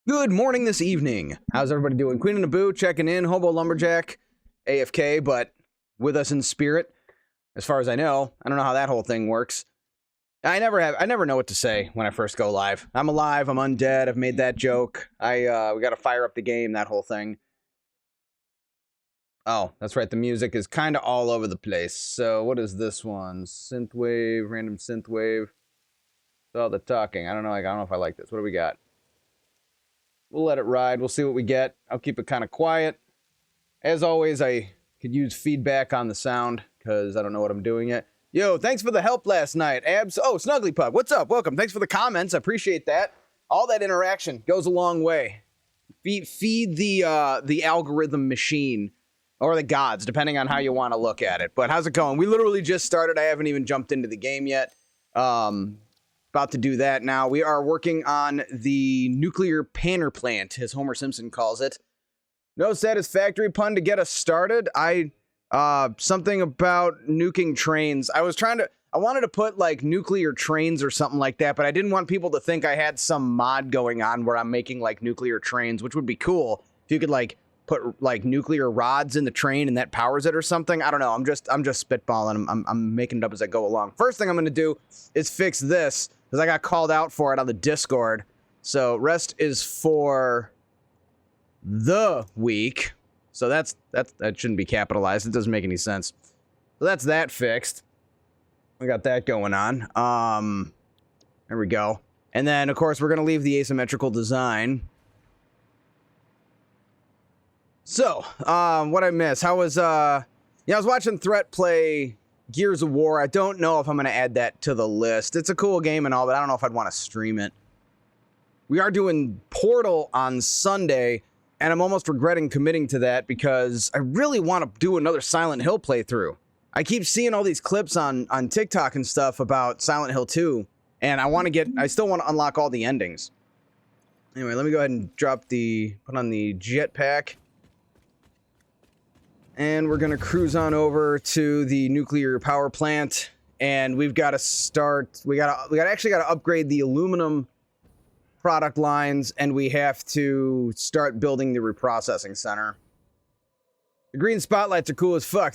Good morning this evening. How's everybody doing? Queen and Naboo checking in. Hobo Lumberjack, AFK, but with us in spirit. As far as I know. I don't know how that whole thing works. I never know what to say when I first go live. I'm alive, I'm undead, I've made that joke. We gotta fire up the game, that whole thing. Oh, that's right, the music is kinda all over the place. So what is this one? Synthwave, random synthwave. All the talking. I don't know if I like this. What do we got? We'll let it ride. We'll see what we get. I'll keep it kind of quiet. As always, I could use feedback on the sound because I don't know what I'm doing yet. Yo, thanks for the help last night. Abs. Oh, Snuggly Pug. What's up? Welcome. Thanks for the comments. I appreciate that. All that interaction goes a long way. Feed the algorithm machine or the gods, depending on how you want to look at it. But how's it going? We literally just started. I haven't even jumped into the game yet. About to do that now. We are working on the nuclear panner plant, as Homer Simpson calls it. No satisfactory pun to get us started. Something about nuking trains. I wanted to put like nuclear trains or something like that, but I didn't want people to think I had some mod going on where I'm making like nuclear trains, which would be cool if you could like put like nuclear rods in the train and that powers it or something. I don't know. I'm just spitballing. I'm making it up as I go along. First thing I'm going to do is fix this because I got called out for it on the Discord. So rest is for the week. So that shouldn't be capitalized. It doesn't make any sense. So that's that fixed. We got that going on. There we go. And then of course we're going to leave the asymmetrical design. So, what I miss? How was, I was watching Threat play Gears of War. I don't know if I'm going to add that to the list. It's a cool game and all, but I don't know if I'd want to stream it. We are doing Portal on Sunday, and I'm almost regretting committing to that because I really want to do another Silent Hill playthrough. I keep seeing all these clips on TikTok and stuff about Silent Hill 2, and I still want to unlock all the endings. Anyway, let me go ahead and put on the jetpack. And we're gonna cruise on over to the nuclear power plant, and we've got to start. We actually gotta upgrade the aluminum product lines, and we have to start building the reprocessing center. The green spotlights are cool as fuck.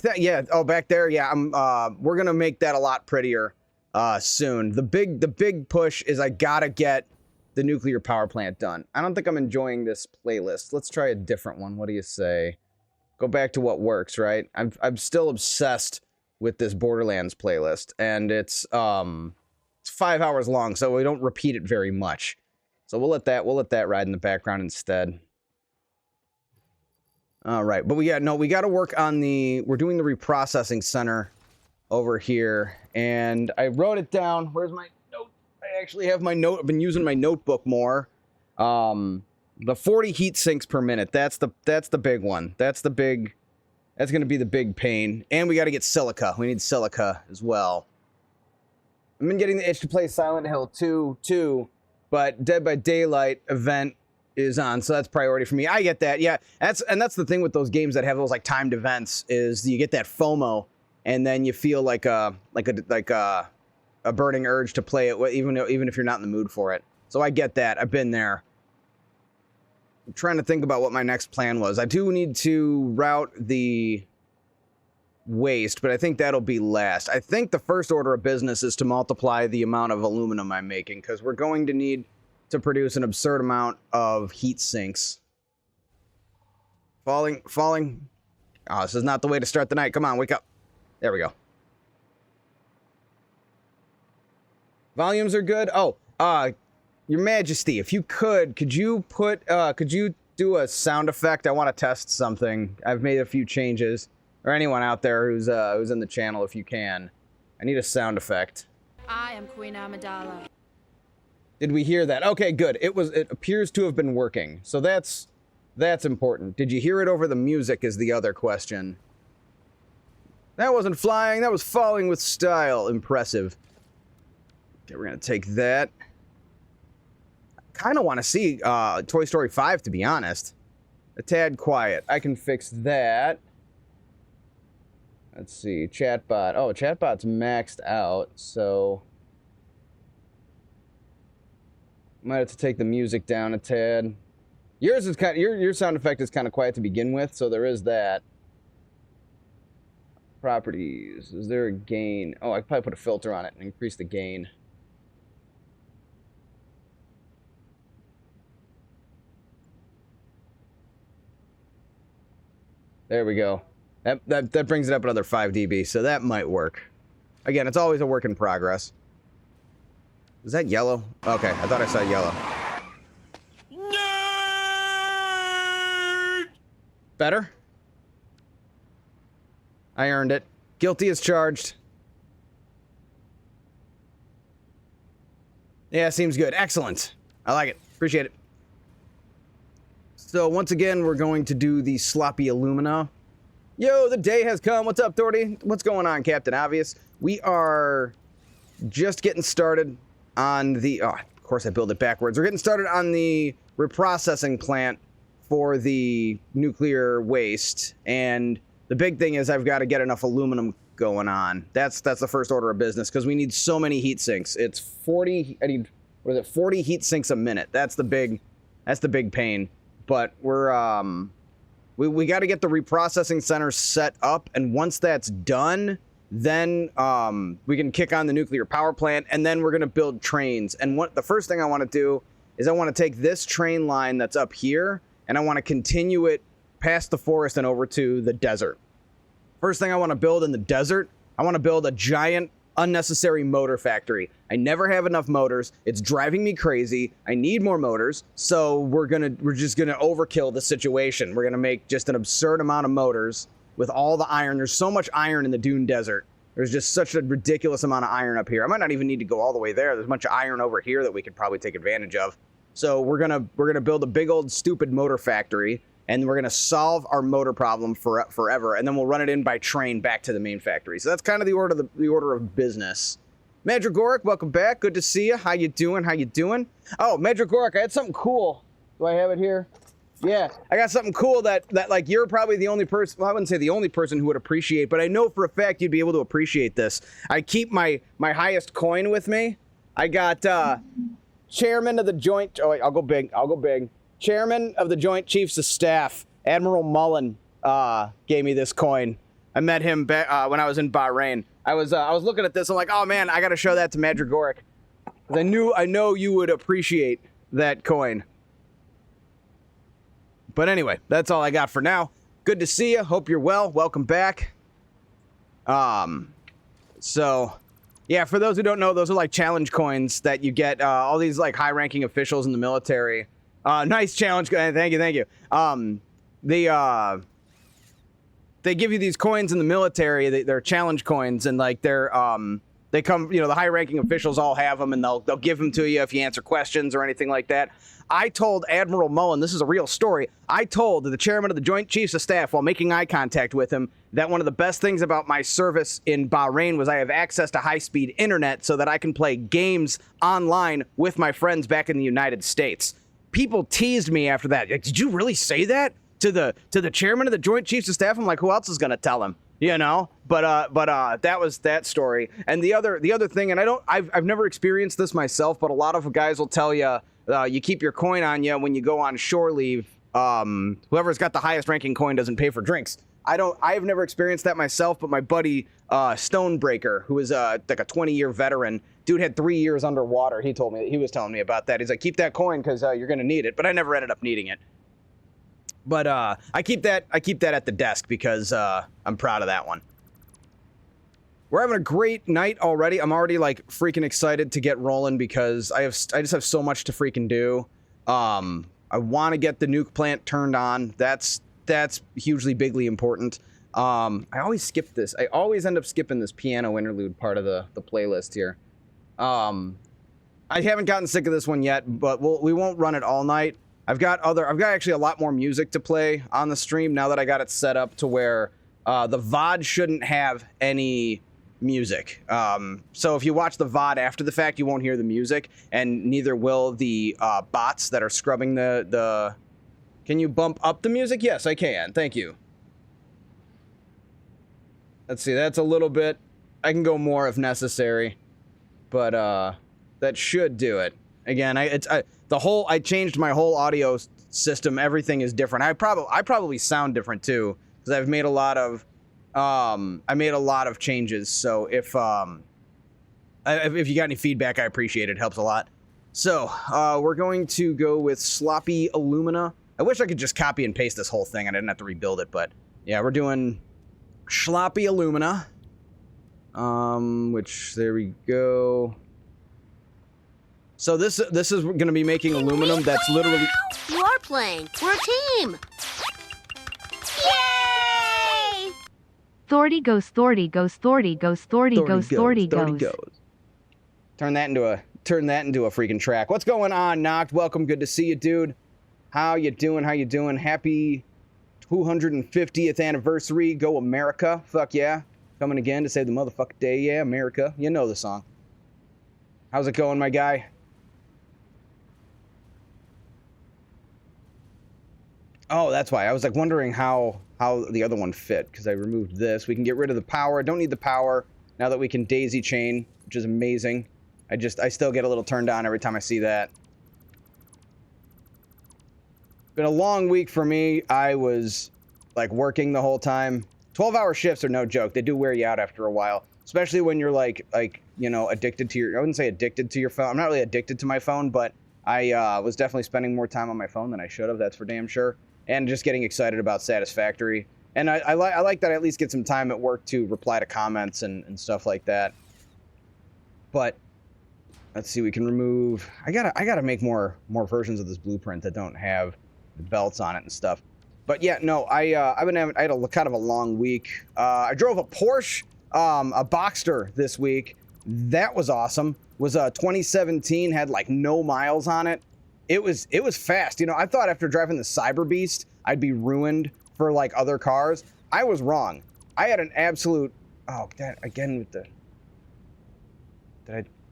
Oh, back there, yeah. We're gonna make that a lot prettier soon. The big push is I gotta get the nuclear power plant done. I don't think I'm enjoying this playlist. Let's try a different one. What do you say? Go back to what works, right? I'm still obsessed with this Borderlands playlist, and it's 5 hours long, so we don't repeat it very much. So we'll let that ride in the background instead. All right, but we got to work on we're doing the reprocessing center over here, and I wrote it down. Where's my note? I actually have my note. I've been using my notebook more. The 40 heat sinks per minute. That's the big one. That's going to be the big pain. And we got to get silica. We need silica as well. I've been getting the itch to play Silent Hill 2 too, but Dead by Daylight event is on, so that's priority for me. I get that. Yeah, that's the thing with those games that have those like timed events is you get that FOMO, and then you feel like a burning urge to play it, even if you're not in the mood for it. So I get that. I've been there. I'm trying to think about what my next plan was. I do need to route the waste, but I think that'll be last. I think the first order of business is to multiply the amount of aluminum I'm making, because we're going to need to produce an absurd amount of heat sinks. Falling. Oh, this is not the way to start the night. Come on, wake up. There we go. Volumes are good. Oh, Your Majesty, if you could you do a sound effect? I want to test something. I've made a few changes. Or anyone out there who's in the channel, if you can. I need a sound effect. I am Queen Amidala. Did we hear that? Okay, good. It appears to have been working. So that's important. Did you hear it over the music is the other question. That wasn't flying, that was falling with style. Impressive. Okay, we're gonna take that. Kind of want to see Toy Story 5, to be honest. A tad quiet. I can fix that. Let's see, chatbot. Oh, chatbot's maxed out, so might have to take the music down a tad. Yours is kind of, your sound effect is kind of quiet to begin with, so there is that. Properties. Is there a gain? Oh, I could probably put a filter on it and increase the gain. There we go. That brings it up another 5 dB, so that might work. Again, it's always a work in progress. Is that yellow? Okay, I thought I saw yellow. Nerd! Better? I earned it. Guilty as charged. Yeah, seems good. Excellent. I like it. Appreciate it. So once again, we're going to do the sloppy alumina. Yo, the day has come. What's up, Doherty? What's going on, Captain Obvious? We are just getting started on the... Oh, of course I build it backwards. We're getting started on the reprocessing plant for the nuclear waste. And the big thing is I've got to get enough aluminum going on. That's the first order of business because we need so many heat sinks. It's 40... I need... What is it? 40 heat sinks a minute. That's the big pain. But we're... We got to get the reprocessing center set up, and once that's done, then we can kick on the nuclear power plant, and then we're going to build trains. And the first thing I want to do is I want to take this train line that's up here, and I want to continue it past the forest and over to the desert. First thing I want to build in the desert, I want to build a giant, unnecessary motor factory. I never have enough motors. It's driving me crazy. I need more motors, so we're just gonna overkill the situation. We're gonna make just an absurd amount of motors with all the iron. There's so much iron in the Dune Desert. There's just such a ridiculous amount of iron up here. I might not even need to go all the way there. There's a bunch of iron over here that we could probably take advantage of. So we're gonna build a big old stupid motor factory, and we're gonna solve our motor problem forever, and then we'll run it in by train back to the main factory. So that's kind of the order of business. Madragoric, welcome back. Good to see you. How you doing? How you doing? Oh, Madragoric, I had something cool. Do I have it here? Yeah, I got something cool that like you're probably the only person. Well, I wouldn't say the only person who would appreciate, but I know for a fact you'd be able to appreciate this. I keep my highest coin with me. I got Chairman of the Joint. Oh wait, I'll go big. Chairman of the Joint Chiefs of Staff, Admiral Mullen, gave me this coin. I met him when I was in Bahrain. I was looking at this. I'm like, oh man, I got to show that to Madragoric. I know you would appreciate that coin. But anyway, that's all I got for now. Good to see you. Hope you're well. Welcome back. So, yeah, for those who don't know, those are like challenge coins that you get. All these like high-ranking officials in the military. Nice challenge. Thank you. They give you these coins in the military. They're challenge coins, and like they come. You know, the high-ranking officials all have them, and they'll give them to you if you answer questions or anything like that. I told Admiral Mullen, this is a real story. I told the chairman of the Joint Chiefs of Staff while making eye contact with him that one of the best things about my service in Bahrain was I have access to high-speed internet so that I can play games online with my friends back in the United States. People teased me after that. Like, did you really say that to the chairman of the Joint Chiefs of Staff? I'm like, who else is gonna tell him? You know, but that was that story. And the other thing, and I've never experienced this myself, but a lot of guys will tell you, you keep your coin on you when you go on shore leave. Whoever's got the highest ranking coin doesn't pay for drinks. I've never experienced that myself, but my buddy Stonebreaker, who is like a 20-year veteran, dude had 3 years underwater. He was telling me about that. He's like, keep that coin because you're gonna need it. But I never ended up needing it. But I keep that at the desk because I'm proud of that one. We're having a great night already. I'm already like freaking excited to get rolling because I just have so much to freaking do. I want to get the nuke plant turned on. That's hugely bigly important. I always skip this. I always end up skipping this piano interlude part of the playlist here. I haven't gotten sick of this one yet, but we won't run it all night. I've got actually a lot more music to play on the stream now that I got it set up to where the VOD shouldn't have any music. So if you watch the VOD after the fact, you won't hear the music, and neither will the bots that are scrubbing the... Can you bump up the music? Yes, I can. Thank you. Let's see, that's a little bit... I can go more if necessary, but that should do it. Again, I changed my whole audio system. Everything is different. I probably sound different too, because I've made a lot of changes. So if you got any feedback, I appreciate it. It helps a lot. So we're going to go with sloppy alumina. I wish I could just copy and paste this whole thing. I didn't have to rebuild it, but yeah, we're doing sloppy alumina. Which, there we go. So this is going to be making aluminum that's literally... You're playing. We're a team. Yay! Thordy goes, Thordy goes, Thordy goes, Thordy goes, Thordy goes. Turn that into a freaking track. What's going on, Noct? Welcome. Good to see you, dude. How you doing? How you doing? Happy 250th anniversary. Go America. Fuck yeah. Coming again to save the motherfucking day. Yeah, America. You know the song. How's it going, my guy? Oh, that's why. I was like wondering how the other one fit, because I removed this. We can get rid of the power. I don't need the power now that we can daisy chain, which is amazing. I still get a little turned on every time I see that. Been a long week for me. I was like working the whole time. 12-hour shifts are no joke. They do wear you out after a while, especially when you're like you know, addicted to your... I wouldn't say addicted to your phone. I'm not really addicted to my phone, but I was definitely spending more time on my phone than I should have. That's for damn sure. And just getting excited about Satisfactory. And I like that I at least get some time at work to reply to comments and stuff like that. But let's see, we can remove... I gotta make more versions of this blueprint that don't have the belts on it and stuff. But yeah, no, I had a kind of a long week. I drove a Porsche, a Boxster this week. That was awesome. Was 2017, had like no miles on it. It was fast. You know, I thought after driving the Cyber Beast, I'd be ruined for like other cars. I was wrong. I had an absolute... Oh, that again with the...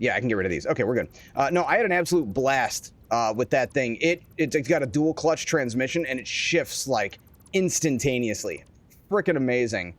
Yeah, I can get rid of these. Okay, we're good. No, I had an absolute blast with that thing. It's got a dual clutch transmission and it shifts like instantaneously. Freaking amazing.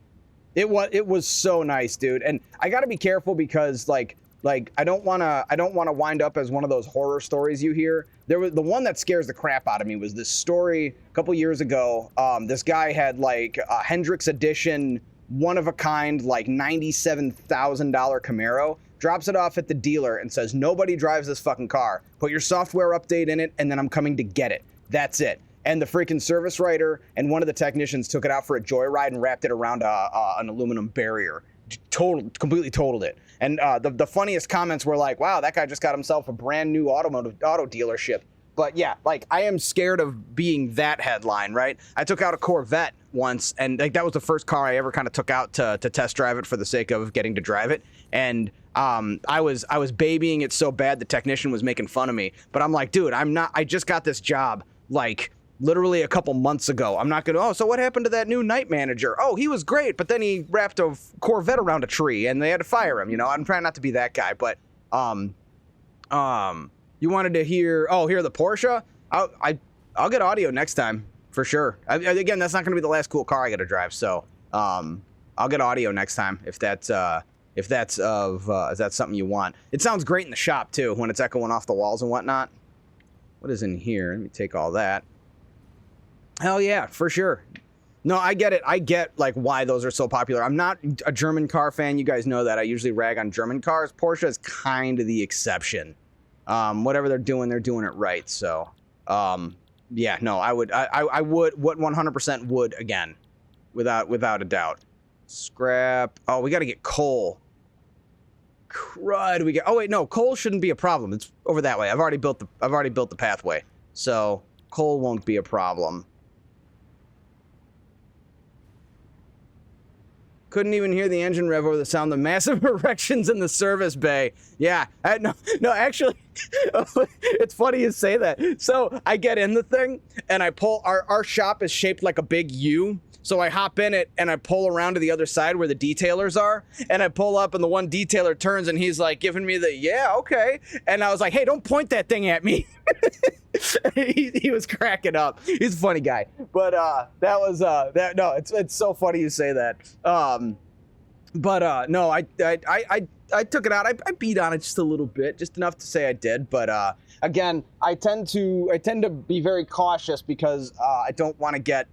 It was so nice, dude. And I got to be careful because like I don't want to wind up as one of those horror stories you hear. There was the one that scares the crap out of me was this story a couple years ago. This guy had like a Hendrix edition, one of a kind, like $97,000 Camaro. Drops it off at the dealer and says, nobody drives this fucking car. Put your software update in it, and then I'm coming to get it. That's it. And the freaking service writer and one of the technicians took it out for a joyride and wrapped it around an aluminum barrier. Completely totaled it. And the funniest comments were like, wow, that guy just got himself a brand new auto dealership. But yeah, like I am scared of being that headline, right? I took out a Corvette once, and like that was the first car I ever kind of took out to test drive it for the sake of getting to drive it. And I was babying it so bad the technician was making fun of me. But I'm like, dude, I just got this job like literally a couple months ago. I'm not gonna, oh, so what happened to that new night manager? Oh, he was great, but then he wrapped a Corvette around a tree and they had to fire him, you know? I'm trying not to be that guy, but you wanted to hear the Porsche? I'll get audio next time for sure. Again, that's not gonna be the last cool car I gotta drive, so I'll get audio next time if that's something you want. It sounds great in the shop too when it's echoing off the walls and whatnot. What is in here? Let me take all that. Hell yeah, for sure. No, I get it. I get like why those are so popular. I'm not a German car fan. You guys know that. I usually rag on German cars. Porsche is kind of the exception. Whatever they're doing it right. So, yeah, no, I would 100% would again, without a doubt. Scrap. Oh, we got to get coal. Crud. Oh wait, no, coal shouldn't be a problem. It's over that way. I've already built the pathway, so coal won't be a problem. Couldn't even hear the engine rev over the sound of massive erections in the service bay. Yeah, no, actually, it's funny you say that. So I get in the thing and I pull, our shop is shaped like a big U. So I hop in it and I pull around to the other side where the detailers are. And I pull up and the one detailer turns and he's like giving me the, yeah, okay. And I was like, hey, don't point that thing at me. he was cracking up. He's a funny guy. But that was, no, it's so funny you say that. But no, I took it out. I beat on it just a little bit, just enough to say I did. But again, I tend to be very cautious because I don't want to get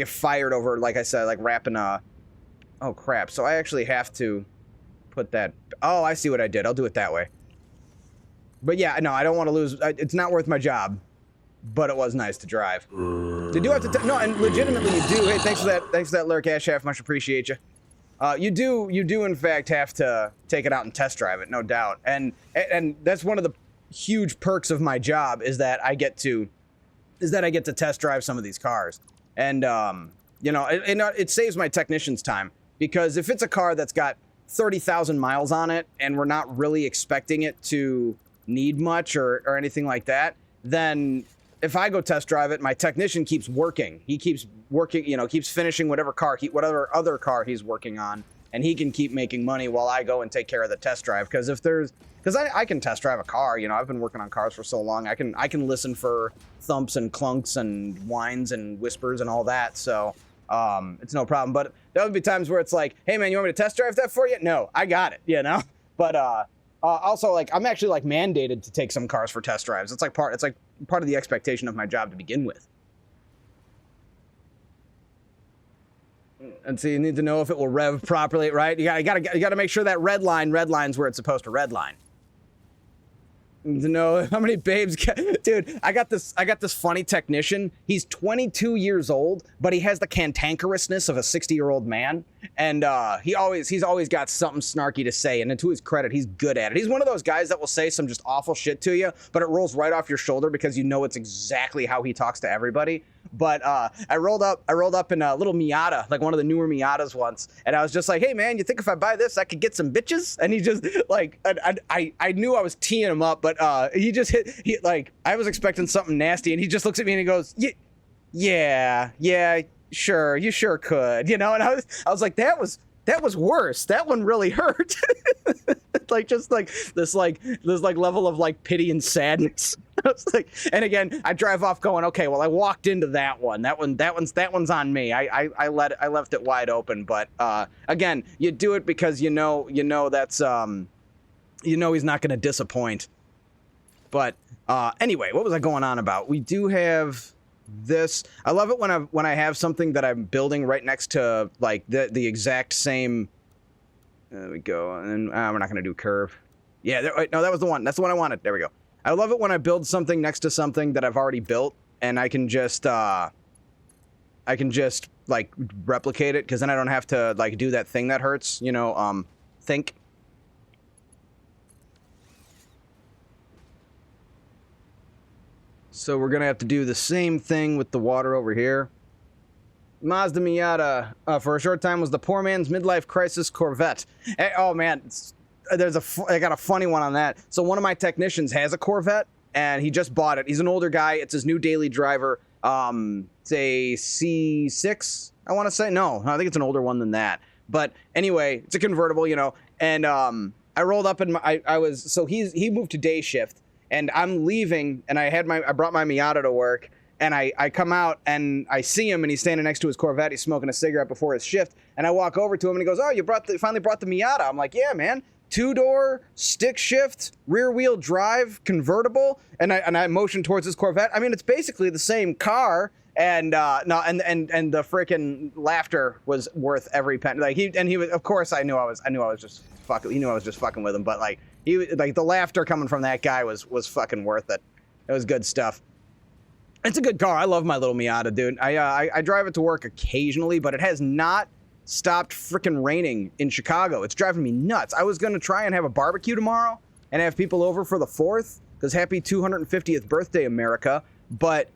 fired over, like I said, like wrapping a. Oh crap! So I actually have to put that. Oh, I see what I did. I'll do it that way. But yeah, no, I don't want to lose. It's not worth my job, but it was nice to drive. You do have to. No, and legitimately, you do. Hey, thanks for that, Lurk Ashaf. Much appreciate you. You do in fact have to take it out and test drive it, no doubt. And that's one of the huge perks of my job is that I get to test drive some of these cars. And you know, it saves my technicians time, because if it's a car that's got 30,000 miles on it and we're not really expecting it to need much or anything like that, then if I go test drive it, my technician keeps working. He keeps working, you know, keeps finishing whatever other car he's working on, and he can keep making money while I go and take care of the test drive. Because I can test drive a car, you know, I've been working on cars for so long. I can listen for thumps and clunks and whines and whispers and all that. So it's no problem. But there would be times where it's like, hey man, you want me to test drive that for you? No, I got it, you know. But also, like, I'm actually like mandated to take some cars for test drives. It's like part of the expectation of my job to begin with. And so you need to know if it will rev properly, right? You gotta make sure that redline's where it's supposed to redline. To know how many babes dude, I got this funny technician. He's 22 years old, but he has the cantankerousness of a 60-year-old man, and he's always got something snarky to say, and to his credit, he's good at it. He's one of those guys that will say some just awful shit to you, but it rolls right off your shoulder because you know it's exactly how he talks to everybody. But I rolled up in a little Miata, like one of the newer Miatas once, and I was just like, hey man, you think if I buy this I could get some bitches? And he just like, I knew I was teeing him up, but he like, I was expecting something nasty, and he just looks at me and he goes, yeah, sure, you sure could, you know. And I was like, that was worse. That one really hurt. Like, just like this level of like pity and sadness. I was like, and again, I drive off going, okay, well, I walked into that one. That one's on me. I left it wide open. But again, you do it because you know that's he's not going to disappoint. But anyway, what was I going on about? We do have this. I love it when I have something that I'm building right next to like the exact same. There we go. And we're not going to do curve. Yeah, no, that was the one. That's the one I wanted. There we go. I love it when I build something next to something that I've already built, and I can just like replicate it, because then I don't have to like do that thing that hurts, you know, think. So we're going to have to do the same thing with the water over here. Mazda Miata, for a short time, was the poor man's midlife crisis Corvette. Hey, oh man, I got a funny one on that. So one of my technicians has a Corvette, and he just bought it. He's an older guy. It's his new daily driver. It's a C6, I want to say. No, I think it's an older one than that. But anyway, it's a convertible, you know. And I rolled up in he moved to day shift, and I'm leaving, and I brought my Miata to work. And I come out and I see him, and he's standing next to his Corvette. He's smoking a cigarette before his shift. And I walk over to him and he goes, oh, you finally brought the Miata. I'm like, yeah, man. 2-door, stick shift, rear wheel drive, convertible. And I motion towards his Corvette. I mean, it's basically the same car. And no, and the freaking laughter was worth every penny. Like he was, of course, I knew I was just fucking. He knew I was just fucking with him. But like the laughter coming from that guy was fucking worth it. It was good stuff. It's a good car. I love my little Miata, dude. I drive it to work occasionally, but it has not stopped freaking raining in Chicago. It's driving me nuts. I was going to try and have a barbecue tomorrow and have people over for the 4th, because happy 250th birthday, America. But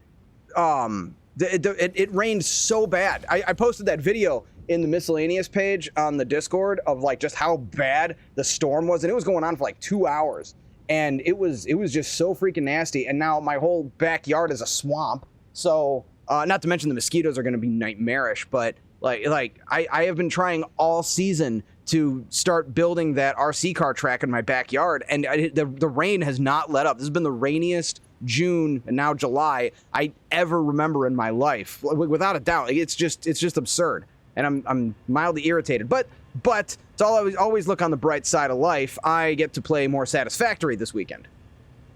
it rained so bad. I posted that video in the miscellaneous page on the Discord of like just how bad the storm was, and it was going on for like 2 hours. And it was just so freaking nasty. And now my whole backyard is a swamp. So, not to mention the mosquitoes are going to be nightmarish. But like I have been trying all season to start building that RC car track in my backyard, and the rain has not let up. This has been the rainiest June and now July I ever remember in my life, without a doubt. It's just absurd. and I'm mildly irritated. But it's always look on the bright side of life. I get to play more Satisfactory this weekend.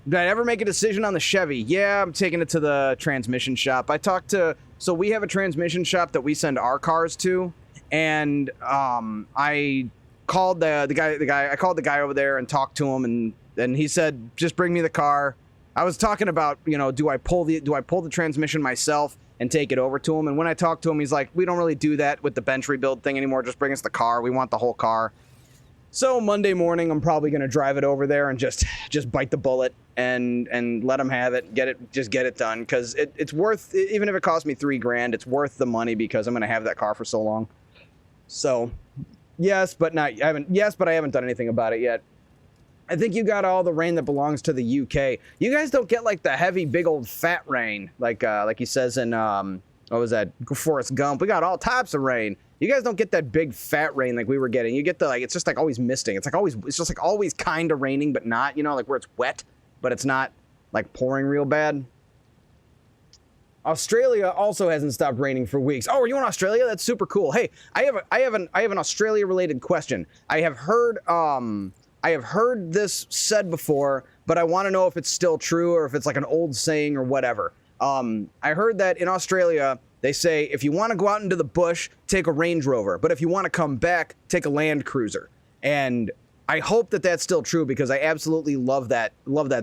Did I ever make a decision on the Chevy? Yeah, I'm taking it to the transmission shop. So we have a transmission shop that we send our cars to, and I called I called the guy over there and talked to him, and he said, just bring me the car. I was talking about, do I pull the transmission myself and take it over to him? And when I talked to him, he's like, we don't really do that with the bench rebuild thing anymore. Just bring us the car. We want the whole car. So Monday morning, I'm probably going to drive it over there and just bite the bullet and let them have it, get it done. Because it's worth, even if it costs me $3,000, it's worth the money because I'm going to have that car for so long. So yes, but I haven't done anything about it yet. I think you got all the rain that belongs to the UK. You guys don't get like the heavy, big old fat rain, like he says in what was that, Forrest Gump. We got all types of rain. You guys don't get that big fat rain like we were getting. You get it's just like always misting. It's just like always kind of raining, but not. Like where it's wet, but it's not like pouring real bad. Australia also hasn't stopped raining for weeks. Oh, are you in Australia? That's super cool. Hey, I have an Australia related question. I have heard this said before, but I want to know if it's still true or if it's like an old saying or whatever. I heard that in Australia, they say if you want to go out into the bush, take a Range Rover. But if you want to come back, take a Land Cruiser. And I hope that that's still true because I absolutely love that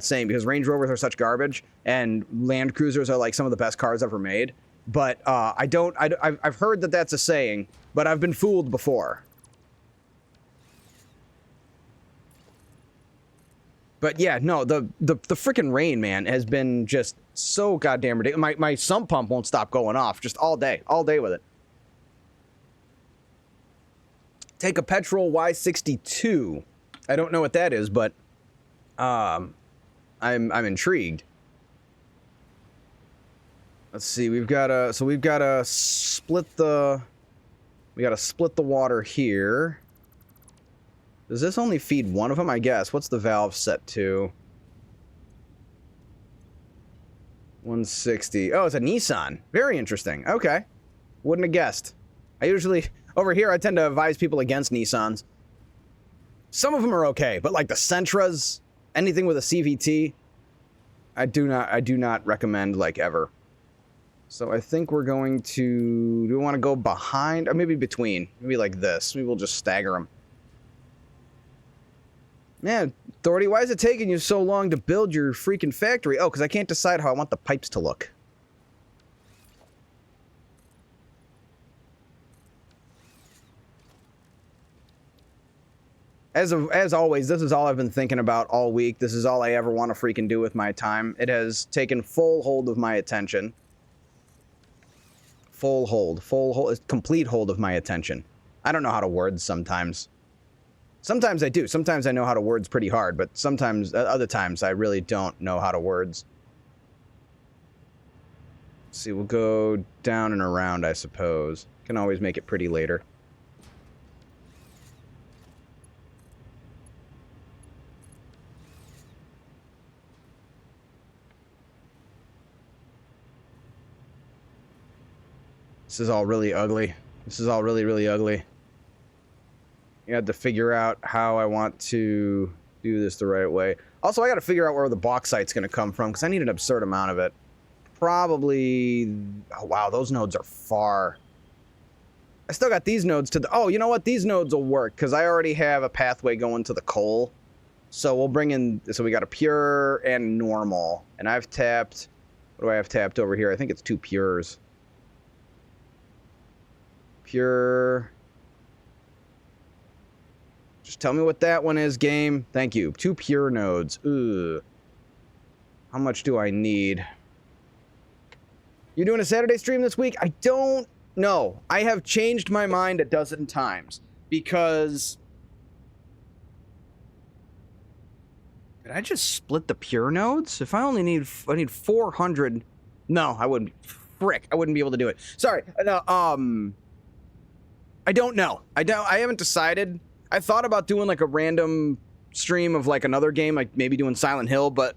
saying because Range Rovers are such garbage and Land Cruisers are like some of the best cars ever made. But I've heard that that's a saying, but I've been fooled before. But yeah, no, the freaking rain, man, has been just so goddamn ridiculous. My sump pump won't stop going off just all day with it. Take a petrol Y62. I don't know what that is, but I'm intrigued. Let's see. We gotta split the water here. Does this only feed one of them? I guess. What's the valve set to? 160. Oh, it's a Nissan. Very interesting. Okay. Wouldn't have guessed. Over here, I tend to advise people against Nissans. Some of them are okay, but like the Sentras, anything with a CVT, I do not recommend like ever. So I think we're going to, do we want to go behind or maybe between? Maybe like this. Maybe we'll just stagger them. Man, Authority, why is it taking you so long to build your freaking factory? Oh, because I can't decide how I want the pipes to look. As always, this is all I've been thinking about all week. This is all I ever want to freaking do with my time. It has taken full hold of my attention. Full hold, complete hold of my attention. I don't know how to word sometimes. Sometimes I do. Sometimes I know how to words pretty hard, but sometimes, other times, I really don't know how to words. Let's see, we'll go down and around, I suppose. Can always make it pretty later. This is all really ugly. This is all really, really ugly. You have to figure out how I want to do this the right way. Also, I got to figure out where the bauxite's going to come from because I need an absurd amount of it. Probably... Oh, wow, those nodes are far. I still got these nodes to the... Oh, you know what? These nodes will work because I already have a pathway going to the coal. So we'll bring in... So we got a pure and normal. And I've tapped... What do I have tapped over here? I think it's 2 pures. Pure... Just tell me what that one is, game. Thank you. 2 pure nodes. Ugh. How much do I need? You doing a Saturday stream this week? I don't know. I have changed my mind a dozen times because... Did I just split the pure nodes? If I only need... I need 400... No, I wouldn't... Frick. I wouldn't be able to do it. Sorry. No, I don't know. I haven't decided... I thought about doing like a random stream of like another game, like maybe doing Silent Hill, but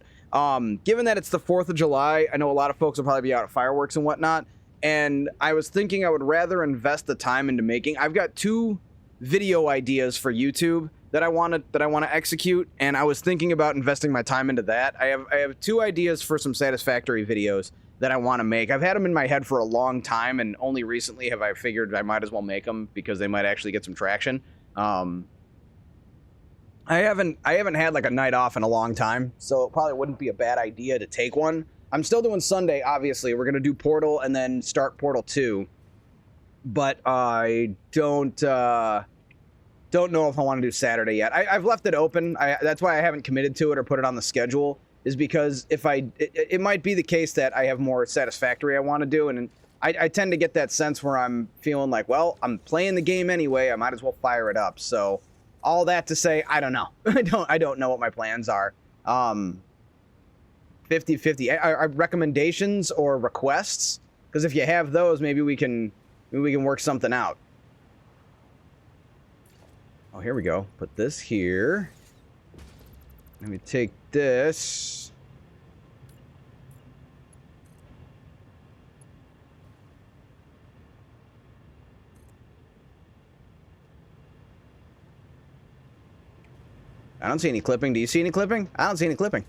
given that it's the 4th of July, I know a lot of folks will probably be out at fireworks and whatnot. and I was thinking I would rather invest the time into making. I've got 2 video ideas for YouTube that I want to execute, and I was thinking about investing my time into that. I have 2 ideas for some Satisfactory videos that I want to make. I've had them in my head for a long time, and only recently have I figured I might as well make them because they might actually get some traction. I haven't had like a night off in a long time, so it probably wouldn't be a bad idea to take one. I'm still doing Sunday, obviously. We're gonna do Portal and then start Portal 2, but I don't know if I want to do Saturday yet. I've left it open. That's why I haven't committed to it or put it on the schedule. Is because if it might be the case that I have more Satisfactory I want to do, and I tend to get that sense where I'm feeling like, well, I'm playing the game anyway. I might as well fire it up. So. All that to say, I don't know. I don't know what my plans are. 50-50. Are recommendations or requests? Because if you have those, maybe we can work something out. Oh, here we go. Put this here. Let me take this. I don't see any clipping. Do you see any clipping? I don't see any clipping.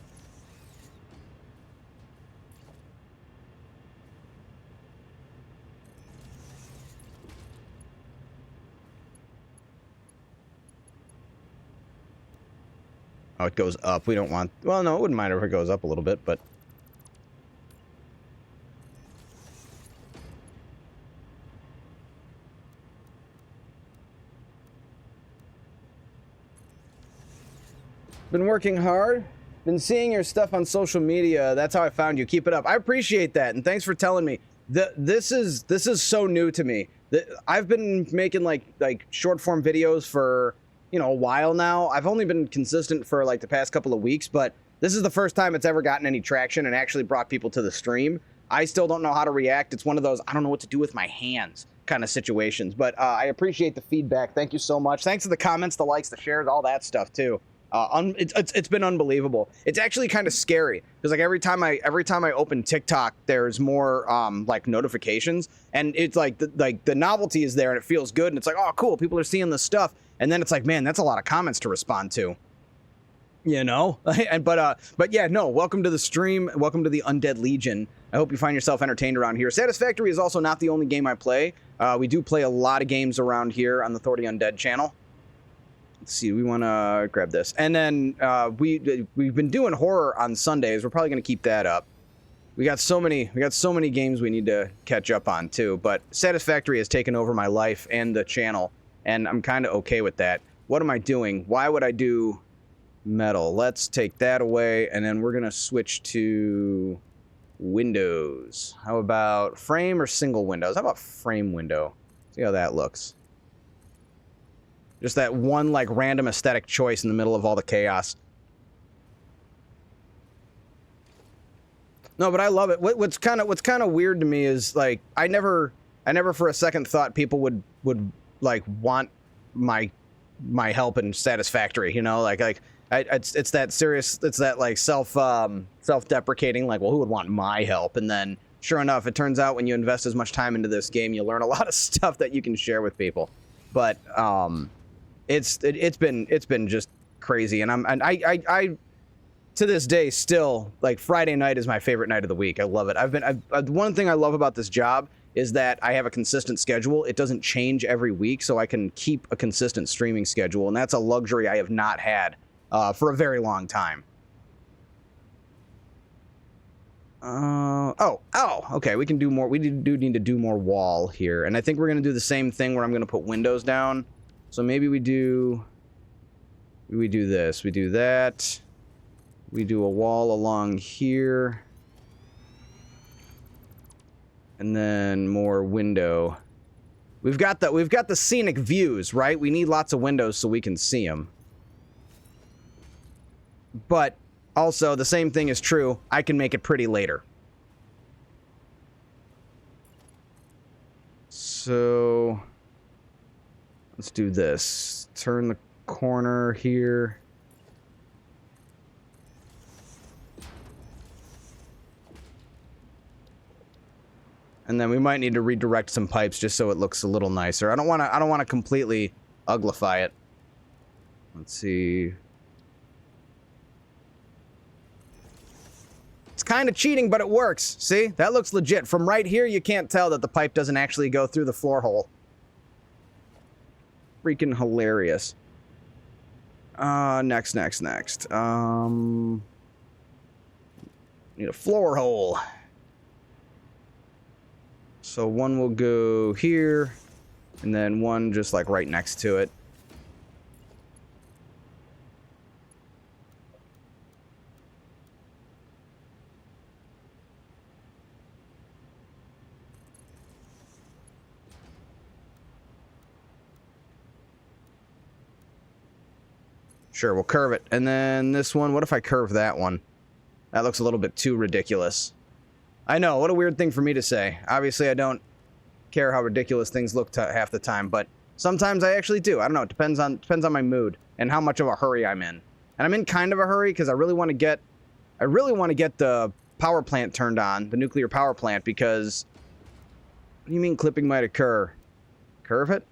Oh, it goes up. We don't want... Well, no, it wouldn't mind if it goes up a little bit, but... Been working hard. Been seeing your stuff on social media. That's how I found you. Keep it up. I appreciate that, and thanks for telling me. This is so new to me. I've been making like short form videos for a while now. I've only been consistent for like the past couple of weeks, but this is the first time it's ever gotten any traction and actually brought people to the stream. I still don't know how to react. It's one of those I don't know what to do with my hands kind of situations. But I appreciate the feedback. Thank you so much. Thanks for the comments, the likes, the shares, all that stuff too. It's been unbelievable. It's actually kind of scary because like every time I open TikTok, there's more like notifications, and it's like the novelty is there and it feels good, and it's like, oh cool, people are seeing this stuff, and then it's like, man, that's a lot of comments to respond to, and but yeah, no, welcome to the stream, welcome to the Undead Legion. I hope you find yourself entertained around here. Satisfactory is also not the only game I play. We do play a lot of games around here on the Thordy Undead channel. Let's see, we want to grab this. And then we've been doing horror on Sundays. We're probably going to keep that up. We got so many games we need to catch up on too, but Satisfactory has taken over my life and the channel, and I'm kind of okay with that. What am I doing? Why would I do metal? Let's take that away, and then we're going to switch to windows. How about frame or single windows? How about frame window? See how that looks. Just that one, like, random aesthetic choice in the middle of all the chaos. No, but I love it. What's kind of weird to me is, like, I never for a second thought people would like want my help in Satisfactory. It's that serious. It's that like self-deprecating. Like, well, who would want my help? And then, sure enough, it turns out when you invest as much time into this game, you learn a lot of stuff that you can share with people. But It's been just crazy, and I to this day still, like, Friday night is my favorite night of the week. I love it. One thing I love about this job is that I have a consistent schedule. It doesn't change every week, so I can keep a consistent streaming schedule, and that's a luxury I have not had for a very long time. Okay, we can do more. We do need to do more wall here, and I think we're gonna do the same thing where I'm gonna put windows down. So maybe we do this. We do that. We do a wall along here. And then more window. We've got the scenic views, right? We need lots of windows so we can see them. But also the same thing is true. I can make it pretty later. So let's do this. Turn the corner here. And And then we might need to redirect some pipes just so it looks a little nicer. I don't want to completely uglify it. Let's see. It's kind of cheating, but it works. See? That looks legit. From right here, you can't tell that the pipe doesn't actually go through the floor hole. Freaking hilarious. Next. Need a floor hole. So one will go here, and then one just like right next to it. Sure, we'll curve it. And then this one, what if I curve that one? That looks a little bit too ridiculous. I know, what a weird thing for me to say. Obviously, I don't care how ridiculous things look half the time, but sometimes I actually do. I don't know, it depends on my mood and how much of a hurry I'm in. And I'm in kind of a hurry because I really want to get the power plant turned on, the nuclear power plant, because what do you mean clipping might occur? Curve it?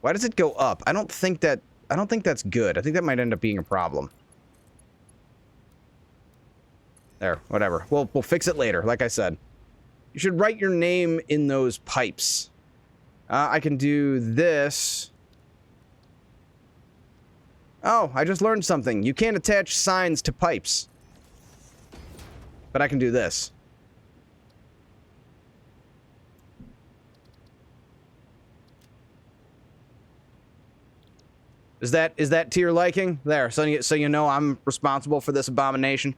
Why does it go up? I don't think that's good. I think that might end up being a problem. There, whatever. We'll fix it later, like I said. You should write your name in those pipes. I can do this. Oh, I just learned something. You can't attach signs to pipes. But I can do this. Is that to your liking? There, so you know I'm responsible for this abomination.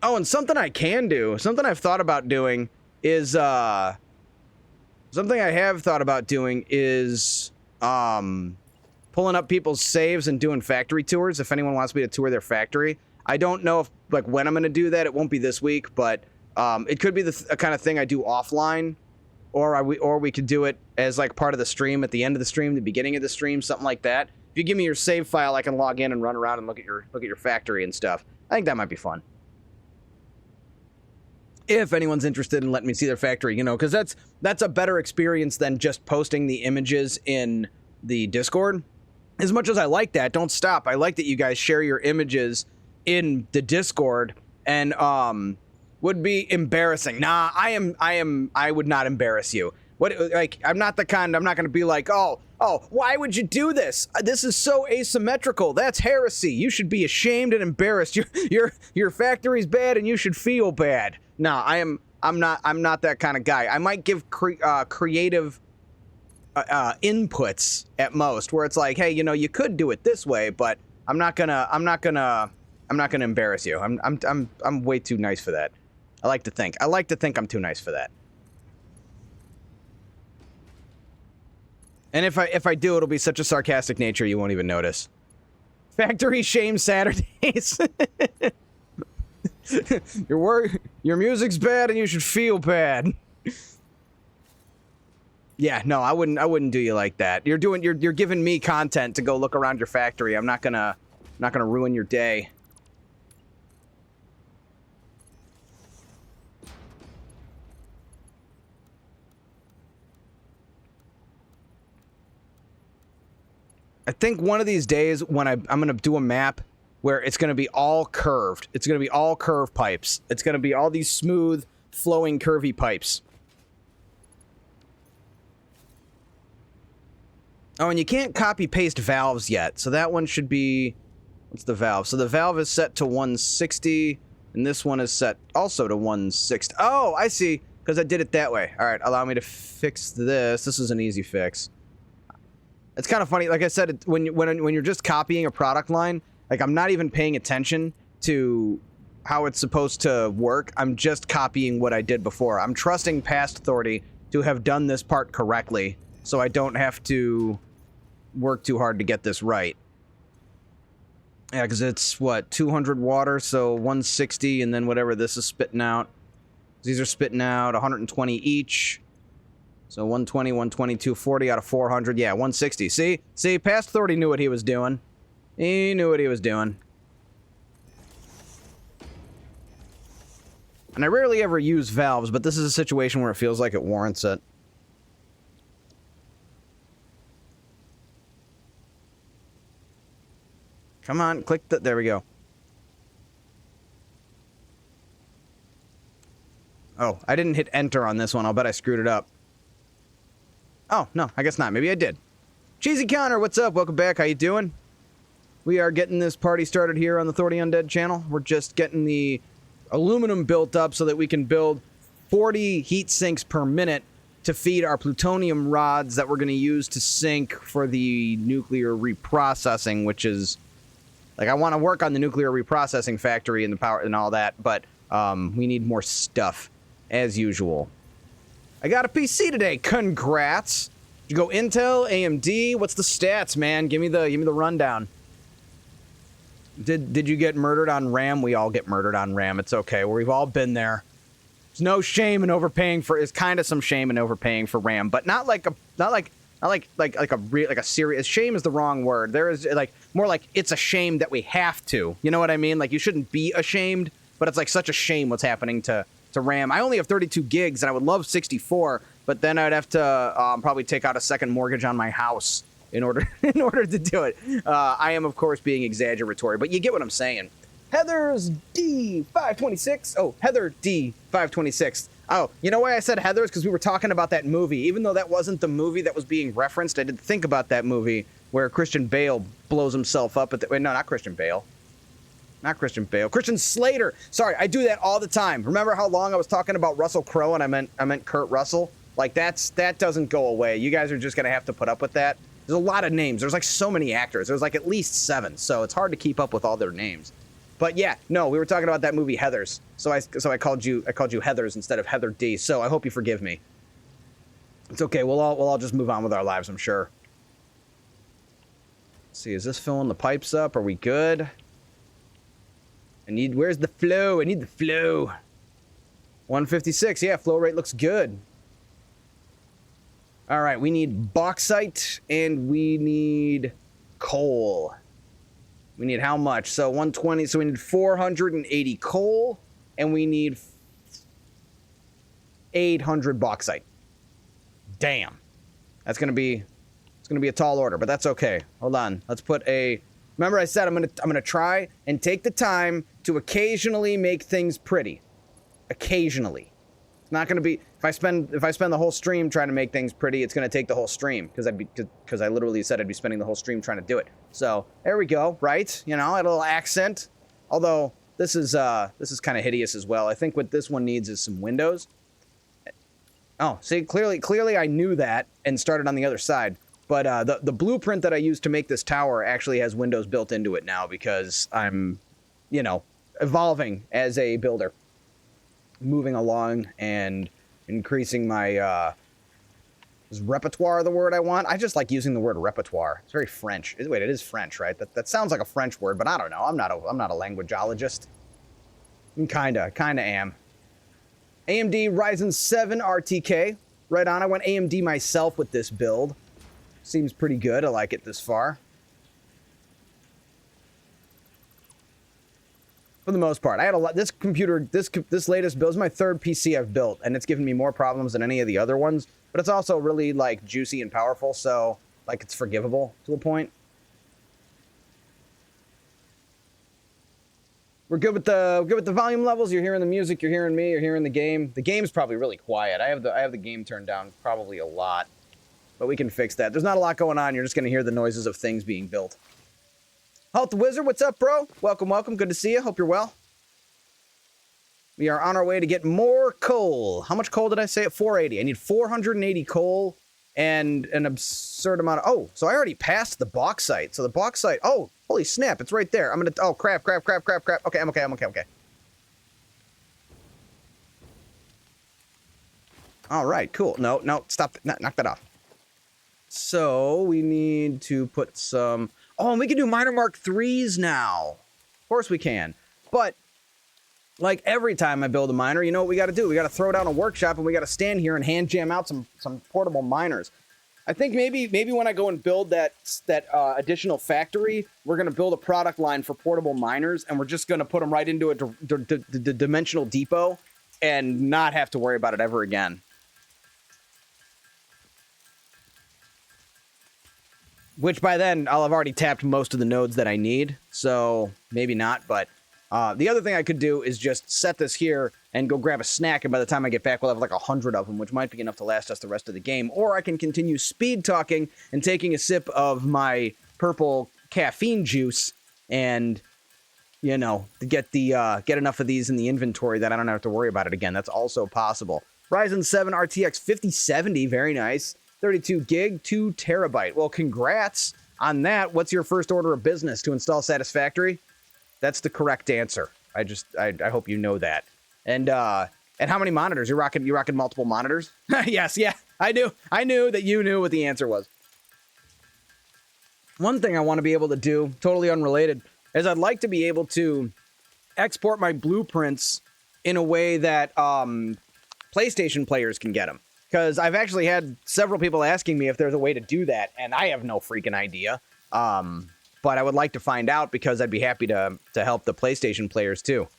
Oh, and something I can do, something I've thought about doing is, pulling up people's saves and doing factory tours if anyone wants me to tour their factory. I don't know if, like, when I'm going to do that. It won't be this week, but it could be the kind of thing I do offline, or we could do it as, like, part of the stream, at the end of the stream, the beginning of the stream, something like that. If you give me your save file, I can log in and run around and look at your factory and stuff. I think that might be fun. If anyone's interested in letting me see their factory, you know, because that's a better experience than just posting the images in the Discord. As much as I like that, don't stop. I like that you guys share your images in the Discord, and would be embarrassing. Nah, I would not embarrass you. I'm not going to be like, oh, why would you do this? This is so asymmetrical. That's heresy. You should be ashamed and embarrassed. Your factory's bad and you should feel bad. No, I'm not that kind of guy. I might give creative inputs at most, where it's like, hey, you know, you could do it this way, but I'm not gonna embarrass you. I'm way too nice for that. I like to think I'm too nice for that. And if I do, it'll be such a sarcastic nature you won't even notice. Factory shame Saturdays. Your music's bad and you should feel bad. Yeah, no, I wouldn't do you like that. You're giving me content to go look around your factory. I'm not gonna ruin your day. I think one of these days when I'm going to do a map where it's going to be all curved. It's going to be all curved pipes. It's going to be all these smooth, flowing, curvy pipes. Oh, and you can't copy-paste valves yet, so that one should be... What's the valve? So the valve is set to 160, and this one is set also to 160. Oh, I see, because I did it that way. All right, allow me to fix this. This is an easy fix. It's kind of funny, like I said, when you're just copying a product line, like I'm not even paying attention to how it's supposed to work. I'm just copying what I did before. I'm trusting Past Authority to have done this part correctly, so I don't have to work too hard to get this right. Yeah, because it's, what, 200 water, so 160, and then whatever this is spitting out. These are spitting out 120 each. So 120, 120, 240 out of 400. Yeah, 160. See, Past Authority knew what he was doing. He knew what he was doing. And I rarely ever use valves, but this is a situation where it feels like it warrants it. Come on, click the... There we go. Oh, I didn't hit enter on this one. I'll bet I screwed it up. Oh, no, I guess not. Maybe I did. Cheesy Connor, what's up? Welcome back. How you doing? We are getting this party started here on the Thordy Undead channel. We're just getting the aluminum built up so that we can build 40 heat sinks per minute to feed our plutonium rods that we're going to use to sink for the nuclear reprocessing, which is... Like, I want to work on the nuclear reprocessing factory and the power and all that, but we need more stuff, as usual. I got a PC today. Congrats. Did you go Intel, AMD? What's the stats, man? Give me the rundown. Did you get murdered on RAM? We all get murdered on RAM. It's okay. We've all been there. There's no shame in overpaying for. It's kind of some shame in overpaying for RAM, but not like a serious... Shame is the wrong word. There is like more like it's a shame that we have to. You know what I mean? Like you shouldn't be ashamed, but it's like such a shame what's happening to RAM. I only have 32 gigs and I would love 64, but then I'd have to probably take out a second mortgage on my house in order to do it. I am of course being exaggeratory, but you get what I'm saying. Heather's D526. Oh, Heather D526. Oh, you know why I said Heather's? Because we were talking about that movie. Even though that wasn't the movie that was being referenced, I did think about that movie where Christian Bale blows himself up at the... Wait, no, not Christian Bale. Not Christian Bale. Christian Slater. Sorry, I do that all the time. Remember how long I was talking about Russell Crowe and I meant Kurt Russell? Like, that doesn't go away. You guys are just going to have to put up with that. There's a lot of names. There's like so many actors. There's like at least 7, so it's hard to keep up with all their names. But yeah, no, we were talking about that movie Heathers. So I called you Heathers instead of Heather D. So I hope you forgive me. It's okay. We'll all just move on with our lives, I'm sure. Let's see, is this filling the pipes up? Are we good? Where's the flow? I need the flow. 156. Yeah, flow rate looks good. All right, we need bauxite and we need coal. We need how much? So 120, so we need 480 coal, and we need 800 bauxite. Damn. It's gonna be a tall order, but that's okay. Hold on. Let's put a... Remember I said I'm gonna try and take the time to occasionally make things pretty. Occasionally. It's not gonna be... If I spend the whole stream trying to make things pretty, it's gonna take the whole stream because I literally said I'd be spending the whole stream trying to do it. So there we go, right? You know, a little accent. Although this is kind of hideous as well. I think what this one needs is some windows. Oh, see, clearly I knew that and started on the other side. But the blueprint that I used to make this tower actually has windows built into it now because I'm, you know, evolving as a builder, moving along and increasing my is repertoire the word I want? I just like using the word repertoire. It's very French. Wait, it is French, right? That sounds like a French word, but I don't know. I'm not a languageologist. Kinda am. AMD Ryzen 7 RTK. Right on. I went AMD myself with this build. Seems pretty good. I like it this far. For the most part. I had a lot. This computer, this latest build is my 3rd PC I've built, and it's given me more problems than any of the other ones. But it's also really like juicy and powerful, so like it's forgivable to a point. We're good with the volume levels. You're hearing the music. You're hearing me. You're hearing the game. The game's probably really quiet. I have the game turned down probably a lot, but we can fix that. There's not a lot going on. You're just gonna hear the noises of things being built. Halt the Wizard, what's up, bro? Welcome. Good to see you. Hope you're well. We are on our way to get more coal. How much coal did I say? 480. I need 480 coal and an absurd amount of... Oh, so I already passed the bauxite. So the bauxite... Oh, holy snap. It's right there. I'm going to... Oh, crap. Okay, I'm okay. All right, cool. No, stop. Knock that off. So we need to put some... Oh, and we can do minor Mark 3s now. Of course we can. But... like every time I build a miner, you know what we got to do? We got to throw down a workshop and we got to stand here and hand jam out some portable miners. I think maybe when I go and build that additional factory, we're going to build a product line for portable miners and we're just going to put them right into a dimensional depot and not have to worry about it ever again. Which by then, I'll have already tapped most of the nodes that I need, so maybe not, but the other thing I could do is just set this here and go grab a snack, and by the time I get back, we'll have like 100 of them, which might be enough to last us the rest of the game. Or I can continue speed talking and taking a sip of my purple caffeine juice and, you know, get enough of these in the inventory that I don't have to worry about it again. That's also possible. Ryzen 7 RTX 5070, very nice. 32 gig, 2 terabyte. Well, congrats on that. What's your first order of business? To install Satisfactory? That's the correct answer. I hope you know that. And how many monitors? You're rocking multiple monitors? Yes, yeah. I knew that you knew what the answer was. One thing I want to be able to do, totally unrelated, is I'd like to be able to export my blueprints in a way that PlayStation players can get them. Because I've actually had several people asking me if there's a way to do that, and I have no freaking idea. But I would like to find out because I'd be happy to help the PlayStation players too.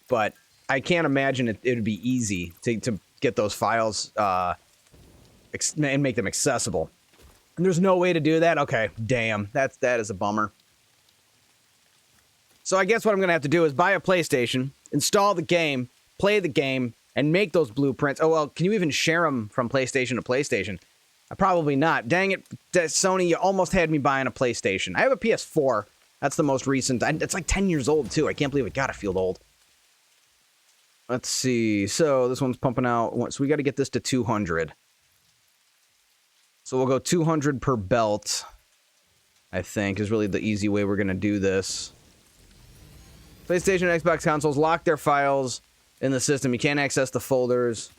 But I can't imagine it would be easy to get those files and make them accessible. And there's no way to do that? Okay, damn. That is a bummer. So I guess what I'm going to have to do is buy a PlayStation, install the game, play the game, and make those blueprints. Oh, well, can you even share them from PlayStation to PlayStation? Probably not. Dang it, Sony, you almost had me buying a PlayStation. I have a PS4. That's the most recent. It's like 10 years old, too. I can't believe it. God, I feel old. Let's see. So this one's pumping out. So we got to get this to 200. So we'll go 200 per belt, I think, is really the easy way we're going to do this. PlayStation and Xbox consoles lock their files in the system. You can't access the folders.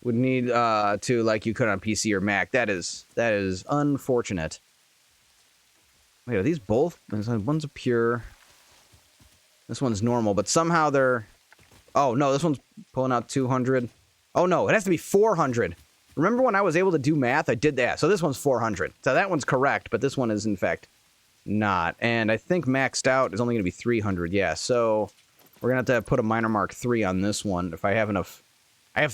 Would need to like you could on PC or Mac. That is unfortunate. Wait, are these both? One's a pure. This one's normal, but somehow they're. Oh no, this one's pulling out 200. Oh no, it has to be 400. Remember when I was able to do math? I did that. So this one's 400. So that one's correct, but this one is in fact not. And I think maxed out is only going to be 300. Yeah, so we're going to have to put a minor mark 3 on this one if I have enough. I have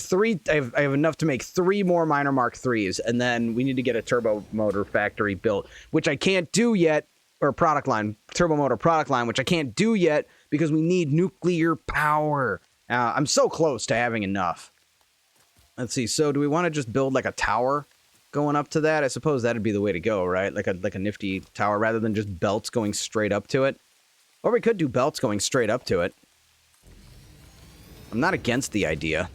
enough to make 3 more minor mark 3s, and then we need to get a turbo motor factory built, which I can't do yet, or product line, turbo motor product line, which I can't do yet because we need nuclear power. I'm so close to having enough. Let's see. So do we want to just build like a tower going up to that? I suppose that'd be the way to go, right? Like a nifty tower rather than just belts going straight up to it. Or we could do belts going straight up to it. I'm not against the idea.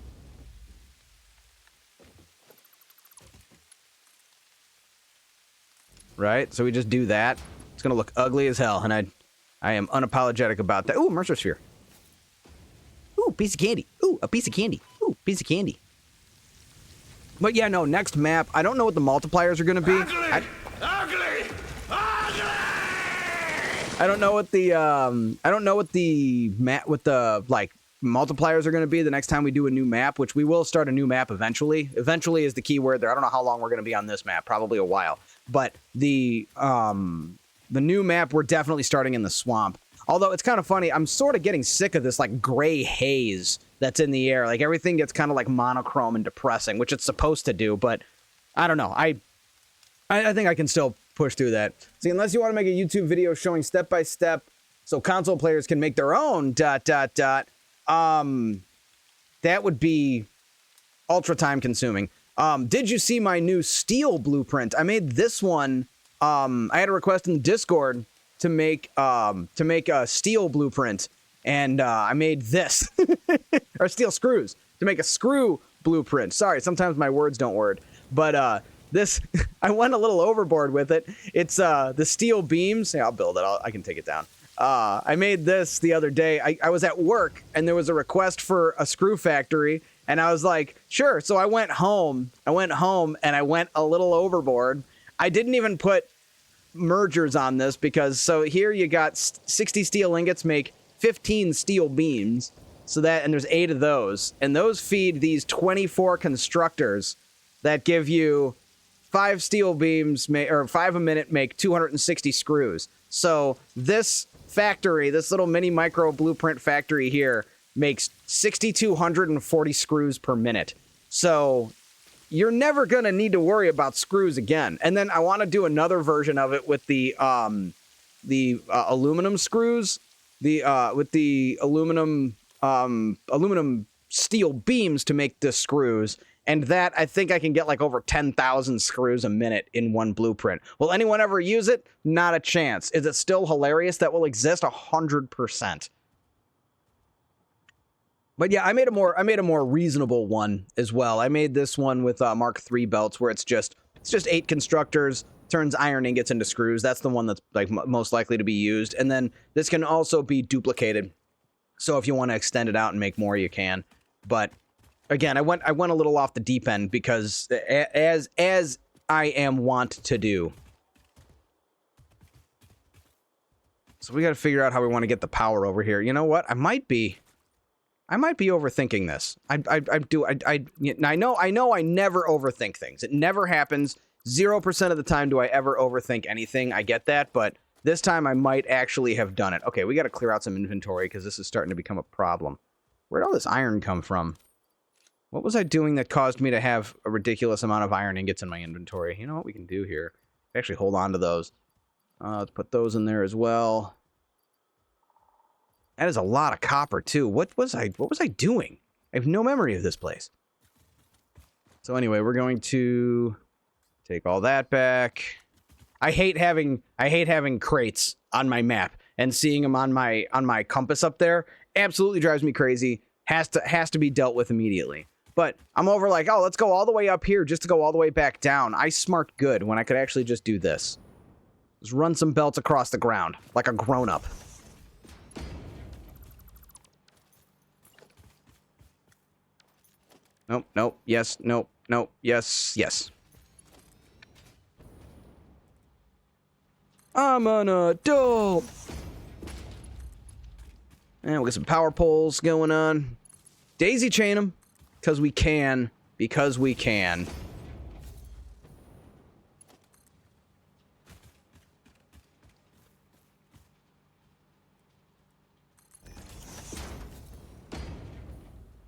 Right? So we just do that. It's going to look ugly as hell, and I am unapologetic about that. Ooh, Mercer Sphere. Ooh, piece of candy. Ooh, a piece of candy. Ooh, piece of candy. But yeah, no, next map, I don't know what the multipliers are going to be. Ugly! Ugly! I don't know what the multipliers are going to be the next time we do a new map, which we will start a new map eventually. Eventually is the key word there. I don't know how long we're going to be on this map, probably a while. But the new map, we're definitely starting in the swamp. Although it's kind of funny, I'm sort of getting sick of this like gray haze that's in the air. Like everything gets kind of like monochrome and depressing, which it's supposed to do, but I don't know. I think I can still push through that. See, unless you want to make a YouTube video showing step by step so console players can make their own ... that would be ultra time consuming. Did you see my new steel blueprint? I made this one. I had a request in the Discord to make a steel blueprint, and I made this or steel screws to make a screw blueprint. Sorry, sometimes my words don't word, but this I went a little overboard with it. It's the steel beams. Yeah, I'll build it. I can take it down. I made this the other day. I was at work and there was a request for a screw factory, and I was like, sure. So I went home and I went a little overboard. I didn't even put mergers on this because so here you got 60 steel ingots make 15 steel beams. So that, and there's 8 of those, and those feed these 24 constructors that give you 5 steel beams, or 5 a minute, make 260 screws. So this factory, this little mini micro blueprint factory here, makes 6,240 screws per minute. So you're never going to need to worry about screws again. And then I want to do another version of it with the aluminum screws, with the aluminum steel beams to make the screws. And that, I think I can get like over 10,000 screws a minute in one blueprint. Will anyone ever use it? Not a chance. Is it still hilarious that will exist? 100%. But yeah, I made a more reasonable one as well. I made this one with Mark III belts, where it's just 8 constructors, turns iron ingots into screws. That's the one that's like most likely to be used. And then this can also be duplicated. So if you want to extend it out and make more, you can. But again, I went a little off the deep end because as I am wont to do. So we got to figure out how we want to get the power over here. You know what? I might be overthinking this. I know I never overthink things. It never happens. 0% of the time do I ever overthink anything. I get that, but this time I might actually have done it. Okay, we got to clear out some inventory because this is starting to become a problem. Where'd all this iron come from? What was I doing that caused me to have a ridiculous amount of iron ingots in my inventory? You know what we can do here? Actually, hold on to those. Let's put those in there as well. That is a lot of copper, too. What was I doing? I have no memory of this place. So anyway, we're going to take all that back. I hate having crates on my map and seeing them on my compass up there. Absolutely drives me crazy. Has to be dealt with immediately. But I'm over like, oh, let's go all the way up here just to go all the way back down. I smart good when I could actually just do this. Just run some belts across the ground like a grown-up. Nope, nope, yes, nope, nope, yes, yes. I'm an adult. And we'll get some power poles going on. Daisy chain them. Because we can. Because we can.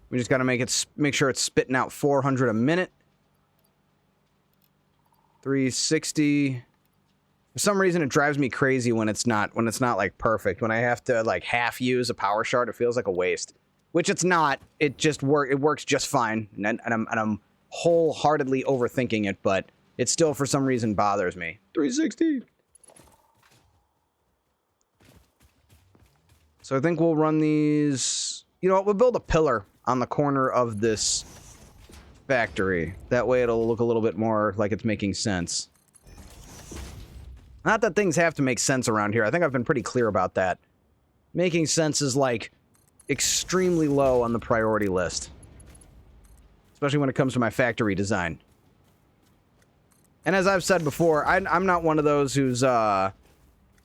We just got to make sure it's spitting out 400 a minute. 360. For some reason, it drives me crazy when it's not like perfect. When I have to like half use a power shard, it feels like a waste. Which it's not. It just works just fine, and I'm wholeheartedly overthinking it, but it still for some reason bothers me. 360. So I think we'll run these. You know what? We'll build a pillar on the corner of this factory. That way it'll look a little bit more like it's making sense. Not that things have to make sense around here. I think I've been pretty clear about that. Making sense is like extremely low on the priority list. Especially when it comes to my factory design. And as I've said before, I'm not one of those who's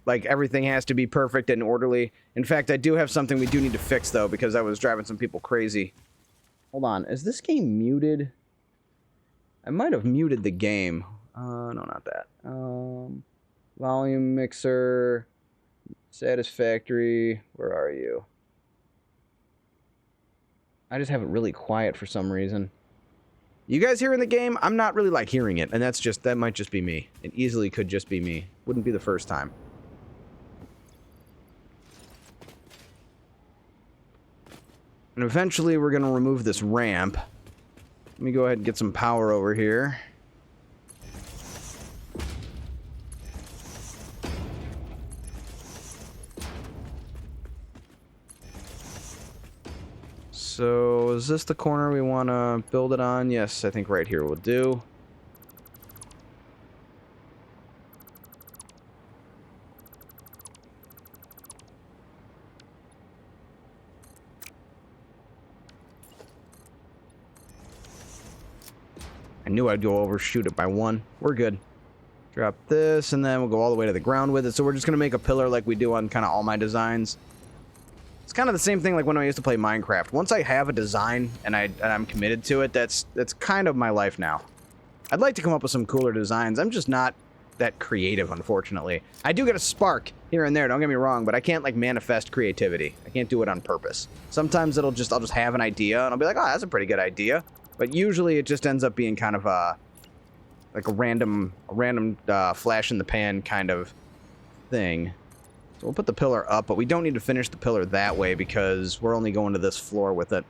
like everything has to be perfect and orderly. In fact, I do have something we do need to fix though, because I was driving some people crazy. Hold on, is this game muted? I might have muted the game. No, not that. Volume mixer, Satisfactory, where are you? I just have it really quiet for some reason. You guys hearing the game? I'm not really like hearing it, and that might just be me. It easily could just be me. Wouldn't be the first time. And eventually we're going to remove this ramp. Let me go ahead and get some power over here. So, is this the corner we want to build it on? Yes, I think right here will do. I knew I'd go overshoot it by 1. We're good. Drop this, and then we'll go all the way to the ground with it. So we're just going to make a pillar like we do on kind of all my designs. It's kind of the same thing like when I used to play Minecraft. Once I have a design and I'm committed to it, that's kind of my life now. I'd like to come up with some cooler designs. I'm just not that creative, unfortunately. I do get a spark here and there, don't get me wrong, but I can't like manifest creativity. I can't do it on purpose. Sometimes I'll just have an idea and I'll be like, oh, that's a pretty good idea. But usually it just ends up being kind of a like a random flash in the pan kind of thing. So we'll put the pillar up, but we don't need to finish the pillar that way because we're only going to this floor with it.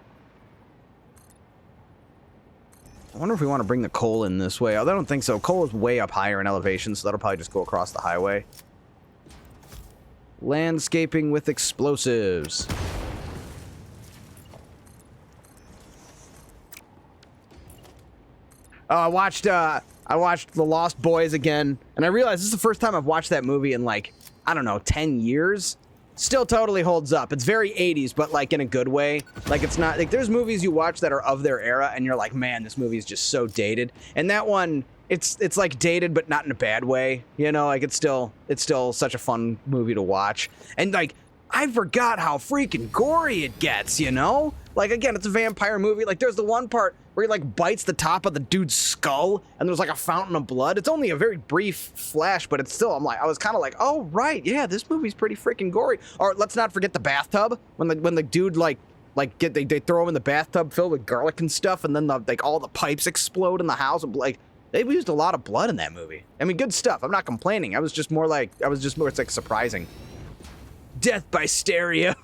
I wonder if we want to bring the coal in this way. Oh, I don't think so. Coal is way up higher in elevation, so that'll probably just go across the highway. Landscaping with explosives. Oh, I watched The Lost Boys again, and I realized this is the first time I've watched that movie in like, I don't know, 10 years. Still totally holds up. It's very 80s, but like in a good way. Like it's not like there's movies you watch that are of their era and you're like, man, this movie is just so dated. And that one, it's like dated, but not in a bad way. You know, like it's still such a fun movie to watch. And like, I forgot how freaking gory it gets, you know? Like, again, it's a vampire movie. Like, there's the one part where he, like, bites the top of the dude's skull, and there's, like, a fountain of blood. It's only a very brief flash, but it's still, I was kind of like, oh, right, yeah, this movie's pretty freaking gory. Or let's not forget the bathtub, when the dude, they throw him in the bathtub filled with garlic and stuff, and then, all the pipes explode in the house, and, like, they used a lot of blood in that movie. I mean, good stuff. I'm not complaining. It's like, surprising. Death by stereo.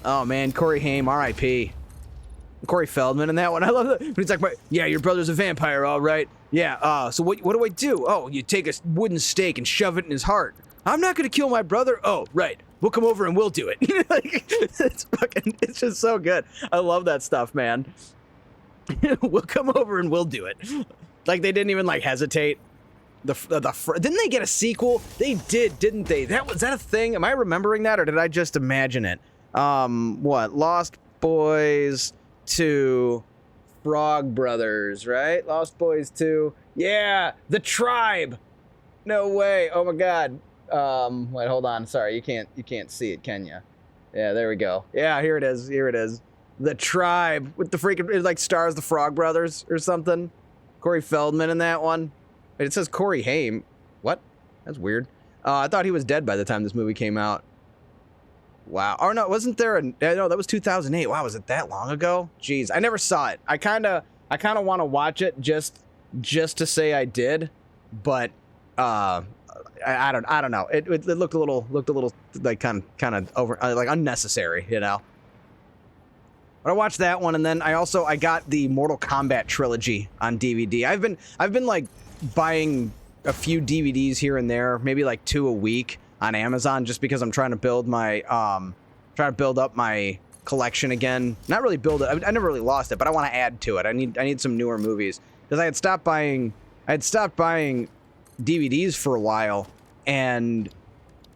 Oh, man, Corey Haim, R.I.P. Corey Feldman in that one. I love that. But he's like, yeah, your brother's a vampire, all right. Yeah, so what do I do? Oh, you take a wooden stake and shove it in his heart. I'm not going to kill my brother? Oh, right. We'll come over and we'll do it. Like, it's just so good. I love that stuff, man. We'll come over and we'll do it. Like, they didn't even, like, hesitate. Didn't they get a sequel? They did, didn't they? Was that a thing? Am I remembering that, or did I just imagine it? What? Lost Boys 2, Frog Brothers, right? Lost Boys 2. Yeah, The Tribe. No way. Oh my God. Wait, hold on. Sorry, you can't see it, can you? Yeah, there we go. Yeah, here it is. Here it is. The Tribe with the freaking, it like stars the Frog Brothers or something. Corey Feldman in that one. Wait, it says Corey Haim. What? That's weird. I thought he was dead by the time this movie came out. Wow. Oh, no, wasn't there no, that was 2008. Wow, was it that long ago? Jeez, I never saw it. I kind of want to watch it just to say I did, but I don't know. It looked a little like kind of over like unnecessary, you know. But I watched that one, and then I got the Mortal Kombat trilogy on DVD. I've been like buying a few DVDs here and there, maybe like 2 a week on Amazon, just because I'm trying to build up my collection again. Not really build it. I never really lost it, but I want to add to it. I need some newer movies because I had stopped buying DVDs for a while, and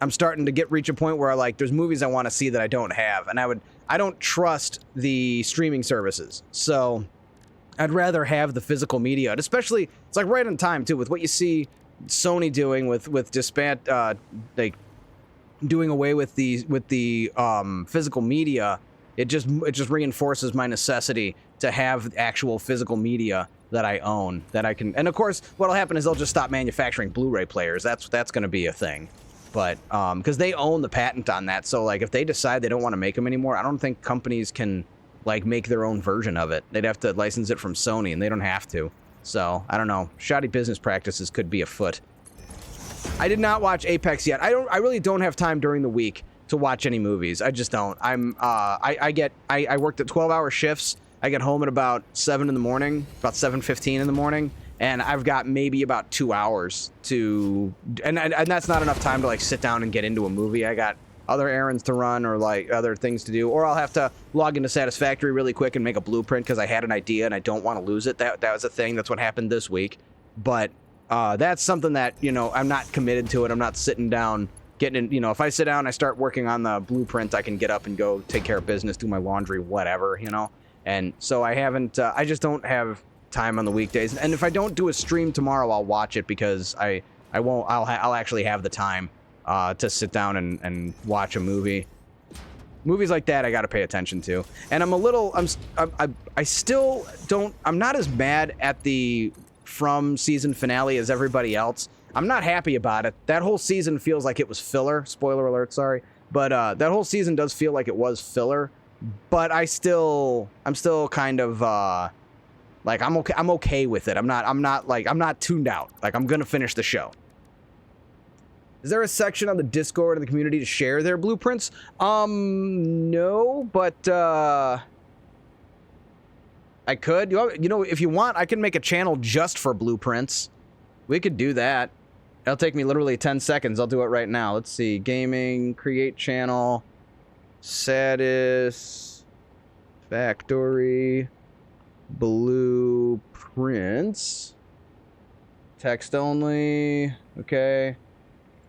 I'm starting to reach a point where there's movies I want to see that I don't have, and I don't trust the streaming services. So I'd rather have the physical media, and especially it's like right on time too with what you see Sony doing with like doing away with the physical media. It just reinforces my necessity to have actual physical media that I own, that I can. And of course, what'll happen is they'll just stop manufacturing Blu-ray players. That's going to be a thing. But because they own the patent on that, so like if they decide they don't want to make them anymore, I don't think companies can like make their own version of it. They'd have to license it from Sony, and they don't have to. So I don't know. Shoddy business practices could be afoot. I did not watch Apex yet. I really don't have time during the week to watch any movies. I just don't. I worked at 12-hour shifts. I get home at about 7 in the morning, about 7:15 in the morning, and I've got maybe about 2 hours to, and that's not enough time to like sit down and get into a movie. I got other errands to run or like other things to do, or I'll have to log into Satisfactory really quick and make a blueprint because I had an idea and I don't want to lose it. That was a thing. That's what happened this week. But that's something that, I'm not committed to it. I'm not sitting down getting in, if I sit down and I start working on the blueprint, I can get up and go take care of business, do my laundry, whatever, And so I haven't, I just don't have time on the weekdays. And if I don't do a stream tomorrow, I'll watch it because I'll actually have the time to sit down and watch a movie. Movies like that I got to pay attention to. And I'm not as mad at the from season finale as everybody else. I'm not happy about it. That whole season feels like it was filler. Spoiler alert, sorry. But that whole season does feel like it was filler. But I'm still kind of like I'm okay with it. I'm not tuned out. Like, I'm gonna finish the show. Is there a section on the Discord of the community to share their blueprints? No, but I could. You know, if you want, I can make a channel just for blueprints. We could do that. It'll take me literally 10 seconds. I'll do it right now. Let's see. Gaming, create channel, Satisfactory, blueprints, text only, okay,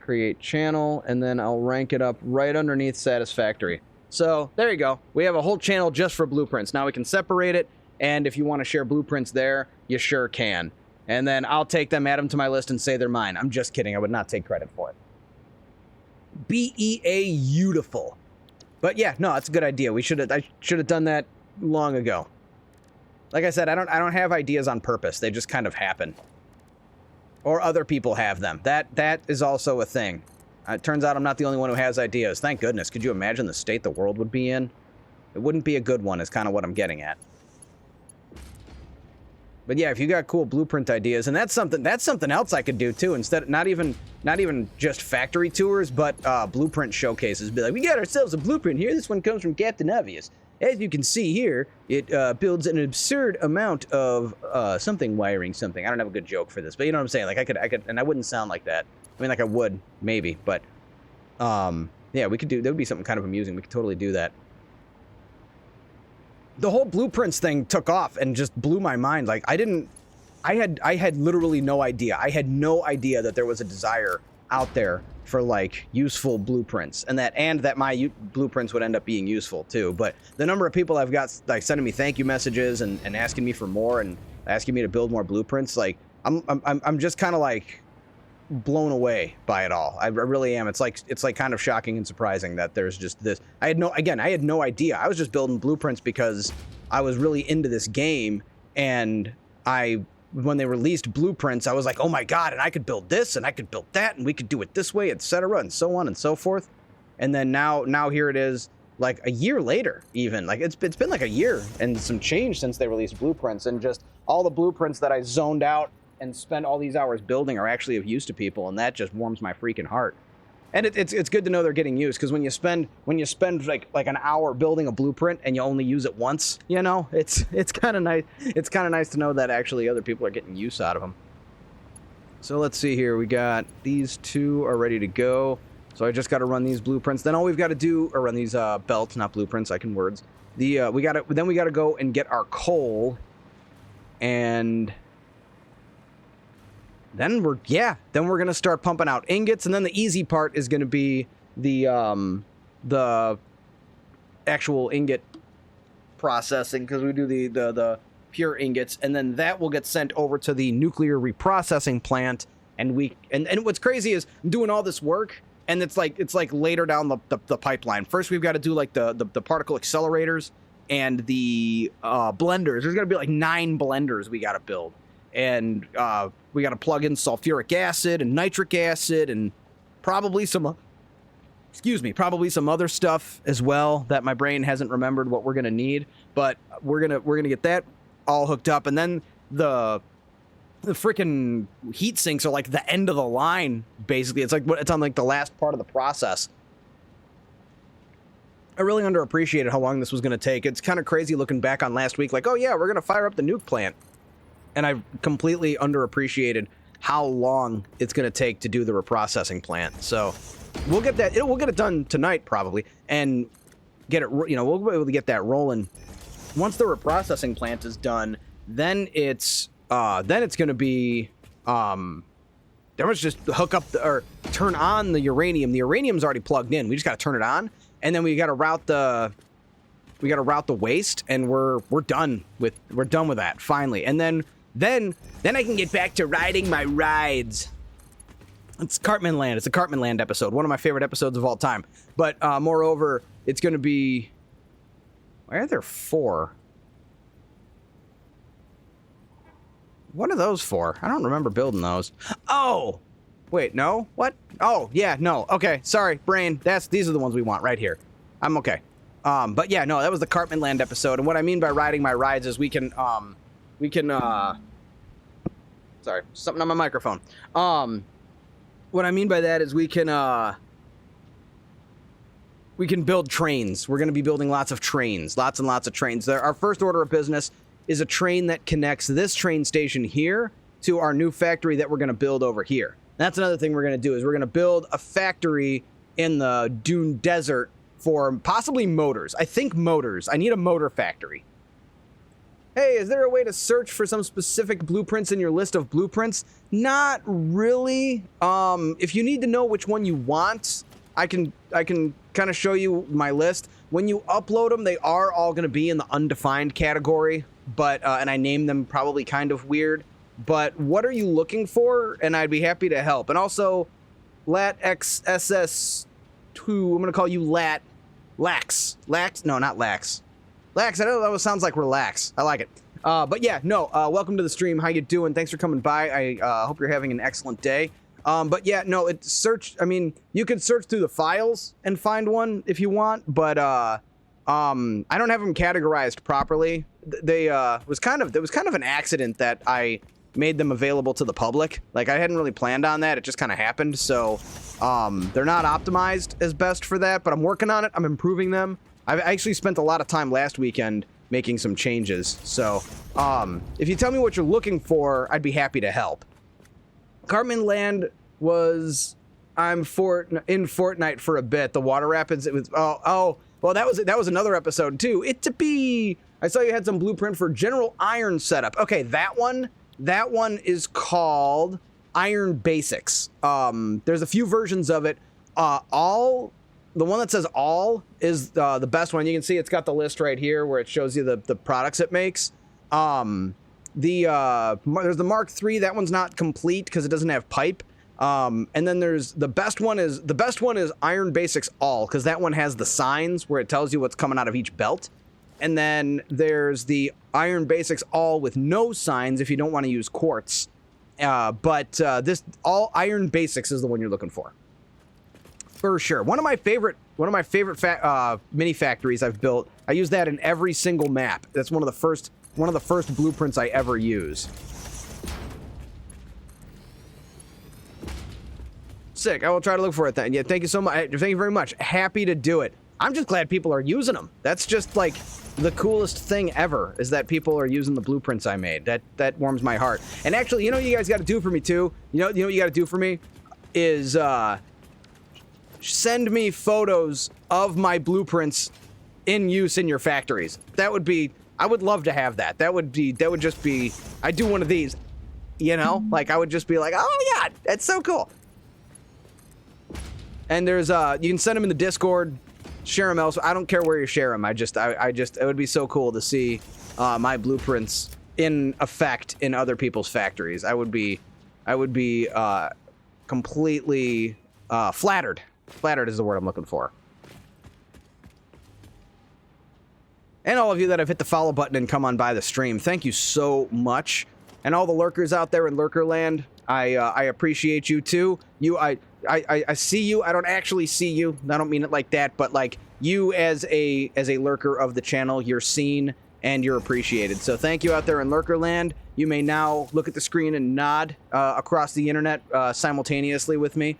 create channel, and then I'll rank it up right underneath Satisfactory. So there you go. We have a whole channel just for blueprints. Now we can separate it, and if you want to share blueprints there, you sure can. And then I'll take them, add them to my list, and say they're mine. I'm just kidding. I would not take credit for it. Beautiful. But yeah, no, that's a good idea. I should have done that long ago. Like I said, I don't have ideas on purpose. They just kind of happen. Or other people have them. That is also a thing. It turns out I'm not the only one who has ideas. Thank goodness. Could you imagine the state the world would be in? It wouldn't be a good one, is kind of what I'm getting at. But yeah, if you got cool blueprint ideas, and that's something else I could do too. Instead, not even just factory tours, but blueprint showcases. Be like, we got ourselves a blueprint here. This one comes from Captain Obvious. As you can see here, it builds an absurd amount of something wiring something. I don't have a good joke for this, but you know what I'm saying. Like I could, and I wouldn't sound like that. I mean, like I would maybe, but yeah, we could do. That would be something kind of amusing. We could totally do that. The whole blueprints thing took off and just blew my mind. Like I had literally no idea. I had no idea that there was a desire out there for like useful blueprints, and that my blueprints would end up being useful too. But the number of people I've got like sending me thank you messages and asking me for more and asking me to build more blueprints, like I'm just kind of like blown away by it all. I really am. It's like kind of shocking and surprising that there's just this. I had no idea. I was just building blueprints because I was really into this game, and when they released blueprints, I was like, oh my god, and I could build this and I could build that and we could do it this way, etc., and so on and so forth. And then now here it is, like a year later, even like it's been like a year and some change since they released blueprints, and just all the blueprints that I zoned out and spend all these hours building are actually of use to people, and that just warms my freaking heart. And it's good to know they're getting used, because when you spend like an hour building a blueprint and you only use it once, you know, it's kind of nice. It's kind of nice to know that actually other people are getting use out of them. So let's see here. We got these two are ready to go. So I just got to run these blueprints. Then all we've got to do, or run these belts, not blueprints. I can words. We got to go and get our coal, and then we're gonna start pumping out ingots, and then the easy part is gonna be the actual ingot processing, because we do the pure ingots, and then that will get sent over to the nuclear reprocessing plant, and what's crazy is I'm doing all this work, and it's like later down the pipeline. First we've got to do like the particle accelerators and the blenders. There's gonna be like 9 blenders we got to build. And we got to plug in sulfuric acid and nitric acid and probably some other stuff as well that my brain hasn't remembered what we're gonna need. But we're gonna get that all hooked up, and then the freaking heat sinks are like the end of the line. Basically, it's on like the last part of the process. I really underappreciated how long this was gonna take. It's kind of crazy looking back on last week. Like, oh yeah, we're gonna fire up the nuke plant. And I completely underappreciated how long it's going to take to do the reprocessing plant. So we'll get that. We'll get it done tonight probably, and get it. You know, we'll be able to get that rolling. Once the reprocessing plant is done, then it's going to be then let's just hook up or turn on the uranium. The uranium's already plugged in. We just got to turn it on, and then we got to route the waste, and we're done with that finally. And then I can get back to riding my rides. It's Cartman Land. It's a Cartman Land episode. One of my favorite episodes of all time. But moreover, it's going to be... Why are there 4? What are those for? I don't remember building those. Oh! Wait, no? What? Oh, yeah, no. Okay, sorry, brain. These are the ones we want right here. I'm okay. But yeah, no, that was the Cartman Land episode, and what I mean by riding my rides is we can, sorry, something on my microphone. What I mean by that is we can build trains. We're going to be building lots of trains, lots and lots of trains. Our first order of business is a train that connects this train station here to our new factory that we're going to build over here. That's another thing we're going to do is we're going to build a factory in the Dune Desert for possibly motors. I think motors. I need a motor factory. Hey, is there a way to search for some specific blueprints in your list of blueprints? Not really. If you need to know which one you want, I can kind of show you my list. When you upload them, they are all going to be in the undefined category, but and I named them probably kind of weird. But what are you looking for? And I'd be happy to help. And also, LatXSS2, I'm going to call you Lax. No, not Lax. Lax, I know that sounds like relax. I like it. But yeah, no, welcome to the stream. How you doing? Thanks for coming by. I hope you're having an excellent day. But yeah, no, I mean, you can search through the files and find one if you want, but I don't have them categorized properly. It was kind of an accident that I made them available to the public. Like, I hadn't really planned on that. It just kind of happened. So, they're not optimized as best for that, but I'm working on it. I'm improving them. I actually spent a lot of time last weekend making some changes. So, if you tell me what you're looking for, I'd be happy to help. Cartman Land was in Fortnite for a bit. The water rapids. It was well, that was another episode too. I saw you had some blueprint for General Iron setup. Okay, that one is called Iron Basics. There's a few versions of it. The one that says all is the best one. You can see it's got the list right here where it shows you the products it makes. There's the Mark III. That one's not complete because it doesn't have pipe. And then there's the best one is Iron Basics All, because that one has the signs where it tells you what's coming out of each belt. And then there's the Iron Basics All with no signs if you don't want to use quartz. But this All Iron Basics is the one you're looking for sure. One of my favorite mini factories I've built. I use that in every single map. That's one of the first blueprints I ever use. Sick. I will try to look for it then. Yeah, thank you so much. Thank you very much. Happy to do it. I'm just glad people are using them. That's just like the coolest thing ever, is that people are using the blueprints I made. That warms my heart. And actually, you know what you guys got to do for me too? You know what you got to do for me is send me photos of my blueprints in use in your factories. I would love to have that. That would just be, I'd do one of these, you know? Like, I would just be like, oh my God, that's so cool. And there's, you can send them in the Discord, share them elsewhere. I don't care where you share them. It would be so cool to see my blueprints in effect in other people's factories. I would be completely flattered. Flattered is the word I'm looking for. And all of you that have hit the follow button and come on by the stream, thank you so much. And all the lurkers out there in Lurkerland, I appreciate you too. I see you. I don't actually see you. I don't mean it like that, but like you as a lurker of the channel, you're seen and you're appreciated. So thank you out there in Lurkerland. You may now look at the screen and nod across the internet simultaneously with me.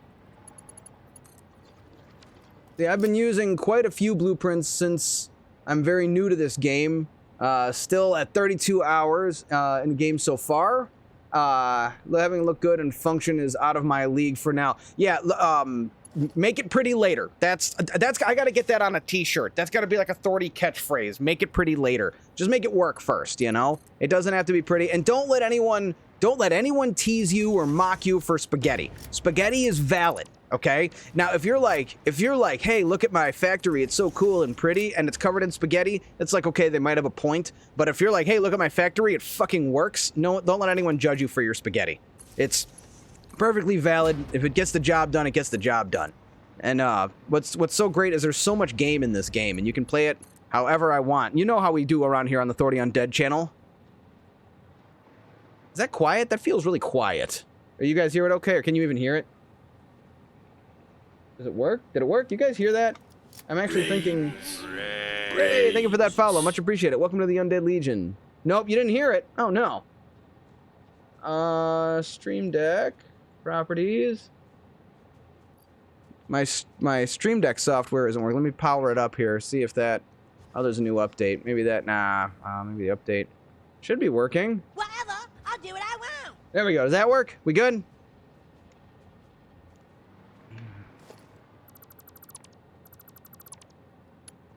Yeah, I've been using quite a few blueprints since I'm very new to this game. Still at 32 hours in the game so far. Having it look good and function is out of my league for now. Yeah, make it pretty later. That's I gotta get that on a t-shirt. That's gotta be like a Thordy catchphrase. Make it pretty later. Just make it work first, you know? It doesn't have to be pretty. And don't let anyone tease you or mock you for spaghetti. Spaghetti is valid. Okay. Now, if you're like, hey, look at my factory, it's so cool and pretty, and it's covered in spaghetti, it's like, okay, they might have a point. But if you're like, hey, look at my factory, it fucking works. No, don't let anyone judge you for your spaghetti. It's perfectly valid. If it gets the job done, it gets the job done. And what's so great is there's so much game in this game, and you can play it however I want. You know how we do around here on the Thordy Undead channel. Is that quiet? That feels really quiet. Are you guys hear it okay, or can you even hear it? Does it work? Did it work? You guys hear that? I'm actually thinking... Hey, thank you for that follow. Much appreciated. Welcome to the Undead Legion. Nope, you didn't hear it. Oh, no. Stream Deck. Properties. My Stream Deck software isn't working. Let me power it up here. See if that... Oh, there's a new update. Maybe that... Nah. Maybe the update should be working. Whatever. I'll do what I want. There we go. Does that work? We good?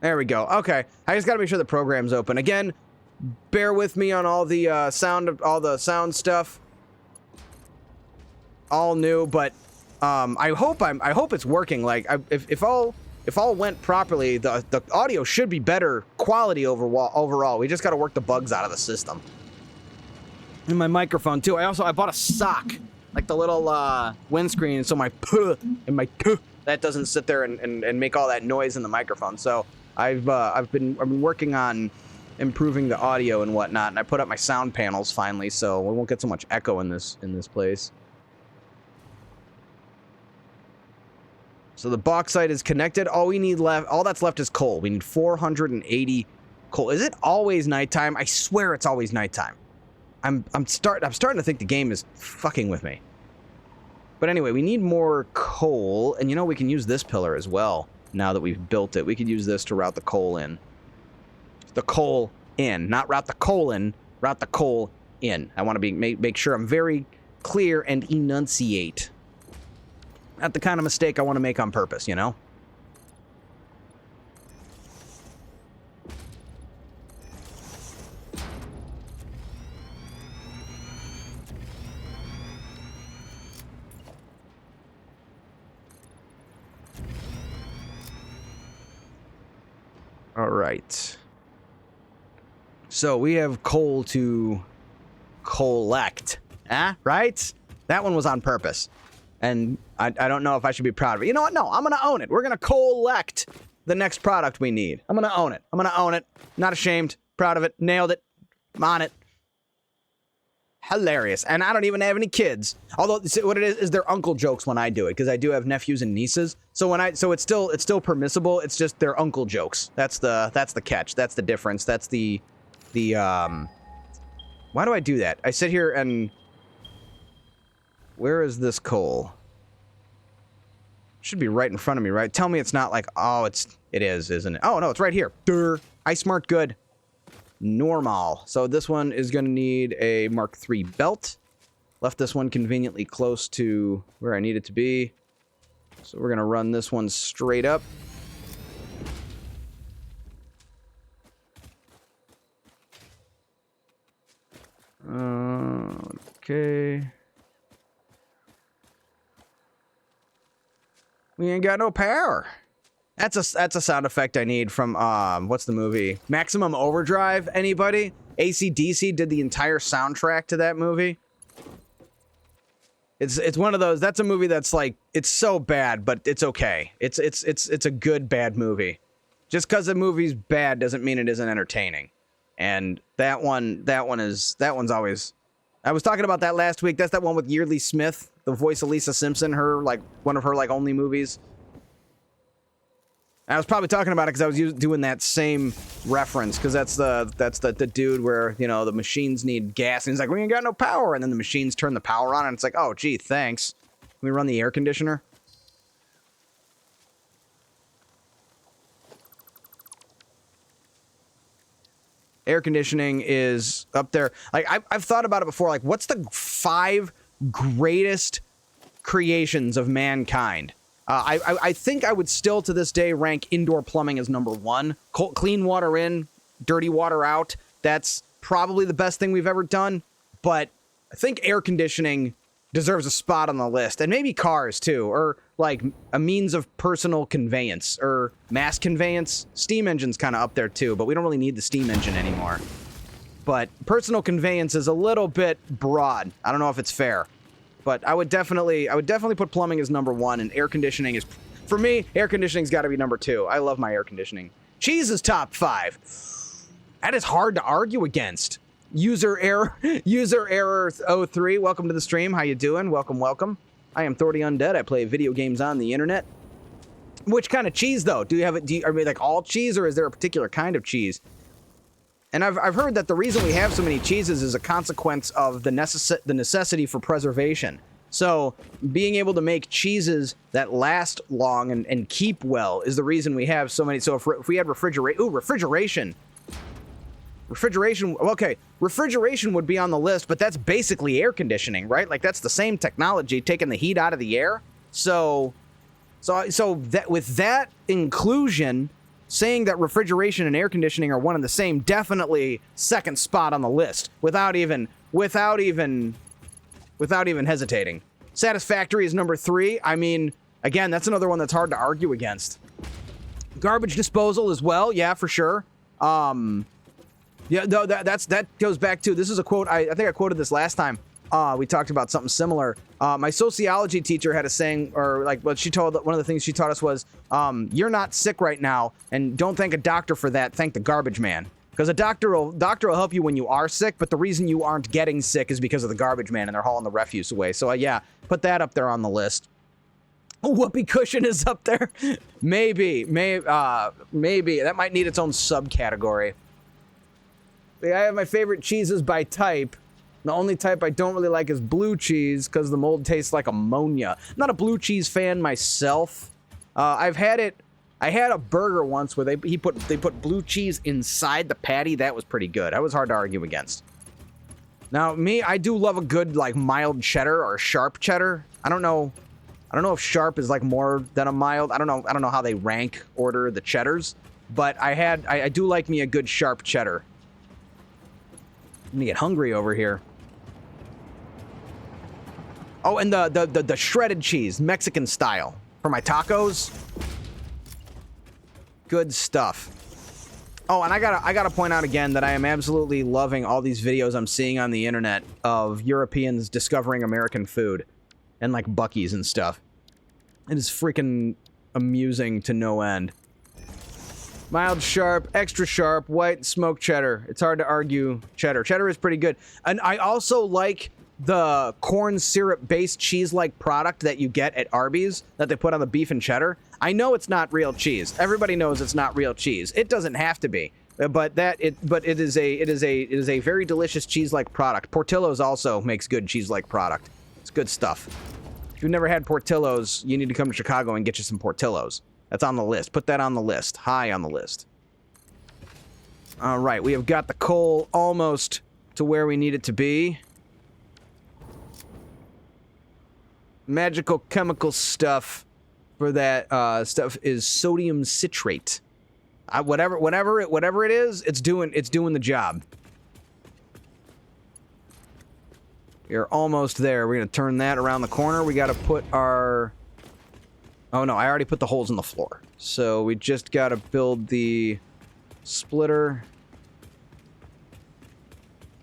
There we go. Okay. I just got to make sure the program's open. Again, bear with me on all the sound stuff. All new, but I hope it's working. Like if all went properly, the audio should be better quality overall. We just got to work the bugs out of the system. And my microphone too. I bought a sock, like the little windscreen, so my puh and my tuh, that doesn't sit there and make all that noise in the microphone. So I've been working on improving the audio and whatnot, and I put up my sound panels finally, so we won't get so much echo in this place. So the bauxite is connected. All that's left is coal. We need 480 coal. Is it always nighttime? I swear it's always nighttime. I'm starting to think the game is fucking with me. But anyway, we need more coal, and you know we can use this pillar as well. Now that we've built it, we could use this to route the coal in. The coal in, not route the coal in. Route the coal in. I want to make sure I'm very clear and enunciate. Not the kind of mistake I want to make on purpose, you know? All right. So we have coal to collect. Right? That one was on purpose. And I don't know if I should be proud of it. You know what? No, I'm going to own it. We're going to collect the next product we need. I'm going to own it. I'm going to own it. Not ashamed. Proud of it. Nailed it. I'm on it. Hilarious. And I don't even have any kids. Although what it is their uncle jokes when I do it, because I do have nephews and nieces. So it's still permissible. It's just their uncle jokes. That's the catch. That's the difference. That's the why do I do that? I sit here and where is this coal? Should be right in front of me, right? Tell me it's not like, oh, it is, isn't it? Oh, no, it's right here. Durr. iSmart good. Normal. So this one is going to need a Mark III belt. Left this one conveniently close to where I need it to be. So we're going to run this one straight up. Okay. We ain't got no power. That's a sound effect I need from what's the movie? Maximum Overdrive. Anybody? AC/DC did the entire soundtrack to that movie. It's one of those. That's a movie that's like, it's so bad, but it's okay. It's a good bad movie. Just because a movie's bad doesn't mean it isn't entertaining. And that one's always. I was talking about that last week. That's that one with Yeardley Smith, the voice of Lisa Simpson. One of her only movies. I was probably talking about it because I was doing that same reference, because that's the dude where, you know, the machines need gas and he's like, we ain't got no power, and then the machines turn the power on and it's like, oh gee, thanks. Can we run the air conditioner? Air conditioning is up there. Like I've thought about it before. Like, what's the 5 greatest creations of mankind? I think I would still to this day rank indoor plumbing as number 1. Clean water in, dirty water out. That's probably the best thing we've ever done. But I think air conditioning deserves a spot on the list. And maybe cars too, or like a means of personal conveyance or mass conveyance. Steam engine's kind of up there too, but we don't really need the steam engine anymore. But personal conveyance is a little bit broad. I don't know if it's fair. But I would definitely put plumbing as number 1, and air conditioning is, for me, air conditioning's got to be number 2. I love my air conditioning. Cheese is top 5. That is hard to argue against. User error, user error 03. Welcome to the stream. How you doing? Welcome, welcome. I am Thordy Undead. I play video games on the internet. Which kind of cheese, though? Do you have it? Are we like all cheese, or is there a particular kind of cheese? And I've heard that the reason we have so many cheeses is a consequence of the necessity for preservation. So being able to make cheeses that last long and keep well is the reason we have so many. So if we had refrigeration. Okay, refrigeration would be on the list, but that's basically air conditioning, right? Like that's the same technology, taking the heat out of the air. So that with that inclusion, saying that refrigeration and air conditioning are one and the same, definitely second spot on the list without even hesitating. Satisfactory is number 3. I mean, again, that's another one that's hard to argue against. Garbage disposal as well, yeah, for sure. Yeah, no, that goes back to, this is a quote, I think I quoted this last time. We talked about something similar. My sociology teacher had a saying, or like what she told, one of the things she taught us was, you're not sick right now, and don't thank a doctor for that, thank the garbage man. Because a doctor will help you when you are sick, but the reason you aren't getting sick is because of the garbage man, and they're hauling the refuse away. So yeah, put that up there on the list. Whoopee cushion is up there. maybe. That might need its own subcategory. I have my favorite cheeses by type. The only type I don't really like is blue cheese because the mold tastes like ammonia. I'm not a blue cheese fan myself. I've had it. I had a burger once where they put blue cheese inside the patty. That was pretty good. That was hard to argue against. Now, me, I do love a good like mild cheddar or sharp cheddar. I don't know if sharp is like more than a mild. I don't know how they rank order the cheddars, but I do like me a good sharp cheddar. I'm gonna get hungry over here. Oh, and the shredded cheese, Mexican style, for my tacos. Good stuff. Oh, and I gotta point out again that I am absolutely loving all these videos I'm seeing on the internet of Europeans discovering American food, and like Buc-ee's and stuff. It is freaking amusing to no end. Mild, sharp, extra sharp, white, smoked cheddar. It's hard to argue cheddar. Cheddar is pretty good. And I also like the corn syrup-based cheese-like product that you get at Arby's that they put on the beef and cheddar. I know it's not real cheese. Everybody knows it's not real cheese. It doesn't have to be. But it is a very delicious cheese-like product. Portillo's also makes good cheese-like product. It's good stuff. If you've never had Portillo's, you need to come to Chicago and get you some Portillo's. That's on the list. Put that on the list. High on the list. All right, we have got the coal almost to where we need it to be. Magical chemical stuff for that stuff is sodium citrate. Whatever it is, it's doing the job. We're almost there. We're gonna turn that around the corner. We got to put our. Oh no, I already put the holes in the floor. So we just gotta build the splitter.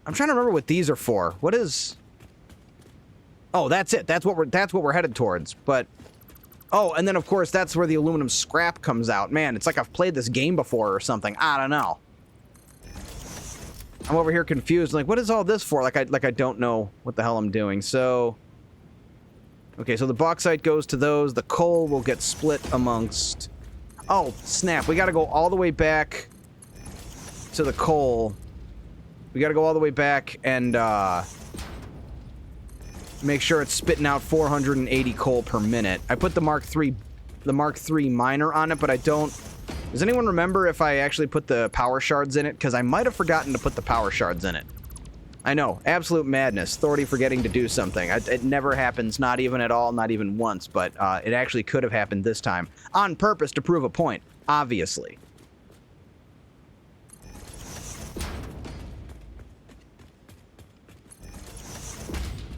I'm trying to remember what these are for. What is... Oh, that's it. That's what we're headed towards. But... Oh, and then of course that's where the aluminum scrap comes out. Man, it's like I've played this game before or something. I don't know. I'm over here confused. Like, what is all this for? Like I don't know what the hell I'm doing. So... Okay, so the bauxite goes to those. The coal will get split amongst... Oh, snap. We gotta go all the way back to the coal. We gotta go all the way back and, make sure it's spitting out 480 coal per minute. I put the Mark III miner on it, but I don't... Does anyone remember if I actually put the power shards in it? Because I might have forgotten to put the power shards in it. I know, absolute madness. Thordy forgetting to do something. It never happens, not even at all, not even once, but it actually could have happened this time. On purpose to prove a point, obviously.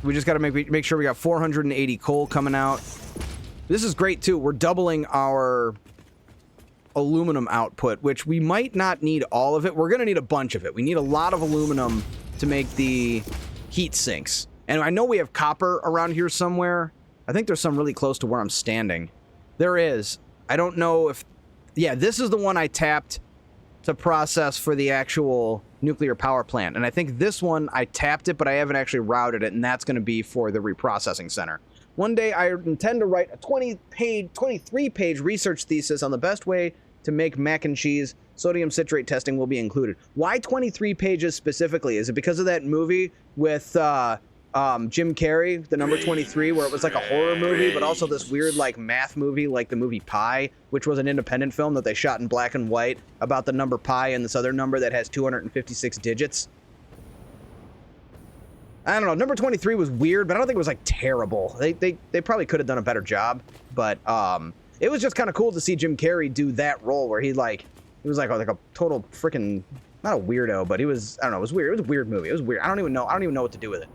We just gotta make sure we got 480 coal coming out. This is great, too. We're doubling our aluminum output, which we might not need all of it. We're gonna need a bunch of it. We need a lot of aluminum to make the heat sinks. And I know we have copper around here somewhere. I think there's some really close to where I'm standing. There is. I don't know if... Yeah, this is the one I tapped to process for the actual nuclear power plant. And I think this one, I tapped it, but I haven't actually routed it, and that's going to be for the reprocessing center. One day, I intend to write a 23-page research thesis on the best way to make mac and cheese. Sodium citrate testing will be included. Why 23 pages specifically? Is it because of that movie with Jim Carrey, the number 23, where it was like a horror movie, but also this weird like math movie, like the movie Pi, which was an independent film that they shot in black and white about the number pi and this other number that has 256 digits? I don't know. Number 23 was weird, but I don't think it was like terrible. They probably could have done a better job, but it was just kind of cool to see Jim Carrey do that role where he was like a total freaking, not a weirdo, but he was, I don't know, it was weird. It was a weird movie. It was weird. I don't even know what to do with it.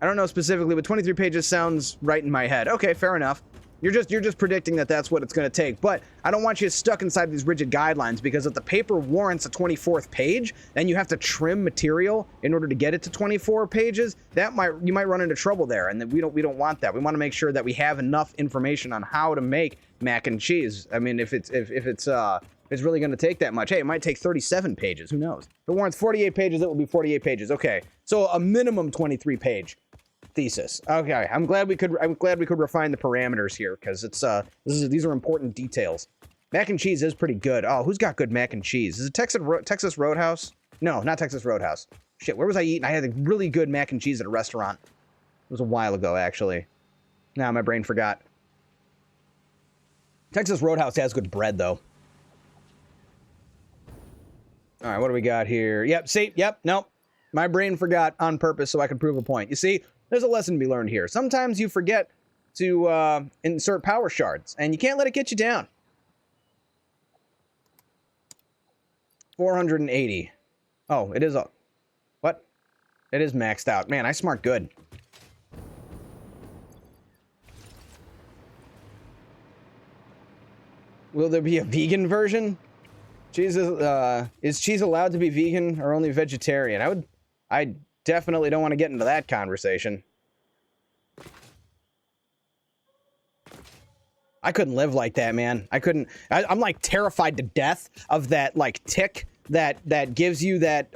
I don't know specifically, but 23 pages sounds right in my head. Okay, fair enough. You're just predicting that that's what it's going to take. But I don't want you stuck inside these rigid guidelines, because if the paper warrants a 24th page, then you have to trim material in order to get it to 24 pages. You might run into trouble there, and we don't want that. We want to make sure that we have enough information on how to make mac and cheese. I mean, if it's really going to take that much, hey, it might take 37 pages. Who knows? If it warrants 48 pages, it will be 48 pages. Okay, so a minimum 23-page thesis. Okay, I'm glad we could refine the parameters here, because these are important details. Mac and cheese is pretty good. Oh, who's got good mac and cheese? Is it Texas Roadhouse? No, not Texas Roadhouse. Shit, where was I eating? I had a really good mac and cheese at a restaurant. It was a while ago, actually. Now my brain forgot. Texas Roadhouse has good bread, though. All right, what do we got here? Nope. My brain forgot on purpose so I could prove a point. You see, there's a lesson to be learned here. Sometimes you forget to insert power shards, and you can't let it get you down. 480. Oh, it is what? It is maxed out. Man, I smart good. Will there be a vegan version? Is cheese allowed to be vegan or only vegetarian? I definitely don't want to get into that conversation. I couldn't live like that, man. I'm like terrified to death of that like tick that gives you that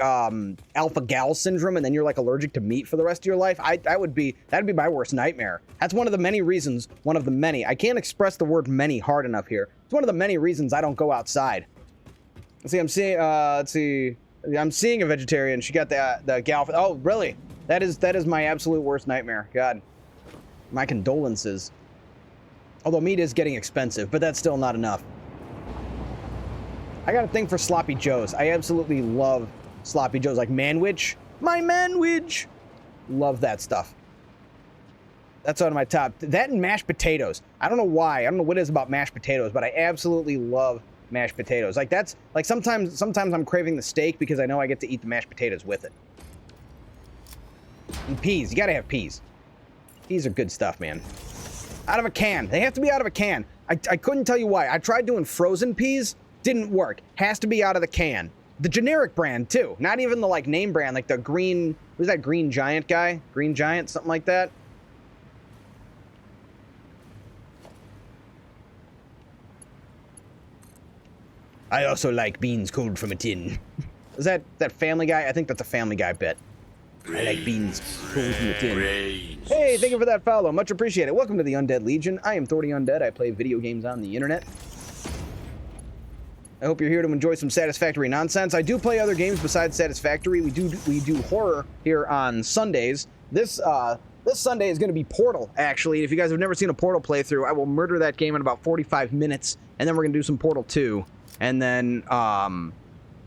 alpha gal syndrome, and then you're like allergic to meat for the rest of your life. That'd be my worst nightmare. That's one of the many. I can't express the word many hard enough here. It's one of the many reasons I don't go outside. I'm seeing a vegetarian. She got the gal. Oh, really? That is my absolute worst nightmare. God, my condolences. Although meat is getting expensive, but that's still not enough. I got a thing for sloppy joes. I absolutely love sloppy joes, like manwich. My manwich. Love that stuff. That's on my top. That and mashed potatoes. I don't know why. I don't know what it is about mashed potatoes, but I absolutely love mashed potatoes. Like that's like sometimes I'm craving the steak because I know I get to eat the mashed potatoes with it. And peas. You gotta have peas. Peas are good stuff, man. Out of a can. They have to be out of a can. I couldn't tell you why. I tried doing frozen peas. Didn't work. Has to be out of the can. The generic brand, too. Not even the, like, name brand. Like the green... Who's that Green Giant guy? Green Giant? Something like that? I also like beans cold from a tin. Is that Family Guy? I think that's a Family Guy bit. I like beans cold from a tin. Hey, thank you for that follow. Much appreciated. Welcome to the Undead Legion. I am Thordy Undead. I play video games on the internet. I hope you're here to enjoy some Satisfactory nonsense. I do play other games besides Satisfactory. We do horror here on Sundays. This Sunday is going to be Portal, actually. If you guys have never seen a Portal playthrough, I will murder that game in about 45 minutes, and then we're going to do some Portal 2. And then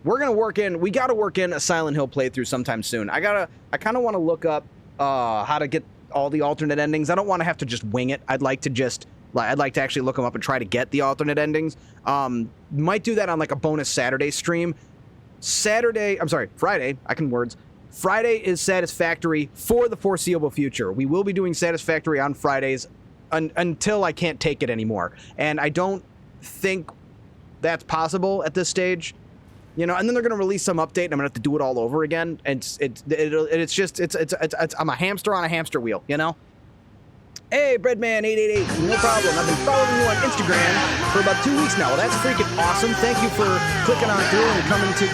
we're going to we got to work in a Silent Hill playthrough sometime soon. I kind of want to look up how to get all the alternate endings. I don't want to have to just wing it. I'd like to actually look them up and try to get the alternate endings. Might do that on like a bonus Saturday stream. Friday, Friday is Satisfactory for the foreseeable future. We will be doing Satisfactory on Fridays until I can't take it anymore. And I don't think that's possible at this stage. You know, and then they're going to release some update and I'm going to have to do it all over again. And I'm a hamster on a hamster wheel, you know? Hey, Breadman888, no problem. I've been following you on Instagram for about 2 weeks now. Well, that's freaking awesome. Thank you for clicking on through and coming to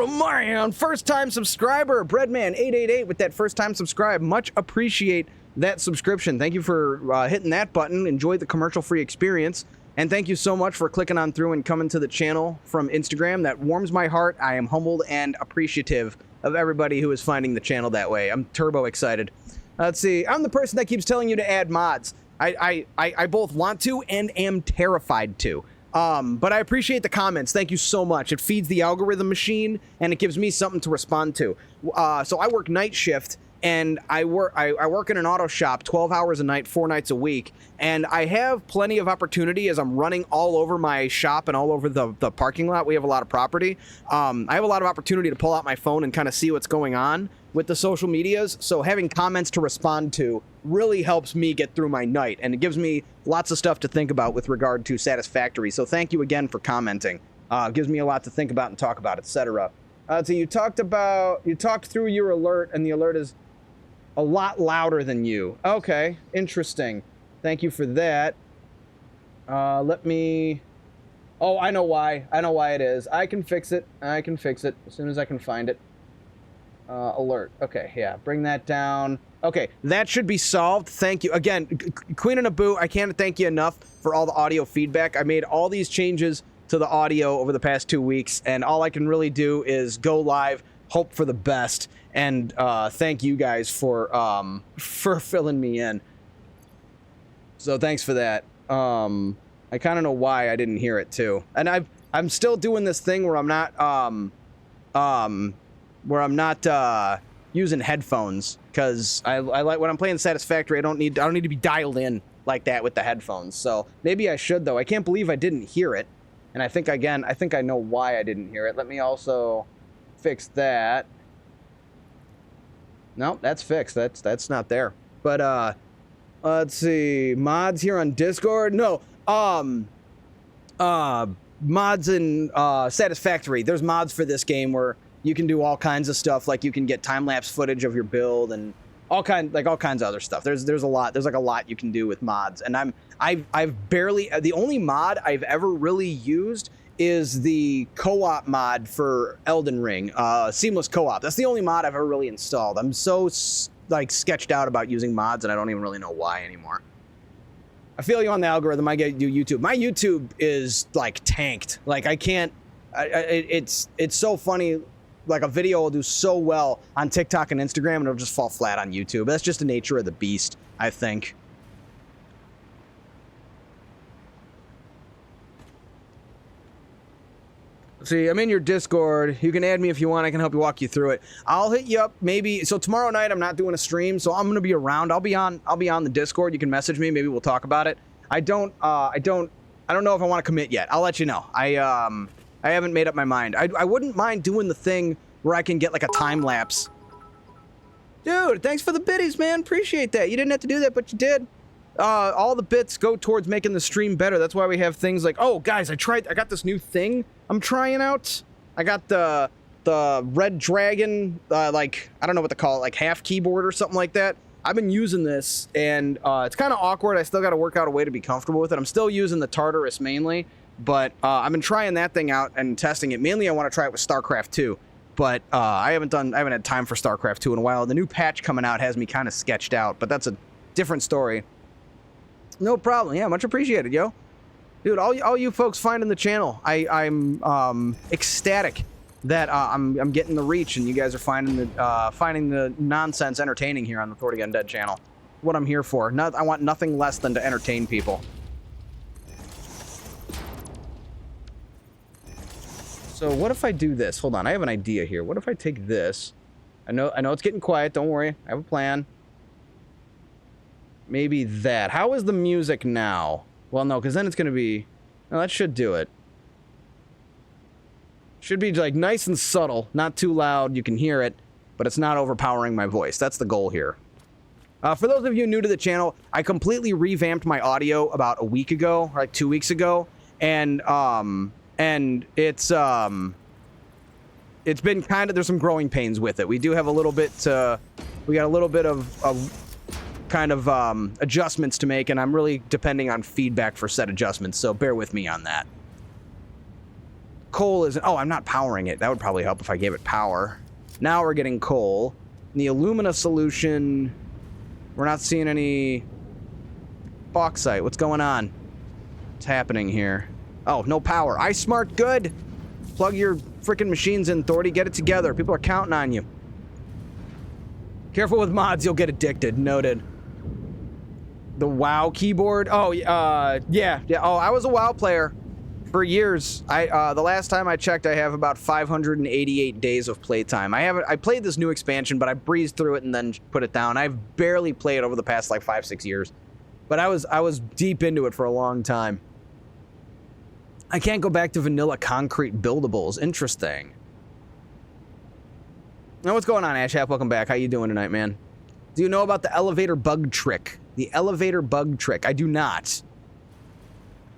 Oh man, first time subscriber, Breadman888 with that first time subscribe. Much appreciate that subscription. Thank you for hitting that button. Enjoy the commercial free experience. And thank you so much for clicking on through and coming to the channel from Instagram. That warms my heart. I am humbled and appreciative of everybody who is finding the channel that way. I'm turbo excited. Let's see. I'm the person that keeps telling you to add mods. I both want to and am terrified to. But I appreciate the comments. Thank you so much. It feeds the algorithm machine and it gives me something to respond to. So I work night shift. And I work in an auto shop 12 hours a night, 4 nights a week, and I have plenty of opportunity as I'm running all over my shop and all over the parking lot. We have a lot of property. I have a lot of opportunity to pull out my phone and kind of see what's going on with the social medias, so having comments to respond to really helps me get through my night, and it gives me lots of stuff to think about with regard to Satisfactory, so thank you again for commenting. It gives me a lot to think about and talk about, etc. So you talked through your alert, and the alert is a lot louder than you. Okay, interesting. Thank you for that. Let me... Oh, I know why. I know why it is. I can fix it. I can fix it as soon as I can find it. Alert. Okay, yeah. Bring that down. Okay, that should be solved. Thank you. Again, Queen and Abu, I can't thank you enough for all the audio feedback. I made all these changes to the audio over the past 2 weeks, and all I can really do is go live, hope for the best, and thank you guys for filling me in. So thanks for that. I kind of know why I didn't hear it too, and I'm still doing this thing where I'm not using headphones, because I like when I'm playing Satisfactory. I don't need to be dialed in like that with the headphones. So maybe I should, though. I can't believe I didn't hear it, and I think I know why I didn't hear it. Let me also fix that. No, that's fixed. That's not there. But let's see. Mods here on Discord? No. Mods in Satisfactory. There's mods for this game where you can do all kinds of stuff, like you can get time-lapse footage of your build and all kinds of other stuff. There's a lot. There's like a lot you can do with mods. And I've barely, the only mod I've ever really used is the co-op mod for Elden Ring, seamless co-op. That's the only mod I've ever really installed. I'm so like sketched out about using mods, and I don't even really know why anymore. I feel you on the algorithm. I get you YouTube. My YouTube is like tanked. Like I can't. It's so funny. Like a video will do so well on TikTok and Instagram, and it'll just fall flat on YouTube. That's just the nature of the beast, I think. See, I'm in your Discord. You can add me if you want. I can help you walk you through it. I'll hit you up maybe. So tomorrow night I'm not doing a stream, so I'm gonna be around. I'll be on the Discord. You can message me. Maybe we'll talk about it. I don't know if I want to commit yet. I'll let you know. I haven't made up my mind. I wouldn't mind doing the thing where I can get like a time lapse. Dude, thanks for the biddies, man. Appreciate that. You didn't have to do that, but you did. All the bits go towards making the stream better. That's why we have things like, oh, guys, I got this new thing I'm trying out. I got the Red Dragon, like, I don't know what to call it, like half keyboard or something like that. I've been using this, and it's kind of awkward. I still got to work out a way to be comfortable with it. I'm still using the Tartarus mainly, but I've been trying that thing out and testing it. Mainly, I want to try it with StarCraft 2, but I haven't had time for StarCraft 2 in a while. The new patch coming out has me kind of sketched out, but that's a different story. No problem. Yeah, much appreciated, yo. Dude, all you folks finding the channel, I'm ecstatic that I'm getting the reach, and you guys are finding the nonsense entertaining here on the Thor Again Dead channel. What I'm here for. I want nothing less than to entertain people. So what if I do this? Hold on, I have an idea here. What if I take this? I know it's getting quiet. Don't worry, I have a plan. Maybe that. How is the music now? Well, no, because then it's going to be... No, that should do it. Should be, like, nice and subtle. Not too loud. You can hear it. But it's not overpowering my voice. That's the goal here. For those of you new to the channel, I completely revamped my audio about a week ago, or like 2 weeks ago. And it's been kind of... There's some growing pains with it. We do have a little bit... we got a little bit of kind of adjustments to make, and I'm really depending on feedback for said adjustments, so bear with me on that. Coal isn't... Oh, I'm not powering it. That would probably help if I gave it power. Now we're getting coal. In the alumina solution, we're not seeing any bauxite. What's going on? What's happening here? Oh, no power. Ice Smart, good. Plug your freaking machines in, Thordy. Get it together. People are counting on you. Careful with mods, you'll get addicted. Noted. The WoW keyboard? Oh, yeah. Oh, I was a WoW player for years. The last time I checked, I have about 588 days of playtime. I played this new expansion, but I breezed through it and then put it down. I've barely played over the past like 5-6 years. But I was deep into it for a long time. I can't go back to vanilla concrete buildables. Interesting. Now, what's going on, Ashap? Welcome back. How you doing tonight, man? Do you know about the elevator bug trick? The elevator bug trick. I do not.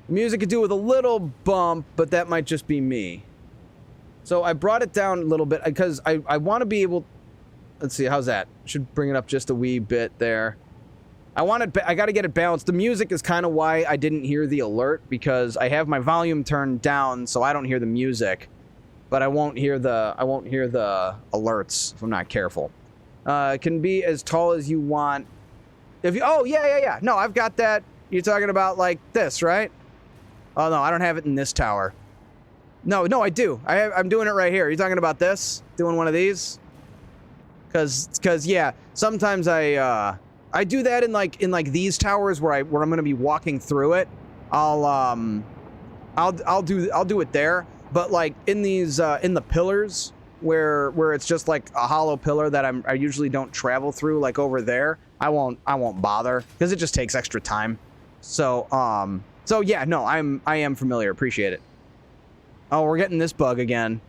The music could do with a little bump, but that might just be me. So I brought it down a little bit because I want to be able... Let's see, how's that? Should bring it up just a wee bit there. I got to get it balanced. The music is kind of why I didn't hear the alert, because I have my volume turned down so I don't hear the music, but I won't hear the alerts if I'm not careful. It can be as tall as you want. Oh, yeah. No, I've got that. You're talking about like this, right? Oh, no, I don't have it in this tower. No, I do. I'm doing it right here. You're talking about this? Doing one of these? Cause yeah, sometimes I do that in like these towers where I'm going to be walking through it. I'll do it there. But like in these in the pillars where it's just like a hollow pillar that I usually don't travel through, like over there, I won't bother because it just takes extra time. So yeah, no, I am familiar. Appreciate it. Oh, we're getting this bug again.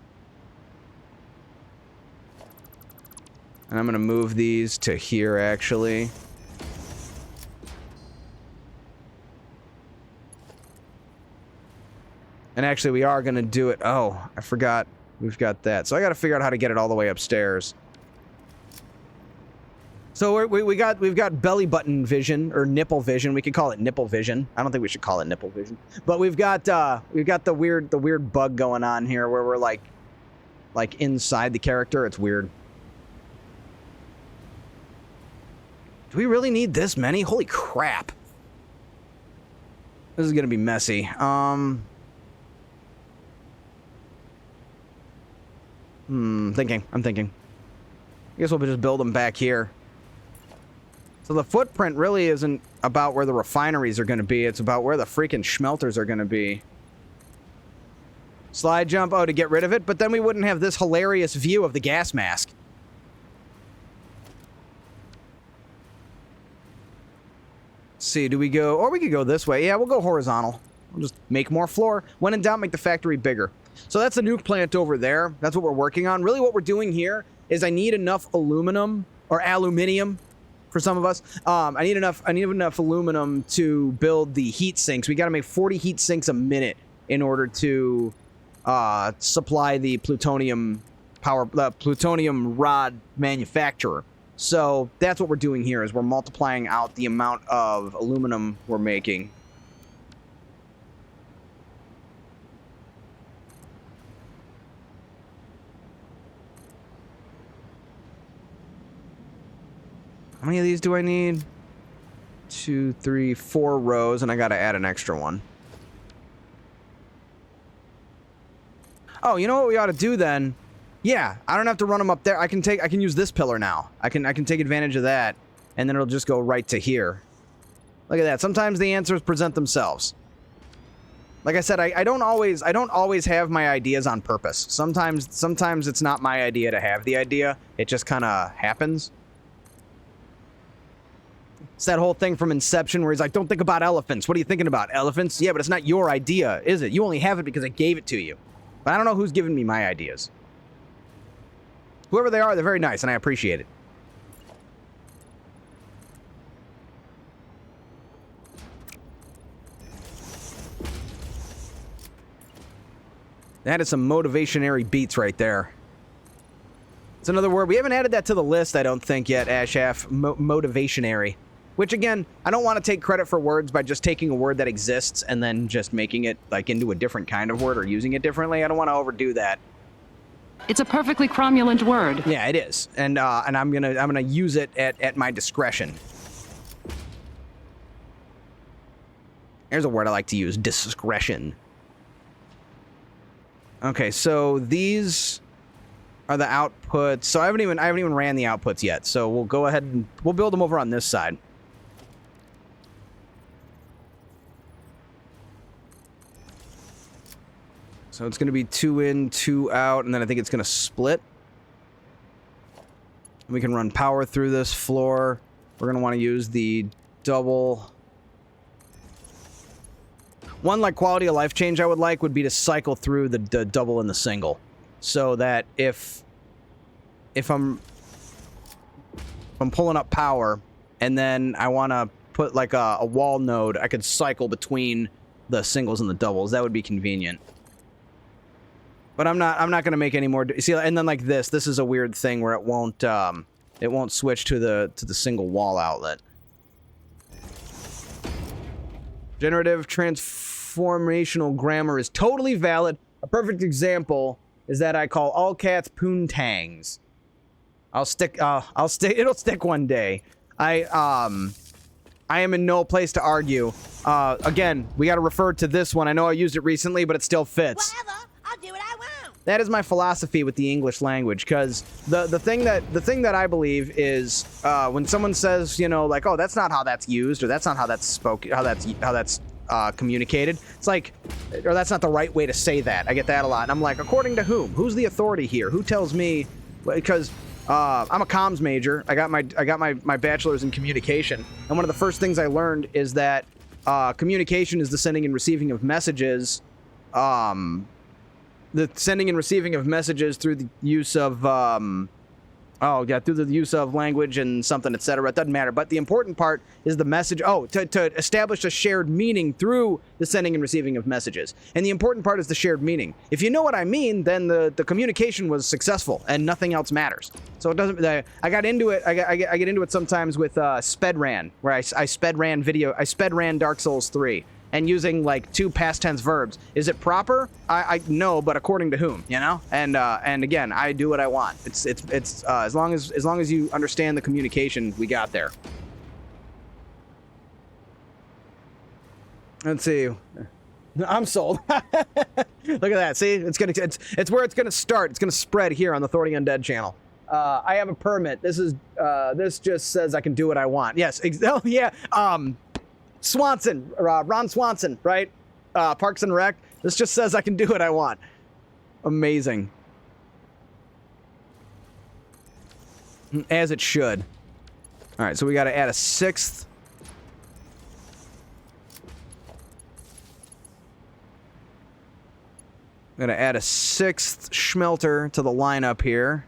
And I'm gonna move these to here actually. And actually, we are gonna do it. Oh, I forgot. We've got that. So I gotta figure out how to get it all the way upstairs. So we've got belly button vision, or nipple vision. We could call it nipple vision. I don't think we should call it nipple vision. But we've got the weird bug going on here where we're like inside the character. It's weird. Do we really need this many? Holy crap. This is gonna be messy. I'm thinking. I guess we'll just build them back here. So the footprint really isn't about where the refineries are going to be. It's about where the freaking schmelters are going to be. Slide jump, to get rid of it. But then we wouldn't have this hilarious view of the gas mask. Let's see, do we go... Or we could go this way. Yeah, we'll go horizontal. We'll just make more floor. When in doubt, make the factory bigger. So that's the nuke plant over there. That's what we're working on. Really what we're doing here is I need enough aluminum, or aluminium, for some of us. I need enough aluminum to build the heat sinks. We got to make 40 heat sinks a minute in order to supply the plutonium rod manufacturer. So that's what we're doing here, is we're multiplying out the amount of aluminum we're making. How many of these do I need? 2, 3, 4 rows, and I gotta add an extra one. Oh, you know what we ought to do then? Yeah, I don't have to run them up there. I can use this pillar now. I can take advantage of that, and then it'll just go right to here. Look at that. Sometimes the answers present themselves. Like I said, I don't always have my ideas on purpose. Sometimes it's not my idea to have the idea. It just kind of happens. It's that whole thing from Inception where he's like, don't think about elephants. What are you thinking about? Elephants? Yeah, but it's not your idea, is it? You only have it because I gave it to you. But I don't know who's giving me my ideas. Whoever they are, they're very nice, and I appreciate it. That is some motivationary beats right there. It's another word. We haven't added that to the list, I don't think, yet, Ashaf. Motivationary. Which, again, I don't want to take credit for words by just taking a word that exists and then just making it, like, into a different kind of word or using it differently. I don't want to overdo that. It's a perfectly cromulent word. Yeah, it is. And I'm gonna use it at my discretion. There's a word I like to use, discretion. Okay, so these are the outputs. So I haven't even ran the outputs yet. So we'll go ahead and we'll build them over on this side. So it's going to be 2 in, 2 out, and then I think it's going to split. We can run power through this floor. We're going to want to use the double. One, like, quality of life change I would like would be to cycle through the double and the single. So that if I'm pulling up power and then I want to put, like, a wall node, I could cycle between the singles and the doubles. That would be convenient. But I'm not going to make any more. See, and then like this is a weird thing where it won't switch to the single wall outlet. Generative transformational grammar is totally valid. A perfect example is that I call all cats poontangs. It'll stick one day. I am in no place to argue. Again, we got to refer to this one. I know I used it recently, but it still fits. Whatever. I'll do what I want. That is my philosophy with the English language, because the thing that I believe is when someone says, you know, like, oh, that's not how that's used, or that's not how that's spoken, how that's communicated. It's like, or that's not the right way to say that. I get that a lot, and I'm like, according to whom? Who's the authority here? Who tells me? Because I'm a comms major. I got my bachelor's in communication, and one of the first things I learned is that communication is the sending and receiving of messages. The sending and receiving of messages through the use of, through the use of language and something, etc. It doesn't matter. But the important part is the message. To establish a shared meaning through the sending and receiving of messages. And the important part is the shared meaning. If you know what I mean, then the communication was successful and nothing else matters. So it doesn't. I got into it. I get into it sometimes with spedran, where I spedran Dark Souls 3. And using like 2 past tense verbs. Is it proper? I no, but according to whom, you know? And again, I do what I want. It's as long as you understand the communication, we got there. Let's see. I'm sold. Look at that. See, it's where it's gonna start. It's gonna spread here on the Thorny Undead channel. I have a permit. This just says I can do what I want. Yes. Oh yeah. Swanson, Ron Swanson, right? Parks and Rec. This just says I can do what I want. Amazing. As it should. All right, so we got to add a 6th. I'm going to add a 6th schmelter to the lineup here.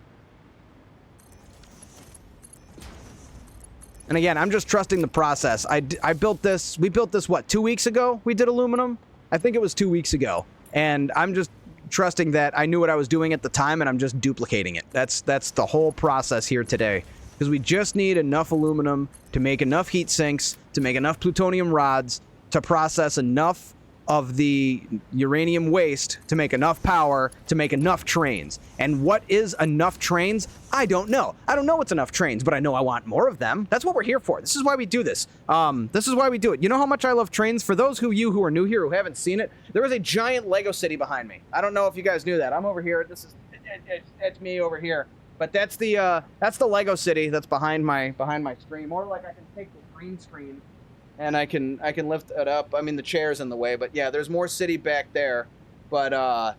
And again, I'm just trusting the process. I built this. We built this, what, 2 weeks ago? We did aluminum? I think it was 2 weeks ago. And I'm just trusting that I knew what I was doing at the time, and I'm just duplicating it. That's the whole process here today. Because we just need enough aluminum to make enough heat sinks, to make enough plutonium rods, to process enough of the uranium waste to make enough power to make enough trains. And what is enough trains? I don't know. I don't know what's enough trains, but I know I want more of them. That's what we're here for. This is why we do this. This is why we do it. You know how much I love trains? For those who are new here who haven't seen it, there is a giant Lego city behind me. I don't know if you guys knew that. I'm over here. It's me over here. But that's the Lego city that's behind my stream. Or like I can take the green screen and I can lift it up. I mean, the chair's in the way, but yeah, there's more city back there. But I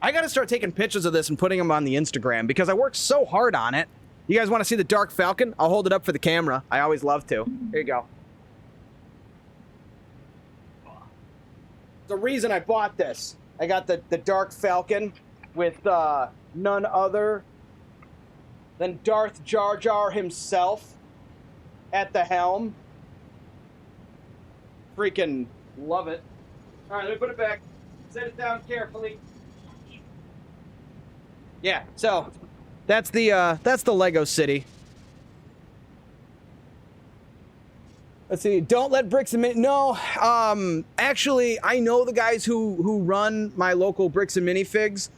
got to start taking pictures of this and putting them on the Instagram because I worked so hard on it. You guys want to see the Dark Falcon? I'll hold it up for the camera. I always love to. Here you go. The reason I bought this, I got the Dark Falcon with none other than Darth Jar Jar himself at the helm. Freaking love it. All right, let me put it back. Set it down carefully. Yeah, so that's the Lego city. Let's see. Don't let bricks and mini. No, actually, I know the guys who run my local bricks and minifigs.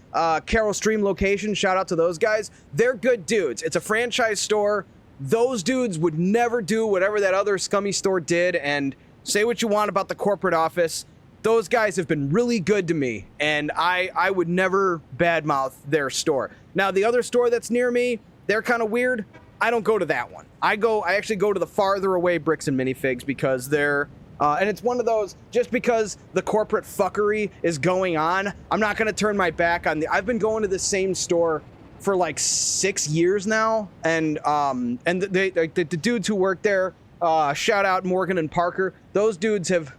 Carroll Stream location. Shout out to those guys. They're good dudes. It's a franchise store. Those dudes would never do whatever that other scummy store did. And say what you want about the corporate office. Those guys have been really good to me, and I would never badmouth their store. Now, the other store that's near me, they're kind of weird. I don't go to that one. I actually go to the farther away bricks and minifigs because they're, and it's one of those, just because the corporate fuckery is going on, I'm not going to turn my back on I've been going to the same store for like 6 years now, and the dudes who work there, shout out Morgan and Parker, those dudes have,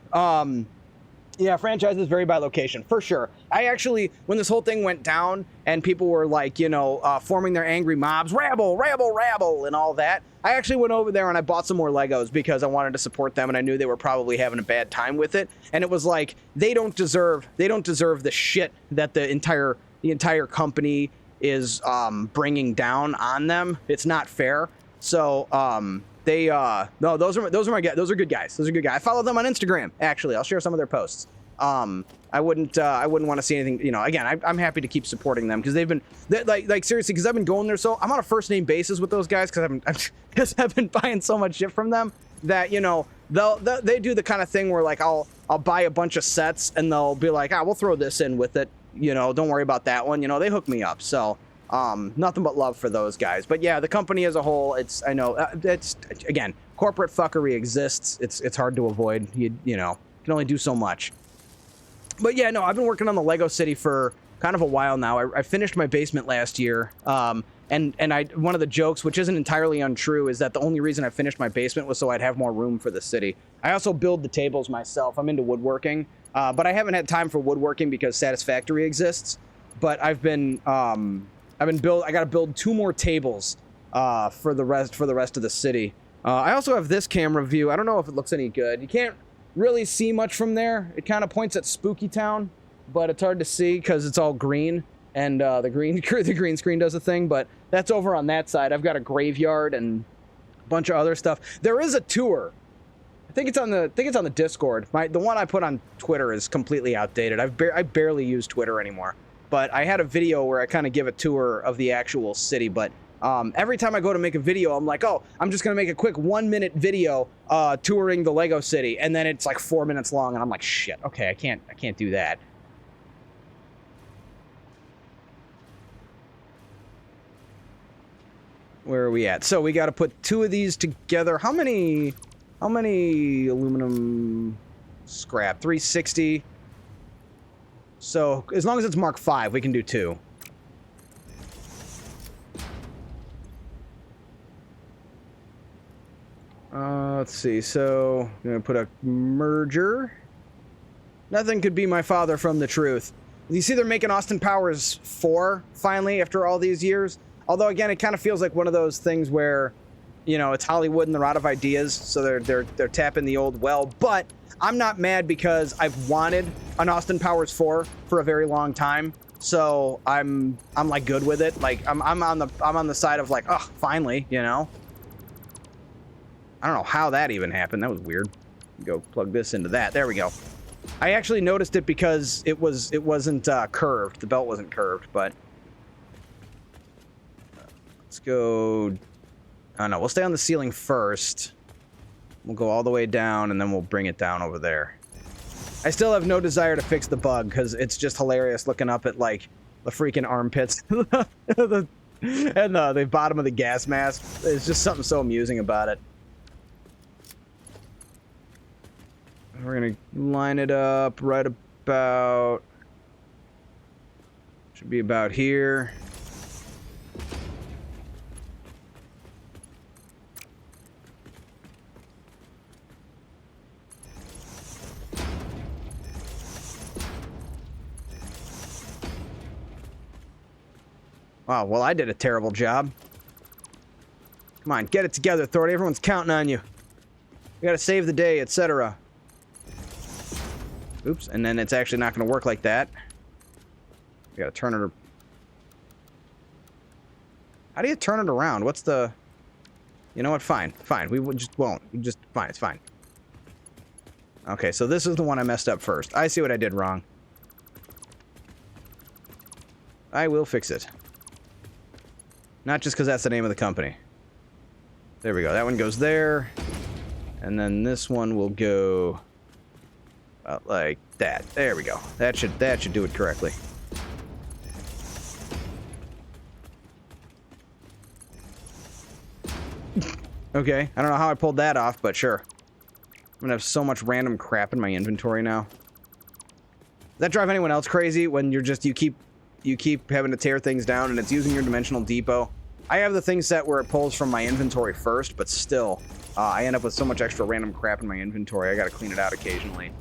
yeah, franchises vary by location, for sure. I actually, when this whole thing went down and people were like, you know, forming their angry mobs, rabble, rabble, rabble, and all that, I actually went over there and I bought some more Legos because I wanted to support them and I knew they were probably having a bad time with it. And it was like, they don't deserve the shit that the entire company is bringing down on them. It's not fair. So, no, those are my guys. Those are good guys. I follow them on Instagram. Actually, I'll share some of their posts. I wouldn't want to see anything. You know, again, I'm happy to keep supporting them because they've been like seriously, because I've been going there. So I'm on a first name basis with those guys because I've been buying so much shit from them that, you know, they do the kind of thing where like I'll buy a bunch of sets and they'll be like, we'll throw this in with it. You know, don't worry about that one. You know, they hook me up. So. Nothing but love for those guys. But yeah, the company as a whole, I know, it's, again, corporate fuckery exists. It's hard to avoid. You know, can only do so much. But yeah, no, I've been working on the Lego City for kind of a while now. I finished my basement last year. And one of the jokes, which isn't entirely untrue, is that the only reason I finished my basement was so I'd have more room for the city. I also build the tables myself. I'm into woodworking, but I haven't had time for woodworking because Satisfactory exists. But I gotta build 2 more tables for the rest of the city. I also have this camera view. I don't know if it looks any good. You can't really see much from there. It kind of points at Spooky Town, but it's hard to see because it's all green and the green screen does a thing. But that's over on that side. I've got a graveyard and a bunch of other stuff. There is a tour. I think it's on the Discord. The one I put on Twitter is completely outdated. I barely use Twitter anymore. But I had a video where I kind of give a tour of the actual city. But every time I go to make a video, I'm like, oh, I'm just going to make a quick 1-minute video touring the Lego City. And then it's like 4 minutes long. And I'm like, shit, okay, I can't do that. Where are we at? So we got to put 2 of these together. How many aluminum scrap? 360. So, as long as it's Mark 5, we can do 2. Let's see. So, I'm going to put a merger. Nothing could be my father from the truth. You see they're making Austin Powers 4, finally, after all these years. Although, again, it kind of feels like one of those things where, you know, it's Hollywood and they're out of ideas, so they're tapping the old well. But I'm not mad because I've wanted an Austin Powers 4 for a very long time, so I'm like good with it. Like I'm on the side of like, oh, finally, you know. I don't know how that even happened. That was weird. Go plug this into that. There we go. I actually noticed it because it wasn't curved. The belt wasn't curved, but let's go. I don't know. We'll stay on the ceiling first. We'll go all the way down, and then we'll bring it down over there. I still have no desire to fix the bug, because it's just hilarious looking up at, like, the freaking armpits and the bottom of the gas mask. There's just something so amusing about it. We're going to line it up right about... should be about here. Wow, well, I did a terrible job. Come on, get it together, Authority. Everyone's counting on you. We gotta save the day, etc. Oops, and then it's actually not gonna work like that. We gotta turn it... How do you turn it around? What's the... You know what? Fine. Fine. We just won't. Fine. It's fine. Okay, so this is the one I messed up first. I see what I did wrong. I will fix it. Not just because that's the name of the company. There we go. That one goes there. And then this one will go... like that. There we go. That should do it correctly. Okay, I don't know how I pulled that off, but sure. I'm gonna have so much random crap in my inventory now. Does that drive anyone else crazy when you're just you keep having to tear things down and it's using your dimensional depot? I have the thing set where it pulls from my inventory first, but still, I end up with so much extra random crap in my inventory. I gotta clean it out occasionally.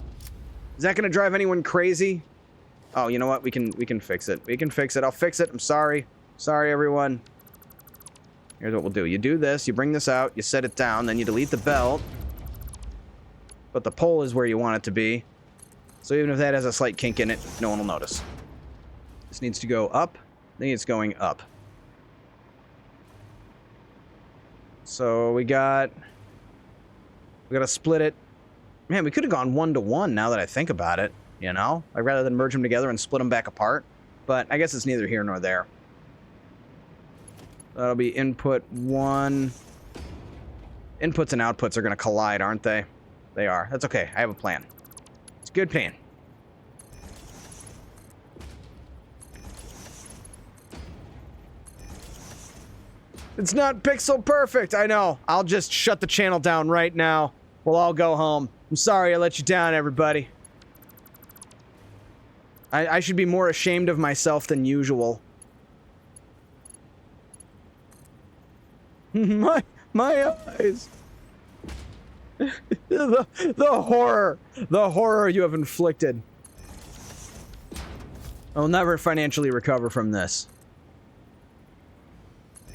Is that gonna drive anyone crazy? Oh, you know what? We can fix it. We can fix it. I'll fix it. I'm sorry. Sorry, everyone. Here's what we'll do. You do this. You bring this out. You set it down. Then you delete the belt. But the pole is where you want it to be. So even if that has a slight kink in it, no one will notice. This needs to go up. I think it's going up. So we gotta split it. Man, we could have gone 1-to-1 now that I think about it, you know? Like, rather than merge them together and split them back apart. But I guess it's neither here nor there. That'll be input 1. Inputs and outputs are going to collide, aren't they? They are. That's okay. I have a plan. It's a good plan. It's not pixel perfect, I know. I'll just shut the channel down right now. We'll all go home. I'm sorry I let you down, everybody. I should be more ashamed of myself than usual. my eyes. The horror you have inflicted. I'll never financially recover from this.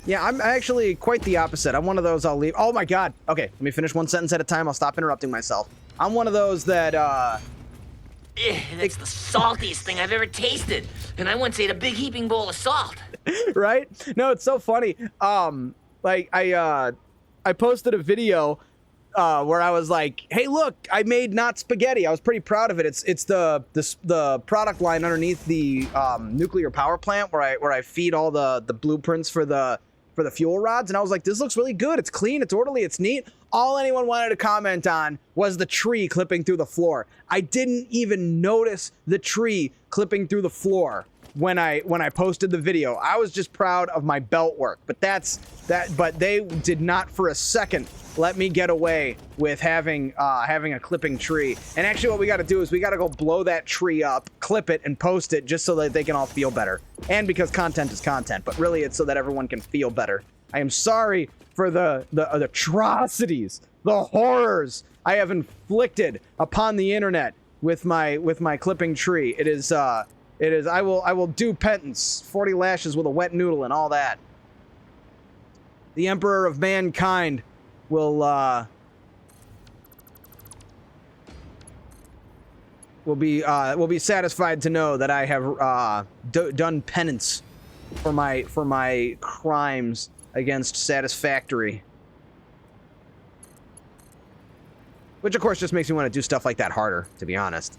Yeah, I'm actually quite the opposite. I'm one of those I'll leave. Oh my god. Okay, let me finish one sentence at a time. I'll stop interrupting myself. I'm one of those that, That's the saltiest thing I've ever tasted. And I once ate a big heaping bowl of salt. Right? No, it's so funny. Like, I posted a video, where I was like, hey, look, I made not spaghetti. I was pretty proud of it. It's the product line underneath the, nuclear power plant where I feed all the blueprints for the fuel rods, and I was like, this looks really good. It's clean, it's orderly, it's neat. All anyone wanted to comment on was the tree clipping through the floor. I didn't even notice the tree clipping through the floor when I posted the video. I was just proud of my belt work, but but they did not for a second let me get away with having a clipping tree. And actually what we got to do is we got to go blow that tree up, clip it, and post it just so that they can all feel better. And because content is content, but really it's so that everyone can feel better. I am sorry for the atrocities, the horrors I have inflicted upon the internet with my clipping tree. It is I will do penance, 40 lashes with a wet noodle and all that. The Emperor of Mankind will be satisfied to know that I have done penance for my crimes against Satisfactory. Which of course just makes me want to do stuff like that harder, to be honest.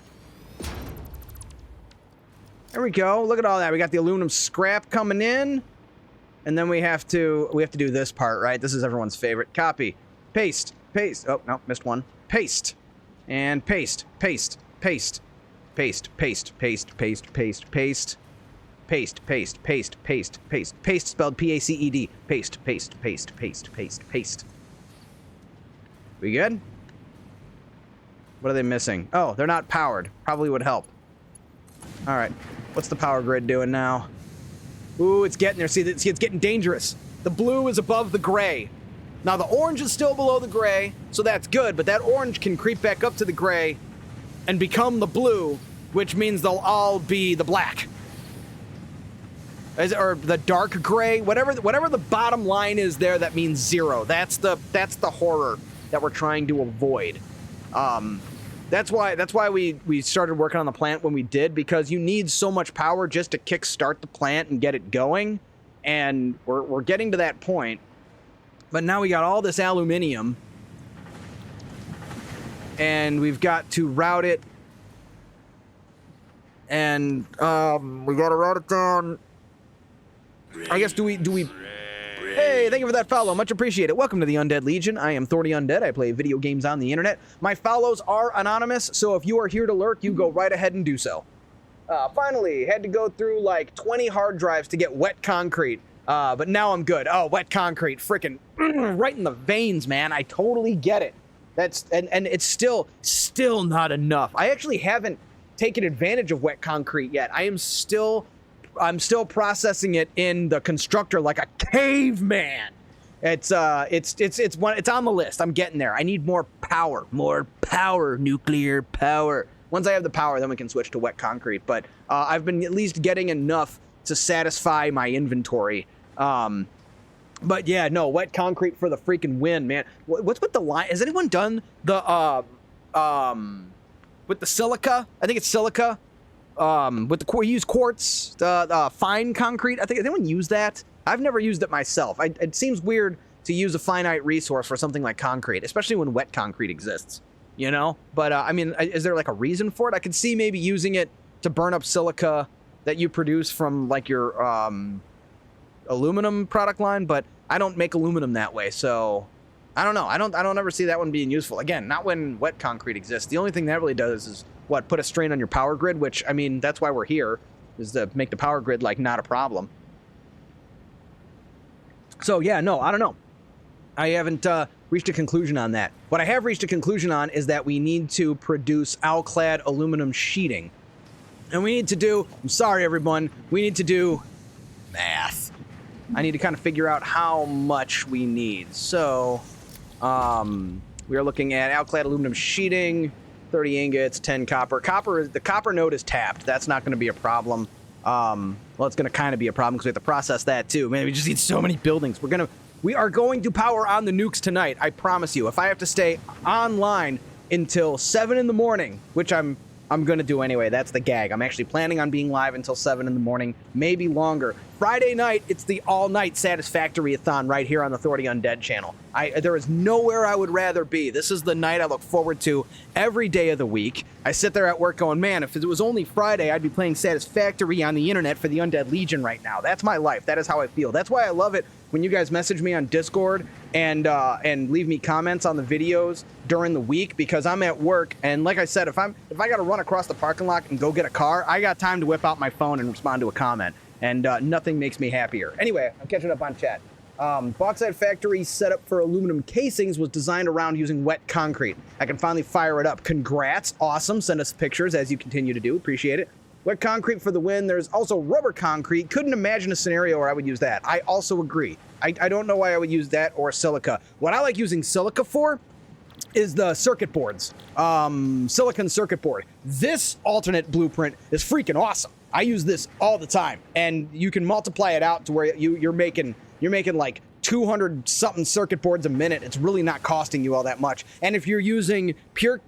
There we go. Look at all that. We got the aluminum scrap coming in. And then we have to do this part, right? This is everyone's favorite. Copy. Paste. Paste. Oh, no, missed one. Paste. And paste. Paste. Paste. Paste. Paste. Paste. Paste. Paste. Paste. Paste. Paste. Paste. Paste. Paste. Paste spelled P-A-C-E-D. Paste. Paste. Paste. Paste. Paste. Paste. We good? What are they missing? Oh, they're not powered. Probably would help. All right. What's the power grid doing now? Ooh, it's getting there. See, it's getting dangerous. The blue is above the gray. Now, the orange is still below the gray, so that's good, but that orange can creep back up to the gray and become the blue, which means they'll all be the black. Or the dark gray, whatever the bottom line is there, that means 0. That's the horror that we're trying to avoid. That's why we started working on the plant when we did, because you need so much power just to kickstart the plant and get it going, and we're getting to that point. But now we got all this aluminium, and we've got to route it. And we gotta route it down. I guess do we? Hey, thank you for that follow. Much appreciated. Welcome to the Undead Legion. I am Thorny Undead. I play video games on the internet. My follows are anonymous, so if you are here to lurk, you go right ahead and do so. Finally, had to go through like 20 hard drives to get wet concrete. But now I'm good. Oh, wet concrete, freaking right in the veins, man. I totally get it. That's and it's still not enough. I actually haven't taken advantage of wet concrete yet. I'm still processing it in the constructor like a caveman. It's on the list. I'm getting there. I need more power, nuclear power. Once I have the power, then we can switch to wet concrete. But I've been at least getting enough to satisfy my inventory. But yeah, no, wet concrete for the freaking win, man. What's with the line? Has anyone done the with the silica? I think it's silica. With the use quartz, fine concrete. I think anyone use that? I've never used it myself. It seems weird to use a finite resource for something like concrete, especially when wet concrete exists. You know? But I mean, is there like a reason for it? I could see maybe using it to burn up silica that you produce from like your aluminum product line, but I don't make aluminum that way, so I don't know. I don't ever see that one being useful. Again, not when wet concrete exists. The only thing that really does is what, put a strain on your power grid, which I mean, that's why we're here, is to make the power grid like not a problem. So yeah, no, I don't know. I haven't reached a conclusion on that. What I have reached a conclusion on is that we need to produce alclad aluminum sheeting. And we need to do, I'm sorry everyone, we need to do math. I need to kind of figure out how much we need. So, we are looking at alclad aluminum sheeting, 30 ingots, 10 copper. The copper node is tapped. That's not going to be a problem. Well, it's going to kind of be a problem because we have to process that too. Man, we just need so many buildings. We are going to power on the nukes tonight. I promise you. If I have to stay online until 7 in the morning, which I'm going to do anyway. That's the gag. I'm actually planning on being live until 7 in the morning, maybe longer. Friday night, it's the all-night Satisfactory-a-thon right here on the Thorny Undead channel. There is nowhere I would rather be. This is the night I look forward to every day of the week. I sit there at work going, man, if it was only Friday, I'd be playing Satisfactory on the internet for the Undead Legion right now. That's my life. That is how I feel. That's why I love it when you guys message me on Discord and leave me comments on the videos during the week, because I'm at work, and like I said, if I got to run across the parking lot and go get a car, I got time to whip out my phone and respond to a comment, and nothing makes me happier. Anyway, I'm catching up on chat. Bauxite Factory setup for aluminum casings was designed around using wet concrete. I can finally fire it up. Congrats, awesome. Send us pictures as you continue to do. Appreciate it. Wet concrete for the win. There's also rubber concrete. Couldn't imagine a scenario where I would use that. I also agree. I don't know why I would use that or silica. What I like using silica for is the circuit boards. Silicon circuit board. This alternate blueprint is freaking awesome. I use this all the time, and you can multiply it out to where you're making like 200 something circuit boards a minute. It's really not costing you all that much. And if you're using pure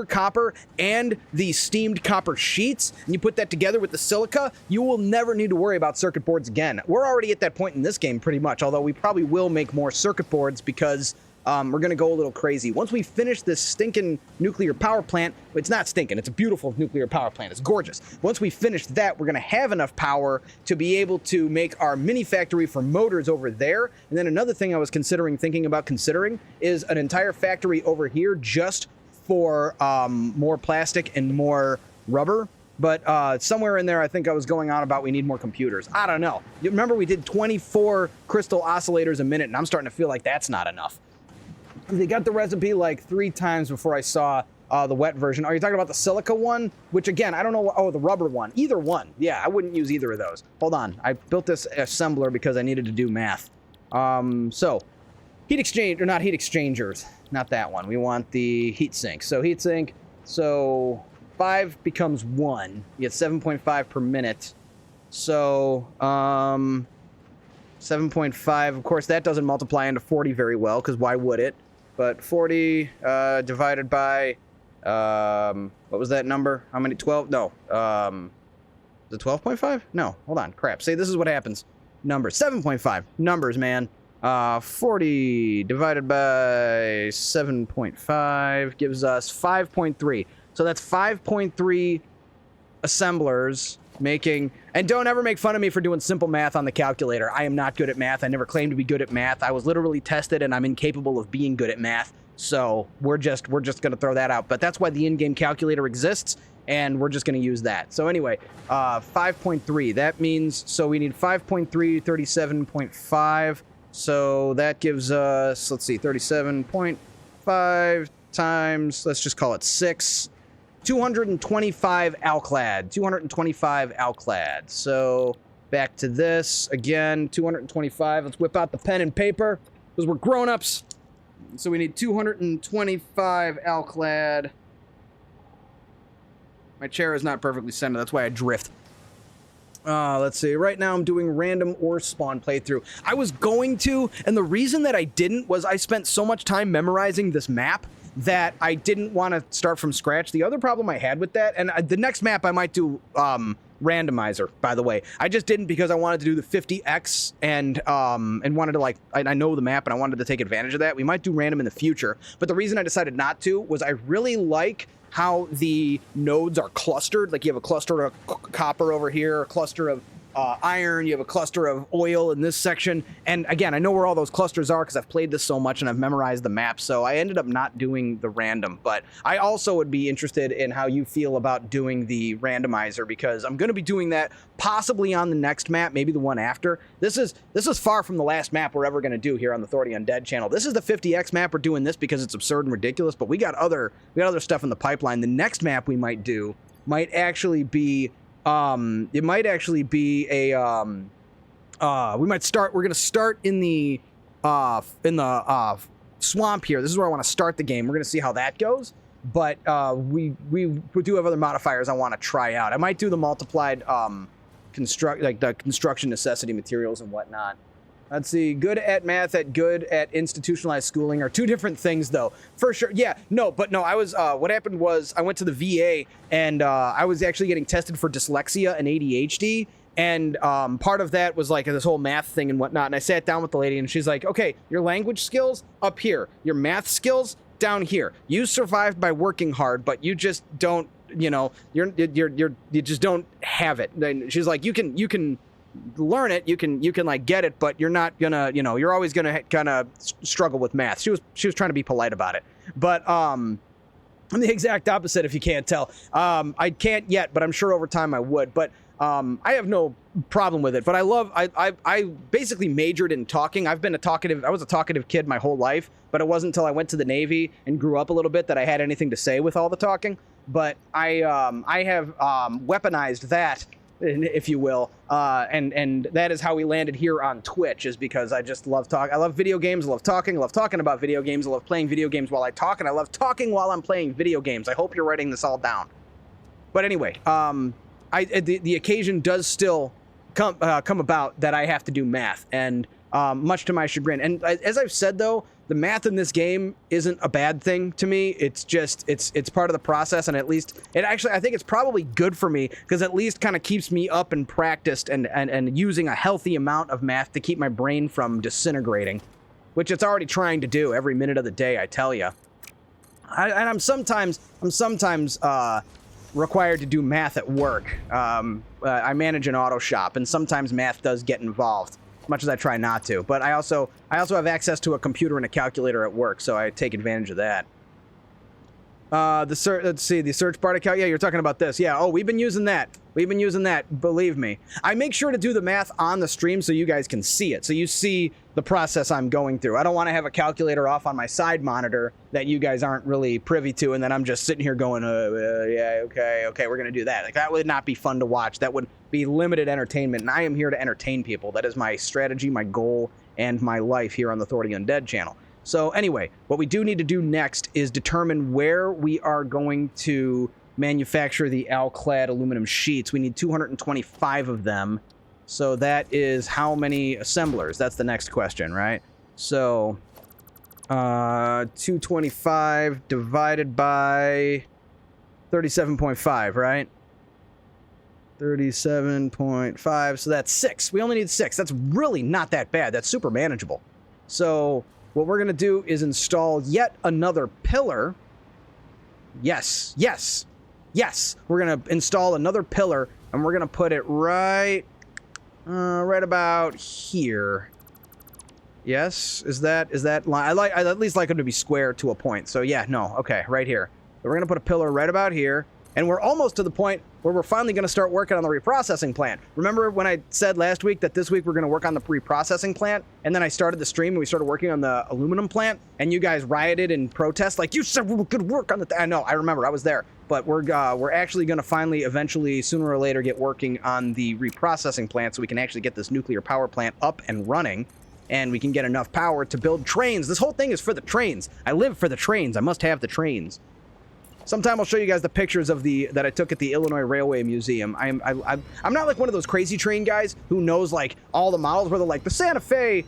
copper and the steamed copper sheets, and you put that together with the silica, you will never need to worry about circuit boards again. We're already at that point in this game pretty much, although we probably will make more circuit boards because we're going to go a little crazy. Once we finish this stinking nuclear power plant, it's not stinking, it's a beautiful nuclear power plant, it's gorgeous. Once we finish that, we're going to have enough power to be able to make our mini factory for motors over there. And then another thing I was thinking about considering is an entire factory over here just for more plastic and more rubber. But somewhere in there, I think I was going on about we need more computers. I don't know. You remember we did 24 crystal oscillators a minute, and I'm starting to feel like that's not enough. They got the recipe like 3 times before I saw the wet version. Are you talking about the silica one? Which again, I don't know. Oh, the rubber one. Either one. Yeah, I wouldn't use either of those. Hold on. I built this assembler because I needed to do math. So heat exchange, or not heat exchangers. Not that one. We want the heat sink. So heat sink. So 5 becomes 1. You get 7.5 per minute. So 7.5. Of course, that doesn't multiply into 40 very well, because why would it? But 40 divided by, what was that number? How many? 12? No. Is it 12.5? No. Hold on. Crap. See, this is what happens. Numbers. 7.5. Numbers, man. 40 divided by 7.5 gives us 5.3. So that's 5.3 assemblers making... And don't ever make fun of me for doing simple math on the calculator. I am not good at math. I never claimed to be good at math. I was literally tested, and I'm incapable of being good at math. So we're just going to throw that out. But that's why the in-game calculator exists, and we're just going to use that. So anyway, 5.3. That means... So we need 5.3, 37.5... So that gives us, let's see, 37.5 times, let's just call it 6, 225 alclad, 225 alclad. So back to this, again, 225. Let's whip out the pen and paper, because we're grown-ups. So we need 225 alclad. My chair is not perfectly centered, that's why I drift. Let's see. Right now I'm doing random ore spawn playthrough. I was going to, and the reason that I didn't was I spent so much time memorizing this map that I didn't want to start from scratch. The other problem I had with that, and the next map I might do randomizer, by the way. I just didn't because I wanted to do the 50x and wanted to, like, I know the map and I wanted to take advantage of that. We might do random in the future, but the reason I decided not to was I really like how the nodes are clustered. Like, you have a cluster of copper over here, a cluster of iron, you have a cluster of oil in this section. And again, I know where all those clusters are because I've played this so much and I've memorized the map, so I ended up not doing the random. But I also would be interested in how you feel about doing the randomizer, because I'm going to be doing that possibly on the next map, maybe the one after. This is far from the last map we're ever going to do here on the Authority Undead channel. This is the 50x map. We're doing this because it's absurd and ridiculous, but we got other stuff in the pipeline. The next map we might do might actually be it might actually be a we're going to start in the swamp here. This is where I want to start the game. We're going to see how that goes. But we do have other modifiers I want to try out. I might do the multiplied the construction necessity materials and whatnot. Let's see, good at math and good at institutionalized schooling are two different things, though. For sure, yeah, no, I was, what happened was I went to the VA, and I was actually getting tested for dyslexia and ADHD, and part of that was, like, this whole math thing and whatnot, and I sat down with the lady, and she's like, okay, your language skills, up here. Your math skills, down here. You survived by working hard, but you just don't, you know, you just don't have it. And she's like, you can learn it, you can like get it, but you're not gonna, you know, you're always gonna kind of struggle with math. She was trying to be polite about it, but I'm the exact opposite, if you can't tell. I can't yet, but I'm sure over time I would. But I have no problem with it. But I basically majored in talking. I was a talkative kid my whole life, but it wasn't until I went to the Navy and grew up a little bit that I had anything to say with all the talking. But I have weaponized that, if you will, and that is how we landed here on Twitch, is because I just love talking. I love video games, I love talking about video games, I love playing video games while I talk, and I love talking while I'm playing video games. I hope you're writing this all down. But anyway, the occasion does still come about that I have to do math, and much to my chagrin. And as I've said, though, the math in this game isn't a bad thing to me. It's just, it's part of the process, and at least, I think it's probably good for me, because at least kind of keeps me up and practiced and using a healthy amount of math to keep my brain from disintegrating, which it's already trying to do every minute of the day, I tell you. I'm sometimes required to do math at work. I manage an auto shop, and sometimes math does get involved, much as I try not to. But I also have access to a computer and a calculator at work, so I take advantage of that. Let's see, the search bar account. Yeah, you're talking about this. Yeah, oh, we've been using that. Believe me. I make sure to do the math on the stream so you guys can see it, so you see the process I'm going through. I don't want to have a calculator off on my side monitor that you guys aren't really privy to, and then I'm just sitting here going, yeah, okay, we're going to do that. Like, that would not be fun to watch. That would be limited entertainment, and I am here to entertain people. That is my strategy, my goal, and my life here on the Authority Undead channel. So anyway, what we do need to do next is determine where we are going to manufacture the alclad aluminum sheets. We need 225 of them. So that is how many assemblers? That's the next question, right? So 225 divided by 37.5, right? 37.5, so that's 6. We only need 6. That's really not that bad. That's super manageable. So what we're going to do is install yet another pillar. Yes, yes, yes. We're going to install another pillar, and we're going to put it right about here. Yes, is that line? I at least like them to be square to a point. So yeah, no, okay, right here. So we're going to put a pillar right about here, and we're almost to the point where we're finally going to start working on the reprocessing plant. Remember when I said last week that this week we're going to work on the reprocessing plant, and then I started the stream and we started working on the aluminum plant, and you guys rioted in protest like, you said we could work on the I know, I remember, I was there. But we're actually going to finally, eventually, sooner or later, get working on the reprocessing plant so we can actually get this nuclear power plant up and running, and we can get enough power to build trains. This whole thing is for the trains. I live for the trains. I must have the trains. Sometime I'll show you guys the pictures of that I took at the Illinois Railway Museum. I'm not like one of those crazy train guys who knows like all the models where they're like the Santa Fe,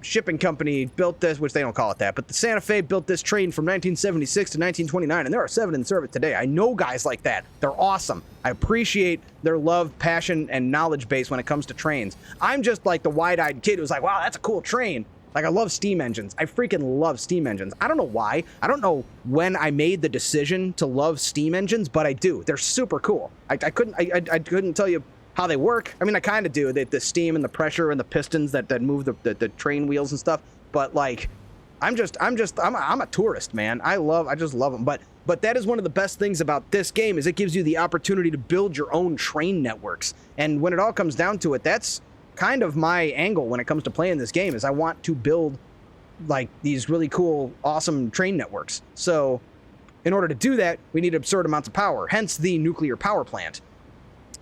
shipping company built this, which they don't call it that, but the Santa Fe built this train from 1976 to 1929, and there are 7 in service today. I know guys like that. They're awesome. I appreciate their love, passion, and knowledge base when it comes to trains. I'm just like the wide-eyed kid who's like, wow, that's a cool train. Like, I love steam engines. I freaking love steam engines. I don't know why. I don't know when I made the decision to love steam engines, but I do. They're super cool. I couldn't tell you how they work. I mean, I kind of do. The steam and the pressure and the pistons that move the train wheels and stuff. But like, I'm a tourist, man. I just love them. But that is one of the best things about this game is it gives you the opportunity to build your own train networks. And when it all comes down to it, that's kind of my angle when it comes to playing this game is I want to build like these really cool, awesome train networks. So in order to do that, we need absurd amounts of power, hence the nuclear power plant.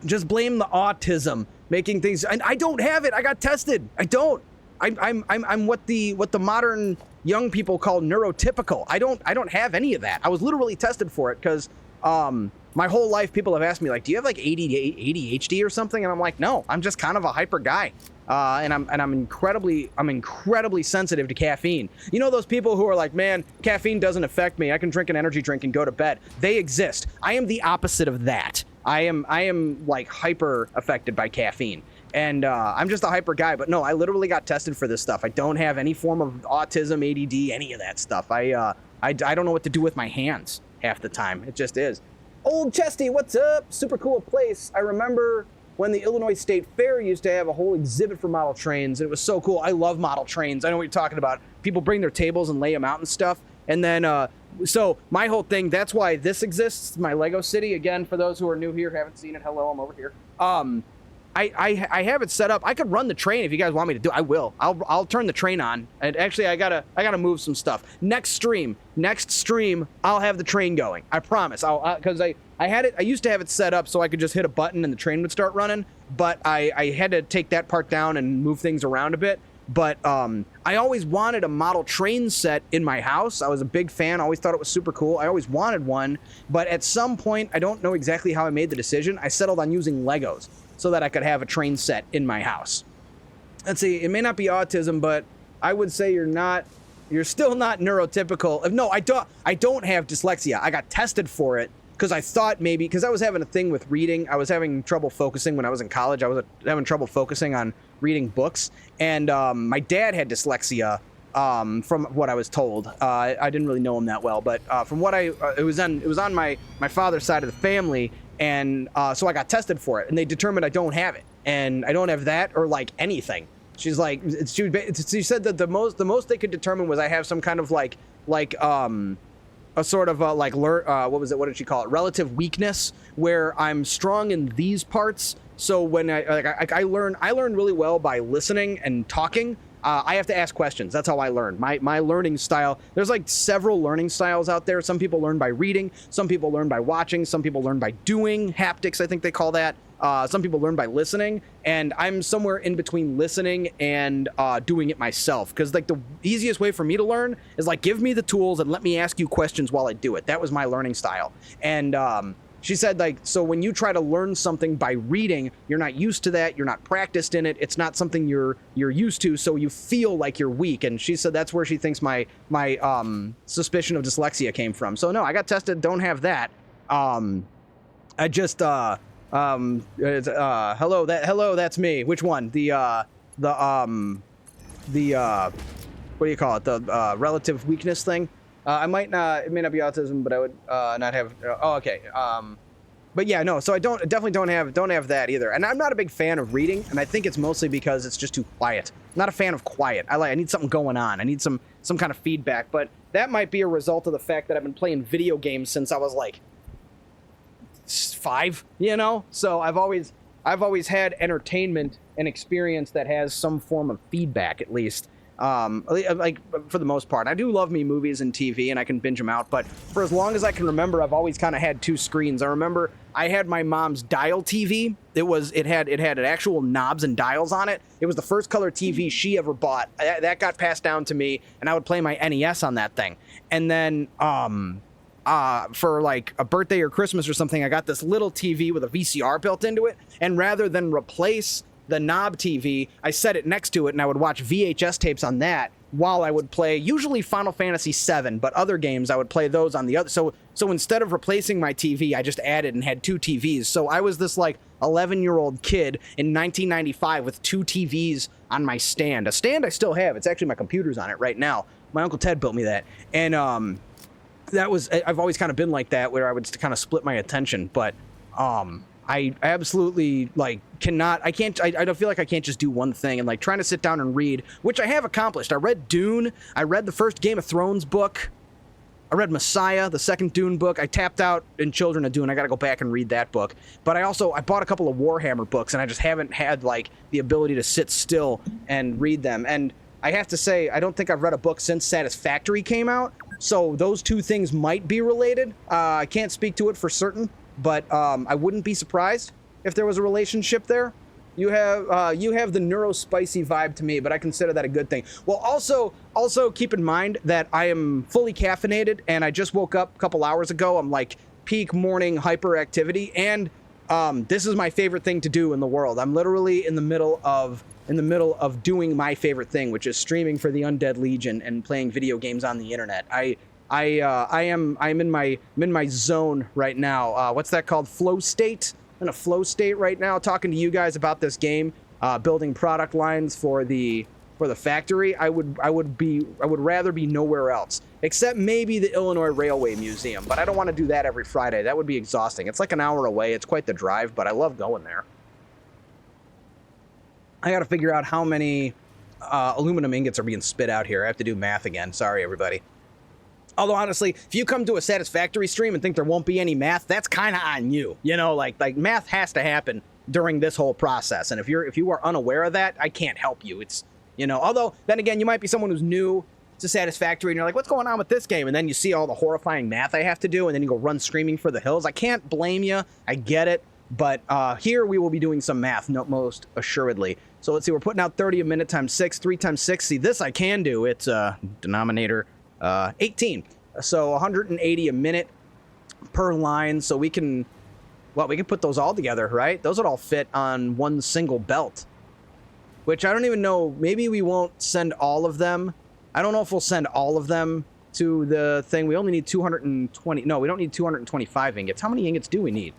Just blame the autism making things, and I don't have it. I got tested. I don't. I'm what the modern young people call neurotypical. I don't have any of that. I was literally tested for it because my whole life people have asked me like, do you have like ADHD or something? And I'm like, no, I'm just kind of a hyper guy. And I'm incredibly sensitive to caffeine. You know those people who are like, man, caffeine doesn't affect me. I can drink an energy drink and go to bed. They exist. I am the opposite of that. I am like hyper affected by caffeine. And I'm just a hyper guy, but no, I literally got tested for this stuff. I don't have any form of autism, ADD, any of that stuff. I don't know what to do with my hands half the time. It just is. Old Chesty, what's up? Super cool place. I remember when the Illinois State Fair used to have a whole exhibit for model trains, and it was so cool. I love model trains. I know what you're talking about. People bring their tables and lay them out and stuff. And then, so my whole thing, that's why this exists, my Lego City. Again, for those who are new here, haven't seen it, hello, I'm over here. I have it set up. I could run the train if you guys want me to do. I will. I'll turn the train on. And actually, I gotta move some stuff. Next stream, I'll have the train going. I promise. Because I had it. I used to have it set up so I could just hit a button and the train would start running. But I had to take that part down and move things around a bit. But I always wanted a model train set in my house. I was a big fan. I always thought it was super cool. I always wanted one. But at some point, I don't know exactly how I made the decision. I settled on using Legos so that I could have a train set in my house. Let's see, it may not be autism, but I would say you're still not neurotypical. No, I don't have dyslexia. I got tested for it because I thought maybe, because I was having a thing with reading. I was having trouble focusing when I was in college. I was having trouble focusing on reading books. And my dad had dyslexia from what I was told. I didn't really know him that well, but from what it was on my father's side of the family. And so I got tested for it, and they determined I don't have it, and I don't have that or like anything. She said that the most they could determine was I have some kind of like a sort of what did she call it? Relative weakness, where I'm strong in these parts. So when I learn really well by listening and talking. I have to ask questions. That's how I learn. My learning style, there's like several learning styles out there. Some people learn by reading. Some people learn by watching. Some people learn by doing. Haptics, I think they call that. Some people learn by listening. And I'm somewhere in between listening and doing it myself. Because like the easiest way for me to learn is like give me the tools and let me ask you questions while I do it. That was my learning style. And she said, like, so when you try to learn something by reading, you're not used to that. You're not practiced in it. It's not something you're used to, so you feel like you're weak. And she said that's where she thinks my suspicion of dyslexia came from. So no, I got tested. Don't have that. Hello, that's me. Which one? The what do you call it? The relative weakness thing. I might not. It may not be autism, but I would not have. Oh, okay. But yeah, no. So I definitely don't have that either. And I'm not a big fan of reading, and I think it's mostly because it's just too quiet. I'm not a fan of quiet. I need something going on. I need some kind of feedback. But that might be a result of the fact that I've been playing video games since I was like 5. You know. So I've always had entertainment and experience that has some form of feedback, at least. Like for the most part. I do love me movies and TV, and I can binge them out, but for as long as I can remember, I've always kind of had 2 screens. I remember I had my mom's dial TV. It had actual knobs and dials on it. It was the first color TV she ever bought. That got passed down to me, and I would play my NES on that thing. And then for like a birthday or Christmas or something, I got this little TV with a VCR built into it, and rather than replace the knob TV, I set it next to it, and I would watch VHS tapes on that while I would play usually Final Fantasy VII, but other games I would play those on the other. So instead of replacing my TV, I just added and had 2 TVs. So I was this like 11-year-old kid in 1995 with 2 TVs on my stand. A stand I still have. It's actually my computer's on it right now. My Uncle Ted built me that, and I've always kind of been like that, where I would kind of split my attention, but I absolutely I don't feel like I can't just do one thing, and like trying to sit down and read, which I have accomplished. I read Dune. I read the first Game of Thrones book. I read Messiah, the second Dune book. I tapped out in Children of Dune. I got to go back and read that book. But I bought a couple of Warhammer books, and I just haven't had like the ability to sit still and read them. And I have to say, I don't think I've read a book since Satisfactory came out. So those 2 things might be related. I can't speak to it for certain. But I wouldn't be surprised if there was a relationship there. You have the neurospicy vibe to me, but I consider that a good thing. Well, also keep in mind that I am fully caffeinated, and I just woke up a couple hours ago. I'm like peak morning hyperactivity, and this is my favorite thing to do in the world. I'm literally in the middle of doing my favorite thing, which is streaming for the Undead Legion and playing video games on the internet. I'm in my zone right now. What's that called? Flow state. I'm in a flow state right now, talking to you guys about this game, building product lines for the factory. I would rather be nowhere else, except maybe the Illinois Railway Museum. But I don't want to do that every Friday. That would be exhausting. It's like an hour away. It's quite the drive, but I love going there. I got to figure out how many aluminum ingots are being spit out here. I have to do math again. Sorry, everybody. Although, honestly, if you come to a Satisfactory stream and think there won't be any math, that's kind of on you. You know, like math has to happen during this whole process. And if you are unaware of that, I can't help you. It's, you know, although, then again, you might be someone who's new to Satisfactory, and you're like, what's going on with this game? And then you see all the horrifying math I have to do, and then you go run screaming for the hills. I can't blame you. I get it. But here we will be doing some math, most assuredly. So let's see, we're putting out 30 a minute times 6, 3 times 6. See, this I can do. It's denominator 18. So 180 a minute per line. So we can put those all together, right? Those would all fit on one single belt, which I don't even know. Maybe we won't send all of them. I don't know if we'll send all of them to the thing. We only need 220. No, we don't need 225 ingots. How many ingots do we need?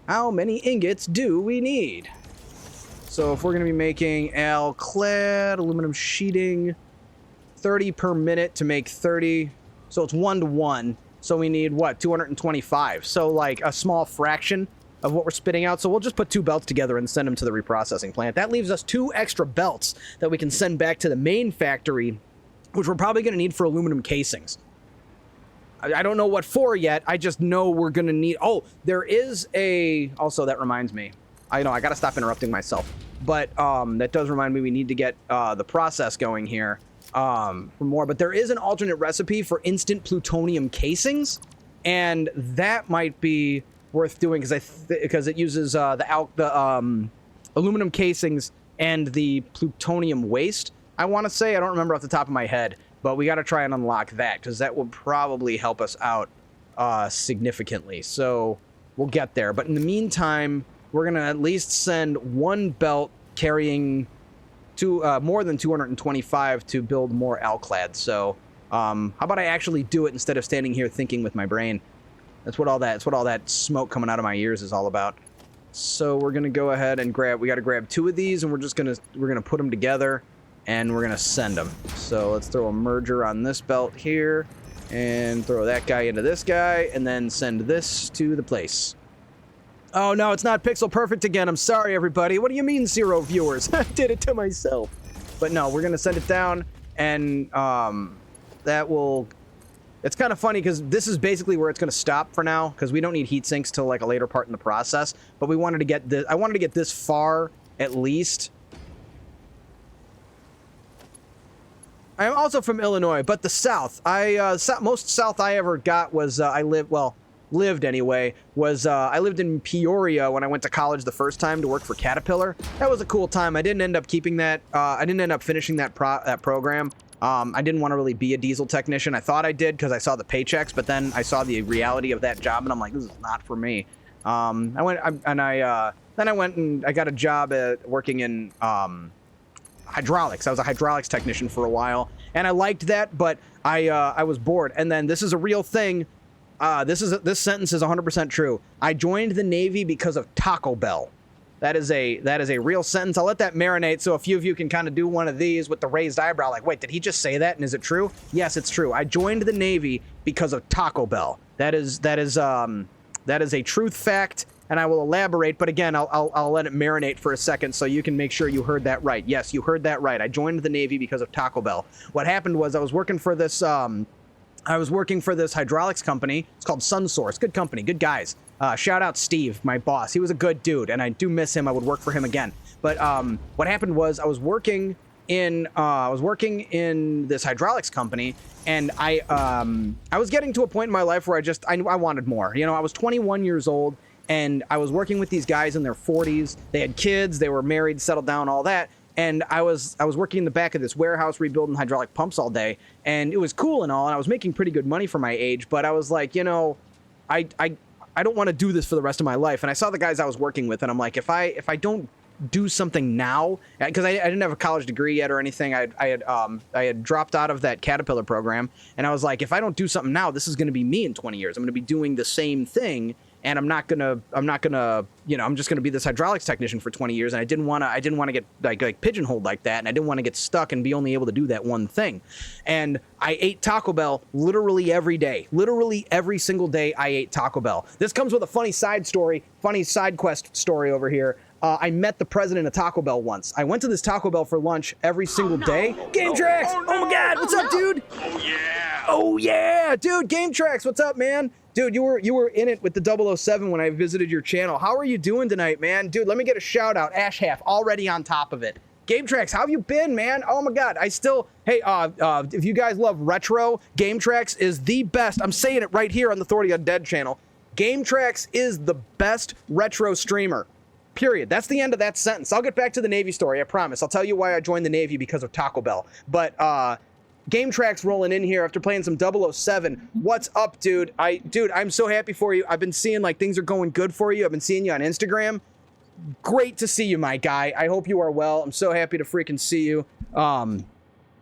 How many ingots do we need? So if we're going to be making alclad, aluminum sheeting, 30 per minute to make 30. So it's 1 to 1. So we need, what, 225. So like a small fraction of what we're spitting out. So we'll just put 2 belts together and send them to the reprocessing plant. That leaves us 2 extra belts that we can send back to the main factory, which we're probably going to need for aluminum casings. I don't know what for yet. I just know we're going to need... Oh, there is a... Also, that reminds me. I know, I got to stop interrupting myself. But that does remind me we need to get the process going here for more. But there is an alternate recipe for instant plutonium casings. And that might be worth doing because it uses the aluminum casings and the plutonium waste. I want to say, I don't remember off the top of my head. But we got to try and unlock that, because that will probably help us out significantly. So we'll get there. But in the meantime, we're going to at least send 1 belt carrying more than 225 to build more alclad. So how about I actually do it instead of standing here thinking with my brain? That's what all that smoke coming out of my ears is all about. So we're gonna go ahead and we gotta grab 2 of these, and we're gonna put them together, and we're gonna send them. So let's throw a merger on this belt here, and throw that guy into this guy, and then send this to the place. Oh no, it's not pixel perfect again. I'm sorry, everybody. What do you mean 0 viewers? I did it to myself. But no, we're gonna send it down, and that will. It's kind of funny because this is basically where it's going to stop for now, because we don't need heat sinks till like a later part in the process. But we wanted to get this. I wanted to get this far at least. I am also from Illinois, but the South. Most South I ever got was lived anyway. Was I lived in Peoria when I went to college the first time to work for Caterpillar. That was a cool time. I didn't end up keeping that. I didn't end up finishing that program. I didn't want to really be a diesel technician. I thought I did because I saw the paychecks, but then I saw the reality of that job, and I'm like, this is not for me. Then I went and I got a job at working in hydraulics. I was a hydraulics technician for a while, and I liked that, but I was bored. And then this is a real thing. This sentence is 100% true. I joined the Navy because of Taco Bell. That is a real sentence. I'll let that marinate so a few of you can kind of do one of these with the raised eyebrow. Like, wait, did he just say that? And is it true? Yes, it's true. I joined the Navy because of Taco Bell. That is a truth fact, and I will elaborate. But again, I'll let it marinate for a second so you can make sure you heard that right. Yes, you heard that right. I joined the Navy because of Taco Bell. What happened was I was working for this hydraulics company. It's called SunSource. Good company, good guys. Shout out Steve, my boss. He was a good dude, and I do miss him. I would work for him again. But what happened was I was working in this hydraulics company, and I was getting to a point in my life where I wanted more. You know, I was 21 years old, and I was working with these guys in their 40s. They had kids, they were married, settled down, all that. And I was working in the back of this warehouse rebuilding hydraulic pumps all day, and it was cool and all, and I was making pretty good money for my age, but I was like, you know, I don't want to do this for the rest of my life. And I saw the guys I was working with, and I'm like, if I don't do something now, because I didn't have a college degree yet or anything, I had dropped out of that Caterpillar program, and I was like, if I don't do something now, this is going to be me in 20 years. I'm going to be doing the same thing, and I'm not gonna, you know, I'm just gonna be this hydraulics technician for 20 years, and I didn't want to get like pigeonholed like that, and I didn't want to get stuck and be only able to do that one thing. And I ate Taco Bell literally every day. Literally every single day I ate Taco Bell. This comes with a funny side quest story over here. I met the president of Taco Bell once. I went to this Taco Bell for lunch every single day. Game Tracks! Oh my God, what's up, dude? Oh yeah, dude, Game Tracks, what's up, man? Dude, you were in it with the 007 when I visited your channel. How are you doing tonight, man? Dude, let me get a shout out. Ash Half, already on top of it. Game Tracks, how have you been, man? Oh my God, hey, if you guys love retro, Game Tracks is the best. I'm saying it right here on the Authority Undead channel. Game Tracks is the best retro streamer. Period. That's the end of that sentence. I'll get back to the Navy story, I promise. I'll tell you why I joined the Navy because of Taco Bell. But, Game Tracks rolling in here after playing some 007. What's up, dude? I'm so happy for you. I've been seeing like things are going good for you. I've been seeing you on Instagram. Great to see you, my guy. I hope you are well. I'm so happy to freaking see you. I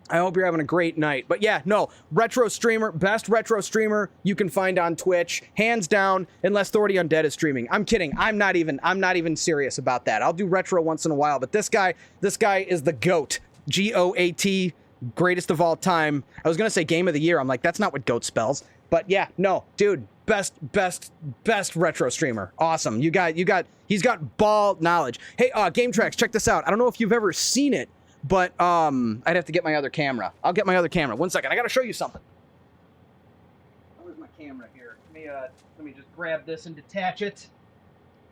hope you're having a great night. But yeah, no, retro streamer, best retro streamer you can find on Twitch, hands down, unless Authority Undead is streaming. I'm kidding. I'm not even serious about that. I'll do retro once in a while, but this guy is the GOAT. GOAT. Greatest of all time. I was gonna say game of the year. I'm like, that's not what GOAT spells. But yeah, no, dude, best retro streamer. Awesome. He's got ball knowledge. Hey, Game Tracks, check this out. I don't know if you've ever seen it, but I'd have to get my other camera. I'll get my other camera. 1 second. I gotta show you something. Where's my camera here? Let me just grab this and detach it.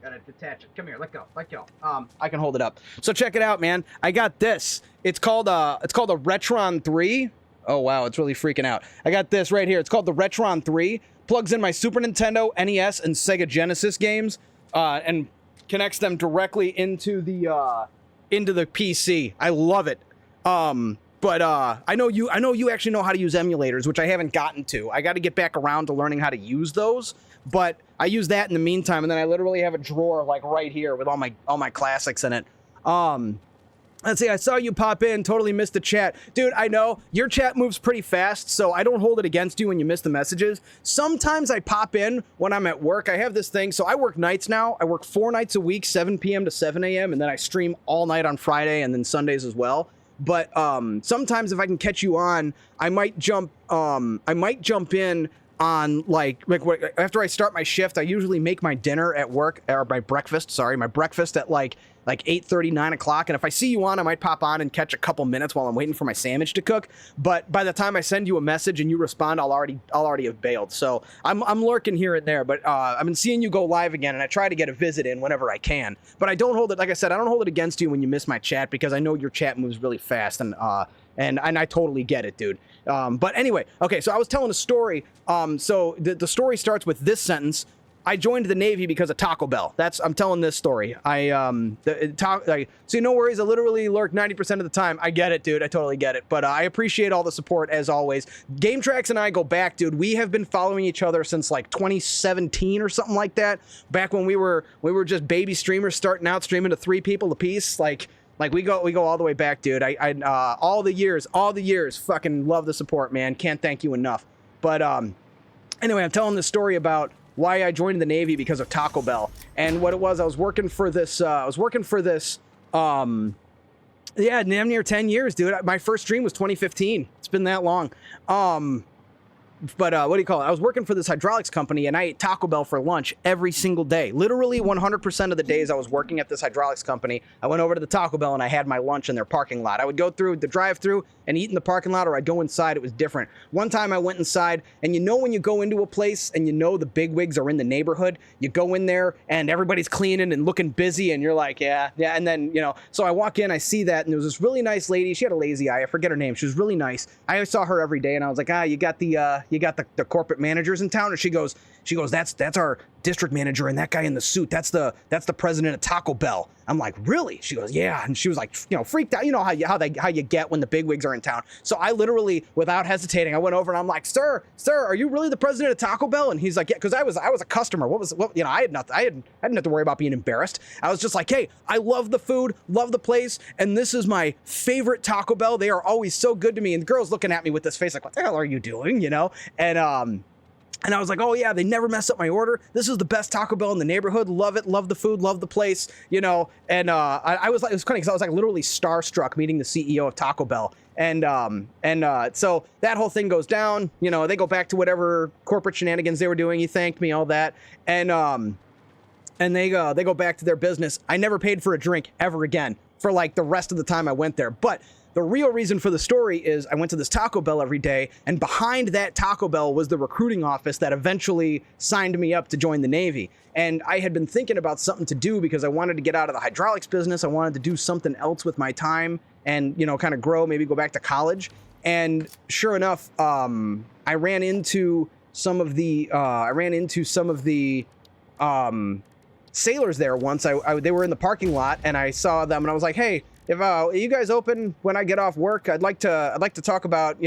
Gotta detach it. Come here. Let go. I can hold it up. So check it out, man. I got this. It's called a Retron 3. Oh wow, it's really freaking out. I got this right here. It's called the Retron 3. Plugs in my Super Nintendo, NES, and Sega Genesis games, and connects them directly into the PC. I love it. But I know you actually know how to use emulators, which I haven't gotten to. I got to get back around to learning how to use those. But I use that in the meantime, and then I literally have a drawer like right here with all my classics in it. Let's see, I saw you pop in, totally missed the chat. Dude, I know, your chat moves pretty fast, so I don't hold it against you when you miss the messages. Sometimes I pop in when I'm at work. I have this thing, so I work nights now. I work 4 nights a week, 7 p.m. to 7 a.m., and then I stream all night on Friday and then Sundays as well. But sometimes if I can catch you on, I might jump in on like after I start my shift. I usually make my dinner at work, or my breakfast at like 8:30, 9 o'clock, and if I see you on, I might pop on and catch a couple minutes while I'm waiting for my sandwich to cook. But by the time I send you a message and you respond, I'll already have bailed. So I'm lurking here and there, but I've been seeing you go live again, and I try to get a visit in whenever I can. But I don't hold it, like I said, I don't hold it against you when you miss my chat, because I know your chat moves really fast, and I totally get it, dude. But anyway, okay, so I was telling a story. So the story starts with this sentence. I joined the Navy because of Taco Bell. I'm telling this story. So no worries, I literally lurk 90% of the time. I get it, dude. I totally get it. But I appreciate all the support, as always. Game Tracks and I go back, dude. We have been following each other since like 2017 or something like that. Back when we were just baby streamers starting out, streaming to 3 people apiece. Like we go all the way back, dude. All the years, fucking love the support, man. Can't thank you enough. But anyway, I'm telling this story about why I joined the Navy because of Taco Bell. And what it was, I was working for this, damn near 10 years, dude. My first stream was 2015. It's been that long. But what do you call it? I was working for this hydraulics company, and I ate Taco Bell for lunch every single day. Literally 100% of the days I was working at this hydraulics company, I went over to the Taco Bell and I had my lunch in their parking lot. I would go through the drive-thru and eat in the parking lot, or I'd go inside. It was different. One time I went inside, and you know when you go into a place and you know the bigwigs are in the neighborhood, you go in there and everybody's cleaning and looking busy, and you're like, yeah. And then, so I walk in, I see that, and there was this really nice lady. She had a lazy eye. I forget her name. She was really nice. I saw her every day, and I was like, you got the corporate managers in town? And she goes, that's our district manager, and that guy in the suit, that's the president of Taco Bell. I'm like, really? She goes, yeah. And she was like, freaked out. You know how you get when the bigwigs are in town. So I literally, without hesitating, I went over and I'm like, sir, are you really the president of Taco Bell? And he's like, yeah, because I was a customer. I didn't have to worry about being embarrassed. I was just like, hey, I love the food, love the place, and this is my favorite Taco Bell. They are always so good to me. And the girl's looking at me with this face like, what the hell are you doing? And I was like, oh yeah, they never mess up my order. This is the best Taco Bell in the neighborhood. Love it. Love the food. Love the place. And I was like, it was funny because I was like literally starstruck meeting the CEO of Taco Bell. And so that whole thing goes down. They go back to whatever corporate shenanigans they were doing. He thanked me, all that. And they go back to their business. I never paid for a drink ever again for like the rest of the time I went there. But the real reason for the story is I went to this Taco Bell every day, and behind that Taco Bell was the recruiting office that eventually signed me up to join the Navy. And I had been thinking about something to do because I wanted to get out of the hydraulics business. I wanted to do something else with my time and, kind of grow, maybe go back to college. And sure enough, I ran into some of the sailors there once. They were in the parking lot, and I saw them, and I was like, hey, if you guys open when I get off work, I'd like to talk about,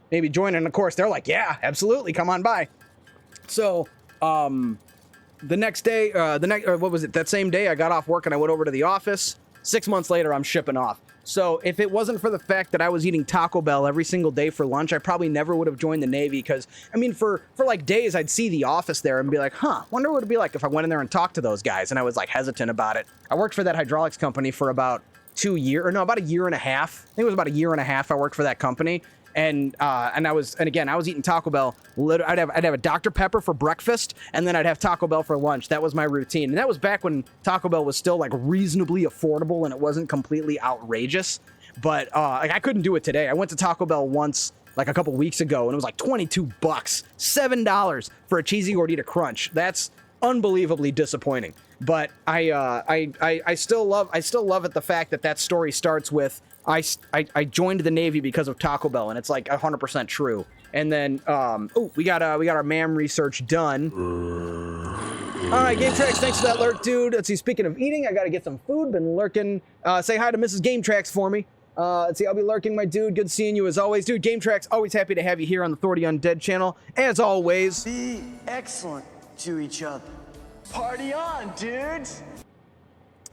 maybe joining. And of course, they're like, yeah, absolutely, come on by. So, the next day, that same day, I got off work and I went over to the office. 6 months later, I'm shipping off. So if it wasn't for the fact that I was eating Taco Bell every single day for lunch, I probably never would have joined the Navy. Because, for like days, I'd see the office there and be like, wonder what it'd be like if I went in there and talked to those guys. And I was like hesitant about it. I worked for that hydraulics company for about about a year and a half. I think it was about a year and a half I worked for that company. And I was eating Taco Bell. I'd have a Dr. Pepper for breakfast, and then I'd have Taco Bell for lunch. That was my routine. And that was back when Taco Bell was still like reasonably affordable and it wasn't completely outrageous. But I couldn't do it today. I went to Taco Bell once like a couple weeks ago, and it was like $22, $7 for a cheesy gordita crunch. That's unbelievably disappointing. But I still love it, the fact that story starts with I joined the Navy because of Taco Bell, and it's like 100% true. And then we got our MAM research done. All right, Game Tracks, thanks for that lurk, dude. Let's see, speaking of eating, I gotta get some food. Been lurking. Say hi to Mrs. Game Tracks for me. Let's see, I'll be lurking, my dude. Good seeing you as always. Dude, Game Tracks, always happy to have you here on the Thordy Undead channel. As always. Be excellent to each other. Party on, dudes!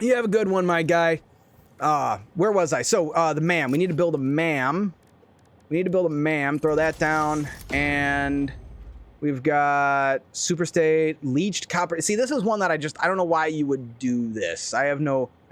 You have a good one, my guy. Where was I? So, the MAM. We need to build a MAM. We need to build a MAM. Throw that down. And we've got Superstate, Leached Copper. See, this is one that I don't know why you would do this. I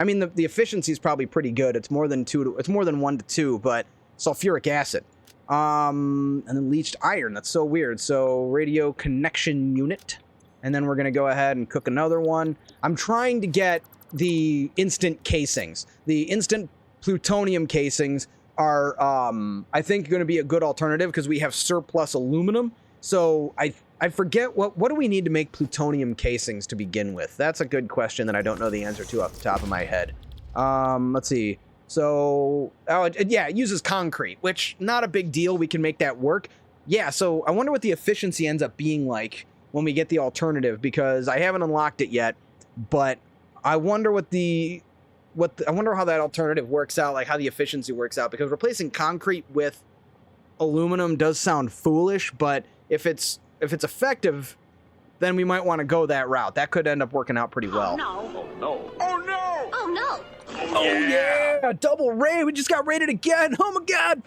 mean, the efficiency is probably pretty good. It's more than 1 to 2, but sulfuric acid. And then leached iron. That's so weird. So radio connection unit. And then we're going to go ahead and cook another one. I'm trying to get the instant casings. The instant plutonium casings are, I think, going to be a good alternative because we have surplus aluminum. So I forget, what do we need to make plutonium casings to begin with? That's a good question that I don't know the answer to off the top of my head. Let's see. So, yeah, it uses concrete, which not a big deal. We can make that work. Yeah, so I wonder what the efficiency ends up being like when we get the alternative, because I haven't unlocked it yet, but I wonder I wonder how that alternative works out, like how the efficiency works out, because replacing concrete with aluminum does sound foolish, but if it's effective, then we might want to go that route. That could end up working out pretty well. Oh, no. Oh, no! Oh, no! Oh, no! Oh, yeah! Double raid! We just got raided again! Oh, my God!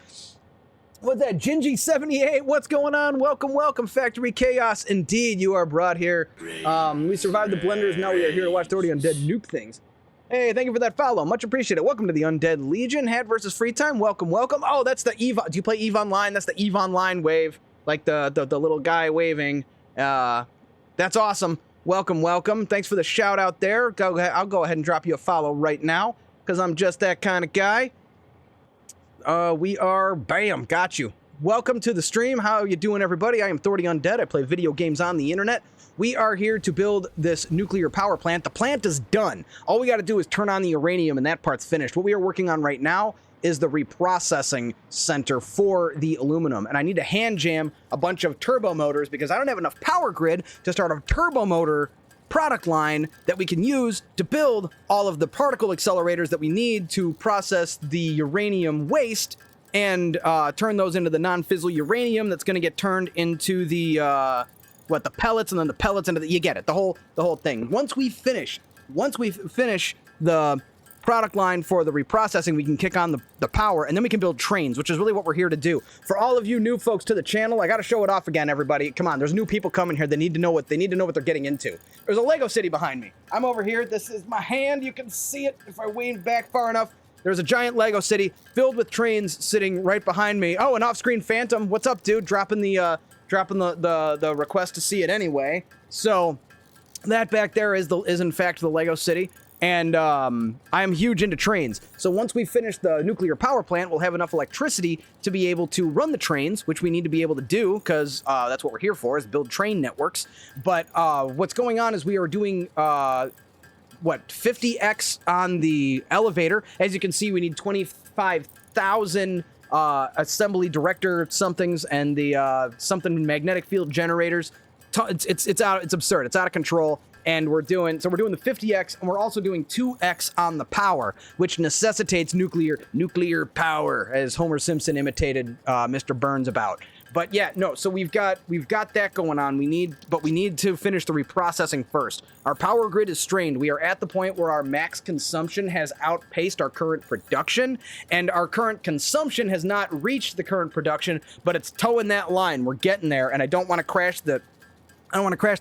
What's that? Gingy78, what's going on? Welcome, welcome, Factory Chaos. Indeed, you are brought here. We survived the blenders, now we are here to watch the already undead nuke things. Hey, thank you for that follow. Much appreciated. Welcome to the Undead Legion. Hat versus Free Time. Welcome, welcome. Oh, that's the EVE. Do you play EVE Online? That's the EVE Online wave. Like the little guy waving. That's awesome. Welcome, welcome. Thanks for the shout out there. I'll go ahead and drop you a follow right now, because I'm just that kind of guy. We are, bam, got you. Welcome to the stream. How are you doing, everybody? I am Thordy Undead. I play video games on the internet. We are here to build this nuclear power plant. The plant is done. All we got to do is turn on the uranium, and that part's finished. What we are working on right now is the reprocessing center for the aluminum. And I need to hand jam a bunch of turbo motors because I don't have enough power grid to start a turbo motor product line that we can use to build all of the particle accelerators that we need to process the uranium waste and turn those into the non-fissile uranium that's going to get turned into the the pellets, and then the pellets into the, you get it, the whole thing. Once we finish the product line for the reprocessing, we can kick on the power, and then we can build trains, which is really what we're here to do. For all of you new folks to the channel, I got to show it off again, everybody. Come on, there's new people coming here. They need to know what they're getting into. There's a Lego city behind me. I'm over here. This is my hand. You can see it if I wave back far enough. There's a giant Lego city filled with trains sitting right behind me. Oh, an off-screen Phantom. What's up, dude? Dropping the request to see it anyway. So that back there is in fact the Lego city. And I am huge into trains. So once we finish the nuclear power plant, we'll have enough electricity to be able to run the trains, which we need to be able to do because that's what we're here for, is build train networks. But what's going on is we are doing 50x on the elevator. As you can see, we need 25,000 assembly director somethings and the something magnetic field generators. It's absurd. It's out of control. And we're doing the 50x, and we're also doing 2x on the power, which necessitates nuclear power, as Homer Simpson imitated Mr. Burns about. But yeah, no. So we've got that going on. We need to finish the reprocessing first. Our power grid is strained. We are at the point where our max consumption has outpaced our current production, and our current consumption has not reached the current production, but it's towing that line. We're getting there, and I don't want to crash the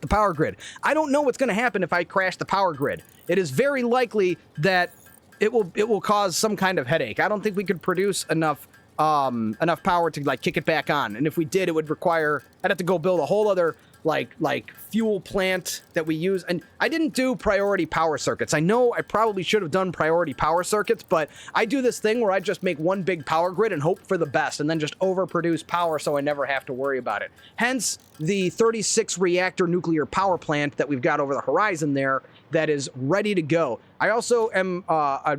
power grid. I don't know what's going to happen if I crash the power grid. It is very likely that it will cause some kind of headache. I don't think we could produce enough power to like kick it back on. And if we did, it would require, I'd have to go build a whole other like fuel plant that we use. And I didn't do priority power circuits. I know I probably should have done priority power circuits, but I do this thing where I just make one big power grid and hope for the best and then just overproduce power so I never have to worry about it. Hence the 36 reactor nuclear power plant that we've got over the horizon there that is ready to go. I also am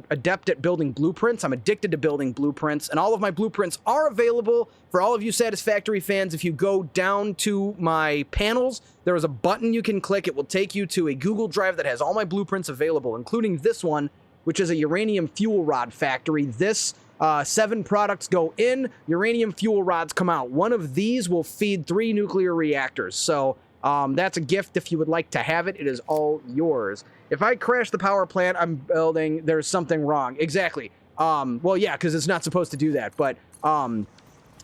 adept at building blueprints. I'm addicted to building blueprints, and all of my blueprints are available for all of you Satisfactory fans. If you go down to my panels, there is a button you can click. It will take you to a Google Drive that has all my blueprints available, including this one, which is a uranium fuel rod factory. This 7 products go in, uranium fuel rods come out. One of these will feed 3 nuclear reactors. So That's a gift if you would like to have it. It is all yours. If I crash the power plant I'm building, there's something wrong. Exactly. Well, yeah, because it's not supposed to do that, but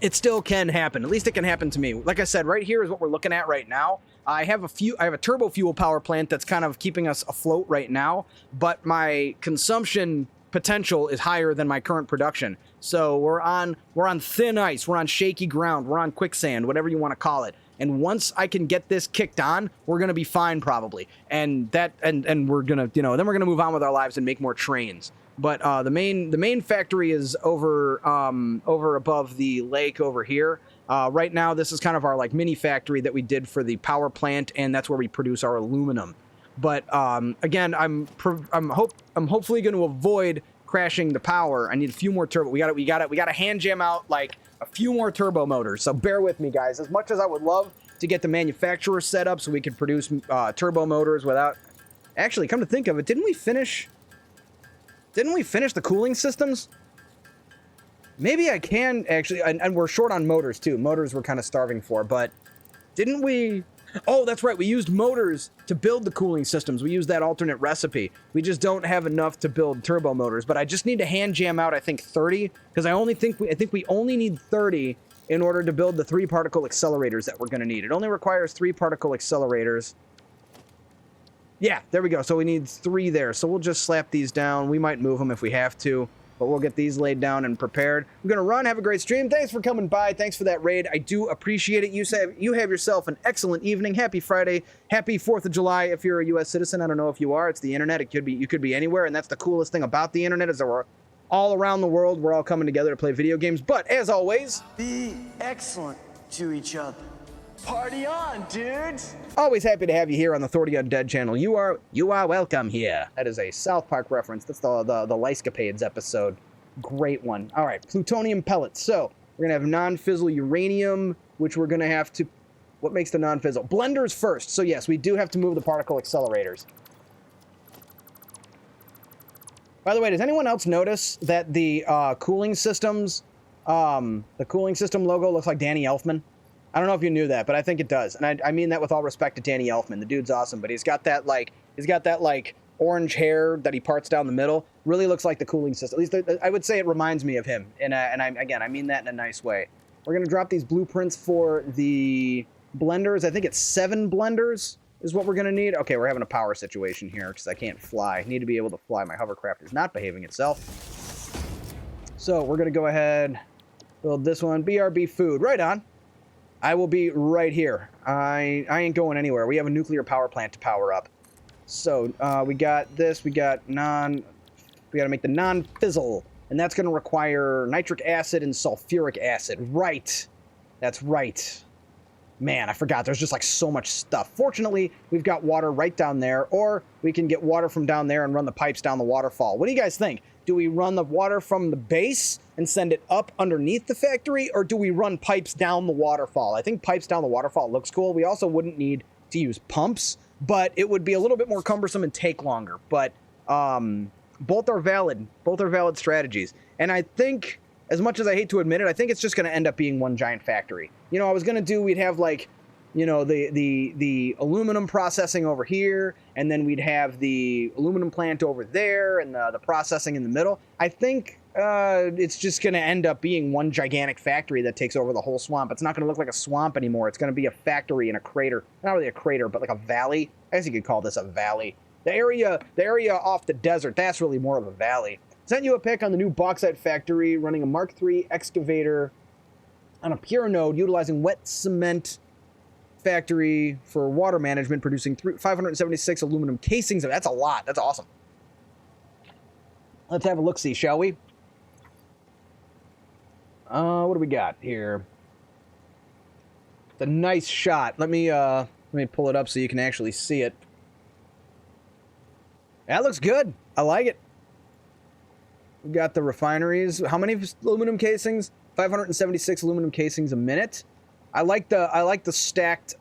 it still can happen. At least it can happen to me. Like I said, right here is what we're looking at right now. I have a turbo fuel power plant that's kind of keeping us afloat right now, but my consumption potential is higher than my current production. So we're on thin ice, we're on shaky ground, we're on quicksand, whatever you want to call it. And once I can get this kicked on, we're gonna be fine probably. And we're gonna, then we're gonna move on with our lives and make more trains. But the main factory is over above the lake over here. Right now, this is kind of our like mini factory that we did for the power plant, and that's where we produce our aluminum. But again, I'm hopefully going to avoid crashing the power. I need a few more turbo. We gotta hand jam out like a few more turbo motors. So bear with me, guys. As much as I would love to get the manufacturer set up so we could produce turbo motors without. Actually, come to think of it, didn't we finish the cooling systems? Maybe I can actually, and we're short on motors too. Motors we're kind of starving for, but didn't we? Oh, that's right. We used motors to build the cooling systems. We used that alternate recipe. We just don't have enough to build turbo motors, but I just need to hand jam out, I think 30, because I think we only need 30 in order to build the 3 particle accelerators that we're going to need. It only requires 3 particle accelerators. Yeah, there we go. So we need 3 there. So we'll just slap these down. We might move them if we have to, but we'll get these laid down and prepared. I'm going to run. Have a great stream. Thanks for coming by. Thanks for that raid. I do appreciate it. You have yourself an excellent evening. Happy Friday. Happy 4th of July if you're a U.S. citizen. I don't know if you are. It's the internet. You could be anywhere, and that's the coolest thing about the internet is that we're all around the world. We're all coming together to play video games. But as always, Be excellent to each other. Party on, dudes! always happy to have you here on the Thordy Undead channel. You are welcome here. That is a South Park reference. That's the Lyscapades episode. Great one. All right, plutonium pellets. So we're gonna have non-fizzle uranium, which we're gonna have to. What makes the non-fizzle? Blenders first. So yes, we do have to move the particle accelerators. By the way, does anyone else notice that the cooling systems, the cooling system logo looks like Danny Elfman? I don't know if you knew that, but I think it does. And I mean that with all respect to Danny Elfman. The dude's awesome, but he's got that like orange hair that he parts down the middle. Really looks like the cooling system. At least I would say it reminds me of him. And I mean that in a nice way. We're gonna drop these blueprints for the blenders. I think it's 7 blenders is what we're gonna need. Okay, we're having a power situation here because I can't fly. I need to be able to fly. My hovercraft is not behaving itself. So we're gonna go ahead, build this one. BRB food, right on. I will be right here. I ain't going anywhere. We have a nuclear power plant to power up. So we got this. We got we got to make the non-fizzle, and that's going to require nitric acid and sulfuric acid. Right. That's right. Man, I forgot. There's just like so much stuff. Fortunately, we've got water right down there, or we can get water from down there and run the pipes down the waterfall. What do you guys think? Do we run the water from the base and send it up underneath the factory, or do we run pipes down the waterfall? I think pipes down the waterfall looks cool. We also wouldn't need to use pumps, but it would be a little bit more cumbersome and take longer. But both are valid. Both are valid strategies. And I think, as much as I hate to admit it, I think it's just going to end up being one giant factory. You know, I was going to do, we'd have like, you know, the aluminum processing over here, and then we'd have the aluminum plant over there, and the processing in the middle. I think it's just going to end up being one gigantic factory that takes over the whole swamp. It's not going to look like a swamp anymore. It's going to be a factory in a crater. Not really a crater, but like a valley. I guess you could call this a valley. The area off the desert, that's really more of a valley. Sent you a pic on the new bauxite factory running a Mark III excavator on a pure node utilizing wet cement factory for water management, producing 576 aluminum casings. That's a lot. That's awesome. Let's have a look-see, shall we? What do we got here? It's a nice shot. Let me pull it up so you can actually see it. That looks good. I like it. We got the refineries. How many aluminum casings? 576 aluminum casings a minute. I like the stacked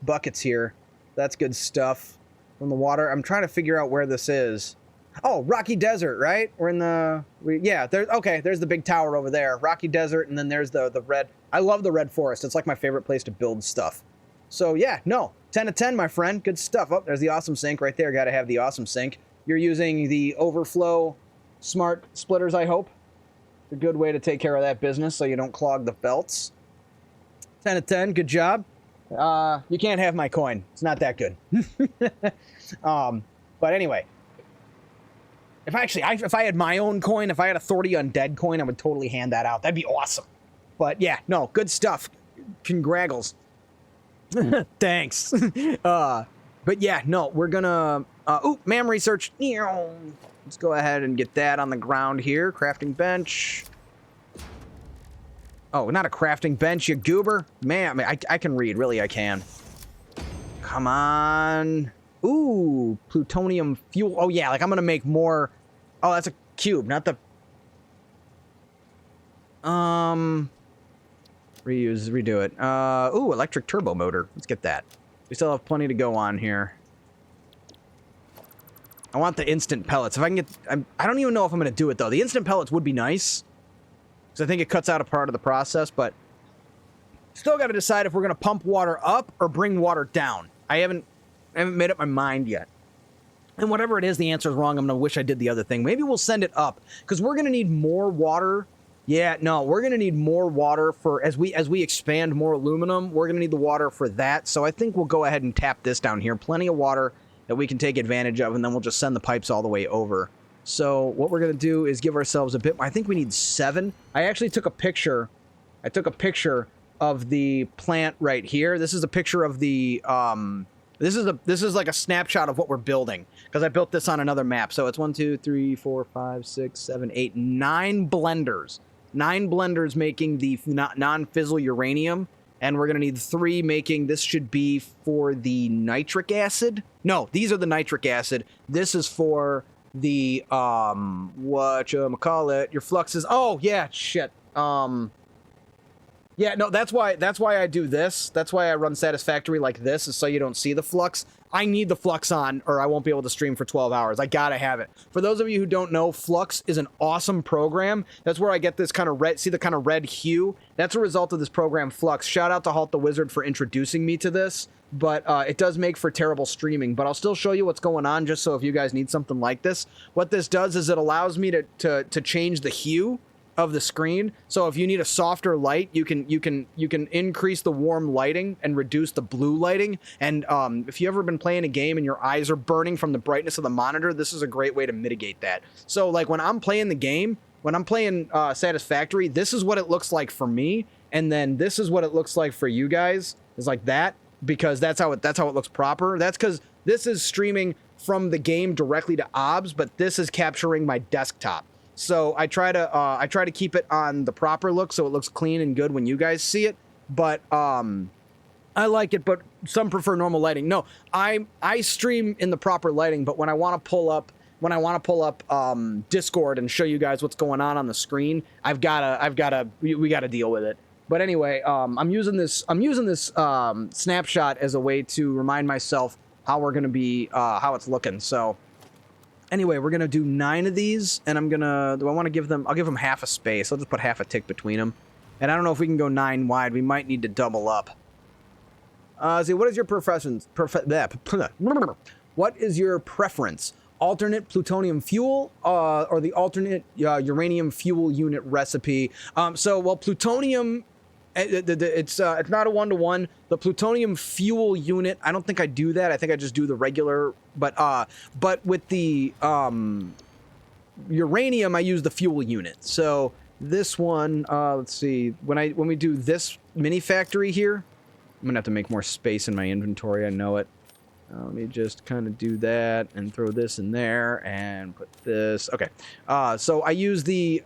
buckets here. That's good stuff. From the water. I'm trying to figure out where this is. Oh, Rocky Desert, right? We're in there's the big tower over there. Rocky Desert, and then there's the red. I love the red forest. It's like my favorite place to build stuff. So yeah, no, 10 of 10, my friend. Good stuff. Oh, there's the awesome sink right there. Got to have the awesome sink. You're using the overflow smart splitters, I hope. A good way to take care of that business so you don't clog the belts. 10 of 10, good job. You can't have my coin. It's not that good. But anyway, if I had my own coin, if I had a 30 undead coin, I would totally hand that out. That'd be awesome. But yeah, no, good stuff. Congraggles. Thanks. But yeah, no, we're gonna, MAM research. Let's go ahead and get that on the ground here. Crafting bench. Oh, not a crafting bench, you goober. Man, I can read. Really, I can. Come on. Ooh, plutonium fuel. Oh, yeah, like I'm going to make more. Oh, that's a cube, not the... redo it. Ooh, electric turbo motor. Let's get that. We still have plenty to go on here. I want the instant pellets. If I can get... I don't even know if I'm going to do it, though. The instant pellets would be nice. Because I think it cuts out a part of the process, but... Still got to decide if we're going to pump water up or bring water down. I haven't made up my mind yet. And whatever it is, the answer is wrong. I'm going to wish I did the other thing. Maybe we'll send it up. Because we're going to need more water. Yeah, no, we're going to need more water for... As we expand more aluminum, we're going to need the water for that. So I think we'll go ahead and tap this down here. Plenty of water that we can take advantage of, and then we'll just send the pipes all the way over. So what we're going to do is give ourselves a bit... I think we need 7. I actually took a picture. I took a picture of the plant right here. This is a picture of the... This is like a snapshot of what we're building, because I built this on another map. So it's 1, 2, 3, 4, 5, 6, 7, 8, 9 blenders. 9 blenders making the non-fissile uranium. And we're going to need 3 making, this should be for the nitric acid. No, these are the nitric acid. This is for the, whatchamacallit, your fluxes. Oh, yeah, shit. Yeah, no, that's why I do this. That's why I run Satisfactory like this, is so you don't see the flux. I need the flux on, or I won't be able to stream for 12 hours. I gotta have it. For those of you who don't know, Flux is an awesome program. That's where I get this kind of red, see the kind of red hue? That's a result of this program, Flux. Shout out to Halt the Wizard for introducing me to this, but it does make for terrible streaming. But I'll still show you what's going on, just so if you guys need something like this. What this does is it allows me to change the hue of the screen. So if you need a softer light, you can increase the warm lighting and reduce the blue lighting. And if you've ever been playing a game and your eyes are burning from the brightness of the monitor, this is a great way to mitigate that. So like when I'm playing the game, when I'm playing Satisfactory, this is what it looks like for me, and then this is what it looks like for you guys. It's like that, because that's how it looks proper. That's because this is streaming from the game directly to OBS, but this is capturing my desktop. So I try to keep it on the proper look, so it looks clean and good when you guys see it. But I like it, but some prefer normal lighting. No, I stream in the proper lighting, but when I want to pull up Discord and show you guys what's going on the screen, we gotta deal with it. But anyway, I'm using this snapshot as a way to remind myself how we're gonna be how it's looking. So. Anyway, we're going to do 9 of these, and I'll give them half a space. I'll just put half a tick between them. And I don't know if we can go 9 wide. We might need to double up. See, what is your preference? What is your preference? Alternate plutonium fuel or the alternate uranium fuel unit recipe? Well, plutonium... It's not a 1-to-1. The plutonium fuel unit, I don't think I do that. I think I just do the regular. But with the uranium, I use the fuel unit. So this one, let's see. When we do this mini factory here, I'm gonna have to make more space in my inventory. I know it. Let me just kind of do that and throw this in there and put this. Okay. So I use the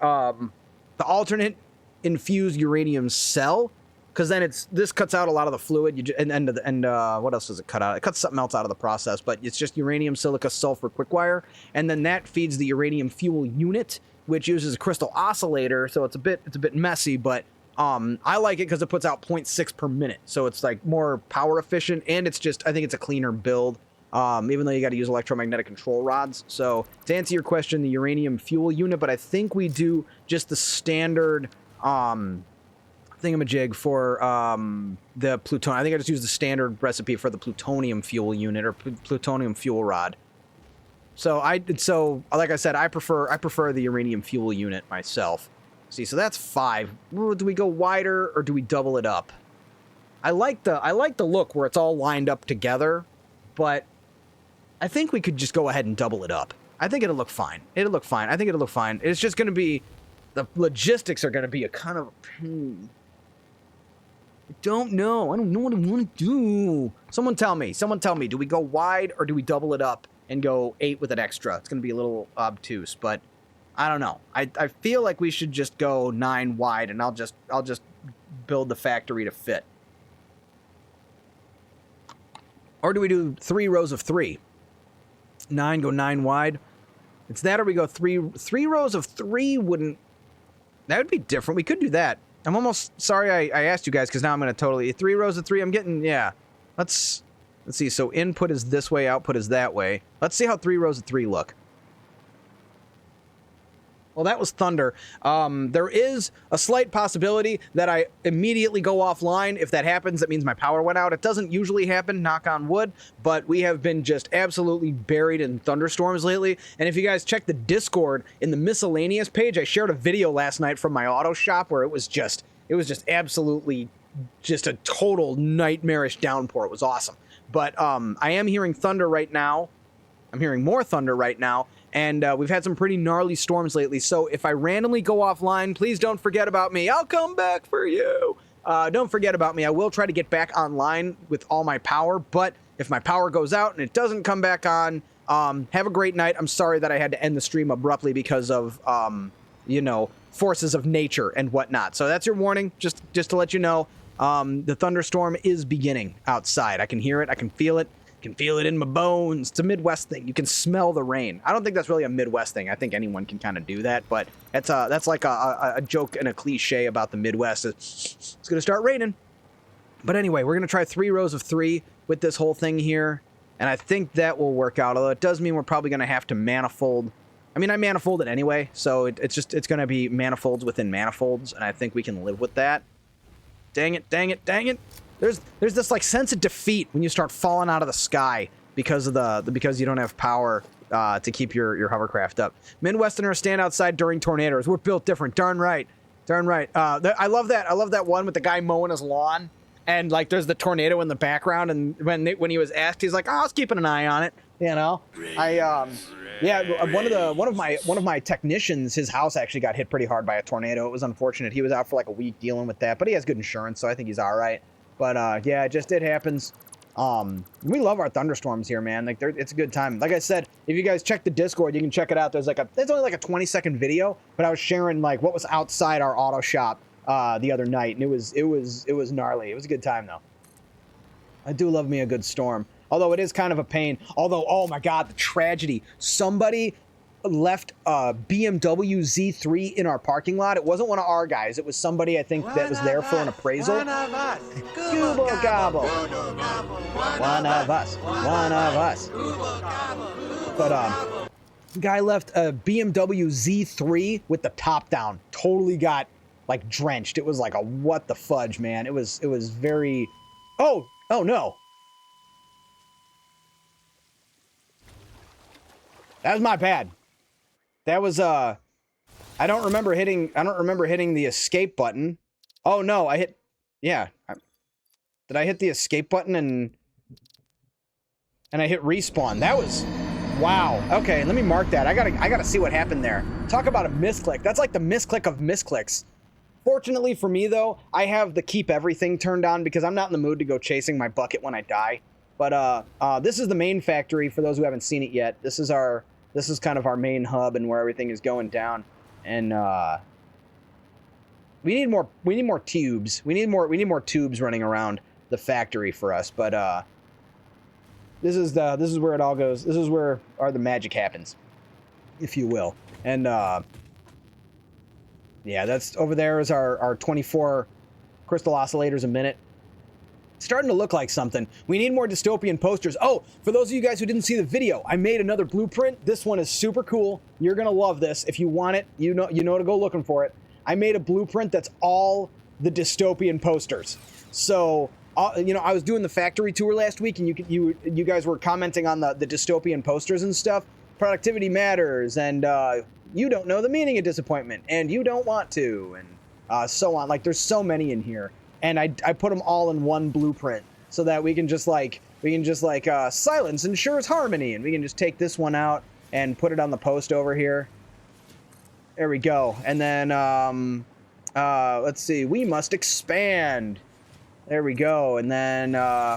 alternate infused uranium cell, because then this cuts out a lot of the fluid. What else does it cut out? It cuts something else out of the process, but it's just uranium, silica, sulfur, quickwire, and then that feeds the uranium fuel unit, which uses a crystal oscillator. So it's a bit messy, but I like it because it puts out 0.6 per minute, so it's like more power efficient, and I think it's a cleaner build. Even though you got to use electromagnetic control rods. So to answer your question, the uranium fuel unit, but I think we do just the standard thingamajig for the plutonium. I think I just used the standard recipe for the plutonium fuel unit or plutonium fuel rod. So like I said, I prefer the uranium fuel unit myself. See, so that's 5. Do we go wider or do we double it up? I like the look where it's all lined up together, but I think we could just go ahead and double it up. I think it'll look fine. It'll look fine. I think it'll look fine. It's just going to be, the logistics are going to be a kind of a pain. I don't know. I don't know what I want to do. Someone tell me. Do we go wide or do we double it up and go 8 with an extra? It's going to be a little obtuse, but I don't know. I feel like we should just go 9 wide, and I'll just build the factory to fit. Or do we do 3 rows of 3? 9, go 9 wide. It's that, or we go 3 rows of 3 wouldn't... That would be different. We could do that. I'm almost sorry I asked you guys, because now I'm going to totally... 3 rows of 3, I'm getting... Yeah. Let's see. So input is this way, output is that way. Let's see how 3 rows of 3 look. Well, that was thunder. There is a slight possibility that I immediately go offline. If that happens, that means my power went out. It doesn't usually happen, knock on wood, but we have been just absolutely buried in thunderstorms lately. And if you guys check the Discord in the miscellaneous page, I shared a video last night from my auto shop where it was just absolutely just a total nightmarish downpour. It was awesome. But I am hearing thunder right now. I'm hearing more thunder right now. And we've had some pretty gnarly storms lately. So if I randomly go offline, please don't forget about me. I'll come back for you. Don't forget about me. I will try to get back online with all my power. But if my power goes out and it doesn't come back on, have a great night. I'm sorry that I had to end the stream abruptly because of, forces of nature and whatnot. So that's your warning, just to let you know. The thunderstorm is beginning outside. I can hear it. I can feel it. Can feel it in my bones. It's a Midwest thing. You can smell the rain. I don't think that's really a Midwest thing. I think anyone can kind of do that, but that's like a joke and a cliche about the Midwest. It's going to start raining. But anyway, we're going to try 3 rows of 3 with this whole thing here, and I think that will work out, although it does mean we're probably going to have to manifold. I mean, I manifold it anyway, so it's going to be manifolds within manifolds, and I think we can live with that. Dang it, dang it, dang it. There's this like sense of defeat when you start falling out of the sky because of because you don't have power to keep your hovercraft up. Midwesterners stand outside during tornadoes. We're built different. Darn right. Darn right. I love that. I love that one with the guy mowing his lawn and like there's the tornado in the background, and when he was asked, he's like, "Oh, I was keeping an eye on it." You know. One of my technicians, his house actually got hit pretty hard by a tornado. It was unfortunate. He was out for like a week dealing with that, but he has good insurance, so I think he's all right. But yeah, it happens. We love our thunderstorms here, man. Like, it's a good time. Like I said, if you guys check the Discord, you can check it out. There's only like a 20-second video, but I was sharing like what was outside our auto shop the other night, and it was gnarly. It was a good time though. I do love me a good storm, although it is kind of a pain. Although, oh my God, the tragedy! Somebody left a BMW Z3 in our parking lot. It wasn't one of our guys. It was somebody, I think, that was there for an appraisal. One of us. Google gobble. One of us. One of us. But the guy left a BMW Z3 with the top down. Totally got like drenched. It was like a what the fudge, man. It was very. Oh no. That was my bad. That was I don't remember hitting the escape button. Oh no, I hit. Yeah. Did I hit the escape button and I hit respawn? That was wow. Okay, let me mark that. I gotta see what happened there. Talk about a misclick. That's like the misclick of misclicks. Fortunately for me though, I have the keep everything turned on because I'm not in the mood to go chasing my bucket when I die. But this is the main factory for those who haven't seen it yet. This is kind of our main hub and where everything is going down. And we need more tubes. We need more tubes running around the factory for us. But this is where it all goes. This is where the magic happens, if you will. And yeah, that's over there is our 24 crystal oscillators a minute. It's starting to look like something. We need more dystopian posters. Oh, for those of you guys who didn't see the video, I made another blueprint. This one is super cool. You're gonna love this. If you want it, you know to go looking for it. I made a blueprint that's all the dystopian posters. So, you know, I was doing the factory tour last week, and you guys were commenting on the dystopian posters and stuff. Productivity matters, and you don't know the meaning of disappointment, and you don't want to, and so on. Like, there's so many in here, and I put them all in one blueprint so that we can just like silence ensures harmony, and we can just take this one out and put it on the post over here. There we go, and then let's see, we must expand. There we go, and then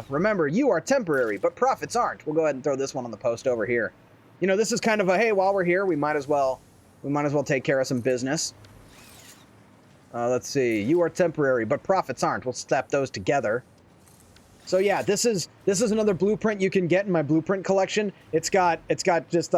remember, you are temporary, but profits aren't. We'll go ahead and throw this one on the post over here. You know, this is kind of a, hey, while we're here, we might as well take care of some business. Let's see, you are temporary, but profits aren't. We'll slap those together. So yeah, this is another blueprint you can get in my blueprint collection. It's got just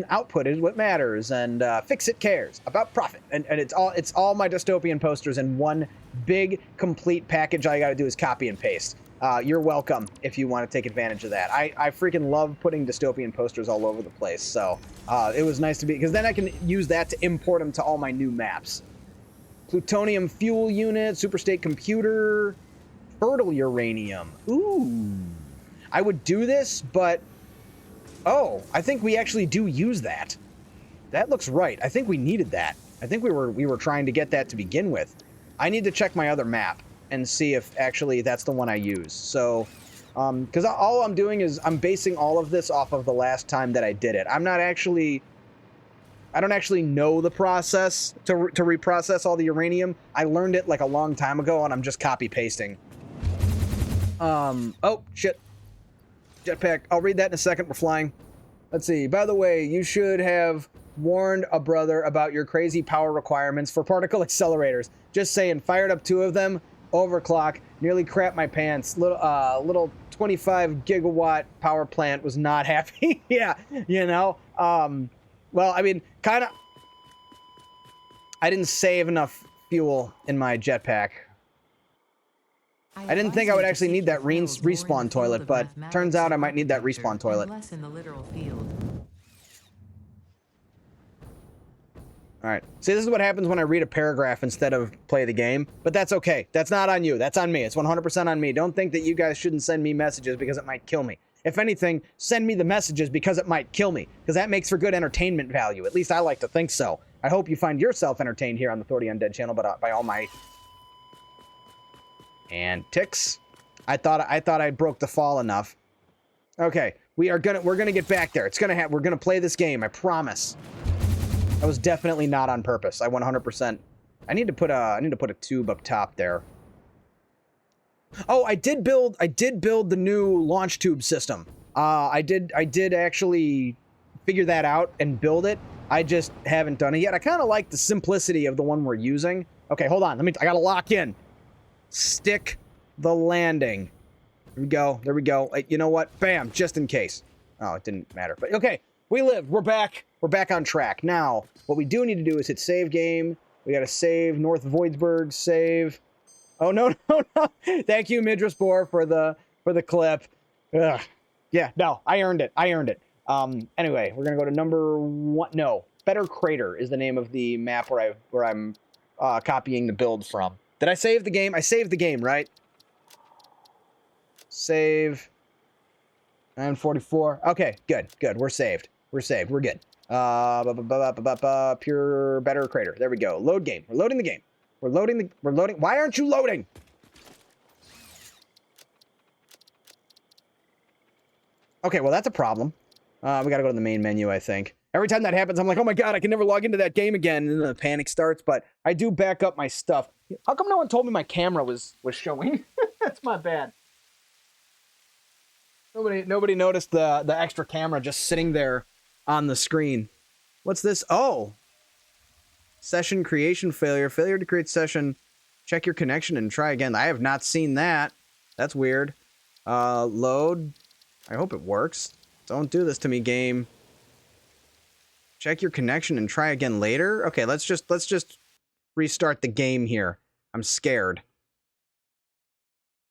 output is what matters, and fix it cares about profit, and it's all my dystopian posters in one big complete package. All you gotta do is copy and paste. You're welcome if you want to take advantage of that. I freaking love putting dystopian posters all over the place, so it was nice to be, because then I can use that to import them to all my new maps. Plutonium fuel unit, superstate computer, fertile uranium. Ooh, I would do this, but oh, I think we actually do use that. That looks right. I think we needed that. I think we were trying to get that to begin with. I need to check my other map and see if actually that's the one I use. So, because all I'm doing is I'm basing all of this off of the last time that I did it. I don't actually know the process to reprocess all the uranium. I learned it like a long time ago, and I'm just copy pasting. Oh shit. Jetpack. I'll read that in a second. We're flying. Let's see. By the way, you should have warned a brother about your crazy power requirements for particle accelerators. Just saying, fired up 2 of them, overclock, nearly crapped my pants. Little 25 gigawatt power plant was not happy. Yeah, you know. Well, I mean, kind of. I didn't save enough fuel in my jetpack. I didn't think I would actually need that respawn toilet, but turns out I might need that respawn toilet. Alright, see, this is what happens when I read a paragraph instead of play the game, but that's okay. That's not on you. That's on me. It's 100% on me. Don't think that you guys shouldn't send me messages because it might kill me. If anything, send me the messages because it might kill me, because that makes for good entertainment value. At least I like to think so. I hope you find yourself entertained here on the 30 Undead channel, but by all might. And ticks. I thought I broke the fall enough. Okay, we're gonna get back there. We're gonna play this game. I promise. That was definitely not on purpose. I 100%. I need to put a tube up top there. Oh, I did build the new launch tube system. I did actually figure that out and build it. I just haven't done it yet. I kind of like the simplicity of the one we're using. Okay, hold on. I gotta lock in. Stick the landing. There we go. There we go. You know what? Bam, just in case. Oh, it didn't matter. But okay, we lived. We're back. We're back on track. Now, what we do need to do is hit save game. We gotta save North Voidsburg, save. Oh, no. Thank you, Midras Boar, for the clip. Ugh. Yeah, no, I earned it. Anyway, we're gonna go to number 1. No, Better Crater is the name of the map where I'm copying the build from. Did I save the game? I saved the game, right? Save. 944. Okay, good. We're saved. We're good. Pure Better Crater. There we go. Load game. We're loading the game. We're loading. Why aren't you loading? Okay, well, that's a problem. We gotta go to the main menu, I think. Every time that happens, I'm like, oh my god, I can never log into that game again, and then the panic starts, but I do back up my stuff. How come no one told me my camera was showing? That's my bad. Nobody noticed the extra camera just sitting there on the screen. What's this? Oh! Session creation failure. Failure to create session. Check your connection and try again. I have not seen that. That's weird. Load. I hope it works. Don't do this to me, game. Check your connection and try again later. Okay, let's just restart the game here. I'm scared.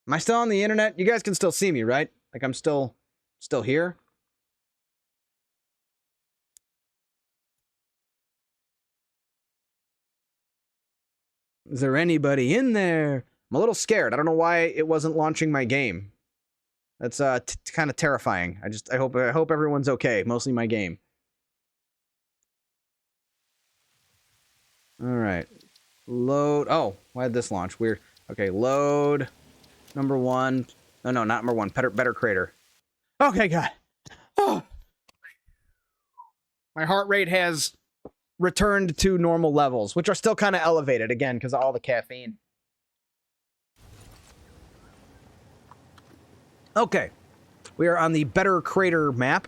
Am I still on the internet? You guys can still see me, right? Like I'm still here? Is there anybody in there? I'm a little scared. I don't know why it wasn't launching my game. That's kind of terrifying. I hope everyone's okay. Mostly my game. All right. Load. Oh, why did this launch? Weird. Okay, load. Number 1. No, not number 1. Better crater. Okay, God. Oh. My heart rate has returned to normal levels, which are still kind of elevated again because of all the caffeine. Okay. We are on the Better Crater map.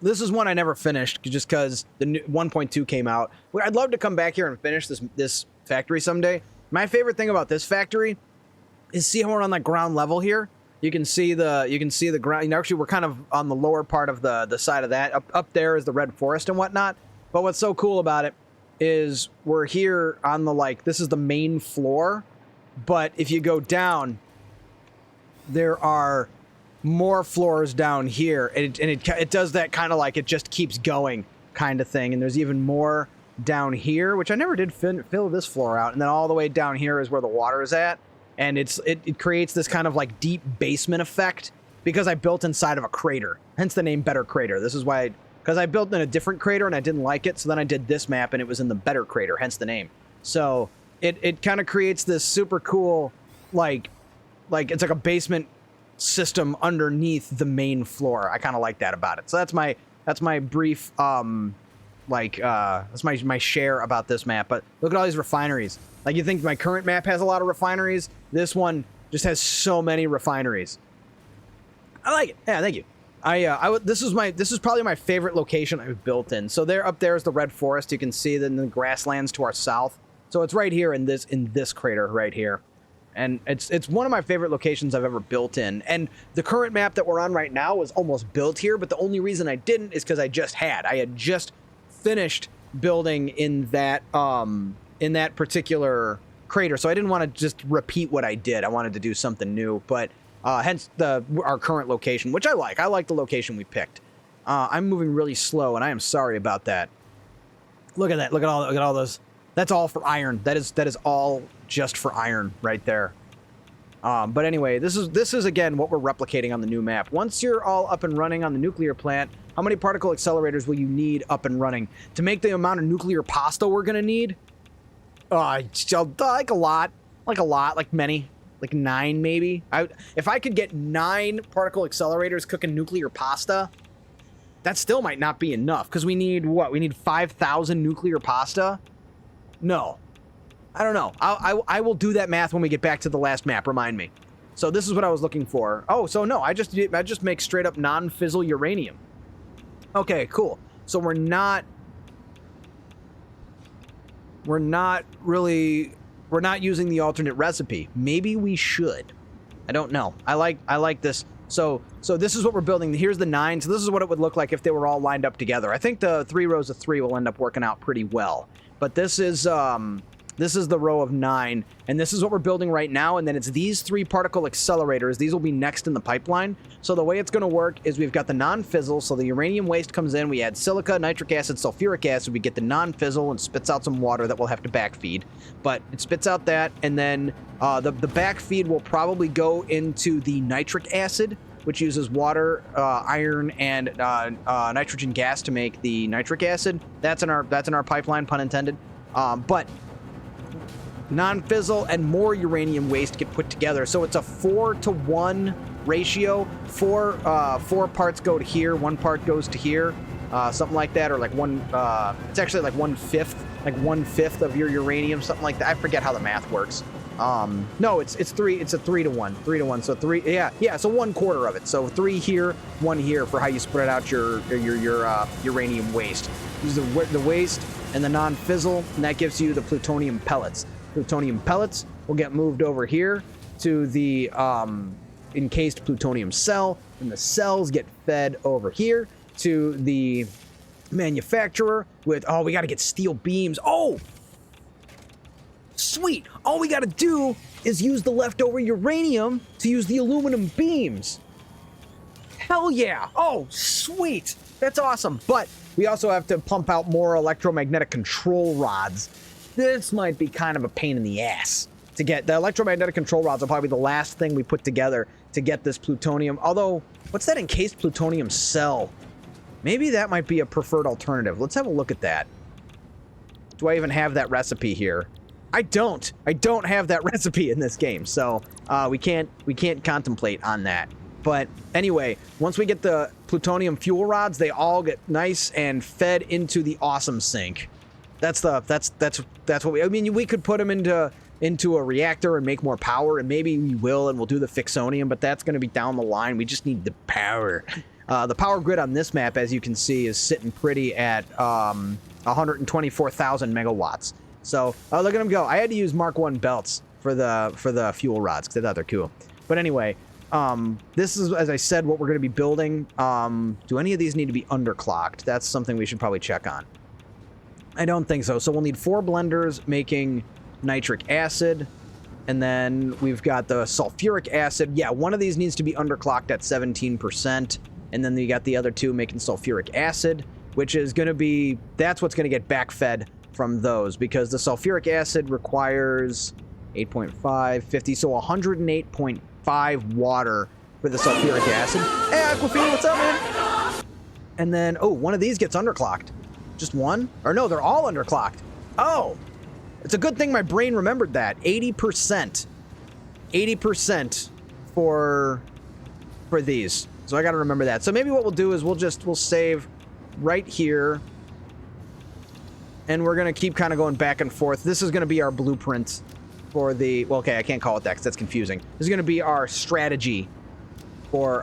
This is one I never finished just because the 1.2 came out. I'd love to come back here and finish this factory someday. My favorite thing about this factory is see how we're on the ground level here. You can see the ground. You know, actually, we're kind of on the lower part of the side of that. Up there is the red forest and whatnot. But what's so cool about it is we're here on the this is the main floor. But if you go down, there are more floors down here, and it does that kind of it just keeps going kind of thing. And there's even more down here, which I never did fill this floor out. And then all the way down here is where the water is at, and it creates this kind of deep basement effect because I built inside of a crater, hence the name Better Crater. This is why, because I built in a different crater and I didn't like it, so then I did this map and it was in the Better Crater, hence the name. So it kind of creates this super cool it's like a basement system underneath the main floor. I kind of like that about it. So that's my brief that's my share about this map. But look at all these refineries. You think my current map has a lot of refineries? This one just has so many refineries. I like it. Yeah, thank you. This is probably my favorite location I've built in. So up there is the red forest. You can see the grasslands to our south. So it's right here in this crater right here. And it's one of my favorite locations I've ever built in. And the current map that we're on right now was almost built here, but the only reason I didn't is because I had just finished building in that particular crater. So I didn't want to just repeat what I did. I wanted to do something new, but hence our current location, which I like. I like the location we picked. I'm moving really slow, and I am sorry about that. Look at that. Look at all those. That's all for iron. That is all just for iron right there. But anyway, this is again what we're replicating on the new map. Once you're all up and running on the nuclear plant, how many particle accelerators will you need up and running to make the amount of nuclear pasta we're gonna need? Like a lot, like many, like 9 maybe. If I could get 9 particle accelerators cooking nuclear pasta, that still might not be enough because we need what? We need 5,000 nuclear pasta. No. I don't know. I will do that math when we get back to the last map. Remind me. So this is what I was looking for. Oh, so no, I just make straight up non-fissile uranium. Okay, cool. So we're not using the alternate recipe. Maybe we should. I don't know. I like this. So this is what we're building. Here's the 9. So this is what it would look like if they were all lined up together. I think the 3 rows of 3 will end up working out pretty well. But this is the row of 9, and this is what we're building right now, and then it's these 3 particle accelerators. These will be next in the pipeline. So the way it's going to work is we've got the non-fizzle, so the uranium waste comes in, we add silica, nitric acid, sulfuric acid, we get the non-fizzle and spits out some water that we'll have to backfeed. But it spits out that, and then the backfeed will probably go into the nitric acid, which uses water, iron, and nitrogen gas to make the nitric acid. That's in our pipeline, pun intended. But non-fizzle and more uranium waste get put together, so it's a 4-to-1 ratio. 4 parts go to here, 1 part goes to here, something like that, or like one. It's actually like 1/5 of your uranium, something like that. I forget how the math works. No, it's 3. It's a 3-to-1, 3-to-1. So 3, yeah. So 1/4 of it. So 3 here, 1 here for how you spread out your uranium waste. Use the waste and the non-fizzle, and that gives you the plutonium pellets. Plutonium pellets will get moved over here to the encased plutonium cell, and the cells get fed over here to the manufacturer with, we got to get steel beams. Oh, sweet. All we got to do is use the leftover uranium to use the aluminum beams. Hell yeah. Oh, sweet. That's awesome. But we also have to pump out more electromagnetic control rods. this might be kind of a pain in the ass to get. The electromagnetic control rods will probably be the last thing we put together to get this plutonium. Although, what's that encased plutonium cell? Maybe that might be a preferred alternative. Let's have a look at that. Do I even have that recipe here? I don't. I don't have that recipe in this game, so we can't contemplate on that. But anyway, once we get the plutonium fuel rods, they all get nice and fed into the awesome sink. That's what we. I mean, we could put them into a reactor and make more power, and maybe we will, and we'll do the fixonium, but that's going to be down the line. We just need the power. The power grid on this map, as you can see, is sitting pretty at 124,000 megawatts. So, look at them go. I had to use Mark 1 belts for the fuel rods because I thought they're cool. But anyway, this is, as I said, what we're going to be building. Do any of these need to be underclocked? That's something we should probably check on. I don't think so. So we'll need 4 blenders making nitric acid. And then we've got the sulfuric acid. Yeah, one of these needs to be underclocked at 17%. And then you got the other 2 making sulfuric acid, which is going to be, that's what's going to get backfed from those, because the sulfuric acid requires 8.5, 50, so 108.5 water for the sulfuric acid. Hey, Aquafina, what's up, man? And then, oh, one of these gets underclocked. Just one? Or no, they're all underclocked. Oh, it's a good thing my brain remembered that. 80%. 80% for these. So I got to remember that. So maybe what we'll do is we'll save right here. And we're going to keep kind of going back and forth. This is going to be our blueprint for the... Well, okay, I can't call it that because that's confusing. This is going to be our strategy for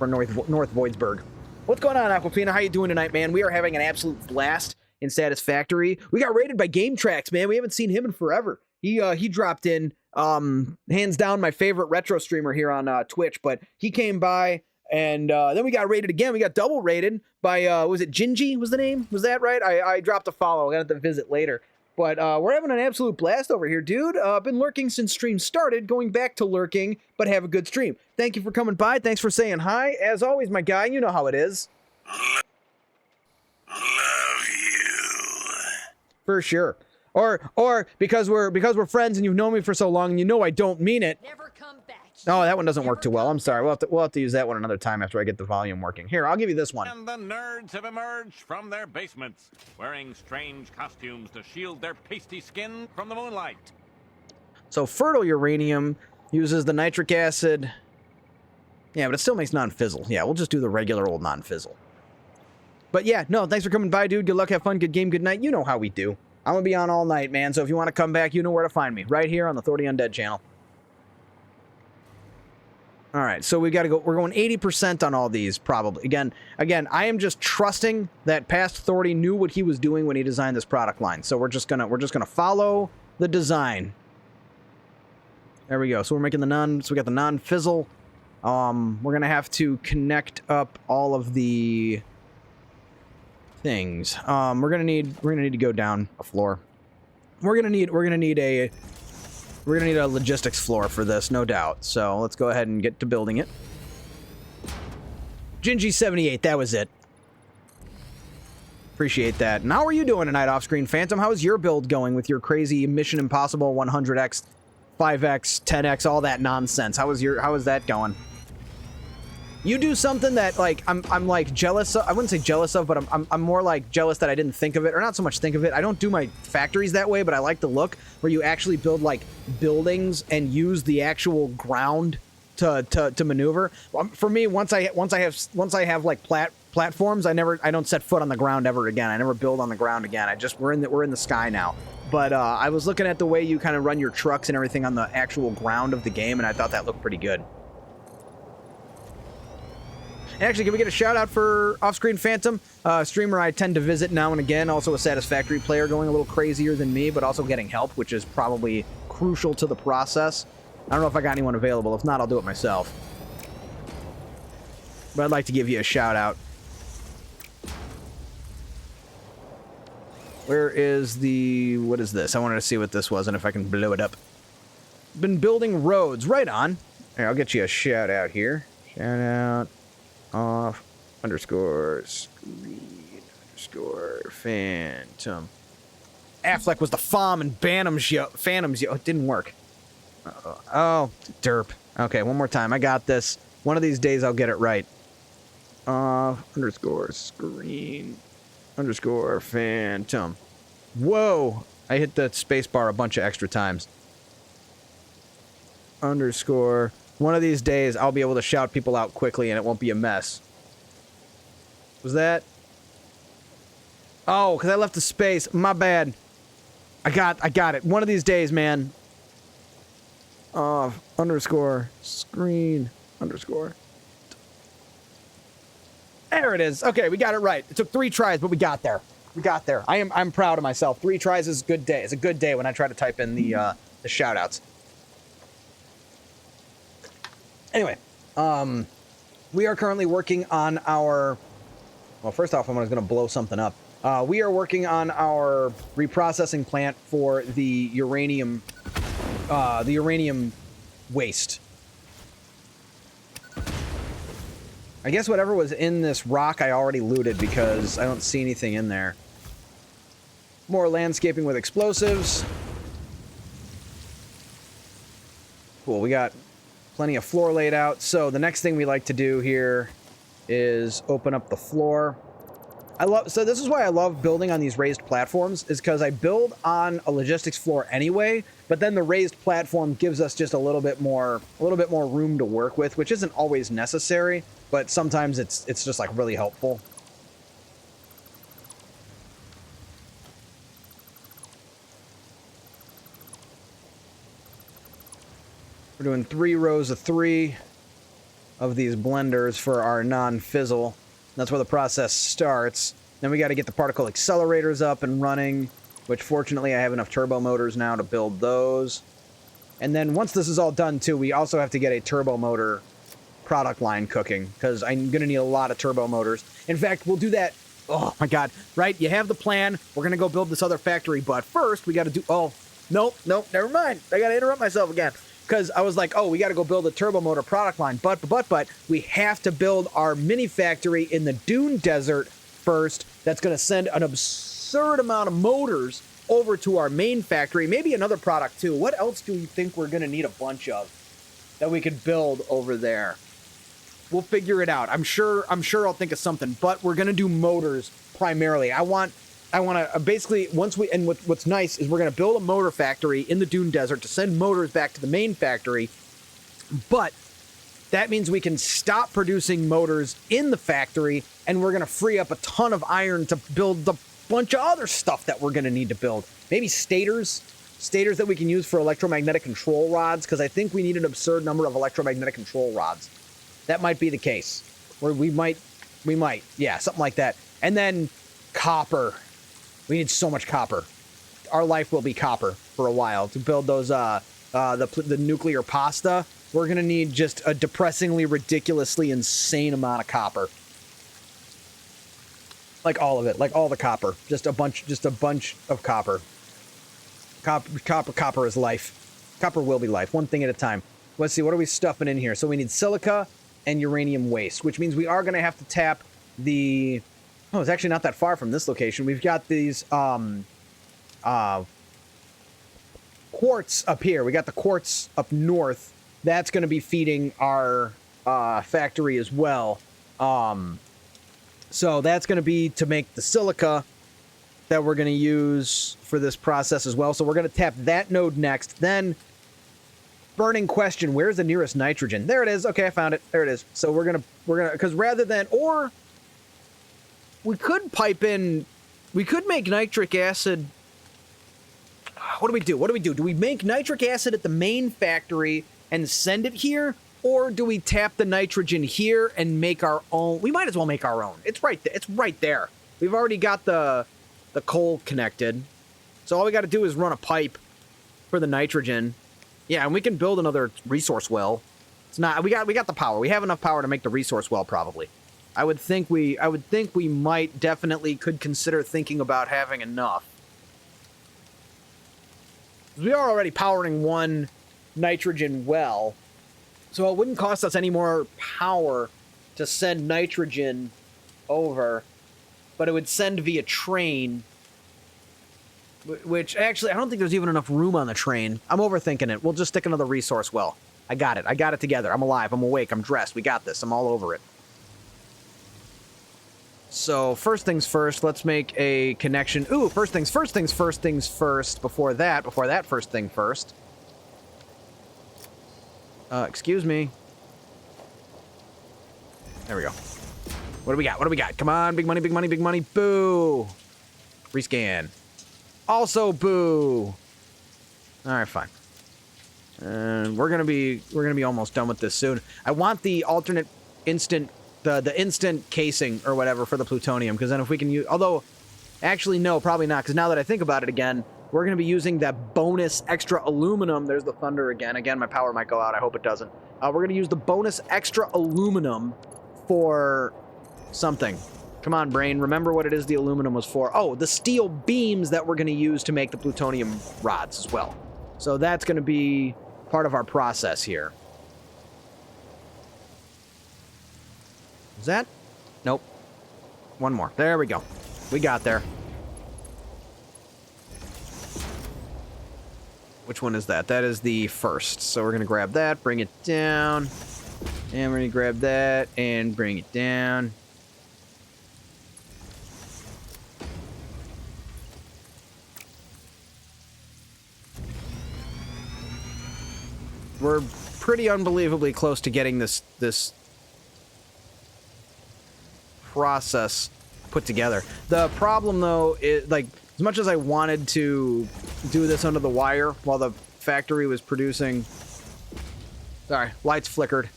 North Voidsburg. What's going on, Aquafina? How you doing tonight, man? We are having an absolute blast in Satisfactory. We got raided by Game Tracks, man. We haven't seen him in forever. He dropped in, hands down my favorite retro streamer here on Twitch, but he came by, and then we got raided again. We got double raided by, was it Gingy was the name? Was that right? I dropped a follow. I got to visit later. But we're having an absolute blast over here, dude. Been lurking since stream started, going back to lurking, but have a good stream. Thank you for coming by. Thanks for saying hi. As always, my guy, you know how it is. Love you. For sure. Or because we're friends and you've known me for so long and you know I don't mean it. Never come back. Oh, that one doesn't work too well. I'm sorry. We'll have to use that one another time after I get the volume working. Here, I'll give you this one. And the nerds have emerged from their basements, wearing strange costumes to shield their pasty skin from the moonlight. So fertile uranium uses the nitric acid. Yeah, but it still makes non-fizzle. Yeah, we'll just do the regular old non-fizzle. But yeah, no, thanks for coming by, dude. Good luck, have fun, good game, good night. You know how we do. I'm going to be on all night, man. So if you want to come back, you know where to find me. Right here on the Thordy Undead channel. All right, so we got to go. We're going 80% on all these, probably. Again, I am just trusting that past Thordy knew what he was doing when he designed this product line. So we're just gonna follow the design. There we go. So we're making so we got the non-fizzle. We're gonna have to connect up all of the things. We're gonna need to go down a floor. We're gonna need a logistics floor for this, no doubt. So let's go ahead and get to building it. Gingy78, that was it. Appreciate that. And how are you doing tonight, Off-Screen Phantom? How's your build going with your crazy Mission Impossible 100x, 5x, 10x, all that nonsense? How is that going? You do something that, like, I'm like jealous of. I wouldn't say jealous of, but I'm more like jealous that I didn't think of it, or not so much think of it. I don't do my factories that way, but I like the look where you actually build like buildings and use the actual ground to maneuver. For me, once I have like platforms, I don't set foot on the ground ever again. I never build on the ground again. We're in the sky now. But I was looking at the way you kind of run your trucks and everything on the actual ground of the game, and I thought that looked pretty good. And actually, can we get a shout out for Off-Screen Phantom? Streamer I tend to visit now and again, also a Satisfactory player, going a little crazier than me, but also getting help, which is probably crucial to the process. I don't know if I got anyone available. If not, I'll do it myself. But I'd like to give you a shout out. Where is the... What is this? I wanted to see what this was and if I can blow it up. Been building roads. Right on. Here, I'll get you a shout out here. Shout out. Off _screen _ Phantom. Affleck was the Phom and Phantoms. Oh, it didn't work. Oh, derp. Okay, one more time. I got this. One of these days I'll get it right. Underscore screen underscore phantom. Whoa! I hit the space bar a bunch of extra times. Underscore. One of these days I'll be able to shout people out quickly and it won't be a mess. Was that? Oh, because I left the space. My bad. I got it. One of these days, man. Underscore screen underscore. There it is. Okay, we got it right. It took 3 tries, but we got there. We got there. I'm proud of myself. 3 tries is a good day. It's a good day when I try to type in the shout outs. Anyway, we are currently working on our... Well, first off, I'm going to blow something up. We are working on our reprocessing plant for the uranium waste. I guess whatever was in this rock I already looted because I don't see anything in there. More landscaping with explosives. Cool, we got plenty of floor laid out. So the next thing we like to do here is open up the floor. So this is why I love building on these raised platforms, is because I build on a logistics floor anyway, but then the raised platform gives us just a little bit more room to work with, which isn't always necessary, but sometimes it's just like really helpful. We're doing 3 rows of 3 of these blenders for our non-fizzle. That's where the process starts. Then we got to get the particle accelerators up and running, which fortunately I have enough turbo motors now to build those. And then once this is all done too, we also have to get a turbo motor product line cooking, because I'm going to need a lot of turbo motors. In fact, we'll do that. Oh my god, right? You have the plan. We're going to go build this other factory, but first we got to do... Oh, nope, never mind. I got to interrupt myself again. Because I was like, oh, we got to go build a turbo motor product line. But we have to build our mini factory in the Dune Desert first. That's going to send an absurd amount of motors over to our main factory. Maybe another product, too. What else do we think we're going to need a bunch of that we could build over there? We'll figure it out. I'm sure I'll think of something. But we're going to do motors primarily. I want to basically, what's nice is we're going to build a motor factory in the Dune Desert to send motors back to the main factory, but that means we can stop producing motors in the factory, and we're going to free up a ton of iron to build the bunch of other stuff that we're going to need to build. Maybe stators that we can use for electromagnetic control rods, because I think we need an absurd number of electromagnetic control rods. That might be the case. Or we might, yeah, something like that. And then copper. We need so much copper. Our life will be copper for a while to build those the nuclear pasta. We're gonna need just a depressingly, ridiculously insane amount of copper. Like all of it, like all the copper. Just a bunch of copper. Copper is life. Copper will be life. One thing at a time. Let's see, what are we stuffing in here? So we need silica and uranium waste, which means we are gonna have to tap the... Oh, it's actually not that far from this location. We've got these quartz up here. We got the quartz up north. That's going to be feeding our factory as well. So that's going to be to make the silica that we're going to use for this process as well. So we're going to tap that node next. Then, burning question, where's the nearest nitrogen? There it is. Okay, I found it. There it is. So we're gonna, because rather than, or we could pipe in, we could make nitric acid. What do we do? Do we make nitric acid at the main factory and send it here? Or do we tap the nitrogen here and make our own? We might as well make our own. It's right there. It's right there. We've already got the coal connected. So all we got to do is run a pipe for the nitrogen. Yeah, and we can build another resource well. It's not, we got the power. We have enough power to make the resource well, probably. I would think we might definitely could consider thinking about having enough. We are already powering one nitrogen well, so it wouldn't cost us any more power to send nitrogen over, but it would send via train. Which, actually, I don't think there's even enough room on the train. I'm overthinking it. We'll just stick another resource well. I got it. I got it together. I'm alive. I'm awake. I'm dressed. We got this. I'm all over it. So, first things first, let's make a connection. Ooh, first things first. Before that first thing first. Excuse me. There we go. What do we got? What do we got? Come on, big money, big money, big money. Boo. Rescan. Also boo. All right, fine. And we're gonna be almost done with this soon. I want the alternate instant, the instant casing or whatever for the plutonium, because then if we can use, although, actually no, probably not, because now that I think about it again, we're gonna be using that bonus extra aluminum. There's the thunder again. Again, my power might go out. I hope it doesn't. We're gonna use the bonus extra aluminum for something. Come on, brain. Remember what it is the aluminum was for. Oh, the steel beams that we're going to use to make the plutonium rods as well. So that's going to be part of our process here. Is that? Nope. One more. There we go. We got there. Which one is that? That is the first. So we're going to grab that, bring it down. And we're going to grab that and bring it down. We're pretty unbelievably close to getting this process put together. The problem, though, is, like, as much as I wanted to do this under the wire while the factory was producing... Sorry, lights flickered.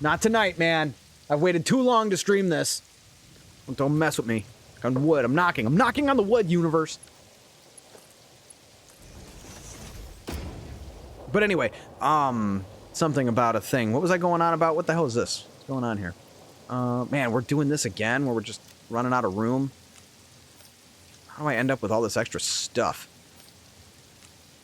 Not tonight, man. I've waited too long to stream this. Don't mess with me. On wood. I'm knocking. I'm knocking on the wood, universe. But anyway, something about a thing. What was I going on about? What the hell is this? What's going on here? Man, we're doing this again where we're just running out of room. How do I end up with all this extra stuff?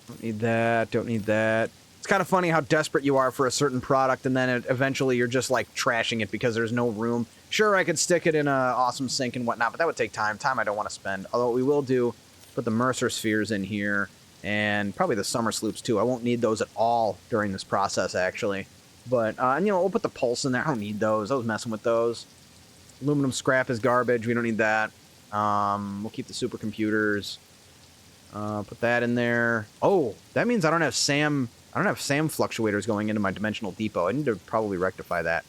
Don't need that. Don't need that. It's kind of funny how desperate you are for a certain product, and then eventually you're just, like, trashing it because there's no room. Sure, I could stick it in an awesome sink and whatnot, but that would take time. Time I don't want to spend. Although what we will do, put the Mercer spheres in here, and probably the summer sloops, too. I won't need those at all during this process, actually. But, and, you know, we'll put the pulse in there. I don't need those. I was messing with those. Aluminum scrap is garbage. We don't need that. We'll keep the supercomputers. Put that in there. Oh, that means I don't have SAM fluctuators going into my dimensional depot. I need to probably rectify that.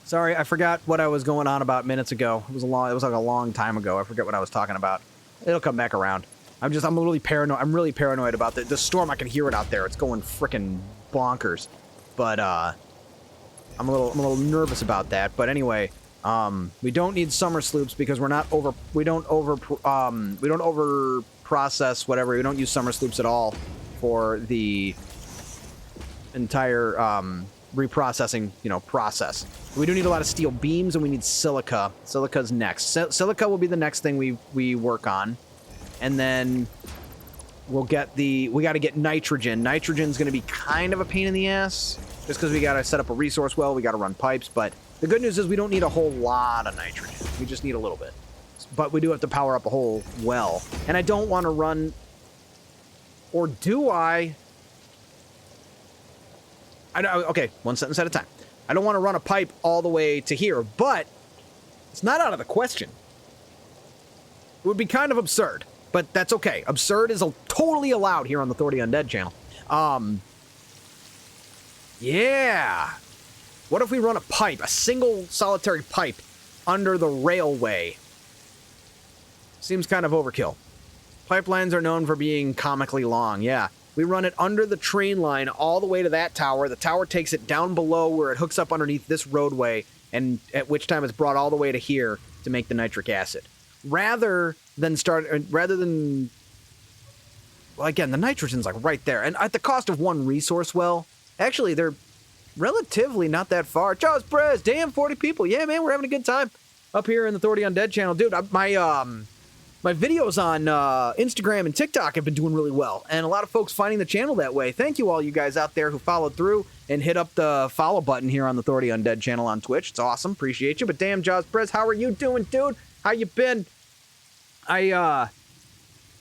Sorry, I forgot what I was going on about minutes ago. It was like a long time ago. I forget what I was talking about. It'll come back around. I'm really paranoid. I'm really paranoid about the storm. I can hear it out there. It's going frickin' bonkers. But I'm a little nervous about that. But anyway, we don't need summer sloops because we don't over process whatever. We don't use summer sloops at all for the entire reprocessing, process. We do need a lot of steel beams, and we need silica. Silica's next. Silica will be the next thing we work on. And then we got to get nitrogen. Nitrogen's going to be kind of a pain in the ass, just because we got to set up a resource well, we got to run pipes, but the good news is we don't need a whole lot of nitrogen. We just need a little bit. But we do have to power up a whole well. And I don't want to run... Or do I? Okay, one sentence at a time. I don't want to run a pipe all the way to here, but it's not out of the question. It would be kind of absurd. But that's okay. Absurd is totally allowed here on the Thor the Undead channel. Yeah. What if we run a pipe, a single solitary pipe, under the railway? Seems kind of overkill. Pipelines are known for being comically long, yeah. We run it under the train line all the way to that tower. The tower takes it down below where it hooks up underneath this roadway, and at which time it's brought all the way to here to make the nitric acid. Rather than, well, again, the nitrogen's like right there. And at the cost of one resource well, actually, they're relatively not that far. Jaws Prez, damn, 40 people. Yeah, man, we're having a good time up here in the Thor the Undead channel. Dude, my videos on Instagram and TikTok have been doing really well, and a lot of folks finding the channel that way. Thank you all you guys out there who followed through and hit up the follow button here on the Thor the Undead channel on Twitch. It's awesome. Appreciate you. But damn, Jaws Prez, how are you doing, dude? How you been?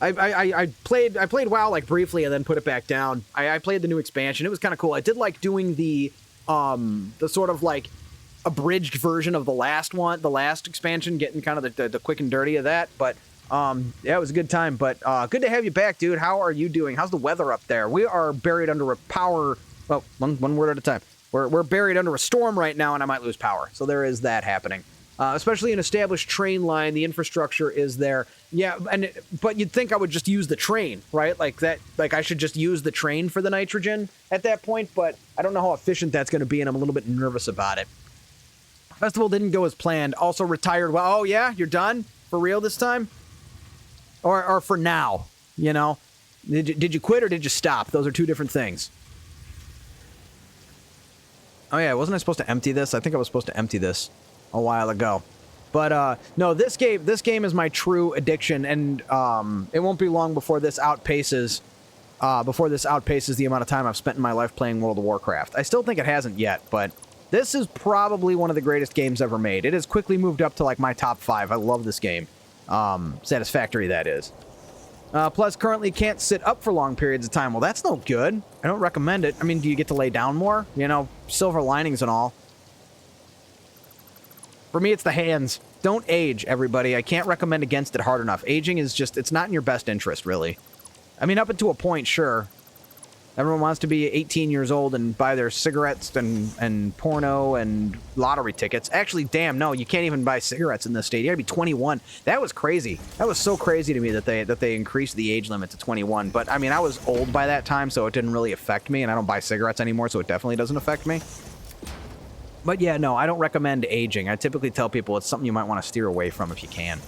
I played WoW like briefly and then put it back down. I played the new expansion. It was kind of cool. I did like doing the sort of like abridged version of the last expansion, getting kind of the quick and dirty of that. But yeah, it was a good time. But good to have you back, dude. How are you doing? How's the weather up there? We are buried under a power. Well, one word at a time. We're buried under a storm right now, and I might lose power. So there is that happening. Especially an established train line, the infrastructure is there. Yeah, but you'd think I would just use the train, right? Like that. Like I should just use the train for the nitrogen at that point. But I don't know how efficient that's going to be, and I'm a little bit nervous about it. Festival didn't go as planned. Also retired. Well, oh yeah, you're done for real this time, or for now. You know, did you quit or did you stop? Those are two different things. Oh yeah, wasn't I supposed to empty this? I think I was supposed to empty this a while ago. But no, this game is my true addiction, and it won't be long before this outpaces the amount of time I've spent in my life playing World of Warcraft. I still think it hasn't yet, but this is probably one of the greatest games ever made. It has quickly moved up to like my top 5. I love this game. Satisfactory, that is. Plus, currently can't sit up for long periods of time. Well, that's no good. I don't recommend it. I mean, do you get to lay down more? You know, silver linings and all. For me, it's the hands. Don't age, everybody. I can't recommend against it hard enough. Aging is just, it's not in your best interest, really. I mean, up until a point, sure. Everyone wants to be 18 years old and buy their cigarettes and porno and lottery tickets. Actually, damn, no, you can't even buy cigarettes in this state. You gotta be 21. That was crazy. That was so crazy to me that they increased the age limit to 21. But, I mean, I was old by that time, so it didn't really affect me, and I don't buy cigarettes anymore, so it definitely doesn't affect me. But, yeah, no, I don't recommend aging. I typically tell people it's something you might want to steer away from if you can.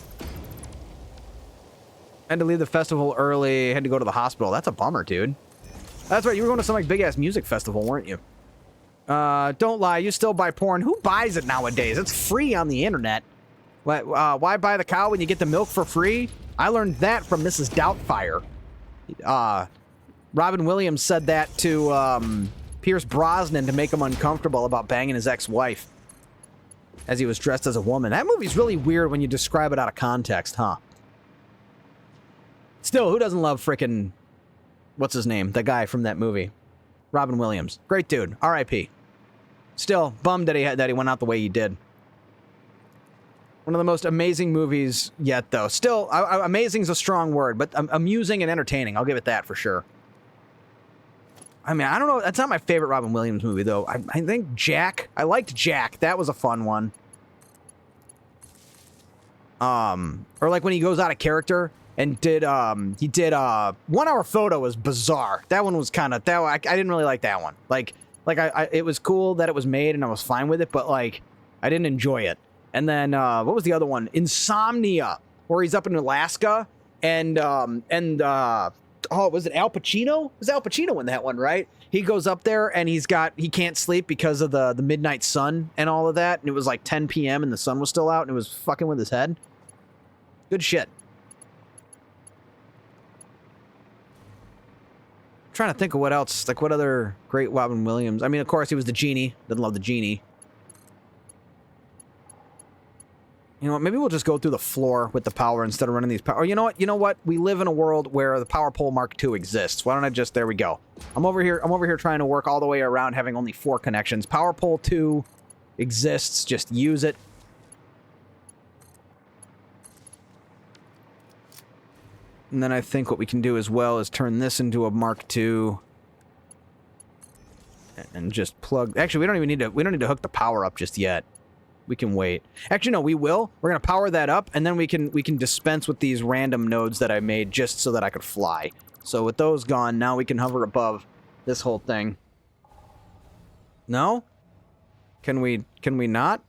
Had to leave the festival early. Had to go to the hospital. That's a bummer, dude. That's right, you were going to some like big-ass music festival, weren't you? Don't lie, you still buy porn. Who buys it nowadays? It's free on the internet. Why buy the cow when you get the milk for free? I learned that from Mrs. Doubtfire. Robin Williams said that to Pierce Brosnan to make him uncomfortable about banging his ex-wife as he was dressed as a woman. That movie's really weird when you describe it out of context, huh? Still, who doesn't love frickin'... What's his name? The guy from that movie. Robin Williams. Great dude. R.I.P. Still, bummed that he went out the way he did. One of the most amazing movies yet, though. Still, amazing's a strong word, but amusing and entertaining. I'll give it that for sure. I mean, I don't know. That's not my favorite Robin Williams movie, though. I think Jack. I liked Jack. That was a fun one. Or like when he goes out of character... And he did 1 Hour Photo was bizarre. That one was kind of, I didn't really like that one. Like it was cool that it was made and I was fine with it, but like, I didn't enjoy it. And then, what was the other one? Insomnia, where he's up in Alaska and was it Al Pacino? Was Al Pacino in that one, right? He goes up there and he can't sleep because of the midnight sun and all of that. And it was like 10 p.m. and the sun was still out and it was fucking with his head. Good shit. Trying to think of what else, like what other great Robin Williams. I mean, of course, he was the genie. Didn't love the genie. You know what? Maybe we'll just go through the floor with the power instead of running these power. Or you know what? You know what? We live in a world where the Power Pole Mark II exists. Why don't I just? There we go. I'm over here trying to work all the way around, having only 4 connections. Power Pole 2 exists. Just use it. And then I think what we can do as well is turn this into a Mark II. And just plug... Actually, we don't need to hook the power up just yet. We can wait. Actually, no, we will. We're going to power that up, and then we can dispense with these random nodes that I made just so that I could fly. So with those gone, now we can hover above this whole thing. No? Can we not?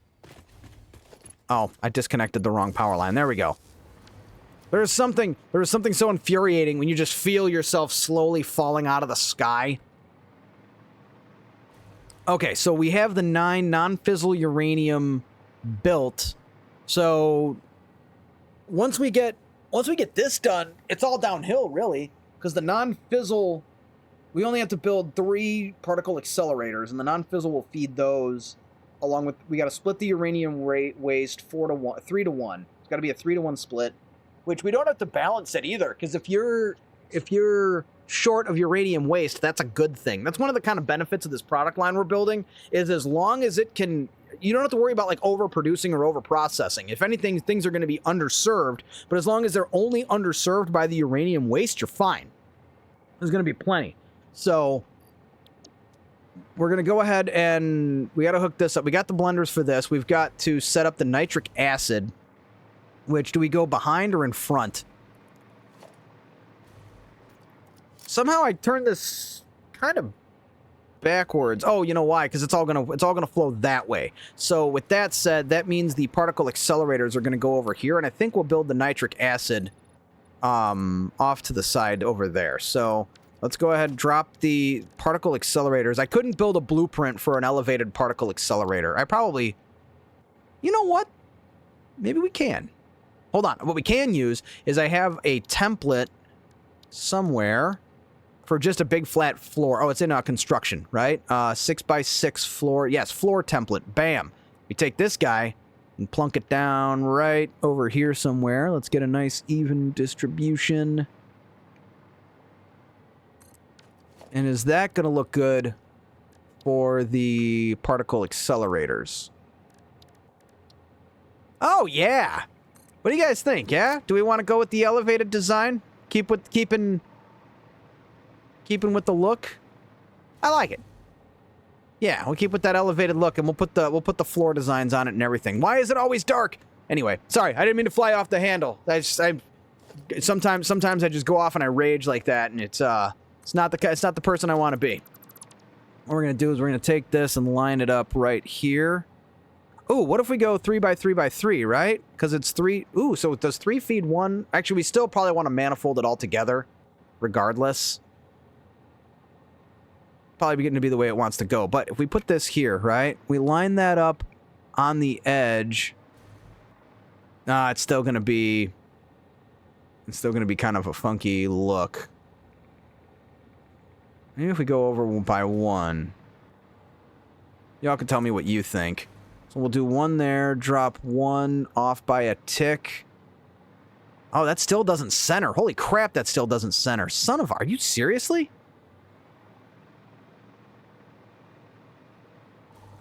Oh, I disconnected the wrong power line. There we go. There is something so infuriating when you just feel yourself slowly falling out of the sky. Okay, so we have the 9 non-fissile uranium built. So once we get this done, it's all downhill, really, because the non-fissile, we only have to build 3 particle accelerators, and the non-fissile will feed those. Along with, we got to split the uranium waste 3 to 1. It's got to be a 3 to 1 split. which we don't have to balance it either, because if you're short of uranium waste, that's a good thing. That's one of the kind of benefits of this product line we're building, is as long as it can, you don't have to worry about like overproducing or overprocessing. If anything, things are going to be underserved, but as long as they're only underserved by the uranium waste, you're fine. There's going to be plenty. So we're going to go ahead and we got to hook this up. We got the blenders for this. We've got to set up the nitric acid, which do we go behind or in front? Somehow I turned this kind of backwards. Oh, you know why? Because it's all gonna flow that way. So with that said, that means the particle accelerators are gonna go over here, and I think we'll build the nitric acid off to the side over there. So let's go ahead and drop the particle accelerators. I couldn't build a blueprint for an elevated particle accelerator. I probably, you know what? Maybe we can. Hold on. What we can use is I have a template somewhere for just a big flat floor. Oh, it's in construction, right? 6x6 floor. Yes, floor template. Bam. We take this guy and plunk it down right over here somewhere. Let's get a nice even distribution. And is that going to look good for the particle accelerators? Oh, yeah. What do you guys think, yeah? Do we want to go with the elevated design? Keeping with the look? I like it. Yeah, we'll keep with that elevated look, and we'll put the floor designs on it and everything. Why is it always dark? Anyway, sorry, I didn't mean to fly off the handle. Sometimes I just go off and I rage like that, and it's not the person I want to be. What we're gonna do is we're gonna take this and line it up right here. Ooh, what if we go 3x3x3, right? Because it's 3. Ooh, so does 3 feed 1? Actually, we still probably want to manifold it all together, regardless. Probably getting to be the way it wants to go. But if we put this here, right? We line that up on the edge. It's still gonna be kind of a funky look. Maybe if we go over by 1. Y'all can tell me what you think. So we'll do 1 there, drop 1 off by a tick. Oh, that still doesn't center. Holy crap, that still doesn't center. Son of a... Are you seriously?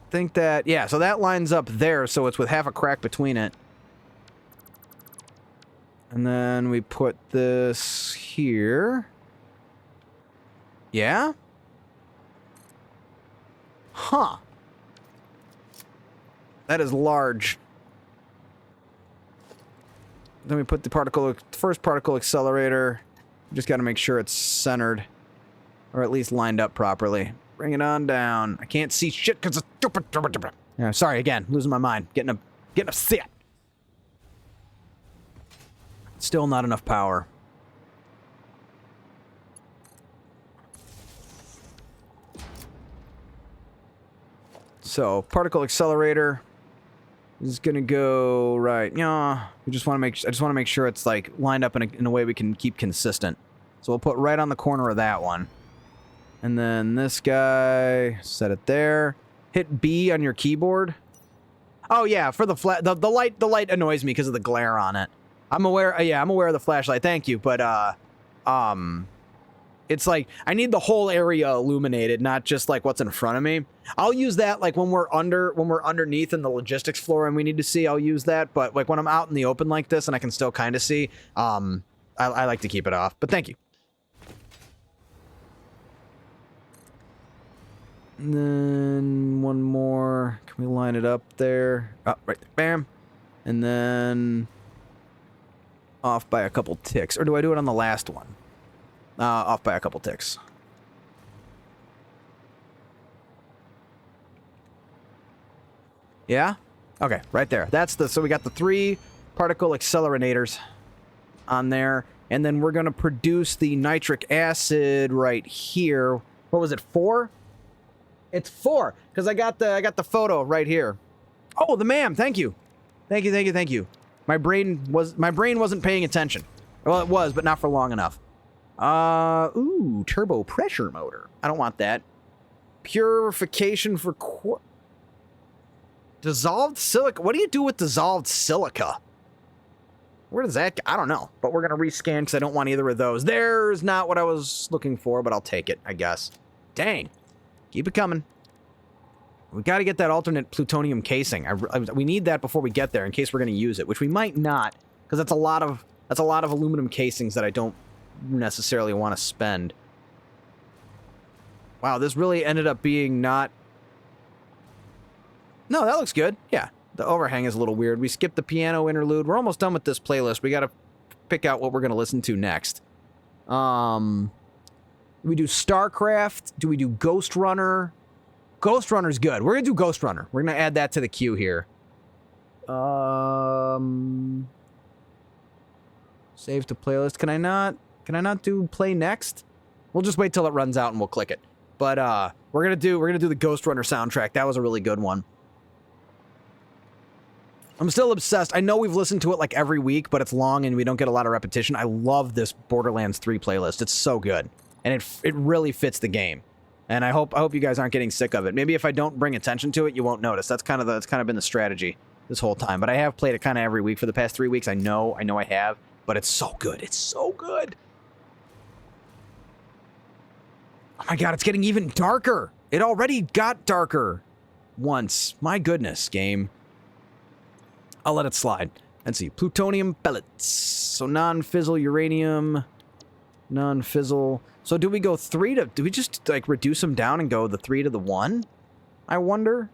Think that... Yeah, so that lines up there, so it's with half a crack between it. And then we put this here. Yeah? Huh. That is large. Then we put the first particle accelerator. Just got to make sure it's centered. Or at least lined up properly. Bring it on down. I can't see shit because it's stupid. Yeah, sorry, again. Losing my mind. Getting upset. Still not enough power. So, particle accelerator is gonna go right. Yeah, I just want to make sure it's like lined up in a way we can keep consistent. So we'll put right on the corner of that one, and then this guy, set it there. Hit B on your keyboard. Oh yeah, for the flat. The light annoys me because of the glare on it. I'm aware. Yeah, I'm aware of the flashlight. Thank you, but it's like I need the whole area illuminated, not just like what's in front of me. I'll use that like when we're underneath in the logistics floor and we need to see. I'll use that, but like when I'm out in the open like this and I can still kind of see, I like to keep it off. But thank you. And then one more. Can we line it up there? Oh, right there. Bam. And then off by a couple ticks. Or do I do it on the last one? Off by a couple ticks. Yeah? Okay, right there. So we got the 3 particle accelerators on there. And then we're going to produce the nitric acid right here. What was it, 4? It's 4, because I got the photo right here. Oh, the ma'am, thank you. Thank you. My brain wasn't paying attention. Well, it was, but not for long enough. Ooh, turbo pressure motor. I don't want that. Purification for dissolved silica. What do you do with dissolved silica? Where does that... I don't know. But we're going to rescan because I don't want either of those. There's not what I was looking for, but I'll take it, I guess. Dang. Keep it coming. We got to get that alternate plutonium casing. We need that before we get there in case we're going to use it, which we might not, because that's a lot of aluminum casings that I don't necessarily want to spend. Wow, this really ended up being not... No, that looks good. Yeah, the overhang is a little weird. We skipped the piano interlude. We're almost done with this playlist. We got to pick out what we're going to listen to next. Do we do StarCraft? Do we do Ghost Runner? Ghost Runner's good. We're going to do Ghost Runner. We're going to add that to the queue here. Save to playlist. Can I not do play next? We'll just wait till it runs out and we'll click it. But we're going to do the Ghost Runner soundtrack. That was a really good one. I'm still obsessed. I know we've listened to it like every week, but it's long and we don't get a lot of repetition. I love this Borderlands 3 playlist. It's so good. And it really fits the game. And I hope you guys aren't getting sick of it. Maybe if I don't bring attention to it, you won't notice. That's kind of been the strategy this whole time. But I have played it kind of every week for the past 3 weeks. I know I have, but it's so good. It's so good. Oh my god, it's getting even darker. It already got darker once. My goodness, game. I'll let it slide. Let's see. Plutonium pellets. So non-fizzle uranium. Non-fizzle. So do we go 3 to... Do we just, like, reduce them down and go the 3 to the 1? I wonder.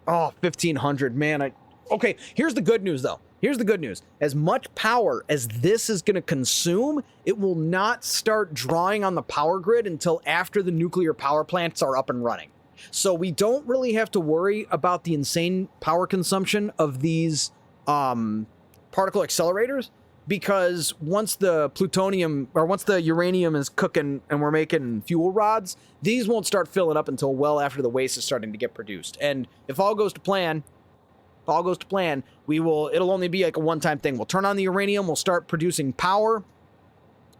Oh, 1,500. Man, Okay, here's the good news, though. Here's the good news. As much power as this is going to consume, it will not start drawing on the power grid until after the nuclear power plants are up and running. So we don't really have to worry about the insane power consumption of these particle accelerators, because once the plutonium, or once the uranium is cooking and we're making fuel rods, these won't start filling up until well after the waste is starting to get produced. And if all goes to plan, it'll only be like a one-time thing. We'll turn on the uranium, we'll start producing power.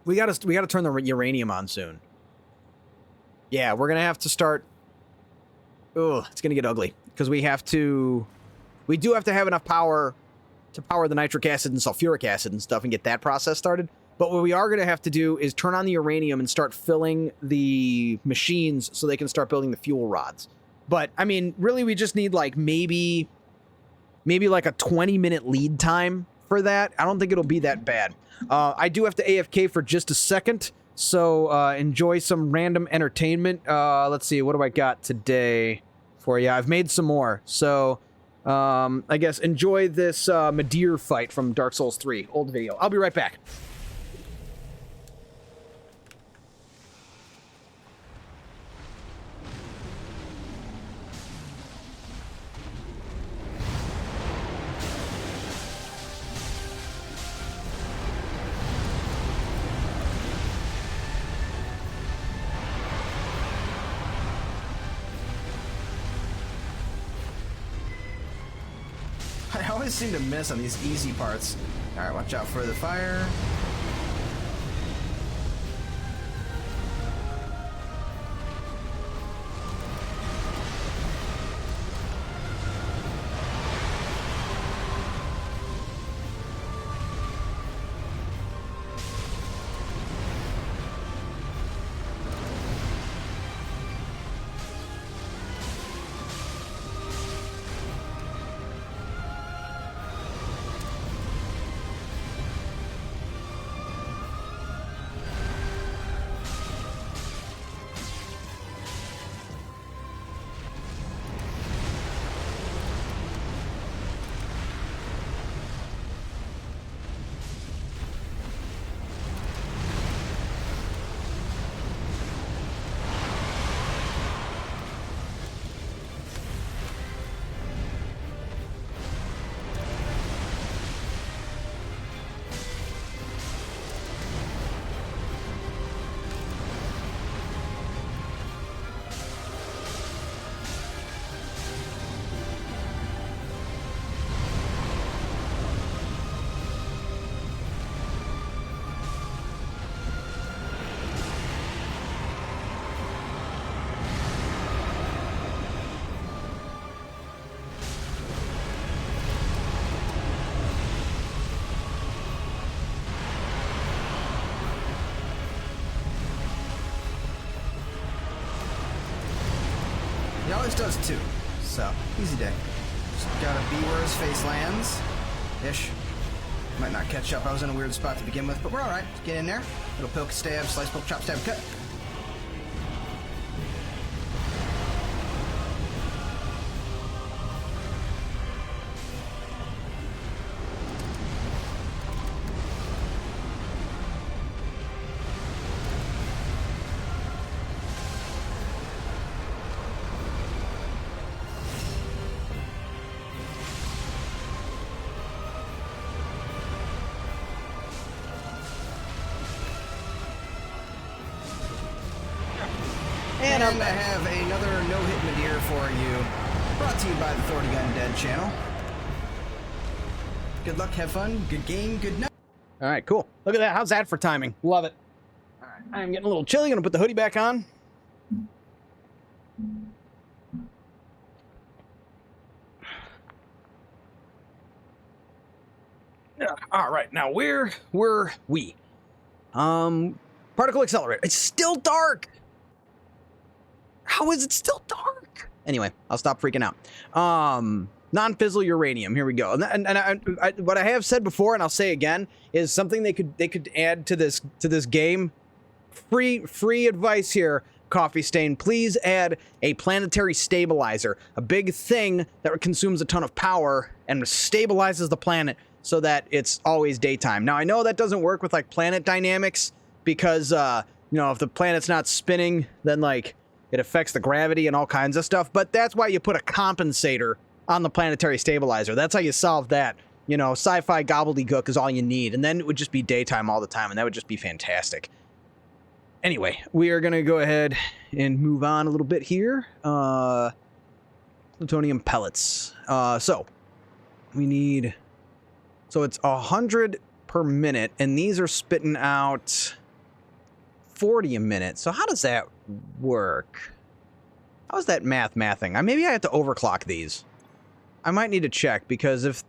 We gotta turn the uranium on soon. Yeah, we're gonna have to start... Ugh, it's gonna get ugly. Because we do have to have enough power to power the nitric acid and sulfuric acid and stuff and get that process started. But what we are going to have to do is turn on the uranium and start filling the machines so they can start building the fuel rods. But, I mean, really we just need like maybe like a 20-minute lead time for that. I don't think it'll be that bad. I do have to AFK for just a second, so enjoy some random entertainment. Let's see, what do I got today for you? I've made some more, so... I guess enjoy this Madeir fight from Dark Souls 3. Old video. I'll be right back. I always seem to miss on these easy parts. Alright, watch out for the fire. always does too. So, easy day. Just gotta be where his face lands. Ish. Might not catch up. I was in a weird spot to begin with, but we're alright. Get in there. Little poke, stab, slice, poke, chop, stab, cut. And I have another no-hit Madeira for you, brought to you by the Thorny Gun Dead channel. Good luck, have fun, good game, good night. All right, cool. Look at that. How's that for timing? Love it. All right, I'm getting a little chilly. Gonna put the hoodie back on. All right, now where were we? Particle accelerator. It's still dark. How is it still dark? Anyway, I'll stop freaking out. Non-fissile uranium. Here we go. And what I have said before, and I'll say again, is something they could add to this game. Free advice here, Coffee Stain. Please add a planetary stabilizer, a big thing that consumes a ton of power and stabilizes the planet so that it's always daytime. Now I know that doesn't work with like planet dynamics because you know, if the planet's not spinning, then like it affects the gravity and all kinds of stuff, but that's why you put a compensator on the planetary stabilizer. That's how you solve that. You know, sci-fi gobbledygook is all you need, and then it would just be daytime all the time, and that would just be fantastic. Anyway, we are going to go ahead and move on a little bit here. Plutonium pellets. So, we need... So it's 100 per minute, and these are spitting out 40 a minute. So how does that work? How is that mathing? Maybe I have to overclock these. I might need to check, because if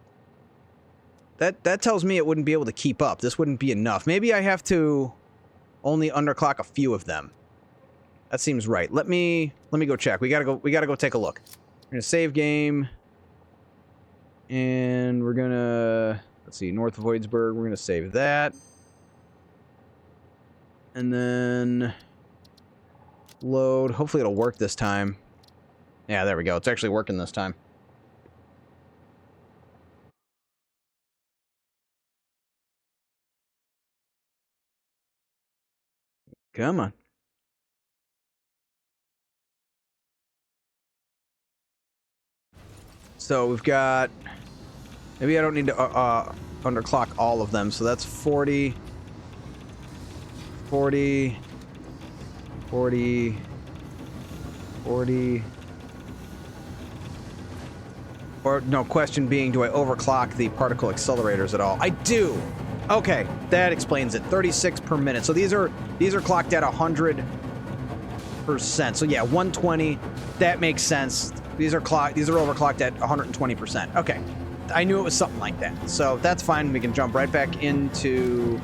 that tells me it wouldn't be able to keep up. This wouldn't be enough. Maybe I have to only underclock a few of them. That seems right. Let me go check. We gotta go take a look. We're gonna save game. And we're gonna, let's see, North Voidsburg, we're gonna save that. And then load. Hopefully it'll work this time. Yeah, there we go. It's actually working this time. Come on. So we've got... Maybe I don't need to underclock all of them. So that's 40... 40... 40... 40... Or, no, question being, do I overclock the particle accelerators at all? I do! Okay, that explains it. 36 per minute. So these are clocked at 100%. So yeah, 120. That makes sense. These are overclocked at 120%. Okay. I knew it was something like that. So that's fine. We can jump right back into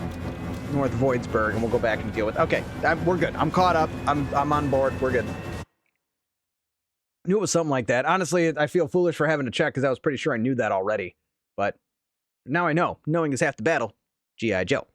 North Voidsburg and we'll go back and deal with. Okay, we're good. I'm caught up. I'm on board. We're good. Knew it was something like that. Honestly, I feel foolish for having to check because I was pretty sure I knew that already. But now I know. Knowing is half the battle. G.I. Joe.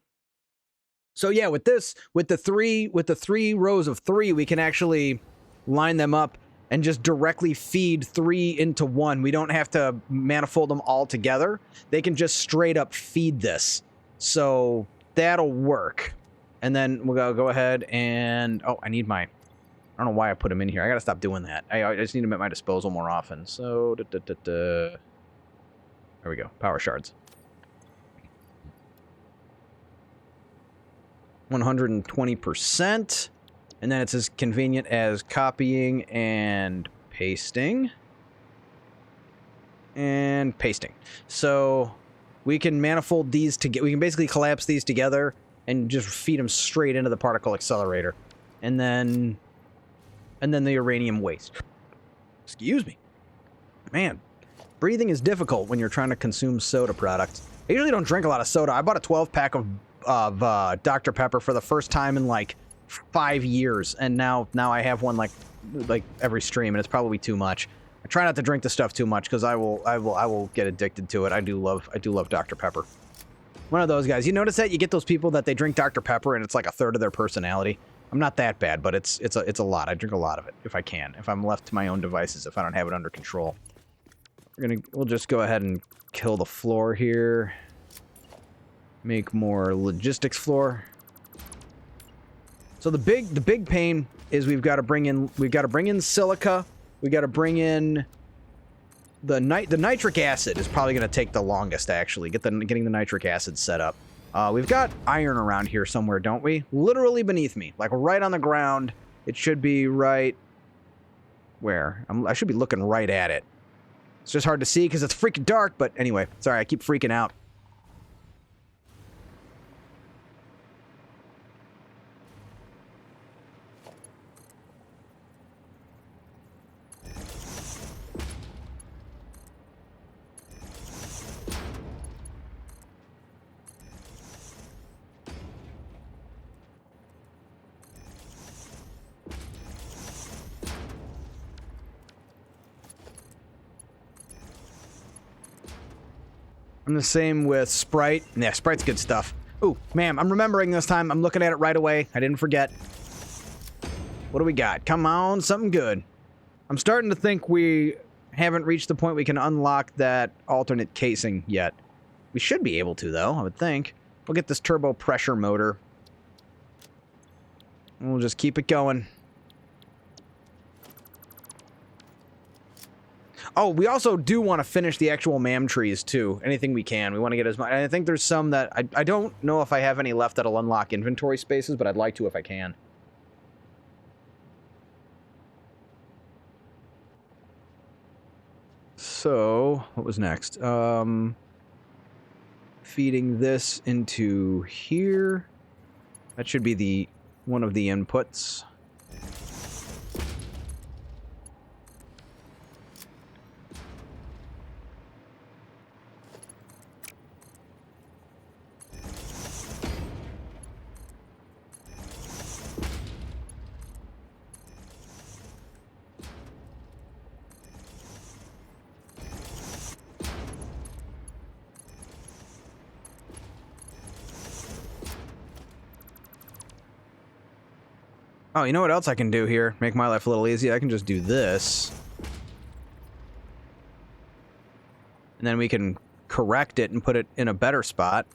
So yeah, with the three rows of 3, we can actually line them up and just directly feed 3 into 1. We don't have to manifold them all together. They can just straight up feed this. So that'll work. And then we'll go ahead and... Oh, I need my... I don't know why I put them in here. I gotta stop doing that. I just need them at my disposal more often. So... There we go. Power shards. 120%. And then it's as convenient as copying and pasting. And pasting. So we can manifold these together. We can basically collapse these together and just feed them straight into the particle accelerator. And then the uranium waste. Excuse me. Man, breathing is difficult when you're trying to consume soda products. I usually don't drink a lot of soda. I bought a 12-pack of Dr. Pepper for the first time in like 5 years, and now I have one like like every stream, and it's probably too much. I try not to drink the stuff too much because I will get addicted to it. I do love Dr. Pepper. One of those guys. You notice that you get those people that they drink Dr. Pepper and it's like a third of their personality. I'm not that bad, but it's a lot. I drink a lot of it if I can. If I'm left to my own devices, if I don't have it under control. We'll just go ahead and kill the floor here. Make more logistics floor. So the big pain is we've got to bring in silica. We got to bring in the nitric acid is probably going to take the longest, actually. Getting the nitric acid set up. We've got iron around here somewhere, don't we? Literally beneath me, like right on the ground. It should be right where? I should be looking right at it. It's just hard to see because it's freaking dark, but anyway, sorry, I keep freaking out. I'm the same with Sprite. Yeah, Sprite's good stuff. Ooh, man, I'm remembering this time. I'm looking at it right away. I didn't forget. What do we got? Come on, something good. I'm starting to think we haven't reached the point we can unlock that alternate casing yet. We should be able to, though, I would think. We'll get this turbo pressure motor. And we'll just keep it going. Oh, we also do want to finish the actual mam trees, too. Anything we can. We want to get as much. I think there's some that... I don't know if I have any left that'll unlock inventory spaces, but I'd like to if I can. So, what was next? Feeding this into here. That should be one of the inputs. Oh, you know what else I can do here? Make my life a little easier. I can just do this. And then we can correct it and put it in a better spot.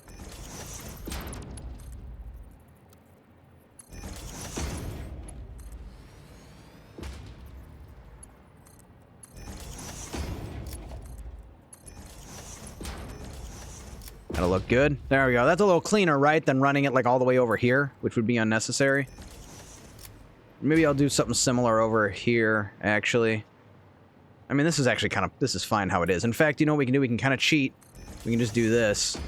That'll look good. There we go. That's a little cleaner, right, than running it like all the way over here, which would be unnecessary. Maybe I'll do something similar over here, actually. I mean, this is actually this is fine how it is. In fact, you know what we can do? We can kind of cheat. We can just do this.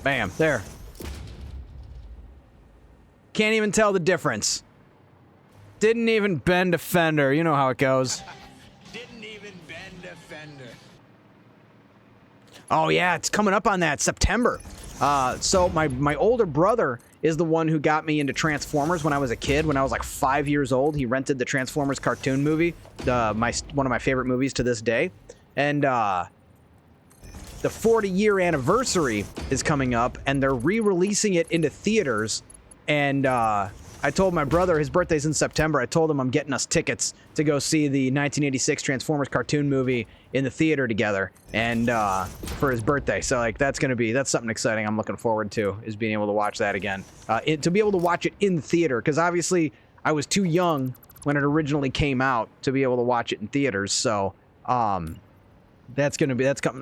Bam, there. Can't even tell the difference. Didn't even bend a fender. You know how it goes. Didn't even bend a fender. Oh, yeah, it's coming up on that, September. So my older brother is the one who got me into Transformers when I was a kid. When I was like 5 years old, he rented the Transformers cartoon movie, one of my favorite movies to this day. And the 40-year anniversary is coming up, and they're re-releasing it into theaters. And I told my brother, his birthday's in September, I told him I'm getting us tickets to go see the 1986 Transformers cartoon movie in the theater together, and for his birthday. So like that's something exciting I'm looking forward to, is being able to watch that again. To be able to watch it in theater, because obviously I was too young when it originally came out to be able to watch it in theaters. So that's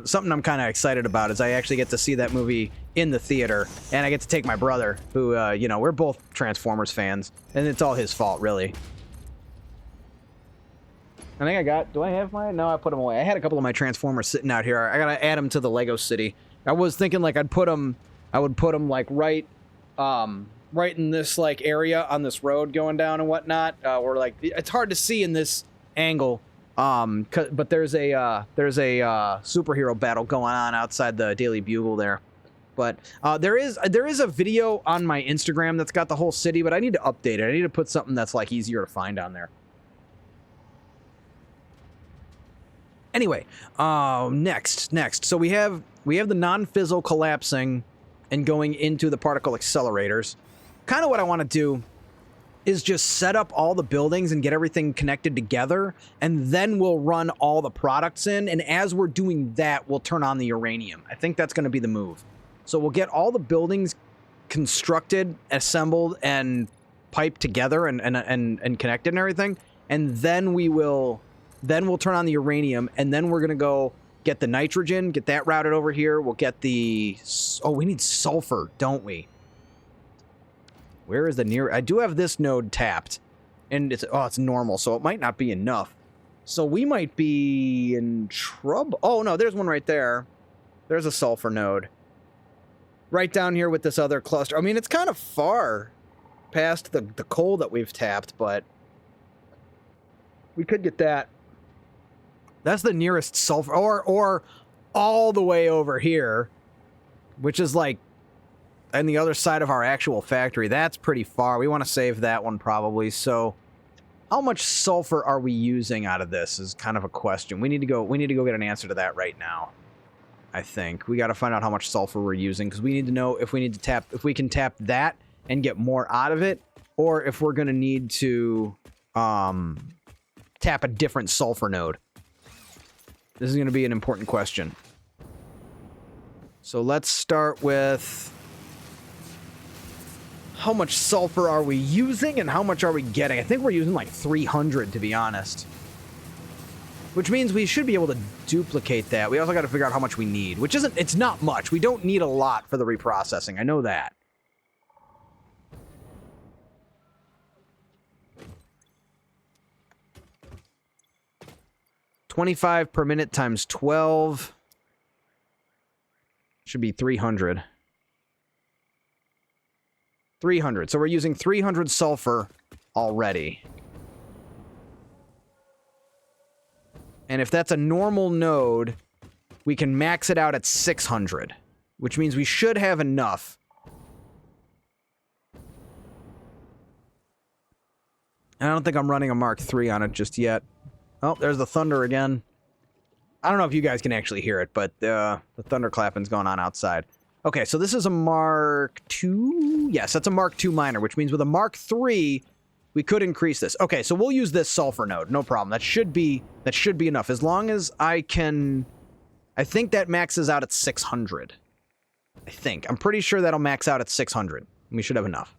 something I'm kind of excited about, is I actually get to see that movie in the theater, and I get to take my brother, who, we're both Transformers fans, and it's all his fault, really. I think do I have mine? No, I put them away. I had a couple of my Transformers sitting out here. I gotta add them to the Lego City. I was thinking like I would put them like right in this like area on this road going down and whatnot, or like, it's hard to see in this angle. But there's a superhero battle going on outside the Daily Bugle there. But there is a video on my Instagram that's got the whole city, but I need to update it. I need to put something that's like easier to find on there. Anyway, next. So we have the non-fizzle collapsing and going into the particle accelerators. Kind of what I want to do is just set up all the buildings and get everything connected together, and then we'll run all the products in, and as we're doing that, we'll turn on the uranium. I think that's going to be the move. So we'll get all the buildings constructed, assembled, and piped together and connected and everything, and then we'll turn on the uranium, and then we're going to go get the nitrogen, get that routed over here. We'll get the... Oh, we need sulfur, don't we? Where is the near... I do have this node tapped, and it's normal, so it might not be enough. So we might be in trouble. Oh, no, there's one right there. There's a sulfur node. Right down here with this other cluster. I mean, it's kind of far past the coal that we've tapped, but we could get that. That's the nearest sulfur, or all the way over here, which is like on the other side of our actual factory. That's pretty far. We want to save that one probably. So how much sulfur are we using out of this is kind of a question. We need to go get an answer to that right now. I think we got to find out how much sulfur we're using, because we need to know if we can tap that and get more out of it, or if we're going to need to tap a different sulfur node. This is going to be an important question. So let's start with how much sulfur are we using and how much are we getting? I think we're using like 300, to be honest. Which means we should be able to duplicate that. We also got to figure out how much we need, which isn't... It's not much. We don't need a lot for the reprocessing. I know that. $25 per minute times 12 should be 300. 300. So we're using 300 sulfur already. And if that's a normal node, we can max it out at 600, which means we should have enough. I don't think I'm running a Mark III on it just yet. Oh, there's the thunder again. I don't know if you guys can actually hear it, but the thunder clapping's going on outside. Okay, so this is a Mark II? Yes, that's a Mark II miner, which means with a Mark III, we could increase this. Okay, so we'll use this sulfur node, no problem. That should be enough. As long as I can... I think that maxes out at 600. I think. I'm pretty sure that'll max out at 600. We should have enough.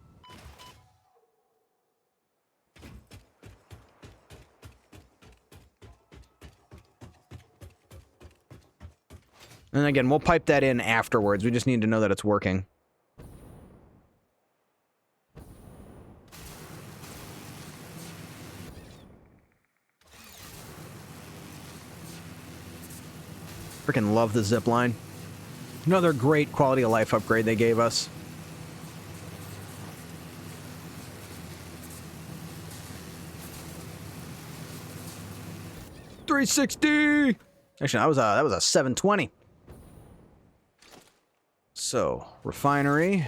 And again, we'll pipe that in afterwards. We just need to know that it's working. Freaking love the zip line. Another great quality of life upgrade they gave us. $360. Actually, that was a 720. So, refinery.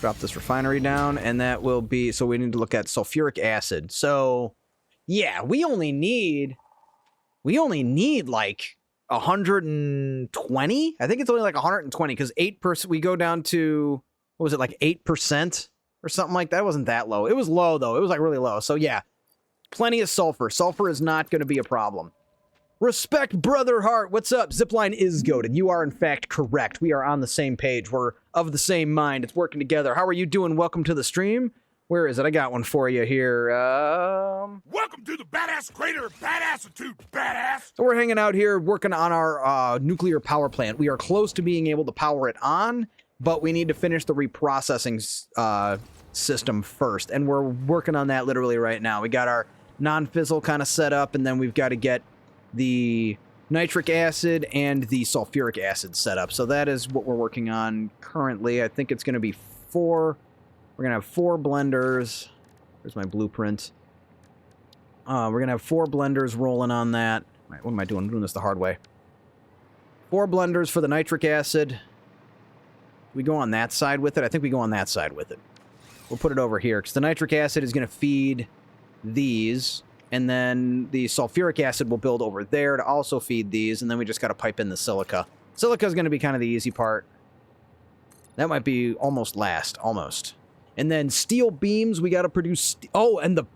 Drop this refinery down, and that will be... So we need to look at sulfuric acid. So, yeah, we only need like 120? I think it's only like 120, because 8%... We go down to... What was it, like 8%? Or something like that? It wasn't that low. It was low, though. It was like really low. So, yeah. Plenty of sulfur. Sulfur is not going to be a problem. Respect, brother heart. What's up? Zipline is goated. You are, in fact, correct. We are on the same page. We're of the same mind. It's working together. How are you doing? Welcome to the stream. Where is it? I got one for you here. Welcome to the Badass Crater of Badassitude, badass! So we're hanging out here working on our nuclear power plant. We are close to being able to power it on, but we need to finish the reprocessing system first. And we're working on that literally right now. We got our non-fizzle kind of set up, and then we've got to get the nitric acid and the sulfuric acid set up. So that is what we're working on currently. I think it's going to be 4. We're going to have 4 blenders. There's my blueprint. We're going to have 4 blenders rolling on that. What am I doing? I'm doing this the hard way. 4 blenders for the nitric acid. We go on that side with it? I think we go on that side with it. We'll put it over here, because the nitric acid is going to feed these, and then the sulfuric acid will build over there to also feed these, and then we just got to pipe in the silica. Silica is going to be kind of the easy part. That might be almost last, almost. And then steel beams, we got to produce... Oh, and the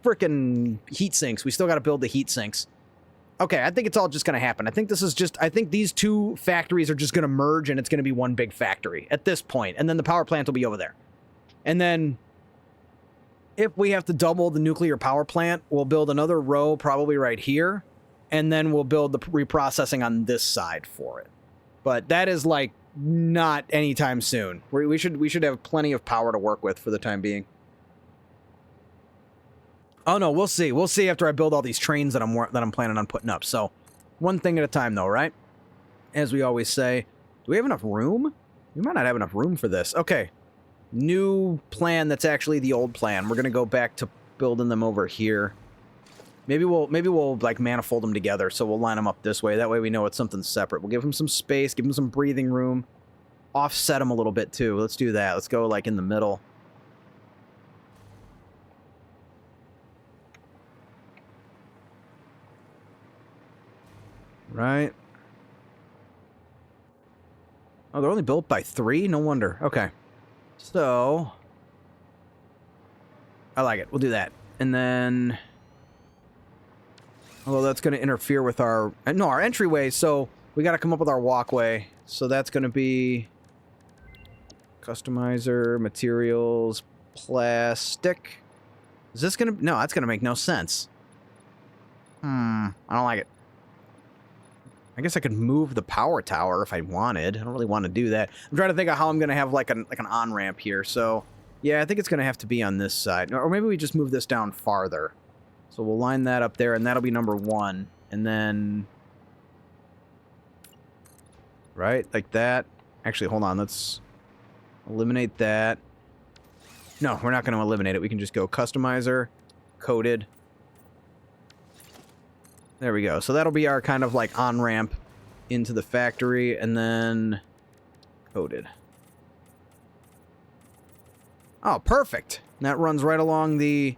frickin' heat sinks. We still got to build the heat sinks. Okay, I think it's all just going to happen. I think this is just... I think these 2 factories are just going to merge, and it's going to be one big factory at this point. And then the power plant will be over there. And then, if we have to double the nuclear power plant, we'll build another row probably right here. And then we'll build the reprocessing on this side for it. But that is, like, not anytime soon. We should have plenty of power to work with for the time being. Oh no, we'll see. We'll see after I build all these trains that I'm planning on putting up. So, one thing at a time though, right? As we always say. Do we have enough room? We might not have enough room for this. Okay. New plan that's actually the old plan. We're going to go back to building them over here. Maybe we'll like manifold them together, so we'll line them up this way. That way we know it's something separate. We'll give them some space, give them some breathing room, offset them a little bit too. Let's do that. Let's go like in the middle. Right. Oh, they're only built by 3? No wonder. Okay. So, I like it. We'll do that. And then... Although that's going to interfere with our... No, our entryway, so we got to come up with our walkway. So that's going to be... Customizer, materials, plastic. Is this going to... No, that's going to make no sense. I don't like it. I guess I could move the power tower if I wanted. I don't really want to do that. I'm trying to think of how I'm going to have like an on-ramp here. So, yeah, I think it's going to have to be on this side. Or maybe we just move this down farther. So we'll line that up there, and that'll be number 1. And then... Right? Like that. Actually, hold on. Let's eliminate that. No, we're not going to eliminate it. We can just go customizer, coded. There we go. So that'll be our kind of like on-ramp into the factory, and then coded. Oh, perfect. And that runs right along the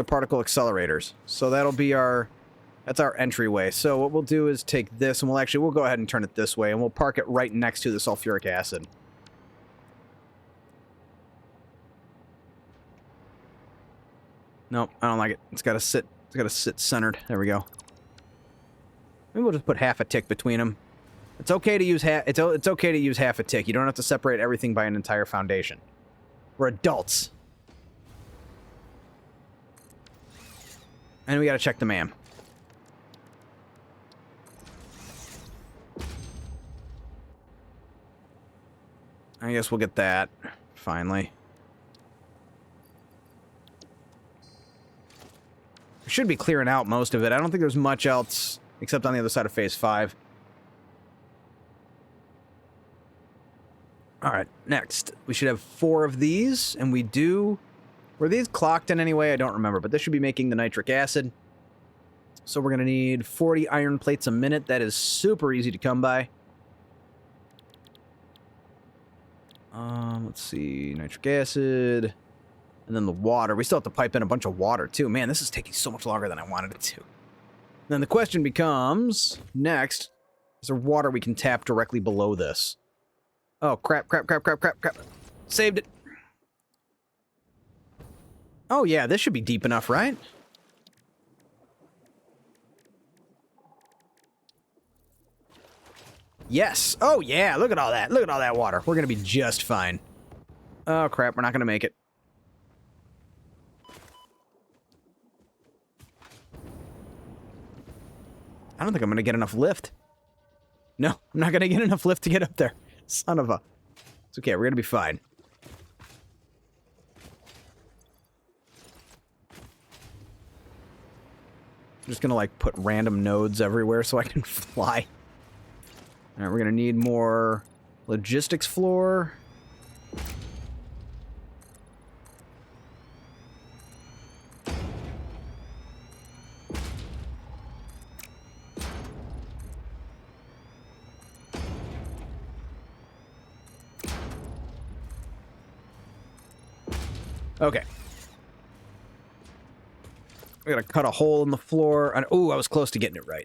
particle accelerators. So that'll be that's our entryway. So what we'll do is take this, and we'll go ahead and turn it this way, and we'll park it right next to the sulfuric acid. Nope, I don't like it. It's got to sit centered. There we go. Maybe we'll just put half a tick between them. It's okay to use it's okay to use half a tick. You don't have to separate everything by an entire foundation. We're adults. And we gotta check the MAM. I guess we'll get that, finally. We should be clearing out most of it. I don't think there's much else, except on the other side of Phase 5. Alright, next. We should have 4 of these, and we do... Were these clocked in any way? I don't remember, but this should be making the nitric acid. So we're going to need 40 iron plates a minute. That is super easy to come by. Let's see. Nitric acid. And then the water. We still have to pipe in a bunch of water, too. Man, this is taking so much longer than I wanted it to. Then the question becomes, next, is there water we can tap directly below this? Oh, crap. Saved it. Oh, yeah, this should be deep enough, right? Yes. Oh, yeah, look at all that. Look at all that water. We're going to be just fine. Oh, crap, we're not going to make it. I don't think I'm going to get enough lift. No, I'm not going to get enough lift to get up there. Son of a... It's okay, we're going to be fine. I'm just going to, like, put random nodes everywhere so I can fly. Alright, we're going to need more logistics floor. Okay. We gotta cut a hole in the floor. And, ooh, I was close to getting it right.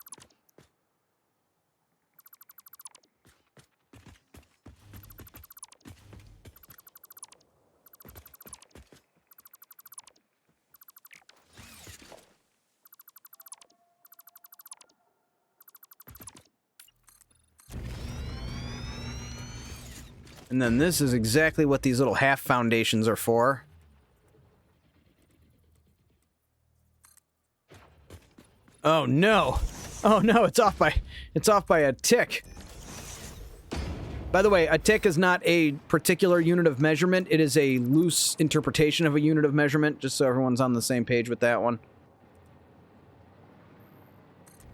And then this is exactly what these little half foundations are for. Oh no. Oh no, it's off by a tick. By the way, a tick is not a particular unit of measurement. It is a loose interpretation of a unit of measurement, just so everyone's on the same page with that one.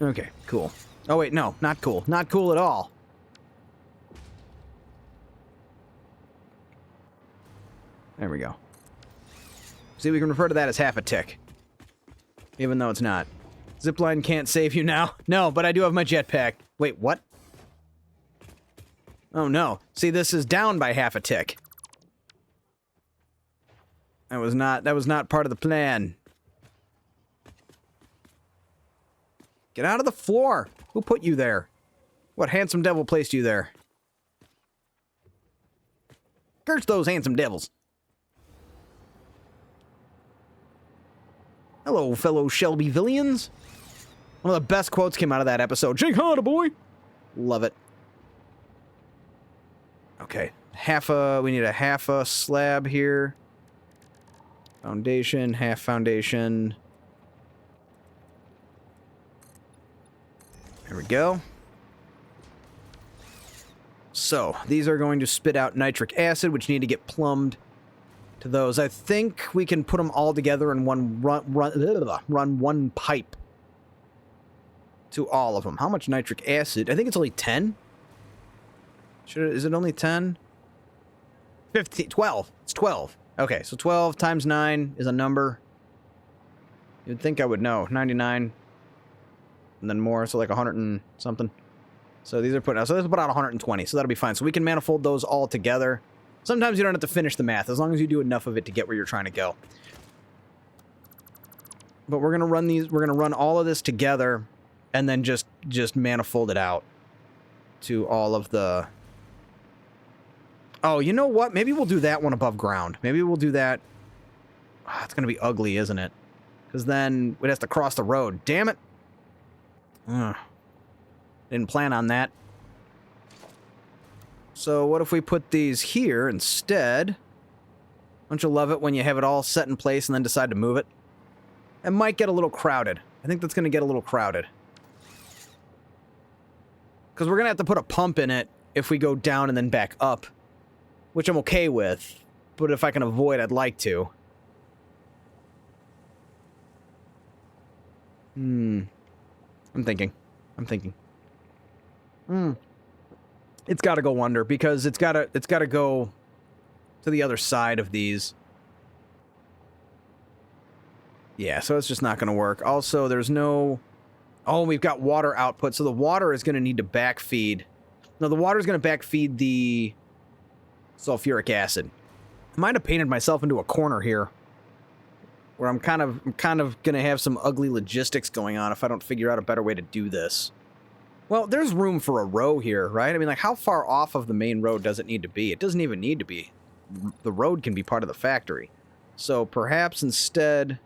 Okay, cool. Oh wait, no, not cool. Not cool at all. There we go. See, we can refer to that as half a tick. Even though it's not. Zipline can't save you now. No, but I do have my jetpack. Wait, what? Oh no. See, this is down by half a tick. That was not part of the plan. Get out of the floor. Who put you there? What handsome devil placed you there? Curse those handsome devils. Hello, fellow Shelbyvillians. One of the best quotes came out of that episode. Jake Honda, boy! Love it. Okay. We need a half a slab here. Foundation, half foundation. There we go. So, these are going to spit out nitric acid, which need to get plumbed to those. I think we can put them all together in one run one pipe to all of them. How much nitric acid? I think it's only 10. Is it only 10? 15, 12. It's 12. Okay, so 12 times 9 is a number. You'd think I would know. 99. And then more, so like 100 and something. So these are put out. So this will put out 120, so that'll be fine. So we can manifold those all together. Sometimes you don't have to finish the math, as long as you do enough of it to get where you're trying to go. But we're gonna run all of this together, and then just manifold it out to all of the... Oh, you know what? Maybe we'll do that one above ground. Maybe we'll do that... Oh, it's gonna be ugly, isn't it? Because then we'd have to cross the road. Damn it! Ugh. Didn't plan on that. So what if we put these here instead? Don't you love it when you have it all set in place and then decide to move it? It might get a little crowded. I think that's going to get a little crowded. Because we're going to have to put a pump in it if we go down and then back up. Which I'm okay with. But if I can avoid, I'd like to. I'm thinking. It's got to go under, because it's got to go to the other side of these. Yeah, so it's just not going to work. Also, there's no... Oh, we've got water output, so the water is going to need to backfeed. No, the water is going to backfeed the sulfuric acid. I might have painted myself into a corner here, where I'm kind of going to have some ugly logistics going on if I don't figure out a better way to do this. Well, there's room for a row here, right? I mean, like, how far off of the main road does it need to be? It doesn't even need to be. The road can be part of the factory. So perhaps instead...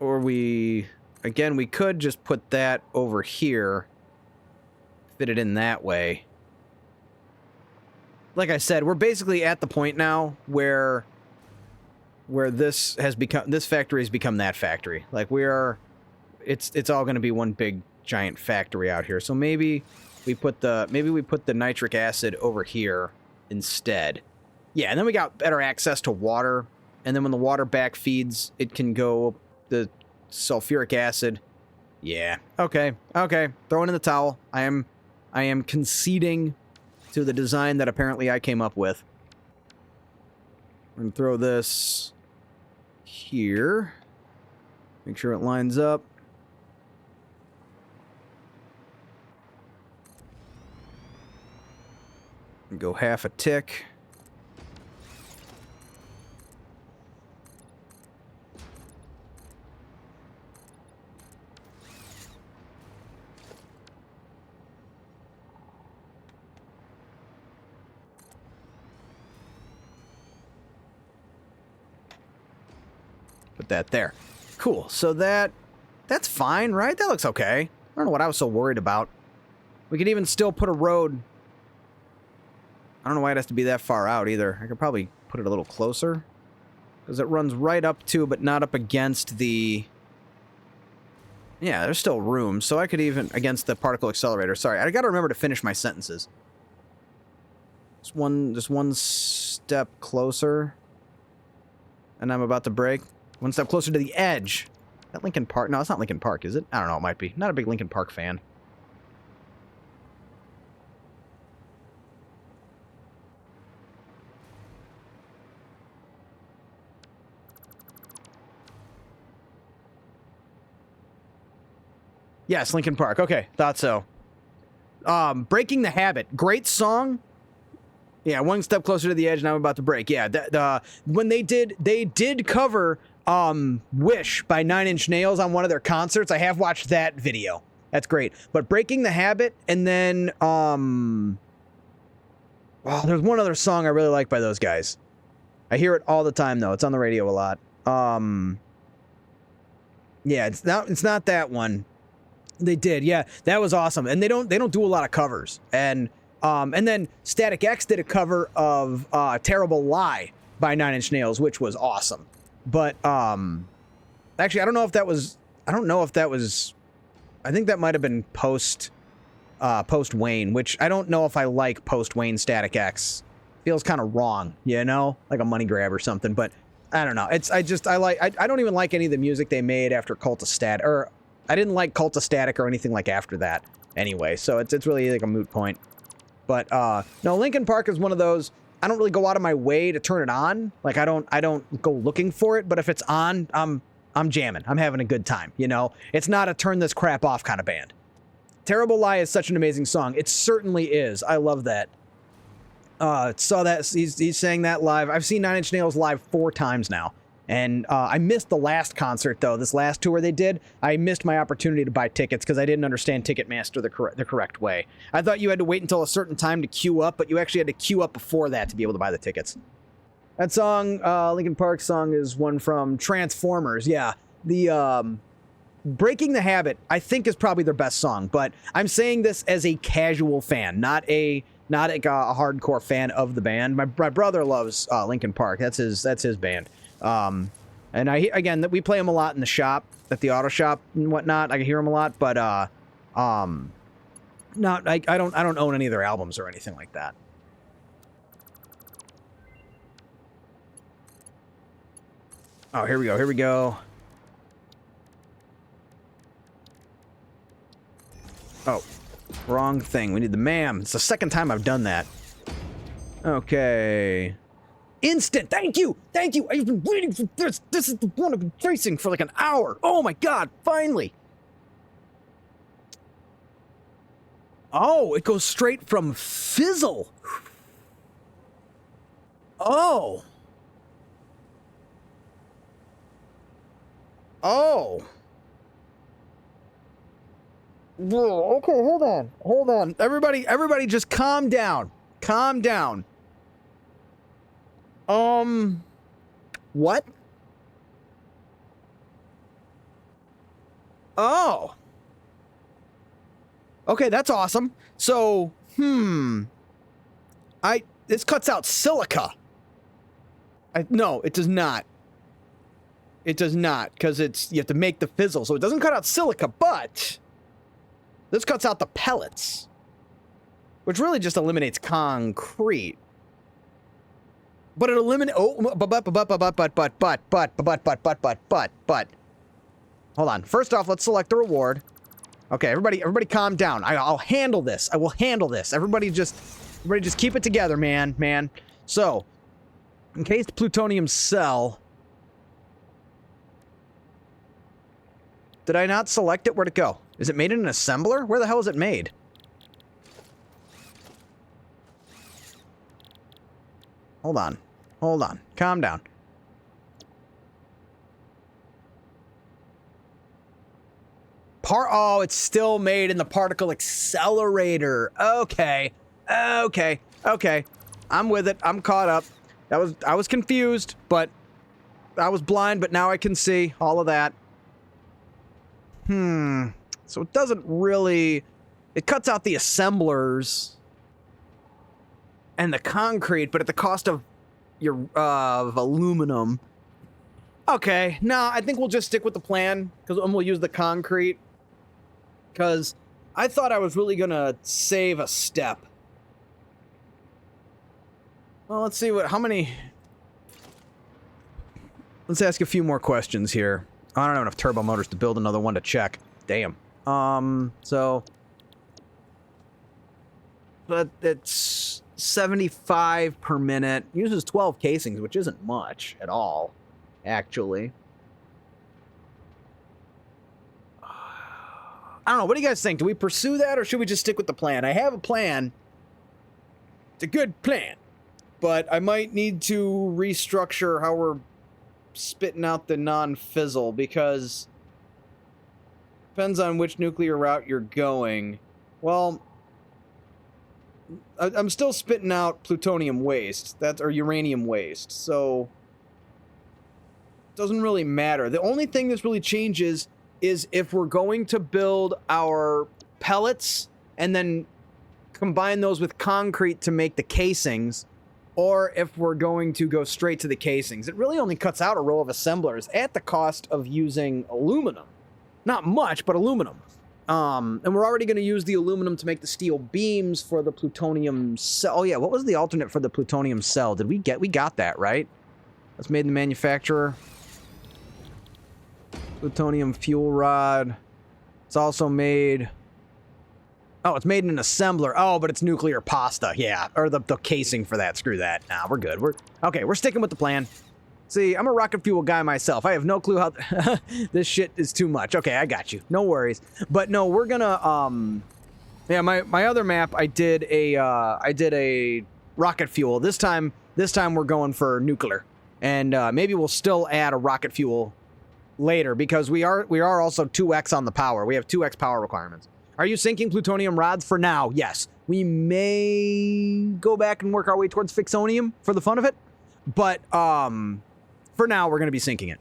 Or we... Again, we could just put that over here. Fit it in that way. Like I said, we're basically at the point now where this factory has become that factory. Like, we are... It's all going to be one big giant factory out here. So maybe we put the nitric acid over here instead. Yeah, and then we got better access to water. And then when the water backfeeds, it can go the sulfuric acid. Yeah. Okay. Throwing in the towel. I am conceding to the design that apparently I came up with. We're going to throw this here. Make sure it lines up. Go half a tick. that there. Cool. So that's fine, right? That looks okay. I don't know what I was so worried about. We could even still put a road. I don't know why it has to be that far out either. I could probably put it a little closer. Because it runs right up to, but not up against the... Yeah, there's still room. So I could even... Against the particle accelerator. Sorry, I gotta remember to finish my sentences. Just one step closer. And I'm about to break. One step closer to the edge. That Lincoln Park? No, it's not Lincoln Park, is it? I don't know, it might be. Not a big Lincoln Park fan. Yes, Lincoln Park. Okay, thought so. Breaking the Habit. Great song. Yeah, one step closer to the edge, and I'm about to break. Yeah, when they did cover Wish by 9 Inch Nails on one of their concerts. I have watched that video. That's great. But Breaking the Habit, and then there's one other song I really like by those guys. I hear it all the time though. It's on the radio a lot. Yeah, it's not that one. They did, yeah. That was awesome. And they don't do a lot of covers. And then Static X did a cover of Terrible Lie by 9 Inch Nails, which was awesome. But actually I don't know if that was I think that might have been post Wayne, which I don't know if I like post Wayne Static X. Feels kind of wrong, you know? Like a money grab or something, but I don't know. I don't even like any of the music they made after Cult of Static, or I didn't like Cult of Static or anything like after that anyway, so it's really like a moot point. But no, Linkin Park is one of those, I don't really go out of my way to turn it on. Like I don't go looking for it, but if it's on, I'm jamming. I'm having a good time, you know? It's not a turn this crap off kind of band. Terrible Lie is such an amazing song. It certainly is. I love that. Saw that he's saying that live. I've seen 9 Inch Nails live 4 times now. And I missed the last concert, though. This last tour they did, I missed my opportunity to buy tickets because I didn't understand Ticketmaster the correct way. I thought you had to wait until a certain time to queue up, but you actually had to queue up before that to be able to buy the tickets. That song, Linkin Park song, is one from Transformers. Yeah, the Breaking the Habit, I think, is probably their best song. But I'm saying this as a casual fan, not a hardcore fan of the band. My brother loves Linkin Park. That's his band. And we play them a lot in the shop, at the auto shop and whatnot. I can hear them a lot, but I don't own any of their albums or anything like that. Oh, here we go. Oh, wrong thing. We need the ma'am. It's the second time I've done that. Okay. Instant! Thank you! I've been waiting for this! This is the one I've been tracing for like an hour! Oh my god, finally! Oh, it goes straight from Fizzle! Oh! Oh! Whoa, okay, hold on. Everybody just calm down. Calm down. What? Oh. Okay, that's awesome. So, this cuts out silica. No, it does not. It does not, because you have to make the fizzle, so it doesn't cut out silica, but this cuts out the pellets, which really just eliminates concrete. But it eliminates. Oh, but. Hold on. First off, let's select the reward. Okay, everybody calm down. I'll handle this. I will handle this. Everybody just keep it together, man. So, encased plutonium cell. Did I not select it? Where'd it go? Is it made in an assembler? Where the hell is it made? Hold on. Calm down. Oh, it's still made in the particle accelerator. Okay. I'm with it. I'm caught up. I was confused, but I was blind, but now I can see all of that. So it doesn't really... It cuts out the assemblers and the concrete, but at the cost of your of aluminum. Okay, no, I think we'll just stick with the plan, because we'll use the concrete. Because I thought I was really going to save a step. Well, let's see how many... Let's ask a few more questions here. I don't have enough turbo motors to build another one to check. Damn. So... But it's 75 per minute. Uses 12 casings, which isn't much at all, actually. I don't know. What do you guys think? Do we pursue that, or should we just stick with the plan? I have a plan. It's a good plan. But I might need to restructure how we're spitting out the non-fizzle, because depends on which nuclear route you're going. Well, I'm still spitting out plutonium waste, or uranium waste, so it doesn't really matter. The only thing this really changes is if we're going to build our pellets and then combine those with concrete to make the casings, or if we're going to go straight to the casings. It really only cuts out a row of assemblers at the cost of using aluminum. Not much, but aluminum. And we're already going to use the aluminum to make the steel beams for the plutonium cell. Oh yeah, what was the alternate for the plutonium cell? We got that, right? That's made in the manufacturer. Plutonium fuel rod. It's also made... Oh, it's made in an assembler. Oh, but it's nuclear pasta. Yeah, or the casing for that. Screw that. Nah, we're good. We're sticking with the plan. See, I'm a rocket fuel guy myself. I have no clue how this shit is too much. Okay, I got you. No worries. But no, we're gonna yeah, my other map, I did a rocket fuel. This time we're going for nuclear. And maybe we'll still add a rocket fuel later, because we are also 2x on the power. We have 2x power requirements. Are you sinking plutonium rods for now? Yes. We may go back and work our way towards fixonium for the fun of it, but for now, we're going to be sinking it.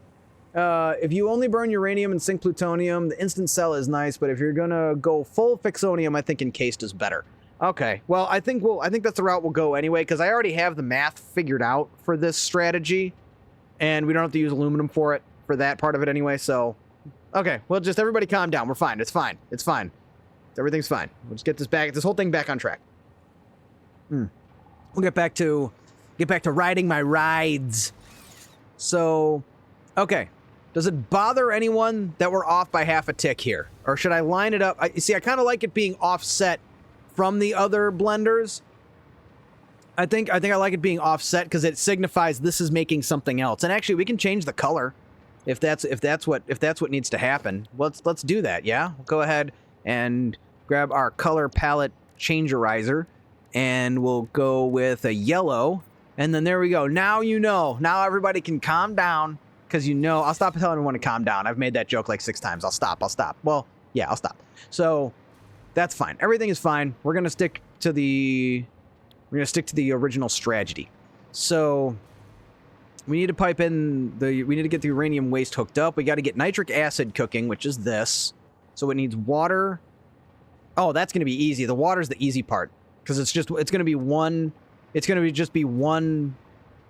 If you only burn uranium and sink plutonium, the instant cell is nice, but if you're going to go full fixonium, I think encased is better. Okay, well, I think that's the route we'll go anyway, because I already have the math figured out for this strategy, and we don't have to use aluminum for that part of it anyway, so... Okay, well, just everybody calm down. We're fine. It's fine. It's fine. Everything's fine. We'll just get this whole thing back on track. We'll get back to riding my rides. So, okay. Does it bother anyone that we're off by half a tick here? Or should I line it up? I kind of like it being offset from the other blenders. I think I like it being offset because it signifies this is making something else. And actually, we can change the color if that's what needs to happen. Let's do that. Yeah, we'll go ahead and grab our color palette changerizer, and we'll go with a yellow. And then there we go. Now you know. Now everybody can calm down, because you know. I'll stop telling everyone to calm down. I've made that joke like 6 times. I'll stop. Well, yeah, I'll stop. So that's fine. Everything is fine. We're gonna stick to the original strategy. So we need to pipe in we need to get the uranium waste hooked up. We got to get nitric acid cooking, which is this. So it needs water. Oh, that's gonna be easy. The water's the easy part, because it's gonna just be one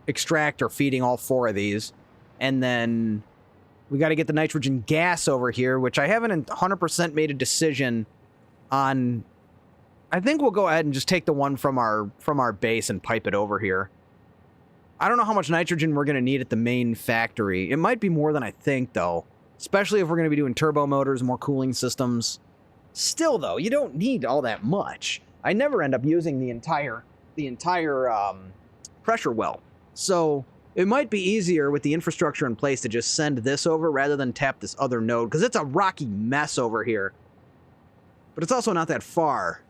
extractor feeding all 4 of these. And then we got to get the nitrogen gas over here, which I haven't 100% made a decision on. I think we'll go ahead and just take the one from our base and pipe it over here. I don't know how much nitrogen we're going to need at the main factory. It might be more than I think, though, especially if we're going to be doing turbo motors, more cooling systems. Still, though, you don't need all that much. I never end up using the entire pressure well. So it might be easier with the infrastructure in place to just send this over rather than tap this other node, because it's a rocky mess over here. But it's also not that far.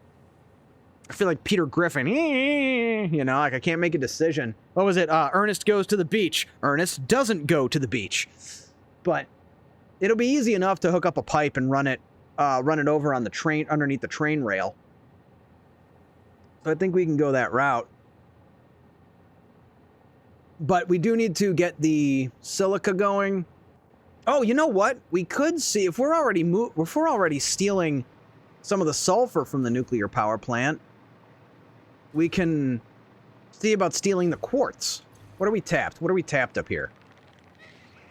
I feel like Peter Griffin, you know, like I can't make a decision. What was it? Ernest goes to the beach. Ernest doesn't go to the beach. But it'll be easy enough to hook up a pipe and run it over on the train, underneath the train rail. So I think we can go that route. But we do need to get the silica going. Oh, you know what? We could see if we're already stealing some of the sulfur from the nuclear power plant. We can see about stealing the quartz. What are we tapped? What are we tapped up here?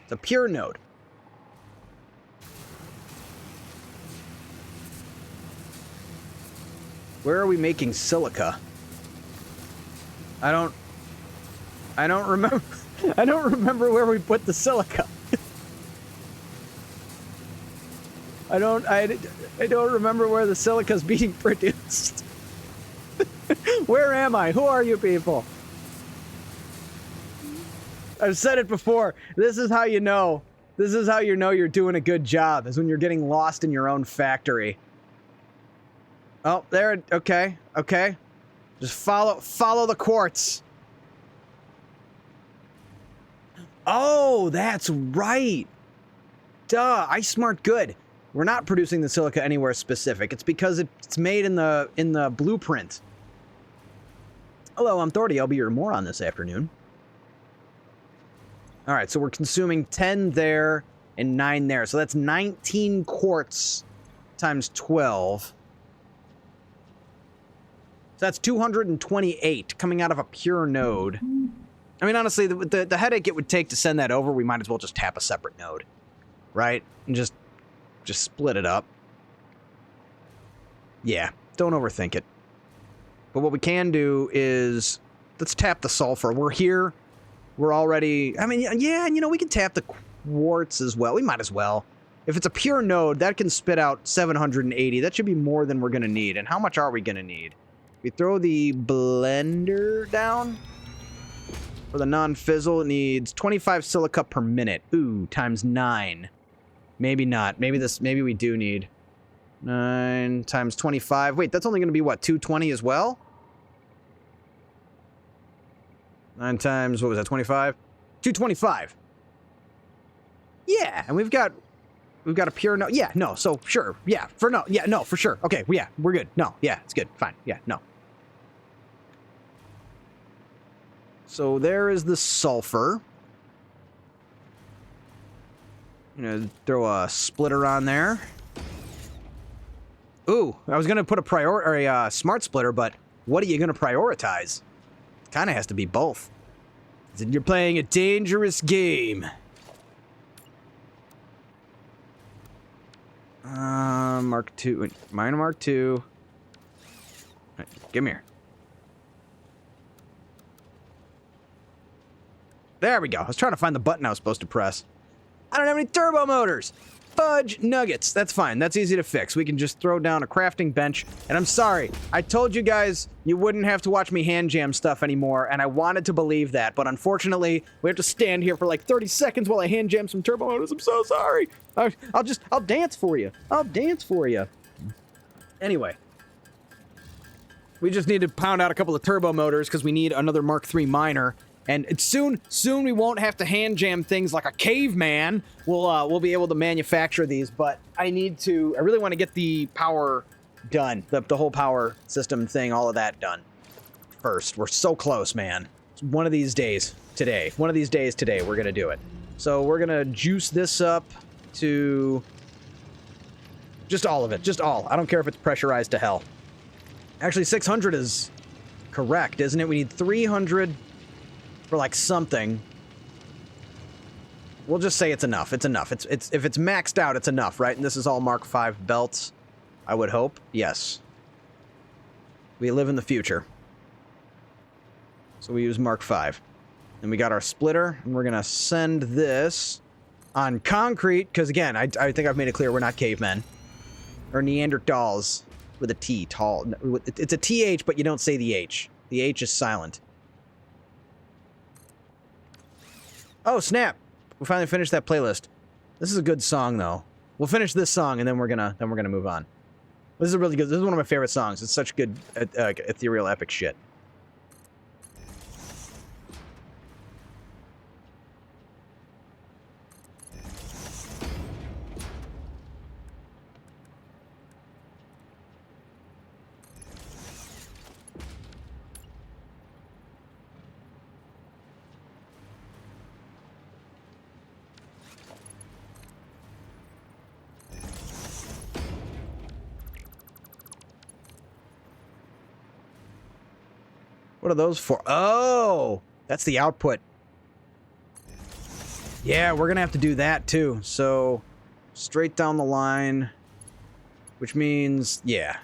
It's a pure node. Where are we making silica? I don't remember. I don't remember where we put the silica. I don't remember where the silica's being produced. Where am I? Who are you people? I've said it before. This is how you know. This is how you know you're doing a good job, is when you're getting lost in your own factory. Oh, there. Okay. Okay. Just follow the quartz. Oh, that's right. Duh. I smart good. We're not producing the silica anywhere specific. It's because it's made in the blueprint. Hello, I'm Thordy. I'll be your moron this afternoon. All right, so we're consuming 10 there and 9 there. So that's 19 quartz times 12. So that's 228 coming out of a pure node. I mean, honestly, the headache it would take to send that over, we might as well just tap a separate node, right? And just split it up. Yeah, don't overthink it. But what we can do is, let's tap the sulfur. We're here. We're already, I mean, yeah, and you know, we can tap the quartz as well. We might as well. If it's a pure node, that can spit out 780. That should be more than we're going to need. And how much are we going to need? We throw the blender down. For the non-fizzle, it needs 25 silica per minute. Ooh, times 9. Maybe not. Maybe we do need 9 times 25. Wait, that's only going to be what, 220 as well? 9 times, what was that, 25? 225. Yeah, and we've got a pure no. Yeah, no, so sure. Yeah, for no. Yeah, no, for sure. Okay, yeah, we're good. No, yeah, it's good. Fine. Yeah, no. So there is the sulfur. You know, throw a splitter on there. Ooh, I was gonna put a smart splitter, but what are you gonna prioritize? Kind of has to be both. You're playing a dangerous game. Mark II. Mine Mark II. Right, give me here. There we go. I was trying to find the button I was supposed to press. I don't have any turbo motors. Fudge nuggets. That's fine. That's easy to fix. We can just throw down a crafting bench. And I'm sorry. I told you guys you wouldn't have to watch me hand jam stuff anymore, and I wanted to believe that. But unfortunately, we have to stand here for like 30 seconds while I hand jam some turbo motors. I'm so sorry. I'll dance for you. I'll dance for you. Anyway. We just need to pound out a couple of turbo motors because we need another Mark III miner. And soon we won't have to hand jam things like a caveman. We'll be able to manufacture these, but I really want to get the power done, the whole power system thing, all of that done first. We're so close, man. One of these days today, we're gonna do it. So we're gonna juice this up to just all of it, just all. I don't care if it's pressurized to hell. Actually, 600 is correct, isn't it? We need 300. For like something. We'll just say it's enough. It's enough. It's if it's maxed out, it's enough, right? And this is all Mark V belts, I would hope. Yes. We live in the future. So we use Mark V. And we got our splitter, and we're gonna send this on concrete, because again, I think I've made it clear we're not cavemen. Or Neanderthals with a T, tall. It's a TH, but you don't say the H. The H is silent. Oh, snap. We finally finished that playlist. This is a good song, though. We'll finish this song, and then we're gonna move on. This is really good. This is one of my favorite songs. It's such good, ethereal, epic shit. What are those for? Oh, that's the output. Yeah, we're gonna have to do that too. So, straight down the line, which means, yeah.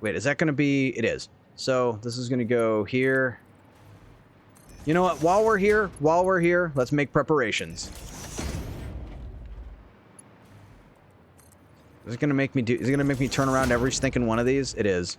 Wait, is that gonna be? It is. So this is gonna go here. You know what? While we're here, let's make preparations. Is it gonna make me do? Is it gonna make me turn around every stinking one of these? It is.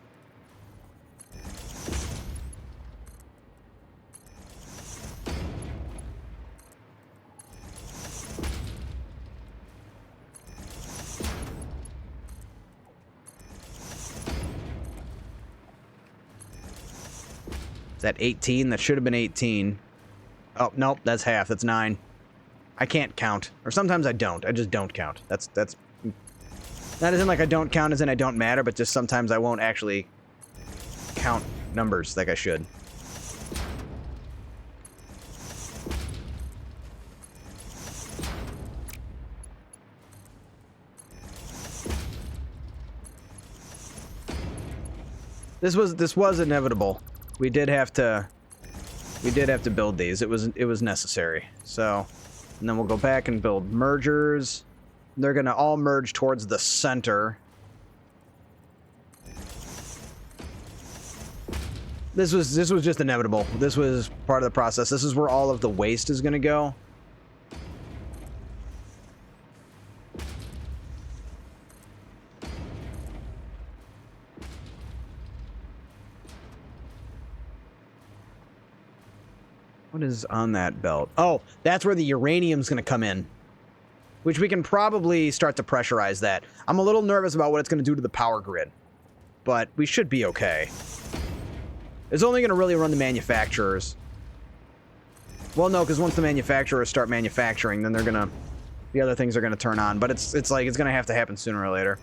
Is that 18? That should have been 18. Oh, nope, that's half. That's 9. I can't count. Or sometimes I don't. I just don't count. That's... Not as in like I don't count as in I don't matter, but just sometimes I won't actually count numbers like I should. This was inevitable. We did have to build these. It was necessary. So, and then we'll go back and build mergers. They're gonna all merge towards the center. This was just inevitable. This was part of the process. This is where all of the waste is gonna go. What is on that belt? Oh, that's where the uranium's going to come in, which we can probably start to pressurize that. I'm a little nervous about what it's going to do to the power grid, but we should be okay. It's only going to really run the manufacturers. Well, no, because once the manufacturers start manufacturing, then the other things are going to turn on, but it's like it's going to have to happen sooner or later.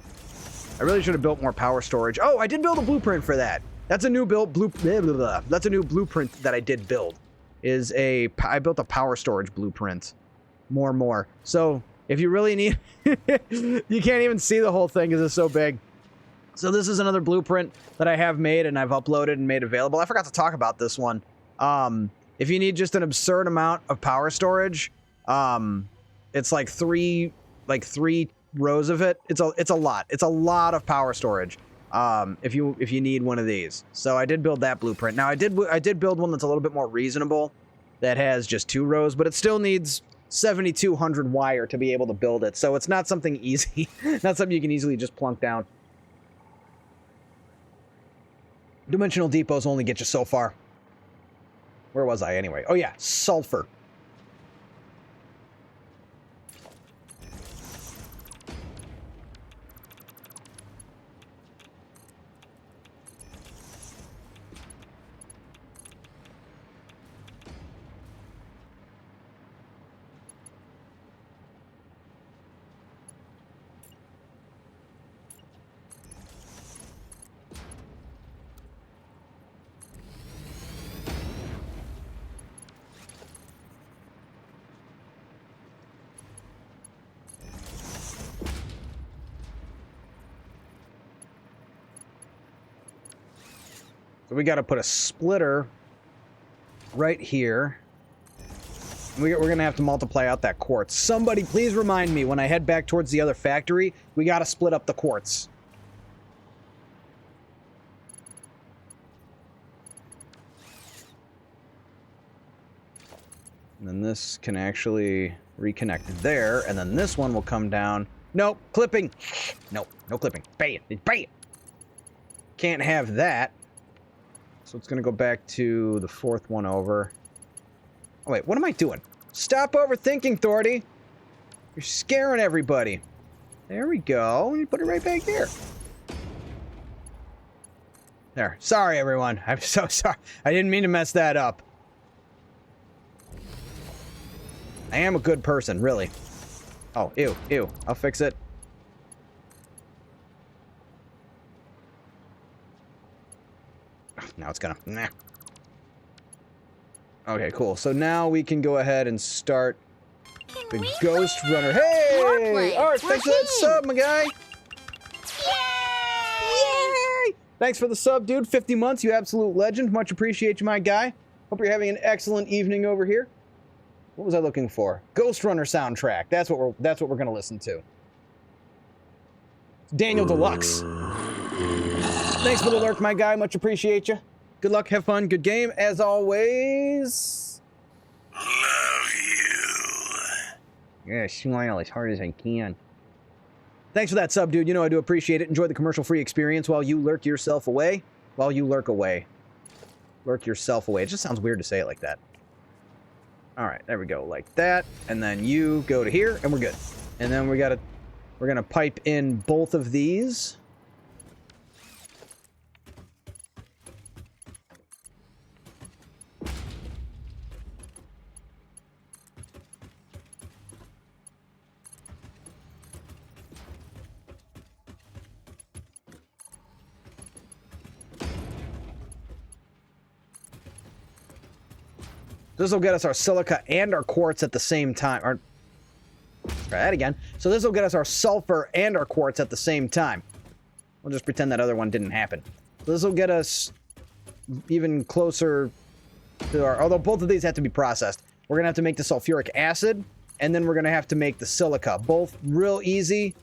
I really should have built more power storage. Oh, I did build a blueprint for that. That's a new That's a new blueprint that I did build. I built a power storage blueprint. More. So, if you really need... you can't even see the whole thing because it's so big. So this is another blueprint that I have made and I've uploaded and made available. I forgot to talk about this one. If you need just an absurd amount of power storage, it's like three rows of it. It's a lot. It's a lot of power storage. If you need one of these. So I did build that blueprint. Now I did build one that's a little bit more reasonable that has just 2 rows, but it still needs 7,200 wire to be able to build it. So it's not something easy. Not something you can easily just plunk down. Dimensional depots only get you so far. Where was I anyway? Oh yeah, sulfur. So we got to put a splitter right here. We're going to have to multiply out that quartz. Somebody please remind me when I head back towards the other factory, we got to split up the quartz. And then this can actually reconnect there, and then this one will come down. Nope, clipping. Nope, no clipping. Bam, bam. Can't have that. So it's going to go back to the 4th one over. Oh, wait, what am I doing? Stop overthinking, Thordy. You're scaring everybody. There we go. You put it right back there. There. Sorry, everyone. I'm so sorry. I didn't mean to mess that up. I am a good person, really. Oh, ew. I'll fix it. Now it's gonna... Nah. Okay, cool. So now we can go ahead and start the Ghost Runner. Hey! Art, thanks for that sub, my guy! Yay! Thanks for the sub, dude. 50 months, you absolute legend. Much appreciate you, my guy. Hope you're having an excellent evening over here. What was I looking for? Ghost Runner soundtrack. That's what we're gonna listen to. Daniel Deluxe. Thanks for the lurk, my guy. Much appreciate you. Good luck, have fun, good game. As always. Love you. Yeah, smile as hard as I can. Thanks for that sub, dude. You know I do appreciate it. Enjoy the commercial-free experience while you lurk yourself away. While you lurk away. Lurk yourself away. It just sounds weird to say it like that. All right, there we go, like that. And then you go to here, and we're good. And then we're gonna pipe in both of these. This will get us our silica and our quartz at the same time. Or, try that again. So this will get us our sulfur and our quartz at the same time. We'll just pretend that other one didn't happen. So this will get us even closer to our... Although both of these have to be processed. We're going to have to make the sulfuric acid, and then we're going to have to make the silica. Both real easy.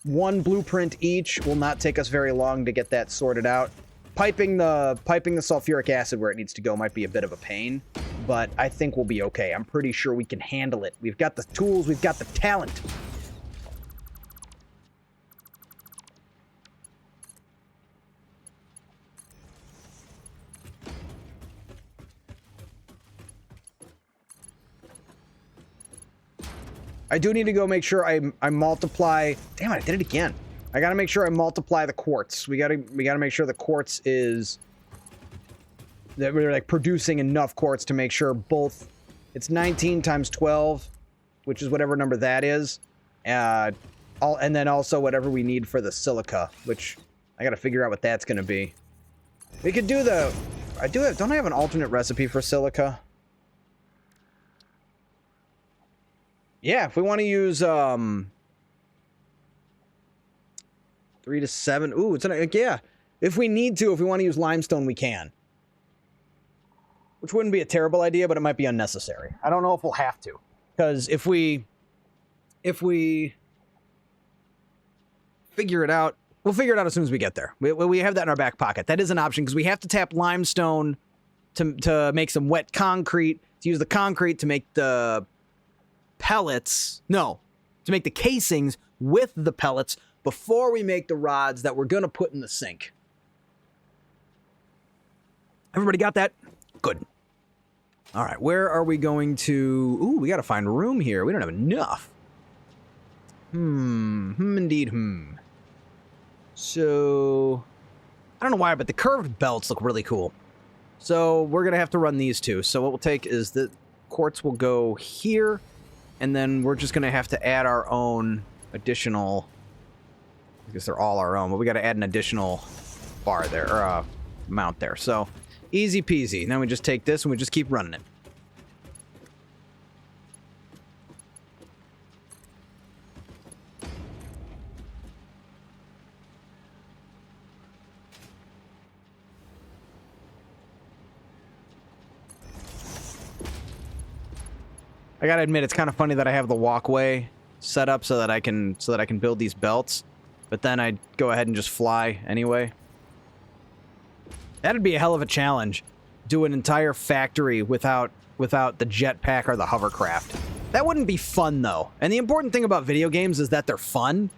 One blueprint each. Will not take us very long to get that sorted out. Piping the sulfuric acid where it needs to go might be a bit of a pain, but I think we'll be okay. I'm pretty sure we can handle it. We've got the tools, we've got the talent. I do need to go make sure I multiply... Damn it, I did it again. I gotta make sure I multiply the quartz. We gotta make sure the quartz is... that we're like producing enough quartz to make sure both... It's 19 times 12, which is whatever number that is. And then also whatever we need for the silica, which I gotta figure out what that's gonna be. We could do the... Don't I have an alternate recipe for silica? Yeah, if we want to use, 3 to 7. Ooh, yeah. If we need to, if we want to use limestone, we can. Which wouldn't be a terrible idea, but it might be unnecessary. I don't know if we'll have to. Because if we figure it out, we'll figure it out as soon as we get there. We have that in our back pocket. That is an option, because we have to tap limestone to make some wet concrete, to use the concrete to make the pellets. No, to make the casings with the pellets before we make the rods that we're going to put in the sink. Everybody got that? Good. All right, where are we going to... Ooh, we got to find room here. We don't have enough. Indeed. So, I don't know why, but the curved belts look really cool. So, we're going to have to run these two. So, what we'll take is the quartz will go here, and then we're just going to have to add our own additional... I guess they're all our own, but we got to add an additional bar there, or mount there. So, easy peasy. Now we just take this and we just keep running it. I gotta admit, it's kind of funny that I have the walkway set up so that I can build these belts. But then I'd go ahead and just fly anyway. That'd be a hell of a challenge. Do an entire factory without the jetpack or the hovercraft. That wouldn't be fun, though. And the important thing about video games is that they're fun.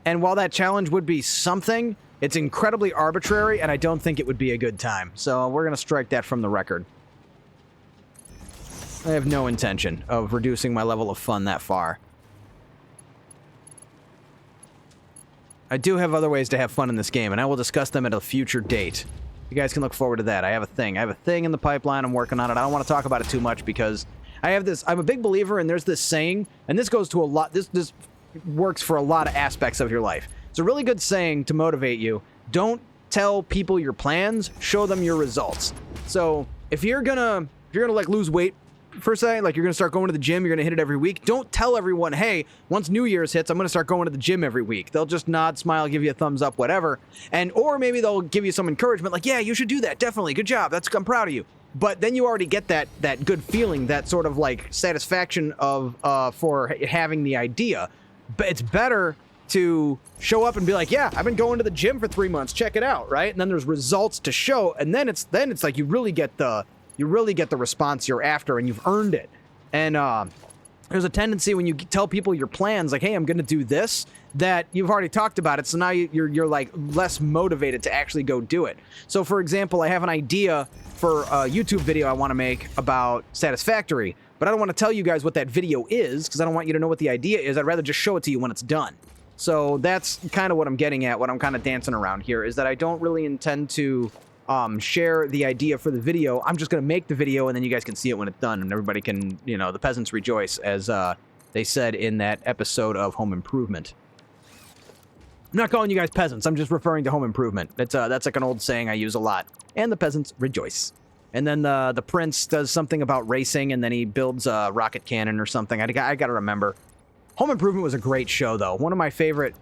And while that challenge would be something, it's incredibly arbitrary, and I don't think it would be a good time. So we're going to strike that from the record. I have no intention of reducing my level of fun that far. I do have other ways to have fun in this game, and I will discuss them at a future date. You guys can look forward to that. I have a thing in the pipeline. I'm working on it. I don't want to talk about it too much because I'm a big believer, and there's this saying, and this goes to a lot, this works for a lot of aspects of your life. It's a really good saying to motivate you. Don't tell people your plans, show them your results. So if you're gonna like lose weight for a second, like you're going to start going to the gym, you're going to hit it every week, don't tell everyone, hey, once New Year's hits, I'm going to start going to the gym every week. They'll just nod, smile, give you a thumbs up, whatever. Or maybe they'll give you some encouragement, like, yeah, you should do that. Definitely. Good job. I'm proud of you. But then you already get that good feeling, that sort of like satisfaction of for having the idea. But it's better to show up and be like, yeah, I've been going to the gym for 3 months. Check it out, right? And then there's results to show, and then it's like you really get the response you're after, and you've earned it. And there's a tendency when you tell people your plans, like, hey, I'm going to do this, that you've already talked about it, so now you're like less motivated to actually go do it. So, for example, I have an idea for a YouTube video I want to make about Satisfactory, but I don't want to tell you guys what that video is because I don't want you to know what the idea is. I'd rather just show it to you when it's done. So that's kind of what I'm getting at, what I'm kind of dancing around here, is that I don't really intend to share the idea for the video. I'm just going to make the video, and then you guys can see it when it's done, and everybody can, the peasants rejoice, as they said in that episode of Home Improvement. I'm not calling you guys peasants. I'm just referring to Home Improvement. That's like an old saying I use a lot. And the peasants rejoice. And then the prince does something about racing, and then he builds a rocket cannon or something. I got to remember. Home Improvement was a great show, though. One of my favorite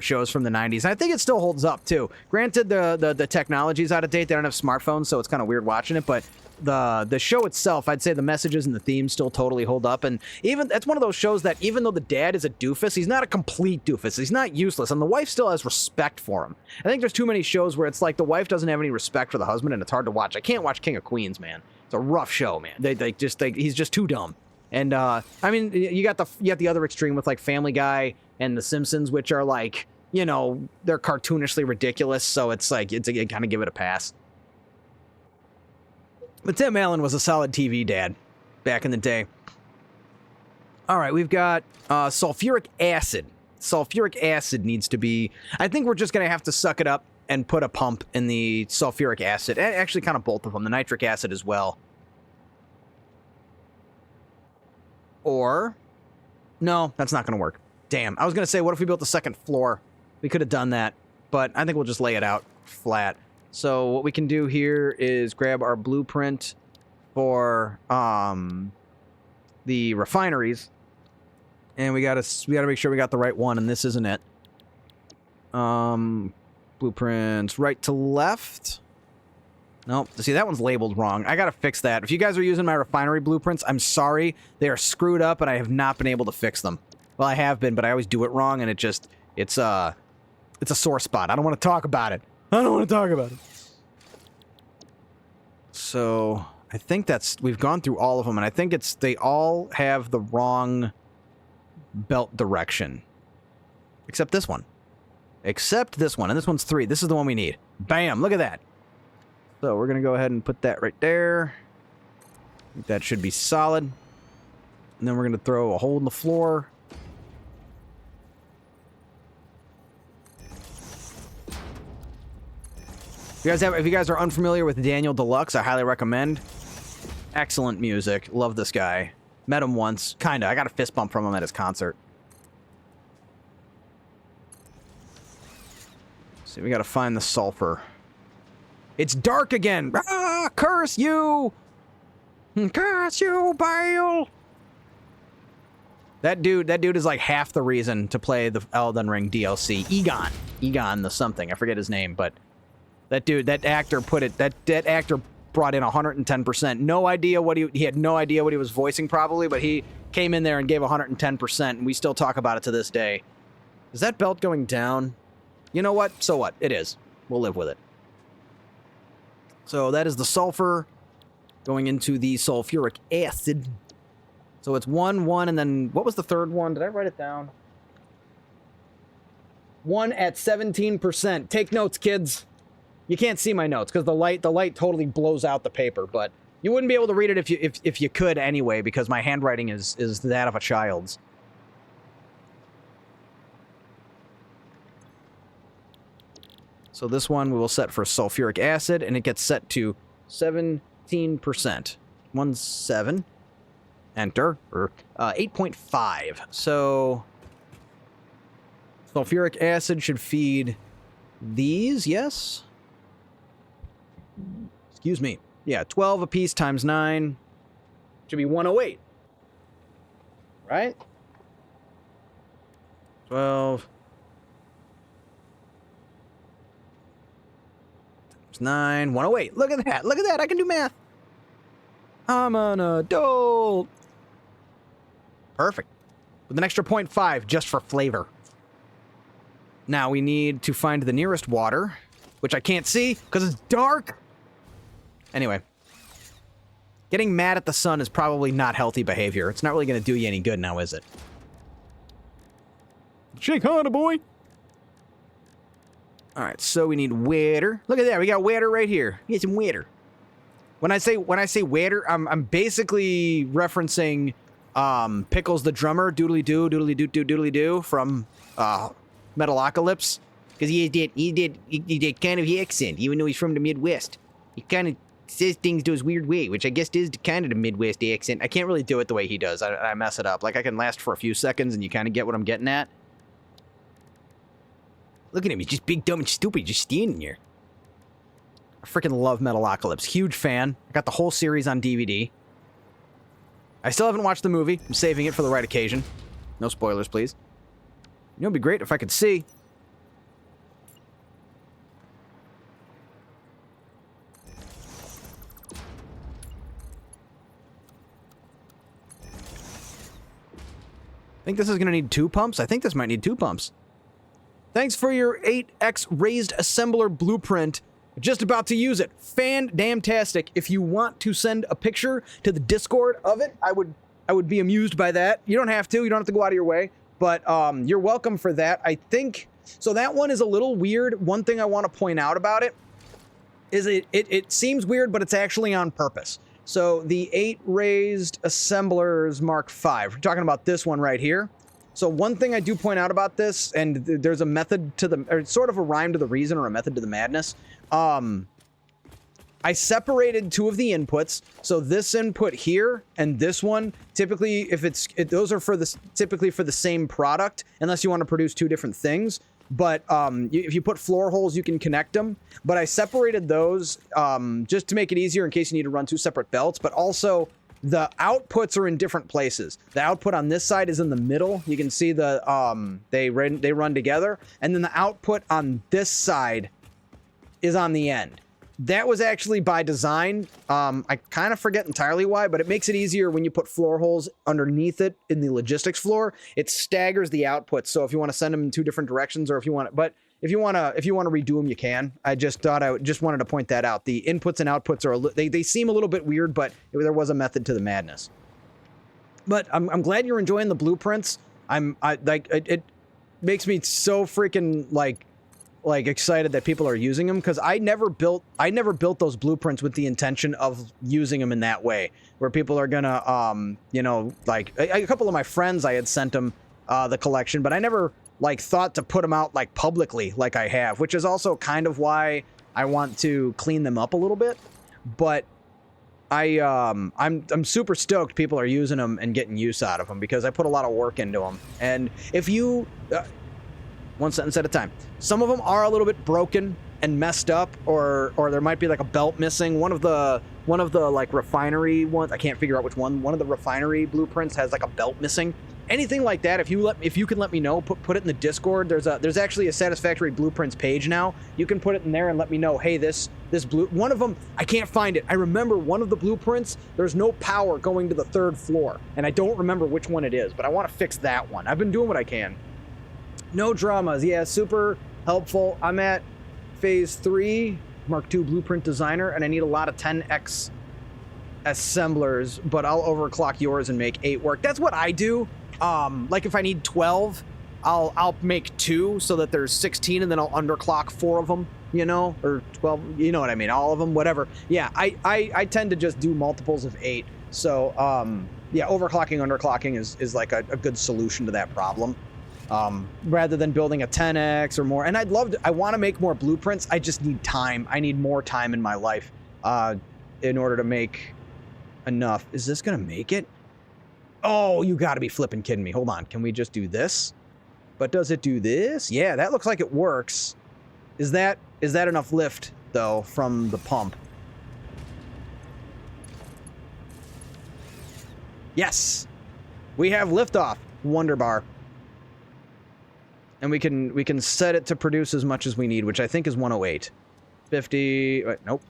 shows from the 90s. And I think it still holds up, too. Granted, the technology's out of date. They don't have smartphones, so it's kind of weird watching it. But the show itself, I'd say the messages and the themes still totally hold up. And even that's one of those shows that even though the dad is a doofus, he's not a complete doofus. He's not useless. And the wife still has respect for him. I think there's too many shows where it's like the wife doesn't have any respect for the husband, and it's hard to watch. I can't watch King of Queens, man. It's a rough show, man. He's just too dumb. And I mean, you got the other extreme with like Family Guy and The Simpsons, which are like, they're cartoonishly ridiculous. So it's like you kind of give it a pass. But Tim Allen was a solid TV dad back in the day. All right, we've got sulfuric acid. Sulfuric acid needs to be... I think we're just going to have to suck it up and put a pump in the sulfuric acid. Actually, kind of both of them. The nitric acid as well. Or... No, that's not going to work. Damn. I was going to say, what if we built the second floor? We could have done that. But I think we'll just lay it out flat. So what we can do here is grab our blueprint for the refineries, and we gotta make sure we got the right one, and this isn't it. Blueprints right to left. Nope. See, that one's labeled wrong. I gotta fix that. If you guys are using my refinery blueprints, I'm sorry. They are screwed up, and I have not been able to fix them. Well, I have been, but I always do it wrong, and it's a sore spot. I don't want to talk about it. So, I think we've gone through all of them, and I think they all have the wrong belt direction. Except this one. And this one's 3. This is the one we need. Bam, look at that. So, we're going to go ahead and put that right there. I think that should be solid. And then we're going to throw a hole in the floor. If you guys are unfamiliar with Daniel Deluxe, I highly recommend. Excellent music. Love this guy. Met him once. Kinda. I got a fist bump from him at his concert. See, we gotta find the sulfur. It's dark again! Ah! Curse you! Curse you, Bale! That dude is like half the reason to play the Elden Ring DLC. Egon the something. I forget his name, but... That actor brought in 110%. No idea he had no idea what he was voicing probably, but he came in there and gave 110%, and we still talk about it to this day. Is that belt going down? You know what? So what? It is. We'll live with it. So that is the sulfur going into the sulfuric acid. So it's 1, 1, and then what was the third one? Did I write it down? 1 at 17%. Take notes, kids. You can't see my notes because the light totally blows out the paper, but you wouldn't be able to read it if you could anyway, because my handwriting is that of a child's. So this one we will set for sulfuric acid, and it gets set to 17%. 17. Enter. 8.5. So sulfuric acid should feed these, yes? Excuse me. Yeah, 12 apiece times 9. Should be 108. Right? 12. It's 9. 108. Look at that. Look at that. I can do math. I'm an adult. Perfect. With an extra 0.5 just for flavor. Now we need to find the nearest water, which I can't see because it's dark. Anyway. Getting mad at the sun is probably not healthy behavior. It's not really going to do you any good now, is it? Shake harder, boy. All right, so we need water. Look at that. We got water right here. We get some water. When I say water, I'm basically referencing Pickles the drummer, doodly doo from Metalocalypse, because he did kind of accent, even though he's from the Midwest. He kind of says things those weird way, which I guess is kind of the Midwest accent. I can't really do it the way he does. I mess it up. Like, I can last for a few seconds, and you kind of get what I'm getting at. Look at him. He's just big, dumb, and stupid. Just standing here. I freaking love Metalocalypse. Huge fan. I got the whole series on DVD. I still haven't watched the movie. I'm saving it for the right occasion. No spoilers, please. You know, it'd be great if I could see. I think this is going to need 2 pumps. I think this might need 2 pumps. Thanks for your 8X raised assembler blueprint. Just about to use it. Fan-damn-tastic. If you want to send a picture to the Discord of it, I would be amused by that. You don't have to. You don't have to go out of your way. But you're welcome for that. I think... So that one is a little weird. One thing I want to point out about it is it seems weird, but it's actually on purpose. So the 8 raised assemblers Mark V. We're talking about this one right here. So one thing I do point out about this, and there's a method to the, or sort of a rhyme to the reason or a method to the madness. I separated 2 of the inputs. So this input here and this one, typically if those are for typically for the same product, unless you want to produce 2 different things. But if you put floor holes, you can connect them. But I separated those just to make it easier in case you need to run 2 separate belts. But also, the outputs are in different places. The output on this side is in the middle. You can see the they run together. And then the output on this side is on the end. That was actually by design. I kind of forget entirely why, but it makes it easier when you put floor holes underneath it in the logistics floor. It staggers the outputs. So if you want to send them in 2 different directions, or if you want to redo them, you can. I just thought I just wanted to point that out. The inputs and outputs are they seem a little bit weird, but there was a method to the madness. But I'm glad you're enjoying the blueprints. It makes me so freaking like excited that people are using them, because I never built those blueprints with the intention of using them in that way, where people are gonna like a couple of my friends, I had sent them the collection, but I never like thought to put them out like publicly like I have, which is also kind of why I want to clean them up a little bit. But I'm super stoked people are using them and getting use out of them, because I put a lot of work into them. And if you one sentence at a time. Some of them are a little bit broken and messed up, or there might be like a belt missing. One of the like refinery ones, I can't figure out which one. One of the refinery blueprints has like a belt missing. Anything like that, if you can let me know, put it in the Discord. There's actually a Satisfactory blueprints page now. You can put it in there and let me know, hey, this blue one of them, I can't find it. I remember one of the blueprints, there's no power going to the 3rd floor, and I don't remember which one it is, but I want to fix that one. I've been doing what I can. No dramas. Yeah, super helpful. I'm at phase 3, Mark II blueprint designer, and I need a lot of 10x assemblers, but I'll overclock yours and make 8 work. That's what I do. Like if I need 12, I'll make 2 so that there's 16, and then I'll underclock 4 of them, or 12, you know what I mean, all of them, whatever. Yeah, I tend to just do multiples of 8. So, yeah, overclocking, underclocking is like a good solution to that problem. Rather than building a 10x or more. And I want to make more blueprints. I just need time. I need more time in my life in order to make enough. Is this going to make it? Oh, you got to be flipping kidding me. Hold on. Can we just do this? But does it do this? Yeah, that looks like it works. Is that enough lift, though, from the pump? Yes. We have liftoff. Wonder bar. And we can set it to produce as much as we need, which I think is 108. 50. Wait, nope.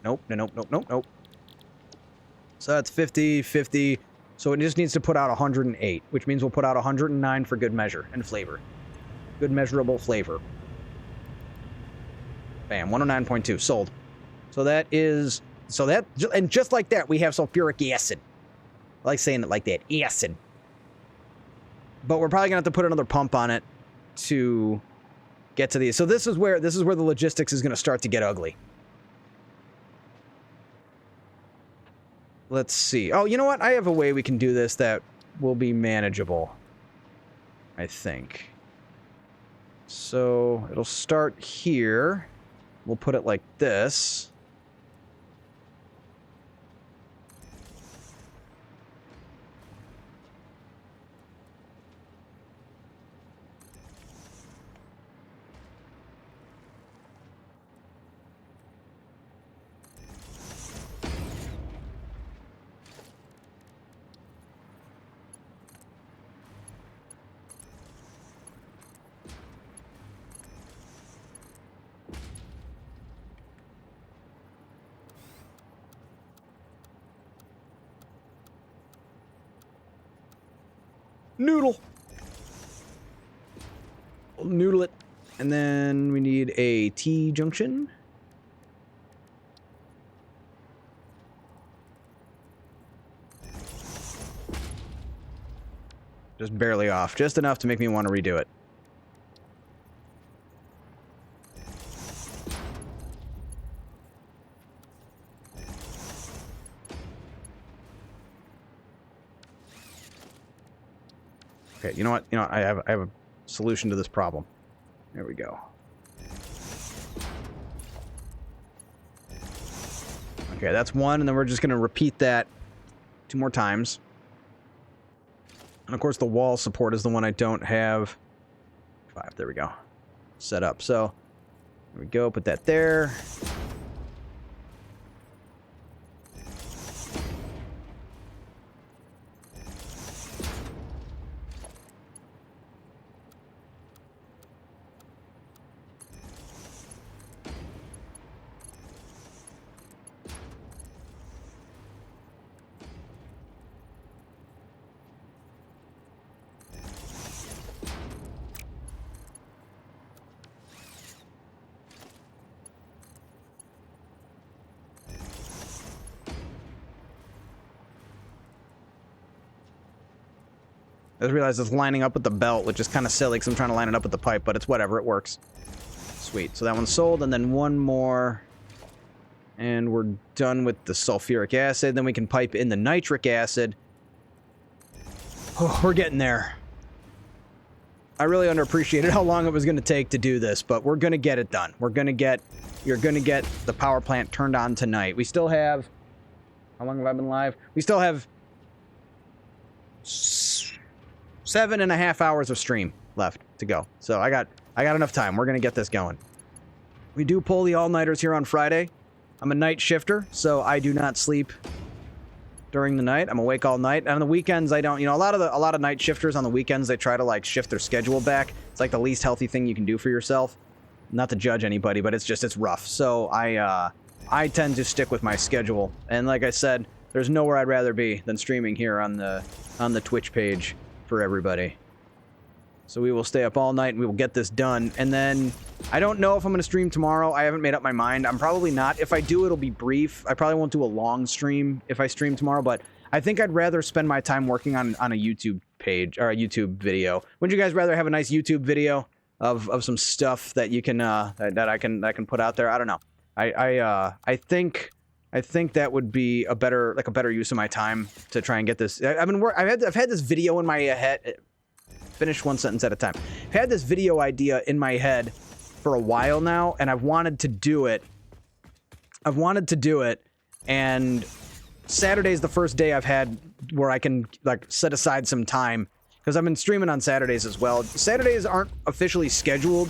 So that's 50, 50. So it just needs to put out 108, which means we'll put out 109 for good measure and flavor. Good measurable flavor. Bam, 109.2 sold. So that is and just like that we have sulfuric acid. I like saying it like that, acid. But we're probably gonna have to put another pump on it to get to these. So this is where the logistics is gonna start to get ugly. Let's see. Oh, you know what? I have a way we can do this that will be manageable, I think. So it'll start here. We'll put it like this. Noodle. We'll noodle it. And then we need a T-junction. Just barely off. Just enough to make me want to redo it. Okay, you know what? I have a solution to this problem. There we go. Okay, that's one, and then we're just going to repeat that 2 more times. And of course, the wall support is the one I don't have. 5, there we go. Set up. So, there we go. Put that there. I just realized it's lining up with the belt, which is kind of silly because I'm trying to line it up with the pipe, but it's whatever, it works. Sweet. So that one's sold, and then one more. And we're done with the sulfuric acid. Then we can pipe in the nitric acid. Oh, we're getting there. I really underappreciated how long it was going to take to do this, but we're going to get it done. You're going to get the power plant turned on tonight. We still have, how long have I been live? We still have 7.5 hours of stream left to go. So I got enough time. We're going to get this going. We do pull the all-nighters here on Friday. I'm a night shifter, so I do not sleep during the night. I'm awake all night. And on the weekends, I don't. You know, a lot of night shifters on the weekends, they try to like shift their schedule back. It's like the least healthy thing you can do for yourself. Not to judge anybody, but it's rough. So I tend to stick with my schedule. And like I said, there's nowhere I'd rather be than streaming here on the Twitch page for everybody. So we will stay up all night and we will get this done. And then I don't know if I'm going to stream tomorrow. I haven't made up my mind. I'm probably not. If I do, it'll be brief. I probably won't do a long stream if I stream tomorrow, but I think I'd rather spend my time working on a YouTube page or a YouTube video. Wouldn't you guys rather have a nice YouTube video of some stuff that you can that I can put out there? I don't know. I think that would be a better use of my time to try and get this. I've had this video in my head. Finish one sentence at a time. I've had this video idea in my head for a while now, and I've wanted to do it. And Saturday's the first day I've had where I can like set aside some time because I've been streaming on Saturdays as well. Saturdays aren't officially scheduled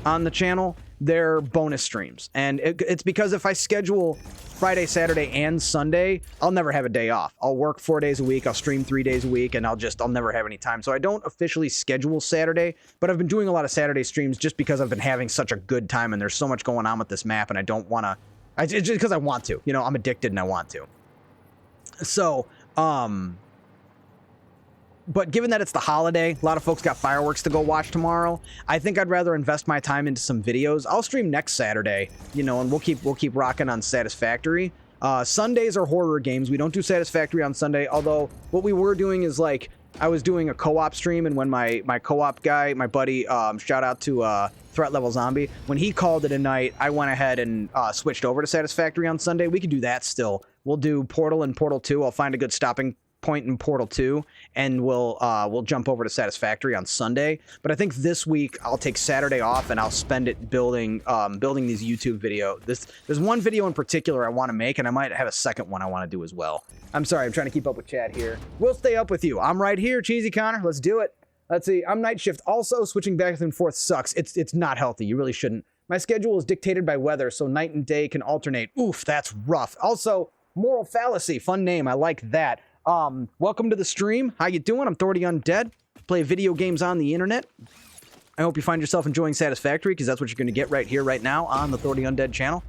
on the channel, they're bonus streams. And it's because if I schedule Friday, Saturday, and Sunday, I'll never have a day off. I'll work 4 days a week, I'll stream 3 days a week, and I'll never have any time. So I don't officially schedule Saturday, but I've been doing a lot of Saturday streams just because I've been having such a good time, and there's so much going on with this map, and I don't want to... It's just because I want to. You know, I'm addicted and I want to. So, but given that it's the holiday, a lot of folks got fireworks to go watch tomorrow. I think I'd rather invest my time into some videos. I'll stream next Saturday, you know, and we'll keep rocking on Satisfactory. Sundays are horror games. We don't do Satisfactory on Sunday, although what we were doing is like I was doing a co-op stream, and when my co-op guy, my buddy, shout out to Threat Level Zombie, when he called it a night, I went ahead and switched over to Satisfactory on Sunday. We could do that still. We'll do Portal and Portal 2. I'll find a good stopping point in Portal 2, and we'll jump over to Satisfactory on Sunday. But I think this week I'll take Saturday off and I'll spend it building these YouTube videos. There's one video in particular I want to make, and I might have a second one I want to do as well. I'm sorry, I'm trying to keep up with chat here. We'll stay up with you. I'm right here, Cheesy Connor. Let's do it. Let's see. I'm night shift. Also, switching back and forth sucks. It's not healthy. You really shouldn't. My schedule is dictated by weather, so night and day can alternate. Oof, that's rough. Also, Moral Fallacy. Fun name. I like that. Welcome to the stream. How you doing? I'm Thordy Undead. Play video games on the internet. I hope you find yourself enjoying Satisfactory, because that's what you're going to get right here, right now, on the Thordy Undead channel.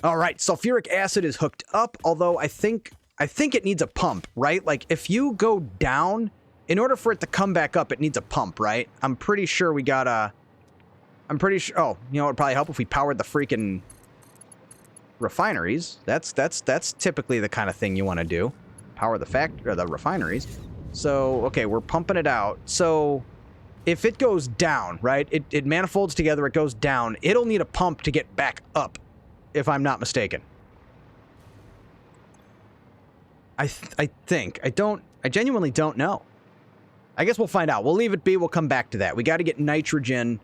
All right, sulfuric acid is hooked up, although I think it needs a pump, right? Like, if you go down, in order for it to come back up, it needs a pump, right? I'm pretty sure we gotta... Oh, you know, it would probably help if we powered the freaking refineries. That's typically the kind of thing you want to do. Power the refineries. So, okay, we're pumping it out. So, if it goes down, right, it manifolds together, it goes down, it'll need a pump to get back up, if I'm not mistaken. I think. I genuinely don't know. I guess we'll find out. We'll leave it be, we'll come back to that. We got to get nitrogen,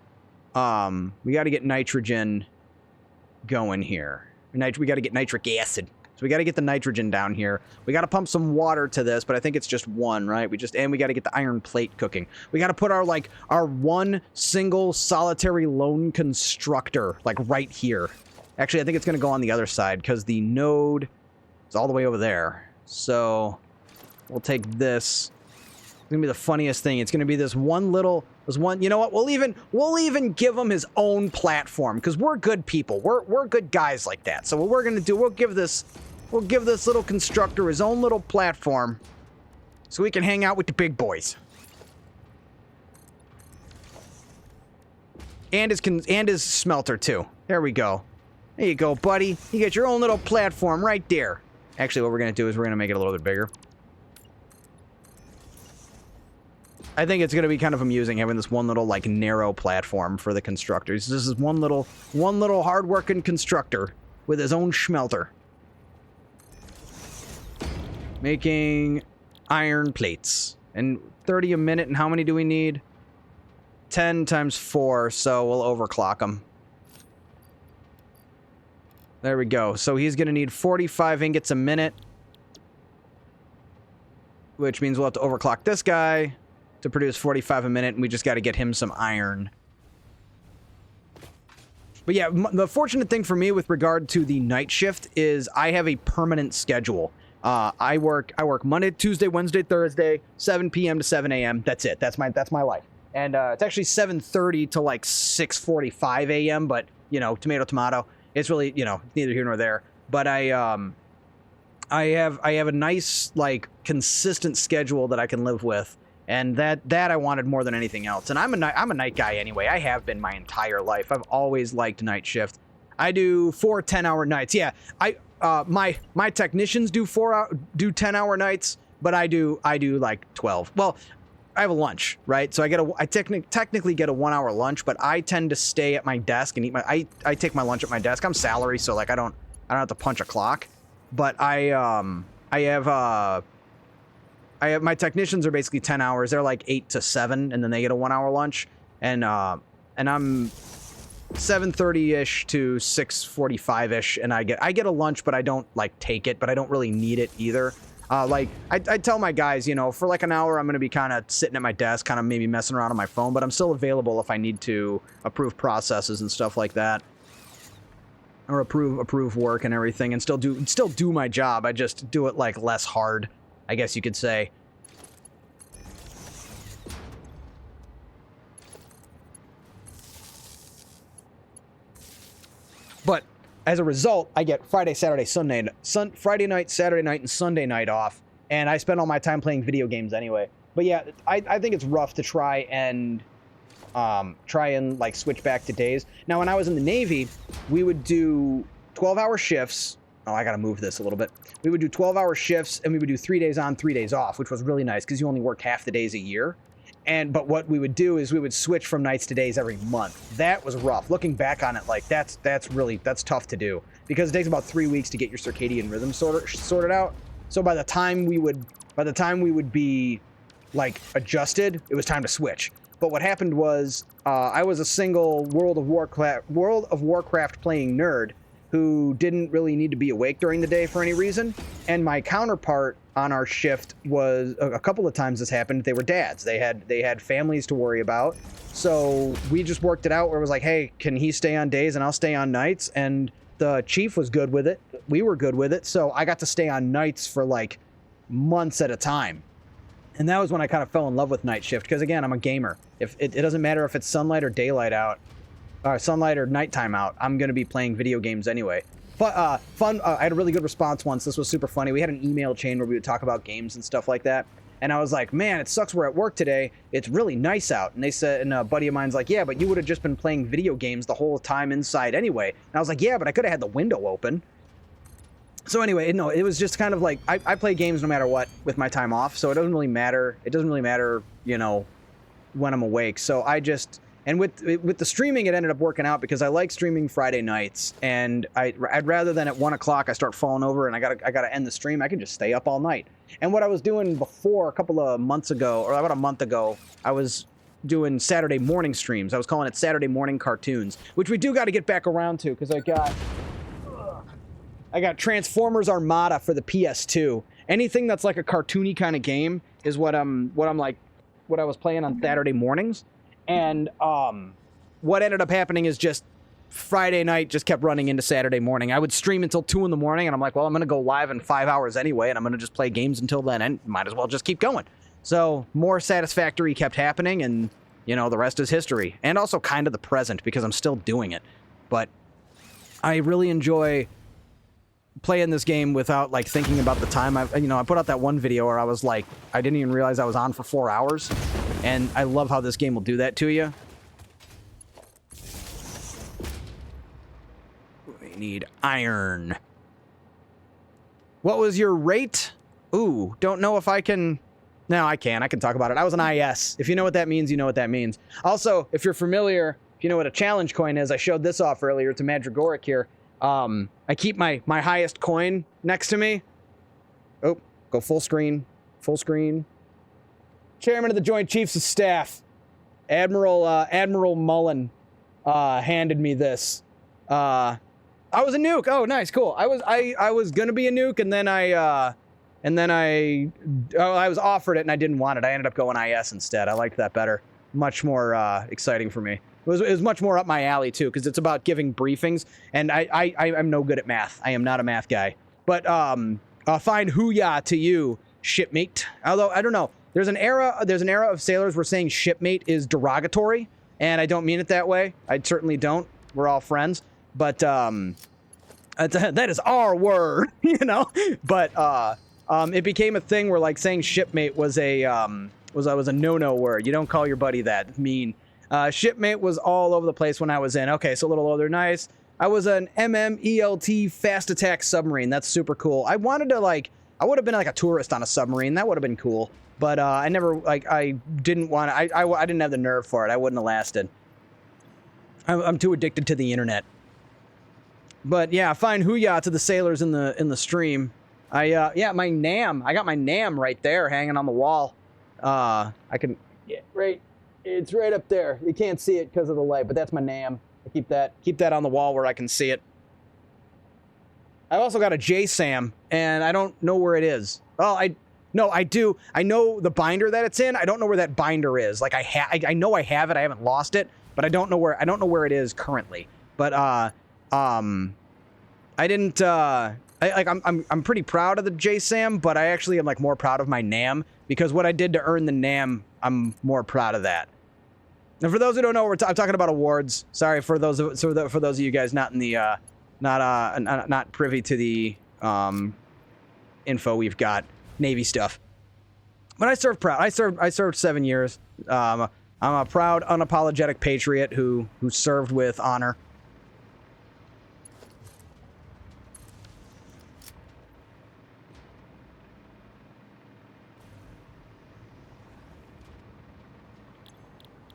going here. We got to get nitric acid. So we got to get the nitrogen down here. We got to pump some water to this, but I think it's just one, right? And we got to get the iron plate cooking. We got to put our one single solitary lone constructor, like right here. Actually, I think it's going to go on the other side because the node is all the way over there. So we'll take this. It's going to be the funniest thing. It's going to be this one, you know what? We'll even give him his own platform, because we're good people. We're good guys like that. So what we're going to do, we'll give this little constructor his own little platform so he can hang out with the big boys. And his smelter too. There we go. There you go, buddy. You get your own little platform right there. Actually, what we're going to do is we're going to make it a little bit bigger. I think it's going to be kind of amusing having this one little, like, narrow platform for the constructors. This is one little hard-working constructor with his own smelter. Making iron plates. And 30 a minute, and how many do we need? 10 times 4, so we'll overclock them. There we go. So he's going to need 45 ingots a minute. Which means we'll have to overclock this guy to produce 45 a minute, and we just got to get him some iron. But yeah, the fortunate thing for me with regard to the night shift is I have a permanent schedule. I work Monday, Tuesday, Wednesday, Thursday, 7 p.m. to 7 a.m. That's it. That's my life. And it's actually 7:30 to like 6:45 a.m. But you know, tomato. It's really, you know, neither here nor there. But I have a nice, like, consistent schedule that I can live with. And that I wanted more than anything else. And I'm a night guy anyway. I have been my entire life. I've always liked night shift. I do 4 10-hour nights. Yeah, my technicians do 10-hour nights, but I do like 12. Well, I have a lunch, right? So I technically get a 1-hour lunch, but I tend to stay at my desk and eat I take my lunch at my desk. I'm salary, so like I don't have to punch a clock. But I have my technicians are basically 10 hours. They're like 8 to 7, and then they get a 1-hour lunch. And I'm 7:30-ish to 6:45-ish, and I get a lunch, but I don't like take it, but I don't really need it either. Like, I tell my guys, you know, for like an hour, I'm going to be kind of sitting at my desk, kind of maybe messing around on my phone, but I'm still available if I need to approve processes and stuff like that. Or approve work and everything, and still do my job. I just do it like less hard, I guess you could say. But as a result, I get Friday, Saturday, Friday night, Saturday night, and Sunday night off, and I spend all my time playing video games anyway. But yeah, I think it's rough to try and like switch back to days. Now, when I was in the Navy, we would do 12-hour shifts. Oh, I gotta move this a little bit. We would do 12-hour shifts, and we would do 3 days on, 3 days off, which was really nice because you only work half the days a year. But what we would do is we would switch from nights to days every month. That was rough. Looking back on it, like that's tough to do because it takes about 3 weeks to get your circadian rhythm sorted out. So by the time we would be like adjusted, it was time to switch. But what happened was I was a single World of Warcraft playing nerd who didn't really need to be awake during the day for any reason, and my counterpart on our shift was a couple of times this happened. They were dads. They had families to worry about, so we just worked it out where it was like, hey, can he stay on days and I'll stay on nights? And the chief was good with it. We were good with it, so I got to stay on nights for like months at a time. And that was when I kind of fell in love with night shift because, again, I'm a gamer. If it doesn't matter if it's sunlight or daylight out, sunlight or nighttime out, I'm going to be playing video games anyway. But fun. I had a really good response once. This was super funny. We had an email chain where we would talk about games and stuff like that. And I was like, man, it sucks we're at work today. It's really nice out. And they said, and a buddy of mine's like, yeah, but you would have just been playing video games the whole time inside anyway. And I was like, yeah, but I could have had the window open. So anyway, no, it was just kind of like, I play games no matter what with my time off, so it doesn't really matter. It doesn't really matter, you know, when I'm awake. So I just, and with the streaming, it ended up working out because I like streaming Friday nights, and I'd rather than at 1 o'clock I start falling over and I gotta end the stream, I can just stay up all night. And what I was doing before, a couple of months ago, or about a month ago, I was doing Saturday morning streams. I was calling it Saturday morning cartoons, which we do got to get back around to because I got Transformers Armada for the PS2. Anything that's like a cartoony kind of game is what I was playing on Saturday mornings. And what ended up happening is just Friday night just kept running into Saturday morning. I would stream until 2 in the morning, and I'm like, well, I'm going to go live in 5 hours anyway, and I'm going to just play games until then, and might as well just keep going. So more Satisfactory kept happening, and, you know, the rest is history. And also kind of the present, because I'm still doing it. But I really enjoy playing this game without like thinking about the time. I put out that one video where I was like, I didn't even realize I was on for 4 hours, and I love how this game will do that to you. We need iron. What was your rate? Ooh, don't know if I can. No, I can talk about it. I was an IS. If you know what that means, you know what that means. Also, if you're familiar, if you know what a challenge coin is, I showed this off earlier to Madrigoric here. I keep my highest coin next to me. Oh, go full screen. Full screen. Chairman of the Joint Chiefs of Staff, Admiral Mullen, handed me this. I was a nuke. Oh, nice, cool. I was gonna be a nuke, and then I was offered it, and I didn't want it. I ended up going IS instead. I liked that better. Much more exciting for me. It was much more up my alley, too, because it's about giving briefings, and I'm no good at math. I am not a math guy. But fine hoo-yah to you, shipmate. Although, I don't know. There's an era of sailors where saying shipmate is derogatory, and I don't mean it that way. I certainly don't. We're all friends. But that is our word, you know? But it became a thing where, like, saying shipmate was a no-no word. You don't call your buddy that. It's mean. Shipmate was all over the place when I was in. Okay, so a little older, nice. I was an MMELT fast attack submarine. That's super cool. I would have been like a tourist on a submarine. That would have been cool. But I didn't have the nerve for it. I wouldn't have lasted. I'm too addicted to the internet. But yeah, fine hoo-yah to the sailors in the stream. My NAM. I got my NAM right there hanging on the wall. It's right up there. You can't see it because of the light, but that's my NAM. I keep that on the wall where I can see it. I've also got a JSAM and I don't know where it is. Oh, I do. I know the binder that it's in. I don't know where that binder is. Like I know I have it. I haven't lost it, but I don't know where it is currently. But I didn't. I'm pretty proud of the JSAM, but I actually am like more proud of my NAM because what I did to earn the NAM, I'm more proud of that. And for those who don't know, I'm talking about awards. Sorry for those of you guys not in the not privy to the info we've got Navy stuff. But I served proud. I served 7 years. I'm a proud, unapologetic patriot who served with honor.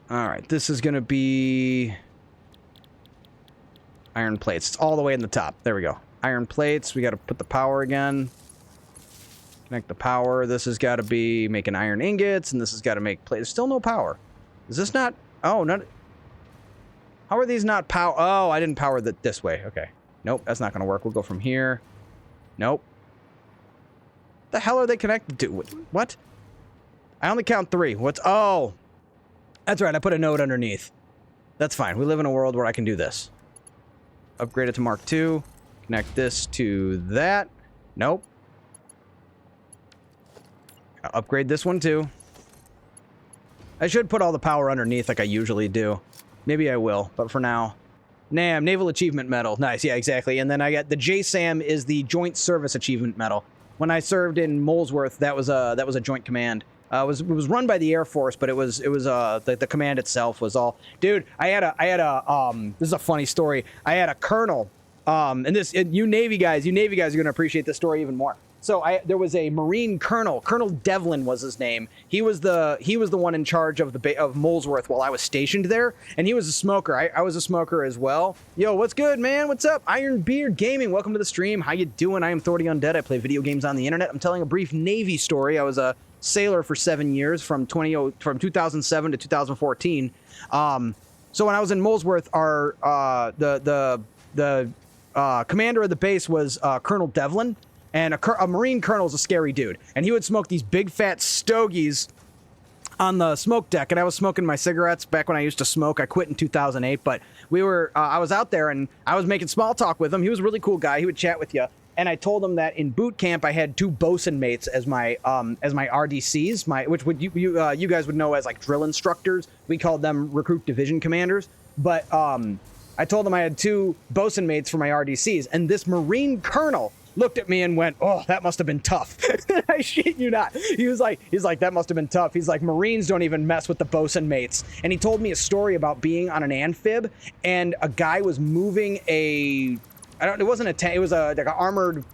All right, this is going to be iron plates. It's all the way in the top. There we go. Iron plates. We got to put the power again. Connect the power. This has got to be making iron ingots, and this has got to make plates. There's still no power. Is this not? Oh, not. How are these not power? Oh, I didn't power that this way. Okay. Nope, that's not going to work. We'll go from here. Nope. The hell are they connected to? What? I only count 3. What's? Oh. That's right, I put a note underneath. That's fine. We live in a world where I can do this. Upgrade it to Mark II. Connect this to that. Nope. I'll upgrade this one too. I should put all the power underneath like I usually do. Maybe I will, but for now. NAM, Naval Achievement Medal. Nice, yeah, exactly. And then I got the JSAM is the Joint Service Achievement Medal. When I served in Molesworth, that was a joint command. It was run by the Air Force, but it was the command itself was all. Dude, I had a this is a funny story. I had a colonel, you Navy guys are gonna appreciate this story even more. So there was a Marine colonel. Colonel Devlin was his name. He was the one in charge of of Molesworth while I was stationed there, and he was a smoker. I was a smoker as well. Yo, what's good, man? What's up? Iron Beard Gaming. Welcome to the stream. How you doing? I am Thordy Undead. I play video games on the internet. I'm telling a brief Navy story. I was a sailor for 7 years from 2007 to 2014. So when I was in Molesworth, the commander of the base was Colonel Devlin. And a Marine colonel is a scary dude. And he would smoke these big fat stogies on the smoke deck. And I was smoking my cigarettes back when I used to smoke. I quit in 2008. But I was out there and I was making small talk with him. He was a really cool guy. He would chat with you. And I told him that in boot camp I had 2 bosun mates as my RDCs, which would you guys would know as like drill instructors. We called them recruit division commanders. But I told him I had 2 bosun mates for my RDCs. And this Marine colonel looked at me and went, "Oh, that must have been tough." I shit you not. He's like, that must have been tough. He's like, Marines don't even mess with the bosun mates. And he told me a story about being on an amphib and a guy was moving it wasn't a tank, it was like an armored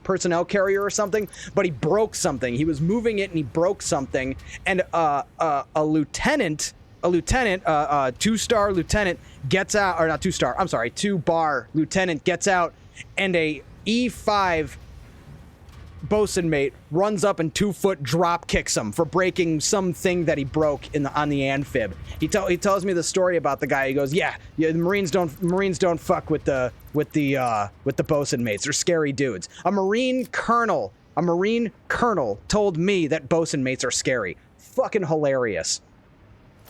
personnel carrier or something, but he broke something. He was moving it and he broke something. And a lieutenant, 2-star lieutenant gets out, or not 2-star, I'm sorry, 2-bar lieutenant gets out, and a E5 bosun mate runs up and 2-foot drop kicks him for breaking something that he broke on the amphib. He tells me the story about the guy. He goes, yeah, the Marines don't fuck with the bosun mates. They're scary dudes. A Marine colonel told me that bosun mates are scary. Fucking hilarious.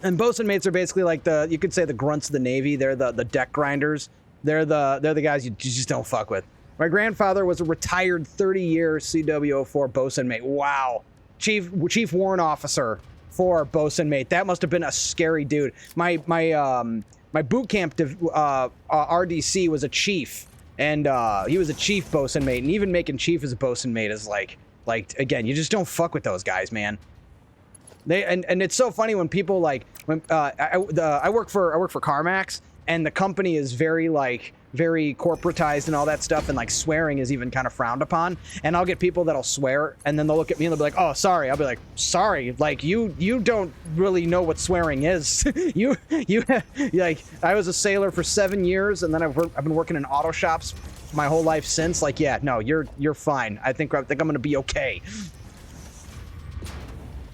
And bosun mates are basically like you could say the grunts of the Navy. They're the deck grinders. They're the guys you just don't fuck with. My grandfather was a retired 30-year CW04 bosun mate. Wow. Chief warrant officer for bosun mate. That must have been a scary dude. My boot camp RDC was a chief, and he was a chief bosun mate, and even making chief as a bosun mate is like again, you just don't fuck with those guys, man. And it's so funny when people I work for CarMax, and the company is very corporatized and all that stuff, and like swearing is even kind of frowned upon. And I'll get people that'll swear, and then they'll look at me and they'll be like, "Oh, sorry." I'll be like, "Sorry, like you don't really know what swearing is." you like, I was a sailor for 7 years, and then I've been working in auto shops my whole life since. Like, yeah, no, you're fine. I think I'm gonna be okay.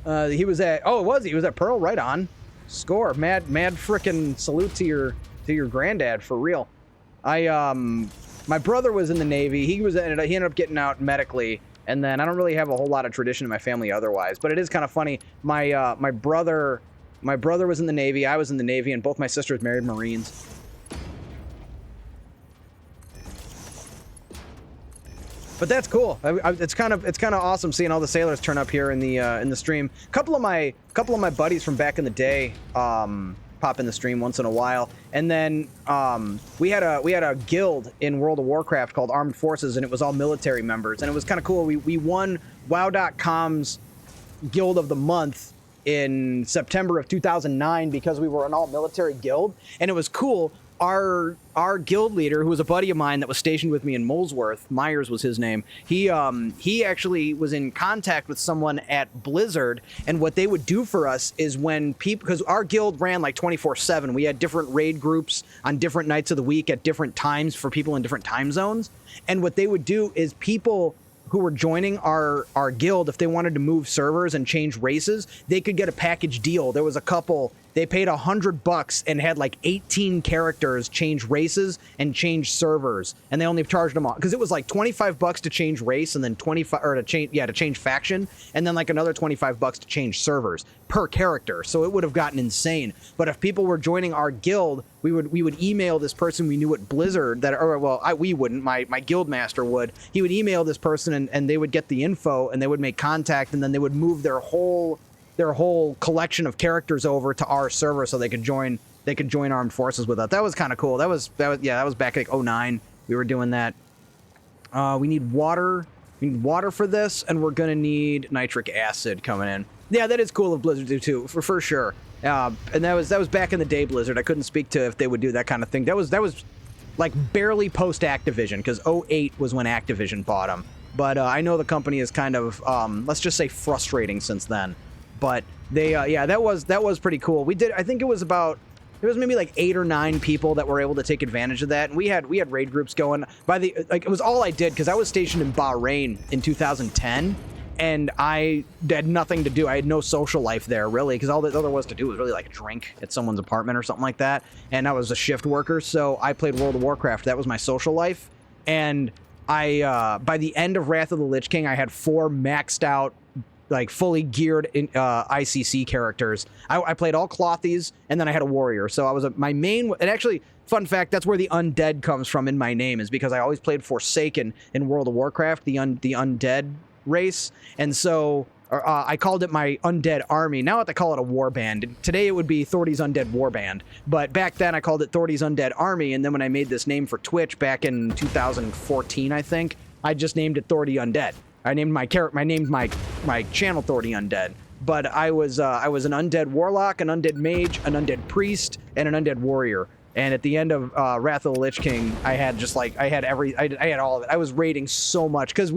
He was at Pearl, right on. Score, mad frickin' salute to your granddad, for real. My brother was in the Navy. He ended up getting out medically, and then I don't really have a whole lot of tradition in my family otherwise. But it is kind of funny. My brother was in the Navy. I was in the Navy, and both my sisters married Marines. But that's cool. It's kind of awesome seeing all the sailors turn up here in the stream. Couple of my buddies from back in the day pop in the stream once in a while. And then we had a guild in World of Warcraft called Armed Forces, and it was all military members, and it was kind of cool. We won WoW.com's Guild of the Month in September of 2009 because we were an all military guild, and it was cool. Our guild leader, who was a buddy of mine that was stationed with me in Molesworth, Myers was his name, he actually was in contact with someone at Blizzard, and what they would do for us is when people, because our guild ran like 24/7, we had different raid groups on different nights of the week at different times for people in different time zones, and what they would do is people who were joining our guild, if they wanted to move servers and change races, they could get a package deal. There was a couple, they paid $100 and had like 18 characters change races and change servers, and they only charged them all because it was like $25 to change race, and then 25 or to change faction, and then like another $25 to change servers per character. So it would have gotten insane. But if people were joining our guild, we would email this person we knew at Blizzard we wouldn't, my guild master would. He would email this person, and they would get the info, and they would make contact, and then they would move their whole collection of characters over to our server so they could join Armed Forces with us. That was kind of cool. That was back like 2009. We were doing that. We need water. We need water for this, and we're gonna need nitric acid coming in. Yeah, that is cool of Blizzard to do too, for sure. And that was back in the day, Blizzard. I couldn't speak to if they would do that kind of thing. That was like barely post Activision, because 2008 was when Activision bought them. But I know the company is kind of let's just say frustrating since then. But they that was pretty cool. We did, I think it was maybe like 8 or 9 people that were able to take advantage of that, and we had raid groups going. It was all I did because I was stationed in Bahrain in 2010, and I had nothing to do. I had no social life there really, because all there was to do was really like drink at someone's apartment or something like that. And I was a shift worker, so I played World of Warcraft. That was my social life. And I by the end of Wrath of the Lich King, I had 4 maxed out, like fully geared ICC characters. I played all clothies, and then I had a warrior. So I was my main, and actually, fun fact, that's where the undead comes from in my name, is because I always played Forsaken in World of Warcraft, the undead race, and so I called it my undead army. Now I call it a warband. Today it would be Thordy's Undead Warband, but back then I called it Thordy's Undead Army, and then when I made this name for Twitch back in 2014, I think, I just named it Thordy Undead. I named my channel Thordy Undead, but I was an undead warlock, an undead mage, an undead priest, and an undead warrior. And at the end of Wrath of the Lich King, I had all of it. I was raiding so much because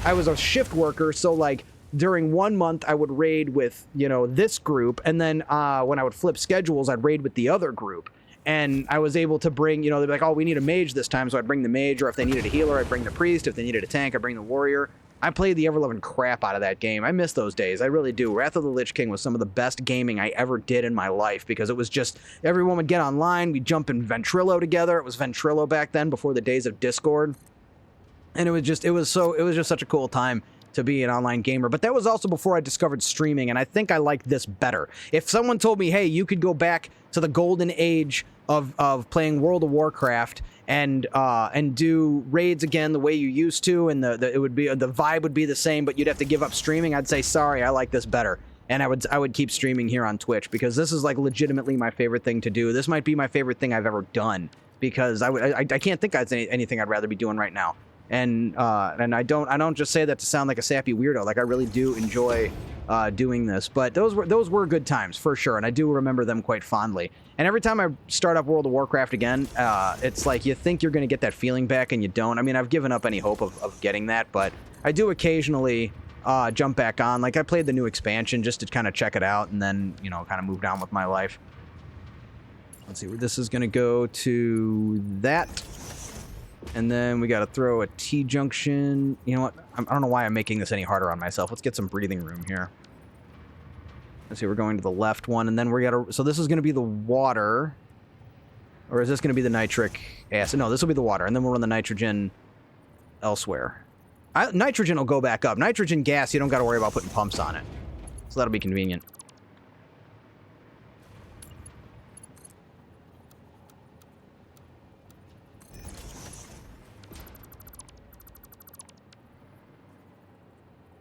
I was a shift worker, so like during 1 month I would raid with this group, and then when I would flip schedules, I'd raid with the other group. And I was able to bring, they'd be like, oh, we need a mage this time, so I'd bring the mage, or if they needed a healer, I'd bring the priest. If they needed a tank, I'd bring the warrior. I played the ever-loving crap out of that game. I miss those days. I really do. Wrath of the Lich King was some of the best gaming I ever did in my life, because it was just, everyone would get online, we'd jump in Ventrilo together. It was Ventrilo back then, before the days of Discord. And it was just such a cool time to be an online gamer. But that was also before I discovered streaming, and I think I like this better. If someone told me, hey, you could go back to the golden age of playing World of Warcraft and do raids again the way you used to, and the vibe would be the same, but you'd have to give up streaming, I'd say, sorry, I like this better. And I would keep streaming here on Twitch, because this is like legitimately my favorite thing to do. This might be my favorite thing I've ever done, because I can't think of anything I'd rather be doing right now. And I don't just say that to sound like a sappy weirdo. Like, I really do enjoy doing this. But those were good times for sure, and I do remember them quite fondly. And every time I start up World of Warcraft again, it's like you think you're going to get that feeling back, and you don't. I mean, I've given up any hope of getting that, but I do occasionally jump back on. Like, I played the new expansion just to kind of check it out, and then kind of moved on with my life. Let's see where this is going to go to that. And then we got to throw a T-junction. You know what? I don't know why I'm making this any harder on myself. Let's get some breathing room here. Let's see, we're going to the left one, and then we got to... So this is going to be the water. Or is this going to be the nitric acid? No, this will be the water, and then we'll run the nitrogen elsewhere. Nitrogen will go back up. Nitrogen gas, you don't got to worry about putting pumps on it. So that'll be convenient.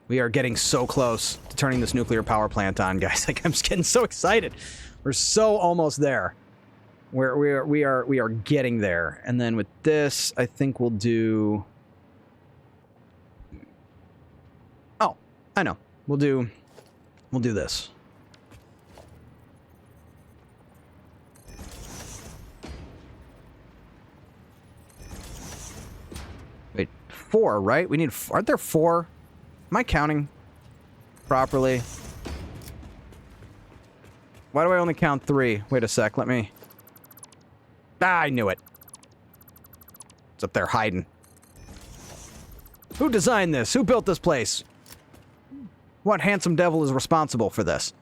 We are getting so close to turning this nuclear power plant on, guys. Like, I'm just getting so excited. We're so almost there. We are getting there. And then with this, I think we'll do... Oh, I know. We'll do this. Wait, 4, right? We need... Aren't there 4? Am I counting properly? Why do I only count 3? Wait a sec, let me... Ah, I knew it. It's up there hiding. Who designed this? Who built this place? What handsome devil is responsible for this?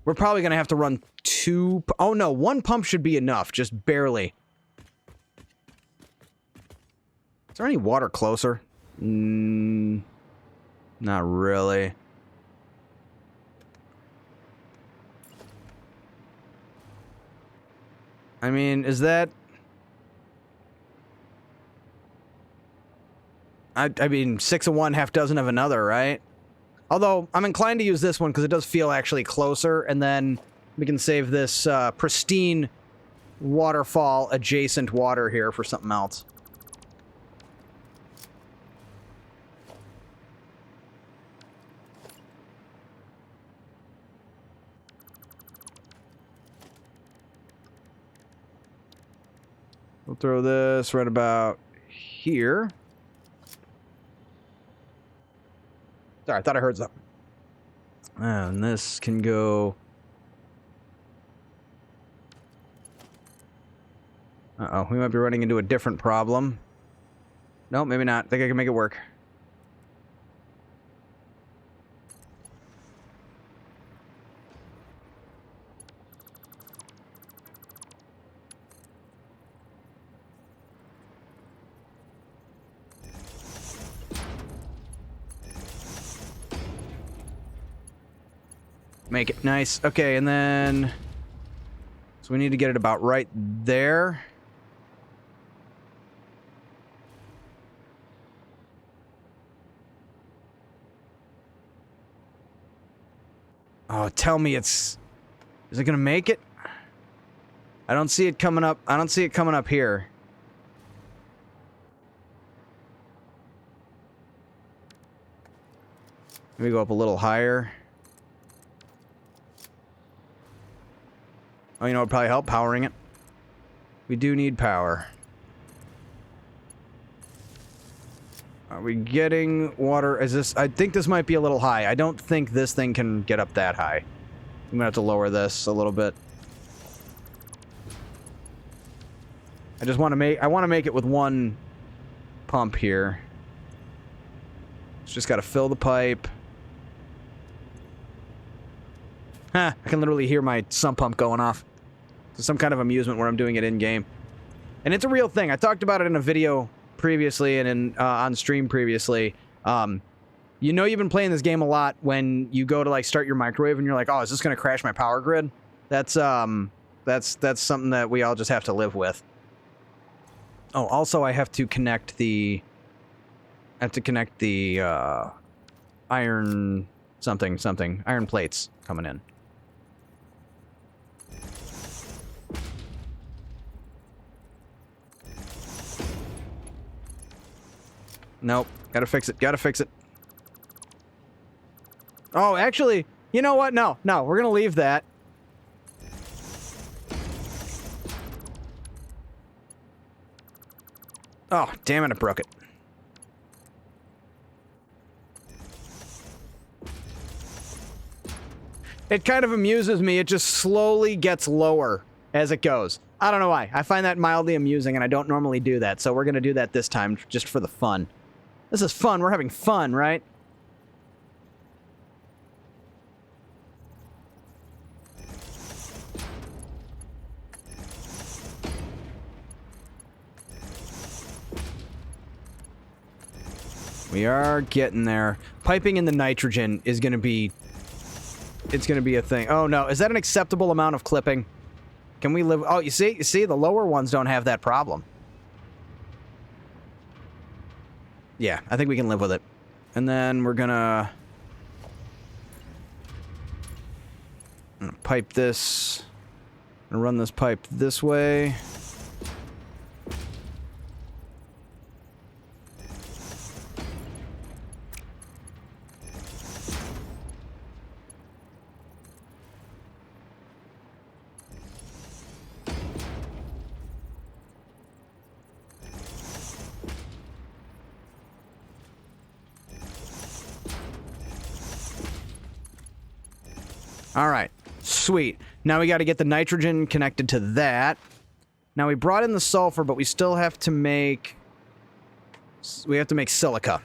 We're probably going to have to run 2... Oh, no. 1 pump should be enough. Just barely. Is there any water closer? Not really. I mean, is that... I mean, 6 of one, half dozen of another, right? Although, I'm inclined to use this one because it does feel actually closer, and then we can save this pristine waterfall-adjacent water here for something else. We'll throw this right about here. Sorry, I thought I heard something. And this can go... Uh-oh, we might be running into a different problem. No, maybe not. I think I can make it work. Make it nice. Okay, and then... So we need to get it about right there. Oh, tell me it's... Is it gonna make it? I don't see it coming up. I don't see it coming up here. Let me go up a little higher. Oh, you know what would probably help? Powering it. We do need power. Are we getting water? Is this... I think this might be a little high. I don't think this thing can get up that high. I'm gonna have to lower this a little bit. I just want to make... I want to make it with 1 pump here. It's just got to fill the pipe. I can literally hear my sump pump going off. It's some kind of amusement where I'm doing it in-game. And it's a real thing. I talked about it in a video previously and in on stream previously. You know you've been playing this game a lot when you go to, like, start your microwave and you're like, oh, is this going to crash my power grid? That's something that we all just have to live with. Oh, also I have to connect the... iron... something. Iron plates coming in. Nope. Gotta fix it. Oh, actually, you know what? No, we're gonna leave that. Oh, damn it, I broke it. It kind of amuses me. It just slowly gets lower as it goes. I don't know why. I find that mildly amusing, and I don't normally do that, so we're going to do that this time just for the fun. This is fun. We're having fun, right? We are getting there. Piping in the nitrogen is going to be... It's going to be a thing. Oh, no. Is that an acceptable amount of clipping? Can we live... Oh, you see? You see? The lower ones don't have that problem. Yeah, I think we can live with it. And then we're gonna pipe this. And run this pipe this way. All right, sweet. Now we got to get the nitrogen connected to that. Now we brought in the sulfur, but we still have to make... We have to make silica.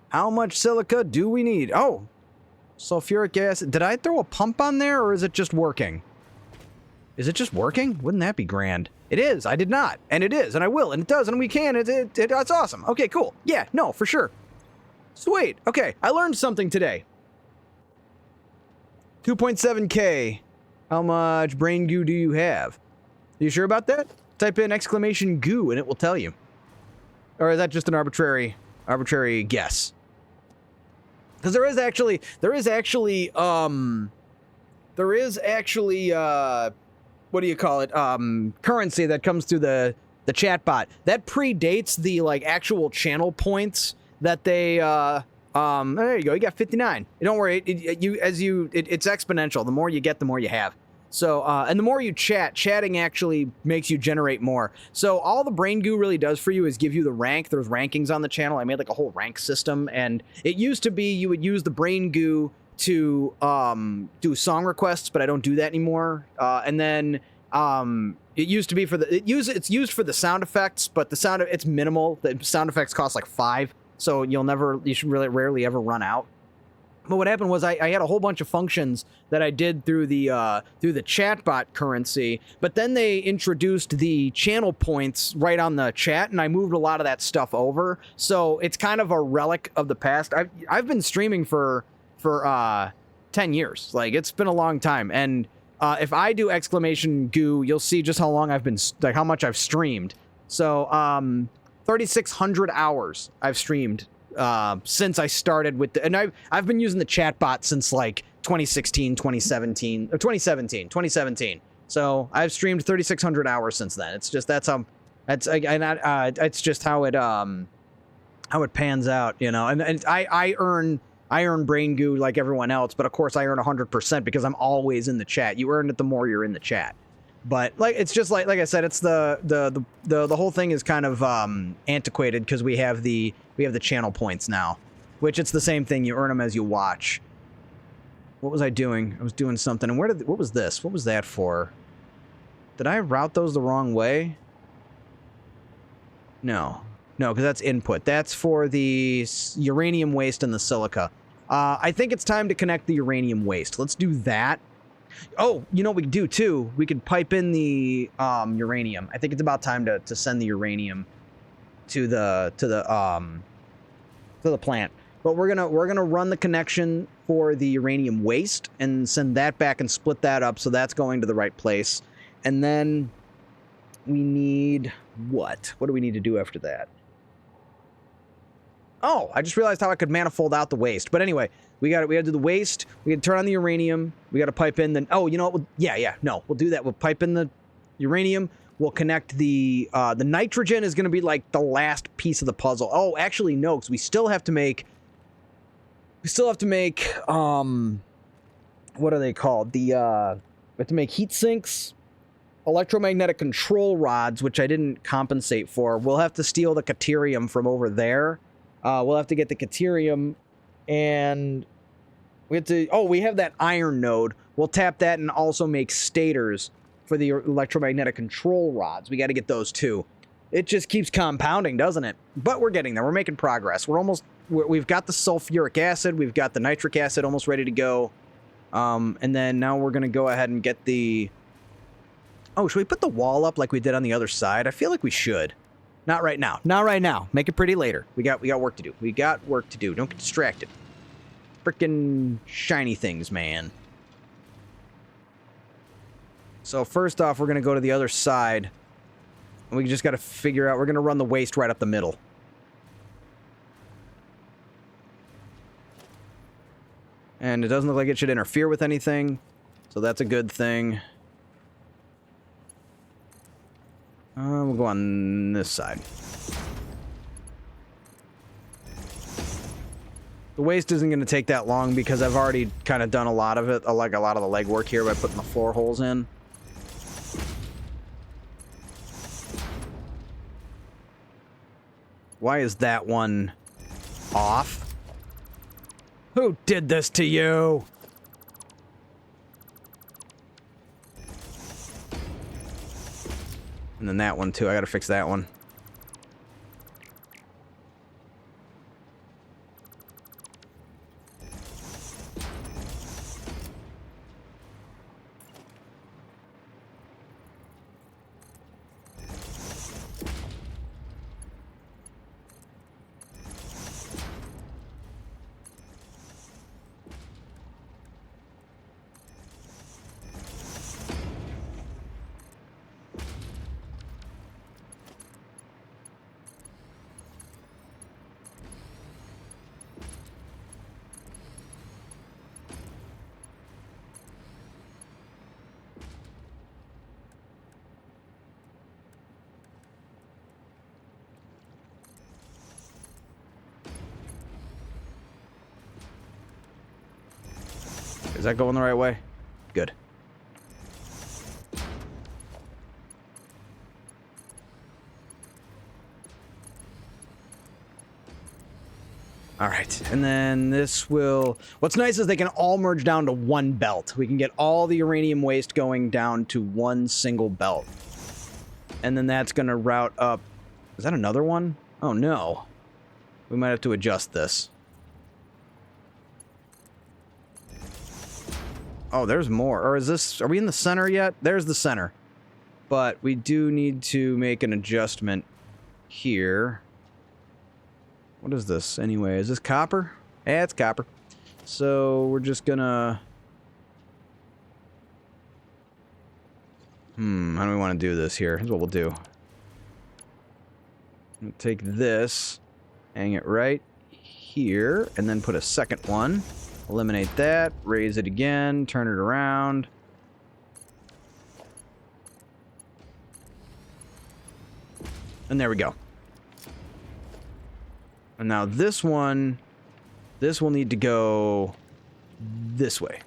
How much silica do we need? Oh, sulfuric acid. Did I throw a pump on there, or is it just working? Is it just working? Wouldn't that be grand? It is. I did not. And it is. And I will. And it does. And we can. That's awesome. Okay, cool. Yeah, no, for sure. Sweet. Okay, I learned something today. 2.7K. How much brain goo do you have? Are you sure about that? Type in exclamation goo and it will tell you. Or is that just an arbitrary guess? Because there is actually, what do you call it? Currency that comes through the chatbot. That predates the, like, actual channel points that they, there you go. You got 59. Don't worry. It's exponential. The more you get, the more you have. So, and the more you chatting actually makes you generate more. So all the brain goo really does for you is give you the rank. There's rankings on the channel. I made like a whole rank system, and it used to be you would use the brain goo to do song requests, but I don't do that anymore. And then it used to be for it's used for the sound effects, but it's minimal. The sound effects cost like 5. So you should really rarely ever run out. But what happened was I had a whole bunch of functions that I did through the chatbot currency, but then they introduced the channel points right on the chat, and I moved a lot of that stuff over. So it's kind of a relic of the past. I've been streaming for 10 years. Like, it's been a long time. And if I do exclamation goo, you'll see just how long I've been, like, how much I've streamed. So 3,600 hours I've streamed since I started with and I've been using the chatbot since like 2017. So I've streamed 3,600 hours since then. It's just it's just how it pans out, you know. And I earn brain goo like everyone else, but of course I earn 100% because I'm always in the chat. You earn it the more you're in the chat. But like it's just like I said, it's the whole thing is kind of antiquated because we have the channel points now, which it's the same thing. You earn them as you watch. What was I doing? I was doing something. And what was this? What was that for? Did I route those the wrong way? No, because that's input. That's for the uranium waste and the silica. I think it's time to connect the uranium waste. Let's do that. Oh, you know what we could do too? We could pipe in the uranium. I think it's about time to send the uranium to the plant. But we're gonna run the connection for the uranium waste and send that back and split that up so that's going to the right place. And then we need what? What do we need to do after that? Oh, I just realized how I could manifold out the waste. But anyway, we got to do the waste. We got to turn on the uranium. We got to pipe in the... Oh, you know what? We'll do that. We'll pipe in the uranium. We'll connect the nitrogen is going to be like the last piece of the puzzle. Oh, actually, no, because we still have to make... what are they called? We have to make heat sinks, electromagnetic control rods, which I didn't compensate for. We'll have to steal the caterium from over there. We'll have to get the caterium, and we have to... Oh, we have that iron node. We'll tap that and also make stators for the electromagnetic control rods. We got to get those too. It just keeps compounding, doesn't it? But we're getting there. We're making progress. We've got the sulfuric acid. We've got the nitric acid almost ready to go. And then now we're going to go ahead and get the... Oh, should we put the wall up like we did on the other side? I feel like we should. Not right now. Not right now. Make it pretty later. We got work to do. We got work to do. Don't get distracted. Frickin' shiny things, man. So first off, we're going to go to the other side. And we just got to figure out... We're going to run the waste right up the middle. And it doesn't look like it should interfere with anything. So that's a good thing. We'll go on this side. The waste isn't going to take that long because I've already kind of done a lot of it, like a lot of the legwork here by putting the floor holes in. Why is that one off? Who did this to you? And then that one too. I gotta fix that one. Is that going the right way? Good. All right, and then this will... What's nice is they can all merge down to one belt. We can get all the uranium waste going down to one single belt. And then that's going to route up... Is that another one? Oh, no. We might have to adjust this. Oh, there's more. Or is this... Are we in the center yet? There's the center. But we do need to make an adjustment here. What is this, anyway? Is this copper? Yeah, it's copper. So, we're just gonna... how do we want to do this here? Here's what we'll do. We'll take this, hang it right here, and then put a second one. Eliminate that, raise it again, turn it around. And there we go. And now this one, this will need to go this way.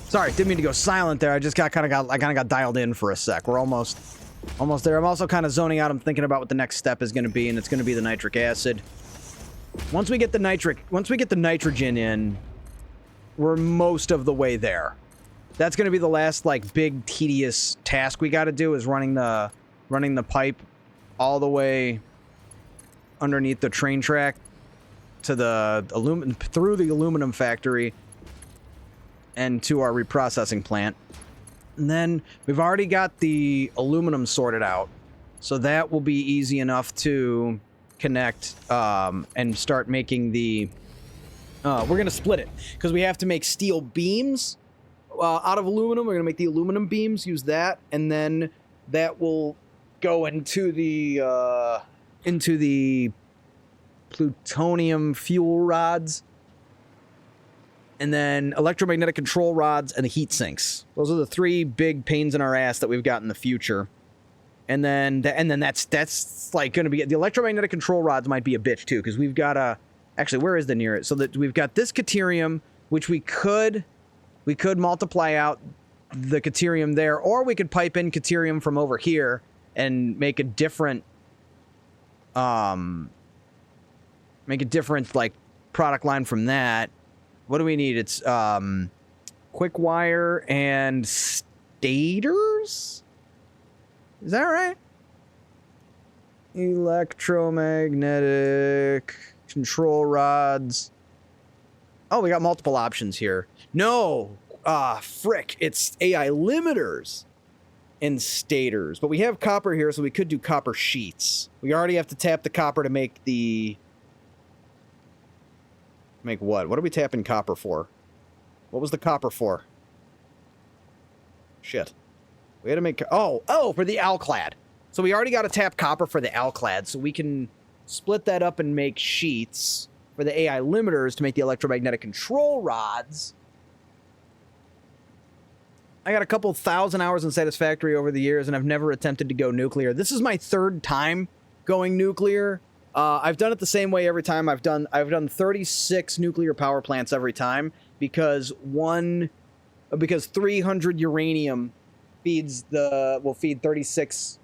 Sorry, didn't mean to go silent there. I just kind of got dialed in for a sec. We're almost there. I'm also kind of zoning out. I'm thinking about what the next step is going to be, and it's going to be the nitric acid. Once we get the nitrogen in, we're most of the way there. That's going to be the last like big tedious task we got to do is running the pipe all the way underneath the train track to the through the aluminum factory and to our reprocessing plant. And then we've already got the aluminum sorted out, so that will be easy enough to connect and start making the... we're going to split it, because we have to make steel beams out of aluminum. We're going to make the aluminum beams, use that, and then that will go into the plutonium fuel rods, and then electromagnetic control rods and the heat sinks. Those are the three big pains in our ass that we've got in the future. And then that's like going to be the electromagnetic control rods might be a bitch too, because we've got a actually where is the nearest? So that we've got this Caterium, which we could multiply out the Caterium there, or we could pipe in Caterium from over here and make a different like product line from that. What do we need? It's quick wire and stators? Is that right? Electromagnetic control rods. Oh, we got multiple options here. No! Frick. It's AI limiters and stators. But we have copper here, so we could do copper sheets. We already have to tap the copper to make the... Make what? What are we tapping copper for? What was the copper for? Shit. We had to make... Oh, for the Alclad. So we already got to tap copper for the Alclad, so we can split that up and make sheets for the AI limiters to make the electromagnetic control rods. I got a couple thousand hours in Satisfactory over the years, and I've never attempted to go nuclear. This is my third time going nuclear. I've done it the same way every time. I've done 36 nuclear power plants every time because 300 uranium will feed 36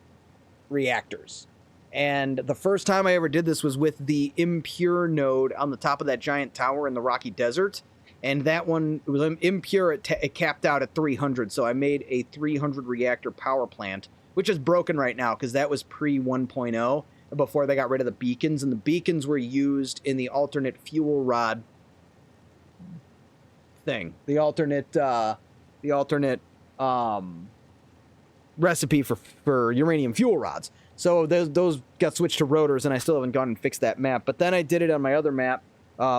reactors. And the first time I ever did this was with the impure node on the top of that giant tower in the Rocky Desert. And that one, it was impure, it capped out at 300. So I made a 300 reactor power plant, which is broken right now because that was pre 1.0 before they got rid of the beacons. And the beacons were used in the alternate fuel rod thing. The alternate recipe for uranium fuel rods. So those got switched to rotors, and I still haven't gone and fixed that map. But then I did it on my other map,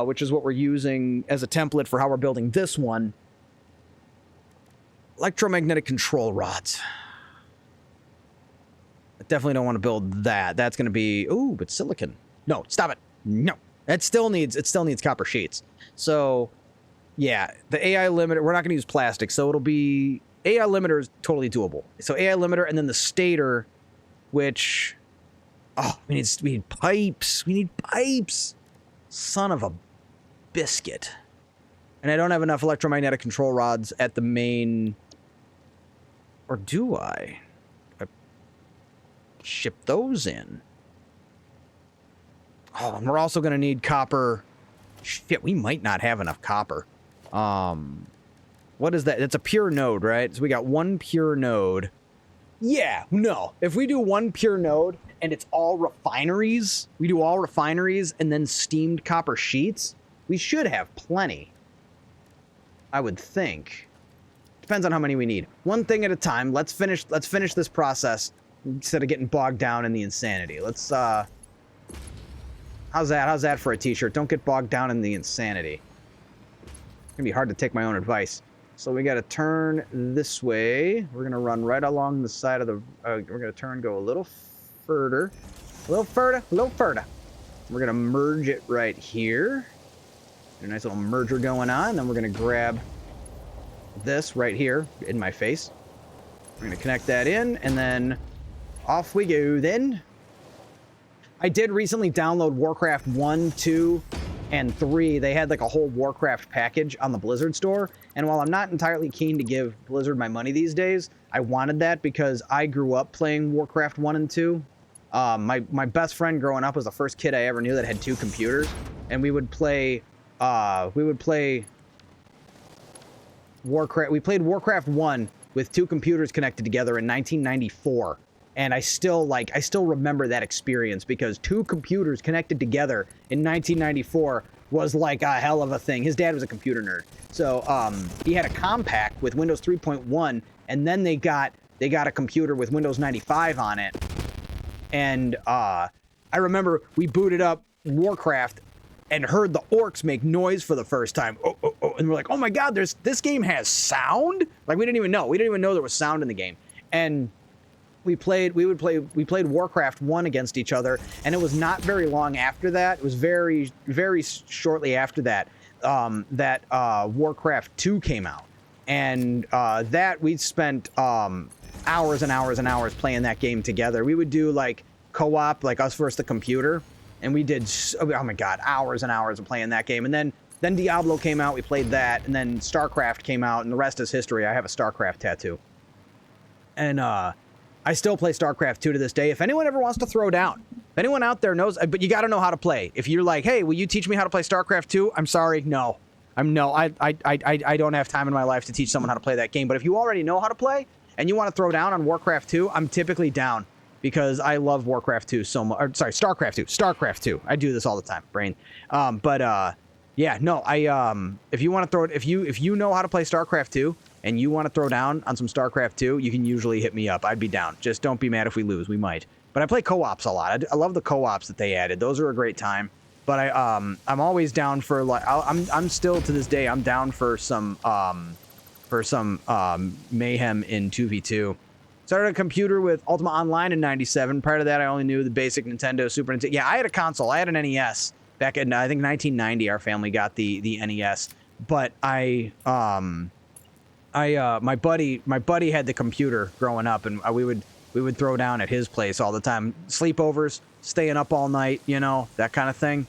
which is what we're using as a template for how we're building this one. Electromagnetic control rods. I definitely don't want to build that. That's going to be... Ooh, but silicon. No, stop it. No. It still needs copper sheets. So, yeah, the AI limiter... We're not going to use plastic, so it'll be... AI limiter is totally doable. So AI limiter, and then the stator, which... Oh, we need pipes. We need pipes. Son of a biscuit. And I don't have enough electromagnetic control rods at the main... Or do I? Ship those in. Oh, and we're also going to need copper. Shit, we might not have enough copper. What is that? It's a pure node, right? So we got one pure node. Yeah, no. If we do one pure node and it's all refineries, we do all refineries and then steamed copper sheets, we should have plenty. I would think. Depends on how many we need. One thing at a time. Let's finish this process instead of getting bogged down in the insanity. Let's how's that for a t-shirt? Don't get bogged down in the insanity. It's gonna be hard to take my own advice. So we gotta turn this way. We're gonna run right along the side of the we're gonna turn, go a little further. A little further. We're gonna merge it right here. A nice little merger going on. Then we're gonna grab this right here in my face. We're gonna connect that in, and then off we go then. I did recently download Warcraft 1, 2, and 3. They had like a whole Warcraft package on the Blizzard store. And while I'm not entirely keen to give Blizzard my money these days, I wanted that because I grew up playing Warcraft 1 and 2. My best friend growing up was the first kid I ever knew that had 2 computers. And we would play Warcraft. We played Warcraft 1 with 2 computers connected together in 1994. And I still remember that experience because 2 computers connected together in 1994 was like a hell of a thing. His dad was a computer nerd. So he had a compact with Windows 3.1, and then they got a computer with Windows 95 on it. And I remember we booted up Warcraft and heard the orcs make noise for the first time. Oh, and we're like, oh my god, this game has sound? Like we didn't even know there was sound in the game. And we played Warcraft 1 against each other, and it was not very long after that. It was very, very shortly after that that Warcraft 2 came out. And that we spent hours and hours and hours playing that game together. We would do like co-op, like us versus the computer, and we did, oh my god, hours and hours of playing that game. And then Diablo came out, we played that, and then StarCraft came out, and the rest is history. I have a StarCraft tattoo. And I still play StarCraft 2 to this day. If anyone ever wants to throw down, if anyone out there knows, but you got to know how to play. If you're like, hey, will you teach me how to play StarCraft 2? I'm sorry, no. I don't have time in my life to teach someone how to play that game. But if you already know how to play and you want to throw down on Warcraft 2, I'm typically down because I love Warcraft 2 so much. Or, sorry, StarCraft 2. StarCraft 2. I do this all the time, brain. Yeah, no, if you want to throw it, if you know how to play StarCraft 2 and you want to throw down on some StarCraft 2, you can usually hit me up. I'd be down. Just don't be mad if we lose. We might. But I play co-ops a lot. I love the co-ops that they added. Those are a great time. But I'm always down for like I'm still to this day I'm down for some mayhem in 2v2. Started a computer with Ultima Online in '97. Prior to that, I only knew the basic Nintendo, Super Nintendo. Yeah, I had a console. I had an NES. Back in, I think, 1990, our family got the NES. But my buddy had the computer growing up, and we would throw down at his place all the time. Sleepovers, staying up all night, you know, that kind of thing.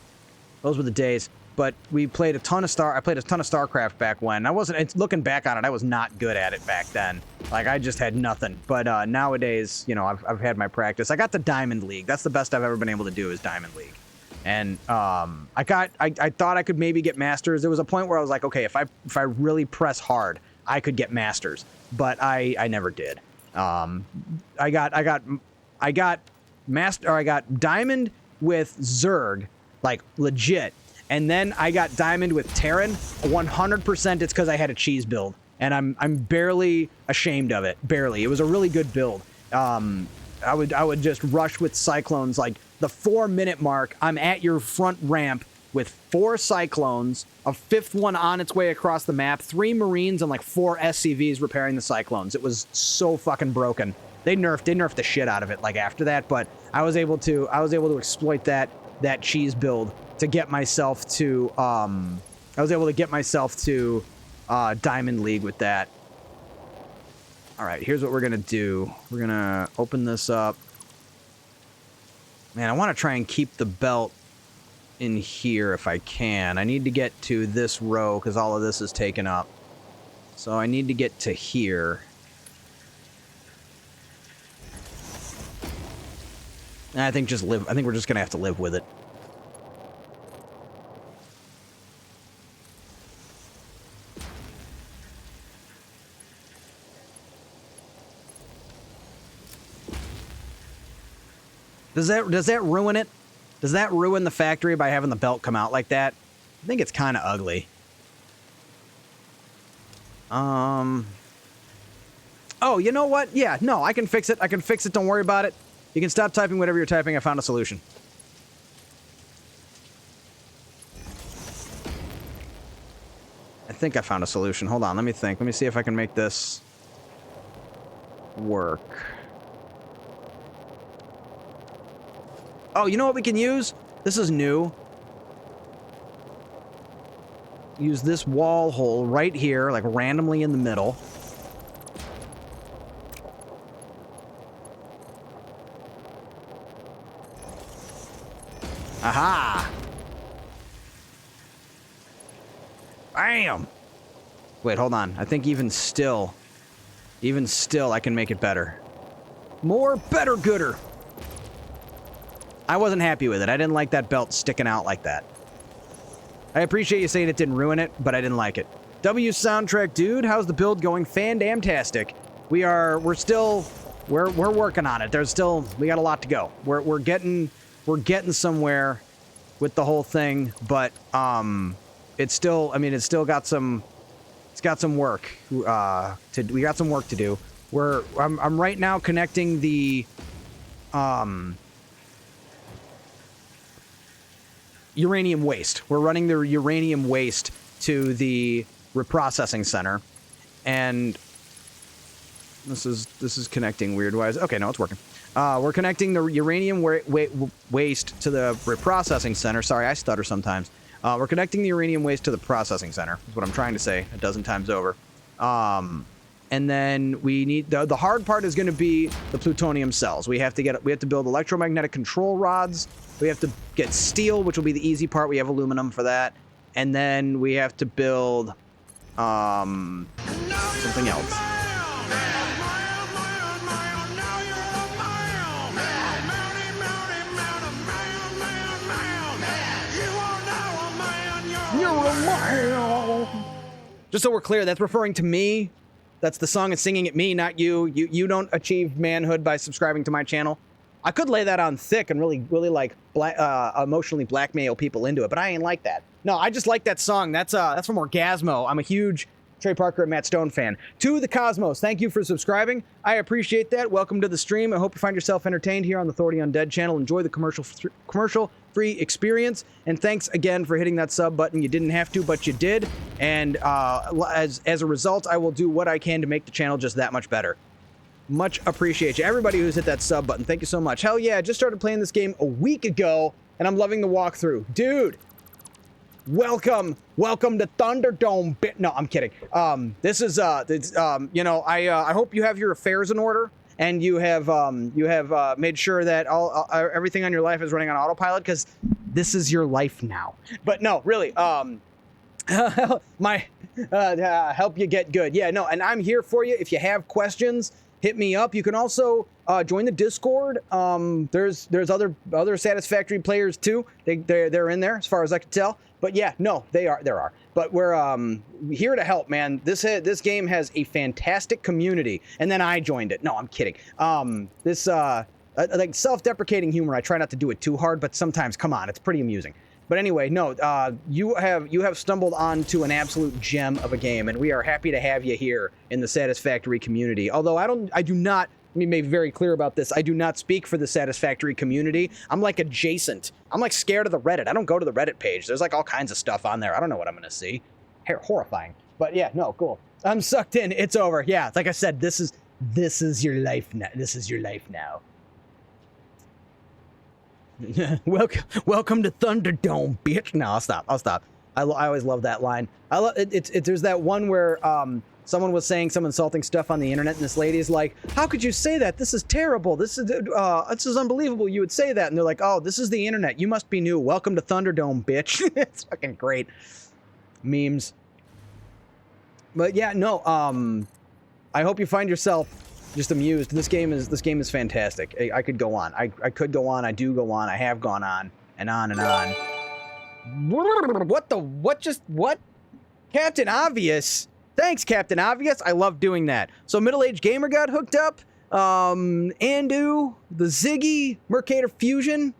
Those were the days. But we played a ton of I played a ton of StarCraft back when. Looking back on it, I was not good at it back then. Like, I just had nothing. But nowadays, you know, I've had my practice. I got the Diamond League. That's the best I've ever been able to do is Diamond League. And I thought I could maybe get Masters. There was a point where I was like, okay, if I really press hard, I could get Masters, but I never did. I got Diamond with Zerg, like legit, and then I got Diamond with Terran. 100% it's because I had a cheese build, and I'm barely ashamed of it. Barely. It was a really good build. I would just rush with Cyclones like the 4-minute mark. I'm at your front ramp with 4 Cyclones, a 5th one on its way across the map, 3 Marines, and like 4 SCVs repairing the Cyclones. It was so fucking broken. They nerfed the shit out of it like after that, but I was able to exploit that cheese build to get myself to Diamond League with that. All right, here's what we're gonna do. We're gonna open this up. Man, I want to try and keep the belt in here if I can. I need to get to this row because all of this is taken up. So I need to get to here. And I think we're just gonna have to live with it. Does that ruin it? Does that ruin the factory by having the belt come out like that? I think it's kind of ugly. Oh, you know what? Yeah, no, I can fix it. I can fix it. Don't worry about it. You can stop typing whatever you're typing. I found a solution. I think I found a solution. Hold on, let me think. Let me see if I can make this work. Oh, you know what we can use? This is new. Use this wall hole right here, like randomly in the middle. Aha! Bam! Wait, hold on. I think even still, I can make it better. More, better, gooder. I wasn't happy with it. I didn't like that belt sticking out like that. I appreciate you saying it didn't ruin it, but I didn't like it. W Soundtrack Dude, how's the build going? Fan-damtastic. We're working on it. We got a lot to go. We're getting somewhere with the whole thing, but it's still got some work we got some work to do. I'm right now connecting the uranium waste. We're running the uranium waste to the reprocessing center, and this is connecting weird-wise. Okay, no, it's working. We're connecting the uranium waste to the reprocessing center. Sorry, I stutter sometimes. We're connecting the uranium waste to the processing center, is what I'm trying to say a dozen times over. And then we need the hard part is going to be the plutonium cells. We have to build electromagnetic control rods. We have to get steel, which will be the easy part. We have aluminum for that. And then we have to build something else. Just so we're clear, that's referring to me. That's the song it's singing at me, not you. You don't achieve manhood by subscribing to my channel. I could lay that on thick and really like emotionally blackmail people into it, but I ain't like that. No, I just like that song. That's from Orgasmo. I'm a huge Trey Parker and Matt Stone fan. To the Cosmos, thank you for subscribing. I appreciate that. Welcome to the stream. I hope you find yourself entertained here on the Authority Undead channel. Enjoy the commercial-free experience. And thanks again for hitting that sub button. You didn't have to, but you did. And as a result, I will do what I can to make the channel just that much better. Much appreciate you. Everybody who's hit that sub button, thank you so much. Hell yeah, I just started playing this game a week ago, and I'm loving the walkthrough. Dude, welcome to Thunderdome. No, I'm kidding. This is you know, I hope you have your affairs in order, and you have made sure that everything on your life is running on autopilot, because this is your life now. But no, really, help you get good. Yeah, no, and I'm here for you. If you have questions, hit me up. You can also join the Discord. There's other Satisfactory players too. They're in there as far as I can tell. But yeah, no, there are. But we're here to help, man. This game has a fantastic community, and then I joined it. No, I'm kidding. This like self-deprecating humor. I try not to do it too hard, but sometimes, come on, it's pretty amusing. But anyway, no, you have stumbled onto an absolute gem of a game, and we are happy to have you here in the Satisfactory community. Although I do not, let me be very clear about this, I do not speak for the Satisfactory community. I'm like adjacent. I'm like scared of the Reddit. I don't go to the Reddit page. There's like all kinds of stuff on there. I don't know what I'm gonna see. Horrifying. But yeah, no, cool. I'm sucked in. It's over. Yeah, like I said, this is your life now. This is your life now. Welcome to Thunderdome, bitch. No, I'll stop. I always love that line. I love it. There's that one where someone was saying some insulting stuff on the internet, and this lady's like, "How could you say that? This is terrible. This is unbelievable. You would say that." And they're like, "Oh, this is the internet. You must be new. Welcome to Thunderdome, bitch." It's fucking great. Memes. But yeah, no. I hope you find yourself just amused. This game is fantastic. I could go on. I could go on. I do go on. I have gone on and on and on. What? Captain Obvious. Thanks, Captain Obvious. I love doing that. So Middle-Aged Gamer got hooked up. Andu, the Ziggy, Mercator Fusion,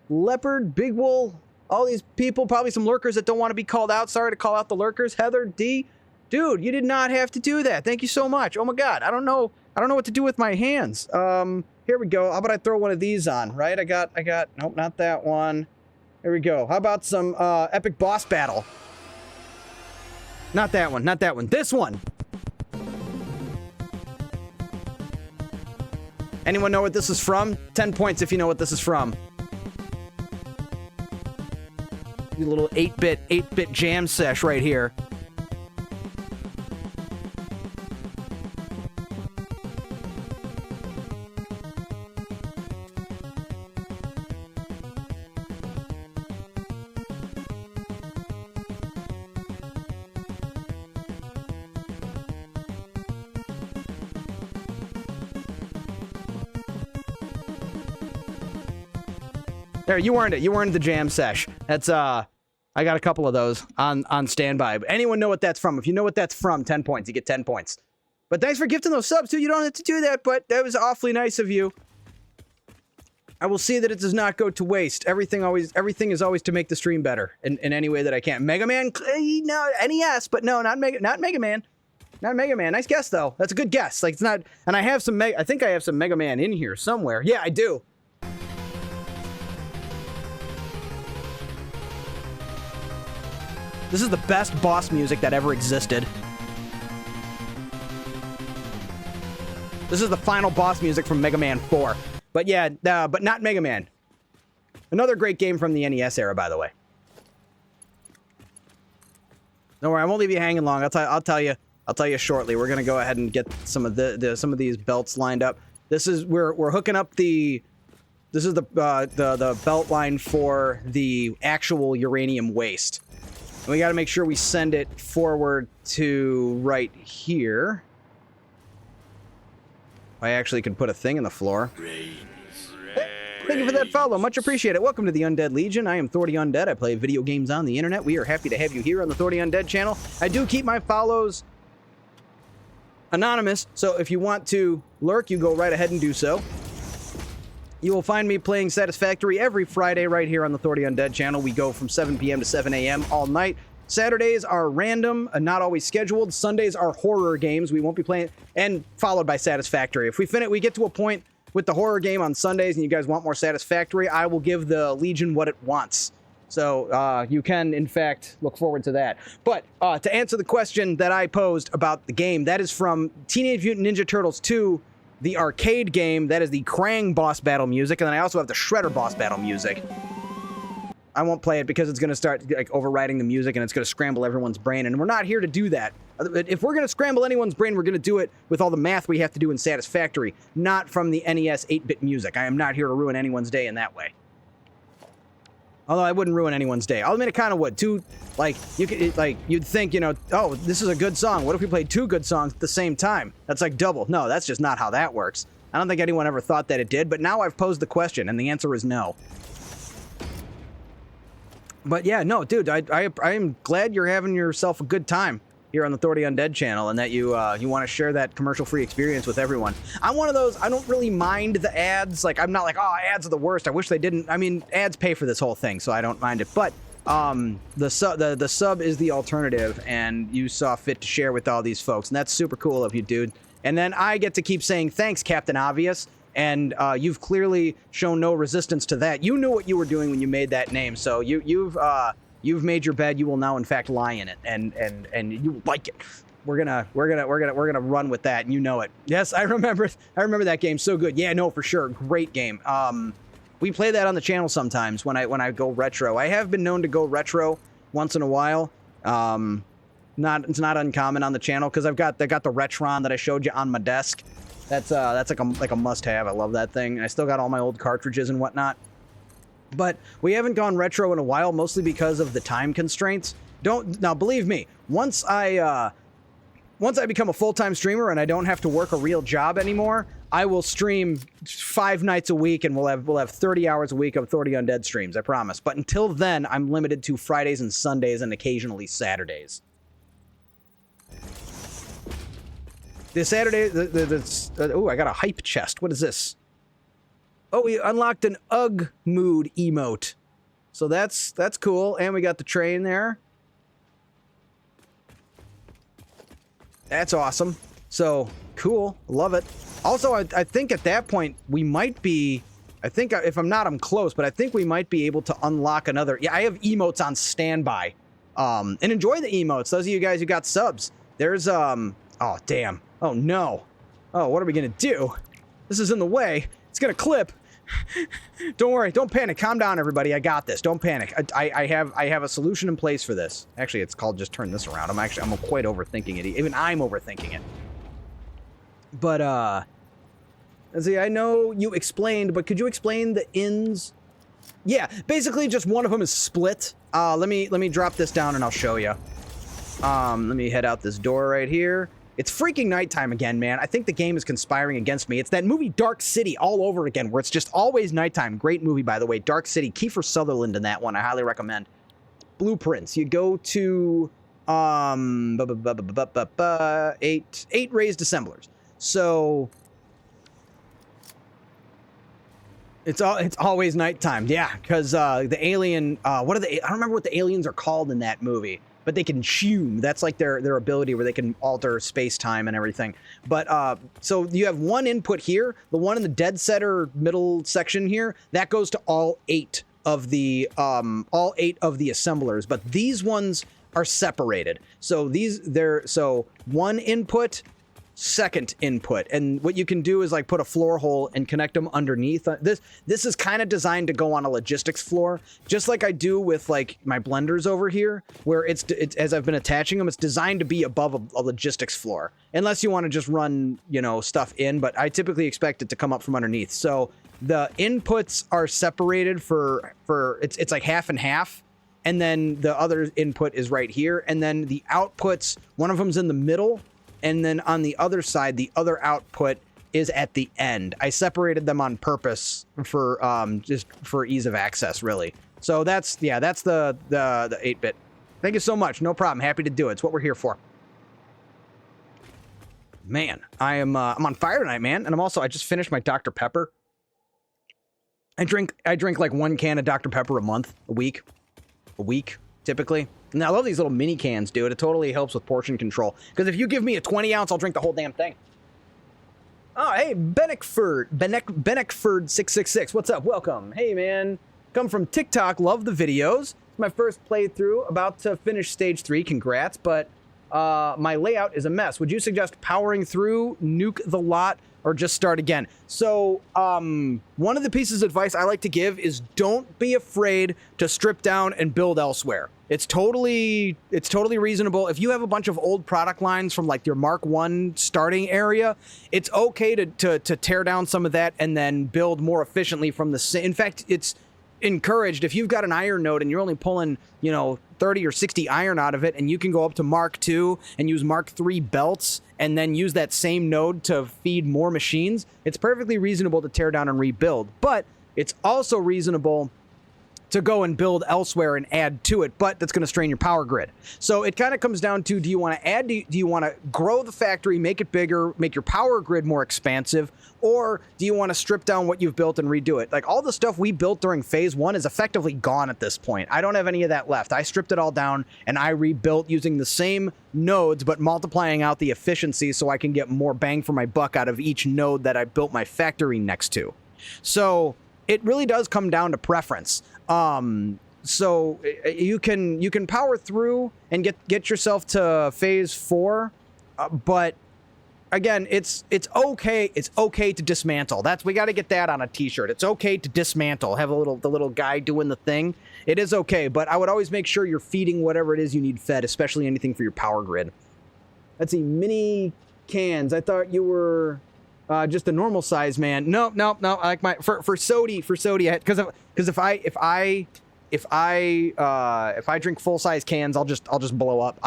Leopard, Big Wool, all these people, probably some lurkers that don't want to be called out. Sorry to call out the lurkers. Heather, D. Dude, you did not have to do that. Thank you so much. Oh my god, I don't know what to do with my hands. Here we go. How about I throw one of these on, right? I got, nope, not that one. Here we go. How about some epic boss battle? Not that one. This one. Anyone know what this is from? 10 points if you know what this is from. You little 8-bit jam sesh right here. There, you earned it. You earned the jam sesh. That's, I got a couple of those on standby. But anyone know what that's from? If you know what that's from, 10 points. You get 10 points. But thanks for gifting those subs, too. You don't have to do that, but that was awfully nice of you. I will see that it does not go to waste. Everything is always to make the stream better in any way that I can. Mega Man? No, NES, but no, not Mega Man. Not Mega Man. Nice guess, though. That's a good guess. Like, it's not... And I have some... I think I have some Mega Man in here somewhere. Yeah, I do. This is the best boss music that ever existed. This is the final boss music from Mega Man 4. But yeah, but not Mega Man. Another great game from the NES era, by the way. Don't worry, I won't leave you hanging long. I'll tell you. I'll tell you shortly. We're gonna go ahead and get some of some of these belts lined up. This is we're hooking up the. This is the belt line for the actual uranium waste. And we got to make sure we send it forward to right here. I actually can put a thing in the floor. Thank you for that follow. Much appreciated. Welcome to the Undead Legion. I am Thordy Undead. I play video games on the internet. We are happy to have you here on the Thordy Undead channel. I do keep my follows anonymous, so if you want to lurk, you go right ahead and do so. You will find me playing Satisfactory every Friday right here on the Thordy Undead channel. We go from 7 p.m. to 7 a.m. all night. Saturdays are random and not always scheduled. Sundays are horror games. We won't be playing, and followed by Satisfactory. If we get to a point with the horror game on Sundays and you guys want more Satisfactory, I will give the Legion what it wants. So you can, in fact, look forward to that. But to answer the question that I posed about the game, that is from Teenage Mutant Ninja Turtles 2, the arcade game. That is the Krang boss battle music, and then I also have the Shredder boss battle music. I won't play it because it's going to start like overriding the music, and it's going to scramble everyone's brain, and we're not here to do that. If we're going to scramble anyone's brain, we're going to do it with all the math we have to do in Satisfactory, not from the NES 8-bit music. I am not here to ruin anyone's day in that way. Although I wouldn't ruin anyone's day. I mean, it kind of would. You'd think, you know, oh, this is a good song. What if we played two good songs at the same time? That's like double. No, that's just not how that works. I don't think anyone ever thought that it did, but now I've posed the question, and the answer is no. But yeah, no, dude, I am glad you're having yourself a good time here on the Thordy Undead channel, and that you want to share that commercial-free experience with everyone. I'm one of those, I don't really mind the ads. Like, I'm not like, oh, ads are the worst. I wish they didn't. I mean, ads pay for this whole thing, so I don't mind it. But the sub is the alternative, and you saw fit to share with all these folks, and that's super cool of you, dude. And then I get to keep saying thanks, Captain Obvious, and you've clearly shown no resistance to that. You knew what you were doing when you made that name, so you've made your bed. You will now, in fact, lie in it, and you like it. We're gonna run with that, and you know it. Yes, I remember that game. So good. Yeah, no, for sure, great game. We play that on the channel sometimes when I go retro. I have been known to go retro once in a while. It's not uncommon on the channel because I got the Retron that I showed you on my desk. That's like a must-have. I love that thing. I still got all my old cartridges and whatnot. But we haven't gone retro in a while, mostly because of the time constraints. Now, believe me, once I become a full-time streamer and I don't have to work a real job anymore, I will stream 5 nights a week, and we'll have 30 hours a week of Thordy Undead streams, I promise. But until then, I'm limited to Fridays and Sundays and occasionally Saturdays. This Saturday, oh, I got a hype chest. What is this? Oh, we unlocked an Ugg mood emote. So that's cool. And we got the train there. That's awesome. So, cool. Love it. Also, I think at that point, we might be... I think, if I'm not, I'm close, but I think we might be able to unlock another... Yeah, I have emotes on standby. And enjoy the emotes. Those of you guys who got subs. There's, oh, damn. Oh, no. Oh, what are we gonna do? This is in the way. It's gonna clip. Don't worry. Don't panic. Calm down, everybody. I got this. Don't panic. I have a solution in place for this. Actually, it's called just turn this around. I'm quite overthinking it. Even I'm overthinking it. But, let's see. I know you explained, but could you explain the ins? Yeah, basically just one of them is split. Let me drop this down and I'll show you. Let me head out this door right here. It's freaking nighttime again, man. I think the game is conspiring against me. It's that movie Dark City all over again, where it's just always nighttime. Great movie, by the way. Dark City. Kiefer Sutherland in that one. I highly recommend. Blueprints. You go to 8 raised assemblers. So it's always nighttime. Yeah, because the alien. What are the? I don't remember what the aliens are called in that movie. But they can chew. That's like their ability where they can alter space-time and everything. But, so you have one input here. The one in the dead center middle section here, that goes to all 8 of the assemblers. But these ones are separated. So so one input second input. And what you can do is like put a floor hole and connect them underneath. This is kind of designed to go on a logistics floor, just like I do with like my blenders over here, where it's as I've been attaching them, it's designed to be above a logistics floor, unless you want to just run, you know, stuff in, but I typically expect it to come up from underneath. So the inputs are separated for it's like half and half. And then the other input is right here. And then the outputs, one of them's in the middle. And then on the other side, the other output is at the end. I separated them on purpose for just for ease of access, really. So that's the 8-bit. Thank you so much. No problem. Happy to do it. It's what we're here for. Man, I'm on fire tonight, man. And I just finished my Dr. Pepper. I drink like 1 can of Dr. Pepper a week, typically. And I love these little mini cans, dude. It totally helps with portion control. Because if you give me a 20 ounce, I'll drink the whole damn thing. Oh, hey, Bennickford666. What's up? Welcome. Hey, man. Come from TikTok. Love the videos. It's my first playthrough. About to finish stage 3. Congrats. But my layout is a mess. Would you suggest powering through, nuke the lot, or just start again? So one of the pieces of advice I like to give is don't be afraid to strip down and build elsewhere. It's totally reasonable. If you have a bunch of old product lines from like your Mark 1 starting area, it's okay to tear down some of that and then build more efficiently from the same. In fact, it's encouraged if you've got an iron node and you're only pulling, 30 or 60 iron out of it, and you can go up to Mark 2 and use Mark 3 belts and then use that same node to feed more machines, it's perfectly reasonable to tear down and rebuild. But it's also reasonable to go and build elsewhere and add to it, but that's going to strain your power grid. So it kind of comes down to, do you want to add, do you want to grow the factory, make it bigger, make your power grid more expansive, or do you want to strip down what you've built and redo it? Like all the stuff we built during phase 1 is effectively gone at this point. I don't have any of that left. I stripped it all down and I rebuilt using the same nodes, but multiplying out the efficiency so I can get more bang for my buck out of each node that I built my factory next to. So it really does come down to preference. So you can power through and get yourself to phase 4, but again, it's okay. It's okay to dismantle. We got to get that on a t-shirt. It's okay to dismantle. Have the little guy doing the thing. It is okay, but I would always make sure you're feeding whatever it is you need fed, especially anything for your power grid. Let's see, mini cans. I thought you were just a normal size man. No. I like my for Sodi, because if I drink full size cans, I'll just blow up.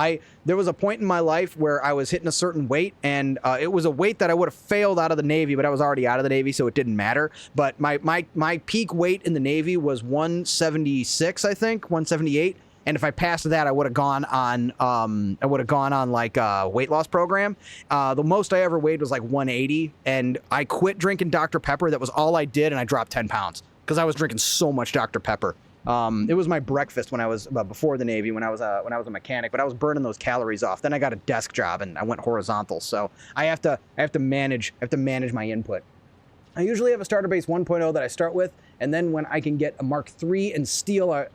There was a point in my life where I was hitting a certain weight, and it was a weight that I would have failed out of the Navy, but I was already out of the Navy, so it didn't matter. But my peak weight in the Navy was 176, I think, 178. And if I passed that, I would have gone on like a weight loss program. The most I ever weighed was like 180, and I quit drinking Dr. Pepper. That was all I did, and I dropped 10 pounds because I was drinking so much Dr. Pepper. It was my breakfast when I was before the Navy, when I was a mechanic, but I was burning those calories off. Then I got a desk job and I went horizontal, so I have to manage my input. I usually have a starter base 1.0 that I start with, and then when I can get a Mark III and steel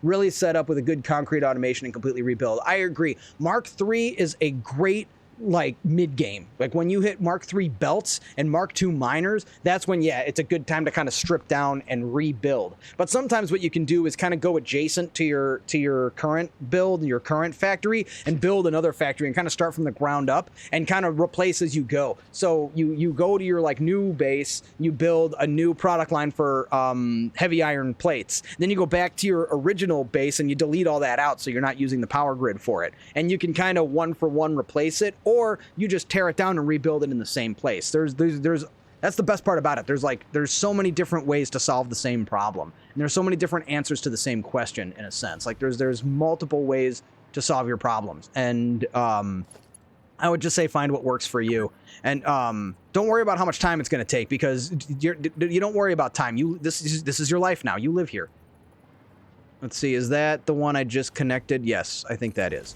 really set up with a good concrete automation and completely rebuild. I agree. Mark III is a great like mid-game. Like when you hit Mark III belts and Mark II miners, that's when, yeah, it's a good time to kind of strip down and rebuild. But sometimes what you can do is kind of go adjacent to your current build, your current factory, and build another factory and kind of start from the ground up and kind of replace as you go. So you go to your like new base, you build a new product line for heavy iron plates. Then you go back to your original base and you delete all that out so you're not using the power grid for it. And you can kind of one for one replace it, or you just tear it down and rebuild it in the same place. There's that's the best part about it. There's so many different ways to solve the same problem, and there's so many different answers to the same question in a sense. Like there's multiple ways to solve your problems, and I would just say find what works for you, and don't worry about how much time it's going to take, because you don't worry about time. This is your life now. You live here. Let's see, is that the one I just connected? Yes, I think that is.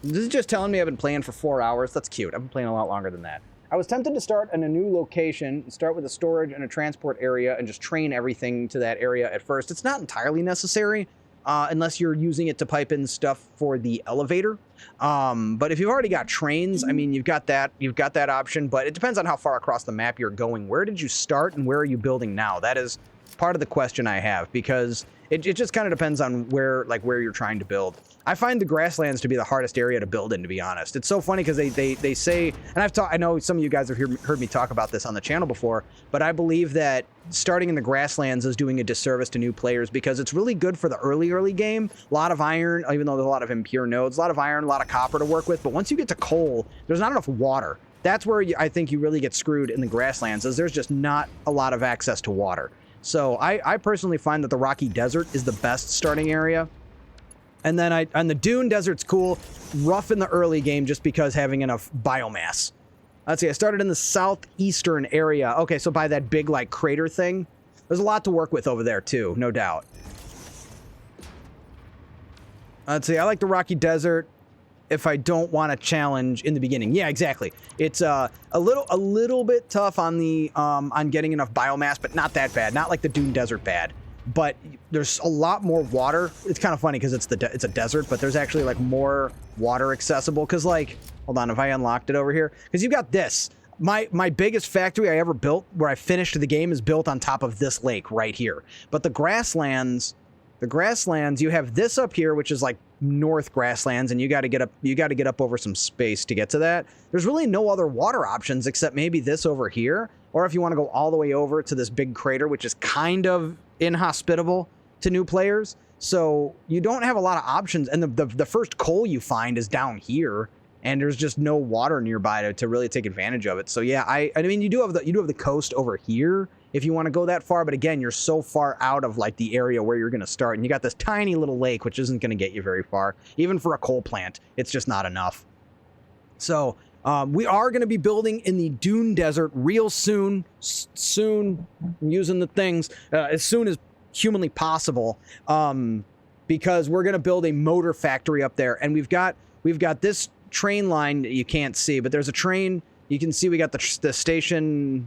This is just telling me I've been playing for 4 hours. That's cute. I've been playing a lot longer than that. I was tempted to start in a new location, start with a storage and a transport area, and just train everything to that area at first. It's not entirely necessary. unless you're using it to pipe in stuff for the elevator. But if you've already got trains, I mean, you've got that option, but it depends on how far across the map you're going. Where did you start and where are you building now? That is part of the question I have, because it just kind of depends on where you're trying to build. I find the grasslands to be the hardest area to build in, to be honest. It's so funny because they say, and I know some of you guys have heard me talk about this on the channel before, but I believe that starting in the grasslands is doing a disservice to new players because it's really good for the early game. A lot of iron, even though there's a lot of impure nodes, a lot of iron, a lot of copper to work with. But once you get to coal, there's not enough water. That's where I think you really get screwed in the grasslands, is there's just not a lot of access to water. So I personally find that the Rocky Desert is the best starting area. And then the Dune Desert's cool, rough in the early game just because having enough biomass. Let's see, I started in the southeastern area. Okay, so by that big, like, crater thing. There's a lot to work with over there, too, no doubt. Let's see, I like the Rocky Desert if I don't want to challenge in the beginning. Yeah, exactly. It's a little bit tough on the on getting enough biomass, but not that bad. Not like the Dune Desert bad. But there's a lot more water. It's kind of funny because it's a desert, but there's actually like more water accessible. Because like, hold on, if I unlocked it over here, because you've got this. My biggest factory I ever built, where I finished the game, is built on top of this lake right here. But the grasslands, you have this up here, which is like north grasslands, and you got to get up over some space to get to that. There's really no other water options except maybe this over here, or if you want to go all the way over to this big crater, which is kind of inhospitable to new players. So you don't have a lot of options, and the first coal you find is down here, and there's just no water nearby to really take advantage of it. So yeah, I mean, you do have the coast over here if you want to go that far, but again, you're so far out of like the area where you're going to start, and you got this tiny little lake which isn't going to get you very far. Even for a coal plant, it's just not enough. So we are going to be building in the Dune Desert real soon. I'm using the things as soon as humanly possible, because we're going to build a motor factory up there, and we've got this train line that you can't see, but there's a train. You can see we got the station.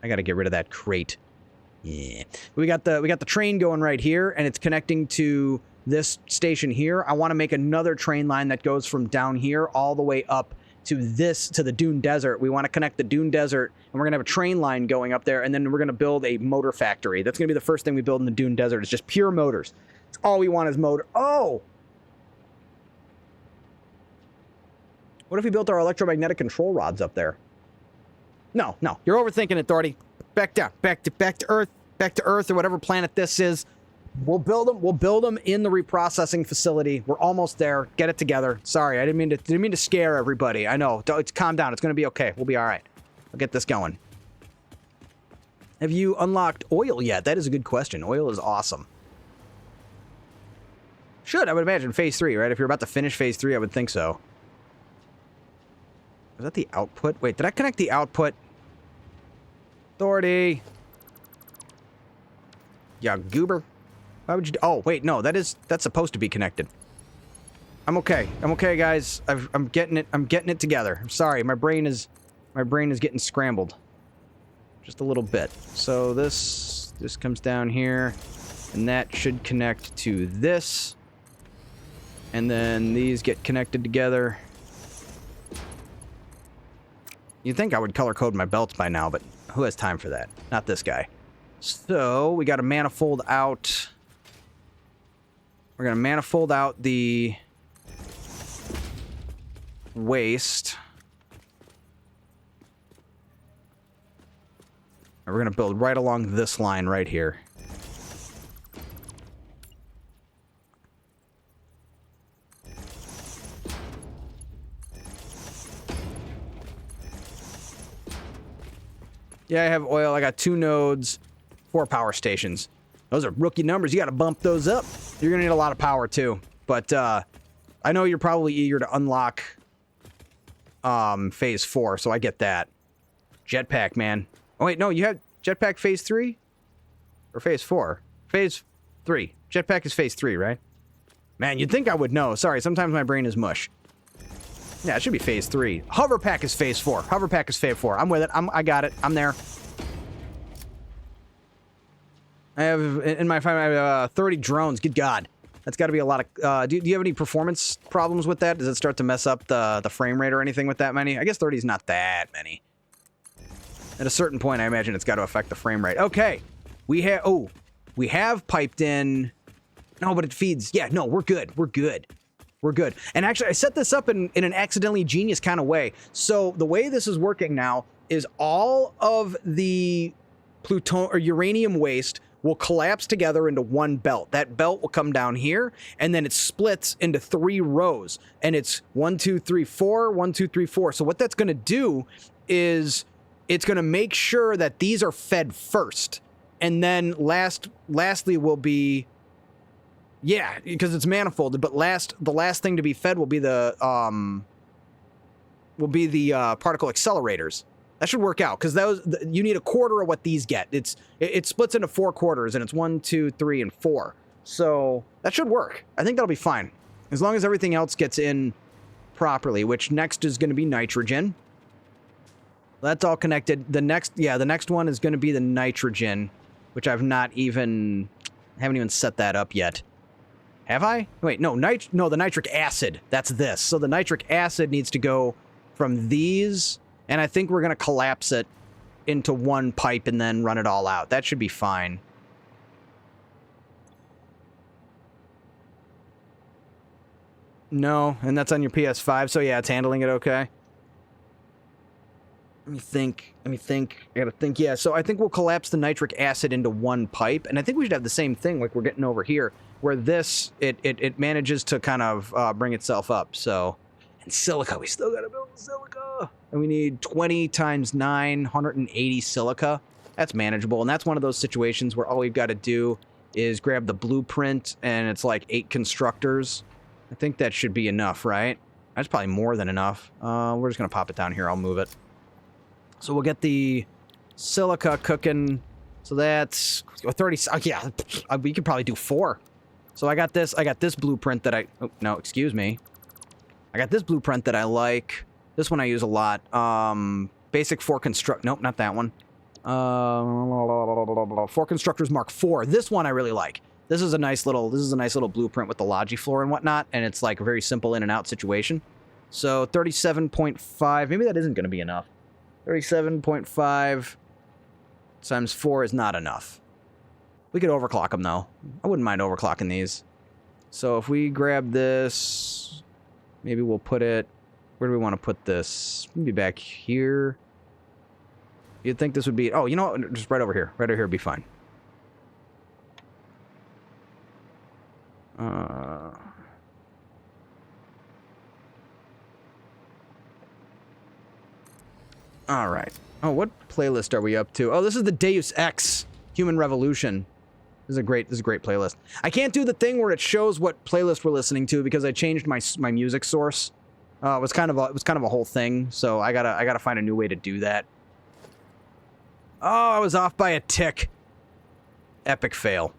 I got to get rid of that crate. Yeah, we got the train going right here, and it's connecting to this station here. I want to make another train line that goes from down here all the way up to the Dune Desert. We want to connect the Dune Desert, and we're going to have a train line going up there, and then we're going to build a motor factory. That's going to be the first thing we build in the Dune Desert. It's just pure motors. It's all we want is motor. Oh! What if we built our electromagnetic control rods up there? No, you're overthinking it, Thordy. Back down, back to Earth, or whatever planet this is. We'll build them in the reprocessing facility. We're almost there. Get it together. Sorry, I didn't mean to scare everybody. I know. Calm down. It's going to be okay. We'll be all right. I'll get this going. Have you unlocked oil yet? That is a good question. Oil is awesome. I would imagine phase 3, right? If you're about to finish phase 3, I would think so. Is that the output? Wait, did I connect the output? Thordy. Yeah, goober. Why would you? Oh, wait, no, that's supposed to be connected. I'm okay, guys. I'm getting it together. I'm sorry, my brain is getting scrambled, just a little bit. So this comes down here, and that should connect to this, and then these get connected together. You'd think I would color code my belts by now, but who has time for that? Not this guy. So we got to manifold out. We're going to manifold out the waste. And we're going to build right along this line right here. Yeah, I have oil. I got 2 nodes, 4 power stations. Those are rookie numbers. You got to bump those up. You're going to need a lot of power, too. But I know you're probably eager to unlock phase 4, so I get that. Jetpack, man. Oh, wait, no, you have jetpack phase 3? Or phase 4? Phase 3. Jetpack is phase 3, right? Man, you'd think I would know. Sorry, sometimes my brain is mush. Yeah, it should be phase 3. Hoverpack is phase 4. Hoverpack is phase 4. I'm with it. I got it. I'm there. I have, in my phone, I have 30 drones. Good God. That's got to be a lot of... do you have any performance problems with that? Does it start to mess up the frame rate or anything with that many? I guess 30 is not that many. At a certain point, I imagine it's got to affect the frame rate. Okay. We have piped in... No, but it feeds... Yeah, no, we're good. We're good. We're good. And actually, I set this up in an accidentally genius kind of way. So the way this is working now is all of the uranium waste will collapse together into one belt. That belt will come down here, and then it splits into 3 rows. And it's 1, 2, 3, 4, 1, 2, 3, 4. So what that's going to do is it's going to make sure that these are fed first. And then lastly will be... Yeah, because it's manifolded, but the last thing to be fed will be the particle accelerators. That should work out, because you need a quarter of what these get. It splits into 4 quarters, and it's 1, 2, 3, and 4. So that should work. I think that'll be fine, as long as everything else gets in properly. Which next is going to be nitrogen. That's all connected. The next one is going to be the nitrogen, which I haven't even set that up yet. Have I? Wait, no, the nitric acid. That's this. So the nitric acid needs to go from these, and I think we're going to collapse it into one pipe and then run it all out. That should be fine. No, and that's on your PS5, so yeah, it's handling it okay. Let me think. I gotta think. Yeah, so I think we'll collapse the nitric acid into one pipe, and I think we should have the same thing like we're getting over here, where this, it manages to kind of bring itself up, so... And silica, we still gotta build silica! And we need 20 times 9, 180 silica. That's manageable, and that's one of those situations where all we've got to do is grab the blueprint, and it's like 8 constructors. I think that should be enough, right? That's probably more than enough. We're just gonna pop it down here, I'll move it. So we'll get the silica cooking. So that's 30. Yeah, we could probably do 4. So I got this blueprint that I... Oh, no, excuse me. I got this blueprint that I like. This one I use a lot. Basic 4 construct... Nope, not that one. 4 Constructors Mark IV. This one I really like. This is a nice little blueprint with the Logifloor and whatnot, and it's like a very simple in and out situation. So 37.5. Maybe that isn't going to be enough. 37.5 times 4 is not enough. We could overclock them, though. I wouldn't mind overclocking these. So if we grab this, maybe we'll put it... Where do we want to put this? Maybe back here. You'd think this would be... Oh, you know what? Just right over here. Right over here would be fine. All right. Oh, what playlist are we up to? Oh, this is the Deus Ex Human Revolution. This is a great playlist. I can't do the thing where it shows what playlist we're listening to because I changed my music source. It was kind of a whole thing, so I gotta find a new way to do that. Oh, I was off by a tick. Epic fail.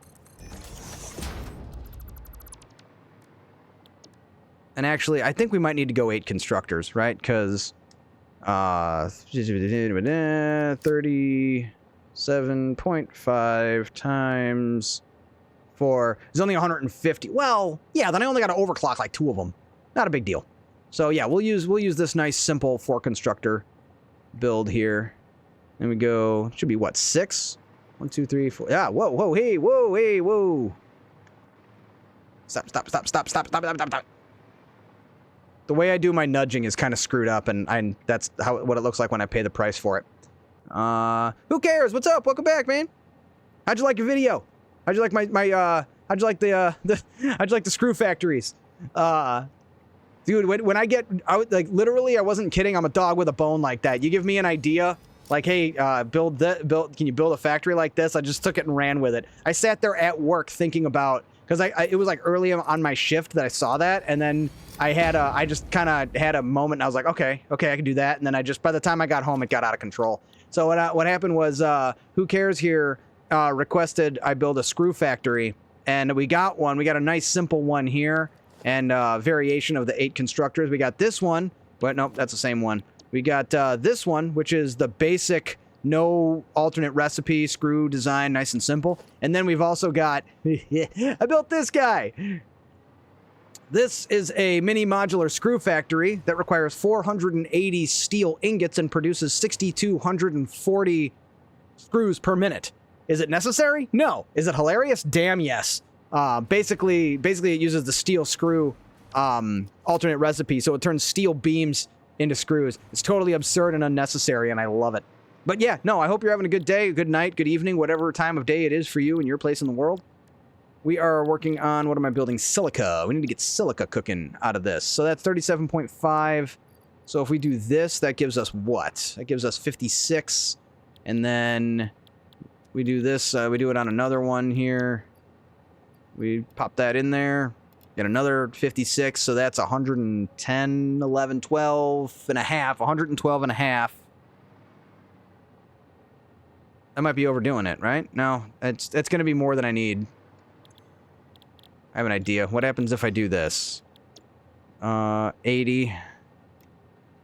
And actually, I think we might need to go 8 constructors, right? Because 37.5 times 4 is only 150. Well, yeah, then I only got to overclock like 2 of them. Not a big deal. So yeah, we'll use this nice simple 4 constructor build here. And we go, should be what, 6? 1, 2, 3, 4. Yeah, whoa, hey, whoa. Stop. The way I do my nudging is kind of screwed up, and that's what it looks like when I pay the price for it. Who cares? What's up? Welcome back, man. How'd you like your video? How'd you like how'd you like the screw factories? Dude, when I literally, I wasn't kidding. I'm a dog with a bone like that. You give me an idea, like, hey, can you build a factory like this? I just took it and ran with it. I sat there at work thinking about, because it was like early on my shift that I saw that, and then I just kind of had a moment, and I was like, okay, I can do that, and then by the time I got home, it got out of control. So what happened was, Who Cares here requested I build a screw factory, and we got one. We got a nice simple one here, and variation of the 8 constructors. We got this one, but nope, that's the same one. We got this one, which is the basic, no alternate recipe, screw design, nice and simple. And then we've also got, I built this guy. This is a mini modular screw factory that requires 480 steel ingots and produces 6,240 screws per minute. Is it necessary? No. Is it hilarious? Damn yes. Basically it uses the steel screw alternate recipe, so it turns steel beams into screws. It's totally absurd and unnecessary, and I love it. But yeah, no, I hope you're having a good day, good night, good evening, whatever time of day it is for you in your place in the world. We are working on, what am I building? Silica. We need to get silica cooking out of this. So that's 37.5. So if we do this, that gives us what? That gives us 56. And then we do this, we do it on another one here. We pop that in there. Get another 56, so that's 110, 11, 12 and a half, 112 and a half. I might be overdoing it, right? No, it's going to be more than I need. I have an idea. What happens if I do this? 80.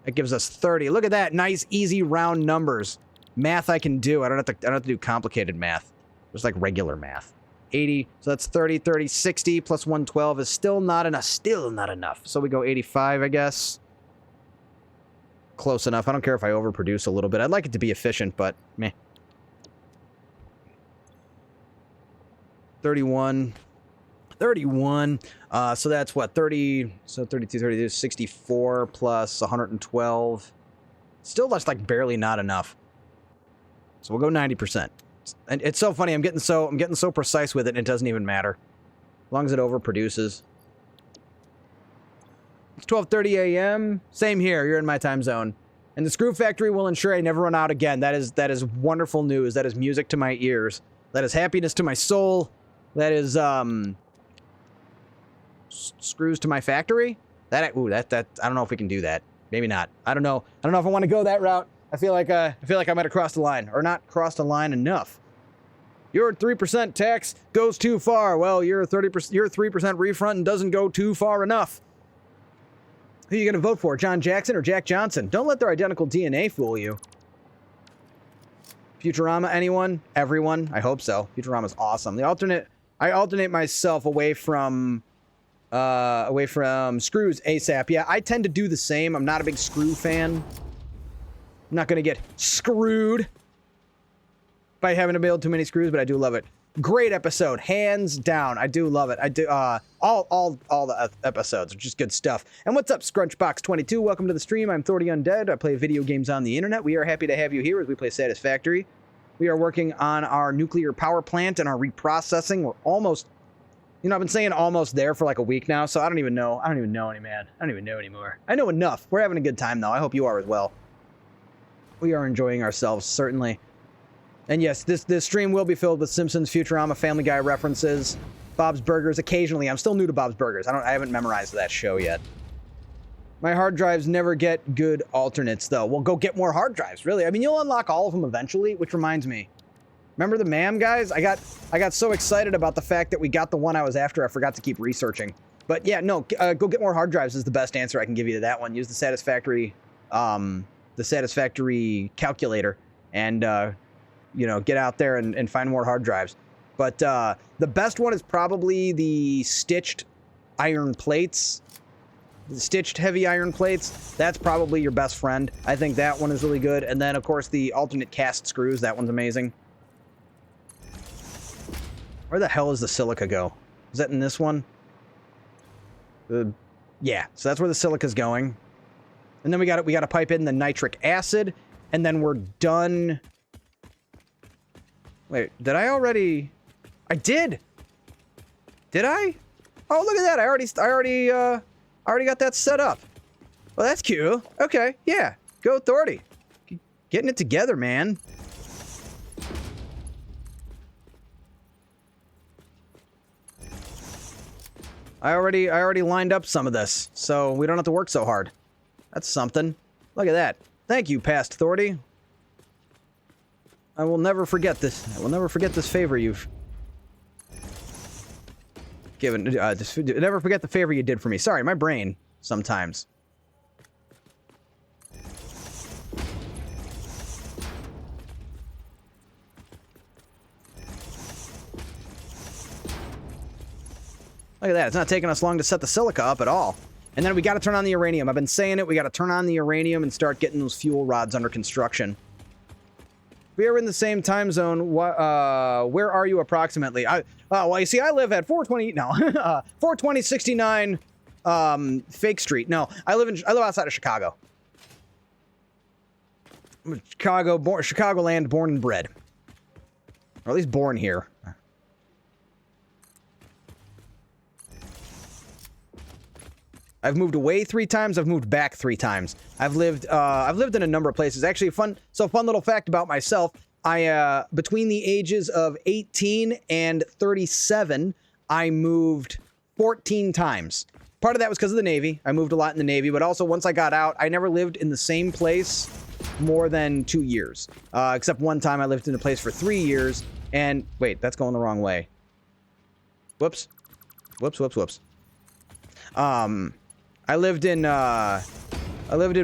That gives us 30. Look at that. Nice, easy, round numbers. Math I can do. I don't have to do complicated math. Just like regular math. 80. So that's 30, 30, 60 plus 112 is still not enough. Still not enough. So we go 85, I guess. Close enough. I don't care if I overproduce a little bit. I'd like it to be efficient, but meh. 31. 31. So that's what? 30. So 32, 32, 64 plus 112. Still that's like barely not enough. So we'll go 90%. And it's so funny. I'm getting so precise with it, and it doesn't even matter. As long as it overproduces. It's 12:30 a.m. Same here. You're in my time zone. And the screw factory will ensure I never run out again. That is wonderful news. That is music to my ears. That is happiness to my soul. That is screws to my factory. That I don't know if we can do that. Maybe not. I don't know. I don't know if I want to go that route. I feel like I might have crossed the line, or not crossed the line enough. Your 3% tax goes too far. Well, your 3% refund doesn't go too far enough. Who are you going to vote for, John Jackson or Jack Johnson? Don't let their identical DNA fool you. Futurama, anyone? Everyone? I hope so. Futurama's awesome. I alternate myself away from screws ASAP. Yeah, I tend to do the same. I'm not a big screw fan. I'm not going to get screwed by having to build too many screws, but I do love it. Great episode, hands down. I do love it. I do all the episodes are just good stuff. And what's up, Scrunchbox22? Welcome to the stream. I'm Thordy Undead. I play video games on the internet. We are happy to have you here as we play Satisfactory. We are working on our nuclear power plant and our reprocessing. We're almost, I've been saying almost there for like a week now, so I don't even know anymore. I don't even know anymore. I know enough. We're having a good time though. I hope you are as well. We are enjoying ourselves, certainly. And yes, this stream will be filled with Simpsons, Futurama, Family Guy references, Bob's Burgers occasionally. I'm still new to Bob's Burgers. I haven't memorized that show yet. My hard drives never get good alternates, though. Well, go get more hard drives, really. I mean, you'll unlock all of them eventually, which reminds me. Remember the MAM, guys? I got so excited about the fact that we got the one I was after, I forgot to keep researching. But yeah, no, go get more hard drives is the best answer I can give you to that one. Use the Satisfactory calculator and, get out there and find more hard drives. But the best one is probably the stitched iron plates. The stitched heavy iron plates. That's probably your best friend. I think that one is really good. And then, of course, the alternate cast screws. That one's amazing. Where the hell does the silica go? Is that in this one? Yeah, so that's where the silica's going. And then we got to pipe in the nitric acid, and then we're done. Wait, did I already? I did. Did I? Oh, look at that! I already got that set up. Well, that's cute. Okay, yeah, go Thordy. Getting it together, man. I already lined up some of this, so we don't have to work so hard. That's something. Look at that. Thank you, past Thordy. I will never forget this. I will never forget this favor you've given. Never forget the favor you did for me. Sorry, my brain sometimes. Look at that. It's not taking us long to set the silica up at all. And then we got to turn on the uranium. I've been saying it. We got to turn on the uranium and start getting those fuel rods under construction. We are in the same time zone. Where are you approximately? Well, you see, I live at 420. No, 42069 Fake Street. No, I live outside of Chicago. I'm Chicagoland, born and bred, or at least born here. I've moved away 3 times. I've moved back 3 times. I've lived in a number of places. Actually, fun little fact about myself. I between the ages of 18 and 37, I moved 14 times. Part of that was because of the Navy. I moved a lot in the Navy, but also once I got out, I never lived in the same place more than 2 years. Except one time I lived in a place for 3 years. And wait, that's going the wrong way. Whoops. I lived in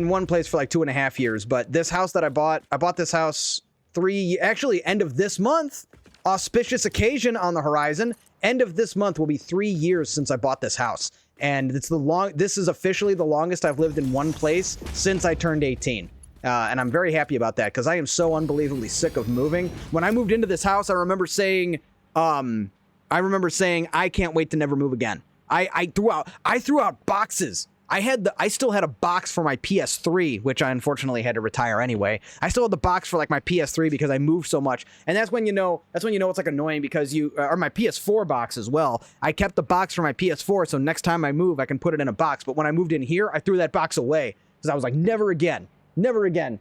one place for like 2.5 years, but this house that I bought this house end of this month, auspicious occasion on the horizon. End of this month will be 3 years since I bought this house. And this is officially the longest I've lived in one place since I turned 18. And I'm very happy about that because I am so unbelievably sick of moving. When I moved into this house, I remember saying, I can't wait to never move again. I threw out boxes. I still had a box for my PS3, which I unfortunately had to retire anyway. I still had the box for like my PS3 because I moved so much. And that's when you know it's like annoying because or my PS4 box as well. I kept the box for my PS4, so next time I move, I can put it in a box. But when I moved in here, I threw that box away because I was like, never again. Never again.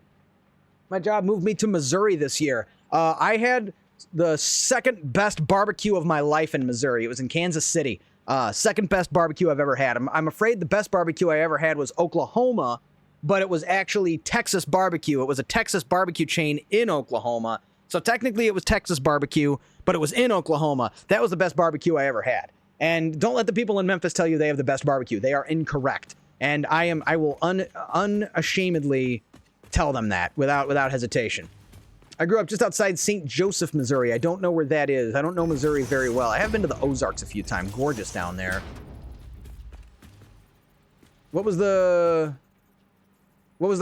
My job moved me to Missouri this year. I had the second best barbecue of my life in Missouri. It was in Kansas City. Second best barbecue I've ever had. I'm afraid the best barbecue I ever had was Oklahoma, but it was actually Texas barbecue. It was a Texas barbecue chain in Oklahoma. So technically it was Texas barbecue, but it was in Oklahoma. That was the best barbecue I ever had. And don't let the people in Memphis tell you they have the best barbecue. They are incorrect. And I will unashamedly tell them that without hesitation. I grew up just outside St. Joseph, Missouri. I don't know where that is. I don't know Missouri very well. I have been to the Ozarks a few times. Gorgeous down there. What was the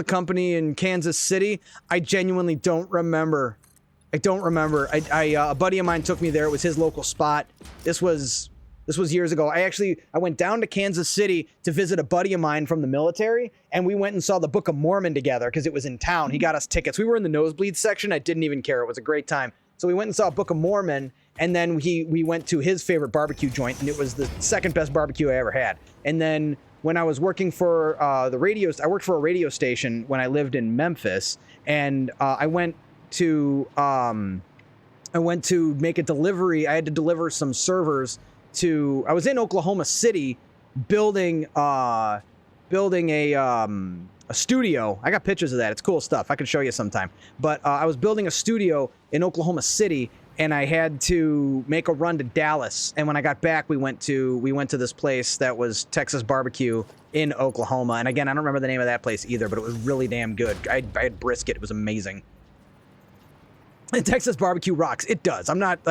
company in Kansas City? I genuinely don't remember. A buddy of mine took me there. It was his local spot. This was years ago. I went down to Kansas City to visit a buddy of mine from the military, and we went and saw the Book of Mormon together because it was in town. He got us tickets. We were in the nosebleed section. I didn't even care. It was a great time. So we went and saw Book of Mormon, and then we went to his favorite barbecue joint, and it was the second best barbecue I ever had. And then when I was working for I worked for a radio station when I lived in Memphis, and I went to make a delivery. I had to deliver some servers I was in Oklahoma City building a studio. I got pictures of that. It's cool stuff. I can show you sometime. But I was building a studio in Oklahoma City, and I had to make a run to Dallas. And when I got back, we went to this place that was Texas barbecue in Oklahoma. And again, I don't remember the name of that place either, but it was really damn good. I had brisket. It was amazing. And Texas barbecue rocks. It does. I'm not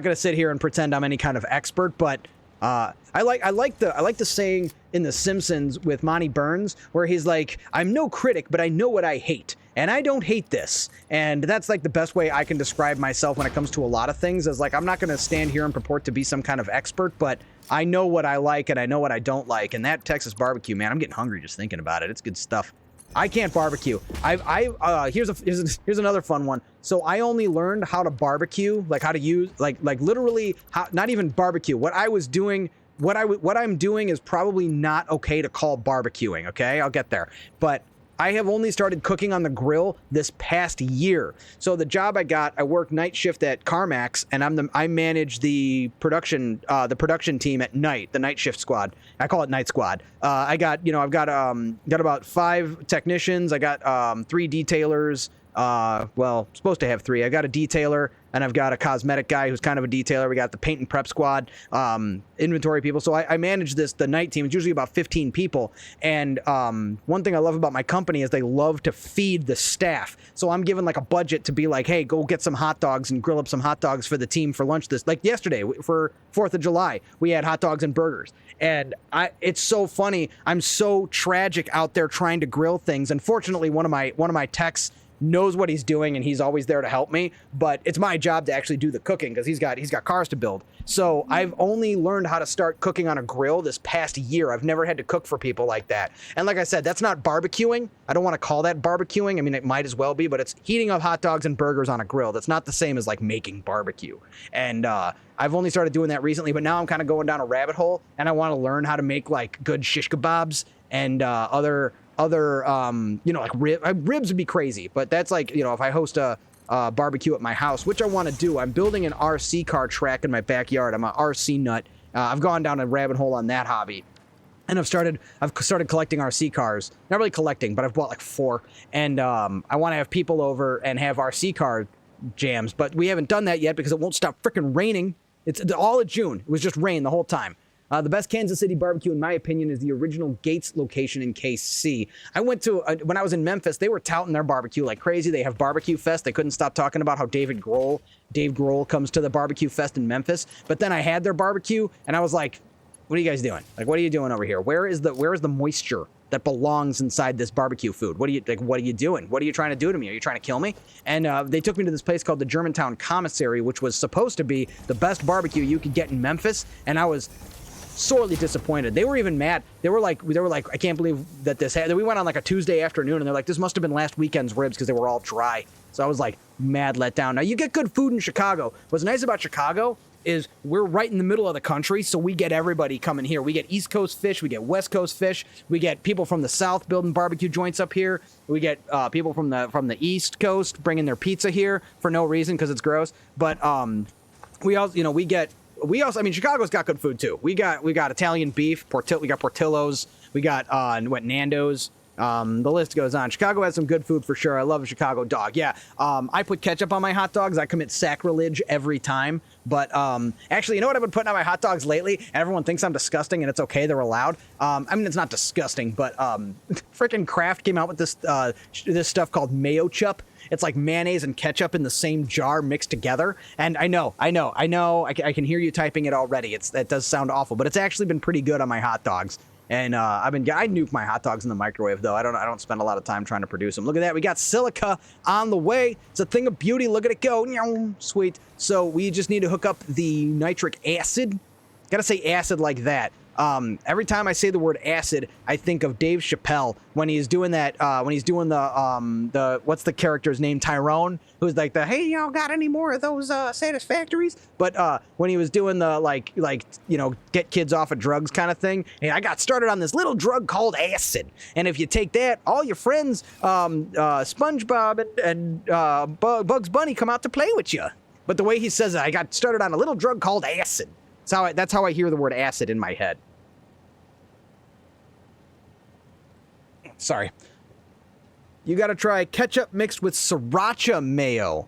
going to sit here and pretend I'm any kind of expert, but I like the saying in The Simpsons with Monty Burns where he's like, I'm no critic, but I know what I hate, and I don't hate this. And that's like the best way I can describe myself when it comes to a lot of things is like, I'm not going to stand here and purport to be some kind of expert, but I know what I like and I know what I don't like. And that Texas barbecue, man, I'm getting hungry just thinking about it. It's good stuff. I can't barbecue. Here's another fun one. So I only learned how to barbecue, like how to use, like literally, not even barbecue. What I'm doing is probably not okay to call barbecuing. Okay, I'll get there. But I have only started cooking on the grill this past year. So the job I work night shift at CarMax, and I manage the production team at night, the night shift squad. I call it night squad. I've got about 5 technicians. I got 3 detailers. Supposed to have 3. I got a detailer. and I've got a cosmetic guy who's kind of a detailer. We got the paint and prep squad, inventory people. So I manage the night team. It's usually about 15 people. And one thing I love about my company is they love to feed the staff. So I'm given like a budget to be like, hey, go get some hot dogs and grill up some hot dogs for the team for lunch. Like yesterday for 4th of July, we had hot dogs and burgers. And it's so funny. I'm so tragic out there trying to grill things. Unfortunately, one of my techs knows what he's doing and he's always there to help me, but it's my job to actually do the cooking because he's got cars to build. So I've only learned how to start cooking on a grill this past year. I've never had to cook for people like that. And like I said, that's not barbecuing. I don't want to call that barbecuing. I mean, it might as well be, but it's heating up hot dogs and burgers on a grill. That's not the same as like making barbecue. And I've only started doing that recently, but now I'm kind of going down a rabbit hole and I want to learn how to make like good shish kebabs and other like ribs would be crazy, but that's like, if I host a barbecue at my house, which I want to do. I'm building an RC car track in my backyard. I'm an RC nut. I've gone down a rabbit hole on that hobby, and I've started collecting RC cars. Not really collecting, but I've bought like 4, and I want to have people over and have RC car jams, but we haven't done that yet because it won't stop freaking raining. It's all of June. It was just rain the whole time. The best Kansas City barbecue, in my opinion, is the original Gates location in KC. I went to, when I was in Memphis, they were touting their barbecue like crazy. They have Barbecue Fest. They couldn't stop talking about how Dave Grohl comes to the Barbecue Fest in Memphis. But then I had their barbecue, and I was like, what are you guys doing? Like, what are you doing over here? Where is the moisture that belongs inside this barbecue food? What are you doing? What are you trying to do to me? Are you trying to kill me? And they took me to this place called the Germantown Commissary, which was supposed to be the best barbecue you could get in Memphis. And I was sorely disappointed. They were even mad. They were like, I can't believe that this happened. We went on like a Tuesday afternoon, and they're like, this must have been last weekend's ribs because they were all dry. So I was like, mad let down. Now, you get good food in Chicago. What's nice about Chicago is we're right in the middle of the country, so we get everybody coming here. We get East Coast fish, we get West Coast fish, we get people from the South building barbecue joints up here. We get people from the East Coast bringing their pizza here for no reason because it's gross. But we also, I mean, Chicago's got good food too. We got Italian beef, we got Portillo's, we got Nando's. The list goes on. Chicago has some good food for sure. I love a Chicago dog. Yeah. I put ketchup on my hot dogs. I commit sacrilege every time. But actually, you know what I've been putting on my hot dogs lately? And everyone thinks I'm disgusting, and it's okay. They're allowed. I mean, it's not disgusting, but freaking Kraft came out with this stuff called mayo chup. It's like mayonnaise and ketchup in the same jar mixed together. And I know. I can hear you typing it already. That does sound awful, but it's actually been pretty good on my hot dogs. And I nuke my hot dogs in the microwave, though. I don't spend a lot of time trying to produce them. Look at that. We got silica on the way. It's a thing of beauty. Look at it go. Sweet. So we just need to hook up the nitric acid. Gotta say acid like that. Every time I say the word acid, I think of Dave Chappelle when he's doing that, when he's doing the what's the character's name? Tyrone, who's like hey, y'all got any more of those Satisfactories? But when he was doing the get kids off of drugs kind of thing, hey, I got started on this little drug called acid, and if you take that, all your friends, SpongeBob and Bugs Bunny come out to play with you. But the way he says it, I got started on a little drug called acid. That's how I hear the word acid in my head. Sorry. You got to try ketchup mixed with sriracha mayo.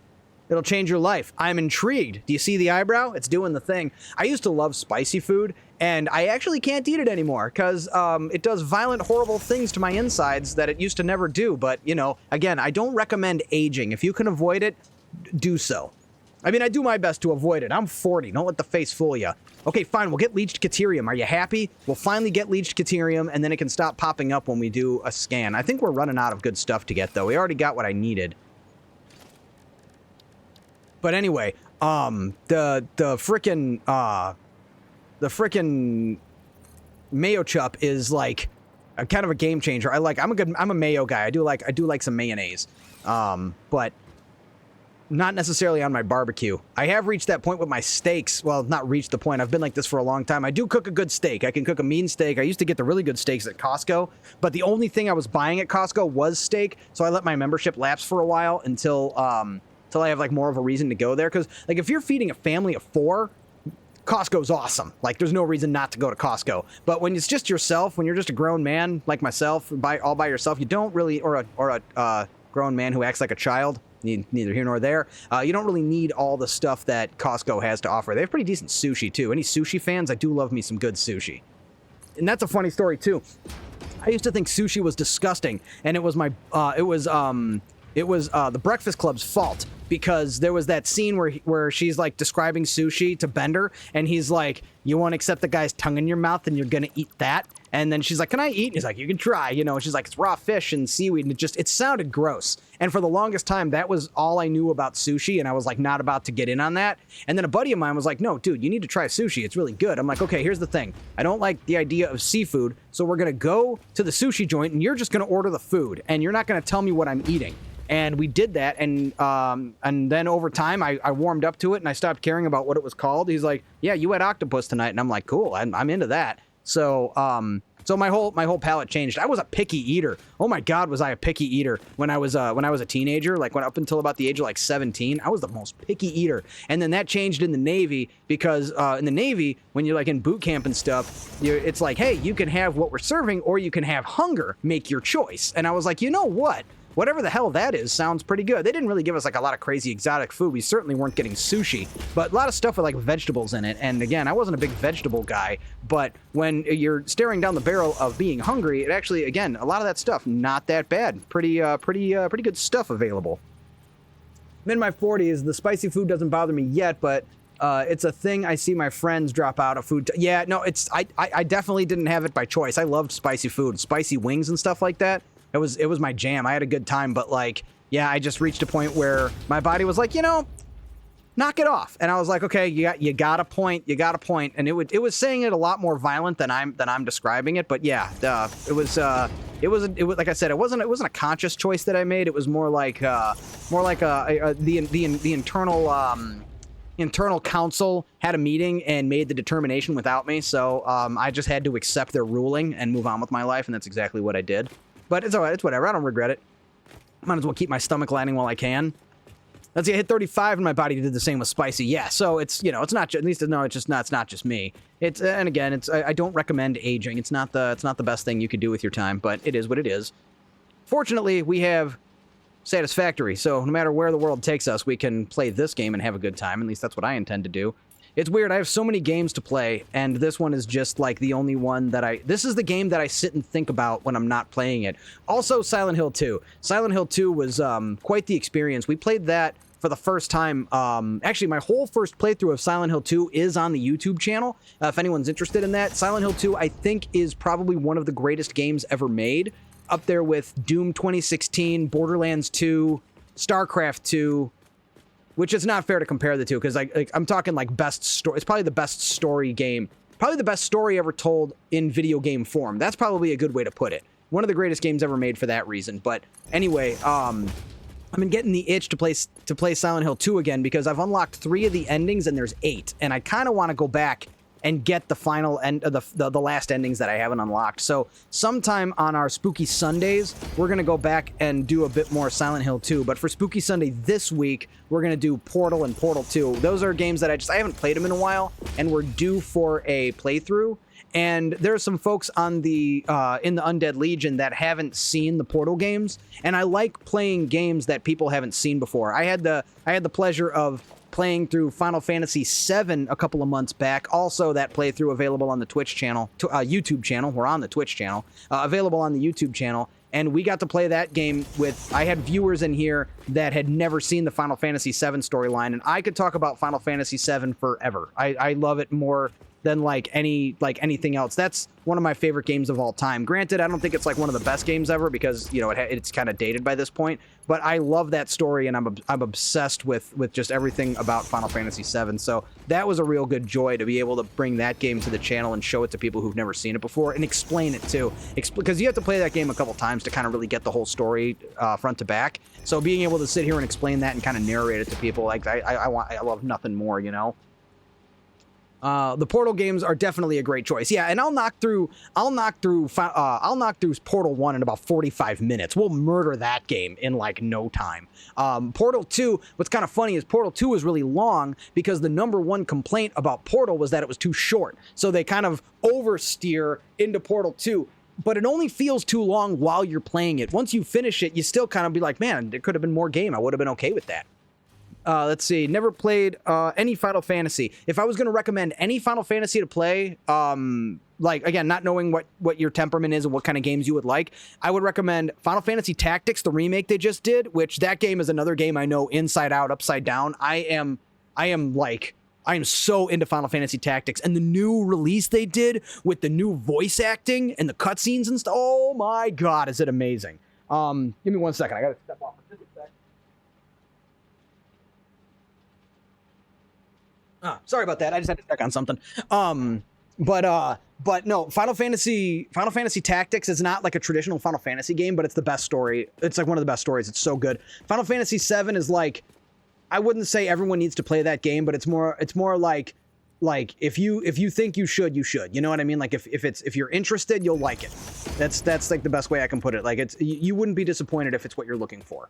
It'll change your life. I'm intrigued. Do you see the eyebrow? It's doing the thing. I used to love spicy food, and I actually can't eat it anymore because it does violent, horrible things to my insides that it used to never do. But, again, I don't recommend aging. If you can avoid it, do so. I mean, I do my best to avoid it. I'm 40. Don't let the face fool you. Okay, fine. We'll get leached Caterium. Are you happy? We'll finally get leached Caterium, and then it can stop popping up when we do a scan. I think we're running out of good stuff to get, though. We already got what I needed. But anyway, the frickin' mayo chup is like a kind of a game changer. I'm a mayo guy. I do like some mayonnaise. But not necessarily on my barbecue. I have reached that point with my steaks. Well, not reached the point. I've been like this for a long time. I do cook a good steak. I can cook a mean steak. I used to get the really good steaks at Costco, but the only thing I was buying at Costco was steak, so I let my membership lapse for a while until I have like more of a reason to go there. Because like if you're feeding a family of 4, Costco's awesome. Like there's no reason not to go to Costco. But when it's just yourself, when you're just a grown man like myself, all by yourself, you don't really, or a grown man who acts like a child. Neither here nor there. You don't really need all the stuff that Costco has to offer. They have pretty decent sushi, too. Any sushi fans? I do love me some good sushi. And that's a funny story, too. I used to think sushi was disgusting, and it was the Breakfast Club's fault, because there was that scene where she's like describing sushi to Bender, and he's like, "You won't accept the guy's tongue in your mouth, and you're gonna eat that." And then she's like, "Can I eat?" And he's like, "You can try." You know, she's like, "It's raw fish and seaweed," and it sounded gross. And for the longest time, that was all I knew about sushi, and I was like, not about to get in on that. And then a buddy of mine was like, "No, dude, you need to try sushi. It's really good." I'm like, "Okay, here's the thing. I don't like the idea of seafood, so we're gonna go to the sushi joint, and you're just gonna order the food, and you're not gonna tell me what I'm eating." And we did that, and then over time, I warmed up to it, and I stopped caring about what it was called. He's like, "Yeah, you had octopus tonight," and I'm like, "Cool, I'm into that." So my whole palate changed. I was a picky eater. Oh my God, was I a picky eater when I was a teenager? Like up until about the age of like 17, I was the most picky eater. And then that changed in the Navy, because in the Navy, when you're like in boot camp and stuff, it's like, hey, you can have what we're serving, or you can have hunger. Make your choice. And I was like, you know what? Whatever the hell that is sounds pretty good. They didn't really give us like a lot of crazy exotic food. We certainly weren't getting sushi, but a lot of stuff with like vegetables in it. And again, I wasn't a big vegetable guy, but when you're staring down the barrel of being hungry, it actually, again, a lot of that stuff, not that bad. Pretty good stuff available. I'm in my 40s. The spicy food doesn't bother me yet, but it's a thing I see my friends drop out of food. Yeah, no, I definitely didn't have it by choice. I loved spicy food, spicy wings and stuff like that. It was my jam. I had a good time, but like, yeah, I just reached a point where my body was like, knock it off. And I was like, okay, you got a point, and it was saying it a lot more violent than I'm describing it. But yeah, it was like I said, it wasn't a conscious choice that I made. It was more like the internal council had a meeting and made the determination without me. So I just had to accept their ruling and move on with my life, and that's exactly what I did. But it's all right. It's whatever. I don't regret it. Might as well keep my stomach lining while I can. Let's see. I hit 35 and my body did the same with spicy. Yeah. So it's it's not just, at least no, it's not just me. It's and again, I don't recommend aging. It's not the best thing you could do with your time, but it is what it is. Fortunately, we have Satisfactory. So no matter where the world takes us, we can play this game and have a good time. At least that's what I intend to do. It's weird. I have so many games to play, and this one is just like the only one that this is the game that I sit and think about when I'm not playing it. Also, Silent Hill 2. Silent Hill 2 was quite the experience. We played that for the first time. Actually, my whole first playthrough of Silent Hill 2 is on the YouTube channel. If anyone's interested in that, Silent Hill 2, I think, is probably one of the greatest games ever made. Up there with Doom 2016, Borderlands 2, StarCraft 2, which is not fair to compare the two, because I'm talking like best story. It's probably the best story game. Probably the best story ever told in video game form. That's probably a good way to put it. One of the greatest games ever made for that reason. But anyway, I've been getting the itch to play Silent Hill 2 again, because I've unlocked 3 of the endings and there's 8. And I kind of want to go back and get the final end of the last endings that I haven't unlocked. So sometime on our Spooky Sundays, we're going to go back and do a bit more Silent Hill 2. But for Spooky Sunday this week, we're going to do Portal and Portal 2. Those are games that I haven't played them in a while, and we're due for a playthrough. And there are some folks on the in the Undead Legion that haven't seen the Portal games, and I like playing games that people haven't seen before. I had the pleasure of playing through Final Fantasy VII a couple of months back. Also, that playthrough available on the Twitch channel, YouTube channel. We're on the Twitch channel, available on the YouTube channel. And we got to play that game with, I had viewers in here that had never seen the Final Fantasy VII storyline, and I could talk about Final Fantasy VII forever. I love it more than anything else. That's one of my favorite games of all time. Granted, I don't think it's like one of the best games ever, because it's kind of dated by this point, but I love that story, and I'm obsessed with just everything about Final Fantasy VII. So that was a real good joy to be able to bring that game to the channel and show it to people who've never seen it before, and explain it too, because you have to play that game a couple times to kind of really get the whole story front to back. So being able to sit here and explain that and kind of narrate it to people, like I love nothing more, The Portal games are definitely a great choice. Yeah, and I'll knock through Portal 1 in about 45 minutes. We'll murder that game in like no time. Portal 2, what's kind of funny is Portal 2 is really long, because the number one complaint about Portal was that it was too short. So they kind of oversteer into Portal 2. but it only feels too long while you're playing it. Once you finish it, you still kind of be like, man, there could have been more game. I would have been okay with that. Let's see. Never played any Final Fantasy. If I was going to recommend any Final Fantasy to play, like, again, not knowing what your temperament is and what kind of games you would like, I would recommend Final Fantasy Tactics, the remake they just did, which that game is another game I know inside out, upside down. I am so into Final Fantasy Tactics, and the new release they did with the new voice acting and the cutscenes and stuff. Oh my God, is it amazing? Give me 1 second. I got to step off for just a sec. Sorry about that. I just had to check on something. But no, Final Fantasy Tactics is not like a traditional Final Fantasy game, but it's the best story. It's like one of the best stories. It's so good. Final Fantasy VII is like, I wouldn't say everyone needs to play that game, but it's more like if you think you should, you should. You know what I mean? Like if you're interested, you'll like it. That's like the best way I can put it. Like you wouldn't be disappointed if it's what you're looking for.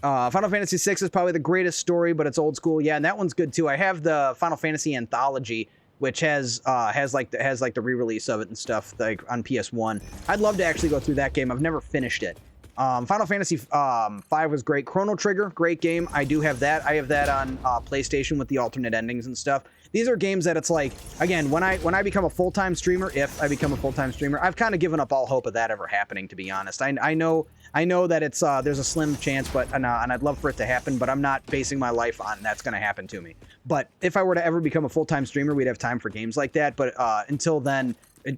Final Fantasy VI is probably the greatest story, but it's old school. Yeah, and that one's good too. I have the Final Fantasy Anthology, which has like the re-release of it and stuff, like on PS1. I'd love to actually go through that game. I've never finished it. Final Fantasy 5 was great. Chrono Trigger, great game. I do have that. I have that on PlayStation with the alternate endings and stuff. These are games that it's like, again, when I become a full-time streamer, if I become a full-time streamer, I've kind of given up all hope of that ever happening, to be honest. I know that it's there's a slim chance, but and I'd love for it to happen, but I'm not basing my life on that's going to happen to me. But if I were to ever become a full-time streamer, we'd have time for games like that. But until then,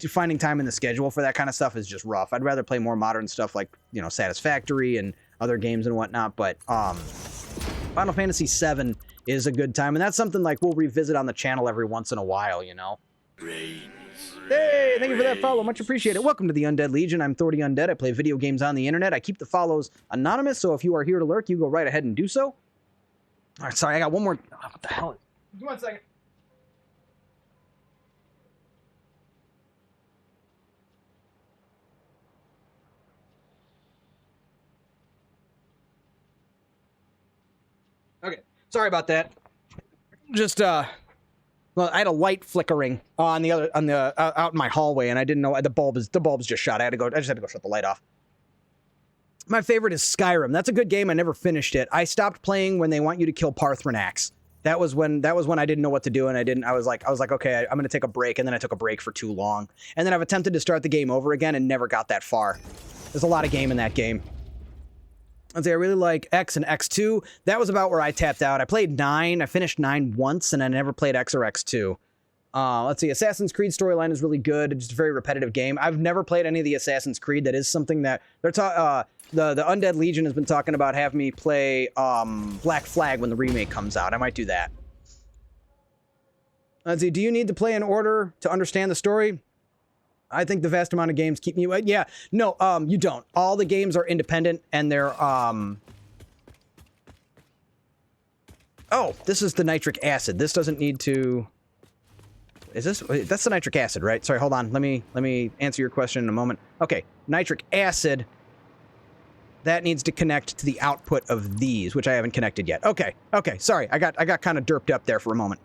finding time in the schedule for that kind of stuff is just rough. I'd rather play more modern stuff like, you know, Satisfactory and other games and whatnot. But Final Fantasy VII is a good time, and that's something like we'll revisit on the channel every once in a while, you know. Hey, thank you for that follow. Much appreciated. Welcome to the Undead Legion. I'm Thordy Undead. I play video games on the internet. I keep the follows anonymous, so if you are here to lurk, you go right ahead and do so. All right, sorry, I got one more. Oh, what the hell? Give me 1 second. Okay, sorry about that. Just well, I had a light flickering out in my hallway, and I didn't know the bulb's just shot. I just had to go shut the light off. My favorite is Skyrim. That's a good game. I never finished it. I stopped playing when they want you to kill Parthrenax. That was when I didn't know what to do, and I was like, okay, I'm gonna take a break, and then I took a break for too long, and then I've attempted to start the game over again and never got that far. There's a lot of game in that game. I'd say I really like X and X2. That was about where I tapped out. I played 9. I finished 9 once, and I never played X or X2. Let's see. Assassin's Creed storyline is really good. It's just a very repetitive game. I've never played any of the Assassin's Creed. That is something that they're the Undead Legion has been talking about having me play Black Flag when the remake comes out. I might do that. Let's see. Do you need to play in order to understand the story? I think the vast amount of games keep me... Yeah, no, you don't. All the games are independent, and they're... Oh, this is the nitric acid. This doesn't need to... Is this... That's the nitric acid, right? Sorry, hold on. Let me answer your question in a moment. Okay, nitric acid. That needs to connect to the output of these, which I haven't connected yet. Okay, sorry. I got kind of derped up there for a moment.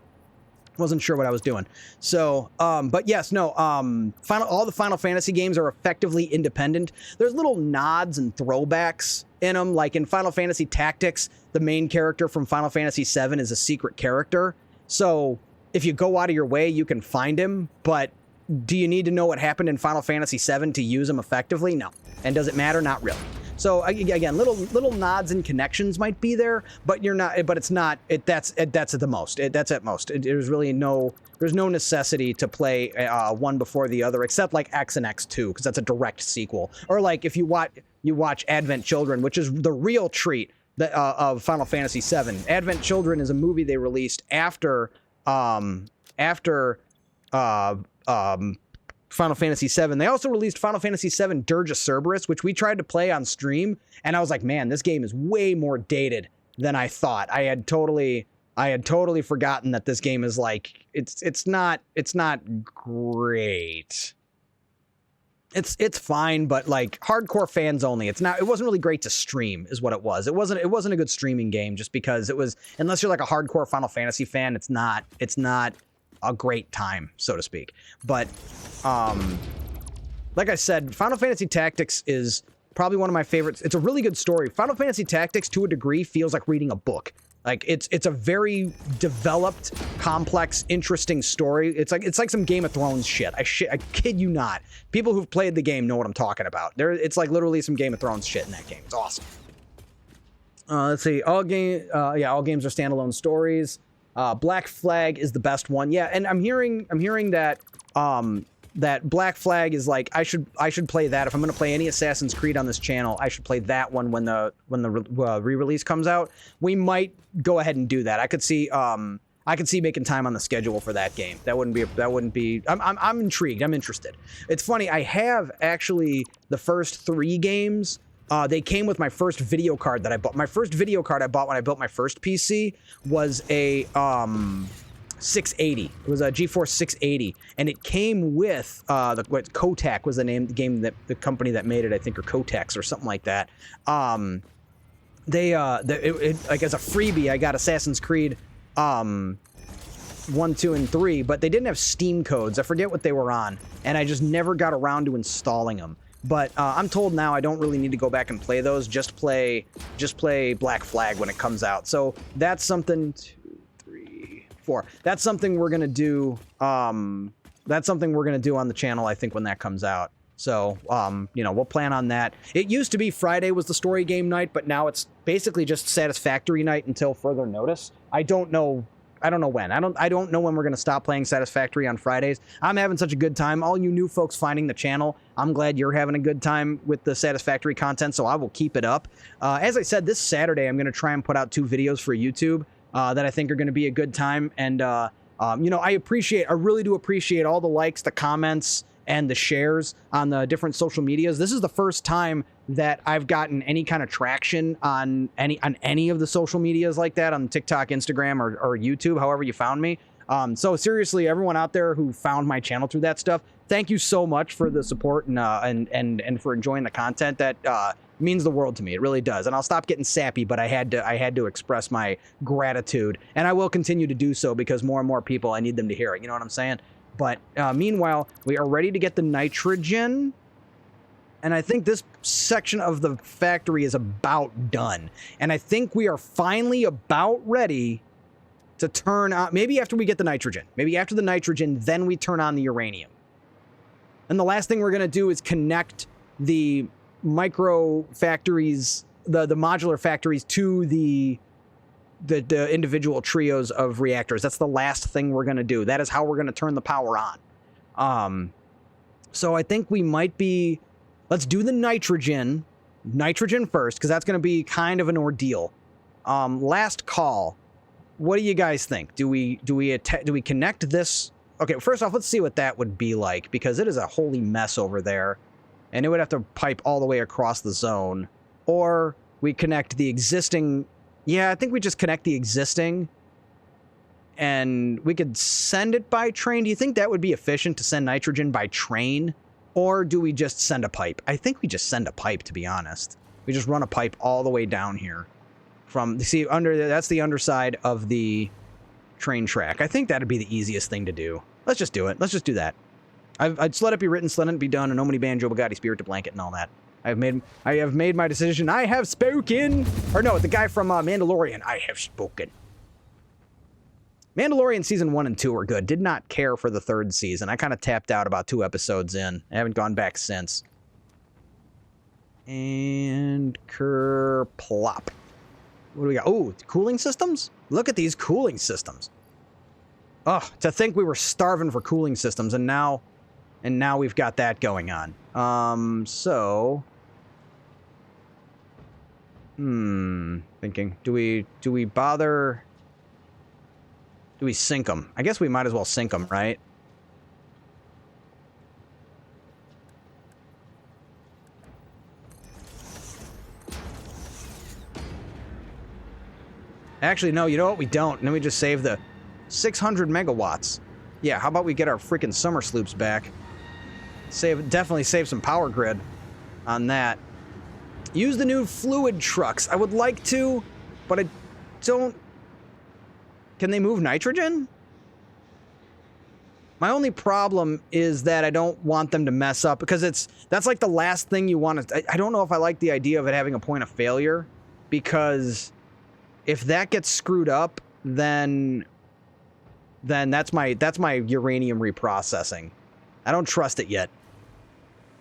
Wasn't sure what I was doing. So, but yes, no, all the Final Fantasy games are effectively independent. There's little nods and throwbacks in them. Like in Final Fantasy Tactics, the main character from Final Fantasy VII is a secret character. So if you go out of your way, you can find him. But do you need to know what happened in Final Fantasy VII to use him effectively? No. And does it matter? Not really. So again, little nods and connections might be there, but you're not. But it's not. That's at the most. That's at most. There's really no necessity to play one before the other, except like X and X2, because that's a direct sequel. Or like if you watch Advent Children, which is the real treat of Final Fantasy VII. Advent Children is a movie they released after Final Fantasy VII. They also released Final Fantasy VII Dirge of Cerberus, which we tried to play on stream, and I was like, man, this game is way more dated than I thought. I had totally forgotten that this game is like, it's not great. It's fine, but like hardcore fans only. It wasn't really great to stream is what it was. It wasn't a good streaming game just because it was, unless you're like a hardcore Final Fantasy fan, it's not a great time, so to speak. But like I said, Final Fantasy Tactics is probably one of my favorites. It's a really good story. Final Fantasy Tactics, to a degree, feels like reading a book. Like it's a very developed, complex, interesting story. It's like some Game of Thrones shit. I kid you not. People who've played the game know what I'm talking about. It's like literally some Game of Thrones shit in that game. It's awesome. Let's see. All games are standalone stories. Black Flag is the best one. Yeah, and I'm hearing that that Black Flag is like I should play that. If I'm going to play any Assassin's Creed on this channel, I should play that one when the re-release comes out. We might go ahead and do that. I could see making time on the schedule for that game. That wouldn't be I'm intrigued. I'm interested. It's funny, I have actually the first 3 games. They came with my first video card that I bought. My first video card I bought when I built my first PC was a 680. It was a GeForce 680, and it came with Kotak was the name of the game, that the company that made it, I think, or Kotex or something like that. Like as a freebie, I got Assassin's Creed 1, 2, and 3, but they didn't have Steam codes. I forget what they were on, and I just never got around to installing them. But I'm told now I don't really need to go back and play those. Just play Black Flag when it comes out. So that's something. 4. That's something we're gonna do. That's something we're gonna do on the channel, I think, when that comes out. So, we'll plan on that. It used to be Friday was the story game night, but now it's basically just Satisfactory night until further notice. I don't know when. I don't know when we're gonna stop playing Satisfactory on Fridays. I'm having such a good time. All you new folks finding the channel, I'm glad you're having a good time with the Satisfactory content, so I will keep it up. As I said, this Saturday I'm gonna try and put out 2 videos for YouTube. That I think are going to be a good time. And, I really do appreciate all the likes, the comments, and the shares on the different social medias. This is the first time that I've gotten any kind of traction on any of the social medias like that, on TikTok, Instagram, or YouTube, however you found me. So seriously, everyone out there who found my channel through that stuff, thank you so much for the support and for enjoying the content. That means the world to me. It really does. And I'll stop getting sappy, but I had to express my gratitude, and I will continue to do so because more and more people, I need them to hear it. You know what I'm saying? But meanwhile, we are ready to get the nitrogen, and I think this section of the factory is about done. And I think we are finally about ready to turn on, maybe after we get the nitrogen. Maybe after the nitrogen, then we turn on the uranium. And the last thing we're going to do is connect the micro factories, the modular factories, to the individual trios of reactors. That's the last thing we're going to do. That is how we're going to turn the power on. So I think we might be, let's do the nitrogen first, because that's going to be kind of an ordeal. Last call. What do you guys think? Do we connect this? Okay, first off, let's see what that would be like, because it is a holy mess over there. And it would have to pipe all the way across the zone. Or we connect the existing. Yeah, I think we just connect the existing. And we could send it by train. Do you think that would be efficient to send nitrogen by train? Or do we just send a pipe? I think we just send a pipe, to be honest. We just run a pipe all the way down here. That's the underside of the train track. I think that'd be the easiest thing to do. Let's just do it. Let's just do that. I'd just let it be written, let it be done, and Omni Banjo, Bugatti, Spirit to Blanket, and all that. I have made my decision. I have spoken. Or no, the guy from Mandalorian. I have spoken. Mandalorian season 1 and 2 were good. Did not care for the 3rd season. I kind of tapped out about 2 episodes in. I haven't gone back since. And kerplop. What do we got? Oh, cooling systems? Look at these cooling systems. Oh, to think we were starving for cooling systems, and now we've got that going on. Thinking, do we bother? Do we sink them? I guess we might as well sink them, right? Actually, no, you know what? We don't. And then we just save the 600 megawatts. Yeah, how about we get our freaking summer sloops back? Definitely save some power grid on that. Use the new fluid trucks. I would like to, but I don't. Can they move nitrogen? My only problem is that I don't want them to mess up because that's like the last thing you want to. I don't know if I like the idea of it having a point of failure, because if that gets screwed up, then that's my uranium reprocessing. I don't trust it yet.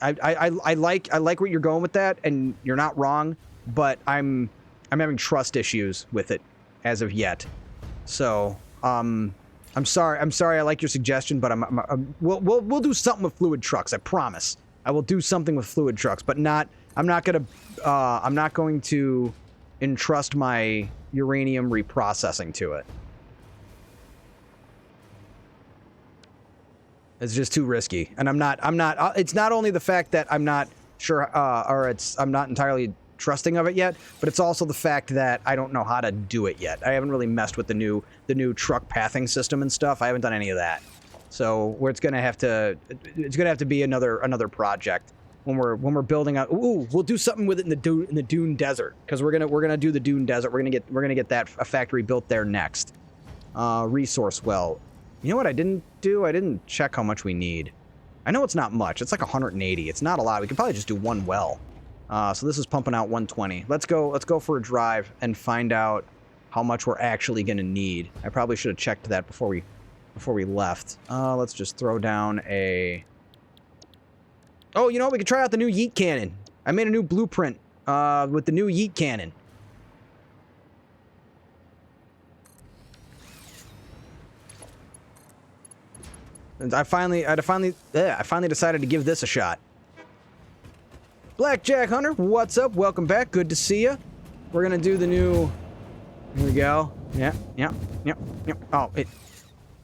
I like what you're going with that, and you're not wrong, but I'm having trust issues with it as of yet. So, I'm sorry. I like your suggestion, but we'll do something with fluid trucks. I promise. I will do something with fluid trucks, but I'm not going to entrust my uranium reprocessing to it. It's just too risky, and I'm not. It's not only the fact that I'm not sure, I'm not entirely trusting of it yet, but it's also the fact that I don't know how to do it yet. I haven't really messed with the new truck pathing system and stuff. I haven't done any of that. So it's gonna have to be another project when we're building out. Ooh, we'll do something with it in the Dune Desert, because we're gonna do the Dune Desert. We're gonna get that a factory built there next. Resource well. You know what I didn't do? I didn't check how much we need. I know it's not much. It's like 180. It's not a lot. We could probably just do one well. So this is pumping out 120. Let's go for a drive and find out how much we're actually going to need. I probably should have checked that before we left. Let's just throw down a... Oh, you know what? We could try out the new yeet cannon. I made a new blueprint with the new yeet cannon. And I finally decided to give this a shot. Blackjack Hunter, what's up? Welcome back. Good to see you. We're gonna do the new. Here we go. Yeah. Oh,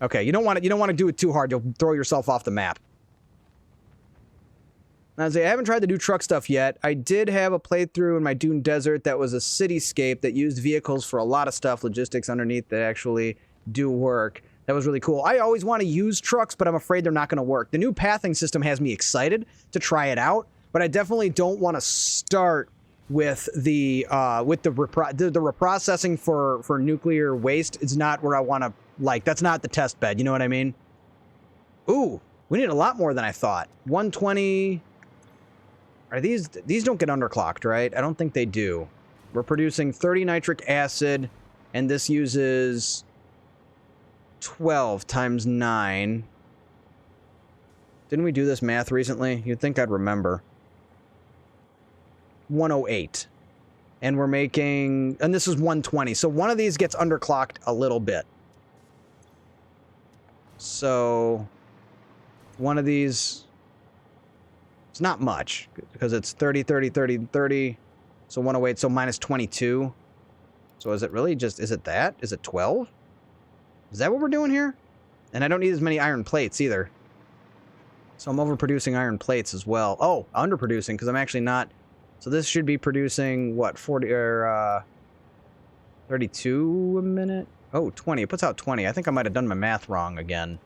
okay. You don't want to do it too hard. You'll throw yourself off the map. Now, I haven't tried the new truck stuff yet. I did have a playthrough in my Dune Desert that was a cityscape that used vehicles for a lot of stuff, logistics underneath that actually do work. That was really cool. I always want to use trucks, but I'm afraid they're not going to work. The new pathing system has me excited to try it out, but I definitely don't want to start with the reprocessing for nuclear waste. It's not where I want to, that's not the test bed. You know what I mean? Ooh, we need a lot more than I thought. 120. Are these don't get underclocked, right? I don't think they do. We're producing 30 nitric acid, and this uses 12 times 9. Didn't we do this math recently? You'd think I'd remember. 108. And we're making... And this is 120. So one of these gets underclocked a little bit. So one of these... It's not much, because it's 30, 30, 30, 30. So 108, so minus 22. So is it really just... Is it that? Is it 12? Is that what we're doing here? And I don't need as many iron plates either. So I'm overproducing iron plates as well. Oh, underproducing, because I'm actually not... So this should be producing, what, 40 or 32 a minute? Oh, 20. It puts out 20. I think I might have done my math wrong again.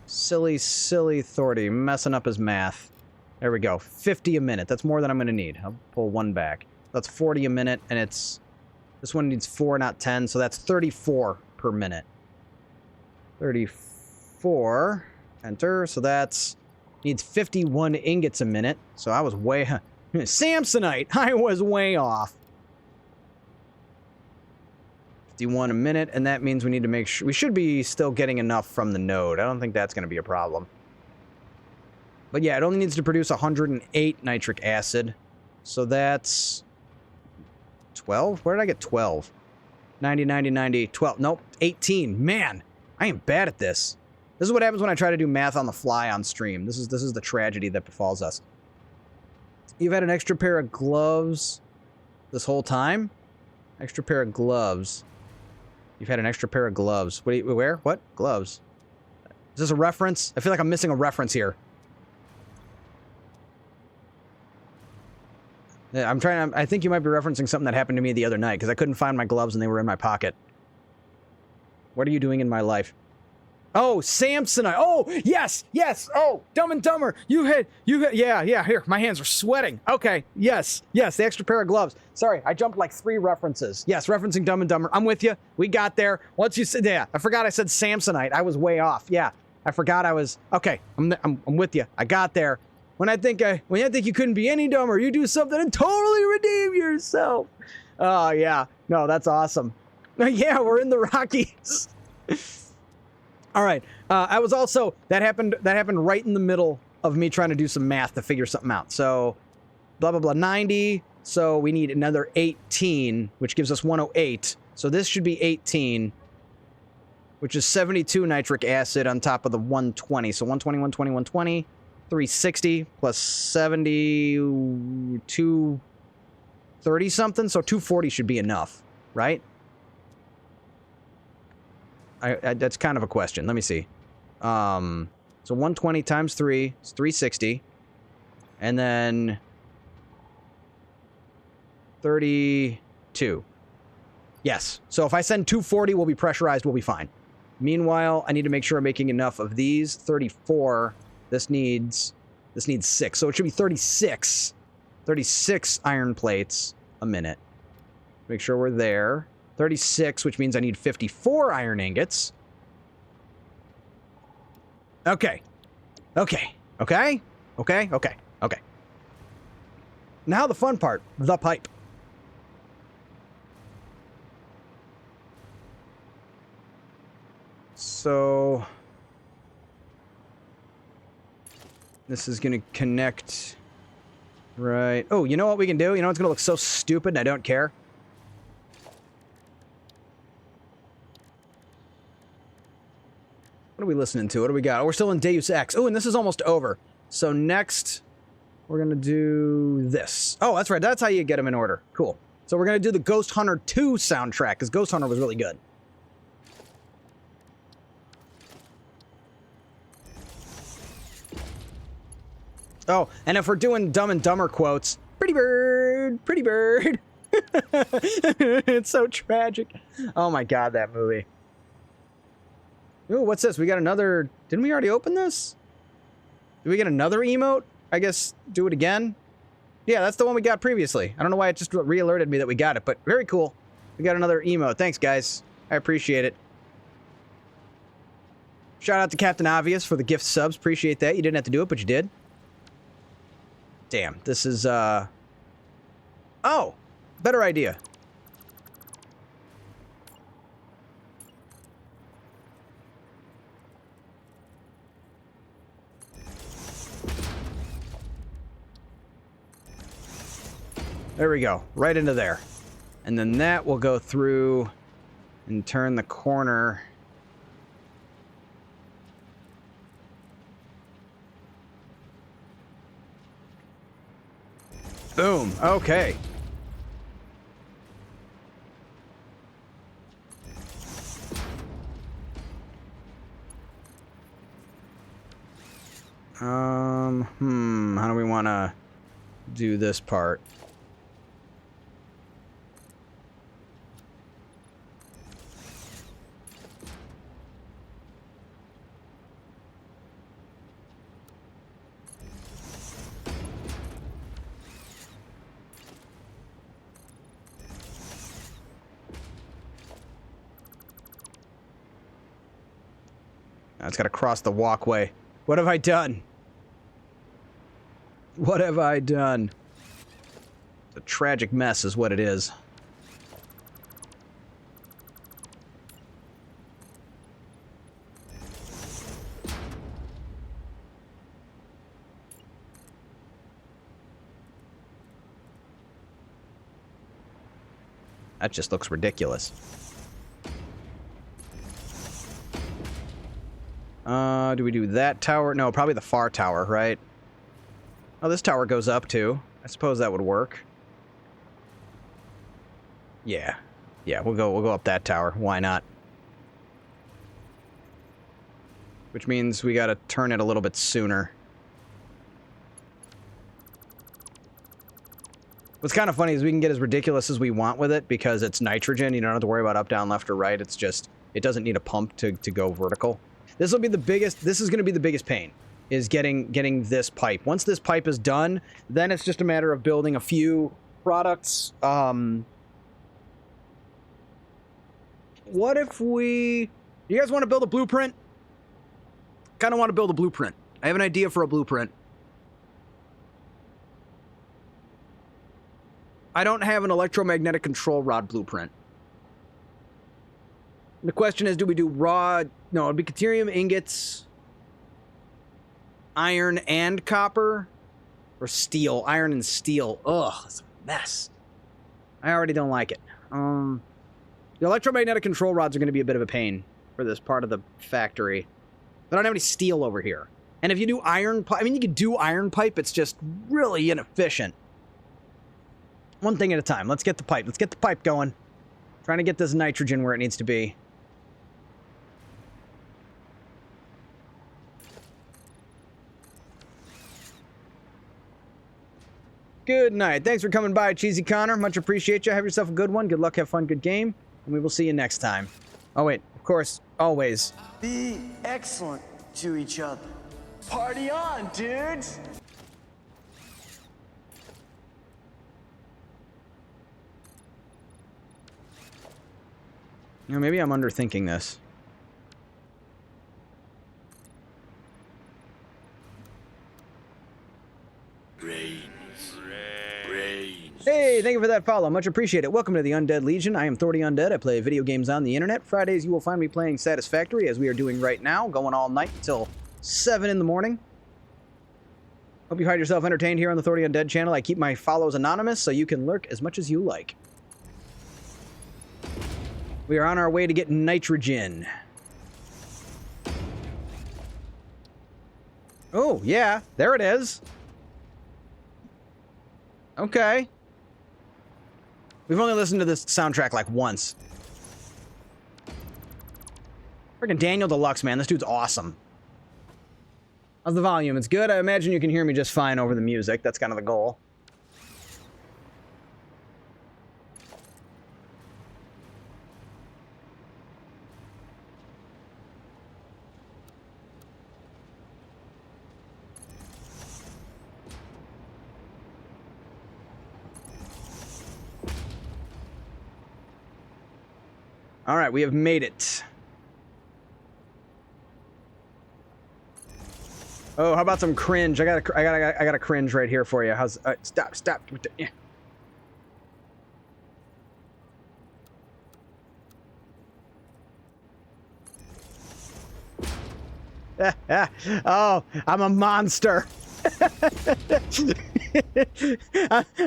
Silly Thordy, messing up his math. There we go. 50 a minute. That's more than I'm going to need. I'll pull one back. That's 40 a minute, and it's... This one needs 4, not 10, so that's 34 per minute. 34. Enter. So that's... Needs 51 ingots a minute. So I was way... Samsonite! I was way off. 51 a minute, and that means we need to make sure... We should be still getting enough from the node. I don't think that's going to be a problem. But yeah, it only needs to produce 108 nitric acid. So that's... 12? Where did I get 12? 90, 90, 90, 12. Nope, 18. Man, I am bad at this. This is what happens when I try to do math on the fly on stream. This is the tragedy that befalls us. You've had an extra pair of gloves this whole time? Extra pair of gloves. You've had an extra pair of gloves. What do you wear? What? Gloves. Is this a reference? I feel like I'm missing a reference here. Yeah, I think you might be referencing something that happened to me the other night, because I couldn't find my gloves and they were in my pocket. What are you doing in my life? Oh, Samsonite. Oh, yes. Oh, Dumb and Dumber. You hit. Yeah. Here, my hands are sweating. Okay. Yes. The extra pair of gloves. Sorry, I jumped like 3 references. Yes, referencing Dumb and Dumber. I'm with you. We got there. Once you said, yeah, I forgot I said Samsonite. I was way off. Yeah, I forgot I was... Okay, I'm with you. I got there. When I think you couldn't be any dumber, you do something and totally redeem yourself. Oh, yeah. No, that's awesome. Yeah, we're in the Rockies. All right. I was also... That happened right in the middle of me trying to do some math to figure something out. So, blah, blah, blah, 90. So we need another 18, which gives us 108. So this should be 18, which is 72 nitric acid on top of the 120. So 120, 120, 120, 360 plus 70, 230 something. So 240 should be enough, right? That's kind of a question. Let me see. So 120 times 3 is 360. And then 32. Yes. So if I send 240, we'll be pressurized. We'll be fine. Meanwhile, I need to make sure I'm making enough of these. 34. This needs 6. So it should be 36. 36 iron plates a minute. Make sure we're there. 36, which means I need 54 iron ingots. Okay. Okay. Okay. Okay. Okay. Okay. Now the fun part, the pipe. So this is going to connect right. Oh, you know what we can do? You know what's going to look so stupid and I don't care? What are we listening to? What do we got? Oh, we're still in Deus Ex. Oh, and this is almost over. So next, we're going to do this. Oh, that's right. That's how you get them in order. Cool. So we're going to do the Ghost Hunter 2 soundtrack, because Ghost Hunter was really good. Oh, and if we're doing Dumb and Dumber quotes, pretty bird, pretty bird. It's so tragic. Oh my god, that movie. Ooh, what's this? We got another... Didn't we already open this? Did we get another emote? I guess do it again? Yeah, that's the one we got previously. I don't know why it just re-alerted me that we got it, but very cool. We got another emote. Thanks, guys. I appreciate it. Shout out to Captain Obvious for the gift subs. Appreciate that. You didn't have to do it, but you did. Damn, this is, Oh! Better idea. There we go. Right into there. And then that will go through and turn the corner. Boom. Okay. How do we want to do this part? Now it's got to cross the walkway. What have I done? What have I done? It's a tragic mess is what it is. That just looks ridiculous. Do we do that tower? No, probably the far tower, right? Oh, this tower goes up too. I suppose that would work. Yeah. Yeah, we'll go up that tower. Why not? Which means we gotta turn it a little bit sooner. What's kind of funny is we can get as ridiculous as we want with it because it's nitrogen. You don't have to worry about up, down, left, or right. It's just, it doesn't need a pump to go vertical. This will be the biggest, this is going to be the biggest pain, is getting this pipe. Once this pipe is done, then it's just a matter of building a few products. What if we... You guys want to build a blueprint? Kind of want to build a blueprint. I have an idea for a blueprint. I don't have an electromagnetic control rod blueprint. The question is, do we do raw... No, it'd be deuterium ingots, iron and copper, or steel. Iron and steel. Ugh, it's a mess. I already don't like it. The electromagnetic control rods are going to be a bit of a pain for this part of the factory. I don't have any steel over here. And if you do iron pipe... I mean, you could do iron pipe. It's just really inefficient. One thing at a time. Let's get the pipe. Let's get the pipe going. Trying to get this nitrogen where it needs to be. Good night. Thanks for coming by, Cheesy Connor. Much appreciate you. Have yourself a good one. Good luck, have fun, good game. And we will see you next time. Oh, wait. Of course. Always. Be excellent to each other. Party on, dudes! You know, maybe I'm underthinking this. Hey, thank you for that follow. Much appreciated. Welcome to the Undead Legion. I am Thordy Undead. I play video games on the internet. Fridays, you will find me playing Satisfactory, as we are doing right now, going all night until 7 in the morning. Hope you find yourself entertained here on the Thordy Undead channel. I keep my follows anonymous, so you can lurk as much as you like. We are on our way to get nitrogen. Oh, yeah. There it is. Okay. We've only listened to this soundtrack like once. Freaking Daniel Deluxe, man. This dude's awesome. How's the volume? It's good. I imagine you can hear me just fine over the music. That's kind of the goal. All right, we have made it. Oh, how about some cringe? I got a cringe right here for you. How's stop. Yeah. Oh, I'm a monster.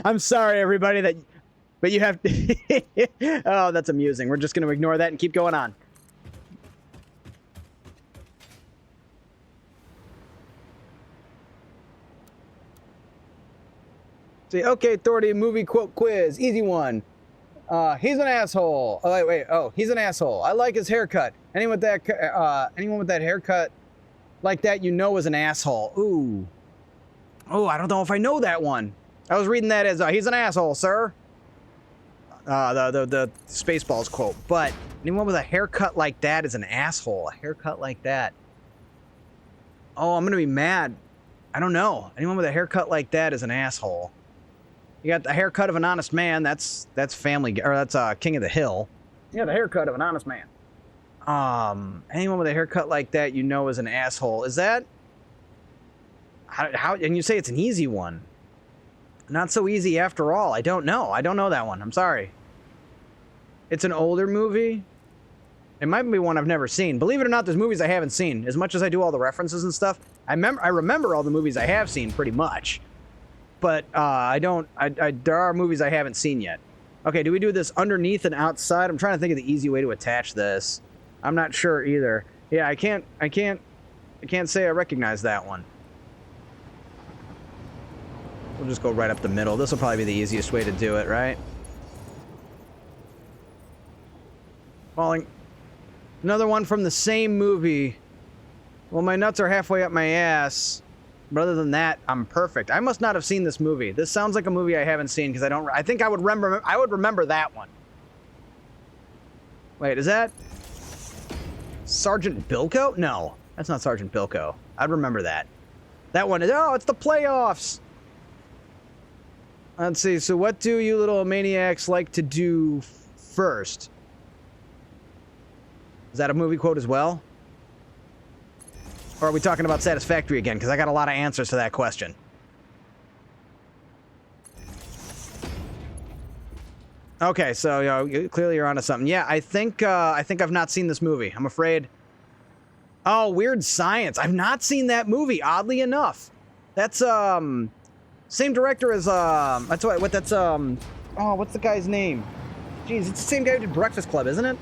I'm sorry, everybody, but you have... Oh, that's amusing. We're just going to ignore that and keep going on. See, okay, Thordy, movie quote quiz. Easy one. He's an asshole. Oh, wait. Oh, he's an asshole. I like his haircut. Anyone with that haircut like that, you know, is an asshole. Ooh. Oh, I don't know if I know that one. I was reading that as, he's an asshole, sir. The Spaceballs quote. But anyone with a haircut like that is an asshole. A haircut like that. Oh, I'm going to be mad. I don't know. Anyone with a haircut like that is an asshole. You got the haircut of an honest man. That's Family, or that's King of the Hill. You got the haircut of an honest man. Anyone with a haircut like that, you know, is an asshole. Is that how? And you say it's an easy one. Not so easy after all. I don't know. I don't know that one. I'm sorry. It's an older movie. It might be one I've never seen. Believe it or not, there's movies I haven't seen. As much as I do all the references and stuff, I remember all the movies I have seen pretty much. But there are movies I haven't seen yet. Okay, do we do this underneath and outside? I'm trying to think of the easy way to attach this. I'm not sure either. Yeah, I can't say I recognize that one. We'll just go right up the middle. This will probably be the easiest way to do it, right? Falling. Another one from the same movie. Well, my nuts are halfway up my ass. But other than that, I'm perfect. I must not have seen this movie. This sounds like a movie I haven't seen because I think I would remember that one. Wait, is that Sergeant Bilko? No, that's not Sergeant Bilko. I'd remember that. That one is, oh, it's the playoffs. Let's see. So what do you little maniacs like to do first? Is that a movie quote as well? Or are we talking about Satisfactory again? Because I got a lot of answers to that question. Okay, so clearly you're onto something. Yeah, I think I've not seen this movie. I'm afraid. Oh, Weird Science. I've not seen that movie. Oddly enough, that's same director as oh, what's the guy's name? Jeez, it's the same guy who did Breakfast Club, isn't it?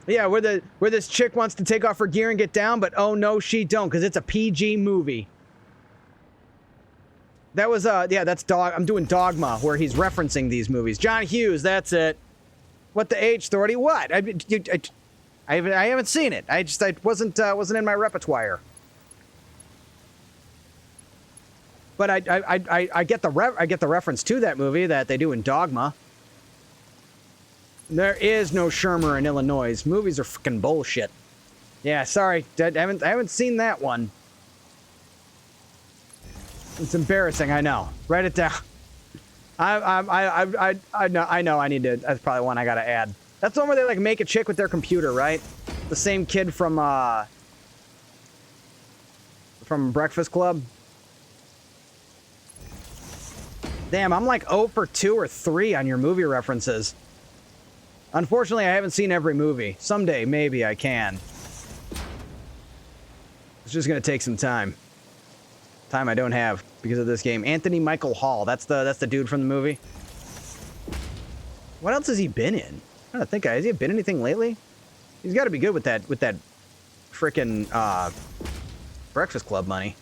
Yeah, where this chick wants to take off her gear and get down, but oh no, she don't, because it's a PG movie. That was yeah, that's I'm doing Dogma, where he's referencing these movies. John Hughes, that's it. What the H, Thordy? What? I haven't seen it. I wasn't in my repertoire. But I get the reference to that movie that they do in Dogma. There is no Shermer in Illinois. Movies are freaking bullshit. Yeah, sorry, I haven't seen that one. It's embarrassing, I know. Write it down. I know I need to. That's probably one I gotta add. That's the one where they like make a chick with their computer, right? The same kid from Breakfast Club. Damn, I'm like 0 for 2 or 3 on your movie references. Unfortunately, I haven't seen every movie. Someday, maybe I can. It's just gonna take some time. Time I don't have because of this game. Anthony Michael Hall. That's the dude from the movie. What else has he been in? I'm trying to think. Has he been anything lately? He's got to be good with that frickin' Breakfast Club money.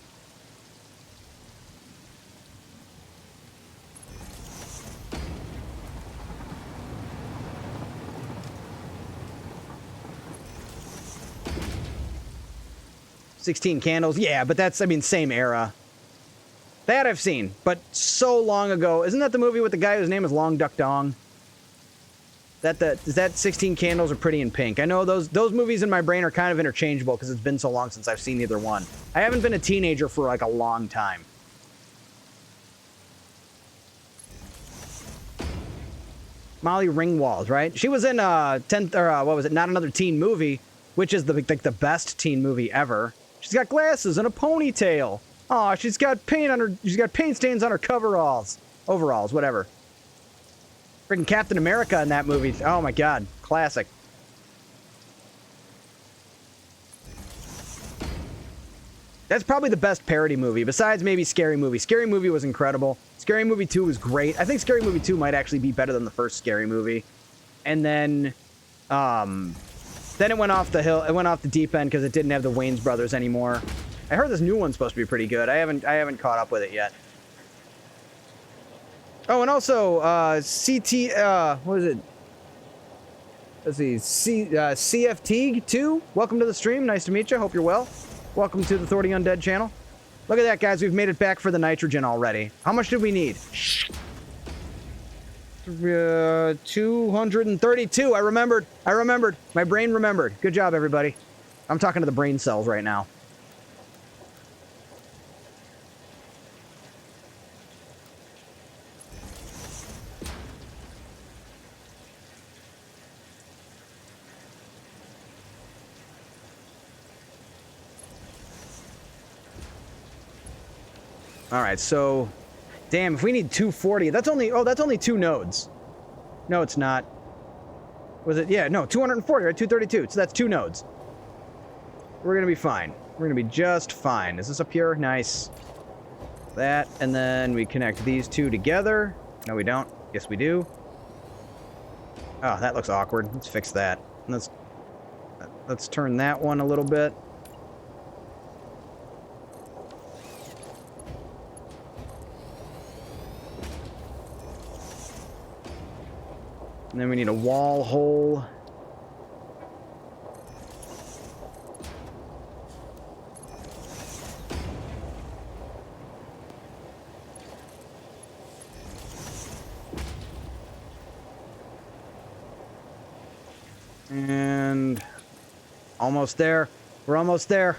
"16 Candles." Yeah, but that's, I mean, same era. That I've seen, but so long ago. Isn't that the movie with the guy whose name is Long Duck Dong? Is that 16 Candles or Pretty in Pink? I know those movies in my brain are kind of interchangeable because it's been so long since I've seen either one. I haven't been a teenager for like a long time. Molly Ringwald, right? She was in what was it? Not Another Teen Movie, which is the best teen movie ever. She's got glasses and a ponytail. Oh, she's got paint stains on her overalls, whatever. Freaking Captain America in that movie. Oh my god, classic. That's probably the best parody movie, besides maybe Scary Movie. Scary Movie was incredible. Scary Movie 2 was great. I think Scary Movie 2 might actually be better than the first Scary Movie. And then it went off the hill. It went off the deep end because it didn't have the Wayans brothers anymore. I heard this new one's supposed to be pretty good. I haven't caught up with it yet. Oh, and also CT. What is it? Let's see. CFT 2. Welcome to the stream. Nice to meet you. Hope you're well. Welcome to the Thordy Undead channel. Look at that, guys. We've made it back for the nitrogen already. How much did we need? 232. I remembered. My brain remembered. Good job, everybody. I'm talking to the brain cells right now. All right, so, damn, if we need 240, that's only 2 nodes. No, it's not. Was it? Yeah, no, 240, right? 232, so that's 2 nodes. We're gonna be fine. We're gonna be just fine. Is this up here? Nice. That, and then we connect these 2 together. No, we don't. Yes, we do. Oh, that looks awkward. Let's fix that. Let's turn that one a little bit. And then we need a wall hole. And almost there. We're almost there.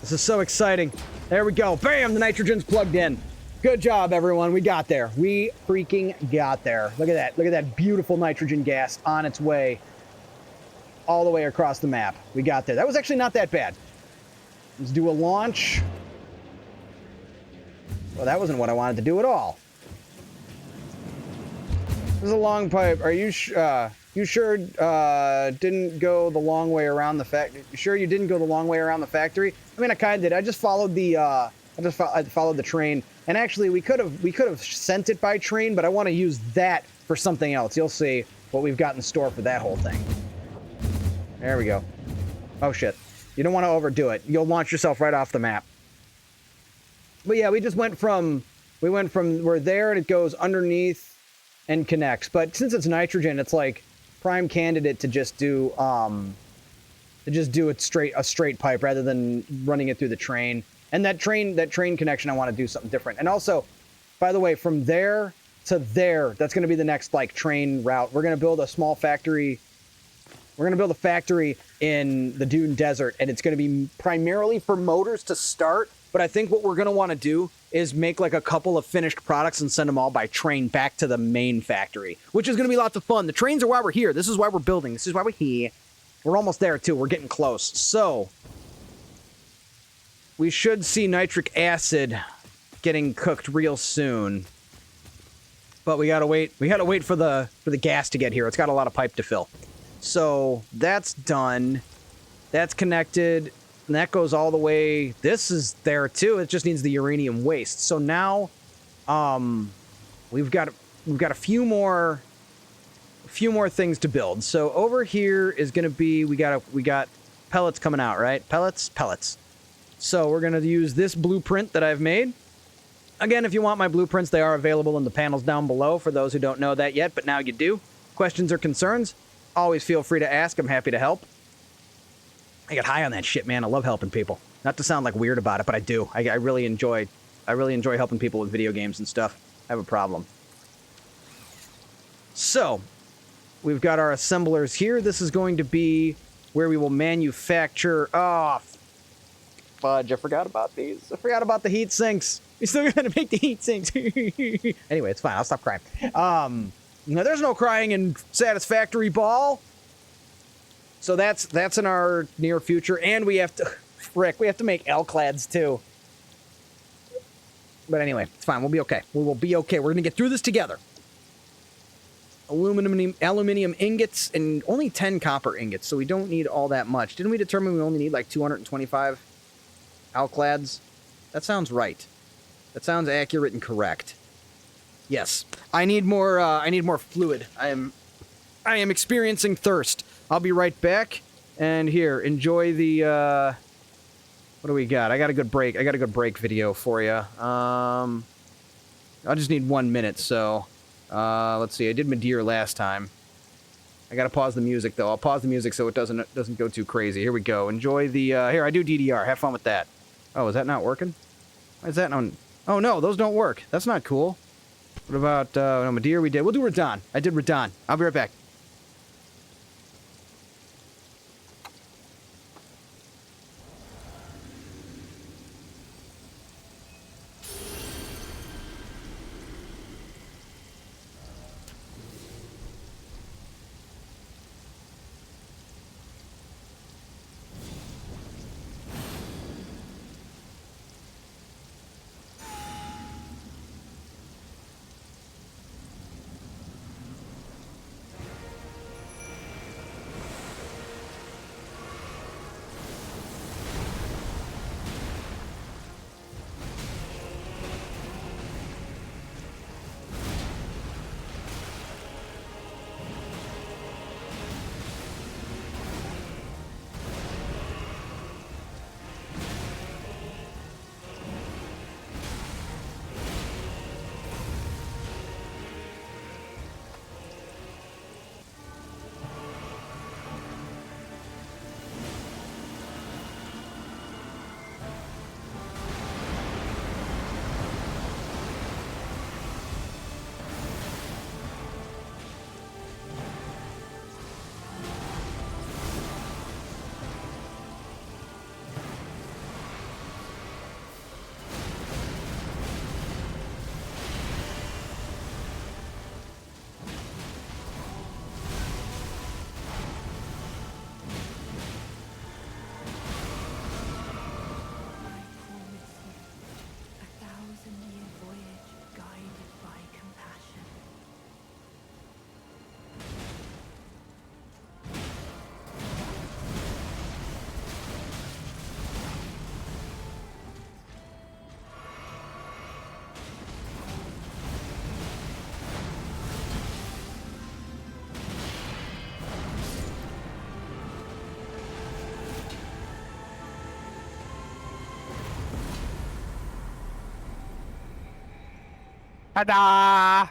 This is so exciting. There we go. Bam! The nitrogen's plugged in. Good job, everyone. We got there. We freaking got there. Look at that. Look at that beautiful nitrogen gas on its way. all the way across the map. We got there. That was actually not that bad. Let's do a launch. Well, that wasn't what I wanted to do at all. This is a long pipe. Are you you sure didn't go the long way around the factory? You sure you didn't go the long way around the factory? I mean, I kind of did. I just followed the I followed the train. And actually, we could have sent it by train, but I want to use that for something else. You'll see what we've got in store for that whole thing. There we go. Oh shit. You don't want to overdo it. You'll launch yourself right off the map. But yeah, we went from we're there and it goes underneath and connects. But since it's nitrogen, it's like prime candidate to just do it a straight pipe rather than running it through the train. And that train connection, I want to do something different. And also, by the way, from there to there, that's going to be the next like train route. We're going to build a small factory. We're going to build a factory in the Dune Desert, and it's going to be primarily for motors to start. But I think what we're going to want to do is make like a couple of finished products and send them all by train back to the main factory, which is going to be lots of fun. The trains are why we're here. This is why we're building. This is why we're here. We're almost there, too. We're getting close. So we should see nitric acid getting cooked real soon. But we gotta wait. We gotta wait for the gas to get here. It's got a lot of pipe to fill. So that's done. That's connected. And that goes all the way. This is there too. It just needs the uranium waste. So now, we've got a few more things to build. So over here is gonna be we got pellets coming out, right? Pellets. So we're gonna use this blueprint that I've made. Again, if you want my blueprints, they are available in the panels down below for those who don't know that yet, but now you do. Questions or concerns? Always feel free to ask. I'm happy to help. I get high on that shit, man. I love helping people. Not to sound like weird about it, but I do. I really enjoy helping people with video games and stuff. I have a problem. So, we've got our assemblers here. This is going to be where we will manufacture... Oh, fudge. I forgot about these. I forgot about the heat sinks. We still gotta make the heat sinks. Anyway, it's fine. I'll stop crying. No, there's no crying in Satisfactory Ball. So that's in our near future, and we have to, we have to make L-clads too. But anyway, it's fine. We'll be okay. We will be okay. We're gonna get through this together. Aluminum ingots, and only 10 copper ingots, so we don't need all that much. Didn't we determine we only need like 225 L-clads? That sounds right. That sounds accurate and correct. Yes, I need more fluid. I am experiencing thirst. I'll be right back. And here, enjoy the what do we got? I got a good break video for you. I just need 1 minute, so let's see. I did Madeir last time. I gotta pause the music though. I'll pause the music so it doesn't go too crazy. Here we go. Enjoy the here, I do DDR. Have fun with that. Oh, is that not working? Why is that on? Oh no, those don't work. That's not cool. What about no, Madeir we did. We'll do Radon. I did Radon. I'll be right back. Ta-da!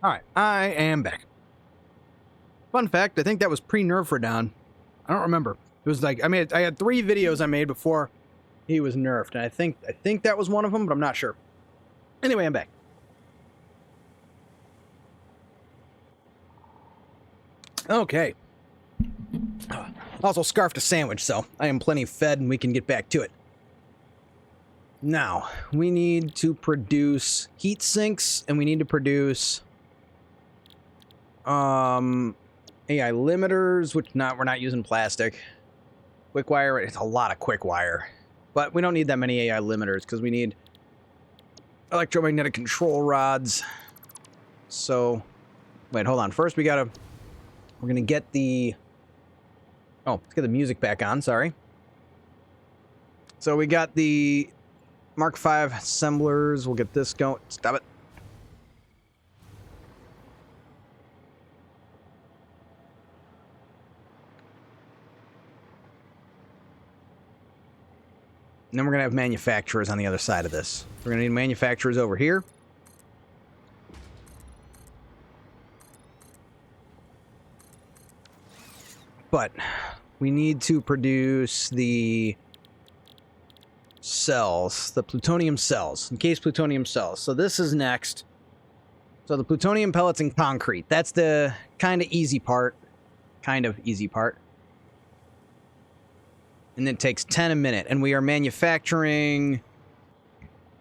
All right, I am back. Fun fact, I think that was pre-nerf for Don. I don't remember. It was like, I mean, I had 3 videos I made before he was nerfed, and I think that was one of them, but I'm not sure. Anyway, I'm back. Okay. Also scarfed a sandwich, so I am plenty fed and we can get back to it. Now, we need to produce heat sinks, and we need to produce AI limiters, which we're not using plastic. Quick wire, it's a lot of quick wire. But we don't need that many AI limiters because we need electromagnetic control rods. So, wait, hold on. First we're gonna get the, let's get the music back on, sorry. So we got the Mark V assemblers. We'll get this going. Stop it. And then we're going to have manufacturers on the other side of this. We're going to need manufacturers over here. But we need to produce the cells, the plutonium cells, encased plutonium cells. So this is next. So the plutonium pellets and concrete. That's the kind of easy part. And it takes 10 a minute. And we are manufacturing...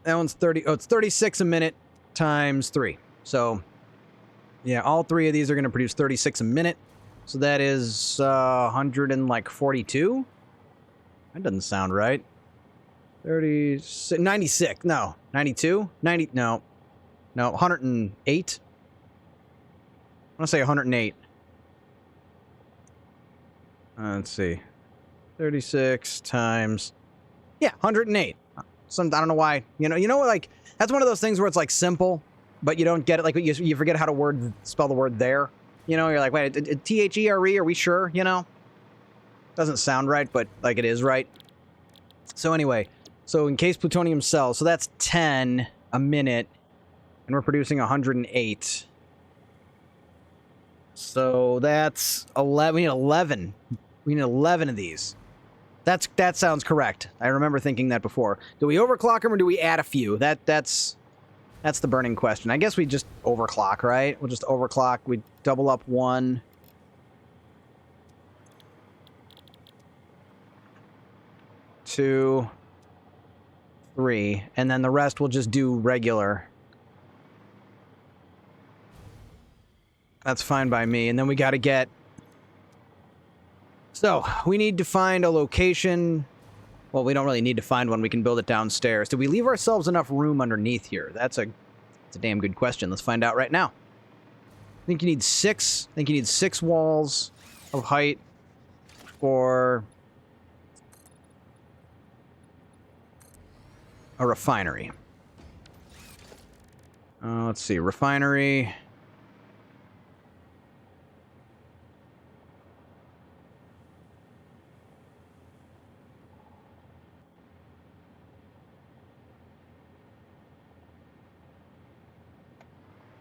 That one's 30... Oh, it's 36 a minute times 3. So, yeah, all 3 of these are going to produce 36 a minute. So that is 142? That doesn't sound right. 36... 96. No. 92? 90... No. No, 108? I want to say 108. Let's see. 36 times... Yeah, 108. I don't know why. You know, like, that's one of those things where it's, like, simple, but you don't get it. Like, you forget how to spell the word there. You know, you're like, wait, T-H-E-R-E, are we sure? You know? Doesn't sound right, but, like, it is right. So, anyway. So, encased plutonium cells. So, that's 10 a minute, and we're producing 108. So, that's 11. We need 11. We need 11 of these. That sounds correct. I remember thinking that before. Do we overclock them or do we add a few? That's the burning question. I guess we just overclock, right? We'll just overclock. We double up 1. 2, 3, and then the rest we'll just do regular. That's fine by me. And then we got to get... So, we need to find a location. Well, we don't really need to find one. We can build it downstairs. Do we leave ourselves enough room underneath here? That's a damn good question. Let's find out right now. I think you need 6. I think you need 6 walls of height for a refinery. Let's see. Refinery...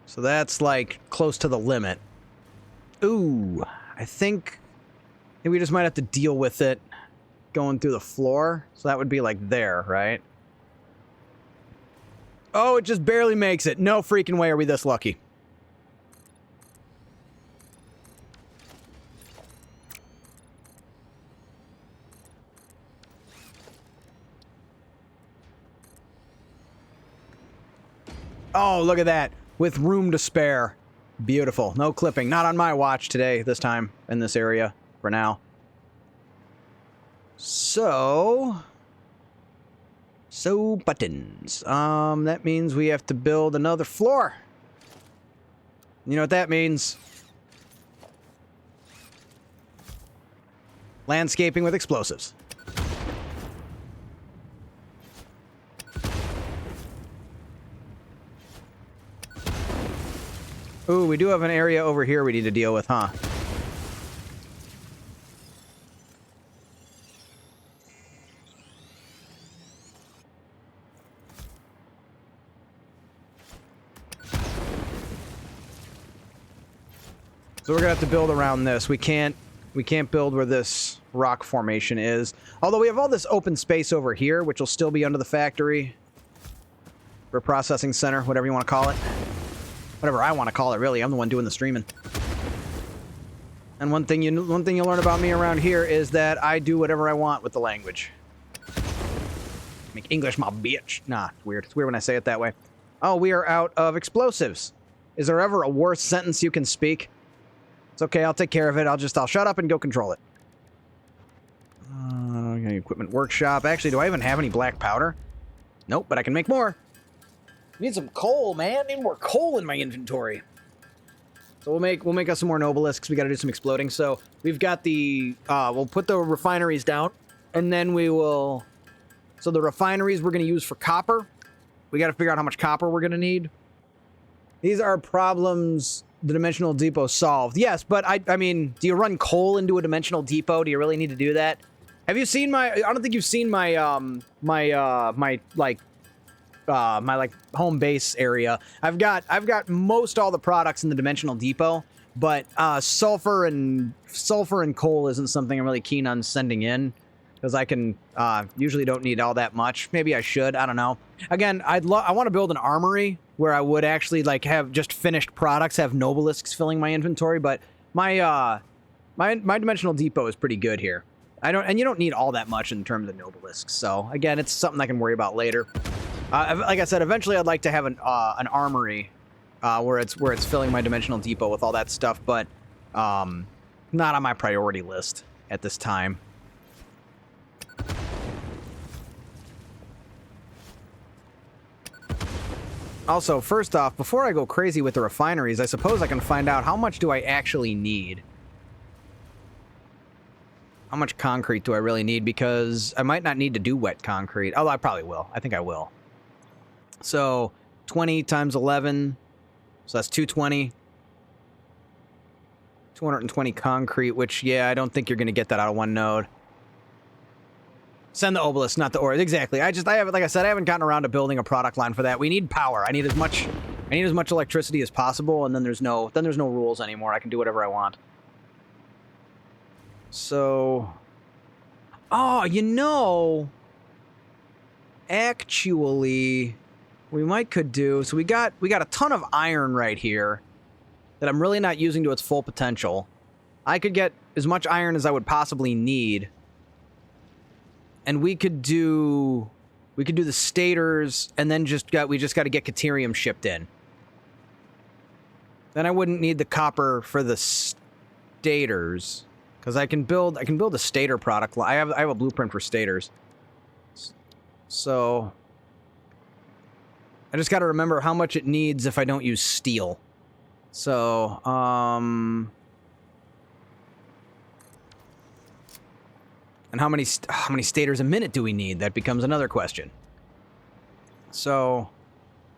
So that's, like, close to the limit. Ooh, I think we just might have to deal with it going through the floor. So that would be, like, there, right? Oh, it just barely makes it. No freaking way are we this lucky. Oh, look at that. With room to spare. Beautiful. No clipping. Not on my watch today, this time, in this area, for now. So... So buttons. That means we have to build another floor. You know what that means? Landscaping with explosives. Ooh, we do have an area over here we need to deal with, huh? So we're gonna have to build around this. We can't build where this rock formation is. Although we have all this open space over here, which will still be under the factory. Or processing center, whatever you want to call it. Whatever I want to call it, really. I'm the one doing the streaming. And one thing you'll learn about me around here is that I do whatever I want with the language. Make English my bitch. Nah, it's weird. It's weird when I say it that way. Oh, we are out of explosives. Is there ever a worse sentence you can speak? It's okay, I'll take care of it. I'll shut up and go control it. Okay, equipment workshop. Actually, do I even have any black powder? Nope, but I can make more. Need some coal, man. Need more coal in my inventory. So we'll make us some more nobelisks. We got to do some exploding. So we've got the we'll put the refineries down, and then we will. So the refineries we're going to use for copper. We got to figure out how much copper we're going to need. These are problems the dimensional depot solved. Yes, but I mean, do you run coal into a dimensional depot? Do you really need to do that? Have you seen my? I don't think you've seen my my home base area. I've got most all the products in the dimensional depot, but sulfur and coal isn't something I'm really keen on sending in because I can usually don't need all that much. Maybe I should. I don't know. Again, I want to build an armory where I would actually like have just finished products, have nobelisks filling my inventory. But my my dimensional depot is pretty good here. And you don't need all that much in terms of nobelisks. So again, it's something I can worry about later. Like I said, eventually I'd like to have an armory where it's filling my dimensional depot with all that stuff, but not on my priority list at this time. Also, first off, before I go crazy with the refineries, I suppose I can find out how much do I actually need. How much concrete do I really need? Because I might not need to do wet concrete. Although I probably will. I think I will. So 20 times 11. So that's 220. 220 concrete, which, yeah, I don't think you're going to get that out of one node. Send the obelisk, not the ore. Exactly. I haven't, like I said, I haven't gotten around to building a product line for that. We need power. I need as much electricity as possible, and then there's no rules anymore. I can do whatever I want. So, actually, we could do. So we got a ton of iron right here that I'm really not using to its full potential. I could get as much iron as I would possibly need. And we could do the stators, and then we just got to get Caterium shipped in. Then I wouldn't need the copper for the stators, because I can build a stator product line. I have a blueprint for stators. So I just got to remember how much it needs if I don't use steel. So and how many stators a minute do we need? That becomes another question. So,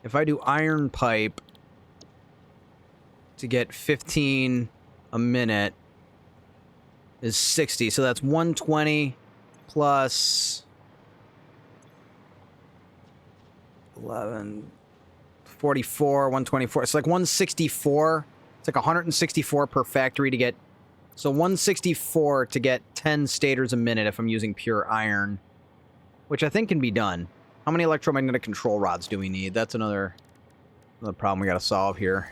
if I do iron pipe to get 15 a minute is 60. So that's 120 plus 11, 44, 124. It's like 164. It's like 164 per factory to get. So 164 to get 10 stators a minute if I'm using pure iron, which I think can be done. How many electromagnetic control rods do we need? That's another problem we got to solve here.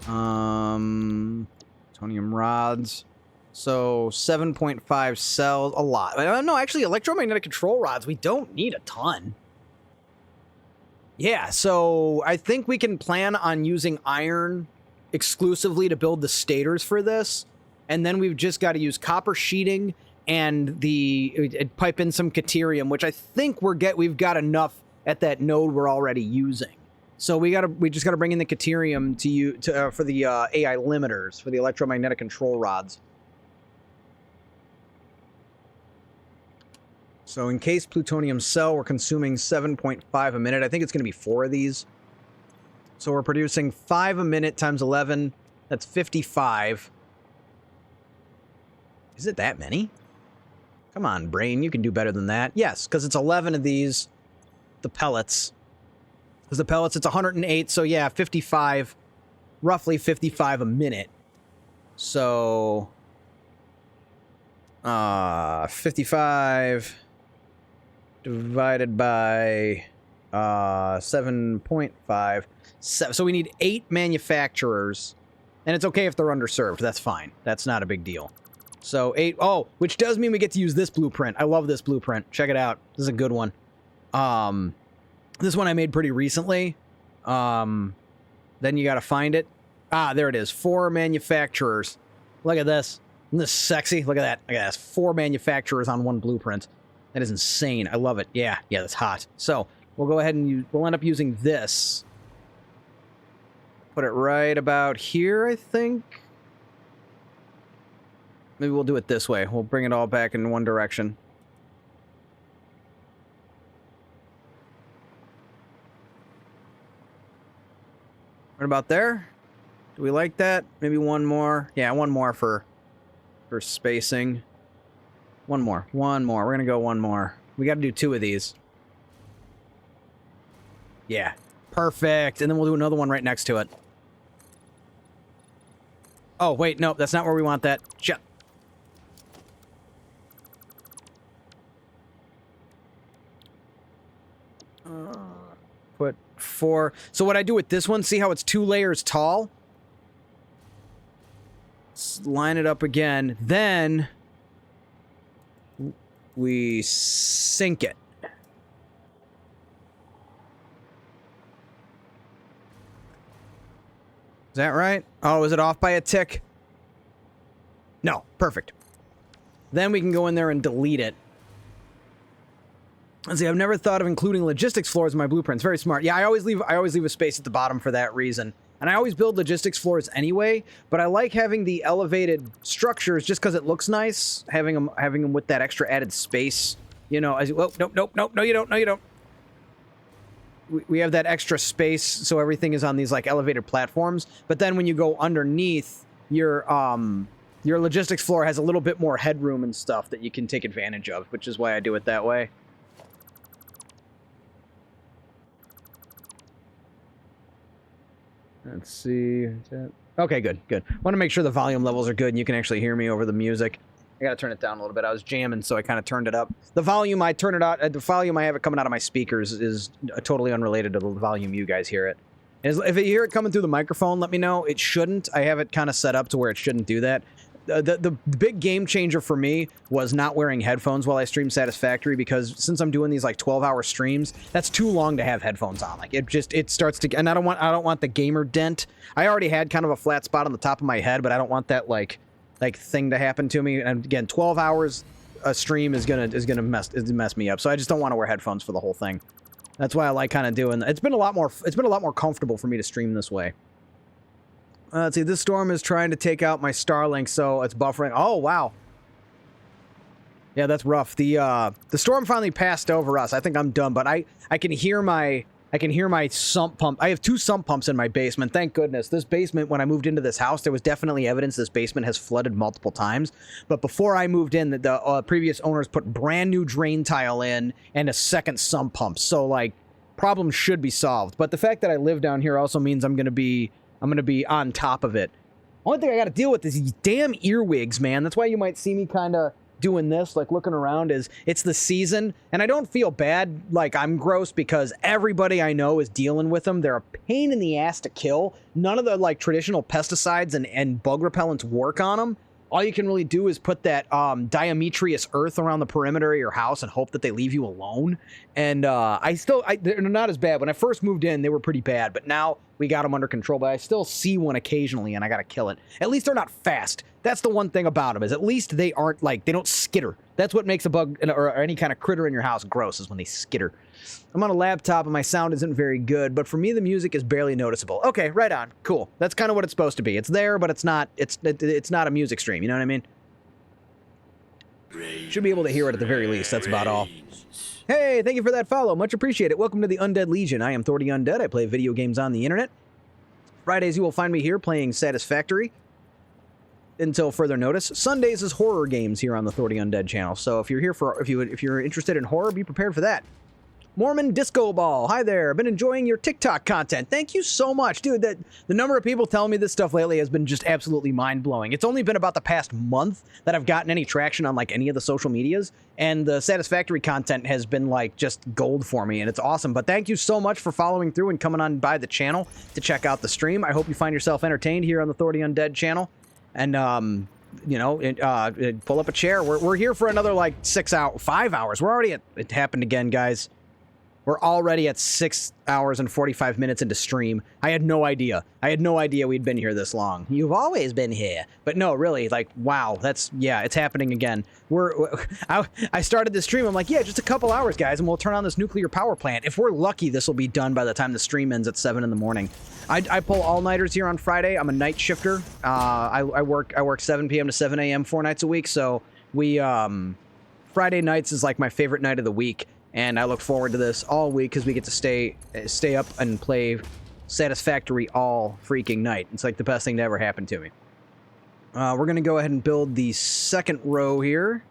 Plutonium rods. So 7.5 cells, a lot. No, actually, electromagnetic control rods, we don't need a ton. Yeah, so I think we can plan on using iron exclusively to build the stators for this, and then we've just got to use copper sheeting and pipe in some Caterium, which I think we've got enough at that node we're already using. So we just gotta bring in the Caterium for the AI limiters, for the electromagnetic control rods. So encased plutonium cell, we're consuming 7.5 a minute. I think it's gonna be 4 of these. So we're producing 5 a minute times 11. That's 55. Is it that many? Come on, brain, you can do better than that. Yes, because it's 11 of these, the pellets. Because the pellets, it's 108, so yeah, 55, roughly 55 a minute. So, 55 divided by 7.5. So we need 8 manufacturers, and it's okay if they're underserved. That's fine. That's not a big deal. So 8, which does mean we get to use this blueprint. I love this blueprint. Check it out. This is a good one. This one I made pretty recently. Then you gotta find it. There it is. 4 manufacturers. Look at this. Isn't this sexy? Look at that. Look at that. 4 manufacturers on one blueprint. That is insane. I love it. Yeah, that's hot. So we'll go ahead and we'll end up using this. Put it right about here, I think. Maybe we'll do it this way. We'll bring it all back in one direction. Right about there. Do we like that? Maybe one more. Yeah, one more for spacing. One more. We're gonna go one more. We gotta do 2 of these. Yeah. Perfect. And then we'll do another one right next to it. Oh, wait, no, that's not where we want that. Shit. Put 4. So what I do with this one, see how it's 2 layers tall? Let's line it up again. Then we sink it. Is that right? Oh, is it off by a tick? No, perfect. Then we can go in there and delete it. Let's see, I've never thought of including logistics floors in my blueprints. Very smart. Yeah, I always leave a space at the bottom for that reason. And I always build logistics floors anyway, but I like having the elevated structures just because it looks nice, having them with that extra added space. You know, no, you don't. We have that extra space, so everything is on these like elevated platforms. But then when you go underneath, your logistics floor has a little bit more headroom and stuff that you can take advantage of, which is why I do it that way. Let's see. Okay, good. Want to make sure the volume levels are good and you can actually hear me over the music. I gotta turn it down a little bit. I was jamming, so I kind of turned it up. The volume I turn it out. The volume I have it coming out of my speakers is totally unrelated to the volume you guys hear it. If you hear it coming through the microphone, let me know. It shouldn't. I have it kind of set up to where it shouldn't do that. The big game changer for me was not wearing headphones while I stream Satisfactory, because since I'm doing these like 12-hour streams, that's too long to have headphones on. Like it starts to, and I don't want the gamer dent. I already had kind of a flat spot on the top of my head, but I don't want that like thing to happen to me. And again, 12 hours a stream is gonna mess me up. So I just don't want to wear headphones for the whole thing. That's why I like kind of doing. It's been a lot more comfortable for me to stream this way. Let's see, this storm is trying to take out my Starlink, so it's buffering. Oh, wow. Yeah, that's rough. The storm finally passed over us. I think I'm done, but I can hear my sump pump. I have 2 sump pumps in my basement. Thank goodness. This basement, when I moved into this house, there was definitely evidence this basement has flooded multiple times. But before I moved in, the previous owners put brand new drain tile in and a second sump pump. So, like, problems should be solved. But the fact that I live down here also means I'm going to be on top of it. Only thing I got to deal with is these damn earwigs, man. That's why you might see me kind of doing this, like looking around, is it's the season, and I don't feel bad like I'm gross because everybody I know is dealing with them. They're a pain in the ass to kill. None of the like traditional pesticides and bug repellents work on them. All you can really do is put that diametrious earth around the perimeter of your house and hope that they leave you alone. And they're not as bad. When I first moved in, they were pretty bad, but now we got them under control, but I still see one occasionally, and I gotta kill it. At least they're not fast. That's the one thing about them, is at least they aren't, like, they don't skitter. That's what makes a bug or any kind of critter in your house gross, is when they skitter. I'm on a laptop, and my sound isn't very good, but for me, the music is barely noticeable. Okay, right on. Cool. That's kind of what it's supposed to be. It's there, but it's not a music stream, you know what I mean? Should be able to hear it at the very least. That's about all. Hey, thank you for that follow. Much appreciated. Welcome to the Undead Legion. I am Thordy Undead. I play video games on the internet. Fridays, you will find me here playing Satisfactory until further notice. Sundays is horror games here on the Thordy Undead channel. So if you're here for, if you're interested in horror, be prepared for that. Mormon Disco Ball. Hi there. I've been enjoying your TikTok content. Thank you so much. Dude, the number of people telling me this stuff lately has been just absolutely mind-blowing. It's only been about the past month that I've gotten any traction on, like, any of the social medias, and the Satisfactory content has been, like, just gold for me, and it's awesome. But thank you so much for following through and coming on by the channel to check out the stream. I hope you find yourself entertained here on the Thordy Undead channel. And, you know, pull up a chair. We're here for another, like, 5 hours. We're already at, it happened again, guys. We're already at 6 hours and 45 minutes into stream. I had no idea. I had no idea we'd been here this long. You've always been here. But no, really, like, wow, yeah, it's happening again. I started this stream, I'm like, yeah, just a couple hours, guys, and we'll turn on this nuclear power plant. If we're lucky, this will be done by the time the stream ends at 7 in the morning. I pull all-nighters here on Friday. I'm a night shifter. I work 7 p.m. to 7 a.m. 4 nights a week, so Friday nights is, like, my favorite night of the week. And I look forward to this all week because we get to stay up and play Satisfactory all freaking night. It's like the best thing to ever happen to me. We're going to go ahead and build the second row here.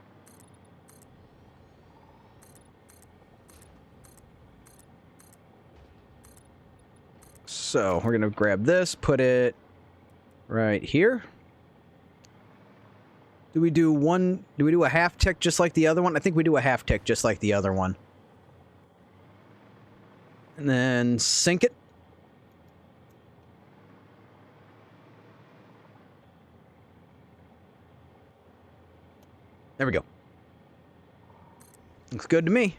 So we're going to grab this, put it right here. Do we do a half tick just like the other one? I think we do a half tick just like the other one. And then sink it. There we go. Looks good to me.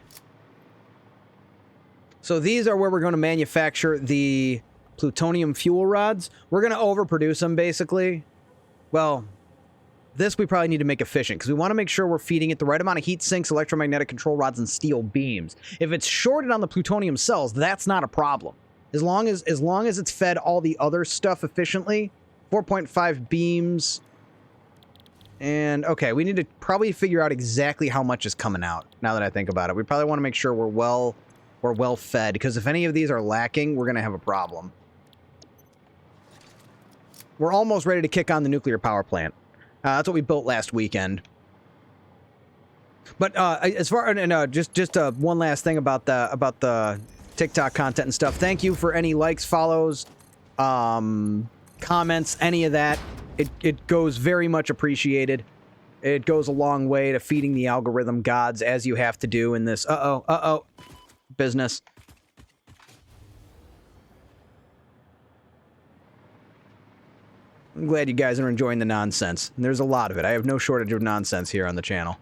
So these are where we're going to manufacture the plutonium fuel rods. We're going to overproduce them, basically. Well, this we probably need to make efficient, because we want to make sure we're feeding it the right amount of heat sinks, electromagnetic control rods, and steel beams. If it's shorted on the plutonium cells, that's not a problem. As long as it's fed all the other stuff efficiently, 4.5 beams. And, okay, we need to probably figure out exactly how much is coming out, now that I think about it. We probably want to make sure we're well fed, because if any of these are lacking, we're going to have a problem. We're almost ready to kick on the nuclear power plant. That's what we built last weekend. But as far and just one last thing about the TikTok content and stuff. Thank you for any likes, follows, comments, any of that. It goes very much appreciated. It goes a long way to feeding the algorithm gods, as you have to do in this business. I'm glad you guys are enjoying the nonsense. There's a lot of it. I have no shortage of nonsense here on the channel.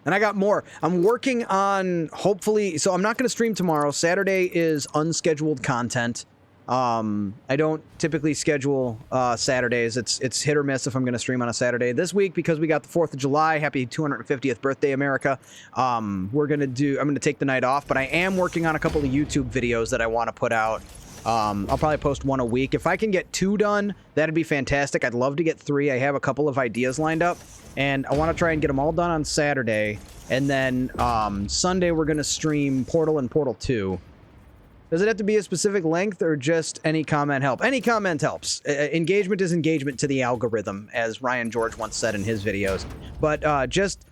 And I got more. I'm working on, hopefully, so I'm not going to stream tomorrow. Saturday is unscheduled content. I don't typically schedule Saturdays. It's hit or miss if I'm going to stream on a Saturday. This week, because we got the 4th of July, happy 250th birthday, America, I'm going to take the night off, but I am working on a couple of YouTube videos that I want to put out. I'll probably post one a week. If I can get 2 done, that'd be fantastic. I'd love to get 3. I have a couple of ideas lined up, and I want to try and get them all done on Saturday. And then Sunday, we're going to stream Portal and Portal 2. Does it have to be a specific length, or just any comment help? Any comment helps. Engagement is engagement to the algorithm, as Ryan George once said in his videos. But just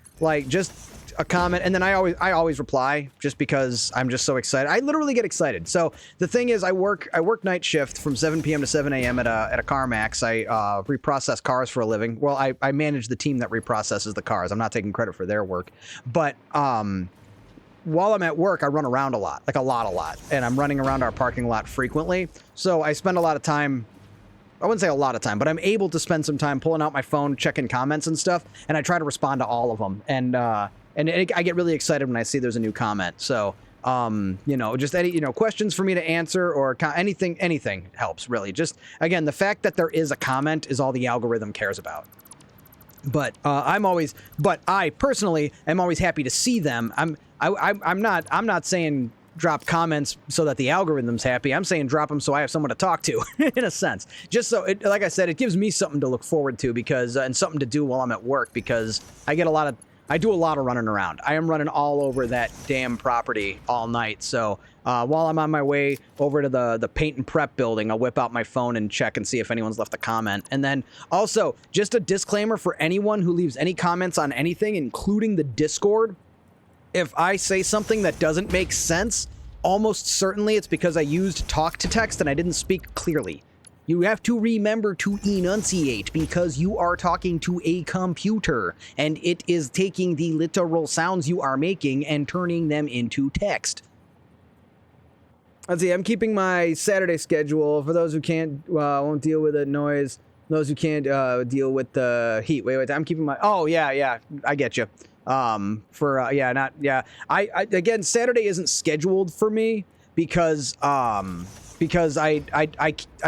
a comment, and then I always reply, just because I'm just so excited. I literally get excited. So the thing is, I work night shift from 7 p.m. to 7 a.m. at a CarMax. I reprocess cars for a living. Well, I manage the team that reprocesses the cars. I'm not taking credit for their work, but while I'm at work, I run around a lot, like a lot, and I'm running around our parking lot frequently. So I spend a lot of time I wouldn't say a lot of time, but I'm able to spend some time pulling out my phone, checking comments and stuff, and I try to respond to all of them. And I get really excited when I see there's a new comment. So, you know, just any, you know, questions for me to answer or anything helps, really. Just, again, the fact that there is a comment is all the algorithm cares about. But I personally am always happy to see them. I'm not saying drop comments so that the algorithm's happy. I'm saying drop them so I have someone to talk to, in a sense. Just so, like I said, it gives me something to look forward to because, and something to do while I'm at work because I do a lot of running around. I am running all over that damn property all night. So while I'm on my way over to the paint and prep building, I'll whip out my phone and check and see if anyone's left a comment. And then also, just a disclaimer for anyone who leaves any comments on anything, including the Discord. If I say something that doesn't make sense, almost certainly it's because I used talk to text and I didn't speak clearly. You have to remember to enunciate because you are talking to a computer and it is taking the literal sounds you are making and turning them into text. Let's see, I'm keeping my Saturday schedule for those who won't deal with the noise, those who can't deal with the heat. Wait, I'm keeping my, oh yeah, I get you. Again, Saturday isn't scheduled for me because I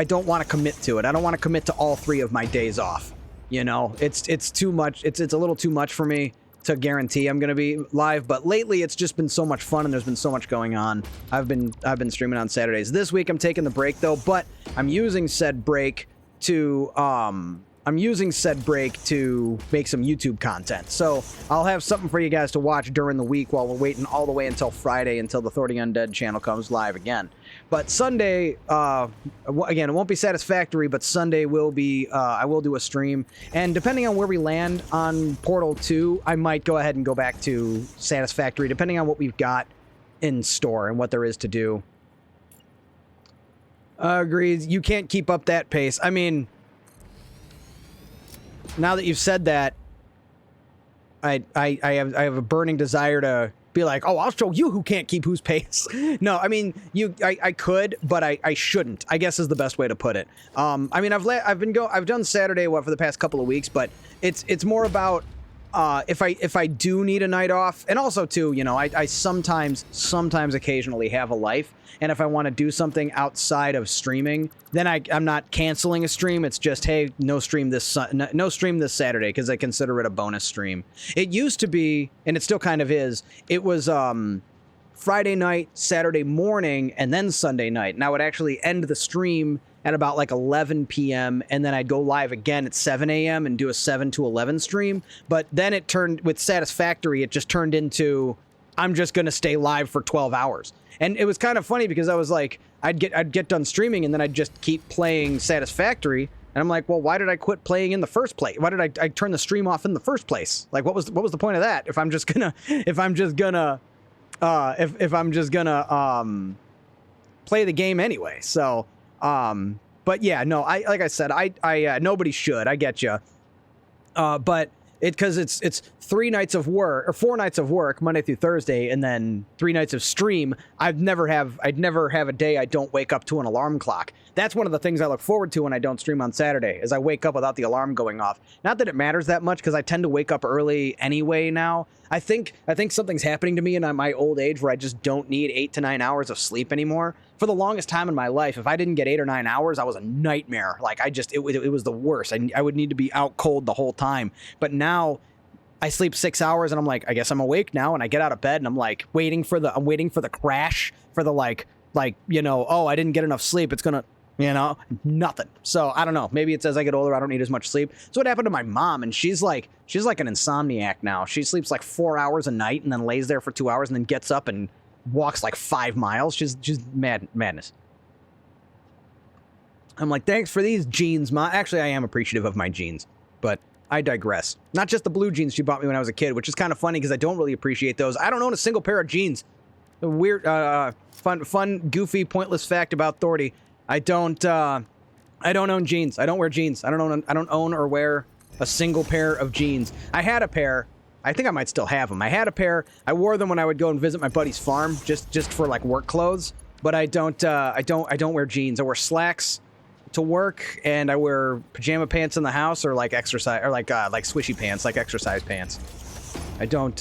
don't want to commit to it. I don't want to commit to all 3 of my days off. You know, it's too much. It's a little too much for me to guarantee I'm going to be live. But lately, it's just been so much fun and there's been so much going on. I've been streaming on Saturdays. This week, I'm taking the break though, but I'm using said break to make some YouTube content. So I'll have something for you guys to watch during the week while we're waiting all the way until Friday until the 30 Undead channel comes live again. But Sunday, again, it won't be Satisfactory, but Sunday will be, I will do a stream. And depending on where we land on Portal 2, I might go ahead and go back to Satisfactory, depending on what we've got in store and what there is to do. Agreed. You can't keep up that pace. I mean, now that you've said that, I have a burning desire to be like, oh, I'll show you who can't keep whose pace. No, I mean, I could, but I shouldn't, I guess is the best way to put it. I mean, I've done Saturday for the past couple of weeks, but it's more about if I do need a night off, and also too, you know, I sometimes occasionally have a life, and if I want to do something outside of streaming, then I'm not canceling a stream. It's just, hey, no stream this Saturday because I consider it a bonus stream. It used to be, and it still kind of is. It was Friday night, Saturday morning, and then Sunday night, and I would actually end the stream at about like 11 p.m. and then I'd go live again at 7 a.m. and do a 7 to 11 stream. But then it turned, with Satisfactory, it just turned into, I'm just going to stay live for 12 hours. And it was kind of funny because I was like, I'd get done streaming and then I'd just keep playing Satisfactory. And I'm like, well, why did I quit playing in the first place? Why did I turn the stream off in the first place? Like, what was the point of that? If I'm just gonna play the game anyway. So, but yeah, no, like I said, nobody should, I get you. But because it's 3 nights of work or 4 nights of work, Monday through Thursday, and then 3 nights of stream. I'd never have a day I don't wake up to an alarm clock. That's one of the things I look forward to when I don't stream on Saturday, is I wake up without the alarm going off. Not that it matters that much, because I tend to wake up early anyway now. I think something's happening to me in my old age where I just don't need 8 to 9 hours of sleep anymore. For the longest time in my life, if I didn't get 8 or 9 hours, I was a nightmare. Like, it was the worst. I would need to be out cold the whole time. But now I sleep 6 hours and I'm like, I guess I'm awake now, and I get out of bed and I'm like waiting for the crash, for the like, you know, oh, I didn't get enough sleep. It's gonna, you know, nothing. So I don't know. Maybe it's as I get older, I don't need as much sleep. So what happened to my mom? And she's like an insomniac now. She sleeps like 4 hours a night and then lays there for 2 hours and then gets up and walks like 5 miles. She's madness. I'm like, thanks for these jeans, Ma. Actually, I am appreciative of my jeans, but I digress. Not just the blue jeans she bought me when I was a kid, which is kind of funny because I don't really appreciate those. I don't own a single pair of jeans. A weird, fun, goofy, pointless fact about Thordy. I don't own jeans. I don't wear jeans. I don't own or wear a single pair of jeans. I had a pair. I think I might still have them. I had a pair. I wore them when I would go and visit my buddy's farm, just for like work clothes. But I don't wear jeans. I wear slacks to work, and I wear pajama pants in the house, or like exercise, or like swishy pants, like exercise pants. I don't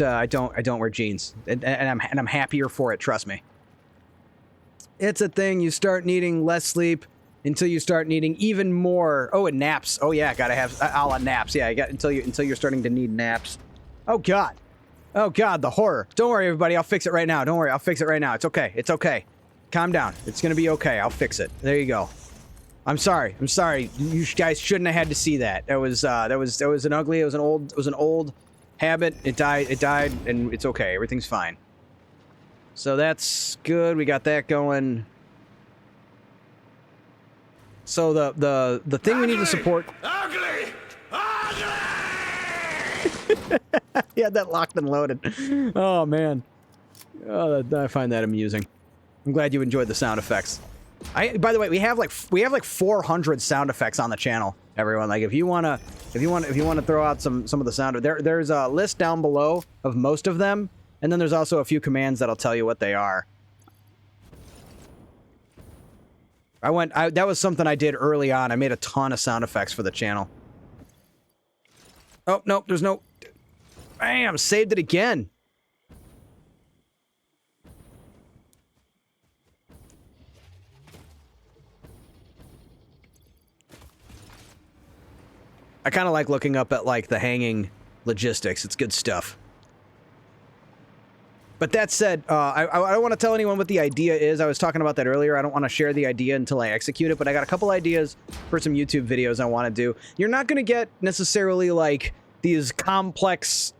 wear jeans, and I'm happier for it. Trust me. It's a thing. You start needing less sleep until you start needing even more. Oh, and naps. Oh yeah, gotta have a la naps. Yeah, you got until you're starting to need naps. Oh god. Oh god, the horror. Don't worry, everybody. I'll fix it right now. Don't worry. I'll fix it right now. It's okay. It's okay. Calm down. It's gonna be okay. I'll fix it. There you go. I'm sorry. I'm sorry. You guys shouldn't have had to see that. That was an ugly. It was an old habit. It died, and it's okay. Everything's fine. So that's good. We got that going. So the thing we need to support. Ugly! Ugly! He had that locked and loaded. Oh man. Oh, I find that amusing. I'm glad you enjoyed the sound effects. By the way, we have like 400 sound effects on the channel. Everyone, like if you wanna throw out some of the sound, there's a list down below of most of them, and then there's also a few commands that'll tell you what they are. That was something I did early on. I made a ton of sound effects for the channel. Oh no, there's no. Bam! Saved it again. I kind of like looking up at like the hanging logistics. It's good stuff. But that said, I don't want to tell anyone what the idea is. I was talking about that earlier. I don't want to share the idea until I execute it, but I got a couple ideas for some YouTube videos I want to do. You're not going to get necessarily like these complex,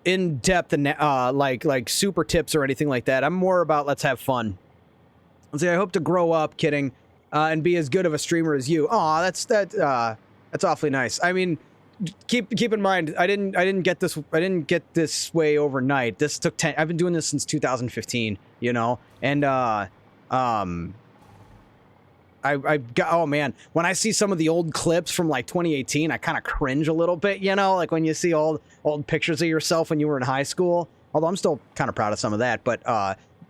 in-depth, like super tips or anything like that. I'm more about let's have fun. Let's say I hope to grow up, kidding, and be as good of a streamer as you. Aw, that's awfully nice. I mean, keep in mind, I didn't get this way overnight. This took 10. I've been doing this since 2015, you know, and I got, oh man, when I see some of the old clips from like 2018, I kind of cringe a little bit, you know, like when you see old pictures of yourself when you were in high school. Although I'm still kind of proud of some of that, but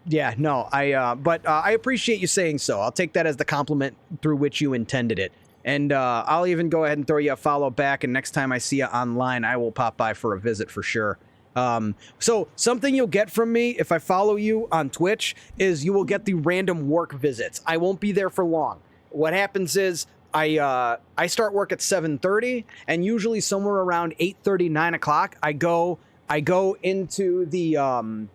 yeah, no, I appreciate you saying so. I'll take that as the compliment through which you intended it. And I'll even go ahead and throw you a follow back, and next time I see you online, I will pop by for a visit for sure. So something you'll get from me if I follow you on Twitch is you will get the random work visits. I won't be there for long. What happens is I start work at 7:30, and usually somewhere around 8:30, 9 o'clock, I go into the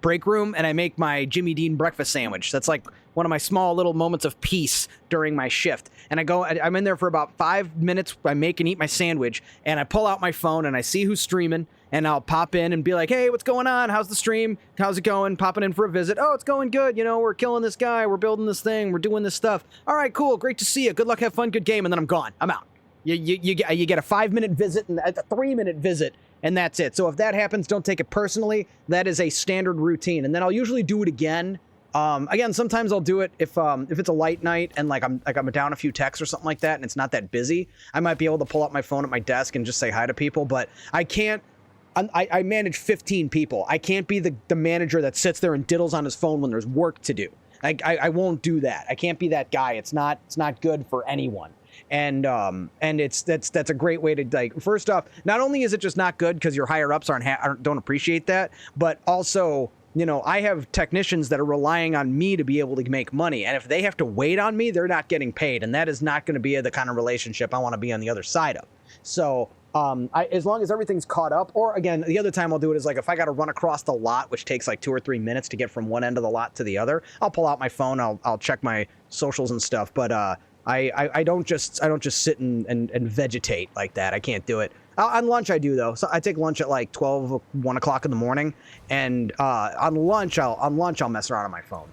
break room, and I make my Jimmy Dean breakfast sandwich. That's like one of my small little moments of peace during my shift. And I'm in there for about 5 minutes. I make and eat my sandwich, and I pull out my phone and I see who's streaming, and I'll pop in and be like, hey, what's going on? How's the stream? How's it going? Popping in for a visit. Oh, it's going good. You know, we're killing this guy. We're building this thing. We're doing this stuff. All right, cool. Great to see you. Good luck. Have fun. Good game. And then I'm gone. I'm out. You get a 5-minute visit and a 3-minute visit, and that's it. So if that happens, don't take it personally. That is a standard routine. And then I'll usually do it again. Again, sometimes I'll do it if it's a light night and I'm down a few texts or something like that, and it's not that busy. I might be able to pull up my phone at my desk and just say hi to people, but I can't. I manage 15 people. I can't be the manager that sits there and diddles on his phone when there's work to do. I won't do that. I can't be that guy. It's not good for anyone. And that's a great way to, like, first off, not only is it just not good because your higher ups don't appreciate that, but also, you know, I have technicians that are relying on me to be able to make money, and if they have to wait on me, they're not getting paid, and that is not going to be the kind of relationship I want to be on the other side of. So as long as everything's caught up, or again, the other time I'll do it is like if I got to run across the lot, which takes like 2 or 3 minutes to get from one end of the lot to the other, I'll pull out my phone, I'll check my socials and stuff, but I don't just sit and vegetate like that. I can't do it. On lunch I do though. So I take lunch at like 12, 1 o'clock in the morning, and on lunch I'll mess around on my phone.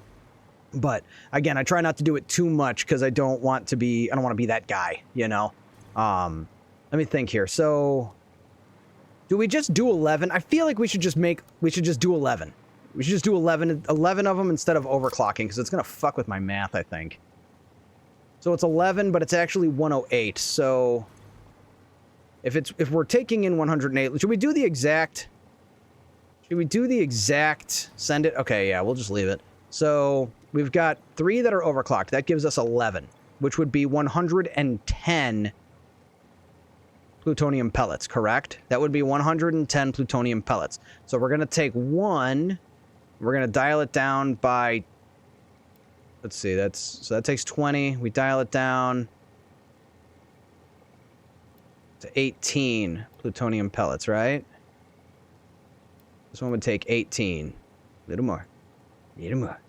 But again, I try not to do it too much because I don't want to be that guy, you know. Let me think here. So do we just do 11? I feel like we should just do 11. We should just do 11 of them instead of overclocking, because it's gonna fuck with my math, I think. So it's 11, but it's actually 108. So if we're taking in 108, should we do the exact send it? Okay, yeah, we'll just leave it. So we've got 3 that are overclocked. That gives us 11, which would be 110 plutonium pellets, correct? That would be 110 plutonium pellets. So we're going to take 1, we're going to dial it down by, let's see, so that takes 20. We dial it down to 18 plutonium pellets, right? This one would take 18. A little more. Little more.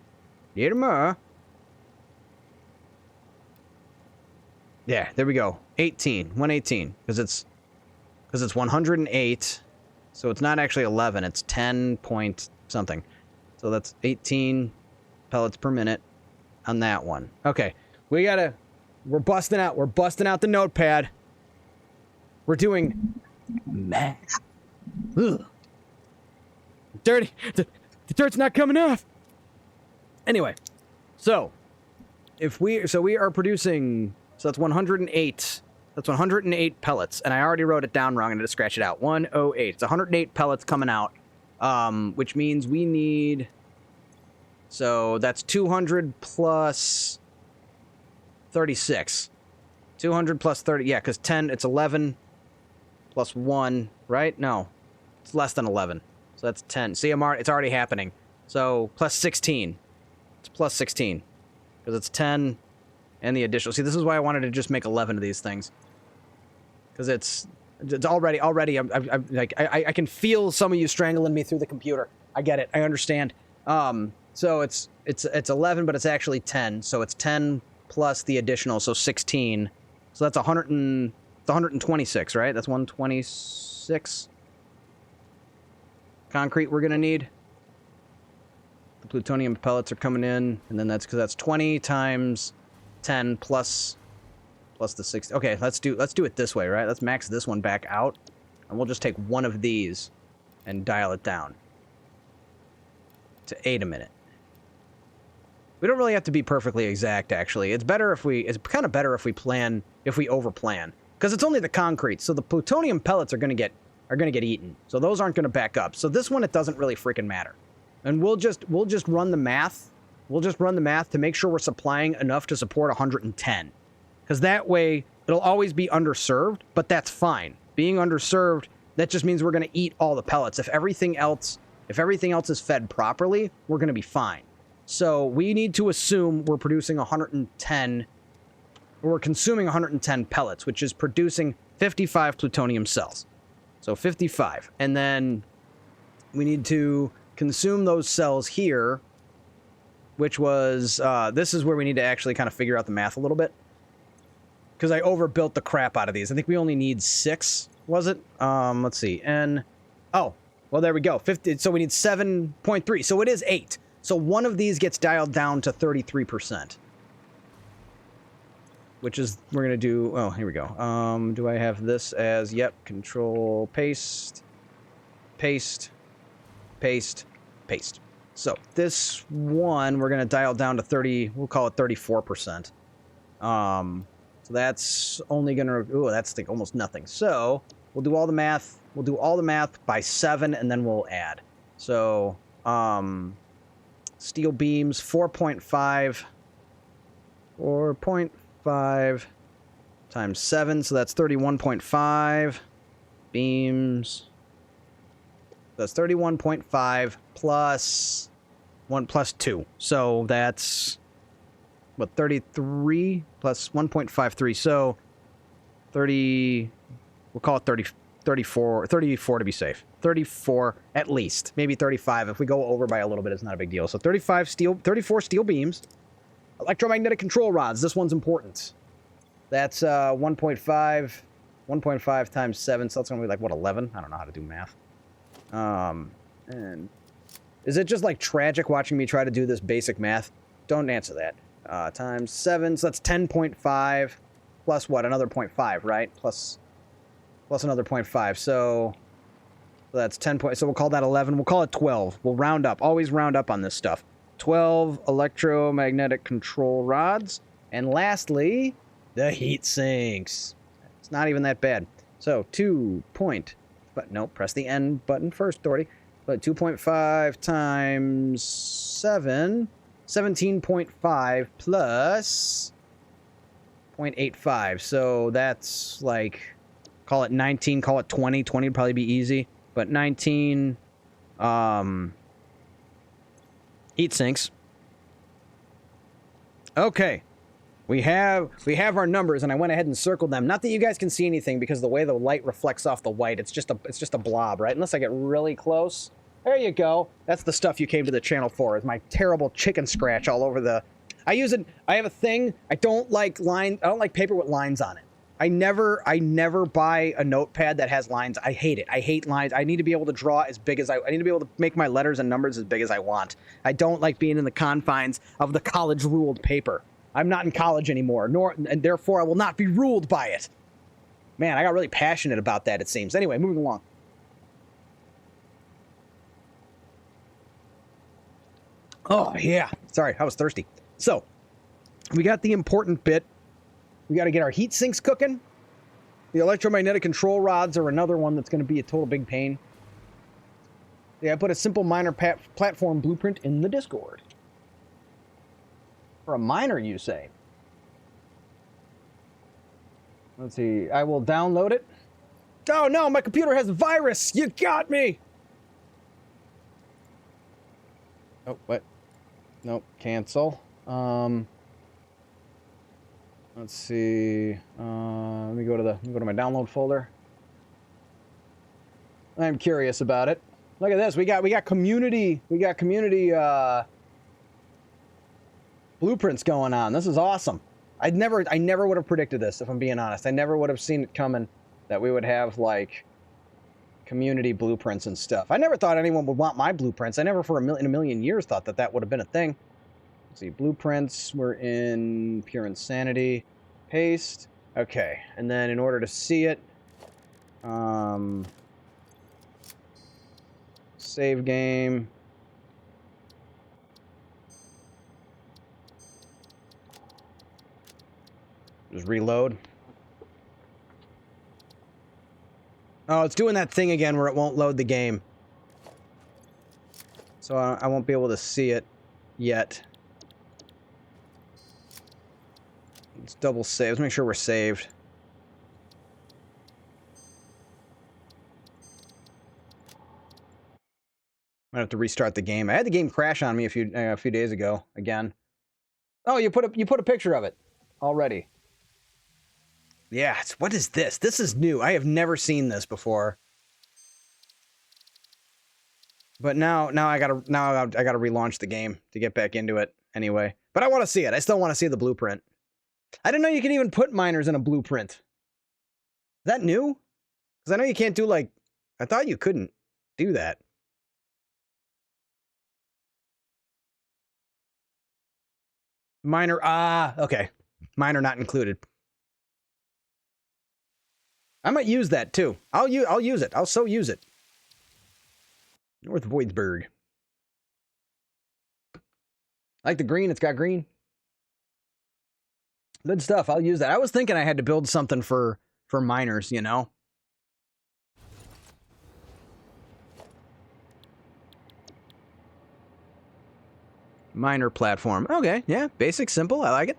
Little more. Yeah, there we go. 18. 118. Because it's 108. So it's not actually 11. It's 10 point something. So that's 18 pellets per minute on that one. Okay. We're busting out. We're busting out the notepad. We're doing math. Ugh. Dirty. The dirt's not coming off. Anyway, so we are producing, so that's 108. That's 108 pellets, and I already wrote it down wrong. I had to scratch it out. 108. It's 108 pellets coming out, which means we need. So that's 200 plus 36. 200 plus 30. Yeah, because 10. It's 11 plus 1, right? No, it's less than 11. So that's 10. See, it's already happening. So plus 16. It's plus 16 because it's 10 and the additional. See, this is why I wanted to just make 11 of these things, because it's already. I'm like I can feel some of you strangling me through the computer. I get it. I understand. So it's 11, but it's actually 10. So it's 10 plus the additional, so 16. So that's 126, right? That's 126 concrete we're gonna need. The plutonium pellets are coming in, and then that's because that's 20 times 10 plus the 60. Okay, let's do it this way, right? Let's max this one back out, and we'll just take one of these and dial it down to 8 a minute. We don't really have to be perfectly exact, actually. It's kind of better if we overplan, because it's only the concrete, so the plutonium pellets are gonna get eaten. So those aren't gonna back up. So this one, it doesn't really freaking matter. And we'll just run the math. We'll just run the math to make sure we're supplying enough to support 110. Because that way, it'll always be underserved, but that's fine. Being underserved, that just means we're going to eat all the pellets. If everything else is fed properly, we're going to be fine. So we need to assume we're producing 110, or we're consuming 110 pellets, which is producing 55 plutonium cells. So 55. And then we need to consume those cells here, which was, this is where we need to actually kind of figure out the math a little bit, because I overbuilt the crap out of these. I think we only need 6, was it? Let's see. Oh, well, there we go. 50. So we need 7.3. So it is 8. So one of these gets dialed down to 33%, which is, we're going to do, oh, here we go. Do I have this as, yep, control, paste, paste, paste, paste. So this one, we're going to dial down to 30, we'll call it 34%. So that's only going to, that's like almost nothing. So we'll do all the math. We'll do all the math by 7, and then we'll add. So, steel beams, 4.5 times 7, so that's 31.5 beams. That's 31.5 plus 1 plus 2. So that's, what, 33 plus 1.53. So 30, we'll call it 34 to be safe. 34 at least, maybe 35. If we go over by a little bit, it's not a big deal. So 34 steel beams, electromagnetic control rods. This one's important. That's 1.5 times 7. So that's gonna be like, what, 11? I don't know how to do math. And is it just like tragic watching me try to do this basic math? Don't answer that. Times 7, so that's 10.5 plus what? Another 0.5, right? Plus another 0.5. So that's 10 point. So we'll call that 11. We'll call it 12. We'll round up. Always round up on this stuff. 12 electromagnetic control rods. And lastly, the heat sinks. It's not even that bad. So press the N button first, Doherty. But 2.5 times 7. 17.5 plus 0.85. So that's like, call it 19, call it 20. 20 would probably be easy. But 19 heat sinks. Okay. We have our numbers, and I went ahead and circled them. Not that you guys can see anything because of the way the light reflects off the white. It's just a blob, right? Unless I get really close. There you go. That's the stuff you came to the channel for. Is my terrible chicken scratch all over the. I use it. I have a thing. I don't like line. I don't like paper with lines on it. I never buy a notepad that has lines. I hate it. I hate lines. I need to be able to draw as big as I need to be able to make my letters and numbers as big as I want. I don't like being in the confines of the college ruled paper. I'm not in college anymore, and therefore I will not be ruled by it. Man, I got really passionate about that, it seems. Anyway, moving along. Oh, yeah. Sorry, I was thirsty. So, we got the important bit. We got to get our heat sinks cooking. The electromagnetic control rods are another one that's going to be a total big pain. Yeah, I put a simple miner platform blueprint in the Discord. For a miner, you say? Let's see. I will download it. Oh no, my computer has a virus! You got me! Oh, what? Nope, cancel. Let's see. Let me go to my download folder. I'm curious about it. Look at this. We got community blueprints going on. This is awesome. I never would have predicted this, if I'm being honest. I never would have seen it coming that we would have like community blueprints and stuff. I never thought anyone would want my blueprints. I never in a million years thought that would have been a thing. Let's see, blueprints. We're in pure insanity. Paste. Okay, and then in order to see it, save game. Just reload. Oh, it's doing that thing again where it won't load the game. So I won't be able to see it yet. Let's double save. Let's make sure we're saved. Might have to restart the game. I had the game crash on me a few days ago again. Oh, you put a picture of it already. Yeah, what is this? This is new. I have never seen this before. But now I gotta relaunch the game to get back into it anyway. But I want to see it. I still want to see the blueprint. I didn't know you can even put miners in a blueprint. Is that new? Because I know you can't do I thought you couldn't do that. Miner, okay. Miner not included. I might use that too. I'll use it. I'll so use it. North Voidsburg. I like the green. It's got green. Good stuff. I'll use that. I was thinking I had to build something for miners, you know. Miner platform. Okay, yeah, basic, simple. I like it.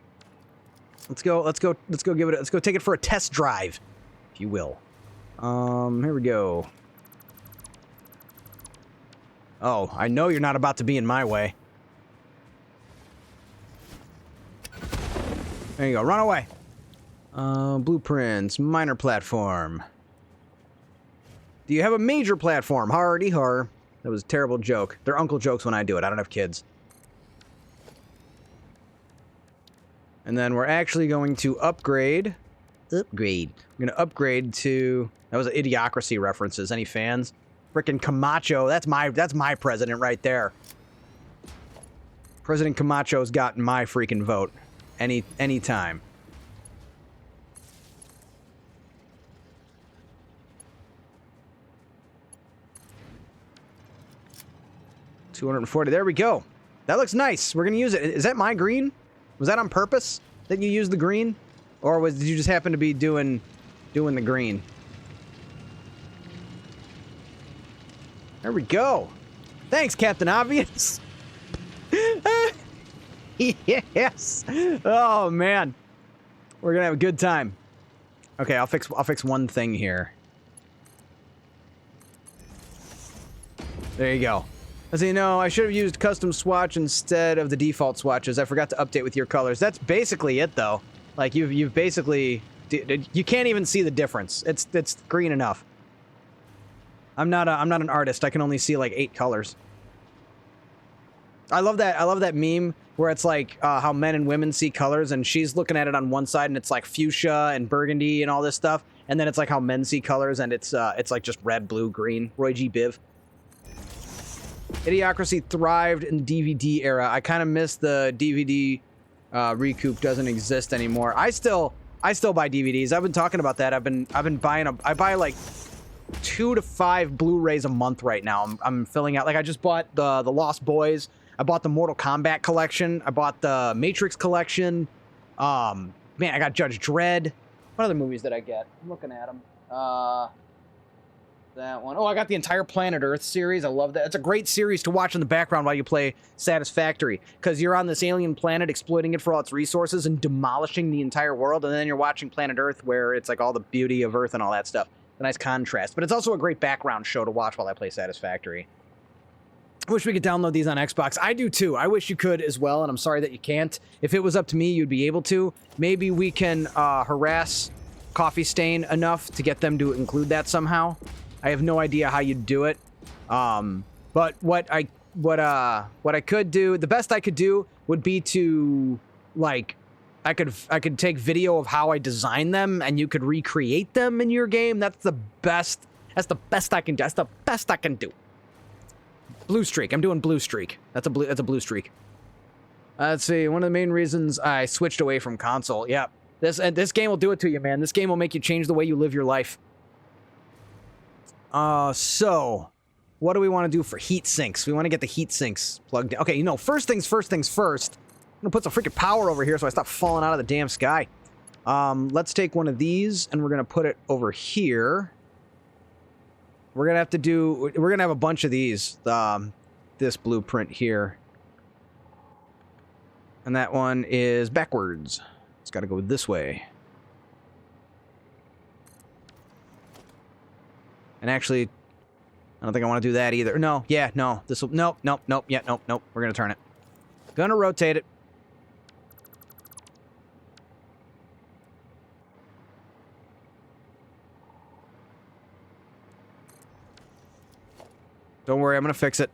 Let's go take it for a test drive, if you will. Here we go. Oh, I know you're not about to be in my way. There you go, run away. Blueprints, minor platform. Do you have a major platform? Hardy har. That was a terrible joke. They're uncle jokes when I do it. I don't have kids. And then we're actually going to upgrade. We're going to upgrade to... That was Idiocracy references. Any fans? Frickin' Camacho. That's my president right there. President Camacho's got my freaking vote. Anytime. $240. There we go. That looks nice. We're gonna use it. Is that my green? Was that on purpose that you used the green, or did you just happen to be doing the green? There we go. Thanks, Captain Obvious. Yes. Oh man, we're gonna have a good time. Okay, I'll fix one thing here. There you go. As you know, I should have used custom swatch instead of the default swatches. I forgot to update with your colors. That's basically it, though. Like you've basically, you can't even see the difference. It's green enough. I'm not an artist. I can only see like 8 colors. I love that meme where it's like how men and women see colors, and she's looking at it on one side and it's like fuchsia and burgundy and all this stuff, and then it's like how men see colors and it's like just red, blue, green. Roy G. Biv. Idiocracy thrived in the DVD era. I kind of miss the DVD recoup doesn't exist anymore. I still buy DVDs. I've been talking about that. I've been buying I buy like 2 to 5 Blu-rays a month right now. I'm filling out, like, I just bought the Lost Boys. I bought the Mortal Kombat collection. I bought the Matrix collection. Man, I got Judge Dredd. What other movies did I get? I'm looking at them. That one. Oh, I got the entire Planet Earth series. I love that. It's a great series to watch in the background while you play Satisfactory, because you're on this alien planet exploiting it for all its resources and demolishing the entire world, and then you're watching Planet Earth where it's like all the beauty of Earth and all that stuff. A nice contrast. But it's also a great background show to watch while I play Satisfactory. I wish we could download these on Xbox. I do too. I wish you could as well, and I'm sorry that you can't. If it was up to me, you'd be able to. Maybe we can harass Coffee Stain enough to get them to include that somehow. I have no idea how you'd do it. But what I could do, the best I could do would be to, like, I could take video of how I design them and you could recreate them in your game. That's the best I can do. That's the best I can do. Blue streak. I'm doing blue streak. That's a blue streak. Let's see. One of the main reasons I switched away from console. Yeah. This game will do it to you, man. This game will make you change the way you live your life. So what do we want to do for heat sinks? We want to get the heat sinks plugged in. Okay, you know, first things first. I'm gonna put some freaking power over here so I stop falling out of the damn sky. Let's take one of these and we're gonna put it over here. We're gonna have a bunch of these. This blueprint here. And that one is backwards. It's gotta go this way. And actually, I don't think I want to do that either. No, yeah, no. This will, nope, yeah, nope. We're gonna turn it. Gonna rotate it. Don't worry, I'm gonna fix it.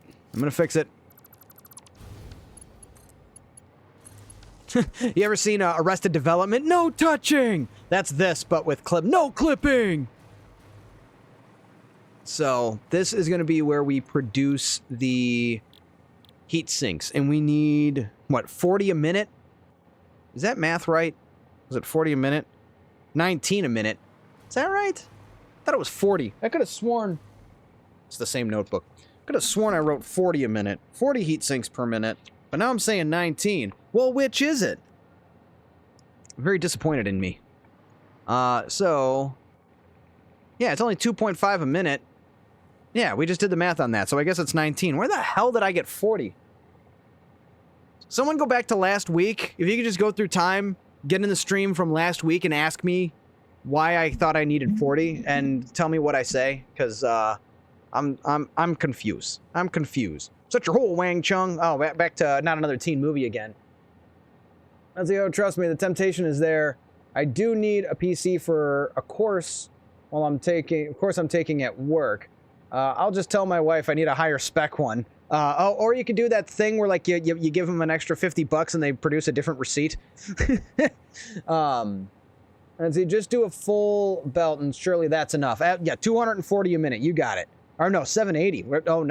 You ever seen Arrested Development? No touching! That's this, but with no clipping! So, this is going to be where we produce the heat sinks. And we need, what, 40 a minute? Is that math right? Was it 40 a minute? 19 a minute. Is that right? I thought it was 40. I could have sworn... It's the same notebook. Could have sworn I wrote 40 a minute. 40 heat sinks per minute. But now I'm saying 19. Well, which is it? I'm very disappointed in me. So... Yeah, it's only 2.5 a minute. Yeah, we just did the math on that, so I guess it's 19. Where the hell did I get 40? Someone go back to last week. If you could just go through time, get in the stream from last week and ask me why I thought I needed 40 and tell me what I say, because I'm confused. I'm confused. Such a hole, Wang Chung. Oh, back to not another teen movie again. Ezio, trust me, the temptation is there. I do need a PC for a course while I'm taking at work. I'll just tell my wife I need a higher spec one. Or you could do that thing where, like, you give them an extra $50 and they produce a different receipt. And so you just do a full belt and surely that's enough. Yeah, 240 a minute. You got it. Or no, 780. Oh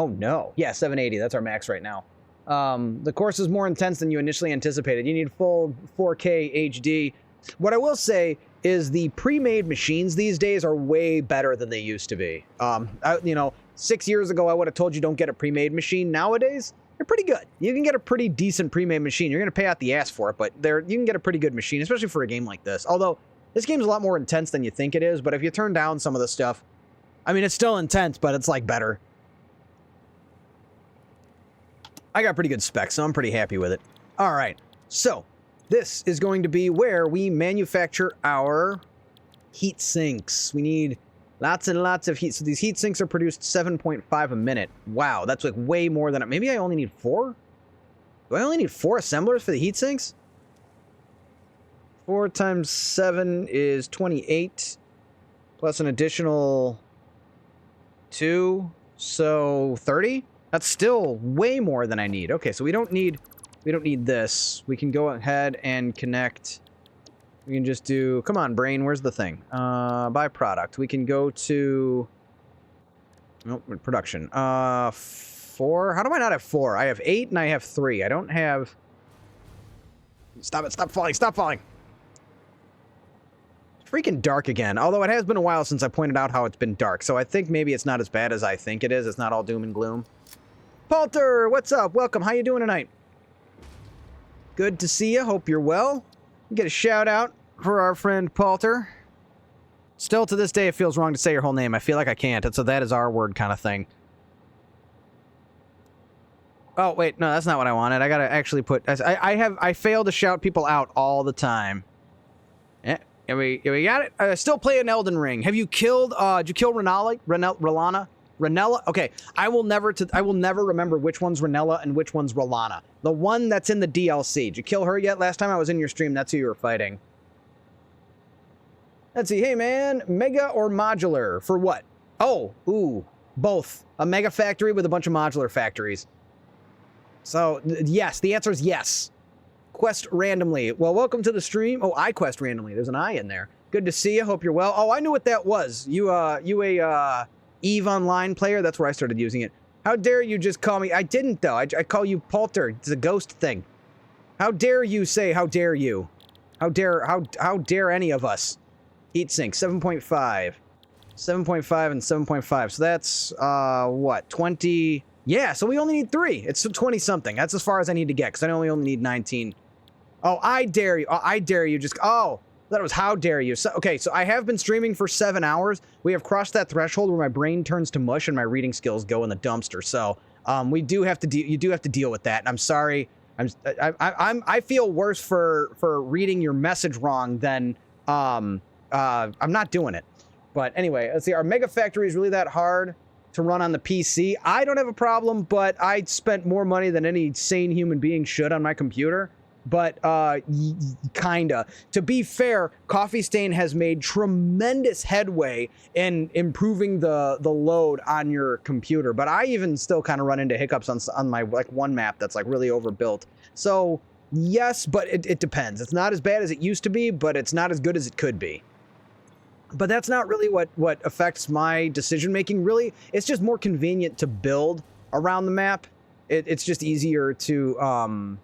no. Yeah, 780. That's our max right now. The course is more intense than you initially anticipated. You need full 4K HD. What I will say is the pre-made machines these days are way better than they used to be. 6 years ago, I would have told you don't get a pre-made machine. Nowadays, they're pretty good. You can get a pretty decent pre-made machine. You're going to pay out the ass for it, but you can get a pretty good machine, especially for a game like this. Although, this game's a lot more intense than you think it is, but if you turn down some of the stuff, I mean, it's still intense, but it's, like, better. I got pretty good specs, so I'm pretty happy with it. All right. So this is going to be where we manufacture our heat sinks. We need lots and lots of heat. So these heat sinks are produced 7.5 a minute. Wow, that's like way more than... Maybe I only need 4? Do I only need 4 assemblers for the heat sinks? 4 times 7 is 28. Plus an additional 2. So 30? That's still way more than I need. Okay, so we don't need this. We can go ahead and connect. We can just do... Come on, brain. Where's the thing? Byproduct. We can go to... Nope, production. 4? How do I not have 4? I have 8 and I have 3. I don't have... Stop it. Stop falling. Stop falling. It's freaking dark again. Although it has been a while since I pointed out how it's been dark. So I think maybe it's not as bad as I think it is. It's not all doom and gloom. Palter, what's up? Welcome. How you doing tonight? Good to see you. Hope you're well. Get a shout out for our friend Palter. Still to this day, it feels wrong to say your whole name. I feel like I can't. So that is our word kind of thing. Oh, wait. No, that's not what I wanted. I gotta actually put... I fail to shout people out all the time. Yeah, we got it. Still playing Elden Ring. Have you killed... did you kill Rellana? Renella? Okay, I will never remember which one's Renella and which one's Rellana. The one that's in the DLC. Did you kill her yet? Last time I was in your stream, that's who you were fighting. Let's see. Hey, man. Mega or modular? For what? Oh, ooh. Both. A mega factory with a bunch of modular factories. So, yes. The answer is yes. Quest randomly. Well, welcome to the stream. Oh, I quest randomly. There's an I in there. Good to see you. Hope you're well. Oh, I knew what that was. You a EVE Online player? That's where I started using it. How dare you just call me... I didn't, though. I call you Palter. It's a ghost thing. How dare you say, how dare you? How dare any of us? Heat sink, 7.5. 7.5 and 7.5. So that's, what, 20... Yeah, so we only need 3. It's 20-something. That's as far as I need to get, because I only need 19. Oh, I dare you. Oh, I dare you. Just... Oh, I thought it was how dare you. So, okay, so I have been streaming for 7 hours. We have crossed that threshold where my brain turns to mush and my reading skills go in the dumpster. So, we do have to you do have to deal with that. And I'm sorry. I feel worse for reading your message wrong than I'm not doing it. But anyway, let's see. Our mega factory is really that hard to run on the PC. I don't have a problem, but I spent more money than any sane human being should on my computer. But, kinda. To be fair, Coffee Stain has made tremendous headway in improving the load on your computer. But I even still kind of run into hiccups on my, like, one map that's, like, really overbuilt. So, yes, but it depends. It's not as bad as it used to be, but it's not as good as it could be. But that's not really what affects my decision-making, really. It's just more convenient to build around the map. It's just easier to,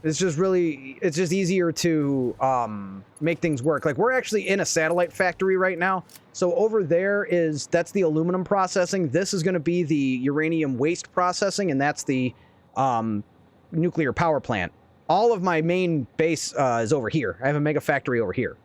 It's just easier to make things work. Like, we're actually in a satellite factory right now. So over there that's the aluminum processing. This is going to be the uranium waste processing, and that's the nuclear power plant. All of my main base is over here. I have a mega factory over here.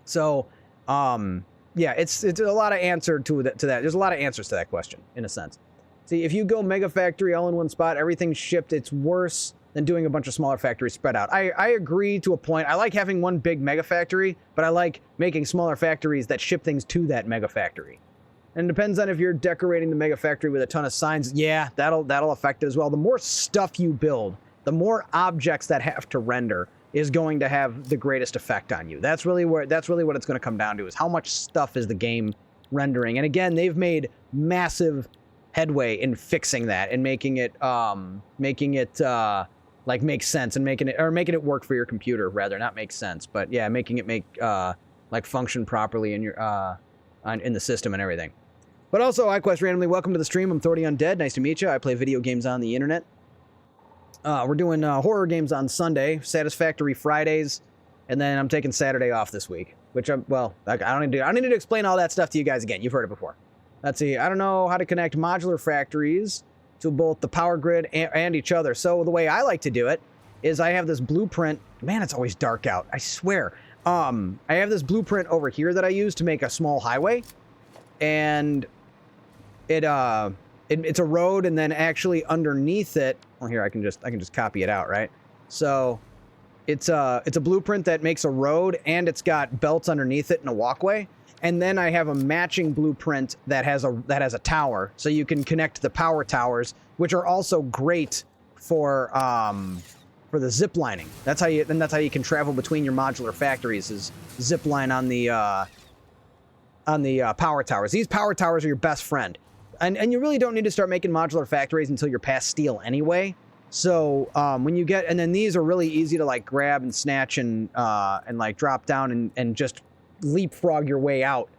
So, yeah, it's a lot of answer to that. There's a lot of answers to that question, in a sense. See, if you go mega factory all in one spot, everything's shipped, it's worse than doing a bunch of smaller factories spread out. I agree to a point. I like having one big mega factory, but I like making smaller factories that ship things to that mega factory. And it depends on if you're decorating the mega factory with a ton of signs. Yeah, that'll affect it as well. The more stuff you build, the more objects that have to render is going to have the greatest effect on you. That's really what it's going to come down to, is how much stuff is the game rendering. And again, they've made massive headway in fixing that and making it like make sense, and making it work for your computer, rather, not make sense, but yeah, making it like function properly in your in the system and everything. But also, iQuest randomly, welcome to the stream. I'm Thordy Undead. Nice to meet you. I play video games on the internet. We're doing horror games on Sunday, Satisfactory Fridays, and then I'm taking Saturday off this week. Which I don't need to explain all that stuff to you guys again. You've heard it before. Let's see. I don't know how to connect modular factories to both the power grid and each other. So the way I like to do it is I have this blueprint. Man, it's always dark out. I swear. I have this blueprint over here that I use to make a small highway, and it's a road, and then actually underneath it. Well, here I can just copy it out, right? So it's a blueprint that makes a road, and it's got belts underneath it and a walkway. And then I have a matching blueprint that has a tower, so you can connect the power towers, which are also great for the zip lining. That's how you can travel between your modular factories, is zip line on the power towers. These power towers are your best friend. And you really don't need to start making modular factories until you're past steel anyway. So when you get, and then these are really easy to like grab and snatch and like drop down and just leapfrog your way out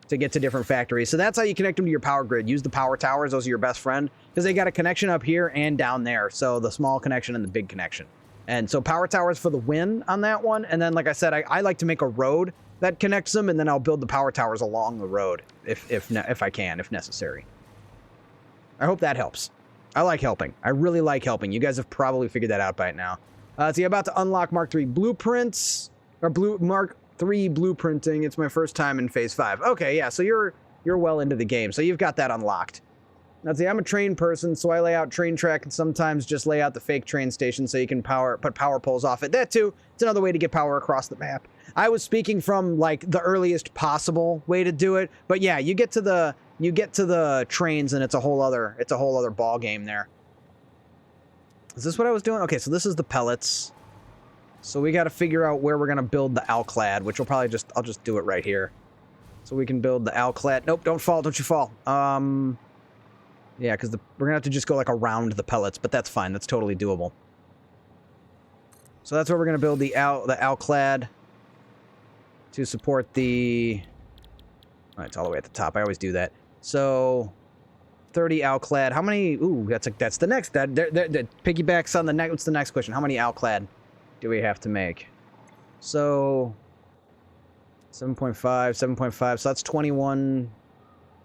to get to different factories. So that's how you connect them to your power grid. Use the power towers. Those are your best friend because they got a connection up here and down there. So the small connection and the big connection. And so power towers for the win on that one. And then, like I said, I like to make a road that connects them, and then I'll build the power towers along the road if I can, if necessary. I hope that helps. I like helping. I really like helping. You guys have probably figured that out by now. So you're about to unlock Mark III blueprints, or Mark III blueprinting. It's my first time in Phase 5. Okay, yeah, so you're well into the game, so you've got that unlocked. Now, see, I'm a train person, so I lay out train track and sometimes just lay out the fake train station so you can put power poles off it. That, too, it's another way to get power across the map. I was speaking from, like, the earliest possible way to do it, but yeah, you get to the trains and it's a whole other ball game there. Is this what I was doing? Okay, so this is the pellets. So we got to figure out where we're going to build the Alclad, which I'll just do it right here. So we can build the Alclad. Nope, don't fall, don't you fall. Yeah, because we're going to have to just go like around the pellets, but that's fine. That's totally doable. So that's where we're going to build the Alclad to support the... Oh, it's all the way at the top. I always do that. So 30 Alclad. How many? Ooh, that's the next. That piggybacks on the next. What's the next question? How many Alclad do we have to make? So 7.5. So that's 21,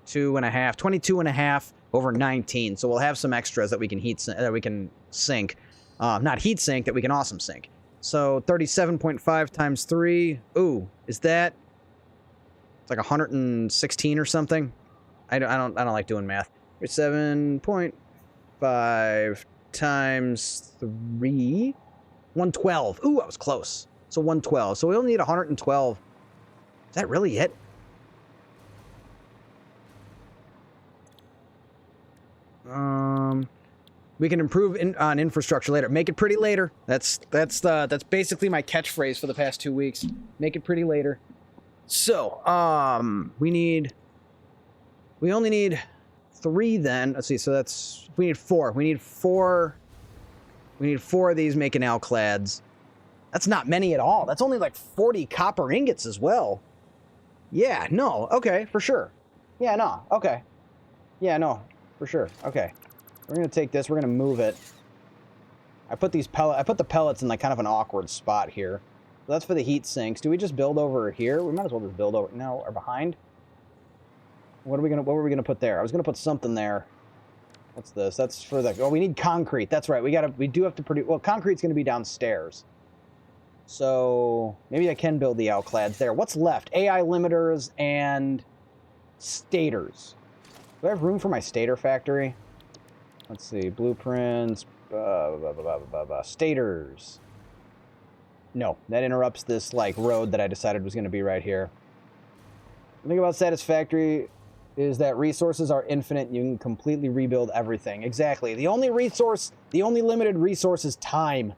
2.5, 22 and a half over 19. So we'll have some extras that we can sink. Not heat sink, that we can awesome sink. So 37.5 times 3. Ooh, is that? It's like 116 or something. I don't like doing math. 7.5 times 3. 112. Ooh, I was close. So 112. So we only need 112. Is that really it? We can improve on infrastructure later. Make it pretty later. That's basically my catchphrase for the past 2 weeks. Make it pretty later. So, we only need 3 then. Let's see, so we need 4. We need 4 of these making Alclads. That's not many at all. That's only like 40 copper ingots as well. Yeah, no, okay, for sure. Yeah, no, okay. Yeah, no, for sure. Okay. We're gonna take this, we're gonna move it. I put the pellets in like kind of an awkward spot here. So that's for the heat sinks. Do we just build over here? We might as well just build over, no, or behind. What were we gonna put there? I was gonna put something there. What's this? That's for the, oh, we need concrete. That's right. We do have to produce, well, concrete's gonna be downstairs. So maybe I can build the Alclads there. What's left? AI limiters and stators. Do I have room for my stator factory? Let's see, blueprints, stators. No, that interrupts this like road that I decided was going to be right here. The thing about Satisfactory is that resources are infinite and you can completely rebuild everything. Exactly. The only limited resource is time.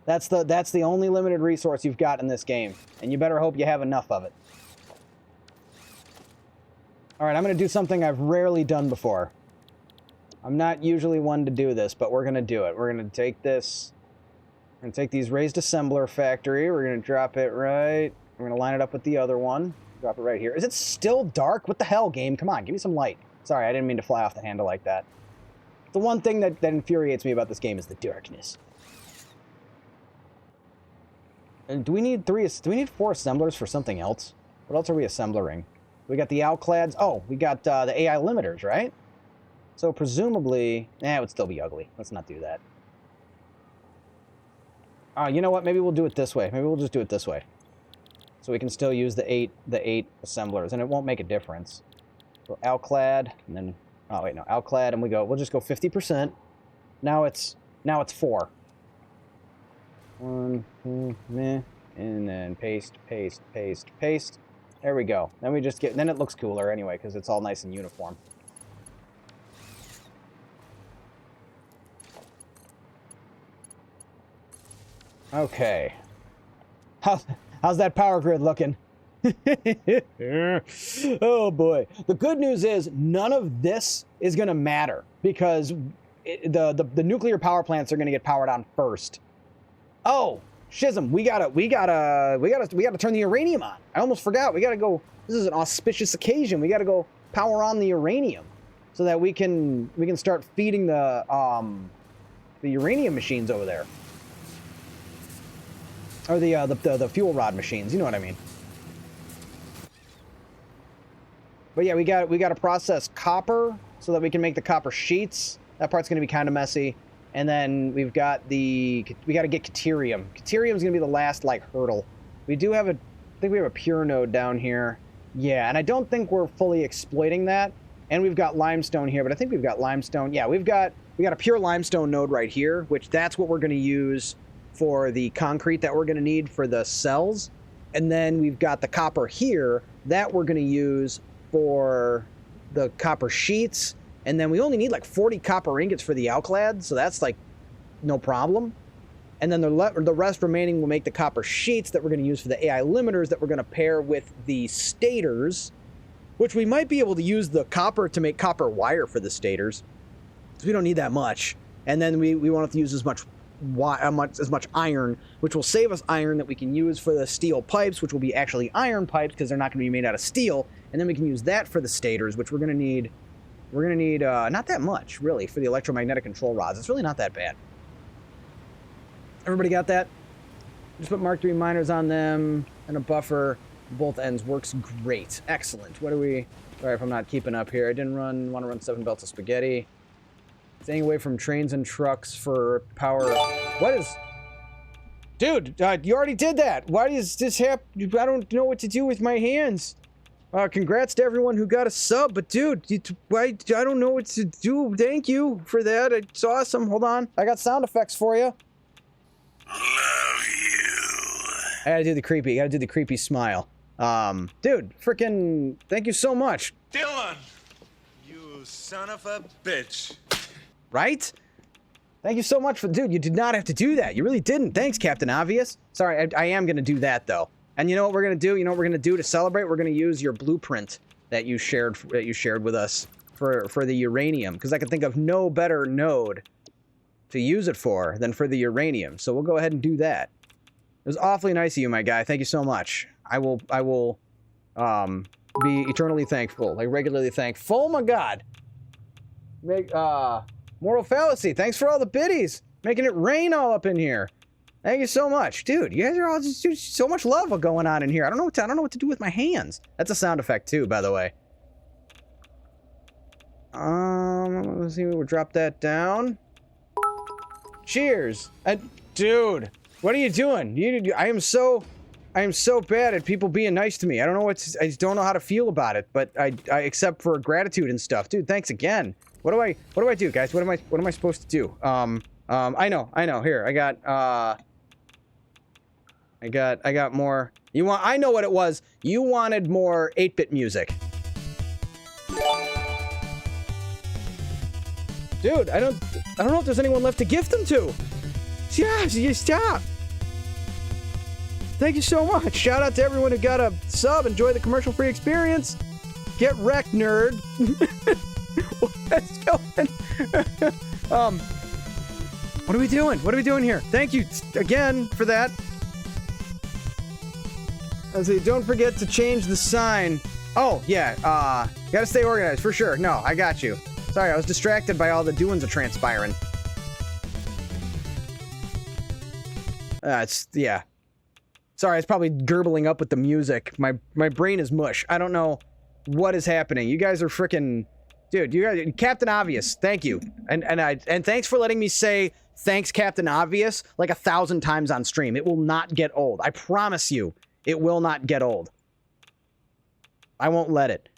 That's the only limited resource you've got in this game, and you better hope you have enough of it. All right, I'm going to do something I've rarely done before. I'm not usually one to do this, but we're going to do it. We're going to take this. We're going to take these raised assembler factory. We're going to drop it right. We're going to line it up with the other one. Drop it right here. Is it still dark? What the hell, game? Come on, give me some light. Sorry, I didn't mean to fly off the handle like that. The one thing that infuriates me about this game is the darkness. And do we need 4 assemblers for something else? What else are we assembling? We got the Alclads. Oh, we got the AI limiters, right? So presumably, it would still be ugly. Let's not do that. You know what? Maybe we'll do it this way. Maybe we'll just do it this way. So we can still use the eight assemblers, and it won't make a difference. So Alclad, and then, oh wait, no, Alclad, and we'll just go 50%. Now it's 4. 1, 2, meh. And then paste, paste, paste, paste. There we go. Then we just get, then it looks cooler anyway, because it's all nice and uniform. Okay. How's that power grid looking? Oh boy. The good news is none of this is going to matter because the nuclear power plants are going to get powered on first. Oh, Shizm, we gotta turn the uranium on. I almost forgot. We gotta go. This is an auspicious occasion. We gotta go power on the uranium so that we can start feeding the uranium machines over there. Or the fuel rod machines, you know what I mean. But yeah, we got to process copper so that we can make the copper sheets. That part's going to be kind of messy. And then we got to get Caterium. Caterium's going to be the last like hurdle. We do have I think we have a pure node down here. Yeah, and I don't think we're fully exploiting that. And we've got limestone here, but I think we've got limestone. Yeah, we got a pure limestone node right here, which that's what we're going to use for the concrete that we're going to need for the cells. And then we've got the copper here that we're going to use for the copper sheets. And then we only need like 40 copper ingots for the alclad, so that's like no problem. And then the rest remaining will make the copper sheets that we're going to use for the AI limiters that we're going to pair with the stators, which we might be able to use the copper to make copper wire for the stators. So we don't need that much. And then we won't have to use as much iron, which will save us iron that we can use for the steel pipes, which will be actually iron pipes because they're not going to be made out of steel. And then we can use that for the stators, which we're going to need not that much, really, for the electromagnetic control rods. It's really not that bad. Everybody got that? Just put Mark III miners on them and a buffer. Both ends works great. Excellent. What do we... Sorry if I'm not keeping up here. I didn't want to run 7 belts of spaghetti. Staying away from trains and trucks for power. What is... Dude, you already did that. Why does this happen? I don't know what to do with my hands. Congrats to everyone who got a sub, but dude, I don't know what to do. Thank you for that. It's awesome. Hold on. I got sound effects for you. Love you. I gotta do the creepy smile. Dude, freaking thank you so much. Dylan, you son of a bitch. Right? Thank you so much for... Dude, you did not have to do that. You really didn't. Thanks, Captain Obvious. Sorry, I am going to do that, though. And you know what we're going to do? You know what we're going to do to celebrate? We're going to use your blueprint that you shared with us for the uranium. Because I can think of no better node to use it for than for the uranium. So we'll go ahead and do that. It was awfully nice of you, my guy. Thank you so much. I will be eternally thankful. Like, regularly thankful. Oh, my God. Moral fallacy. Thanks for all the biddies. Making it rain all up in here. Thank you so much. Dude, you guys are all just so much love going on in here. I don't know what to do with my hands. That's a sound effect too, by the way. Let's see, we'll drop that down. Cheers. Dude, what are you doing? I am so bad at people being nice to me. I don't know I just don't know how to feel about it, but I except for gratitude and stuff. Dude, thanks again. What do I do, guys? What am I supposed to do? I know. Here, I got more. I know what it was. You wanted more 8-bit music. Dude, I don't know if there's anyone left to gift them to. Yeah, stop. Thank you so much. Shout out to everyone who got a sub. Enjoy the commercial-free experience. Get wrecked, nerd. What's going? What are we doing? What are we doing here? Thank you again for that. I say, don't forget to change the sign. Oh, yeah, gotta stay organized, for sure. No, I got you. Sorry, I was distracted by all the doings of transpiring. Yeah. Sorry, it's probably gurgling up with the music. My brain is mush. I don't know what is happening. You guys are freaking... Dude, you guys... Captain Obvious, thank you. And thanks for letting me say thanks, Captain Obvious, like 1,000 times on stream. It will not get old. I promise you, it will not get old. I won't let it.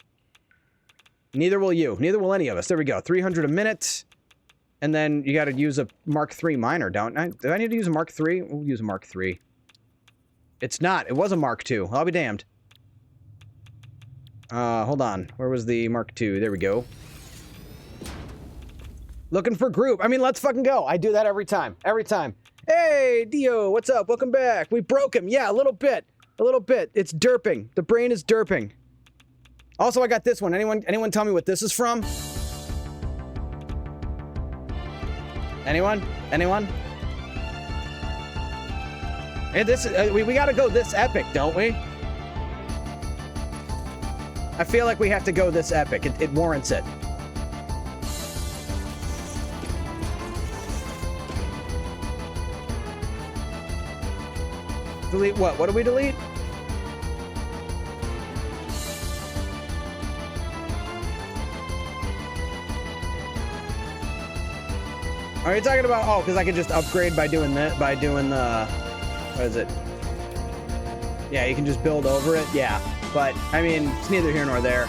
Neither will you. Neither will any of us. There we go. 300 a minute. And then you got to use a Mark III miner, don't I? Do I need to use a Mark III? We'll use a Mark III. It's not. It was a Mark II. I'll be damned. Hold on. Where was the Mark II? There we go. Looking for group. I mean, let's fucking go. I do that every time. Every time. Hey, Dio, what's up? Welcome back. We broke him. Yeah, a little bit. A little bit. It's derping. The brain is derping. Also, I got this one. Anyone tell me what this is from? Anyone? Anyone? Hey, this we gotta go this epic, don't we? I feel like we have to go this epic. It warrants it. Delete what? What do we delete? Are you talking about, oh, because I can just upgrade by doing that, by doing the, what is it? Yeah, you can just build over it, yeah. But, I mean, it's neither here nor there.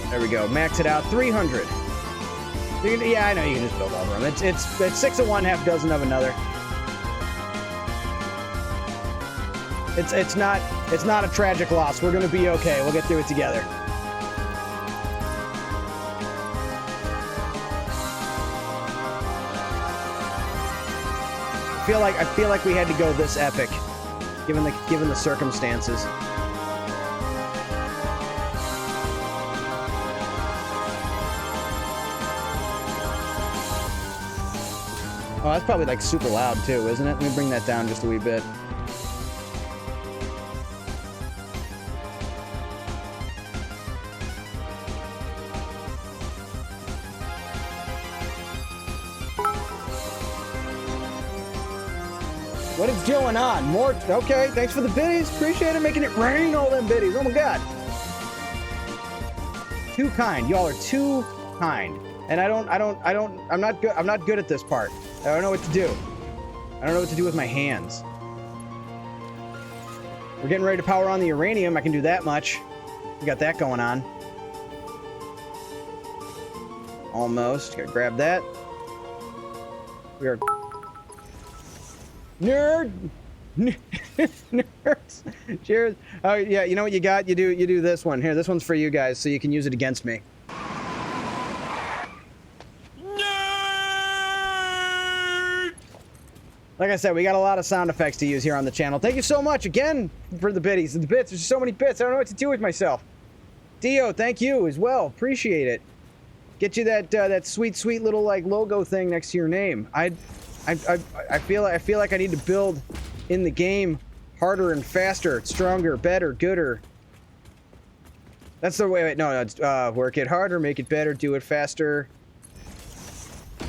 There we go, max it out, 300. You can, yeah, I know you can just build over them. It's 6 of one, half dozen of another. It's not a tragic loss. We're gonna be okay. We'll get through it together. I feel like we had to go this epic, given the circumstances. Oh, that's probably like super loud too, isn't it? Let me bring that down just a wee bit. What is going on? More, okay, thanks for the biddies. Appreciate it, making it rain all them biddies. Oh my God. Too kind. Y'all are too kind. And I'm not good at this part. I don't know what to do. I don't know what to do with my hands. We're getting ready to power on the uranium. I can do that much. We got that going on. Almost. Gotta grab that. We are... Nerd! Nerds! Cheers! Oh, yeah, you know what you got? You do this one. Here, this one's for you guys, so you can use it against me. Nerd! Like I said, we got a lot of sound effects to use here on the channel. Thank you so much, again, for the biddies. The bits, there's so many bits, I don't know what to do with myself. Dio, thank you as well. Appreciate it. Get you that sweet, sweet little, like, logo thing next to your name. I feel like I need to build in the game harder and faster, stronger, better, gooder. That's the way. Wait, no, it's work it harder, make it better, do it faster.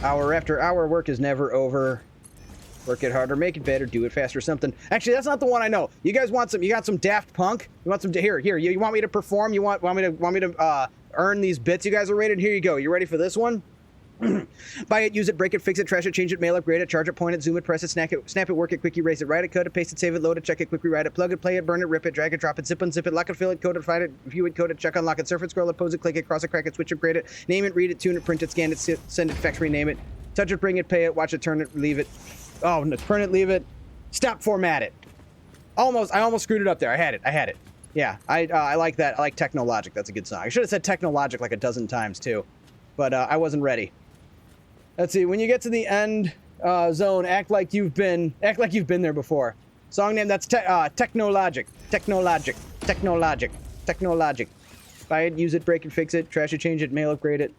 Hour after hour, work is never over. Work it harder, make it better, do it faster. Something. Actually, that's not the one I know. You guys want some? You got some Daft Punk? You want some? Here. You want me to perform? You want me to earn these bits you guys are rated? Here you go. You ready for this one? Buy it, use it, break it, fix it, trash it, change it, mail it, grade it, charge it, point it, zoom it, press it, snap it, work it, quick erase it, write it, cut it, paste it, save it, load it, check it, quick rewrite it, plug it, play it, burn it, rip it, drag it, drop it, zip unzip it, lock it, fill it, code it, find it, view it, code it, check, unlock it, surf it, scroll it, pose it, click it, cross it, crack it, switch it, grade it, name it, read it, tune it, print it, scan it, send it, factory, name it, touch it, bring it, pay it, watch it, turn it, leave it. Oh, no, print it, leave it, stop, format it. I almost screwed it up there. I had it. Yeah, I like that. I like Technologic. That's a good song. I should have said Technologic like a dozen times too, but I wasn't ready. Let's see. When you get to the end zone, act like you've been there before. Song name. That's Technologic. Buy it, use it, break it, fix it, trash it, change it, mail, upgrade it,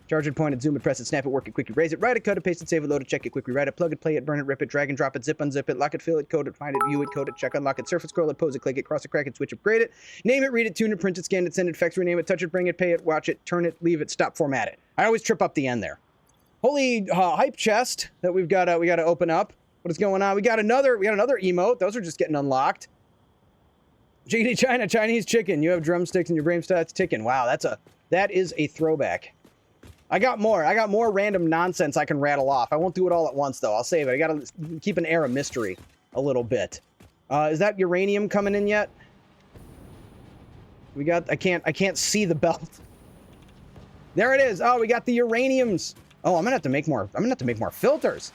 charge it, point it, zoom it, press it, snap it, work it, quick erase it, write it, cut it, paste it, save it, load it, check it, quick rewrite it, plug it, play it, burn it, rip it, drag and drop it, zip unzip it, lock it, fill it, code it, find it, view it, code it, check, unlock it, surf it, scroll it, pose it, click it, cross it, crack it, switch it, grade it, name it, read it, tune it, print it, scan it, send it, fax, rename it, touch it, bring it, pay it, watch it, turn it, leave it, stop, format it. I always trip up the end there. Holy hype chest that we got to open up. What is going on? We got another emote. Those are just getting unlocked. GD China, Chinese chicken. You have drumsticks and your brain starts ticking. Wow, that is a throwback. I got more random nonsense I can rattle off. I won't do it all at once though. I'll save it. I got to keep an air of mystery a little bit. Is that uranium coming in yet? I can't see the belt. There it is. Oh, we got the uraniums. Oh, I'm gonna have to make more. I'm gonna have to make more filters.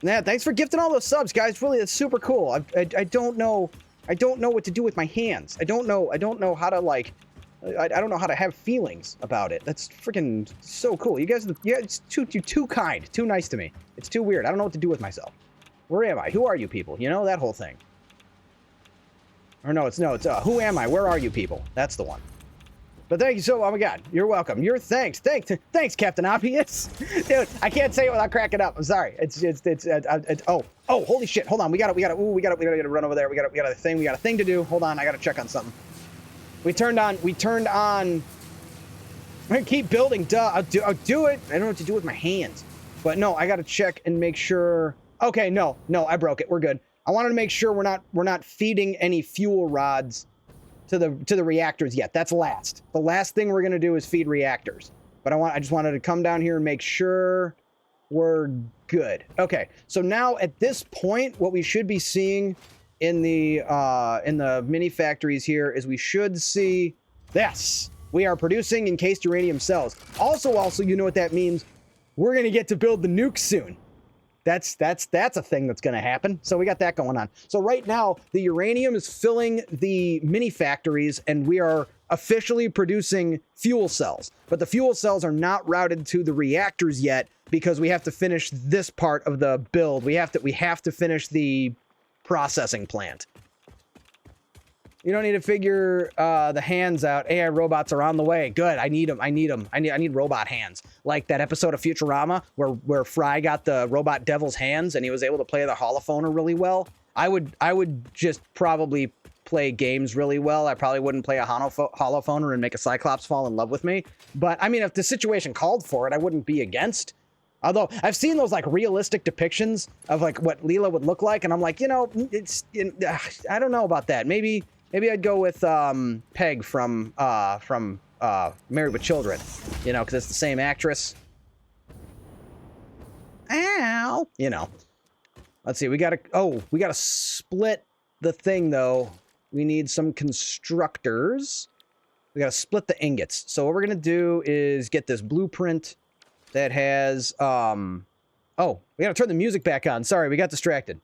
Yeah, thanks for gifting all those subs, guys. Really, that's super cool. I don't know. I don't know what to do with my hands. I don't know how to like. I don't know how to have feelings about it. That's freaking so cool. You guys, yeah, you're too kind, too nice to me. It's too weird. I don't know what to do with myself. Where am I? Who are you people? You know, that whole thing. Or no, it's who am I? Where are you people? That's the one. But thank you so, oh my God, you're welcome. Thanks, Captain Obvious. Dude, I can't say it without cracking up. I'm sorry. Oh, holy shit. Hold on. We gotta run over there. We got a thing to do. Hold on. I gotta check on something. We turned on, I'm gonna keep building, duh. I'll do it. I don't know what to do with my hands. But no, I gotta check and make sure. Okay, no, I broke it. We're good. I wanted to make sure we're not feeding any fuel rods to the reactors yet. That's last. The last thing we're gonna do is feed reactors. But I just wanted to come down here and make sure we're good. Okay, so now at this point, what we should be seeing in the mini factories here is we should see this. We are producing encased uranium cells. Also, you know what that means? We're gonna get to build the nuke soon. That's a thing that's gonna happen. So we got that going on. So right now, the uranium is filling the mini factories, and we are officially producing fuel cells. But the fuel cells are not routed to the reactors yet because we have to finish this part of the build. We have to finish the processing plant. You don't need to figure the hands out. AI robots are on the way. Good. I need them. I need robot hands. Like that episode of Futurama where Fry got the robot devil's hands and he was able to play the holophoner really well. I would just probably play games really well. I probably wouldn't play a holophoner and make a Cyclops fall in love with me. But I mean, if the situation called for it, I wouldn't be against. Although I've seen those like realistic depictions of like what Leela would look like, and I'm like, I don't know about that. Maybe I'd go with Peg from Married with Children, because it's the same actress. Ow, Let's see. We gotta split the thing though. We need some constructors. We gotta split the ingots. So what we're gonna do is get this blueprint that has, we gotta turn the music back on. Sorry, we got distracted.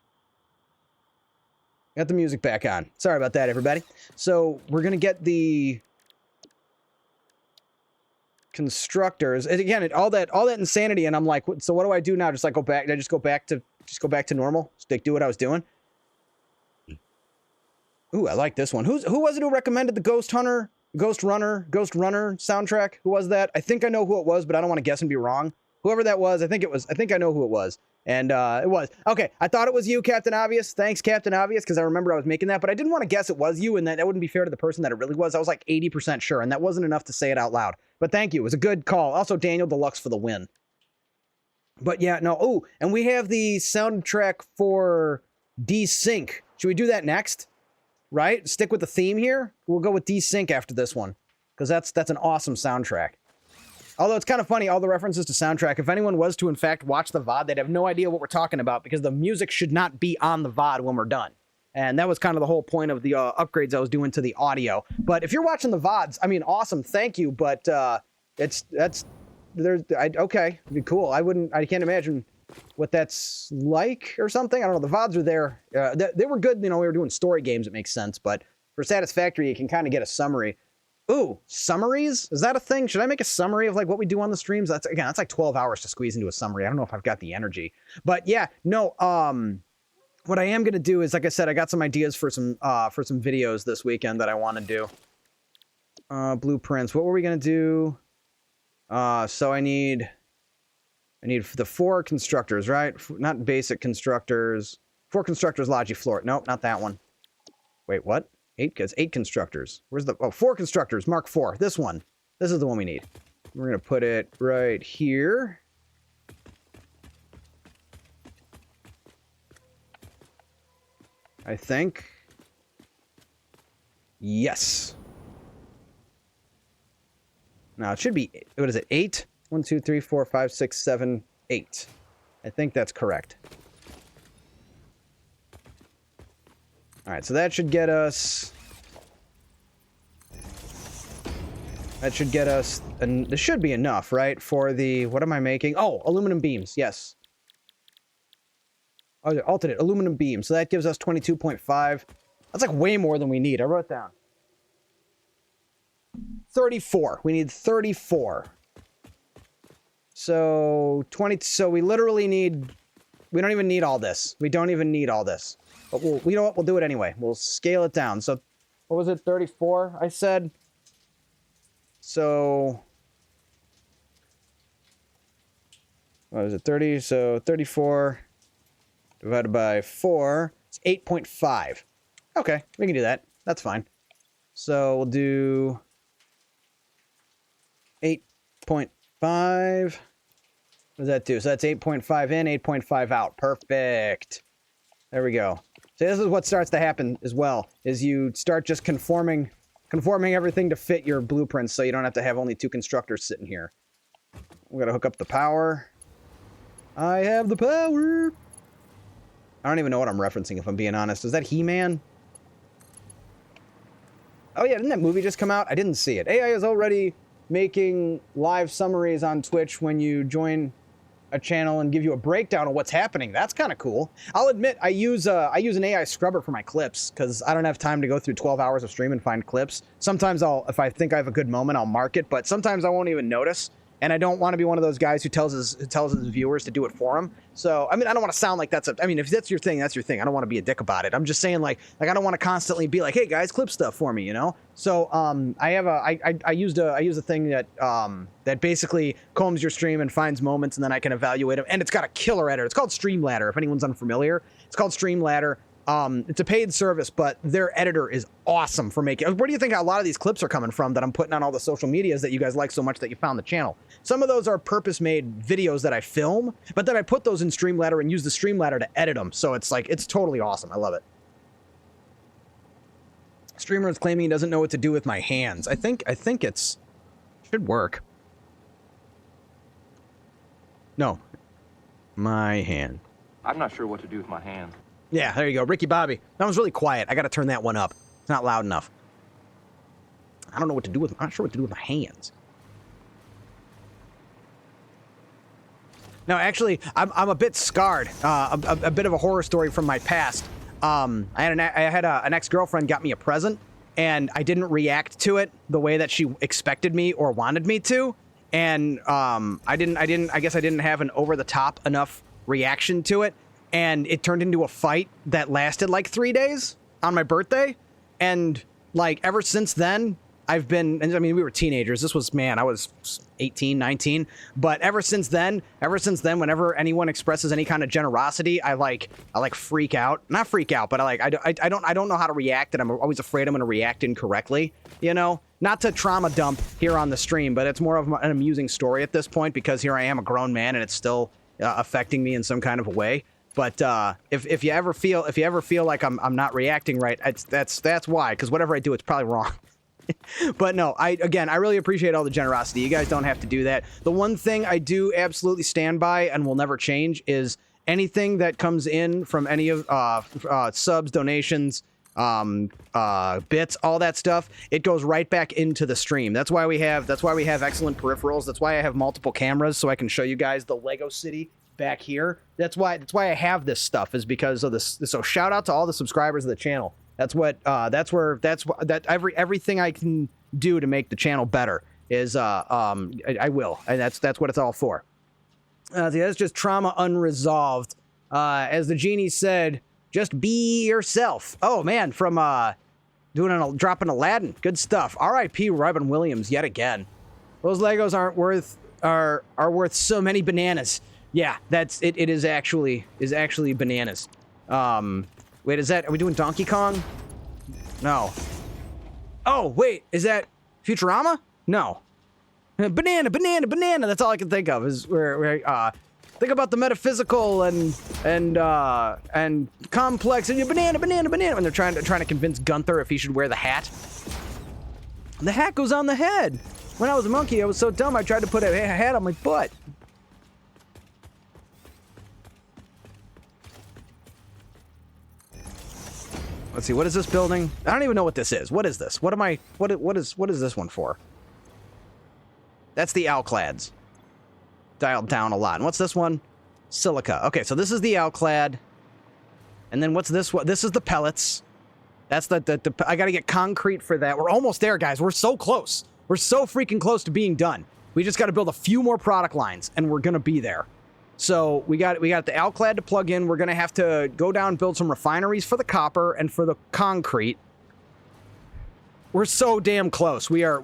Got the music back on. Sorry about that, everybody. So we're gonna get the constructors. And again, all that insanity, and I'm like, so what do I do now? Just like go back? Did I just go back to normal? Just like do what I was doing? Ooh, I like this one. Who was it who recommended the Ghost Runner soundtrack? Who was that? I think I know who it was, but I don't want to guess and be wrong. Whoever that was, I think I know who it was. And it was. Okay, I thought it was you, Captain Obvious. Thanks, Captain Obvious, because I remember I was making that, but I didn't want to guess it was you, and that wouldn't be fair to the person that it really was. I was like 80% sure, and that wasn't enough to say it out loud. But thank you. It was a good call. Also, Daniel Deluxe for the win. But yeah, no. Oh, and we have the soundtrack for Desync. Should we do that next? Right? Stick with the theme here. We'll go with Desync after this one, because that's an awesome soundtrack. Although it's kind of funny, all the references to soundtrack. If anyone was to, in fact, watch the VOD, they'd have no idea what we're talking about because the music should not be on the VOD when we're done. And that was kind of the whole point of the upgrades I was doing to the audio. But if you're watching the VODs, I mean, awesome, thank you. But okay, cool. I can't imagine what that's like or something. I don't know. The VODs are there. They were good. We were doing story games. It makes sense. But for Satisfactory, you can kind of get a summary. Ooh, summaries? Is that a thing? Should I make a summary of like what we do on the streams? That's like 12 hours to squeeze into a summary. I don't know if I've got the energy. But yeah, no, what I am going to do is, like I said, I got some ideas for some videos this weekend that I want to do. Blueprints. What were we going to do? So I need the 4 constructors, right? Not basic constructors. 4 constructors, Logifloor. Nope, not that one. Wait, what? 8 constructors. Where's the... Oh, 4 constructors, Mark 4. This one. This is the one we need. We're going to put it right here. I think. Yes. Now, it should be... What is it? 8? 1, 2, 3, 4, 5, 6, 7, 8. I think that's correct. All right, so that should get us That should get us, and this should be enough, right? For the, what am I making? Oh, aluminum beams, yes. Oh, alternate aluminum beams. So that gives us 22.5. That's like way more than we need. I wrote it down. 34. We need 34. So 20. So we literally need. We don't even need all this. We don't even need all this. But we'll. You know what? We'll do it anyway. We'll scale it down. So, what was it? 34. I said. So. What was it? 30. So 34 divided by 4. It's 8.5. Okay, we can do that. That's fine. So we'll do 8.5. What does that do? So that's 8.5 in, 8.5 out. Perfect. There we go. So this is what starts to happen as well, is you start just conforming everything to fit your blueprints so you don't have to have only 2 constructors sitting here. We're gonna hook up the power. I have the power. I don't even know what I'm referencing, if I'm being honest. Is that He-Man? Oh yeah, didn't that movie just come out? I didn't see it. AI is already making live summaries on Twitch when you join a channel and give you a breakdown of what's happening. That's kind of cool. I'll admit, I use an AI scrubber for my clips because I don't have time to go through 12 hours of stream and find clips. Sometimes if I think I have a good moment, I'll mark it, but sometimes I won't even notice. And I don't want to be one of those guys who tells his viewers to do it for him. So, I mean, I don't want to sound like I mean, if that's your thing, that's your thing. I don't want to be a dick about it. I'm just saying, like I don't want to constantly be like, hey guys, clip stuff for me, you know? So, I used a thing that that basically combs your stream and finds moments, and then I can evaluate them. And it's got a killer editor. It's called Streamladder. If anyone's unfamiliar, it's called Streamladder. It's a paid service, but their editor is awesome for making. Where do you think a lot of these clips are coming from that I'm putting on all the social medias that you guys like so much that you found the channel? Some of those are purpose-made videos that I film, but then I put those in Streamladder and use the Streamladder to edit them. So it's like, it's totally awesome. I love it. Streamer is claiming he doesn't know what to do with my hands. I think it's should work. No, my hand. I'm not sure what to do with my hands. Yeah, there you go. Ricky Bobby. That was really quiet. I got to turn that one up. It's not loud enough. I don't know what to do with... I'm not sure what to do with my hands. No, actually, I'm a bit scarred. A bit of a horror story from my past. I had an ex-girlfriend got me a present, and I didn't react to it the way that she expected me or wanted me to. And I guess I didn't have an over-the-top enough reaction to it. And it turned into a fight that lasted like 3 days on my birthday. And like ever since then, I've been, and I mean, we were teenagers. This was, man, I was 18, 19. But ever since then, whenever anyone expresses any kind of generosity, I freak out. Not freak out, but I don't know how to react, and I'm always afraid I'm going to react incorrectly, you know? Not to trauma dump here on the stream, but it's more of an amusing story at this point because here I am, a grown man, and it's still affecting me in some kind of a way. But if you ever feel like I'm not reacting right, that's why. Because whatever I do, it's probably wrong. But no, I really appreciate all the generosity. You guys don't have to do that. The one thing I do absolutely stand by and will never change is anything that comes in from any of subs, donations, bits, all that stuff. It goes right back into the stream. That's why we have excellent peripherals. That's why I have multiple cameras so I can show you guys the Lego City back here. That's why I have this stuff, is because of this. So shout out to all the subscribers of the channel. Everything I can do to make the channel better is I will, and that's what it's all for. That's just trauma unresolved. As the genie said, just be yourself. Oh man, from dropping Aladdin. Good stuff. R.I.P. Robin Williams yet again. Those Legos are worth so many bananas. Yeah, that's it. It is actually bananas. Wait, are we doing Donkey Kong? No. Oh, wait, is that Futurama? No. Banana. That's all I can think of is where think about the metaphysical and complex and banana when they're trying to convince Gunther if he should wear the hat. The hat goes on the head. When I was a monkey, I was so dumb I tried to put a hat on my butt. Let's see, what is this building? I don't even know what this is. What is this? What is this one for? That's the alclads. Dialed down a lot. And what's this one? Silica. Okay, so this is the alclad. And then what's this one? This is the pellets. That's the I gotta get concrete for that. We're almost there, guys. We're so close. We're so freaking close to being done. We just gotta build a few more product lines, and we're gonna be there. So we got the alclad to plug in. We're gonna have to go down and build some refineries for the copper and for the concrete. We're so damn close. We are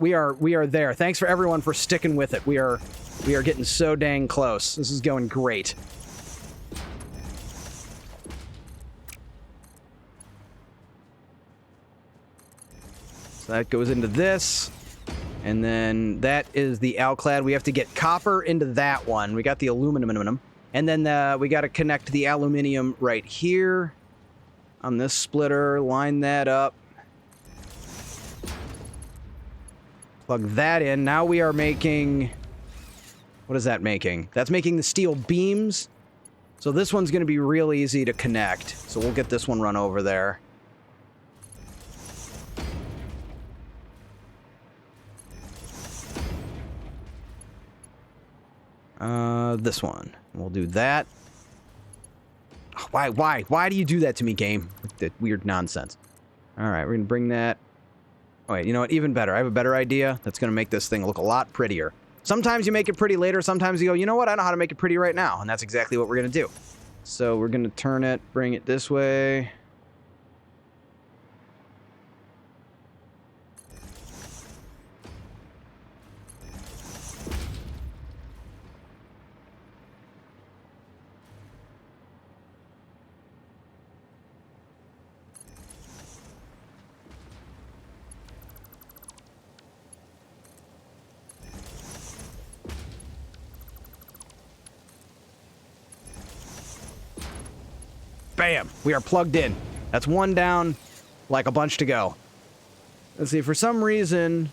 there. Thanks for everyone for sticking with it. We are getting so dang close. This is going great. So that goes into this. And then that is the alclad. We have to get copper into that one. We got the aluminum. And then we got to connect the aluminium right here on this splitter. Line that up. Plug that in. Now we are making... What is that making? That's making the steel beams. So this one's going to be real easy to connect. So we'll get this one run over there. This one. We'll do that. Why do you do that to me, game? That weird nonsense. All right, we're going to bring that... Oh, wait, you know what? Even better. I have a better idea that's going to make this thing look a lot prettier. Sometimes you make it pretty later. Sometimes you go, you know what? I know how to make it pretty right now. And that's exactly what we're going to do. So we're going to turn it, bring it this way. Bam! We are plugged in. That's one down, like a bunch to go. Let's see, for some reason,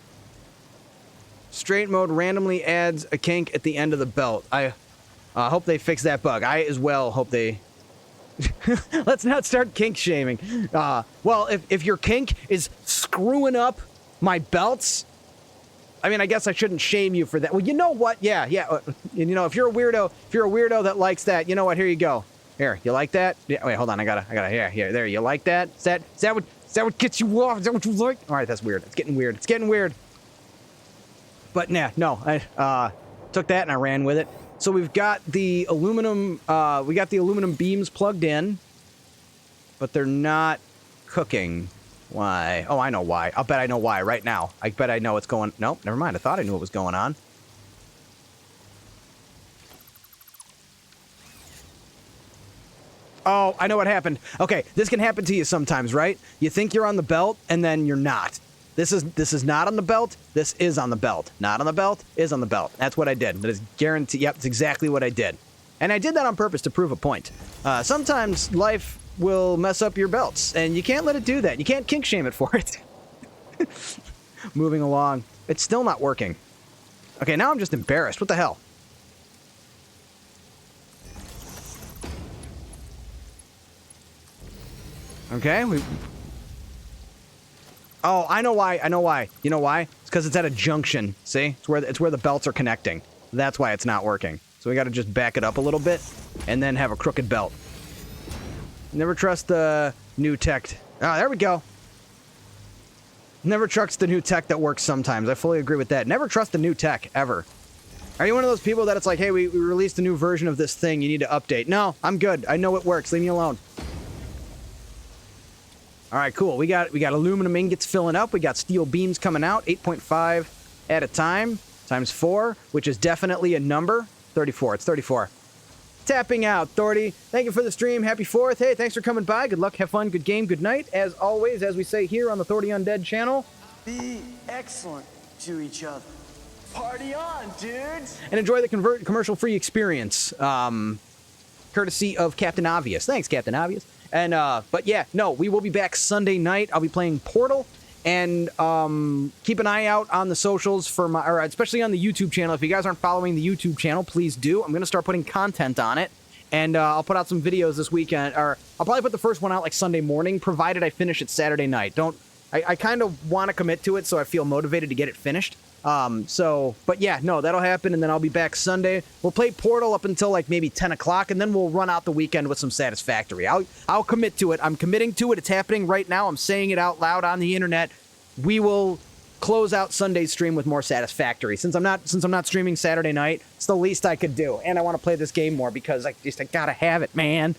straight mode randomly adds a kink at the end of the belt. I hope they fix that bug. I as well hope they... Let's not start kink shaming. Well, if your kink is screwing up my belts, I mean, I guess I shouldn't shame you for that. Well, you know what? Yeah. You know, if you're a weirdo that likes that, you know what? Here you go. Here, you like that? Yeah, wait, hold on. I gotta. Here. There. You like that? Is that what gets you off? Is that what you like? All right, that's weird. It's getting weird. But nah, no. I took that and I ran with it. So we've got the aluminum. We got the aluminum beams plugged in, but they're not cooking. Why? Oh, I know why. I'll bet I know why right now. I bet I know what's going. Nope, never mind. I thought I knew what was going on. Oh, I know what happened. Okay, this can happen to you sometimes, right? You think you're on the belt, and then you're not. This is not on the belt. This is on the belt. Not on the belt, is on the belt. That's what I did. That is guaranteed. Yep, it's exactly what I did. And I did that on purpose to prove a point. Sometimes life will mess up your belts, and you can't let it do that. You can't kink shame it for it. Moving along. It's still not working. Okay, now I'm just embarrassed. What the hell? Okay, Oh, I know why. You know why? It's because it's at a junction. See? It's where the belts are connecting. That's why it's not working. So we got to just back it up a little bit and then have a crooked belt. Never trust the new tech. Ah, there we go. Never trust the new tech that works sometimes. I fully agree with that. Never trust the new tech, ever. Are you one of those people that it's like, hey, we released a new version of this thing. You need to update. No, I'm good. I know it works. Leave me alone. All right, cool. We got aluminum ingots filling up. We got steel beams coming out, 8.5 at a time, times 4, which is definitely a number. 34. It's 34. Tapping out, Thordy. Thank you for the stream. Happy 4th. Hey, thanks for coming by. Good luck, have fun, good game, good night. As always, as we say here on the Thordy Undead channel. Be excellent to each other. Party on, dudes! And enjoy the commercial-free experience, courtesy of Captain Obvious. Thanks, Captain Obvious. And, but yeah, no, we will be back Sunday night. I'll be playing Portal, and, keep an eye out on the socials for or especially on the YouTube channel. If you guys aren't following the YouTube channel, please do. I'm gonna start putting content on it, and, I'll put out some videos this weekend, or I'll probably put the first one out, like, Sunday morning, provided I finish it Saturday night. I kind of want to commit to it, so I feel motivated to get it finished. But yeah, no, that'll happen, and then I'll be back Sunday. We'll play Portal up until like maybe 10 o'clock, and then we'll run out the weekend with some Satisfactory. I'll commit to it. I'm committing to it. It's happening right now. I'm saying it out loud on the internet. We will close out Sunday's stream with more Satisfactory. Since I'm not streaming Saturday night, it's the least I could do. And I want to play this game more because I gotta have it, man.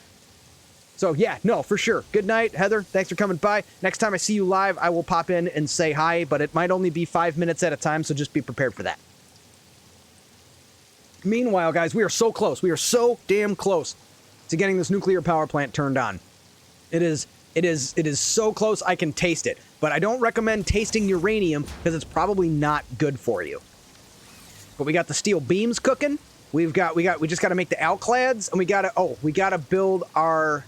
So yeah, no, for sure. Good night, Heather. Thanks for coming by. Next time I see you live, I will pop in and say hi, but it might only be 5 minutes at a time, so just be prepared for that. Meanwhile, guys, we are so close. We are so damn close to getting this nuclear power plant turned on. It is so close I can taste it. But I don't recommend tasting uranium because it's probably not good for you. But we got the steel beams cooking. We just got to make the outclads, and we got to build our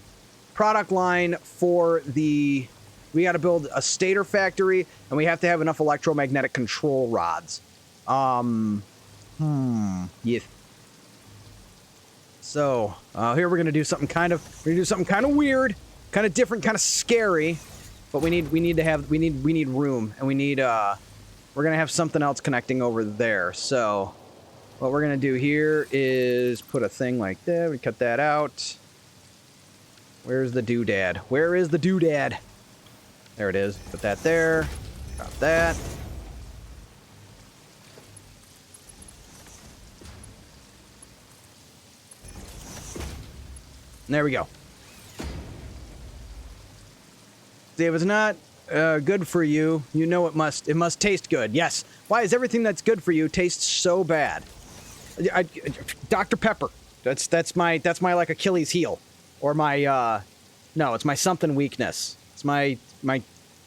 product line for we got to build a stator factory, and we have to have enough electromagnetic control rods. Yeah. So here we're gonna do something kind of weird, kind of different, kind of scary. But we need room, and we're gonna have something else connecting over there. So what we're gonna do here is put a thing like that. We cut that out. Where's the doodad? Where is the doodad? There it is. Put that there. Drop that. And there we go. See, if it's not good for you, you know it must taste good. Yes. Why is everything that's good for you taste so bad? Dr. Pepper. That's my like Achilles heel, or my no, it's my something weakness. It's my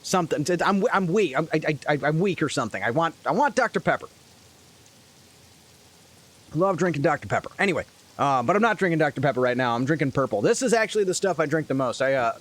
something. I'm weak. I'm weak or something. I want Dr. Pepper. Love drinking Dr. Pepper. Anyway, but I'm not drinking Dr. Pepper right now. I'm drinking purple. This is actually the stuff I drink the most. I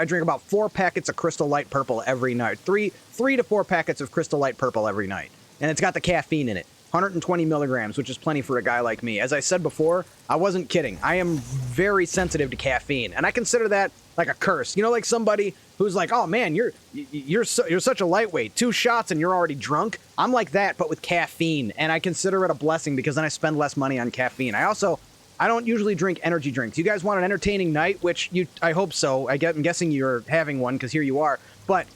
drink about 4 packets of Crystal Light Purple every night. 3 to 4 packets of Crystal Light Purple every night. And it's got the caffeine in it. 120 milligrams, which is plenty for a guy like me. As I said before, I wasn't kidding. I am very sensitive to caffeine, and I consider that like a curse. You know, like somebody who's like, "Oh man, you're such a lightweight. 2 shots and you're already drunk." I'm like that, but with caffeine, and I consider it a blessing because then I spend less money on caffeine. I don't usually drink energy drinks. You guys want an entertaining night, which I hope so. I'm guessing you're having one because here you are. But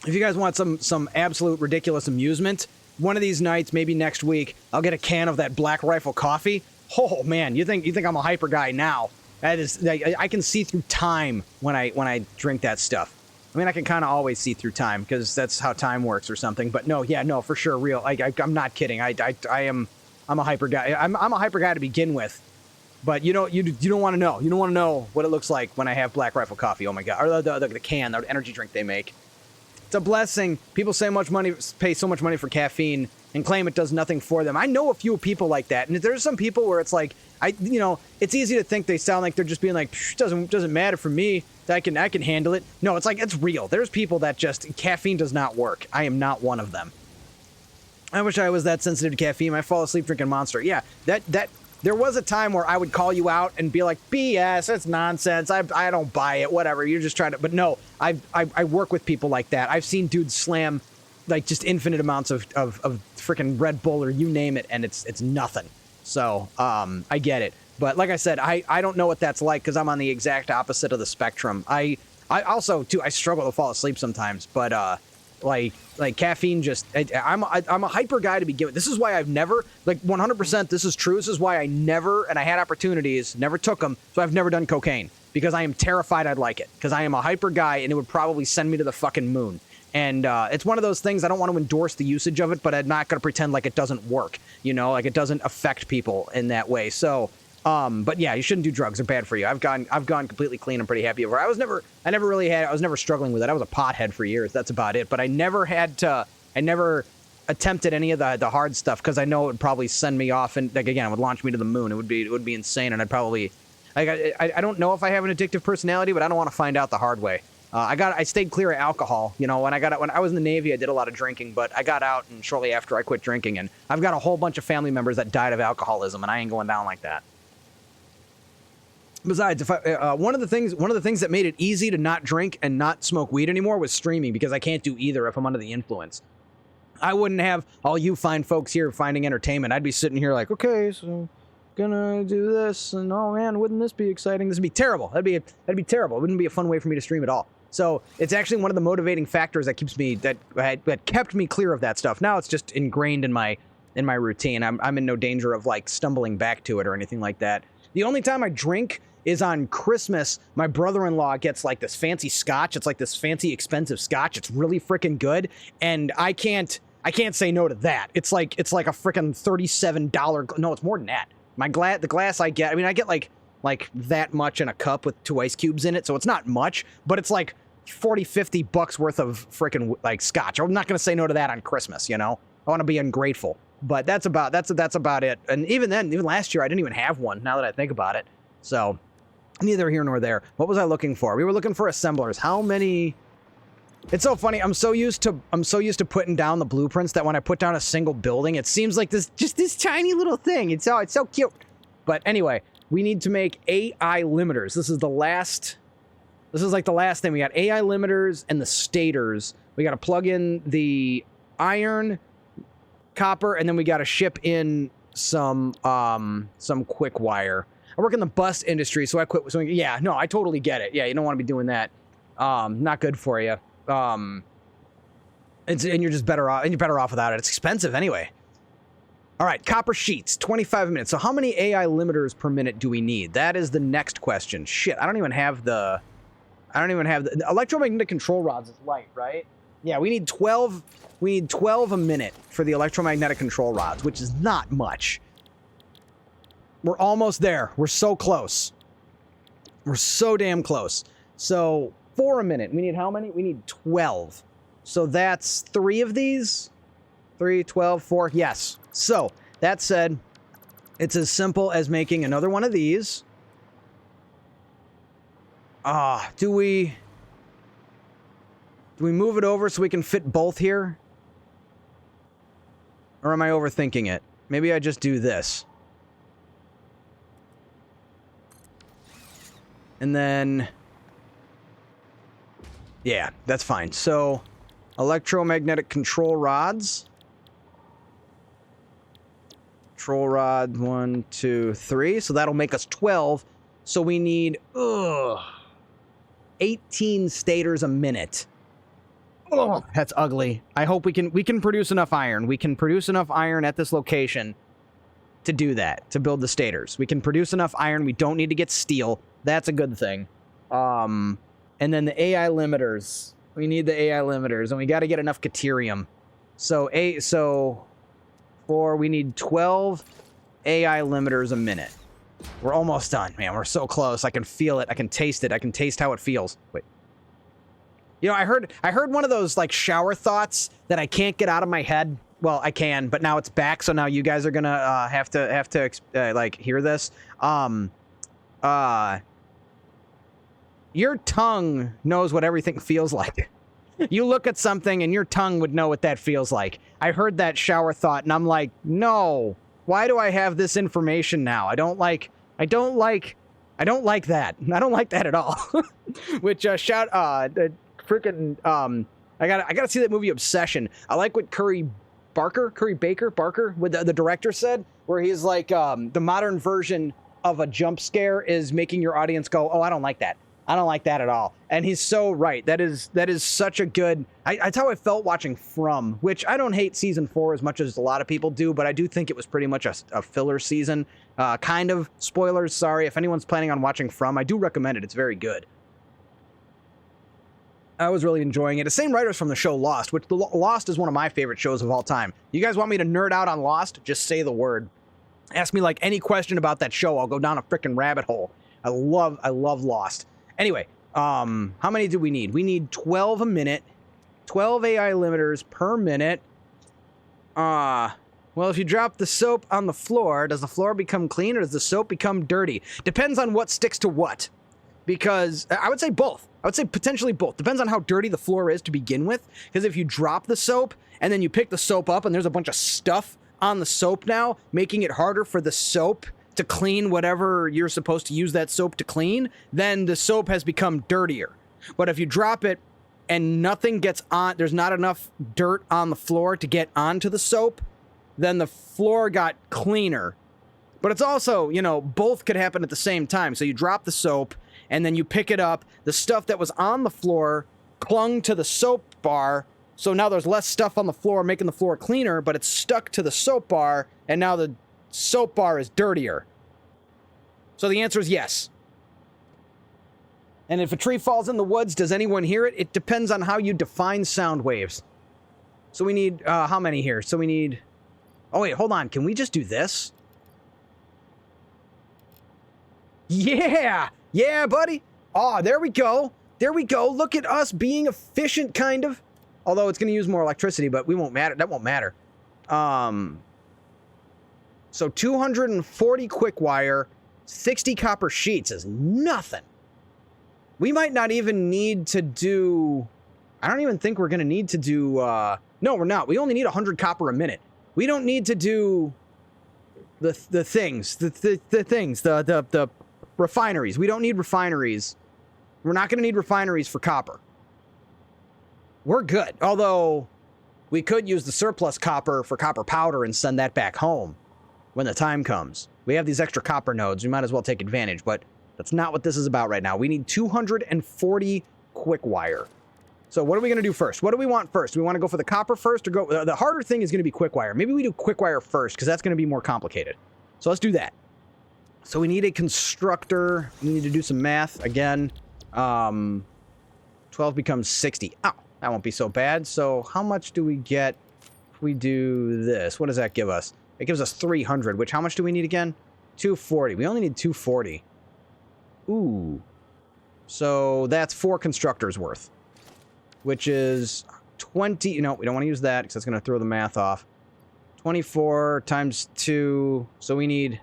if you guys want some absolute ridiculous amusement, one of these nights, maybe next week, I'll get a can of that Black Rifle coffee. Oh man, you think I'm a hyper guy now? That is, I can see through time when I drink that stuff. I mean, I can kind of always see through time because that's how time works or something. But no, yeah, no, for sure, real. I'm not kidding. I'm a hyper guy. I'm a hyper guy to begin with. But you don't want to know. You don't want to know what it looks like when I have Black Rifle coffee. Oh my god, or the can, the energy drink they make. It's a blessing. People pay so much money for caffeine and claim it does nothing for them. I know a few people like that, and there's some people where it's like, it's easy to think they sound like they're just being like, doesn't matter for me. I can handle it. No, it's like, it's real. There's people that just, caffeine does not work. I am not one of them. I wish I was that sensitive to caffeine. I fall asleep drinking Monster. Yeah, there was a time where I would call you out and be like, BS, it's nonsense. I don't buy it. Whatever. You're just trying to. But no, I work with people like that. I've seen dudes slam like just infinite amounts of freaking Red Bull or you name it, and it's nothing. So I get it. But like I said, I don't know what that's like because I'm on the exact opposite of the spectrum. I also too, I struggle to fall asleep sometimes. But like caffeine just, I'm a hyper guy to begin with. This is why I've never, like 100%, this is true. This is why I never, and I had opportunities, never took them. So I've never done cocaine because I am terrified I'd like it because I am a hyper guy and it would probably send me to the fucking moon. And it's one of those things, I don't want to endorse the usage of it, but I'm not going to pretend like it doesn't work, like it doesn't affect people in that way. So, but yeah, you shouldn't do drugs. They're bad for you. I've gone completely clean. I'm pretty happy over it. I was never struggling with it. I was a pothead for years. That's about it. But I never attempted any of the hard stuff because I know it would probably send me off and like, again, it would launch me to the moon. It would be insane. And I'd probably, I don't know if I have an addictive personality, but I don't want to find out the hard way. I stayed clear of alcohol. When I was in the Navy, I did a lot of drinking, but I got out and shortly after I quit drinking, and I've got a whole bunch of family members that died of alcoholism, and I ain't going down like that. Besides, one of the things that made it easy to not drink and not smoke weed anymore was streaming, because I can't do either if I'm under the influence. I wouldn't have all you fine folks here finding entertainment. I'd be sitting here like, okay, so gonna do this, and oh man, wouldn't this be exciting? This would be terrible. That'd be terrible. It wouldn't be a fun way for me to stream at all. So it's actually one of the motivating factors that keeps me that kept me clear of that stuff. Now it's just ingrained in my routine. I'm in no danger of like stumbling back to it or anything like that. The only time I drink is on Christmas. My brother-in-law gets like this fancy scotch. It's like this fancy expensive scotch. It's really freaking good, and I can't say no to that. It's like a freaking $37. No, it's more than that. The glass I get, I mean, I get like that much in a cup with 2 ice cubes in it, so it's not much, but it's like $40-50 worth of freaking like scotch. I'm not gonna say no to that on Christmas, you know? I want to be ungrateful, but that's about it. And even last year, I didn't even have one. Now that I think about it, so neither here nor there. What was I looking for? We were looking for assemblers. How many? It's so funny. I'm so used to putting down the blueprints that when I put down a single building, it seems like this tiny little thing. It's so cute. But anyway, we need to make AI limiters. This is like the last thing. We got AI limiters and the stators. We got to plug in the iron, copper, and then we got to ship in some quick wire. I work in the bus industry, so I quit. So yeah, no, I totally get it. Yeah, you don't want to be doing that. Not good for you. And you're just better off. And you're better off without it. It's expensive anyway. All right, copper sheets, 25 minutes. So how many AI limiters per minute do we need? That is the next question. Shit, I don't even have the electromagnetic control rods is light, right? Yeah, we need 12. We need 12 a minute for the electromagnetic control rods, which is not much. We're almost there. We're so close. We're so damn close. So 4 a minute. We need how many? We need 12. So that's 3 of these. 3, 12, 4. Yes. So that said, it's as simple as making another one of these. Do we move it over so we can fit both here? Or am I overthinking it? Maybe I just do this. And then, yeah, that's fine. So, electromagnetic control rods. Control rod 1, 2, 3. So that'll make us 12. So we need 18 stators a minute. Oh, that's ugly. I hope we can produce enough iron. We can produce enough iron at this location to do that, to build the stators. We can produce enough iron. We don't need to get steel. That's a good thing. And then the AI limiters. We need the AI limiters, and we got to get enough Caterium. So 4, we need 12 AI limiters a minute. We're almost done, man. We're so close. I can feel it. I can taste it. I can taste how it feels. Wait. You know, I heard one of those like shower thoughts that I can't get out of my head. Well, I can, but now it's back. So now you guys are gonna have to like hear this. Your tongue knows what everything feels like. You look at something and your tongue would know what that feels like. I heard that shower thought and I'm like, no. Why do I have this information now? I don't like that. I don't like that at all. Which freaking I gotta see that movie Obsession. I like what Curry Barker, what the director said, where he's like, the modern version of a jump scare is making your audience go, oh, I don't like that. I don't like that at all. And he's so right. That is such a good... That's how I felt watching From, which I don't hate season 4 as much as a lot of people do, but I do think it was pretty much a filler season. Kind of. Spoilers, sorry. If anyone's planning on watching From, I do recommend it. It's very good. I was really enjoying it. The same writers from the show Lost, which Lost is one of my favorite shows of all time. You guys want me to nerd out on Lost? Just say the word. Ask me like any question about that show. I'll go down a freaking rabbit hole. I love Lost. Anyway, how many do we need? We need 12 a minute. 12 AI limiters per minute. Well, if you drop the soap on the floor, does the floor become clean or does the soap become dirty? Depends on what sticks to what. Because I would say both. I would say potentially both. Depends on how dirty the floor is to begin with. Because if you drop the soap and then you pick the soap up and there's a bunch of stuff on the soap now, making it harder for the soap to clean whatever you're supposed to use that soap to clean, then the soap has become dirtier. But if you drop it and nothing gets on, there's not enough dirt on the floor to get onto the soap, then the floor got cleaner. But it's also, you know, both could happen at the same time. So you drop the soap, and then you pick it up. The stuff that was on the floor clung to the soap bar, so now there's less stuff on the floor, making the floor cleaner, but it's stuck to the soap bar, and now the soap bar is dirtier. So the answer is yes. And if a tree falls in the woods, does anyone hear it? It depends on how you define sound waves. So we need, how many here? So we need... Oh, wait, hold on. Can we just do this? Yeah! Yeah, buddy! Oh, there we go. There we go. Look at us being efficient, kind of. Although it's going to use more electricity, but we won't matter. That won't matter. So 240 quick wire, 60 copper sheets is nothing. We might not even need to do... I don't even think we're going to need to do... No, we're not. We only need 100 copper a minute. We don't need to do the things. The refineries. We don't need refineries. We're not going to need refineries for copper. We're good. Although, we could use the surplus copper for copper powder and send that back home when the time comes. We have these extra copper nodes. We might as well take advantage, but that's not what this is about right now. We need 240 quick wire. So what are we going to do first? What do we want first? Do we want to go for the copper first or go... The harder thing is going to be quick wire. Maybe we do quick wire first because that's going to be more complicated. So let's do that. So we need a constructor. We need to do some math again. 12 becomes 60. Oh, that won't be so bad. So how much do we get if we do this? What does that give us? It gives us 300, which how much do we need again? 240. We only need 240. Ooh. So that's 4 constructors worth, which is 20. No, we don't want to use that because that's going to throw the math off. 24 times 2. So we need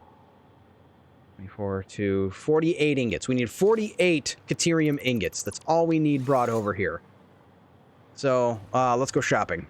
24 to 48 ingots. We need 48 Caterium ingots. That's all we need brought over here. So let's go shopping.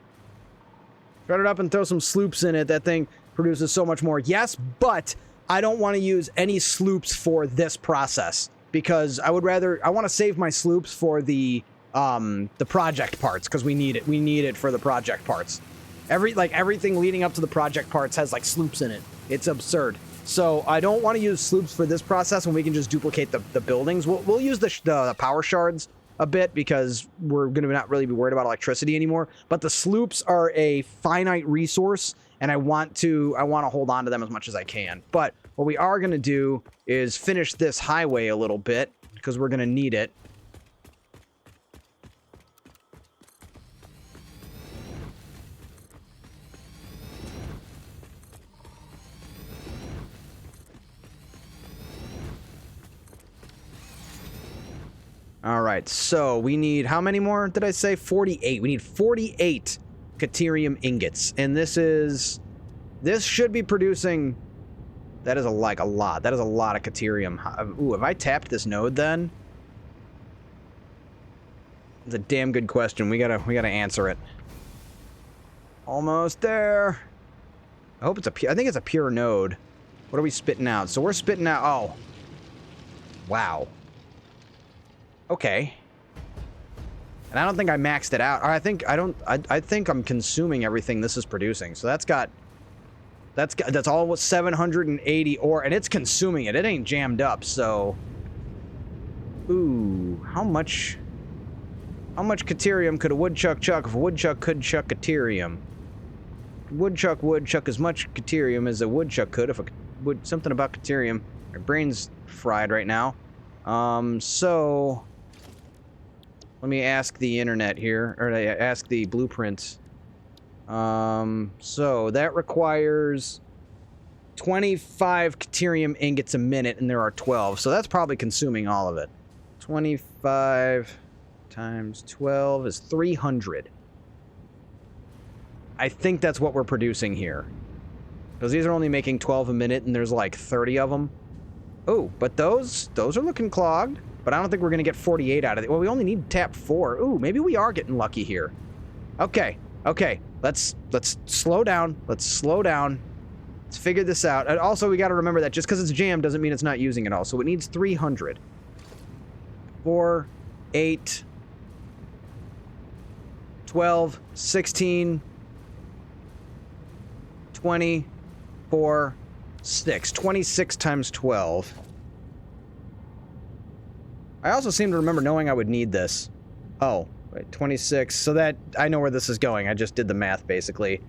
Shred it up and throw some sloops in it. That thing produces so much more. Yes, but I don't want to use any sloops for this process because I want to save my sloops for the project parts because we need it. We need it for the project parts. Everything leading up to the project parts has like sloops in it. It's absurd. So I don't want to use sloops for this process when we can just duplicate the buildings. We'll use the power shards a bit because we're going to not really be worried about electricity anymore. But the sloops are a finite resource, and I want to hold on to them as much as I can. But what we are going to do is finish this highway a little bit because we're going to need it. All right, so we need, how many more did I say? 48. We need 48 Caterium ingots. And this should be producing, that is a lot. That is a lot of Caterium. Ooh, have I tapped this node then? It's a damn good question. We gotta answer it. Almost there. I hope it's I think it's a pure node. What are we spitting out? So we're spitting out, oh. Wow. Okay. And I don't think I maxed it out. Or I think I'm consuming everything this is producing. So that's all 780 ore, and it's consuming it. It ain't jammed up, so. Ooh, how much Caterium could a woodchuck chuck if a woodchuck could chuck Caterium? Woodchuck would chuck as much Caterium as a woodchuck could if something about Caterium. My brain's fried right now. So let me ask the internet here, or ask the blueprints. So that requires 25 Caterium ingots a minute, and there are 12. So that's probably consuming all of it. 25 times 12 is 300. I think that's what we're producing here. Because these are only making 12 a minute, and there's like 30 of them. Oh, but those are looking clogged. But I don't think we're going to get 48 out of it. Well, we only need to tap 4. Ooh, maybe we are getting lucky here. Okay. Let's slow down. Let's figure this out. And also, we got to remember that just because it's jammed doesn't mean it's not using it all. So it needs 300. 4, 8, 12, 16, 24, 6. 26 times 12. I also seem to remember knowing I would need this. Oh, wait, 26. So that, I know where this is going. I just did the math, basically.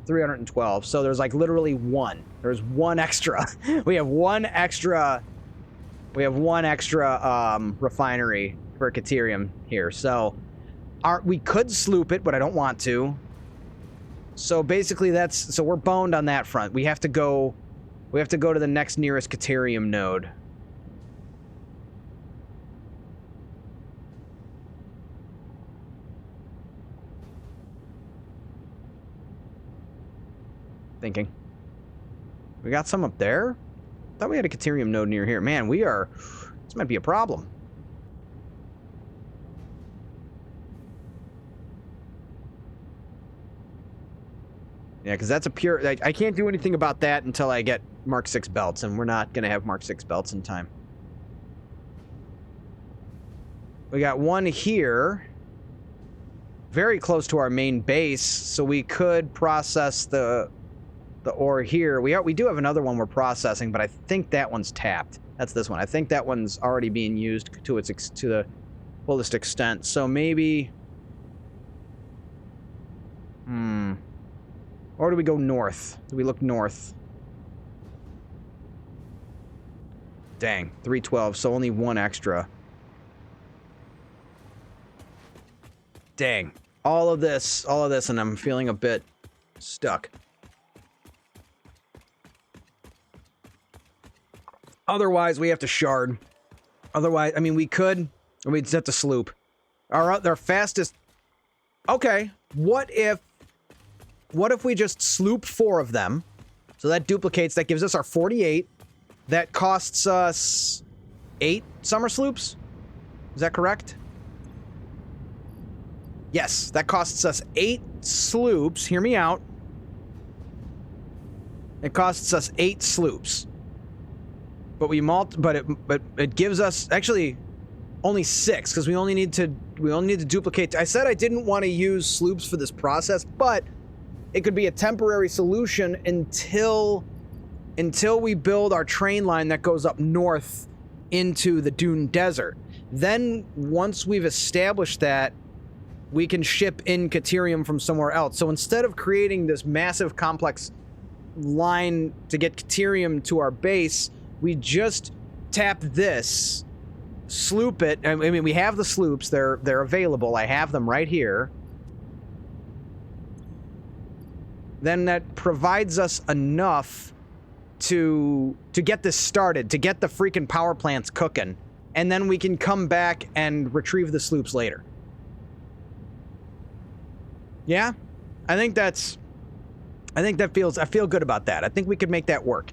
312. So there's like literally one. There's one extra. We have one extra refinery for Caterium here. So we could sloop it, but I don't want to. So basically so we're boned on that front. We have to go to the next nearest Caterium node. Thinking. We got some up there? Thought we had a Caterium node near here. Man, this might be a problem. Yeah, because that's a pure... I can't do anything about that until I get Mark 6 belts, and we're not going to have Mark 6 belts in time. We got one here. Very close to our main base, so we could process the ore here. We do have another one we're processing, but I think that one's tapped. That's this one. I think that one's already being used to the fullest extent. So maybe... Or do we go north? Do we look north? Dang, 312, so only one extra. Dang. All of this, and I'm feeling a bit stuck. Otherwise, we have to shard. Otherwise, I mean, we'd just have to sloop. Our fastest... Okay, what if we just sloop 4 of them? So that duplicates, that gives us our 48. That costs us 8 summer sloops? Is that correct? Yes, that costs us 8 sloops. Hear me out. It costs us 8 sloops. But it gives us actually only 6 because we only need to duplicate. I said I didn't want to use sloops for this process, but it could be a temporary solution until we build our train line that goes up north into the Dune Desert. Then once we've established that, we can ship in Caterium from somewhere else. So instead of creating this massive complex line to get Caterium to our base, we just tap this, sloop it. I mean, we have the sloops. They're available. I have them right here. Then that provides us enough to get this started, to get the freaking power plants cooking, and then we can come back and retrieve the sloops later. Yeah? I feel good about that. I think we could make that work.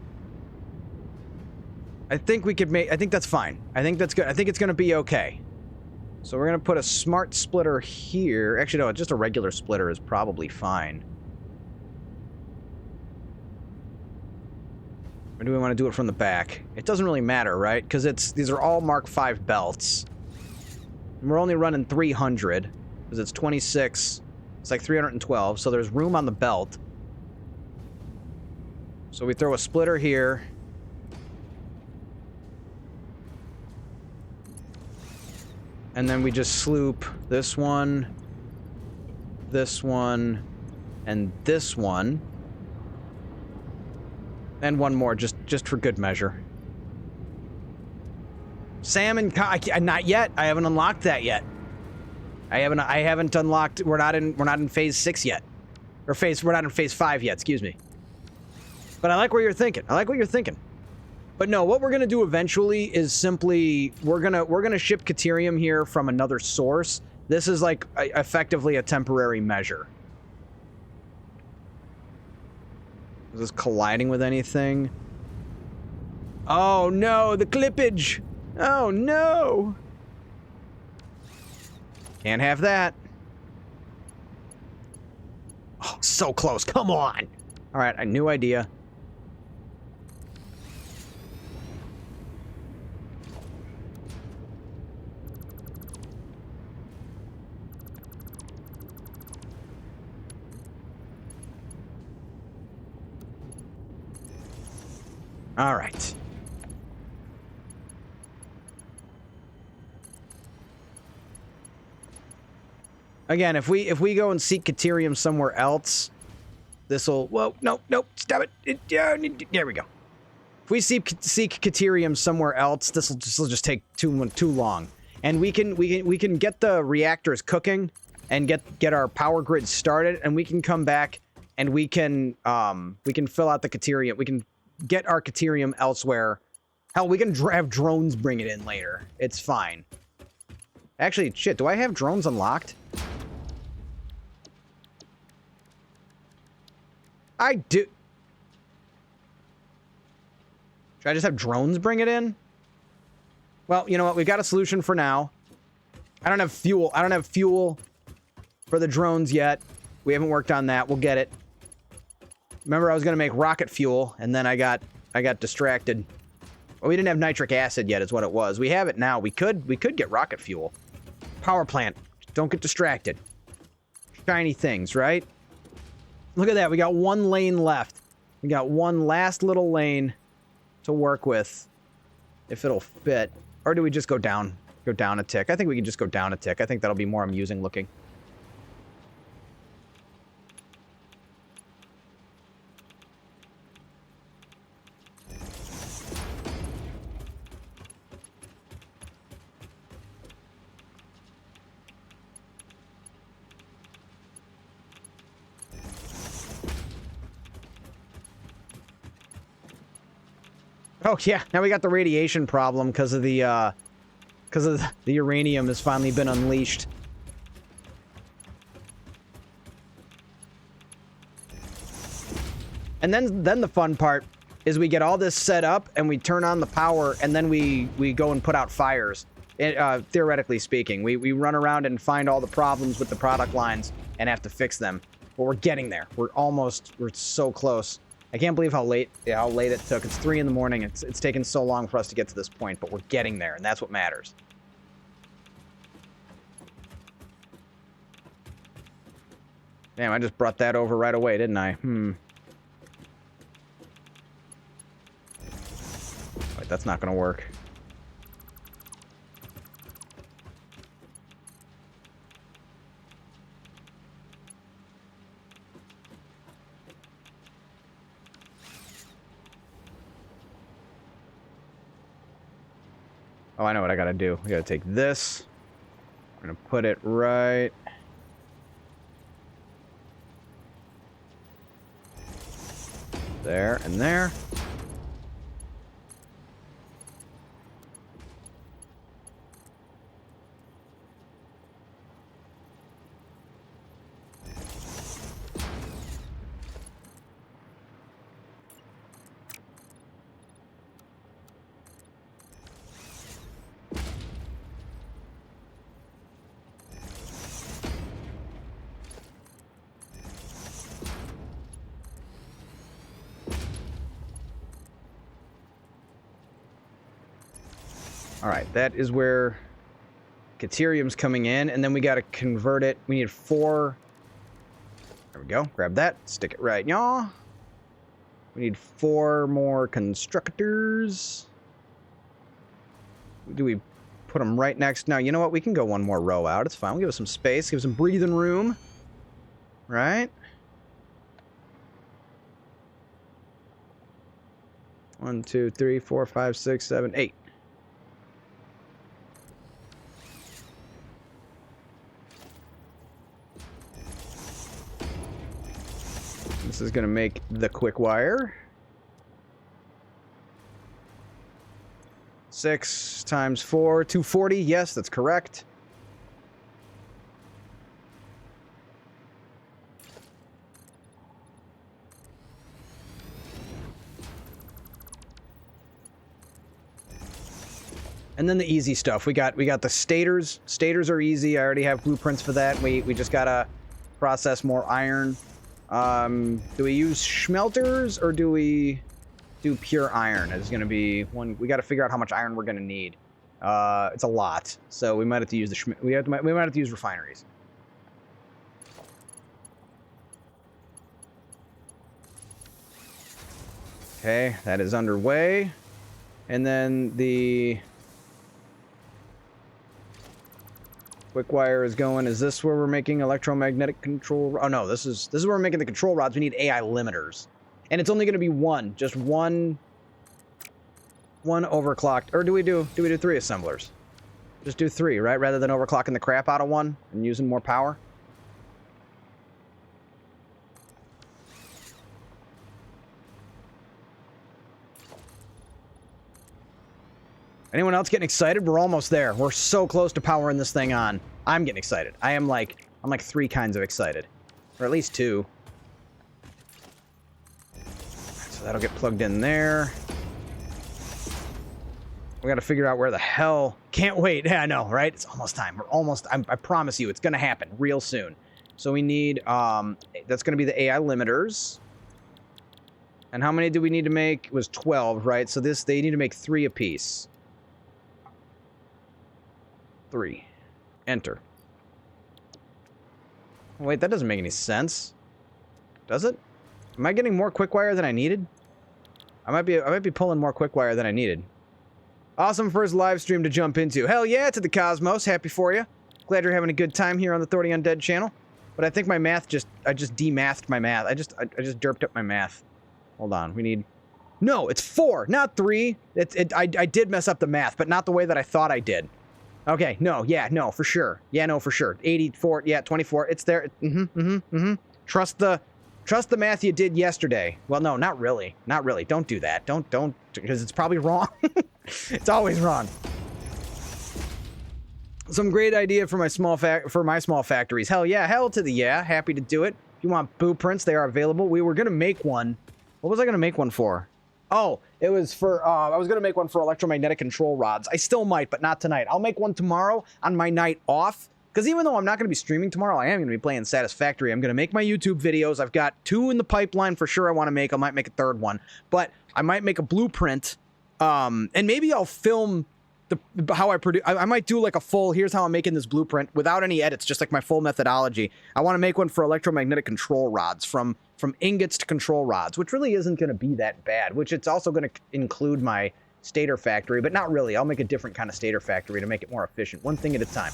I think that's fine. I think that's good. I think it's going to be okay. So we're going to put a smart splitter here. Actually, no, just a regular splitter is probably fine. Or do we want to do it from the back? It doesn't really matter, right? Because these are all Mark 5 belts. And we're only running 300. Because it's 26. It's like 312. So there's room on the belt. So we throw a splitter here. And then we just sloop this one, and this one. And one more, just for good measure. Salmon, not yet. I haven't unlocked that yet. I haven't unlocked. We're not in phase 6 yet, we're not in phase 5 yet. Excuse me. But I like what you're thinking. But no, what we're gonna do eventually is simply we're gonna ship Caterium here from another source. This is like effectively a temporary measure. Is this colliding with anything? Oh no, the clippage! Oh no! Can't have that. Oh, so close, come on! Alright, a new idea. All right. Again, if we go and seek Caterium somewhere else, this'll... Whoa, no, stop it. There we go. If we seek Caterium somewhere else, this'll just take too long. And we can get the reactors cooking and get our power grid started, and we can come back and we can fill out the Caterium. We can get our Caterium elsewhere. Hell, we can have drones bring it in later. It's fine. Actually, shit, do I have drones unlocked? I do. Should I just have drones bring it in? Well, you know what? We've got a solution for now. I don't have fuel. I don't have fuel for the drones yet. We haven't worked on that. We'll get it. Remember, I was going to make rocket fuel, and then I got distracted. Well, we didn't have nitric acid yet, is what it was. We have it now. We could get rocket fuel. Power plant. Don't get distracted. Shiny things, right? Look at that. We got one lane left. We got one last little lane to work with, if it'll fit. Or do we just go down a tick? I think we can just go down a tick. I think that'll be more amusing looking. Oh yeah, now we got the radiation problem because of the uranium has finally been unleashed. And then the fun part is we get all this set up and we turn on the power and then we go and put out fires. Theoretically speaking, we run around and find all the problems with the product lines and have to fix them. But we're getting there. We're so close. I can't believe how late it took. It's 3 in the morning. It's taken so long for us to get to this point, but we're getting there, and that's what matters. Damn, I just brought that over right away, didn't I? Wait, that's not gonna work. Oh, I know what I gotta do. I gotta take this. I'm gonna put it right... there and there. Alright, that is where Caterium's coming in, and then we gotta convert it. We need 4... There we go. Grab that. Stick it right, y'all. We need 4 more constructors. Do we put them right next? Now, you know what? We can go 1 more row out. It's fine. We'll give us some space. Give us some breathing room. Right? 1, 2, 3, 4, 5, 6, 7, 8. This is going to make the quick wire. 6 times 4, 240. Yes, that's correct. And then the easy stuff. We got the stators. Stators are easy. I already have blueprints for that. We just gotta process more iron. Do we use smelters or do we do pure iron? It's gonna be one. We got to figure out how much iron we're gonna need. It's a lot, so we might have to use we might have to use refineries. Okay, that is underway. And then the quick wire is going. Is this where we're making electromagnetic control? Oh no, this is where we're making the control rods. We need AI limiters. And it's only going to be one, just one overclocked. Or do we do 3 assemblers? Just do 3, right? Rather than overclocking the crap out of one and using more power. Anyone else getting excited? We're almost there. We're so close to powering this thing on. I'm getting excited. I'm like 3 kinds of excited. Or at least 2. So that'll get plugged in there. We gotta figure out where the hell... Can't wait. Yeah, I know, right? It's almost time. We're almost... I promise you, it's gonna happen real soon. So we need... that's gonna be the AI limiters. And how many do we need to make? It was 12, right? So they need to make 3 apiece. 3. Enter. Wait, that doesn't make any sense. Does it? Am I getting more quick wire than I needed? I might be pulling more quick wire than I needed. Awesome first live stream to jump into. Hell yeah, to the Cosmos. Happy for you. Glad you're having a good time here on the 30 Undead channel. But I think my math I just demathed my math. I just derped up my math. Hold on. We need... No, it's 4, not 3. I did mess up the math, but not the way that I thought I did. Okay, no, yeah, no, for sure. Yeah, no, for sure. 84, yeah, 24. It's there. Trust the math you did yesterday. Well, no, not really. Not really. Don't do that. Don't, because it's probably wrong. It's always wrong. Some great idea for my small factories. Hell yeah, hell to the yeah. Happy to do it. If you want blueprints, they are available. We were gonna make one. What was I gonna make one for? Oh, it was for, I was going to make one for electromagnetic control rods. I still might, but not tonight. I'll make one tomorrow on my night off. Because even though I'm not going to be streaming tomorrow, I am going to be playing Satisfactory. I'm going to make my YouTube videos. I've got 2 in the pipeline for sure I want to make. I might make a 3rd one. But I might make a blueprint. And maybe I'll film how I produce. I might do like a full, here's how I'm making this blueprint without any edits, just like my full methodology. I want to make one for electromagnetic control rods from ingots to control rods, which really isn't going to be that bad, which it's also going to include my stator factory, but not really. I'll make a different kind of stator factory to make it more efficient, one thing at a time.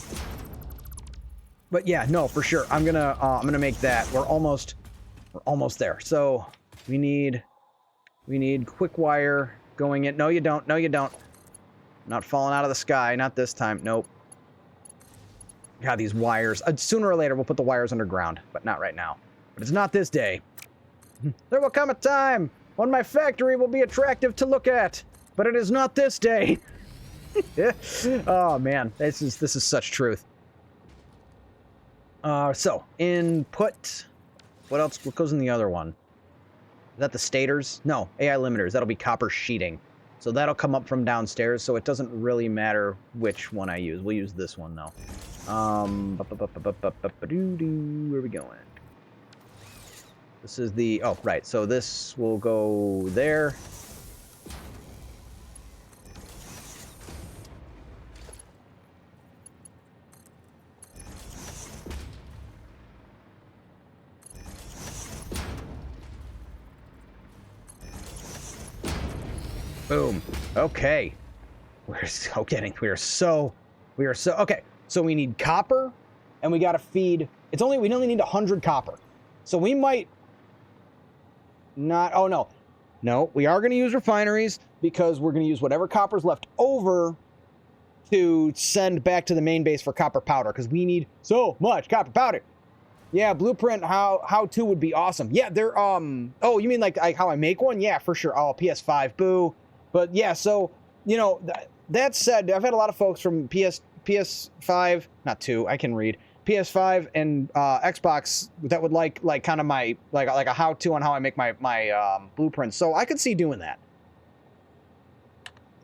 But yeah, no, for sure. I'm gonna make that. We're almost there. So we need quick wire going in. No, you don't. No, you don't. Not falling out of the sky. Not this time. Nope. God, these wires. Sooner or later, we'll put the wires underground, but not right now. But it's not this day. There will come a time when my factory will be attractive to look at, but it is not this day. Oh man, this is such truth. So input. What else? What goes in the other one? Is that the stators? No, AI limiters. That'll be copper sheeting. So that'll come up from downstairs, so it doesn't really matter which one I use. We'll use this one, though. Where are we going? This is the... Oh, right. So this will go there. Boom. Okay. We are so okay. So we need copper and we got to feed. We only need 100 copper. So we might not, oh no. No, we are going to use refineries because we're going to use whatever copper's left over to send back to the main base for copper powder because we need so much copper powder. Yeah, blueprint how to would be awesome. Yeah, they're oh, you mean like how I make one? Yeah, for sure. Oh, PS5, boo. But yeah, so, you know, that said, I've had a lot of folks from PS5, not 2, I can read, PS5 and Xbox that would like kind of my, like a how-to on how I make my blueprints. So I could see doing that.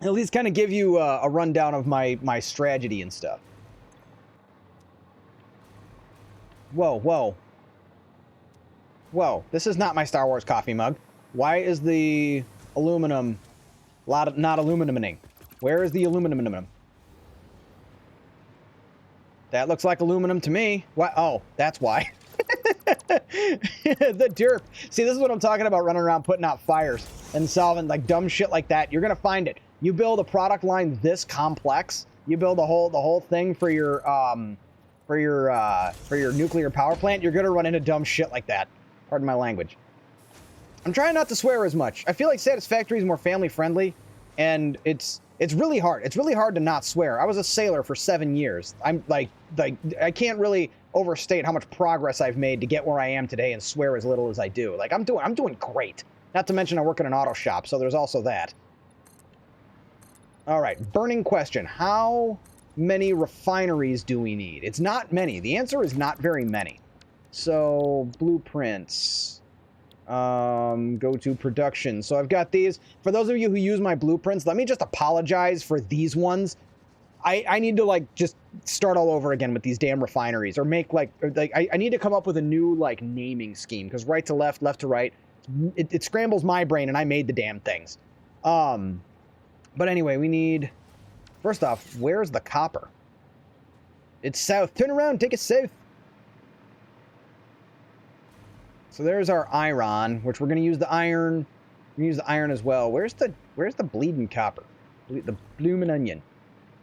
At least kind of give you a rundown of my strategy and stuff. Whoa, whoa. Whoa, this is not my Star Wars coffee mug. Why is the aluminum not aluminuming? Where is the aluminum? That looks like aluminum to me. What? Oh, that's why. The derp. See, this is what I'm talking about, running around putting out fires and solving like dumb shit like that. You're gonna find it. You build a product line this complex, you build the whole thing for your nuclear power plant, you're gonna run into dumb shit like that. Pardon my language. I'm trying not to swear as much. I feel like Satisfactory is more family friendly, and it's really hard. It's really hard to not swear. I was a sailor for 7 years. I'm like I can't really overstate how much progress I've made to get where I am today and swear as little as I do. Like I'm doing great. Not to mention I work in an auto shop, so there's also that. All right, burning question. How many refineries do we need? It's not many. The answer is not very many. So, blueprints. Go to production. So I've got these. For those of you who use my blueprints, let me just apologize for these ones. I need to like just start all over again with these damn refineries, or make I need to come up with a new like naming scheme, because right to left, left to right, it scrambles my brain, and I made the damn things. But anyway, we need, first off, where's the copper? It's south. Turn around, take it south. So there's our iron, which we're going to use the iron. We're going to use the iron as well. Where's the bleeding copper? The bloomin' onion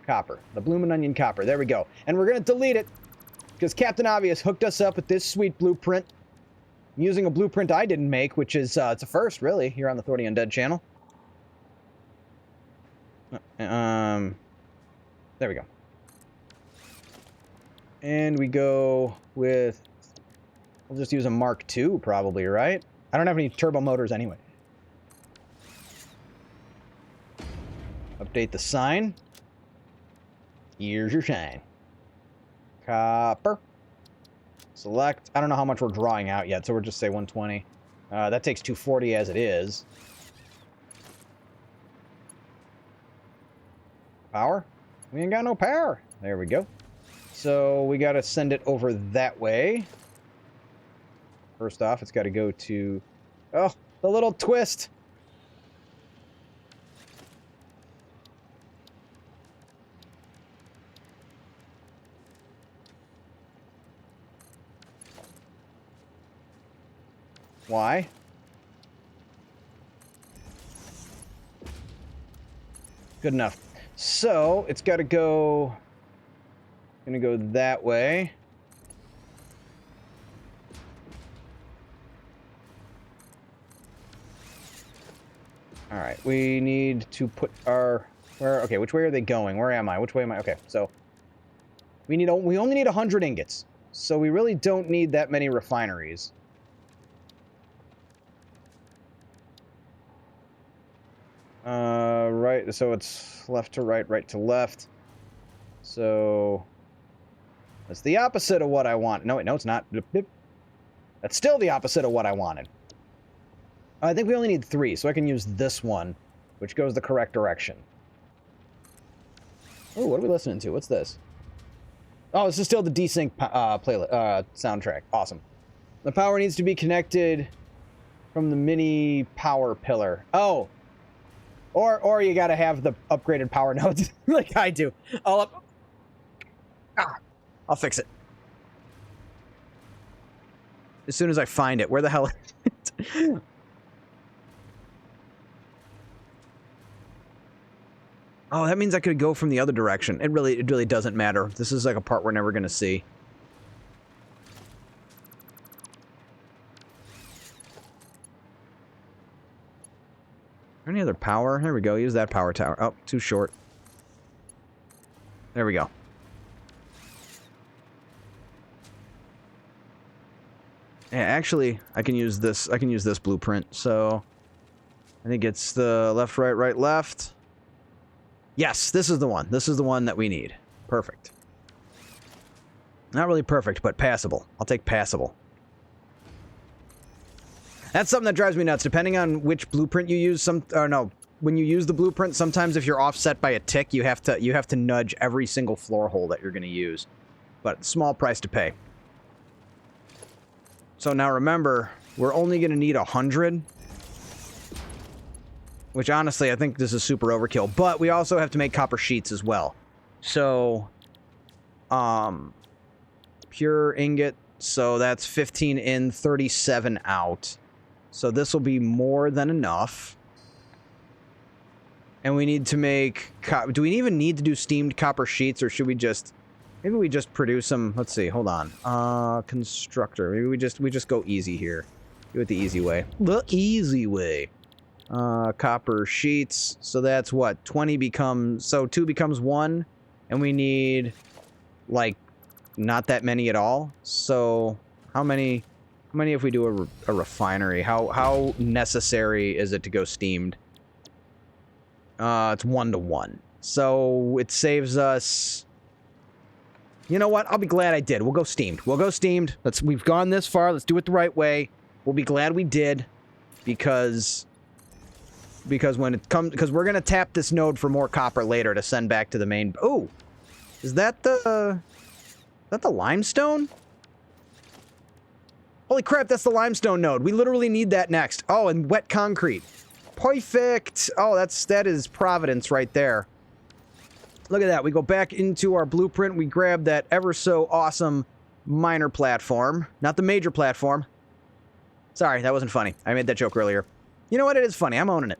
copper. The bloomin' onion copper. There we go. And we're going to delete it because Captain Obvious hooked us up with this sweet blueprint. I'm using a blueprint I didn't make, which is, it's a first, really, here on the Thorny Undead channel. There we go. And we go with, we'll just use a Mark II, probably, right? I don't have any turbo motors anyway. Update the sign. Here's your shine. Copper. Select. I don't know how much we're drawing out yet, so we'll just say 120. That takes 240 as it is. Power? We ain't got no power. There we go. So we got to send it over that way. First off, it's got to go to... Oh, the little twist. Why? Good enough. So, it's got to go... Gonna go that way. All right, we need to put our... Okay, which way are they going? Where am I? Which way am I? Okay, so... We only need 100 ingots. So we really don't need that many refineries. Right, so it's left to right, right to left. So... That's the opposite of what I want. No, wait, no, it's not. That's still the opposite of what I wanted. I think we only need 3, so I can use this one, which goes the correct direction. Oh, what are we listening to? What's this? Oh, this is still the desync soundtrack. Awesome. The power needs to be connected from the mini power pillar. Oh. Or you gotta have the upgraded power nodes like I do. I'll fix it. As soon as I find it. Where the hell is it? Oh, that means I could go from the other direction. It really doesn't matter. This is like a part we're never gonna see. Any other power? There we go. Use that power tower. Oh, too short. There we go. Yeah, actually, I can use this. I can use this blueprint. So, I think it's the left, right, right, left. Yes, this is the one. This is the one that we need. Perfect. Not really perfect, but passable. I'll take passable. That's something that drives me nuts. Depending on which blueprint you use, when you use the blueprint, sometimes if you're offset by a tick, you have to nudge every single floor hole that you're going to use. But small price to pay. So now remember, we're only going to need 100. Which honestly, I think this is super overkill. But we also have to make copper sheets as well. So, pure ingot, So that's 15 in, 37 out. So this will be more than enough. And we need to make... Do we even need to do steamed copper sheets, or should we just... Maybe we just produce them... Let's see, hold on. Constructor. Maybe we just go easy here. Do it the easy way. The easy way. Copper sheets. So that's what? 20 becomes... So 2 becomes 1. And we need, like, not that many at all. So how many if we do a refinery? How necessary is it to go steamed? It's 1 to 1. So it saves us... You know what? I'll be glad I did. We'll go steamed. We'll go steamed. We've gone this far. Let's do it the right way. We'll be glad we did, because when it comes, because we're gonna tap this node for more copper later to send back to the main. Oh, is that the limestone? Holy crap! That's the limestone node. We literally need that next. Oh, and wet concrete. Perfect. Oh, that is Providence right there. Look at that. We go back into our blueprint. We grab that ever so awesome minor platform. Not the major platform. Sorry, that wasn't funny. I made that joke earlier. You know what? It is funny. I'm owning it.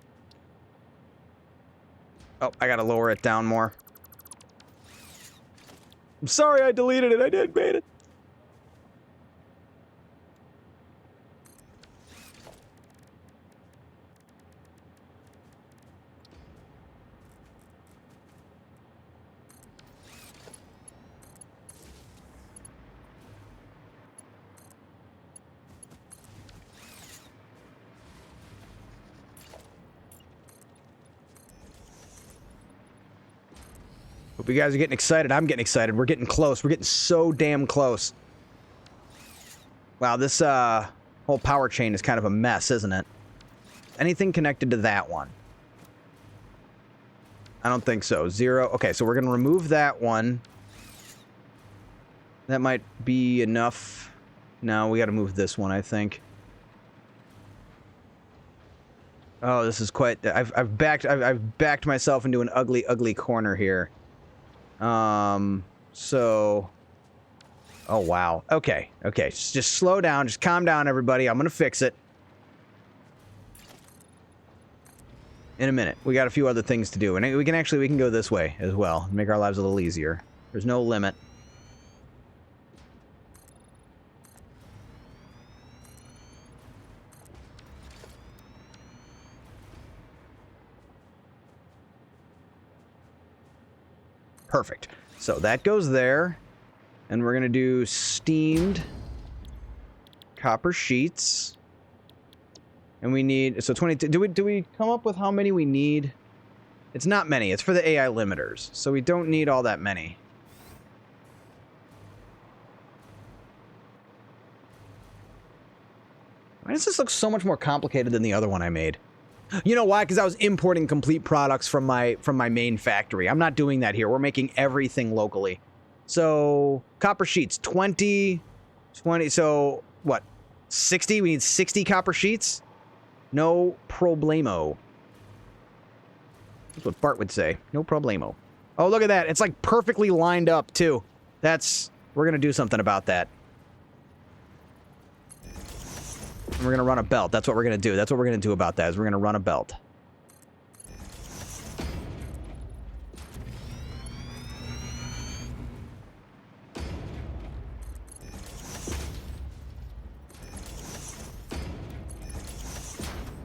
Oh, I gotta lower it down more. I'm sorry I deleted it. I did made it. Hope you guys are getting excited. I'm getting excited. We're getting close. We're getting so damn close. Wow, this whole power chain is kind of a mess, isn't it? Anything connected to that one? I don't think so. 0. Okay, so we're going to remove that one. That might be enough. No, we got to move this one, I think. Oh, this is quite... I've backed myself into an ugly, ugly corner here. So... Oh, wow. Okay, okay. Just slow down. Just calm down, everybody. I'm gonna fix it. In a minute. We got a few other things to do. And we can go this way as well. Make our lives a little easier. There's no limit. Perfect. So that goes there. And we're going to do steamed copper sheets. And we need... So 22... Do we come up with how many we need? It's not many. It's for the AI limiters. So we don't need all that many. Why does this look so much more complicated than the other one I made? You know why? Because I was importing complete products from my main factory. I'm not doing that here. We're making everything locally. So, copper sheets, 20, so, what, 60? We need 60 copper sheets? No problemo. That's what Bart would say. No problemo. Oh, look at that. It's, like, perfectly lined up, too. We're gonna do something about that. And we're gonna run a belt. That's what we're gonna do. That's what we're gonna do about that, is we're gonna run a belt.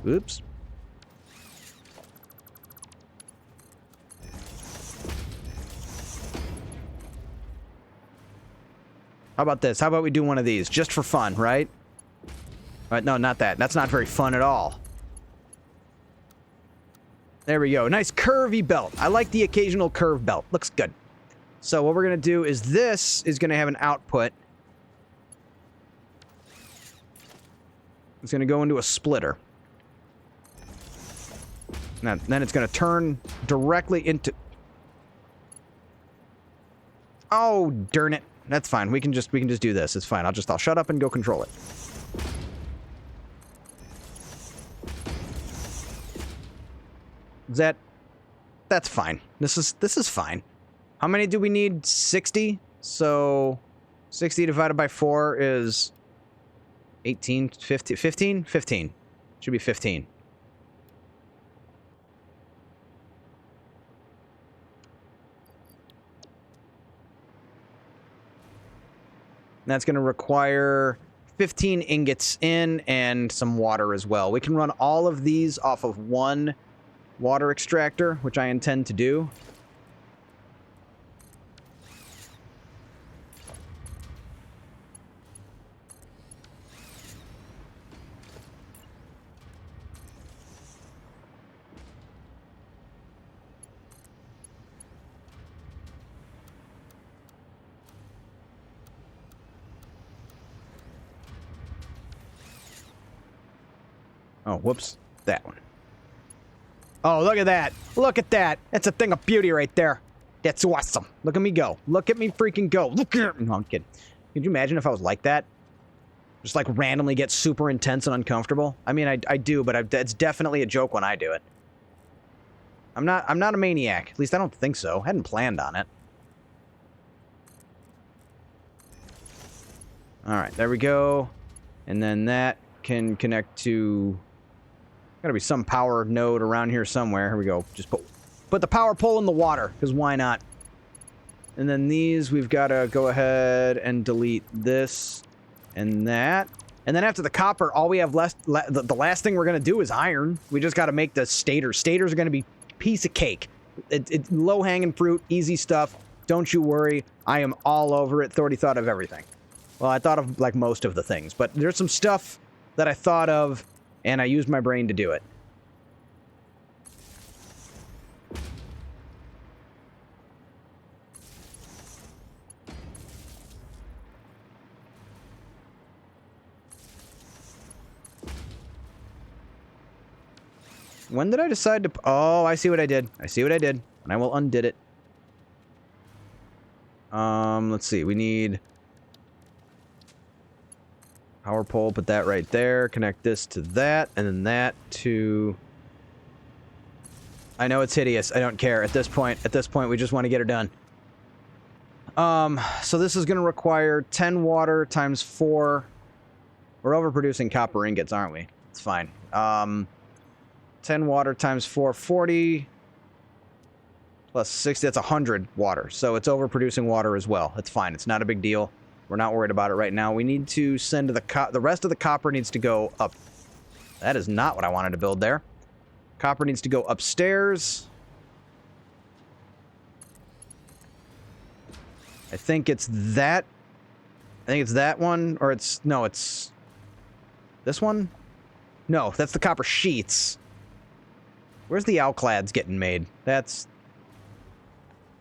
Oops. How about this? How about we do one of these? Just for fun, right? No, not that. That's not very fun at all. There we go. Nice curvy belt. I like the occasional curve belt. Looks good. So what we're going to do is this is going to have an output. It's going to go into a splitter. Now, then it's going to turn directly into... Oh, darn it. That's fine. We can just do this. It's fine. I'll shut up and go control it. That's fine. This is fine. How many do we need? 60? So 60 divided by 4 is 18, 15, 15? 15. Should be 15. That's going to require 15 ingots in and some water as well. We can run all of these off of one water extractor, which I intend to do. Oh, whoops. That one. Oh, look at that. Look at that. That's a thing of beauty right there. That's awesome. Look at me go. Look at me freaking go. Look at me. No, I'm kidding. Could you imagine if I was like that? Just like randomly get super intense and uncomfortable? I mean, I do, but it's definitely a joke when I do it. I'm not a maniac. At least I don't think so. I hadn't planned on it. Alright, there we go. And then that can connect to... Gotta be some power node around here somewhere. Here we go. Just put the power pole in the water, because why not? And then these, we've got to go ahead and delete this and that. And then after the copper, all we have left, the last thing we're going to do is iron. We just got to make the stators. Stators are going to be piece of cake. It's low-hanging fruit, easy stuff. Don't you worry. I am all over it. Already thought of everything. Well, I thought of, like, most of the things. But there's some stuff that I thought of, and I used my brain to do it. When did I decide to... Oh, I see what I did. I see what I did. And I will undid it. Let's see. We need... Power pole. Put that right there. Connect this to that. And then that to... I know it's hideous. I don't care. At this point, we just want to get her done. So this is going to require 10 water times 4. We're overproducing copper ingots, aren't we? It's fine. 10 water times 4, 40. Plus 60, that's 100 water. So it's overproducing water as well. It's fine. It's not a big deal. We're not worried about it right now. We need to send the rest of the copper needs to go up. That is not what I wanted to build there. Copper needs to go upstairs. I think it's that. I think it's that one, or it's... No, it's... This one? No, that's the copper sheets. Where's the alclads getting made? That's...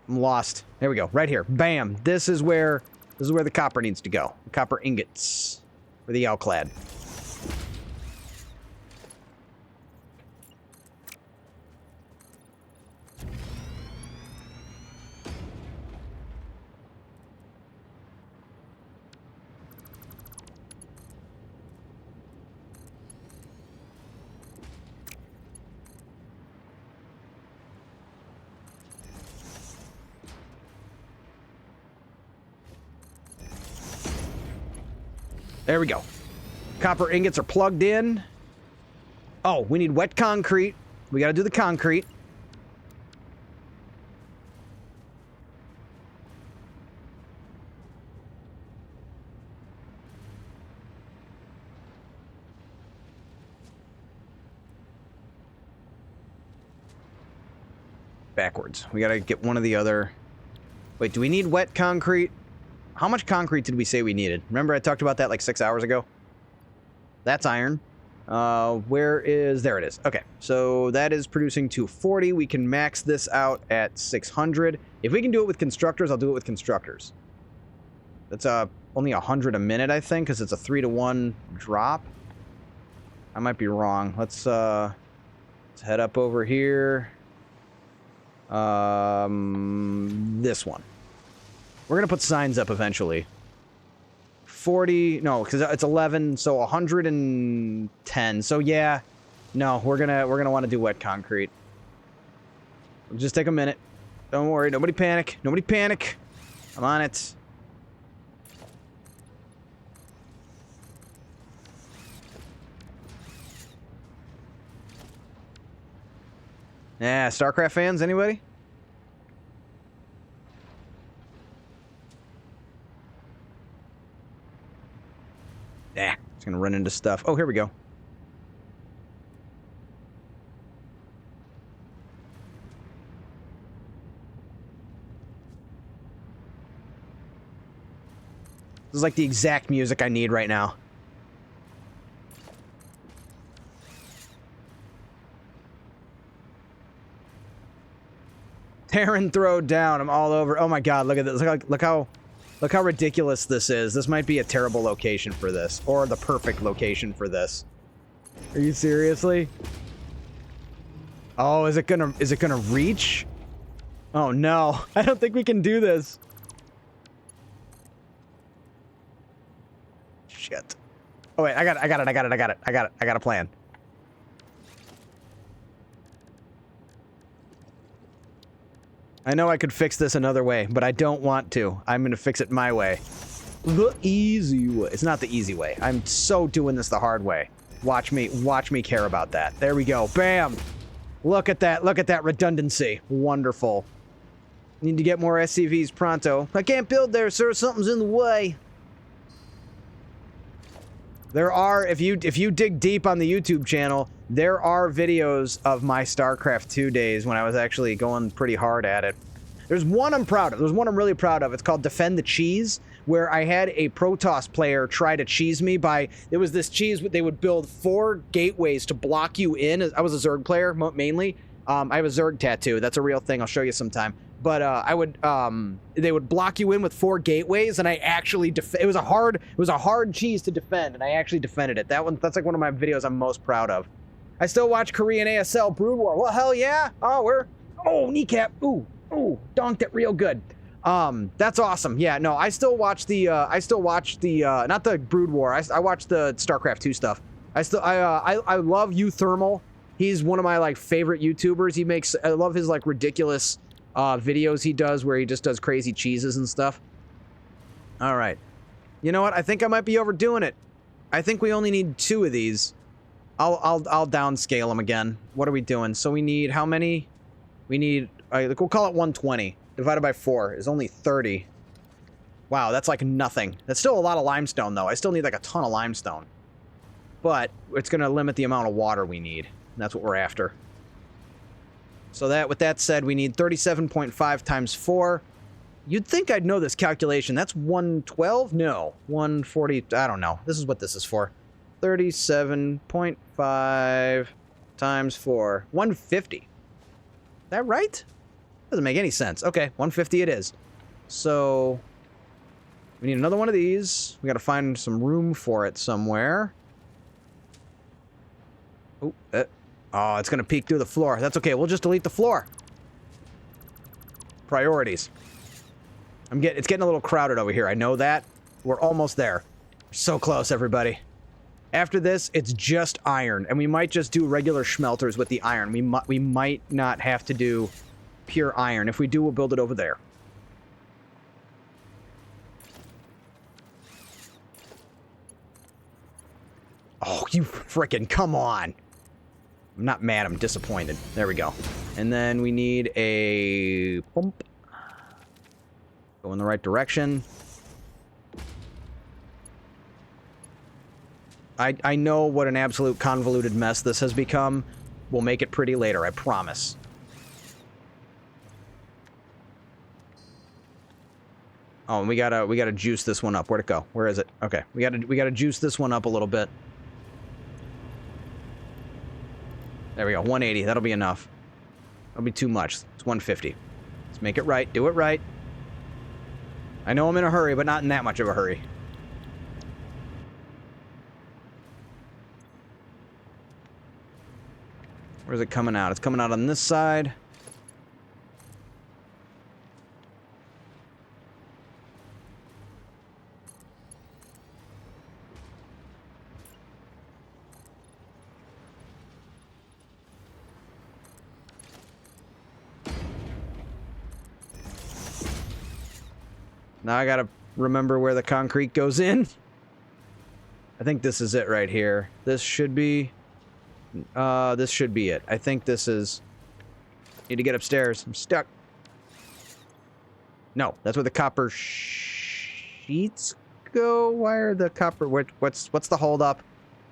I'm lost. There we go. Right here. Bam. This is where the copper needs to go. The copper ingots. For the alclad. There we go. Copper ingots are plugged in. Oh, we need wet concrete. We got to do the concrete. Backwards. We got to get one of the other... Wait, do we need wet concrete? How much concrete did we say we needed? Remember I talked about that like 6 hours ago? That's iron. Where is... There it is. Okay, so that is producing 240. We can max this out at 600. If we can do it with constructors, I'll do it with constructors. That's only 100 a minute, I think, because it's a 3-to-1 drop. I might be wrong. Let's head up over here. This one. We're going to put signs up eventually. 40... No, because it's 11, so 110. So, yeah. No, we're gonna want to do wet concrete. It'll just take a minute. Don't worry. Nobody panic. Nobody panic. I'm on it. Yeah, StarCraft fans, anybody? Nah, it's gonna run into stuff. Oh, here we go. This is like the exact music I need right now. Terran throw down. I'm all over. Oh my god, look at this. Look how ridiculous this is. This might be a terrible location for this, or the perfect location for this. Are you seriously? Oh, is it gonna reach? Oh no. I don't think we can do this. Shit. Oh wait, I got a plan. I know I could fix this another way, but I don't want to. I'm gonna fix it my way. The easy way. It's not the easy way. I'm so doing this the hard way. Watch me care about that. There we go. Bam! Look at that redundancy. Wonderful. Need to get more SCVs pronto. I can't build there, sir. Something's in the way. There are, if you dig deep on the YouTube channel, there are videos of my StarCraft 2 days when I was actually going pretty hard at it. There's one I'm proud of. There's one I'm really proud of. It's called Defend the Cheese, where I had a Protoss player try to cheese me by... There was this cheese, they would build 4 gateways to block you in. I was a Zerg player, mainly. I have a Zerg tattoo. That's a real thing. I'll show you sometime. But they would block you in with 4 gateways, and I actually it was a hard cheese to defend, and I actually defended it. That's like one of my videos I'm most proud of. I still watch Korean ASL Brood War. Well, hell yeah! Oh, kneecap. Ooh, donked it real good. That's awesome. Yeah, no, I still watch the not the Brood War. I watch the StarCraft 2 stuff. I love Uthermal. He's one of my like favorite YouTubers. I love his like ridiculous videos he does where he just does crazy cheeses and stuff. All right. You know what? I think I might be overdoing it. I think we only need 2 of these. I'll downscale them again. What are we doing? So we need how many? We need, we'll call it 120. Divided by 4 is only 30. Wow, that's like nothing. That's still a lot of limestone, though. I still need like a ton of limestone. But it's going to limit the amount of water we need. That's what we're after. So with that said, we need 37.5 times 4. You'd think I'd know this calculation. That's 112? No. 140. I don't know. This is what this is for. 37.5 times 4. 150. Is that right? Doesn't make any sense. Okay, 150 it is. So we need another one of these. We got to find some room for it somewhere. Oh, it's going to peek through the floor. That's okay. We'll just delete the floor. Priorities. It's getting a little crowded over here. I know that. We're almost there. We're so close, everybody. After this, it's just iron, and we might just do regular schmelters with the iron. We might not have to do pure iron. If we do, we'll build it over there. Oh, you frickin' come on. I'm not mad, I'm disappointed. There we go. And then we need a pump. Go in the right direction. I know what an absolute convoluted mess this has become. We'll make it pretty later, I promise. Oh, and we gotta juice this one up. Where'd it go? Where is it? Okay, we gotta juice this one up a little bit. There we go, 180. That'll be enough. That'll be too much. It's 150. Let's make it right. Do it right. I know I'm in a hurry, but not in that much of a hurry. Where's it coming out? It's coming out on this side. Now I gotta remember where the concrete goes in. I think this is it right here. This should be it. I think this is... Need to get upstairs. I'm stuck. No, that's where the copper sheets go. Why are the copper... What's the holdup?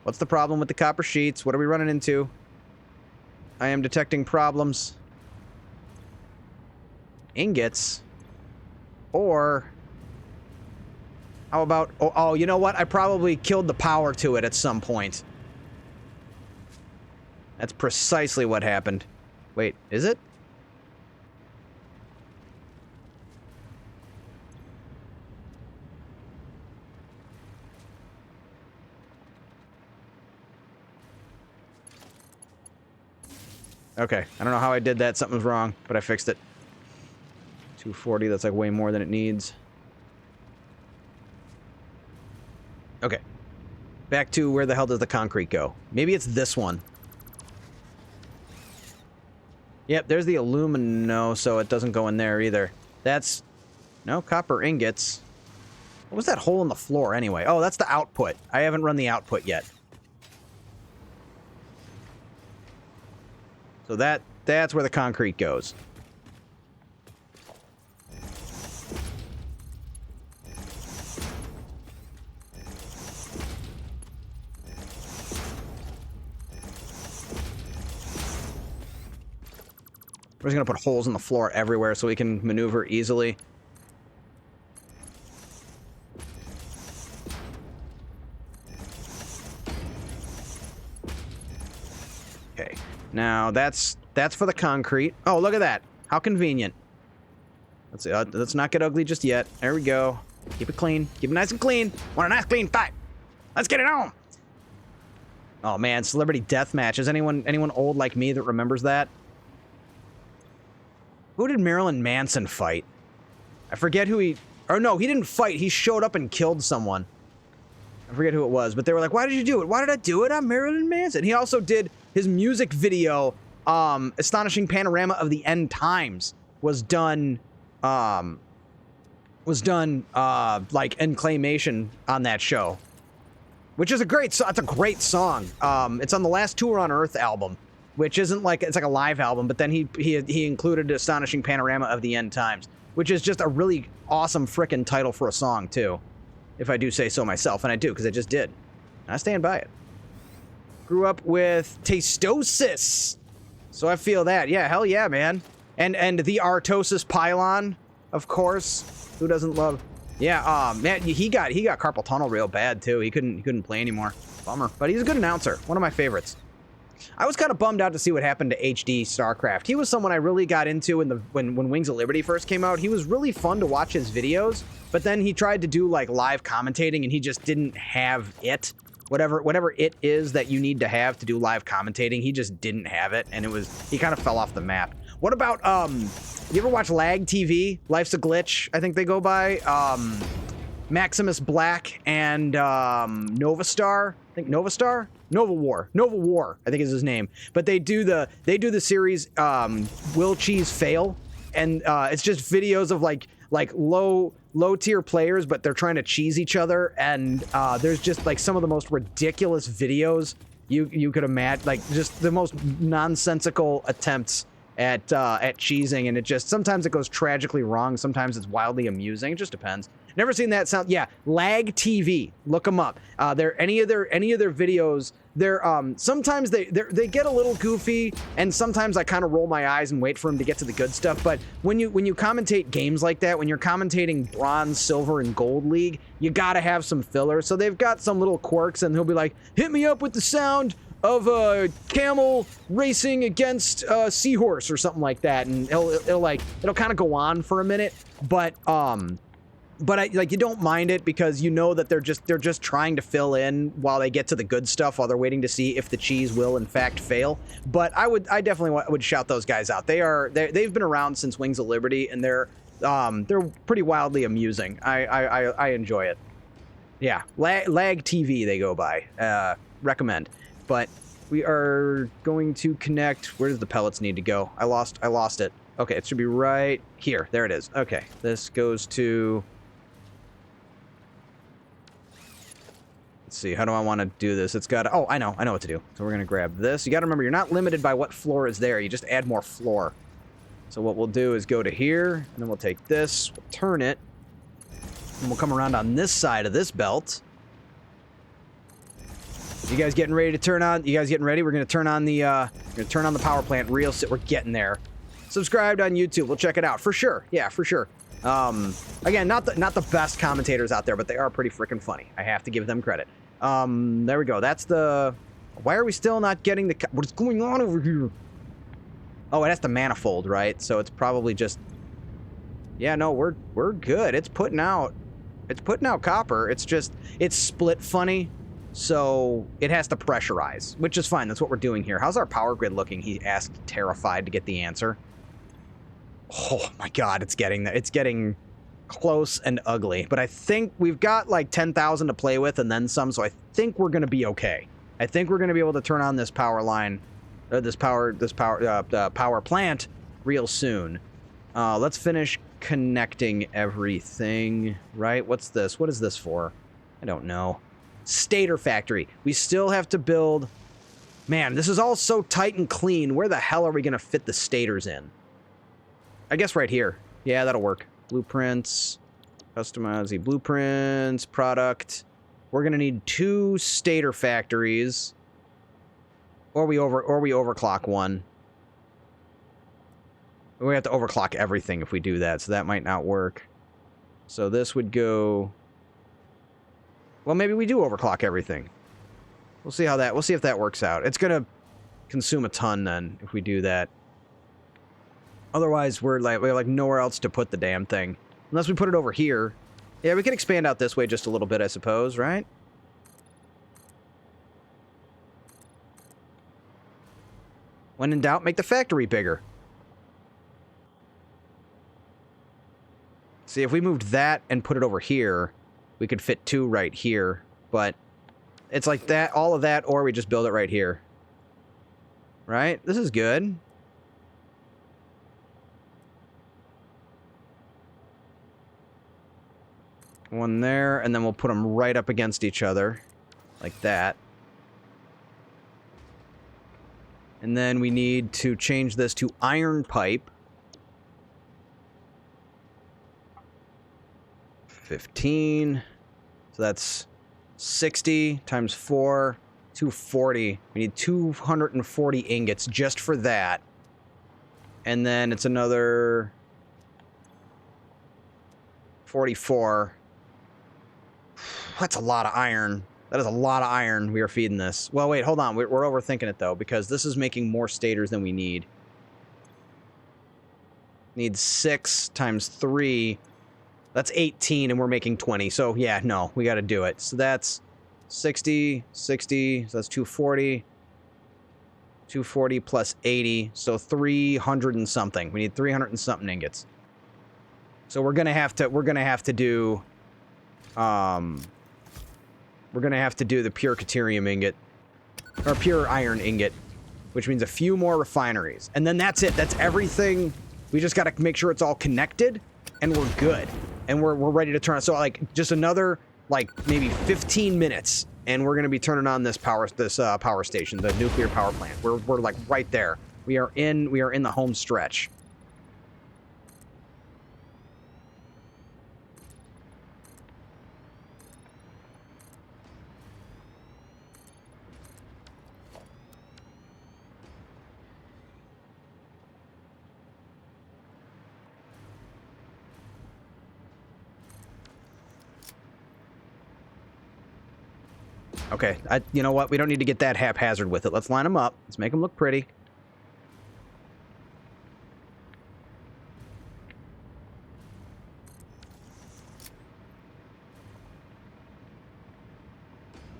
What's the problem with the copper sheets? What are we running into? I am detecting problems. Ingots. Or... How about... Oh, you know what? I probably killed the power to it at some point. That's precisely what happened. Wait, is it? Okay, I don't know how I did that. Something was wrong, but I fixed it. 240, that's like way more than it needs. Okay. Back to where the hell does the concrete go? Maybe it's this one. Yep, there's the alumino, so it doesn't go in there either. That's... No, copper ingots. What was that hole in the floor anyway? Oh, that's the output. I haven't run the output yet. So that's where the concrete goes. We're just going to put holes in the floor everywhere so we can maneuver easily. Okay. Now, that's for the concrete. Oh, look at that. How convenient. Let's not get ugly just yet. There we go. Keep it clean. Keep it nice and clean. Want a nice clean fight. Let's get it on. Oh, man. Celebrity Deathmatch. Is anyone old like me that remembers that? Who did Marilyn Manson fight? I forget who he... Or no, he didn't fight. He showed up and killed someone. I forget who it was, but they were like, why did you do it? Why did I do it? I'm Marilyn Manson. He also did his music video, Astonishing Panorama of the End Times, was done like in claymation on that show. Which is a great song. It's a great song. It's on the Last Tour on Earth album, which isn't like, it's like a live album, but then he included Astonishing Panorama of the End Times, which is just a really awesome frickin' title for a song, too. If I do say so myself, and I do, because I just did. And I stand by it. Grew up with Tastosis. So I feel that. Yeah, hell yeah, man. And the Artosis Pylon, of course. Who doesn't love... Yeah, man, he got carpal tunnel real bad, too. He couldn't play anymore. Bummer. But he's a good announcer. One of my favorites. I was kind of bummed out to see what happened to HD StarCraft. He was someone I really got into when Wings of Liberty first came out. He was really fun to watch his videos, but then he tried to do like live commentating and he just didn't have it. Whatever it is that you need to have to do live commentating, he just didn't have it, and he kind of fell off the map. What about you ever watch Lag TV? Life's a Glitch, I think they go by. Maximus Black and Novastar. I think Novastar? Nova War, I think is his name. But they do the series Will Cheese Fail, and it's just videos of like low tier players, but they're trying to cheese each other, and there's just like some of the most ridiculous videos you could imagine, like just the most nonsensical attempts at cheesing, and it just sometimes it goes tragically wrong, sometimes it's wildly amusing. It just depends. Never seen that sound. Yeah, Lag TV. Look them up. They're any of their videos. They're sometimes they get a little goofy, and sometimes I kind of roll my eyes and wait for them to get to the good stuff. But when you commentate games like that, when you're commentating Bronze, Silver, and Gold League, you gotta have some filler. So they've got some little quirks, and he'll be like, "Hit me up with the sound of a camel racing against a seahorse," or something like that, and it'll kind of go on for a minute, but you don't mind it because you know that they're just trying to fill in while they get to the good stuff, while they're waiting to see if the cheese will in fact fail. But I definitely would shout those guys out. They've been around since Wings of Liberty, and they're pretty wildly amusing. I enjoy it. Yeah, Lag TV they go by. Recommend. But we are going to connect. Where does the pellets need to go? I lost it. Okay, it should be right here. There it is. Okay, this goes to... Let's see, how do I want to do this? It's got... Oh, I know what to do. So we're going to grab this. You got to remember, you're not limited by what floor is there. You just add more floor. So what we'll do is go to here, and then we'll take this, we'll turn it, and we'll come around on this side of this belt. You guys getting ready to turn on? You guys getting ready? We're gonna turn on the power plant real soon. We're getting there. Subscribed on YouTube. We'll check it out for sure. Yeah, for sure. Again, not the best commentators out there, but they are pretty freaking funny. I have to give them credit. There we go. That's the. Why are we still not getting the? What's going on over here? Oh, that's the manifold, right? So it's probably just. Yeah, no, we're good. It's putting out copper. It's just it's split funny. So it has to pressurize, which is fine. That's what we're doing here. How's our power grid looking? He asked, terrified to get the answer. Oh my God, it's getting close and ugly. But I think we've got like 10,000 to play with and then some. So I think we're gonna be okay. I think we're gonna be able to turn on this power line, this power plant real soon. Let's finish connecting everything. Right? What's this? What is this for? I don't know. Stator factory. We still have to build. Man, this is all so tight and clean. Where the hell are we going to fit the stators in? I guess right here. Yeah, that'll work. Blueprints. Customize the blueprints. Product. We're going to need 2 stator factories. Or we overclock one. We have to overclock everything if we do that, so that might not work. So this would go. Well, maybe we do overclock everything. We'll see if that works out. It's gonna consume a ton then if we do that. Otherwise, we have like nowhere else to put the damn thing. Unless we put it over here. Yeah, we can expand out this way just a little bit, I suppose, right? When in doubt, make the factory bigger. See, if we moved that and put it over here, we could fit 2 right here, but it's like that, all of that, or we just build it right here. Right? This is good. One there, and then we'll put them right up against each other, like that. And then we need to change this to iron pipe. 15. So that's 60 times 4, 240. We need 240 ingots just for that. And then it's another 44. That's a lot of iron. That is a lot of iron we are feeding this. Well, wait, hold on. We're overthinking it, though, because this is making more stators than we need. Need 6 times 3. That's 18, and we're making 20. So, yeah, no, we got to do it. So that's 60, 60. So that's 240. 240 plus 80. So 300 and something. We need 300 and something ingots. So we're gonna have to do the pure caterium ingot, or pure iron ingot, which means a few more refineries. And then that's it. That's everything. We just got to make sure it's all connected, and we're good. And we're ready to turn on. So, like, just another, like, maybe 15 minutes, and we're going to be turning on this power station, the nuclear power plant. We're like, right there. We are in the home stretch. Okay, you know what? We don't need to get that haphazard with it. Let's line them up. Let's make them look pretty.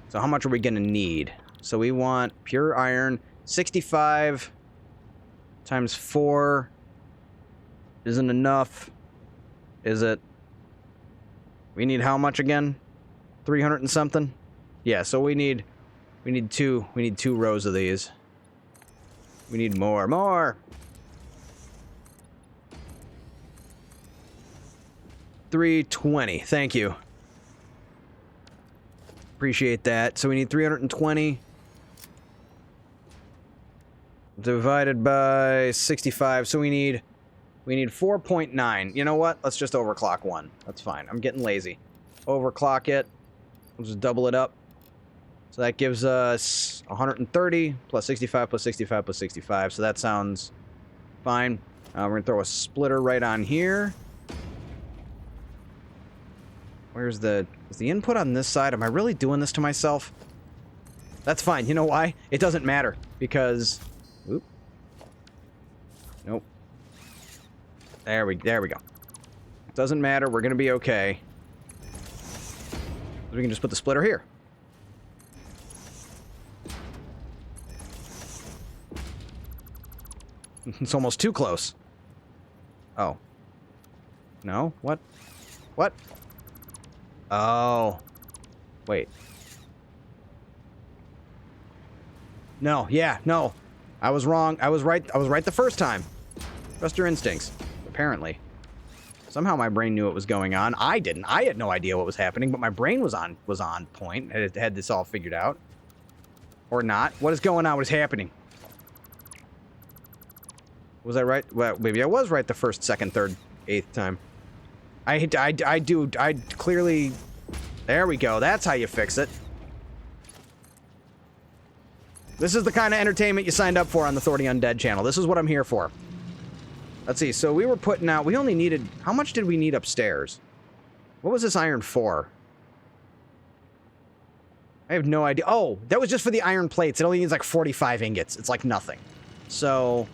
So how much are we going to need? So we want pure iron. 65 times 4 isn't enough. Is it? We need how much again? 300 and something? Yeah, so we need 2 rows of these. We need more. 320. Thank you. Appreciate that. So we need 320 divided by 65. So we need We need 4.9. You know what? Let's just overclock 1. That's fine. I'm getting lazy. Overclock it. We'll just double it up. So that gives us 130 plus 65 plus 65 plus 65. So that sounds fine. We're going to throw a splitter right on here. Where's the... Is the input on this side? Am I really doing this to myself? That's fine. You know why? It doesn't matter. Because... Oop. Nope. There we go. Doesn't matter. We're going to be okay. We can just put the splitter here. It's almost too close. Oh. No? What? What? Oh. Wait. No, yeah, no. I was wrong. I was right the first time. Trust your instincts, apparently. Somehow my brain knew what was going on. I didn't. I had no idea what was happening, but my brain was on point. It had this all figured out. Or not. What is going on? What is happening? Was I right? Well, maybe I was right the first, second, third, eighth time. I clearly... There we go. That's how you fix it. This is the kind of entertainment you signed up for on the Thordy Undead channel. This is what I'm here for. Let's see. So we were putting out... We only needed... How much did we need upstairs? What was this iron for? I have no idea. Oh, that was just for the iron plates. It only needs like 45 ingots. It's like nothing. So...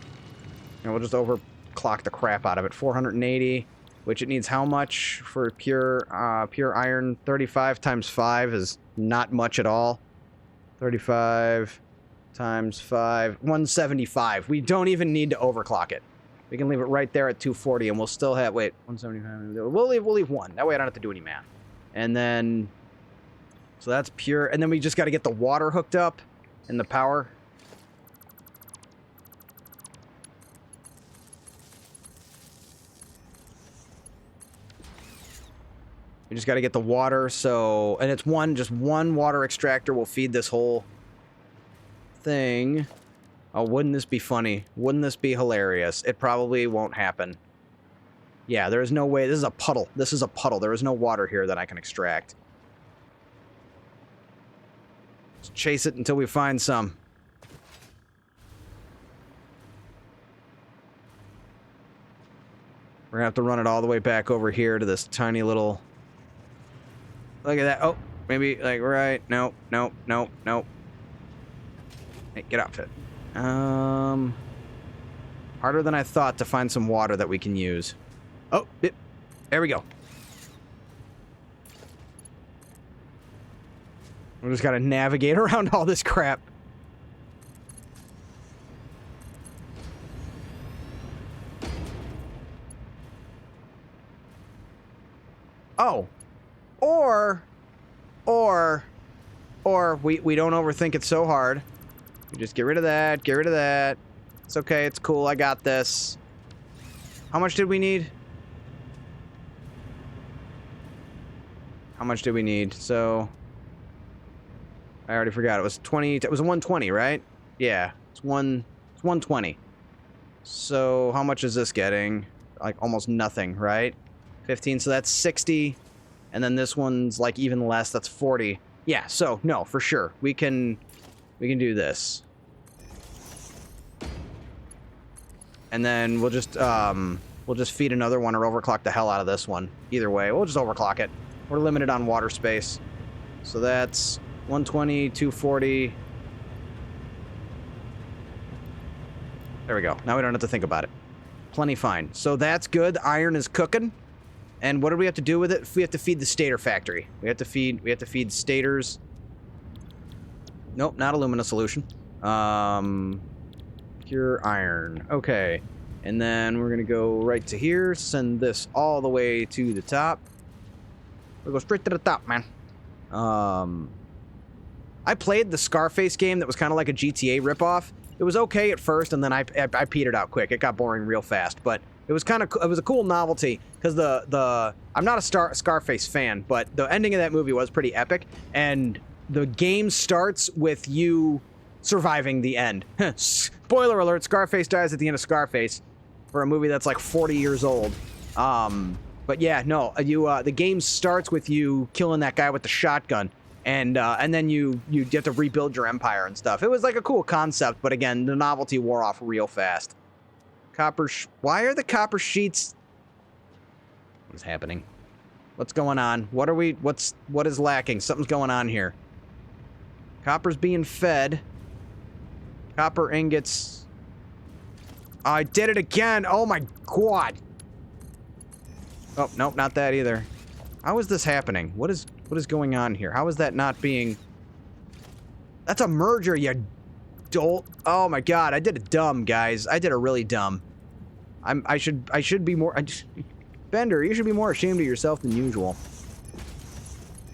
And we'll just overclock the crap out of it. 480, which it needs how much for pure iron? 35 times 5 is not much at all. 35 times 5, 175. We don't even need to overclock it. We can leave it right there at 240, and we'll still have... Wait, 175. We'll leave 1. That way I don't have to do any math. And then... So that's pure. And then we just got to get the water hooked up and the power... We just got to get the water, so... And it's just one water extractor will feed this whole thing. Oh, wouldn't this be funny? Wouldn't this be hilarious? It probably won't happen. Yeah, there is no way. This is a puddle. This is a puddle. There is no water here that I can extract. Let's chase it until we find some. We're gonna have to run it all the way back over here to this tiny little... Look at that. Oh, maybe, like, right. Nope, nope, nope, nope. Hey, get off it. Harder than I thought to find some water that we can use. Oh, there we go. We just gotta navigate around all this crap. Oh. Or we don't overthink it so hard. We just get rid of that, get rid of that. It's okay, it's cool, I got this. How much did we need? How much did we need? So... I already forgot, it was 20, it was 120, right? Yeah, it's 120. So, how much is this getting? Like, almost nothing, right? 15, so that's 60. And then this one's like even less, that's 40. Yeah, so no, for sure. We can do this. And then we'll just feed another one or overclock the hell out of this one. Either way, we'll just overclock it. We're limited on water space. So that's 120, 240. There we go. Now we don't have to think about it. Plenty fine. So that's good. The iron is cooking. And what do we have to do with it? We have to feed the stator factory. We have to feed stators. Nope, not alumina solution. Pure iron. Okay. And then we're gonna go right to here, send this all the way to the top. We'll go straight to the top, man. I played the Scarface game that was kind of like a GTA ripoff. It was okay at first, and then I petered out quick. It got boring real fast, but it was a cool novelty because I'm not a Scarface fan, but the ending of that movie was pretty epic, and the game starts with you surviving the end. Spoiler alert: Scarface dies at the end of Scarface. for a movie that's like 40 years old. But yeah, no, the game starts with you killing that guy with the shotgun, and then you have to rebuild your empire and stuff. It was like a cool concept, but again, the novelty wore off real fast. Why are the copper sheets? What is happening? What's going on? What is lacking? Something's going on here. Copper's being fed. Copper ingots. I did it again. Oh my god. Oh, nope, not that either. How is this happening? What is going on here? How is that not being... That's a merger, you dolt. Oh my god, I did it dumb, guys. I did it really dumb. I should be more... Bender, you should be more ashamed of yourself than usual.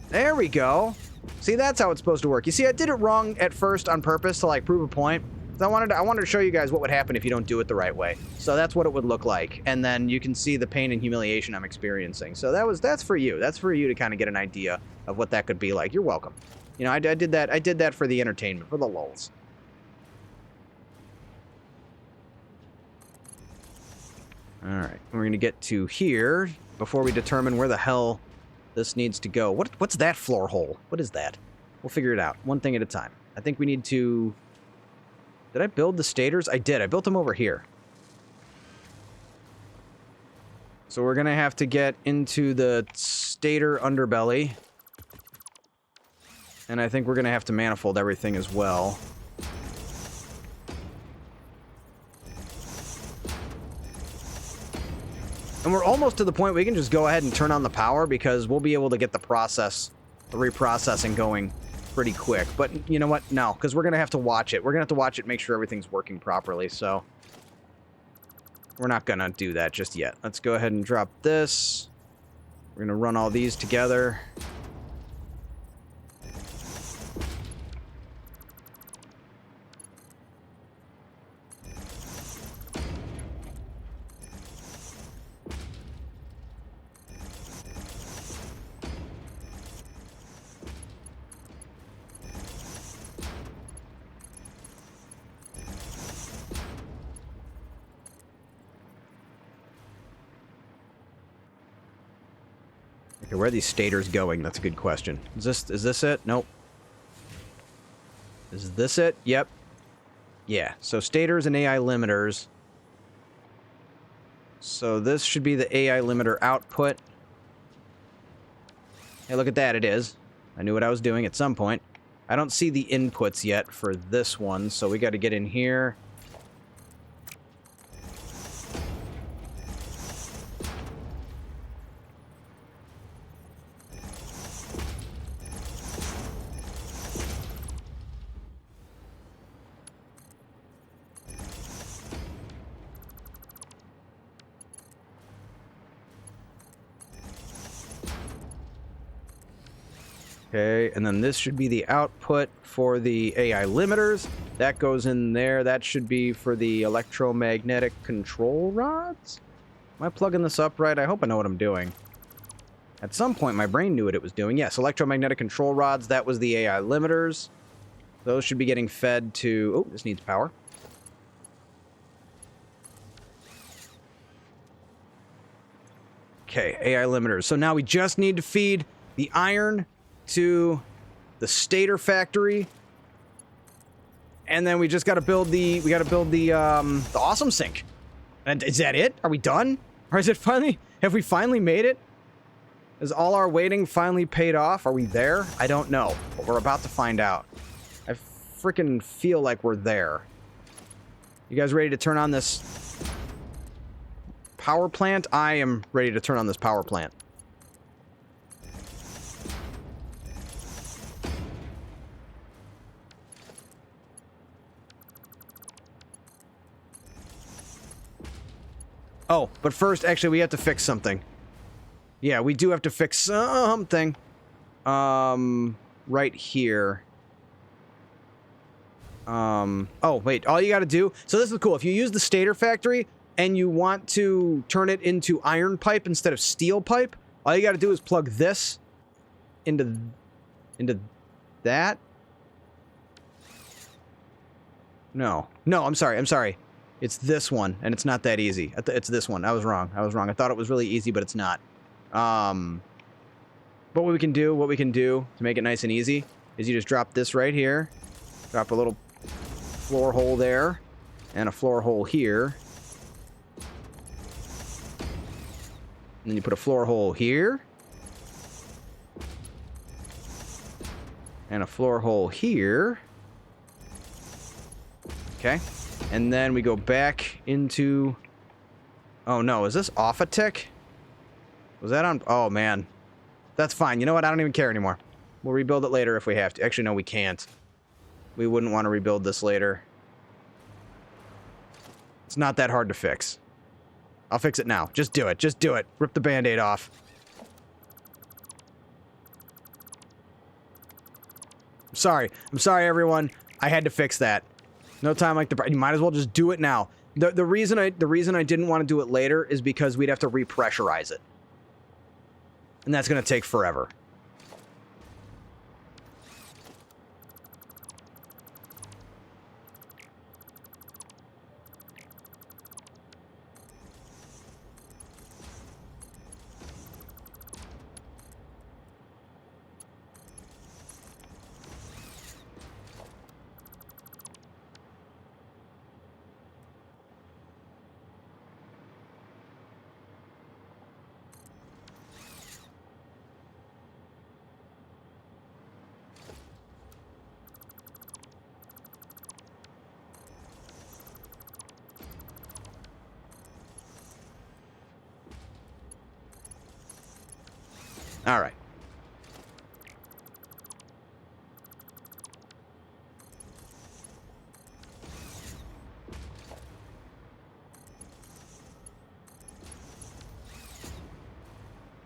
There we go. See, that's how it's supposed to work. You see, I did it wrong at first on purpose to, like, prove a point. I wanted to show you guys what would happen if you don't do it the right way. So that's what it would look like. And then you can see the pain and humiliation I'm experiencing. So that's for you. That's for you to kind of get an idea of what that could be like. You're welcome. You know, I did that for the entertainment, for the lulz. All right, we're going to get to here before we determine where the hell this needs to go. What's that floor hole? What is that? We'll figure it out, one thing at a time. I think we need to... Did I build the stators? I did. I built them over here. So we're going to have to get into the stator underbelly. And I think we're going to have to manifold everything as well. And we're almost to the point we can just go ahead and turn on the power because we'll be able to get the reprocessing going pretty quick. But you know what? No, because we're going to have to watch it. We're going to have to watch it, make sure everything's working properly. So we're not going to do that just yet. Let's go ahead and drop this. We're going to run all these together. Okay, where are these stators going? That's a good question. Is this it? Nope. Is this it? Yep. Yeah, so stators and AI limiters. So this should be the AI limiter output. Hey, look at that, it is. I knew what I was doing at some point. I don't see the inputs yet for this one, so we got to get in here. Okay, and then this should be the output for the AI limiters. That goes in there. That should be for the electromagnetic control rods? Am I plugging this up right? I hope I know what I'm doing. At some point, my brain knew what it was doing. Yes, electromagnetic control rods. That was the AI limiters. Those should be getting fed to... Oh, this needs power. Okay, AI limiters. So now we just need to feed the iron to the stator factory, and then we just got to build the awesome sink. And is that it? Are we done? Or is it finally? Have we finally made it? Is all our waiting finally paid off? Are we there? I don't know, but we're about to find out. I freaking feel like we're there. You guys ready to turn on this power plant? I am ready to turn on this power plant. Oh, but first, actually, we have to fix something. Yeah, we do have to fix something. Right here. Oh, wait, all you gotta do... So this is cool. If you use the stator factory and you want to turn it into iron pipe instead of steel pipe, all you gotta do is plug this into that. No, I'm sorry. It's this one, and it's not that easy. It's this one. I was wrong. I thought it was really easy, but it's not. But what we can do to make it nice and easy is you just drop this right here. Drop a little floor hole there, and a floor hole here. And then you put a floor hole here. And a floor hole here. Okay. And then we go back into... Oh no, is this off a tick? Was that on... Oh man. That's fine. You know what? I don't even care anymore. We'll rebuild it later if we have to. Actually, no, we can't. We wouldn't want to rebuild this later. It's not that hard to fix. I'll fix it now. Just do it. Just do it. Rip the Band-Aid off. I'm sorry. I'm sorry, everyone. I had to fix that. No time like the... You might as well just do it now. The reason I didn't want to do it later is because we'd have to repressurize it. And that's going to take forever. All right.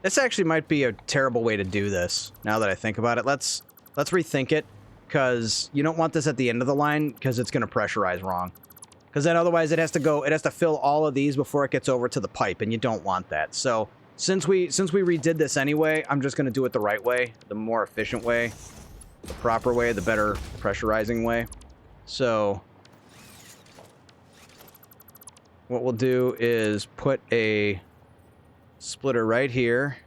This actually might be a terrible way to do this, now that I think about it. Let's rethink it, because you don't want this at the end of the line, because it's going to pressurize wrong. Because then otherwise it has to fill all of these before it gets over to the pipe, and you don't want that. So... Since we redid this anyway, I'm just going to do it the right way, the more efficient way, the proper way, the better pressurizing way. So what we'll do is put a splitter right here.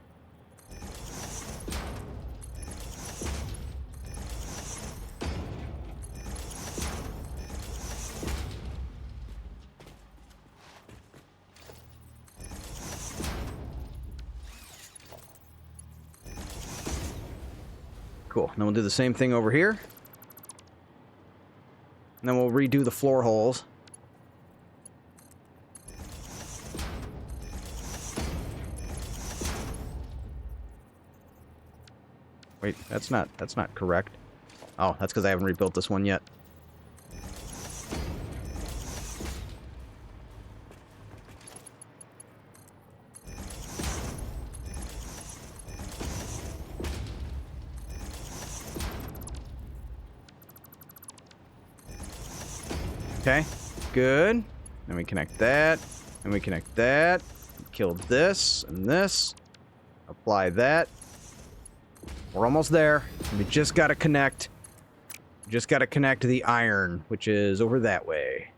Cool. And then we'll do the same thing over here. And then we'll redo the floor holes. Wait, that's not correct. Oh, that's because I haven't rebuilt this one yet. Okay, good. Then we connect that, and we connect that. Kill this and this. Apply that. We're almost there. We just gotta connect. Just gotta connect the iron, which is over that way.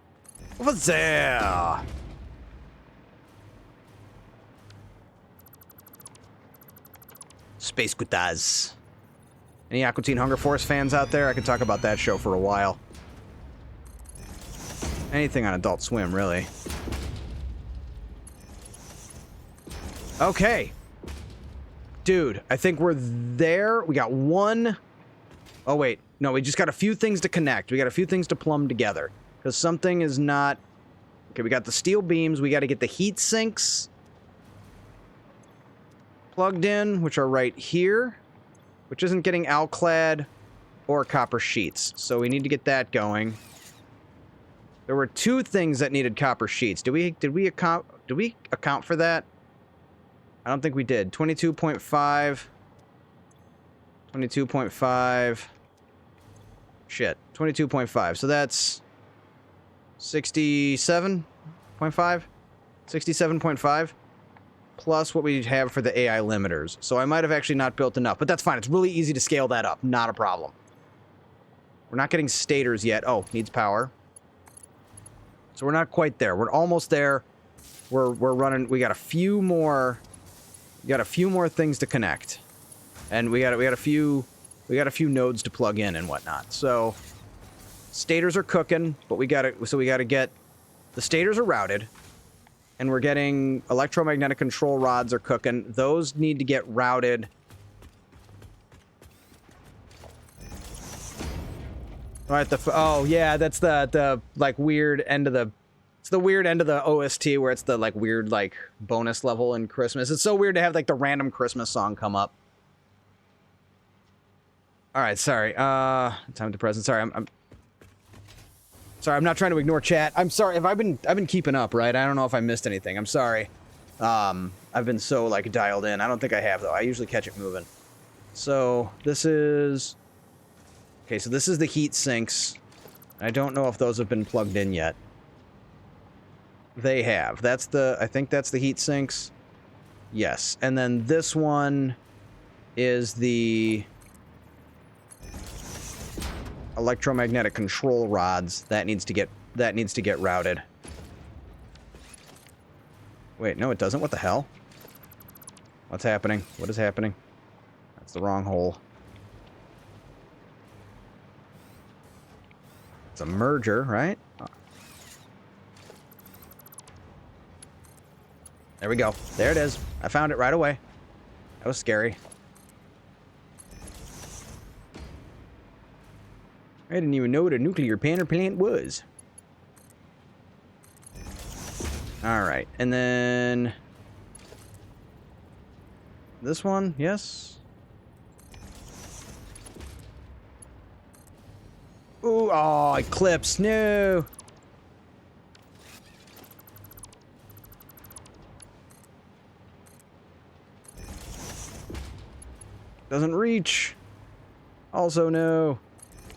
Over there. Space Guitars. Any Aqua Teen Hunger Force fans out there? I could talk about that show for a while. Anything on Adult Swim, really. Okay. Dude, I think we're there. We got one... Oh, wait. No, we just got a few things to connect. We got a few things to plumb together. Because something is not... Okay, we got the steel beams. We got to get the heat sinks plugged in, which are right here. Which isn't getting alclad or copper sheets. So we need to get that going. There were two things that needed copper sheets. Did we account for that? I don't think we did. 22.5. 22.5. Shit. 22.5. So that's 67.5? 67.5? Plus what we have for the AI limiters. So I might have actually not built enough. But that's fine. It's really easy to scale that up. Not a problem. We're not getting stators yet. Oh, needs power. So we're not quite there. We're almost there. We're running. We got a few more. We got a few more things to connect, and we got a few nodes to plug in and whatnot. So stators are cooking, but we got to get the stators are routed, and we're getting electromagnetic control rods are cooking. Those need to get routed. Right, oh yeah, that's the like weird end of the, it's the weird end of the OST where it's the like weird like bonus level in Christmas. It's so weird to have like the random Christmas song come up. All right, sorry. Time to present. Sorry, I'm sorry. I'm not trying to ignore chat. I'm sorry. I've been keeping up, right? I don't know if I missed anything. I'm sorry. I've been so like dialed in. I don't think I have though. I usually catch it moving. So this is. Okay, so this is the heat sinks. I don't know if those have been plugged in yet. They have. That's the, I think that's the heat sinks. Yes. And then this one is the electromagnetic control rods. That needs to get routed. Wait, no it doesn't. What the hell? What's happening? What is happening? That's the wrong hole. It's a merger, right? Oh. There we go. There it is. I found it right away. That was scary. I didn't even know what a nuclear power plant was. Alright, and then... this one, yes? Ooh, oh, Eclipse, no! Doesn't reach. Also, no.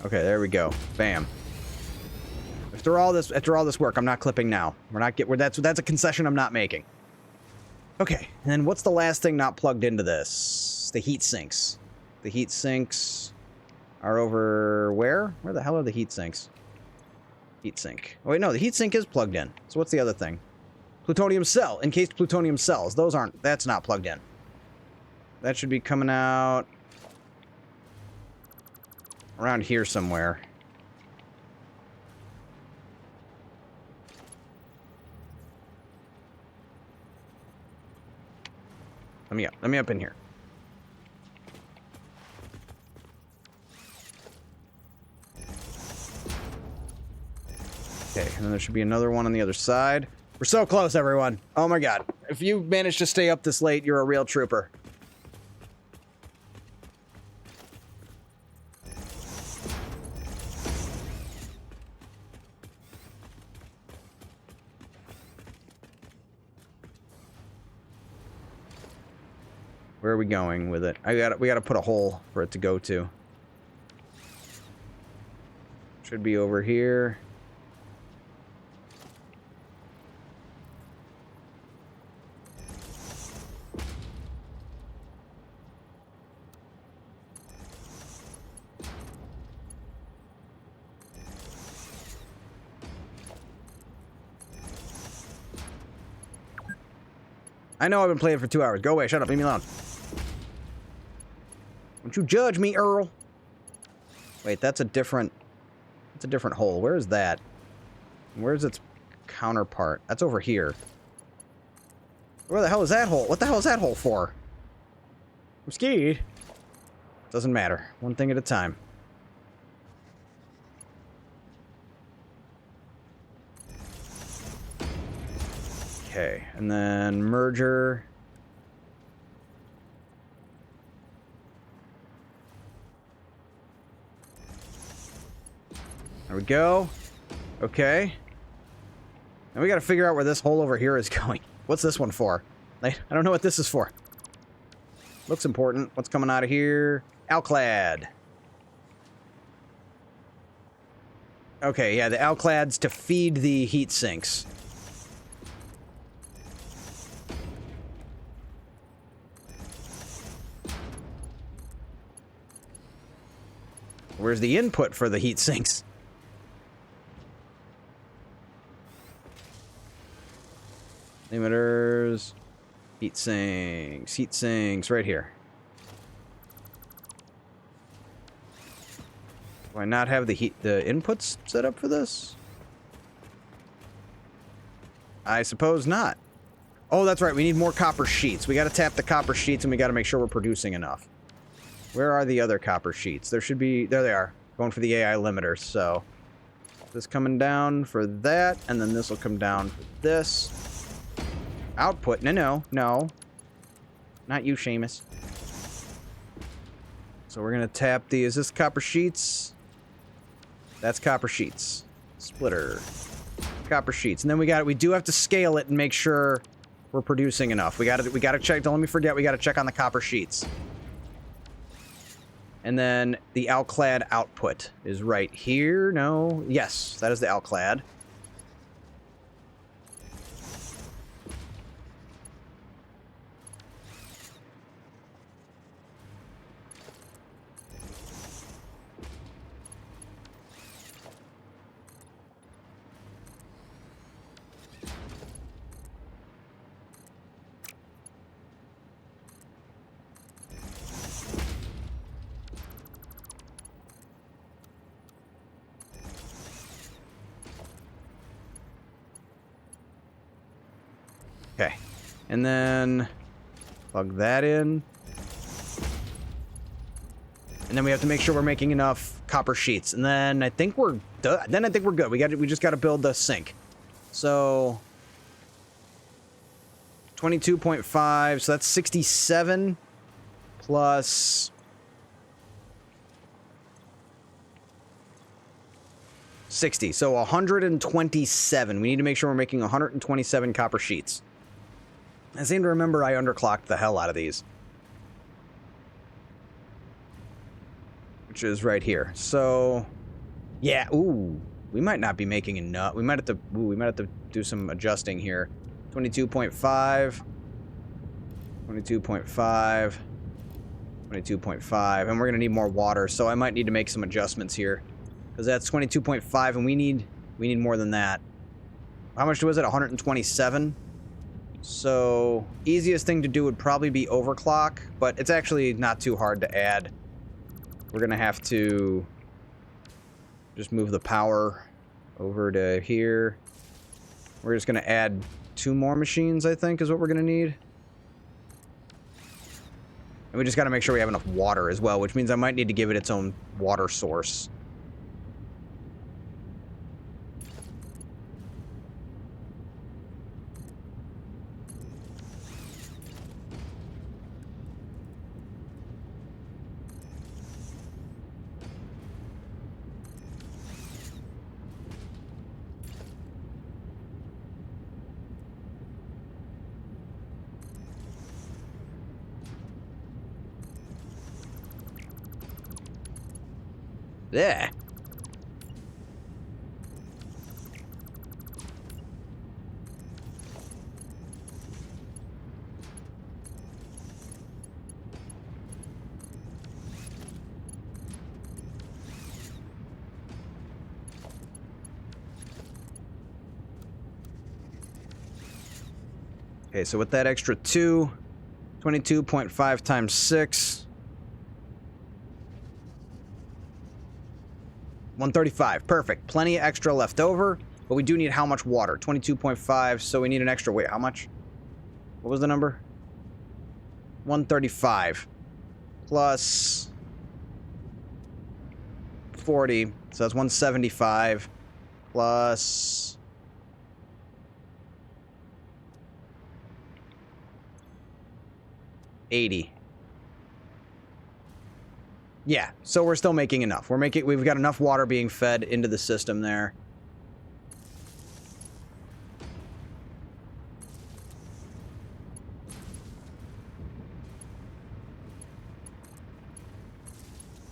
Okay, there we go. Bam. After all this work, I'm not clipping now. That's a concession I'm not making. Okay, and then what's the last thing not plugged into this? The heat sinks. The heat sinks are over where? Where the hell are the heat sinks? Heat sink. Oh wait, no, the heat sink is plugged in. So what's the other thing? Plutonium cell. Encased plutonium cells. Those aren't. That's not plugged in. That should be coming out around here somewhere. Let me up in here. Okay, and then there should be another one on the other side. We're so close, everyone. Oh my god. If you managed to stay up this late, you're a real trooper. Where are we going with it? We gotta put a hole for it to go to. Should be over here. I know I've been playing for 2 hours. Go away. Shut up. Leave me alone. Don't you judge me, Earl. Wait, that's a different hole. Where is that? Where's its counterpart? That's over here. Where the hell is that hole? What the hell is that hole for? I'm scared. Doesn't matter. One thing at a time. Okay, and then merger. There we go. Okay. Now we gotta figure out where this hole over here is going. What's this one for? I don't know what this is for. Looks important. What's coming out of here? Alclad. Okay, yeah, the Alclad's to feed the heat sinks. Where's the input for the heat sinks? Limiters. Heat sinks. Heat sinks right here. Do I not have the inputs set up for this? I suppose not. Oh, that's right. We need more copper sheets. We got to tap the copper sheets, and we got to make sure we're producing enough. Where are the other copper sheets? There should be... There they are. Going for the AI limiters, so... This coming down for that, and then this will come down for this. Output. No. Not you, Seamus. So we're going to tap the... Is this copper sheets? That's copper sheets. Splitter. Copper sheets. And then we do have to scale it and make sure we're producing enough. We got to check. Don't let me forget. We got to check on the copper sheets. And then the Alclad output is right here. No. Yes, that is the Alclad. Okay. And then plug that in. And then we have to make sure we're making enough copper sheets. And then I think we're done. Then I think we're good. We just got to build the sink. So 22.5, so that's 67 plus 60. So 127. We need to make sure we're making 127 copper sheets. I seem to remember I underclocked the hell out of these. Which is right here. So, yeah, ooh, we might not be making enough. We might have to do some adjusting here. 22.5, 22.5, 22.5, and we're gonna need more water, so I might need to make some adjustments here. Because that's 22.5, and we need more than that. How much was it? 127? So, easiest thing to do would probably be overclock, but it's actually not too hard to add. We're going to have to just move the power over to here. We're just going to add 2 more machines, I think, is what we're going to need. And we just got to make sure we have enough water as well, which means I might need to give it its own water source. There. Okay, so with that extra 2, 22.5 times 6. 135. Perfect. Plenty of extra left over, but we do need how much water? 22.5, so we need an extra... Wait, how much? What was the number? 135. Plus 40, so that's 175. Plus... $80. Yeah, so we're still making enough. We've got enough water being fed into the system there.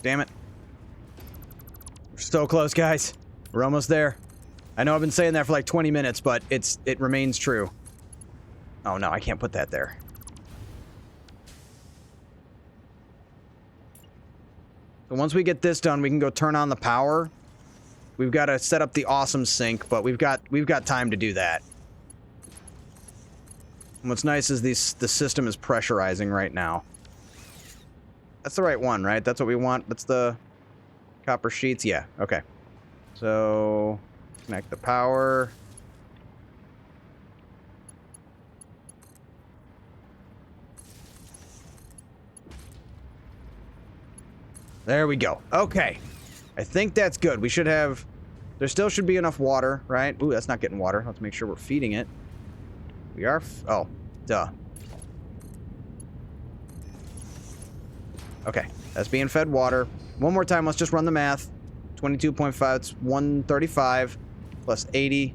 Damn it. We're so close, guys. We're almost there. I know I've been saying that for like 20 minutes, but it remains true. Oh no, I can't put that there. So once we get this done, we can go turn on the power. We've got to set up the awesome sink, but we've got time to do that. And what's nice is the system is pressurizing right now. That's the right one, right? That's what we want. That's the copper sheets. Yeah, okay. So, connect the power. There we go. Okay. I think that's good. We should have... There still should be enough water, right? Ooh, that's not getting water. Let's make sure we're feeding it. We are... Oh, duh. Okay. That's being fed water. One more time. Let's just run the math. 22.5. It's 135 plus 80.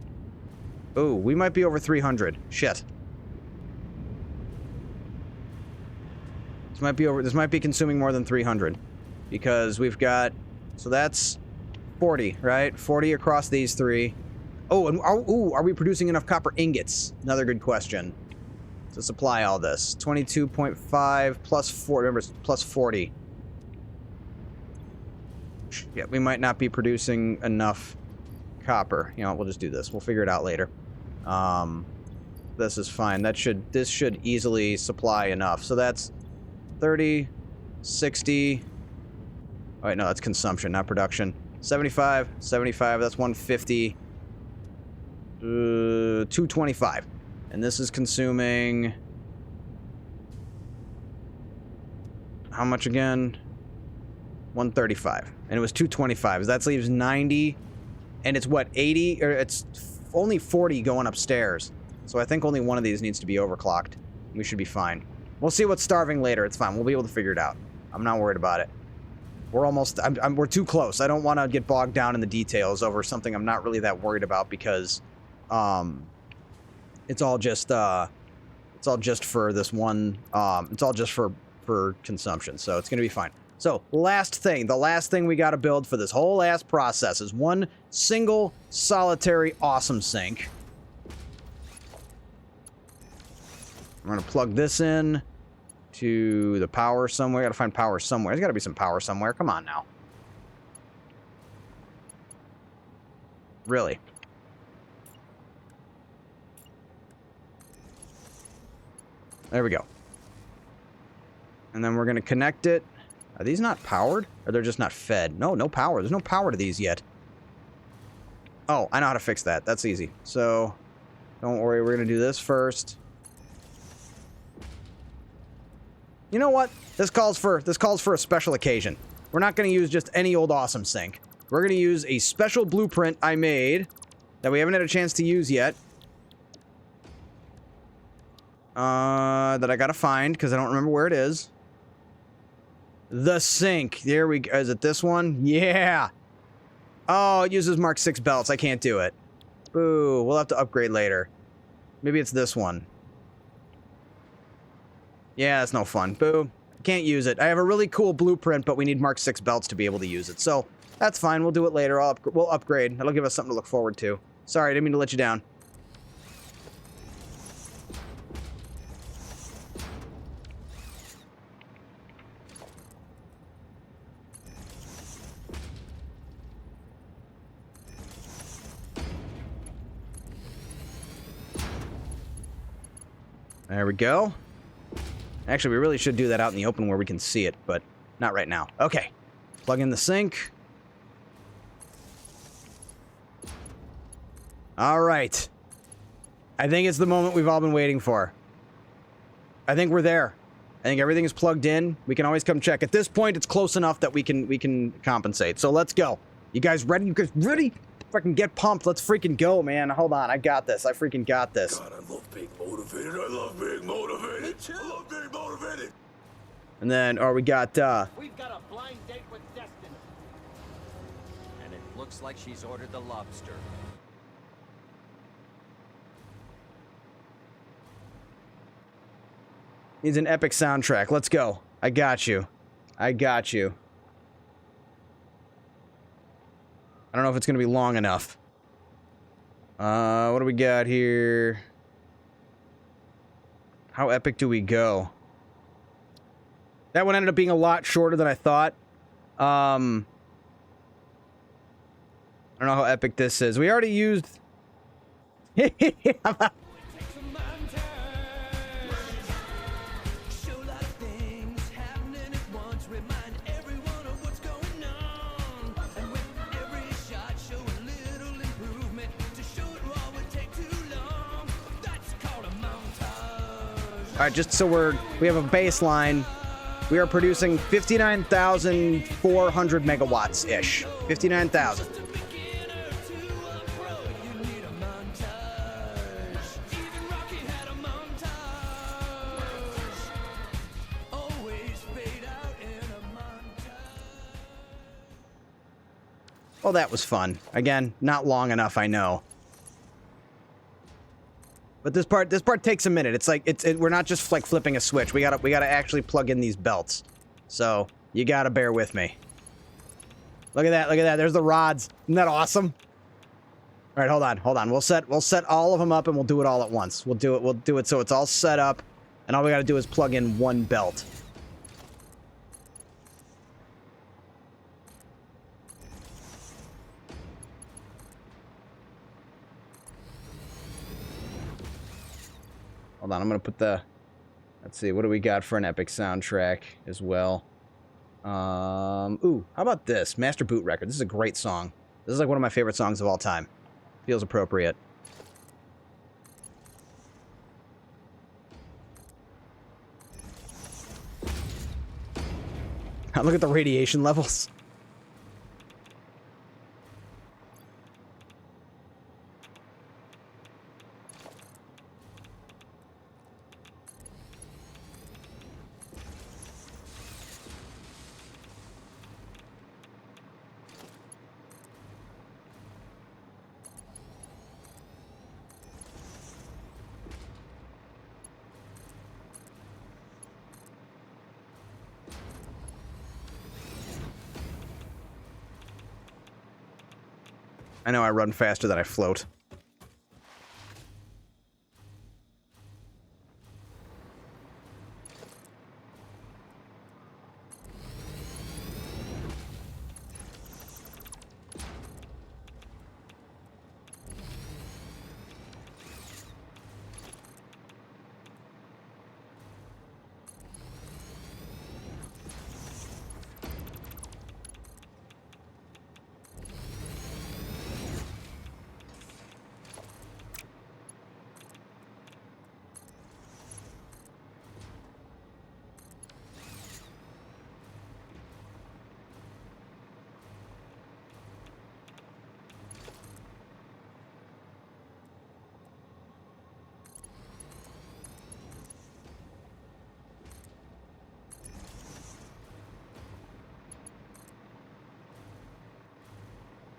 Ooh, we might be over 300. Shit. This might be over... This might be consuming more than 300. Because we've got... So that's 40, right? 40 across these three. Oh, and are we producing enough copper ingots? Another good question. To supply all this. 22.5 plus 4. Remember, it's plus 40. Yeah, we might not be producing enough copper. You know, we'll just do this. We'll figure it out later. This is fine. This should easily supply enough. So that's 30, 60... Oh, wait, no, that's consumption, not production. 75, 75, that's 150. 225. And this is consuming... How much again? 135. And it was 225. So that leaves 90. And it's what, 80? Or it's only 40 going upstairs. So I think only one of these needs to be overclocked. We should be fine. We'll see what's starving later. It's fine. We'll be able to figure it out. I'm not worried about it. We're almost... we're too close. I don't want to get bogged down in the details over something I'm not really that worried about because... It's all just for this one... it's all just for consumption. So it's going to be fine. So, last thing. The last thing we got to build for this whole ass process is one single, solitary, awesome sink. I'm going to plug this in to the power somewhere. Got to find power somewhere. There's got to be some power somewhere. Come on now. Really? There we go. And then we're going to connect it. Are these not powered? Or they're just not fed? No, no power. There's no power to these yet. Oh, I know how to fix that. That's easy. So, don't worry. We're going to do this first. You know what? This calls for a special occasion. We're not going to use just any old awesome sink. We're going to use a special blueprint I made that we haven't had a chance to use yet. That I got to find because I don't remember where it is. The sink. There we go. Is it this one? Yeah. Oh, it uses Mark 6 belts. I can't do it. Boo. We'll have to upgrade later. Maybe it's this one. Yeah, that's no fun. Boo. Can't use it. I have a really cool blueprint, but we need Mark 6 belts to be able to use it. So, that's fine. We'll do it later. We'll upgrade. That'll give us something to look forward to. Sorry, I didn't mean to let you down. There we go. Actually, we really should do that out in the open where we can see it, but not right now. Okay. Plug in the sink. All right. I think it's the moment we've all been waiting for. I think we're there. I think everything is plugged in. We can always come check. At this point, it's close enough that we can compensate. So let's go. You guys ready? You guys ready? Fucking get pumped. Let's freaking go, man. Hold on. I got this. I freaking got this. God, I love being motivated. I love being motivated. I love being motivated. And then, we got, We've got a blind date with Destiny. And it looks like she's ordered the lobster. needs an epic soundtrack. Let's go. I got you. I got you. I don't know if it's going to be long enough. What do we got here? How epic do we go? That one ended up being a lot shorter than I thought. I don't know how epic this is. We already used... All right, just so we have a baseline. We are producing 59,400 megawatts-ish. 59,000. Well, that was fun. Again, not long enough, I know. But this part takes a minute. It's like we're not just like flipping a switch. We gotta actually plug in these belts. So you gotta bear with me. Look at that! Look at that! There's the rods. Isn't that awesome? All right, hold on. We'll set all of them up and we'll do it all at once. We'll do it so it's all set up, and all we gotta do is plug in one belt. Hold on, I'm gonna put the... Let's see, what do we got for an epic soundtrack as well? Ooh, how about this? Master Boot Record. This is a great song. This is like one of my favorite songs of all time. Feels appropriate. Look at the radiation levels. I know I run faster than I float.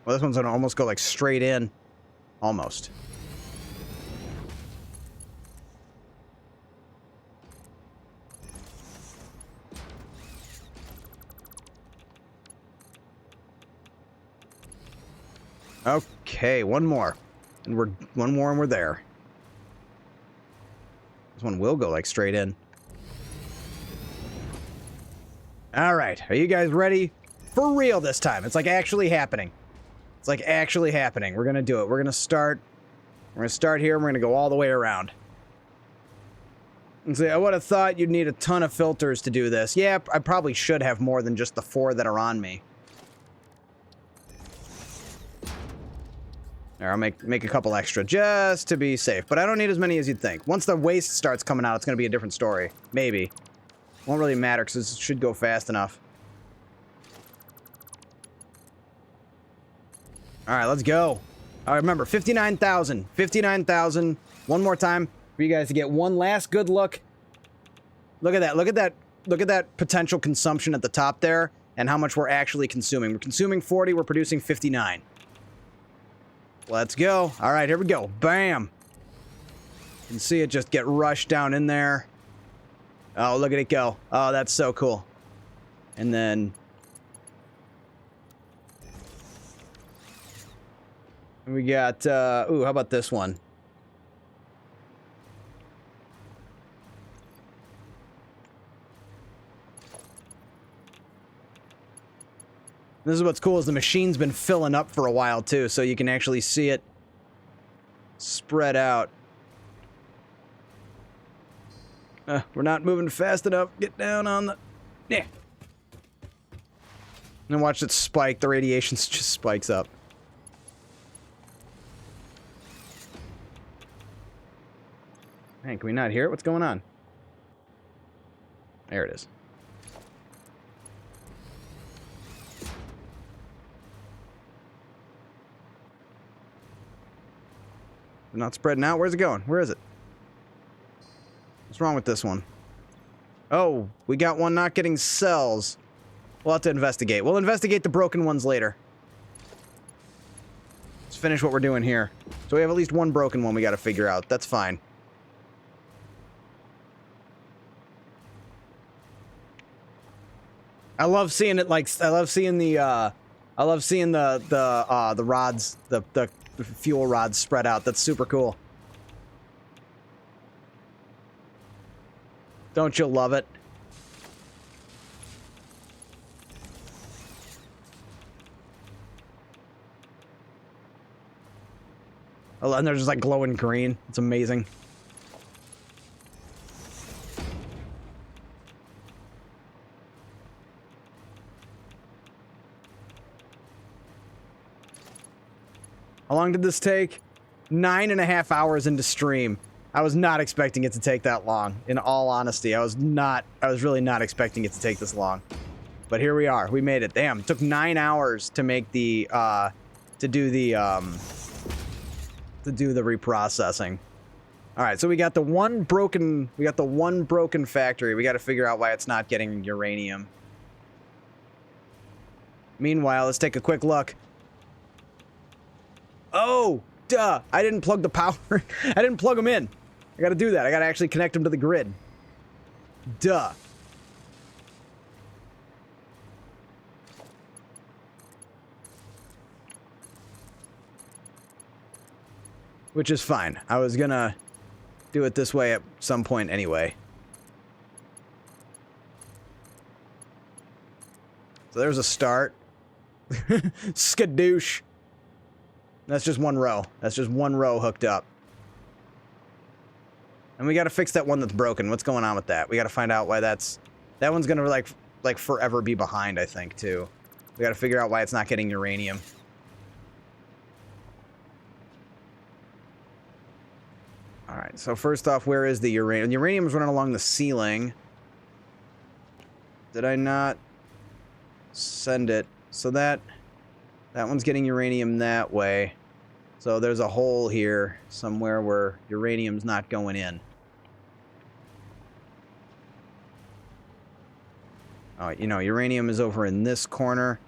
Well, this one's gonna almost go like straight in. Almost. Okay, one more. And we're there. This one will go like straight in. All right, are you guys ready? For real this time. It's like actually happening. It's like actually happening. We're gonna do it. We're gonna start here and we're gonna go all the way around. And say, I would have thought you'd need a ton of filters to do this. Yeah, I probably should have more than just the 4 that are on me. There, I'll make a couple extra just to be safe. But I don't need as many as you'd think. Once the waste starts coming out, it's gonna be a different story. Maybe. Won't really matter because it should go fast enough. All right, let's go. All right, remember, 59,000. 59,000. One more time for you guys to get one last good look. Look at that. Look at that. Look at that potential consumption at the top there and how much we're actually consuming. We're consuming 40. We're producing 59. Let's go. All right, here we go. Bam. You can see it just get rushed down in there. Oh, look at it go. Oh, that's so cool. And then... we got, ooh, how about this one? This is what's cool is the machine's been filling up for a while too, so you can actually see it spread out. We're not moving fast enough. Get down on the... Yeah. And then watch it spike. The radiation just spikes up. Man, can we not hear it? What's going on? There it is. Not spreading out. Where's it going? Where is it? What's wrong with this one? Oh, we got one not getting cells. We'll have to investigate. We'll investigate the broken ones later. Let's finish what we're doing here. So we have at least one broken one we got to figure out. That's fine. I love seeing it. Like I love seeing the rods, the fuel rods spread out. That's super cool. Don't you love it? Oh, and they're just like glowing green. It's amazing. How long did this take? 9.5 hours into stream. I was not expecting it to take that long. In all honesty, I was really not expecting it to take this long. But here we are. We made it. Damn, it took 9 hours to make the, to do the reprocessing. All right, so we got the one broken factory. We got to figure out why it's not getting uranium. Meanwhile, let's take a quick look. Oh, duh. I didn't plug the power. I didn't plug them in. I got to do that. I got to actually connect them to the grid. Duh. Which is fine. I was gonna do it this way at some point anyway. So there's a start. Skadoosh. That's just one row. That's just one row hooked up. And we gotta fix that one that's broken. What's going on with that? We gotta find out why that's... That one's gonna like forever be behind, I think, too. We gotta figure out why it's not getting uranium. Alright, so first off, where is the uranium? Uranium's running along the ceiling. Did I not send it? So that one's getting uranium that way. So there's a hole here somewhere where uranium's not going in. Oh, you know, uranium is over in this corner.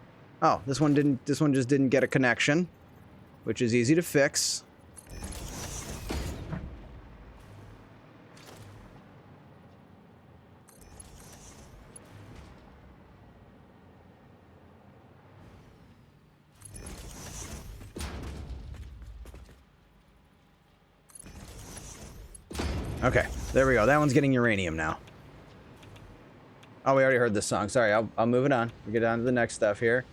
Oh, this one just didn't get a connection, which is easy to fix. Okay, there we go. That one's getting uranium now. Oh, we already heard this song. Sorry, I'll move it on. We'll get on to the next stuff here.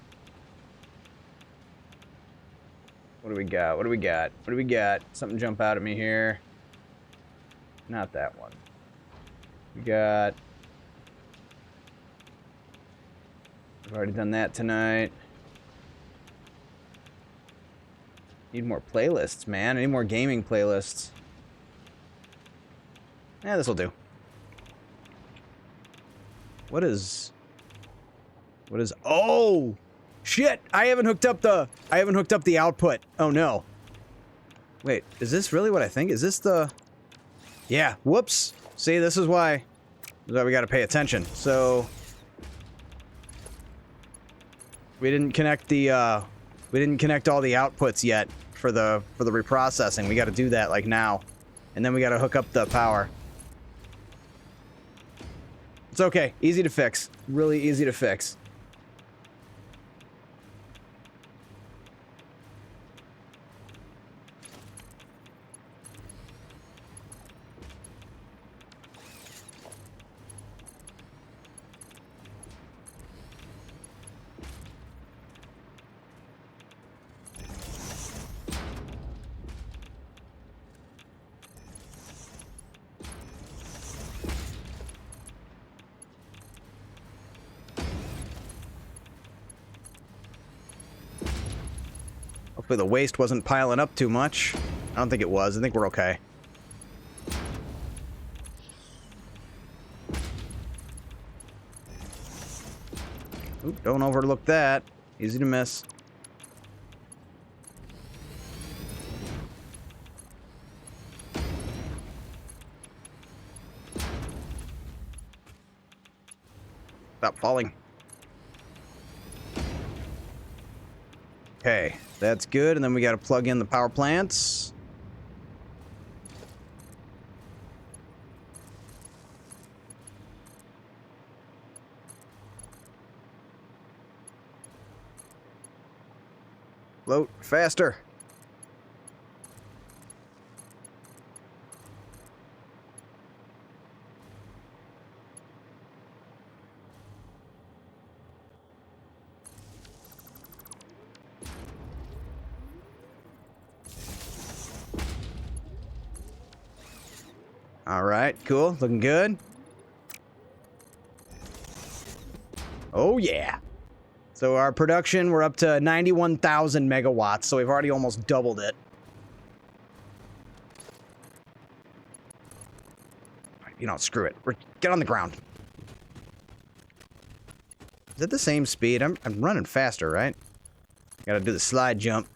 What do we got? What do we got? What do we got? Something jump out at me here. Not that one. We got... We've already done that tonight. Need more playlists, man. I need more gaming playlists. Yeah, this'll do. What is... Oh! Shit! I haven't hooked up the output. Oh, no. Wait, is this really what I think? Is this the... Yeah, whoops. See, this is why we gotta pay attention. So... We didn't connect the, we didn't connect all the outputs yet for the reprocessing. We gotta do that, like, now. And then we gotta hook up the power. It's okay. Easy to fix. Really easy to fix. Hopefully the waste wasn't piling up too much. I don't think it was. I think we're okay. Ooh, don't overlook that. Easy to miss. Stop falling. Okay, that's good. And then we got to plug in the power plants. Float faster. All right, cool. Looking good. Oh, yeah. So our production, we're up to 91,000 megawatts, so we've already almost doubled it. You know, screw it. Get on the ground. Is it the same speed? I'm running faster, right? Gotta do the slide jump.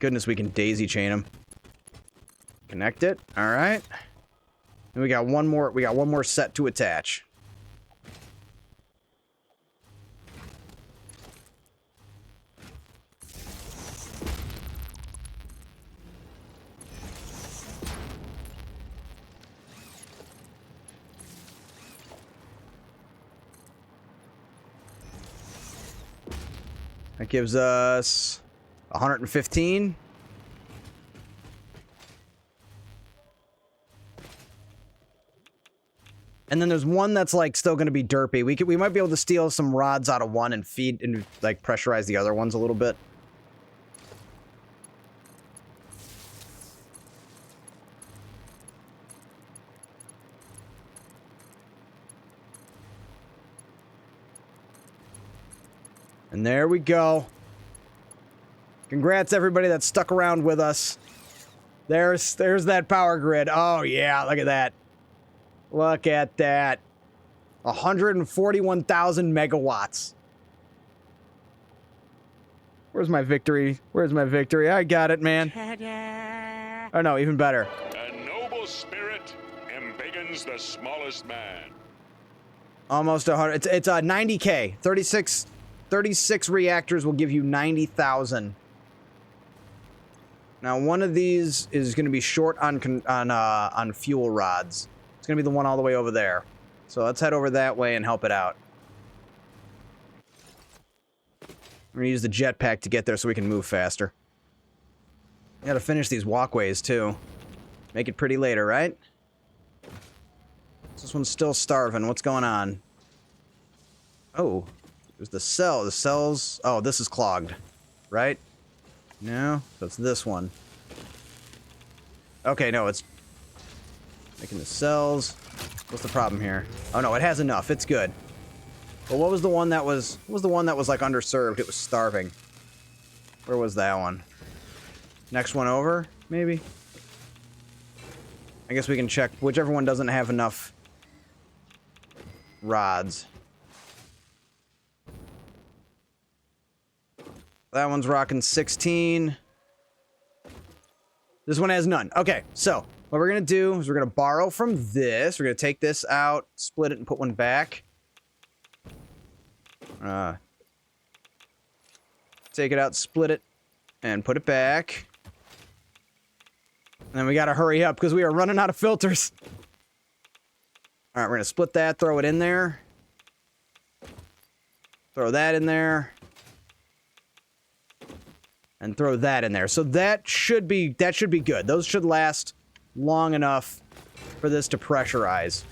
Goodness, we can daisy chain them. Connect it. All right. And we got one more. We got one more set to attach. That gives us 115. And then there's one that's like still going to be derpy. We might be able to steal some rods out of one and feed and like pressurize the other ones a little bit. And there we go. Congrats everybody that stuck around with us. There's that power grid. Oh yeah, look at that. Look at that. 141,000 megawatts. Where's my victory? Where's my victory? I got it, man. Oh no, even better. A noble spirit embiggens the smallest man. Almost 100. It's 90K. 36 reactors will give you 90,000. Now, one of these is going to be short on fuel rods. It's going to be the one all the way over there. So let's head over that way and help it out. We're going to use the jetpack to get there so we can move faster. We got to finish these walkways, too. Make it pretty later, right? This one's still starving. What's going on? Oh, there's the cell. The cells... Oh, this is clogged, right? No, that's this one. Okay, no, it's making the cells. What's the problem here? Oh no, it has enough. It's good. Well, what was the one that was? What was the one that was like underserved? It was starving. Where was that one? Next one over, maybe. I guess we can check whichever one doesn't have enough rods. That one's rocking 16. This one has none. Okay, so what we're going to do is we're going to borrow from this. We're going to take this out, split it, and put one back. Take it out, split it, and put it back. And then we got to hurry up because we are running out of filters. All right, we're going to split that, throw it in there. Throw that in there. And throw that in there. So that should be good. Those should last long enough for this to pressurize.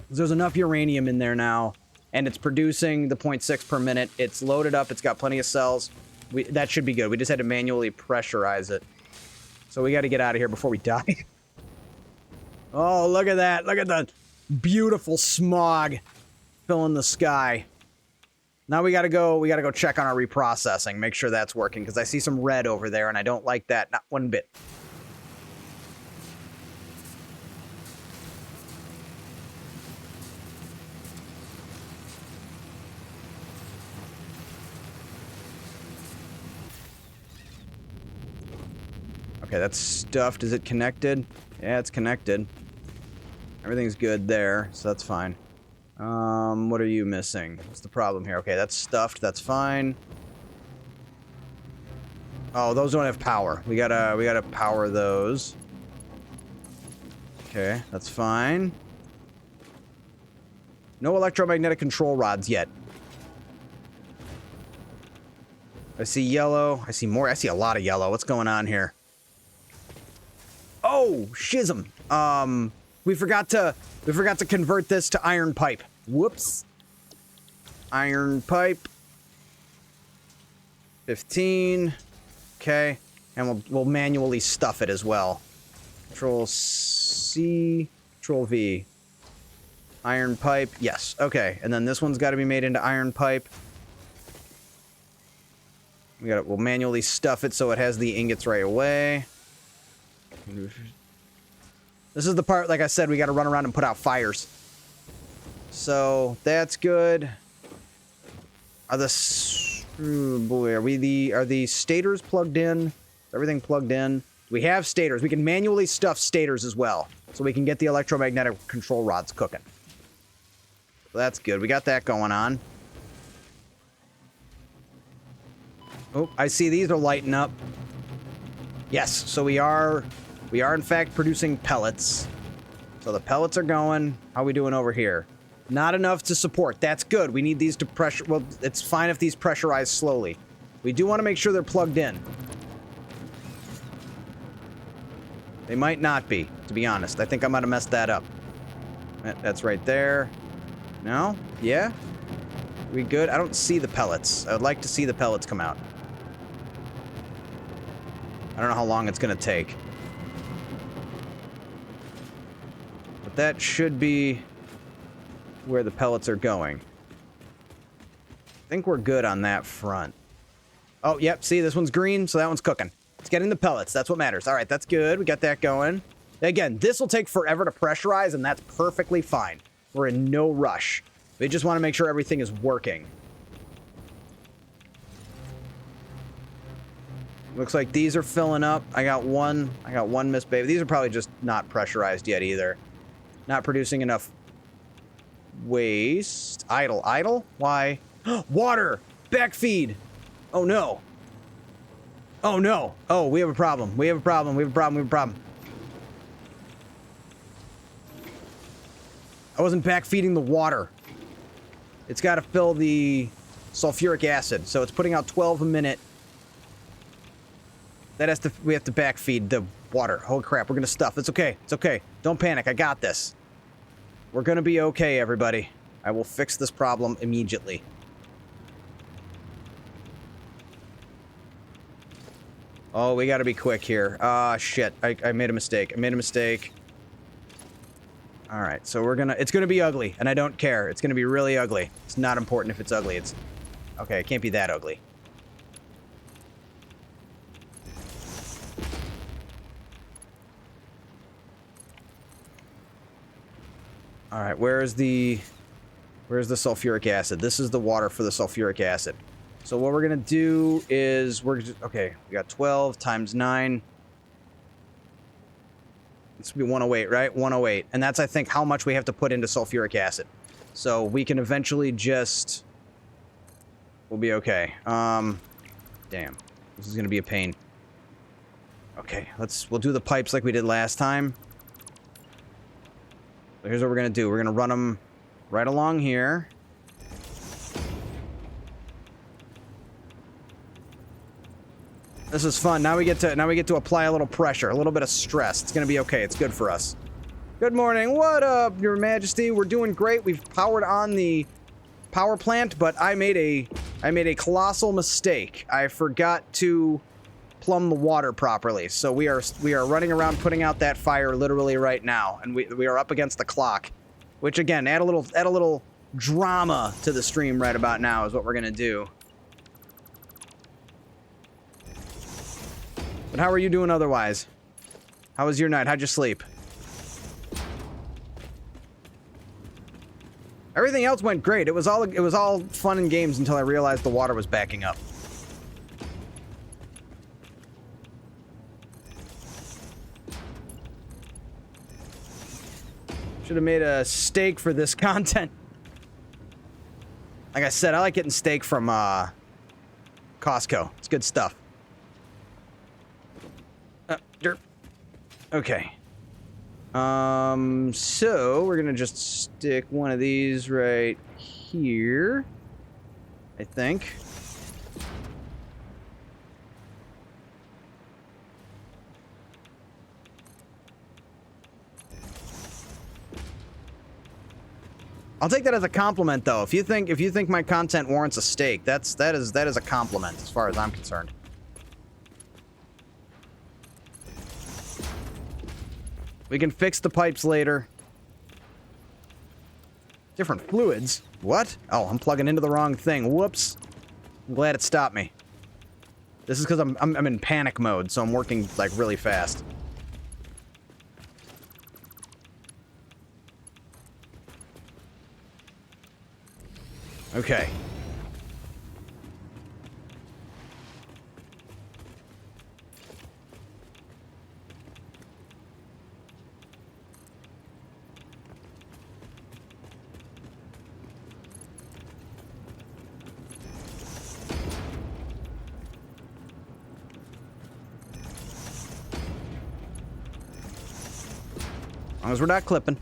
There's enough uranium in there now, and it's producing the 0.6 per minute. It's loaded up. It's got plenty of cells. That should be good. We just had to manually pressurize it. So we got to get out of here before we die. Oh, look at that. Look at the beautiful smog filling the sky. Now we gotta go check on our reprocessing, make sure that's working, because I see some red over there and I don't like that, not one bit. Okay, that's stuffed. Is it connected? Yeah, it's connected. Everything's good there, so that's fine. What are you missing? What's the problem here? Okay, that's stuffed. That's fine. Oh, those don't have power. We gotta power those. Okay, that's fine. No electromagnetic control rods yet. I see yellow. I see more. I see a lot of yellow. What's going on here? Oh, schism. We forgot to convert this to iron pipe. Whoops. Iron pipe. 15. Okay. And we'll manually stuff it as well. Control C, Control V. Iron pipe. Yes. Okay. And then this one's got to be made into iron pipe. We'll manually stuff it so it has the ingots right away. This is the part, like I said, we got to run around and put out fires. So that's good. Are the stators plugged in? Is everything plugged in? We have stators. We can manually stuff stators as well, so we can get the electromagnetic control rods cooking. So that's good. We got that going on. Oh, I see these are lighting up. Yes, so we are in fact producing pellets. So the pellets are going. How are we doing over here? Not enough to support. That's good. We need these to pressure. Well, it's fine if these pressurize slowly. We do want to make sure they're plugged in. They might not be, to be honest. I think I might have messed that up. That's right there. No? Yeah? We good? I don't see the pellets. I would like to see the pellets come out. I don't know how long it's going to take. But that should be where the pellets are going. I think we're good on that front. Oh, yep. See, this one's green, so that one's cooking. It's getting the pellets. That's what matters. All right, that's good. We got that going. Again, this will take forever to pressurize, and that's perfectly fine. We're in no rush. We just want to make sure everything is working. Looks like these are filling up. I got one Miss Baby. These are probably just not pressurized yet either. Not producing enough waste. Idle? Why? Water! Backfeed! Oh no. Oh no. Oh, we have a problem. We have a problem. I wasn't backfeeding the water. It's got to fill the sulfuric acid, so it's putting out 12 a minute. We have to backfeed the water. Oh crap, we're gonna stuff. It's okay. It's okay. Don't panic. I got this. We're gonna be okay, everybody. I will fix this problem immediately. Oh, we gotta be quick here. Ah, shit. I made a mistake. Alright, so it's gonna be ugly, and I don't care. It's gonna be really ugly. It's not important if it's ugly. Okay, it can't be that ugly. Alright, where's the sulfuric acid? This is the water for the sulfuric acid. So what we're gonna do is okay, we got 12 times 9. This would be 108, right? 108. And that's, I think, how much we have to put into sulfuric acid. So we can eventually just... We'll be okay. Damn. This is gonna be a pain. Okay, we'll do the pipes like we did last time. So here's what we're gonna do. We're gonna run them right along here. This is fun. Now we get to apply a little pressure, a little bit of stress. It's gonna be okay. It's good for us. Good morning. What up, Your Majesty? We're doing great. We've powered on the power plant, but I made a colossal mistake. I forgot to plumb the water properly. So we are running around putting out that fire literally right now, and we are up against the clock, which again add a little drama to the stream right about now is what we're gonna do. But how are you doing otherwise? How was your night? How'd you sleep? Everything else went great. It was all fun and games until I realized the water was backing up. Should have made a steak for this content. Like I said, I like getting steak from Costco. It's good stuff. Derp. Okay. So we're gonna just stick one of these right here, I think. I'll take that as a compliment, though. If you think my content warrants a steak, that is a compliment as far as I'm concerned. We can fix the pipes later. Different fluids? What? Oh, I'm plugging into the wrong thing. Whoops. I'm glad it stopped me. This is because I'm in panic mode, so I'm working like really fast. Okay. As long as we're not clipping.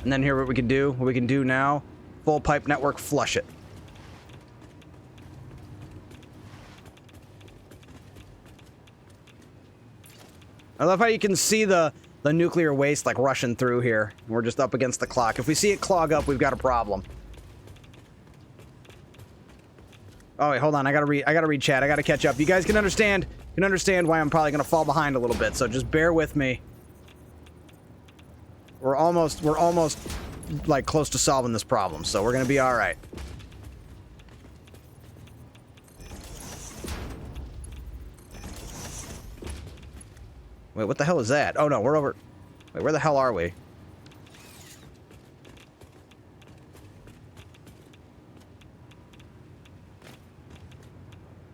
And then here what we can do now, full pipe network, flush it. I love how you can see the nuclear waste like rushing through here. We're just up against the clock. If we see it clog up, we've got a problem. Oh wait, hold on. I gotta read chat. I gotta catch up. You guys can understand why I'm probably gonna fall behind a little bit, so just bear with me. We're almost like close to solving this problem, so we're gonna be all right. Wait, what the hell is that? Oh no, we're over. Wait, where the hell are we?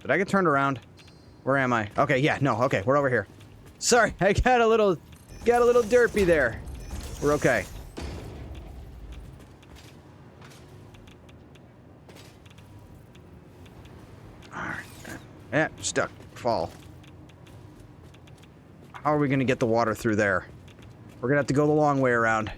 Did I get turned around? Where am I? Okay, yeah, no, okay, we're over here. Sorry, I got a little derpy there. We're okay. Alright. Yeah, stuck. Fall. How are we gonna get the water through there? We're gonna have to go the long way around.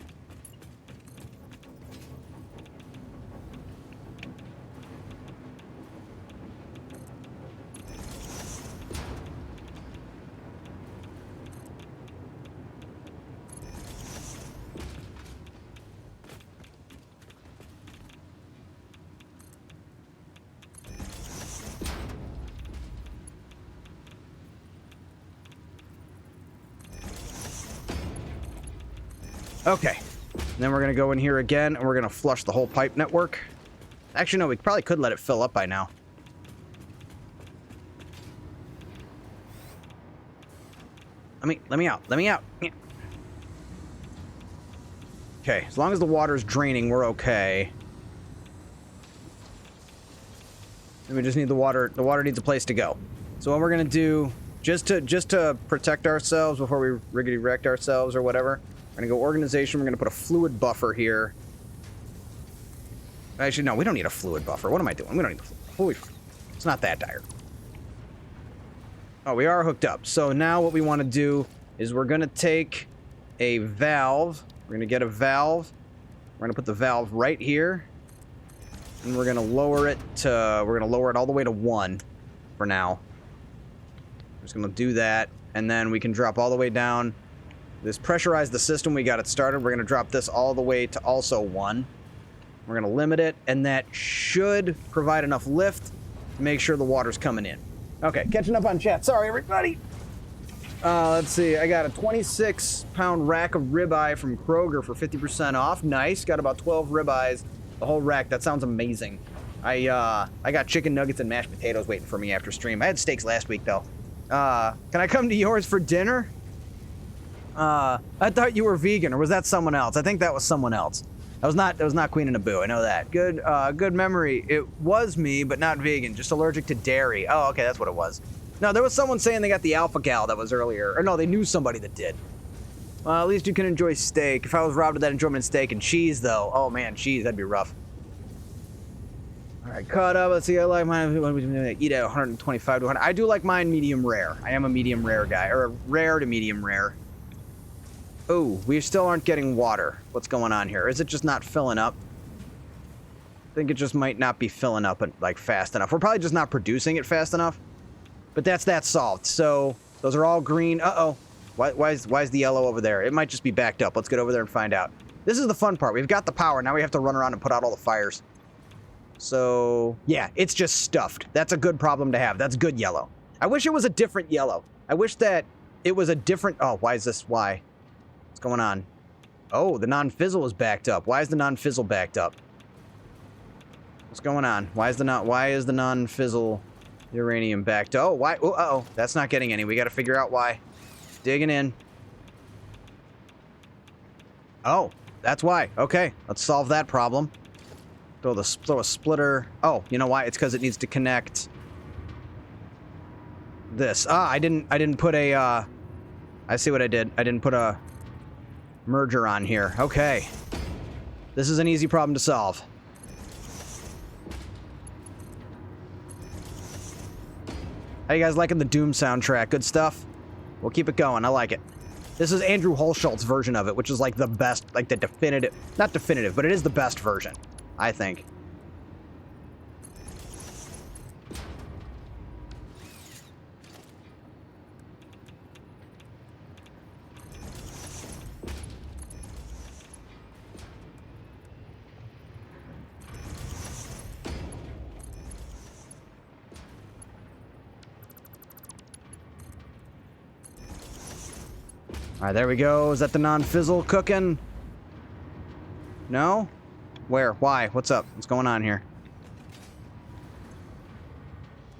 Okay. And then we're going to go in here again, and we're going to flush the whole pipe network. Actually, no, we probably could let it fill up by now. Let me out. Let me out. Okay, as long as the water's draining, we're okay. And we just need the water. The water needs a place to go. So what we're going to do, just to protect ourselves before we riggedy-wrecked ourselves or whatever, we're going to go organization. We're going to put a fluid buffer here. Actually, no, we don't need a fluid buffer. What am I doing? We don't need a fluid. Holy, it's not that dire. Oh, we are hooked up. So now what we want to do is we're going to take a valve. We're going to get a valve. We're going to put the valve right here. And we're going to lower it to, we're going to lower it all the way to 1 for now. I'm just going to do that. And then we can drop all the way down. This pressurized the system. We got it started. We're going to drop this all the way to also 1. We're going to limit it, and that should provide enough lift to make sure the water's coming in. Okay, catching up on chat. Sorry, everybody. Let's see. I got a 26-pound rack of ribeye from Kroger for 50% off. Nice. Got about 12 ribeyes. The whole rack. That sounds amazing. I got chicken nuggets and mashed potatoes waiting for me after stream. I had steaks last week, though. Can I come to yours for dinner? I thought you were vegan, or was that someone else? I think that was someone else. That was not Queen and Abu. I know that. Good memory. It was me, but not vegan. Just allergic to dairy. Oh, okay, that's what it was. No, there was someone saying they got the Alpha Gal that was earlier. Or no, they knew somebody that did. Well, at least you can enjoy steak. If I was robbed of that enjoyment of steak and cheese, though, oh man, cheese, that'd be rough. All right, caught up. Let's see. I like mine. Eat at 125 to 100. I do like mine medium rare. I am a medium rare guy, or a rare to medium rare. Oh, we still aren't getting water. What's going on here? Is it just not filling up? I think it just might not be filling up like fast enough. We're probably just not producing it fast enough. But that's that solved. So those are all green. Uh-oh. Why is the yellow over there? It might just be backed up. Let's get over there and find out. This is the fun part. We've got the power. Now we have to run around and put out all the fires. So, yeah, it's just stuffed. That's a good problem to have. That's good yellow. I wish it was a different yellow. I wish that it was a different... Oh, why is this? Why? What's going on? Oh, the non-fizzle is backed up. Why is the non-fizzle backed up? What's going on? Why is the non-fizzle uranium backed? Oh, why? Oh, uh-oh. That's not getting any. We got to figure out why. Digging in. Oh, that's why. Okay, let's solve that problem. Throw a splitter. Oh, you know why? It's because it needs to connect this. Ah, I didn't put a, I see what I did. I didn't put a merger on here. Okay. This is an easy problem to solve. How you guys liking the Doom soundtrack? Good stuff? We'll keep it going. I like it. This is Andrew Holschultz's version of it, which is like the best, like the definitive, not definitive, but it is the best version, I think. All right, there we go. Is that the non-fizzle cooking? No? Where? Why? What's up? What's going on here?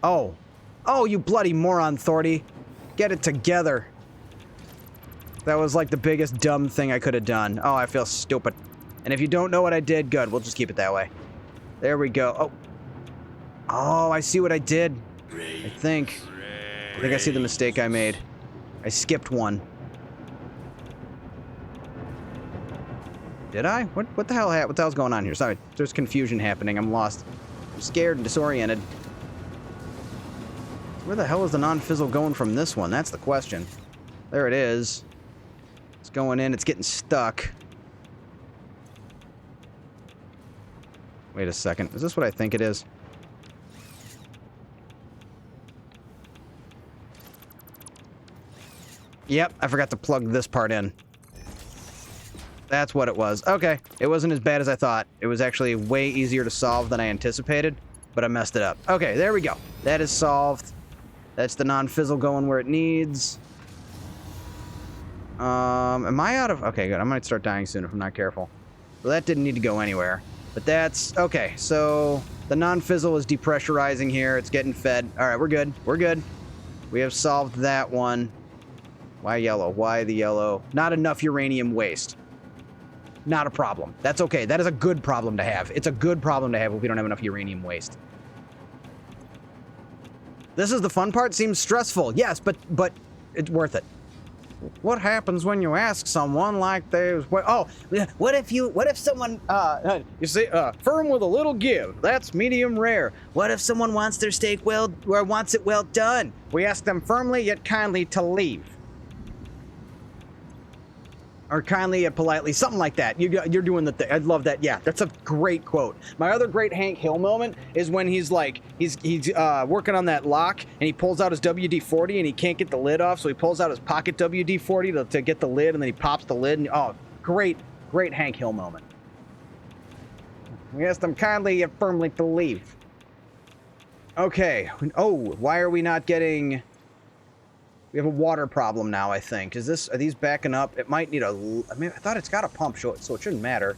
Oh. Oh, you bloody moron, Thordy. Get it together. That was like the biggest dumb thing I could have done. Oh, I feel stupid. And if you don't know what I did, good. We'll just keep it that way. There we go. Oh. Oh, I see what I did. I think I see the mistake I made. I skipped one. Did I? What the hell? What the hell's going on here? Sorry, there's confusion happening. I'm lost. I'm scared and disoriented. Where the hell is the non-fizzle going from this one? That's the question. There it is. It's going in. It's getting stuck. Wait a second. Is this what I think it is? Yep, I forgot to plug this part in. That's what it was. Okay, it wasn't as bad as I thought. It was actually way easier to solve than I anticipated, but I messed it up. Okay, there we go. That is solved. That's the non-fizzle going where it needs. Am I out of... Okay, good. I might start dying soon if I'm not careful. So that didn't need to go anywhere. But that's... Okay, so the non-fizzle is depressurizing here. It's getting fed. All right, we're good. We're good. We have solved that one. Why yellow? Why the yellow? Not enough uranium waste. Not a problem. That's okay. That is a good problem to have. It's a good problem to have if we don't have enough uranium waste. This is the fun part. Seems stressful. Yes, but it's worth it. What happens when you ask someone like this? Oh, what if someone, you see, firm with a little give. That's medium rare. What if someone wants their steak wants it well done? We ask them firmly yet kindly to leave. Or kindly yet politely, something like that. You're doing the thing. I love that. Yeah, that's a great quote. My other great Hank Hill moment is when he's working on that lock and he pulls out his WD-40 and he can't get the lid off, so he pulls out his pocket WD-40 to get the lid, and then he pops the lid. And oh, great Hank Hill moment. We asked them kindly yet firmly to leave. Okay. Oh, why are we not getting? We have a water problem now, I think. Are these backing up? It might need I mean, I thought it's got a pump, so it shouldn't matter.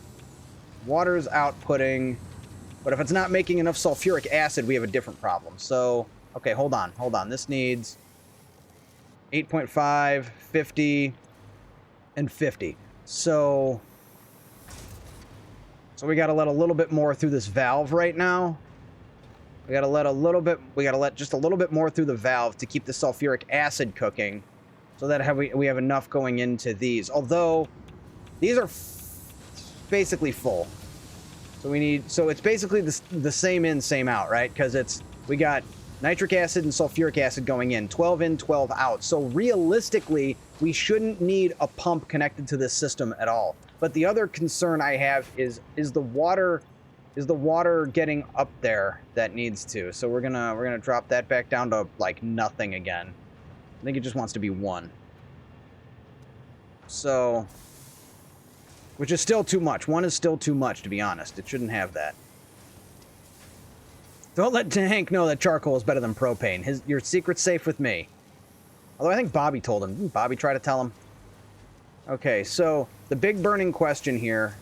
Water's outputting, but if it's not making enough sulfuric acid, we have a different problem. So, okay, hold on. This needs 8.5, 50, and 50. So we gotta let a little bit more through this valve right now. We gotta let just a little bit more through the valve to keep the sulfuric acid cooking, so that we have enough going into these. Although these are basically full, so it's basically the same in, same out, right? Because we got nitric acid and sulfuric acid going in, 12 in, 12 out. So realistically, we shouldn't need a pump connected to this system at all. But the other concern I have is the water. Is the water getting up there that needs to? So we're gonna drop that back down to like nothing again. I think it just wants to be 1. So, which is still too much. 1 is still too much, to be honest. It shouldn't have that. Don't let Hank know that charcoal is better than propane. Your secret's safe with me. Although I think Bobby told him. Didn't Bobby try to tell him? Okay, so the big burning question here,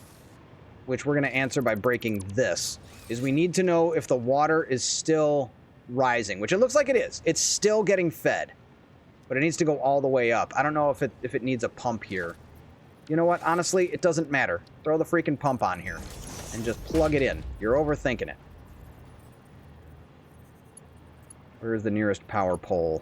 which we're going to answer by breaking this, is we need to know if the water is still rising, which it looks like it is. It's still getting fed, but it needs to go all the way up. I don't know if it needs a pump here. You know what? Honestly, it doesn't matter. Throw the freaking pump on here and just plug it in. You're overthinking it. Where's the nearest power pole?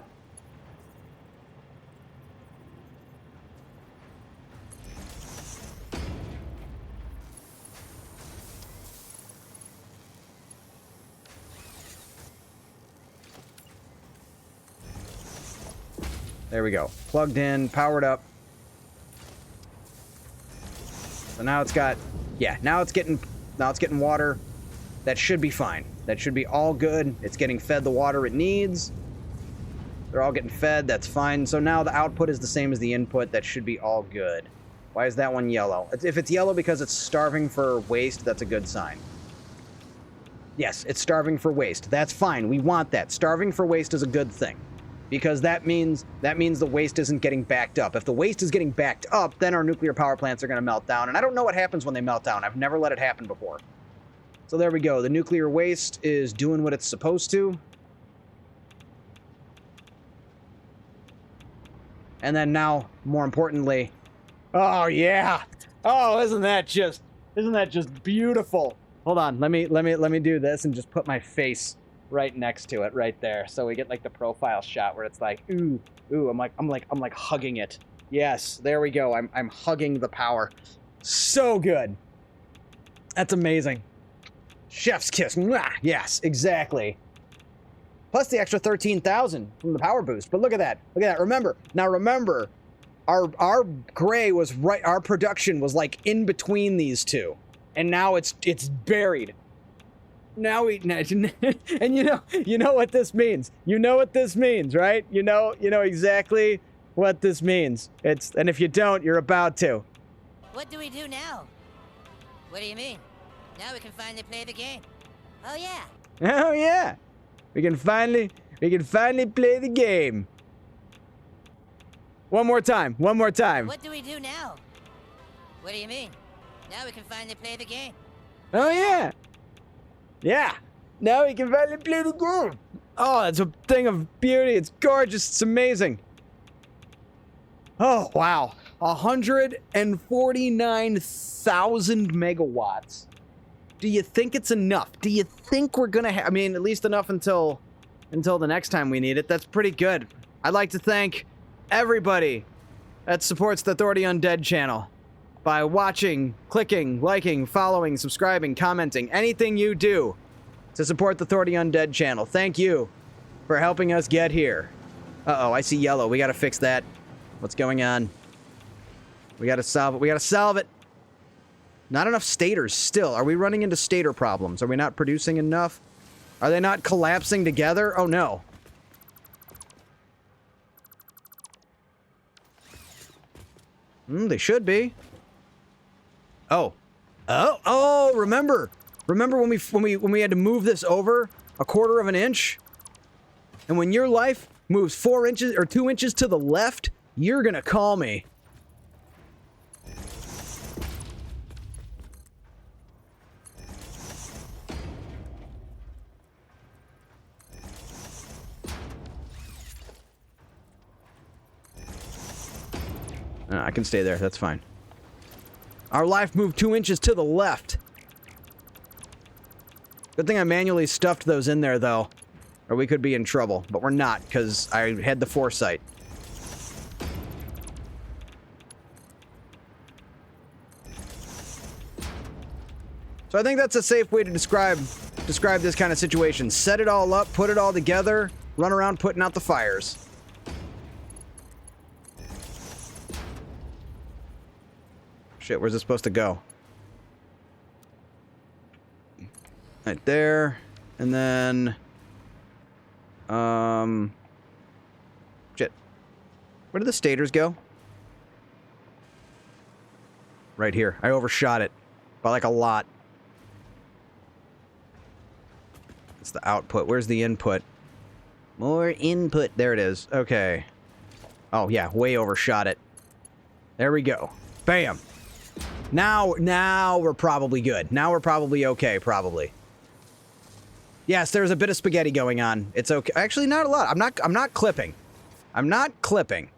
There we go. Plugged in, powered up. So now it's got, yeah, now it's getting water. That should be fine. That should be all good. It's getting fed the water it needs. They're all getting fed. That's fine. So now the output is the same as the input. That should be all good. Why is that one yellow? If it's yellow because it's starving for waste, that's a good sign. Yes, it's starving for waste. That's fine. We want that. Starving for waste is a good thing, because that means the waste isn't getting backed up. If the waste is getting backed up, then our nuclear power plants are going to melt down. And I don't know what happens when they melt down. I've never let it happen before. So there we go. The nuclear waste is doing what it's supposed to. And then now, more importantly, oh yeah. Oh, isn't that just beautiful? Hold on. Let me do this and just put my face right next to it right there, so we get like the profile shot where it's like ooh, I'm like hugging it. Yes, there we go. I'm hugging the power. So good. That's amazing. Chef's kiss. Mwah! Yes, exactly. Plus the extra 13,000 from the power boost. But look at that. Look at that. Remember, our gray was right. Our production was like in between these two, and now it's buried. Now and you know what this means. You know what this means, right? You know exactly what this means. And if you don't, you're about to. What do we do now? What do you mean? Now we can finally play the game. Oh yeah. Oh yeah. We can finally play the game. One more time. What do we do now? What do you mean? Now we can finally play the game. Oh yeah. Yeah. Now we can finally play the game. Oh, it's a thing of beauty. It's gorgeous. It's amazing. Oh, wow. 149,000 megawatts. Do you think it's enough? Do you think we're gonna have, I mean, at least enough until the next time we need it. That's pretty good. I'd like to thank everybody that supports the Authority Undead channel by watching, clicking, liking, following, subscribing, commenting, anything you do to support the Authority Undead channel. Thank you for helping us get here. Uh-oh, I see yellow. We gotta fix that. What's going on? We gotta solve it. Not enough stators still. Are we running into stator problems? Are we not producing enough? Are they not collapsing together? Oh no. They should be. Oh, remember when we had to move this over a quarter of an inch? And when your life moves 4 inches or 2 inches to the left, you're gonna call me. I can stay there. That's fine. Our life moved 2 inches to the left. Good thing I manually stuffed those in there, though. Or we could be in trouble. But we're not, because I had the foresight. So I think that's a safe way to describe this kind of situation. Set it all up, put it all together, run around putting out the fires. Shit, where's it supposed to go? Right there. And then... Shit. Where did the stators go? Right here. I overshot it. By like a lot. It's the output. Where's the input? More input. There it is. Okay. Oh, yeah. Way overshot it. There we go. Bam. Now we're probably good. Now we're probably okay, probably. Yes, there's a bit of spaghetti going on. It's okay. Actually, not a lot. I'm not clipping. I'm not clipping.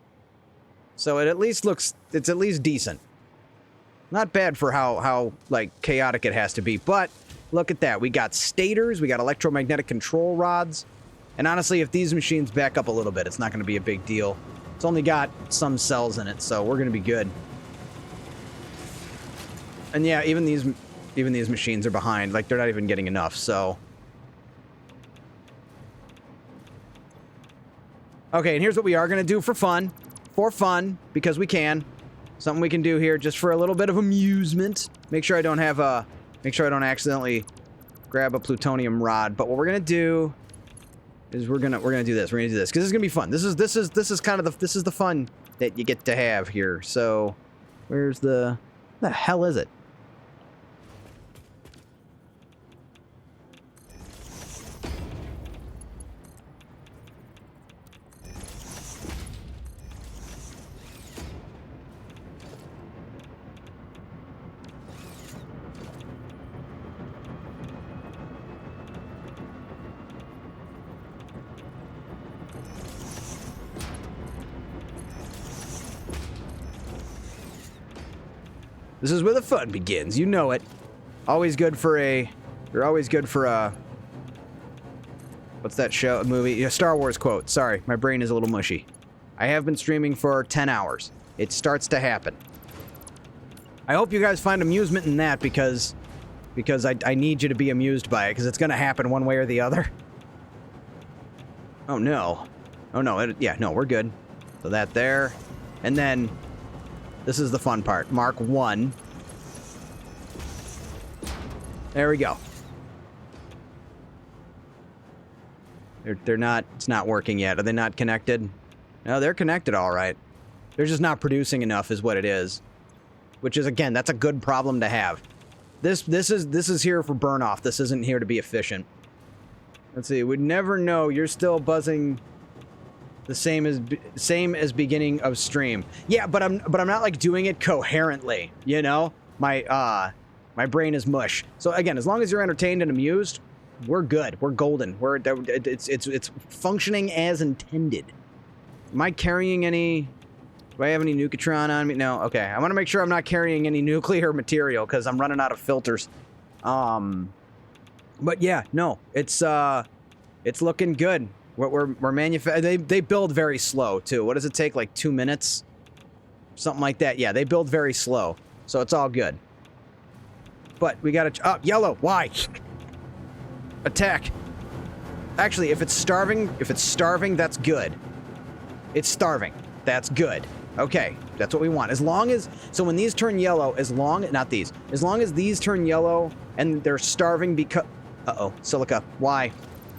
So it at least looks, it's at least decent. Not bad for how like chaotic it has to be, but look at that. We got stators, we got electromagnetic control rods. And honestly, if these machines back up a little bit, it's not going to be a big deal. It's only got some cells in it, so we're going to be good. And yeah, even these machines are behind. Like, they're not even getting enough, so... Okay, and here's what we are going to do for fun. For fun, because we can. Something we can do here just for a little bit of amusement. Make sure I don't have a... Make sure I don't accidentally grab a plutonium rod. But what we're going to do is we're gonna do this. We're going to do this, because this is going to be fun. This is kind of the... This is the fun that you get to have here. So, where's the... What the hell is it? This is where the fun begins. You know it. Always good for a... You're always good for a... What's that show? A movie? Yeah, Star Wars quote. Sorry, my brain is a little mushy. I have been streaming for 10 hours. It starts to happen. I hope you guys find amusement in that because I need you to be amused by it, because it's going to happen one way or the other. Oh, no. Oh, no. Yeah, no, we're good. So that there. And then... This is the fun part. Mark 1. There we go. They're not... It's not working yet. Are they not connected? No, they're connected all right. They're just not producing enough is what it is. Which is, again, that's a good problem to have. This is here for burn off. This isn't here to be efficient. Let's see. We'd never know. You're still buzzing... The same as beginning of stream. Yeah, but I'm not like doing it coherently, you know? My brain is mush. So again, as long as you're entertained and amused, we're good. We're golden. It's functioning as intended. Am I carrying any... Do I have any Nukatron on me? No. Okay. I want to make sure I'm not carrying any nuclear material because I'm running out of filters. But yeah, no. It's looking good. We're manufacturing. They build very slow too. What does it take? Like 2 minutes, something like that. Yeah, they build very slow, so it's all good. But we gotta. Yellow. Why? Attack. Actually, if it's starving, that's good. It's starving. That's good. Okay, that's what we want. As long as when these turn yellow, as long as these turn yellow and they're starving because. Silica. Why?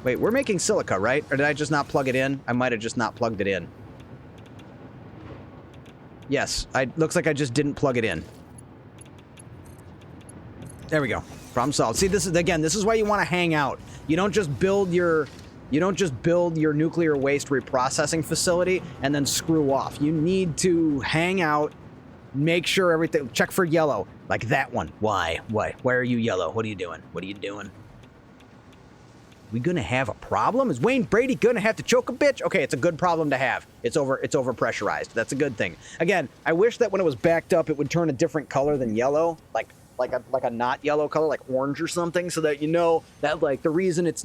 Wait, we're making silica, right? Or did I just not plug it in? I might have just not plugged it in. Yes, looks like I just didn't plug it in. There we go. Problem solved. See, this is why you want to hang out. You don't just build your You don't just build your nuclear waste reprocessing facility and then screw off. You need to hang out, make sure everything, check for yellow, like that one. Why? Why are you yellow? What are you doing? What are you doing? We gonna have a problem? Is Wayne Brady gonna have to choke a bitch? Okay, it's a good problem to have. It's over pressurized. That's a good thing. Again, I wish that when it was backed up, it would turn a different color than yellow, like a not yellow color, like orange or something, so that you know that like the reason it's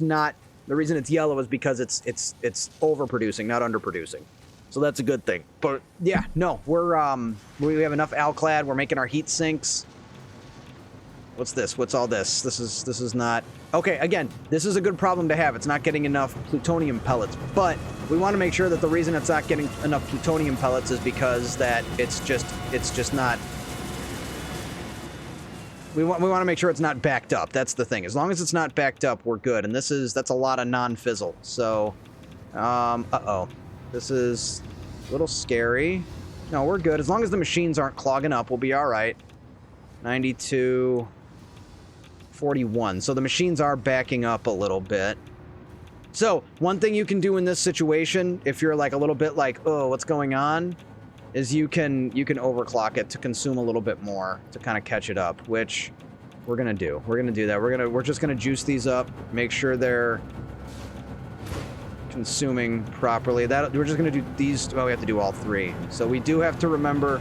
yellow is because it's overproducing, not underproducing. So that's a good thing. But yeah, no, we have enough alclad. We're making our heat sinks. What's this? What's all this? This is not... Okay, again, this is a good problem to have. It's not getting enough plutonium pellets, but we want to make sure that the reason it's not getting enough plutonium pellets is because that it's just not... We want to make sure it's not backed up. That's the thing. As long as it's not backed up, we're good. And that's a lot of non-fizzle. So, uh-oh. This is a little scary. No, we're good. As long as the machines aren't clogging up, we'll be all right. 92... 41. So the machines are backing up a little bit. So one thing you can do in this situation, if you're like a little bit like, oh, what's going on, is you can overclock it to consume a little bit more to kind of catch it up, which we're gonna do. We're gonna do that. We're just gonna juice these up, make sure they're consuming properly. That we're just gonna do these. Well, we have to do all three. So we do have to remember.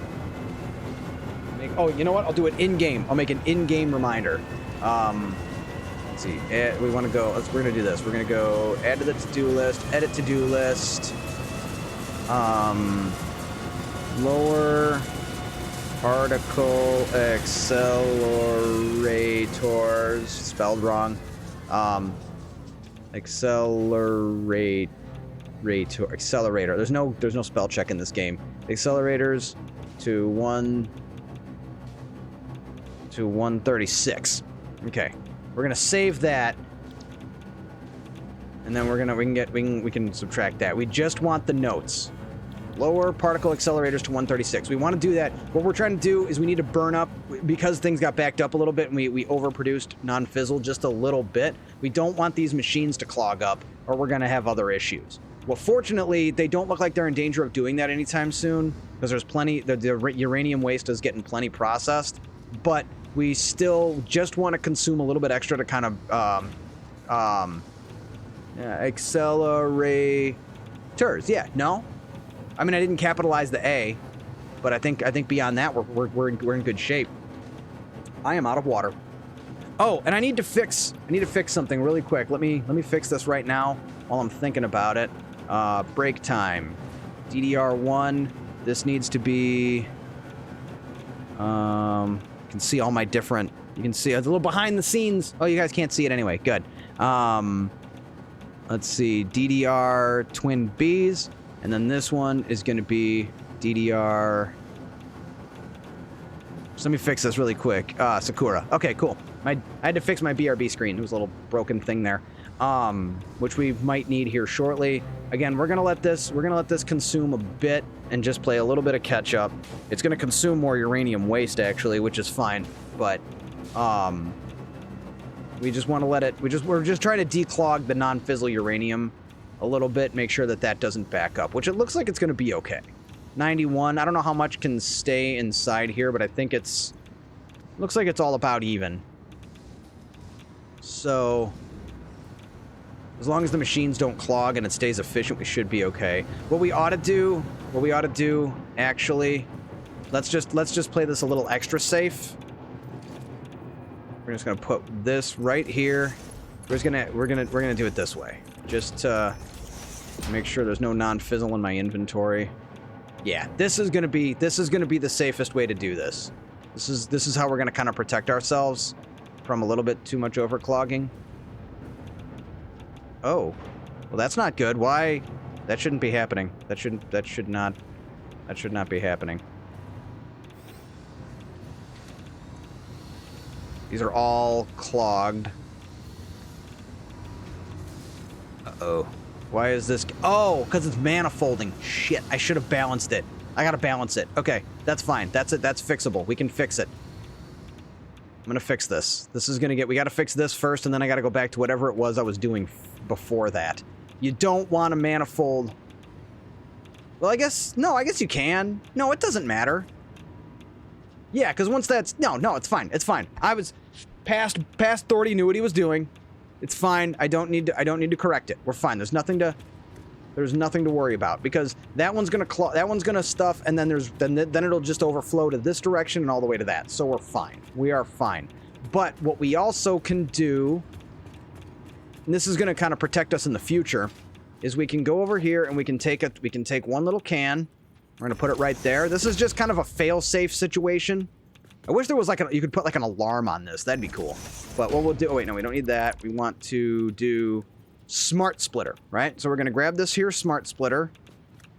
Oh, you know what? I'll do it in game. I'll make an in-game reminder. Let's see. We want to go. We're gonna do this. We're gonna go add to the to-do list. Edit to-do list. Lower particle accelerators. Spelled wrong. Accelerator. There's no spell check in this game. Accelerators to 136. Okay, we're gonna save that, and then we can subtract that. We just want the notes. Lower particle accelerators to 136. We want to do that. What we're trying to do is we need to burn up, because things got backed up a little bit and we overproduced non-fizzle just a little bit. We don't want these machines to clog up, or we're gonna have other issues. Well, fortunately, they don't look like they're in danger of doing that anytime soon, because there's plenty. The uranium waste is getting plenty processed, but we still just want to consume a little bit extra to kind of accelerators. Yeah, no, I mean I didn't capitalize the A, but I think beyond that we're in good shape. I am out of water. Oh, and I need to fix something really quick. Let me fix this right now while I'm thinking about it. Break time, DDR1. This needs to be. You can see all my different, you can see it's a little behind the scenes. Oh, you guys can't see it anyway. Good. Let's see, DDR twin Bs, and then this one is going to be DDR. So let me fix this really quick. Sakura. Okay, cool. I had to fix my BRB screen. It was a little broken thing there. Which we might need here shortly. Again, we're gonna let this consume a bit and just play a little bit of catch up. It's gonna consume more uranium waste actually, which is fine, but we just want to let it. We're just trying to declog the non-fizzle uranium a little bit, make sure that doesn't back up, which it looks like it's gonna be okay. 91. I don't know how much can stay inside here, but I think looks like it's all about even. So. As long as the machines don't clog and it stays efficient, we should be okay. What we ought to do, actually, let's just play this a little extra safe. We're just gonna put this right here. We're gonna do it this way, just to make sure there's no non-fizzle in my inventory. Yeah, this is gonna be the safest way to do this. This is how we're gonna kind of protect ourselves from a little bit too much overclogging. Oh, well, that's not good. Why? That shouldn't be happening. That should not be happening. These are all clogged. Uh-oh. Why is this? Oh, because it's manifolding. Shit, I should have balanced it. I gotta balance it. Okay, that's fine. That's it. That's fixable. We can fix it. I'm gonna fix this. We gotta fix this first, and then I gotta go back to whatever it was I was doing before that. You don't want a manifold. Well, I guess you can. No, it doesn't matter. Yeah, because once that's... No, it's fine. It's fine. I was... Past Thordy knew what he was doing. It's fine. I don't need to correct it. We're fine. There's nothing to worry about, because that one's gonna stuff, and then then it'll just overflow to this direction and all the way to that. So we're fine. We are fine. But what we also can do, and this is gonna kind of protect us in the future, is we can go over here and we can take one little can. We're gonna put it right there. This is just kind of a fail-safe situation. I wish there was you could put like an alarm on this. That'd be cool. But what we'll do... Oh, wait, no, we don't need that. We want to do smart splitter, right? So we're going to grab this here smart splitter.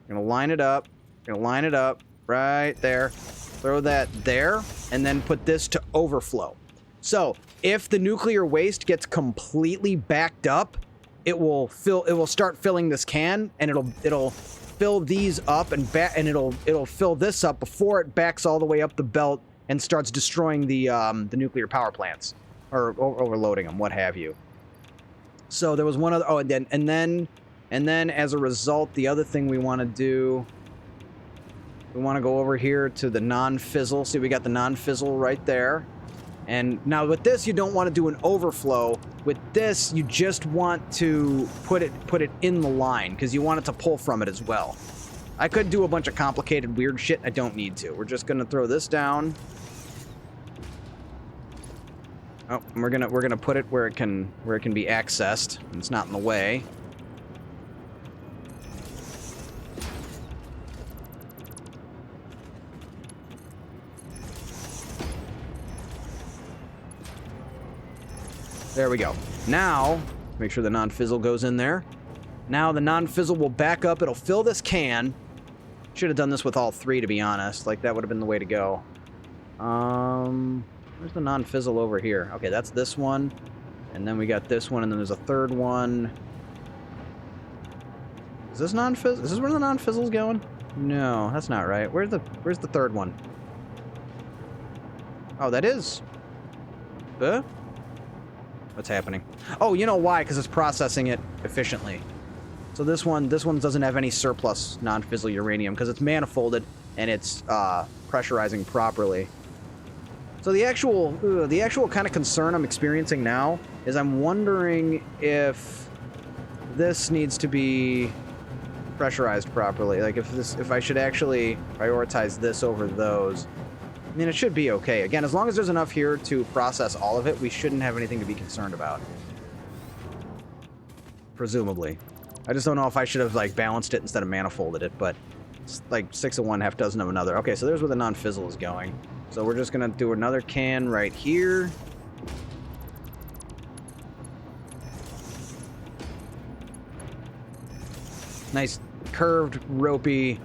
We're going to line it up. We're going to line it up right there. Throw that there, and then put this to overflow. So if the nuclear waste gets completely backed up, it will start filling this can, and it'll fill these up and it'll fill this up before it backs all the way up the belt and starts destroying the nuclear power plants, or overloading them, what have you. So there was one other... Oh, and then as a result, the other thing we want to do, we want to go over here to the non-fizzle. See, we got the non-fizzle right there. And now with this, you don't want to do an overflow. With this, you just want to put it in the line, because you want it to pull from it as well. I could do a bunch of complicated, weird shit. I don't need to. We're just gonna throw this down. Oh, and we're gonna put it where it can be accessed. And it's not in the way. There we go. Now, make sure the non-fizzle goes in there. Now the non-fizzle will back up. It'll fill this can. Should have done this with all three, to be honest. Like, that would have been the way to go. Where's the non-fizzle over here? Okay, that's this one. And then we got this one, and then there's a third one. Is this non-fizzle? Is this where the non-fizzle's going? No, that's not right. Where's the third one? Oh, that is. What's happening? Oh, you know why? Because it's processing it efficiently. So this one doesn't have any surplus non-fissile uranium because it's manifolded and it's pressurizing properly. So the actual kind of concern I'm experiencing now is I'm wondering if this needs to be pressurized properly. Like if I should actually prioritize this over those. I mean, it should be okay. Again, as long as there's enough here to process all of it, we shouldn't have anything to be concerned about. Presumably. I just don't know if I should have, like, balanced it instead of manifolded it, but it's like 6 of one, half dozen of another. Okay, so there's where the non-fizzle is going. So we're just going to do another can right here. Nice curved, ropey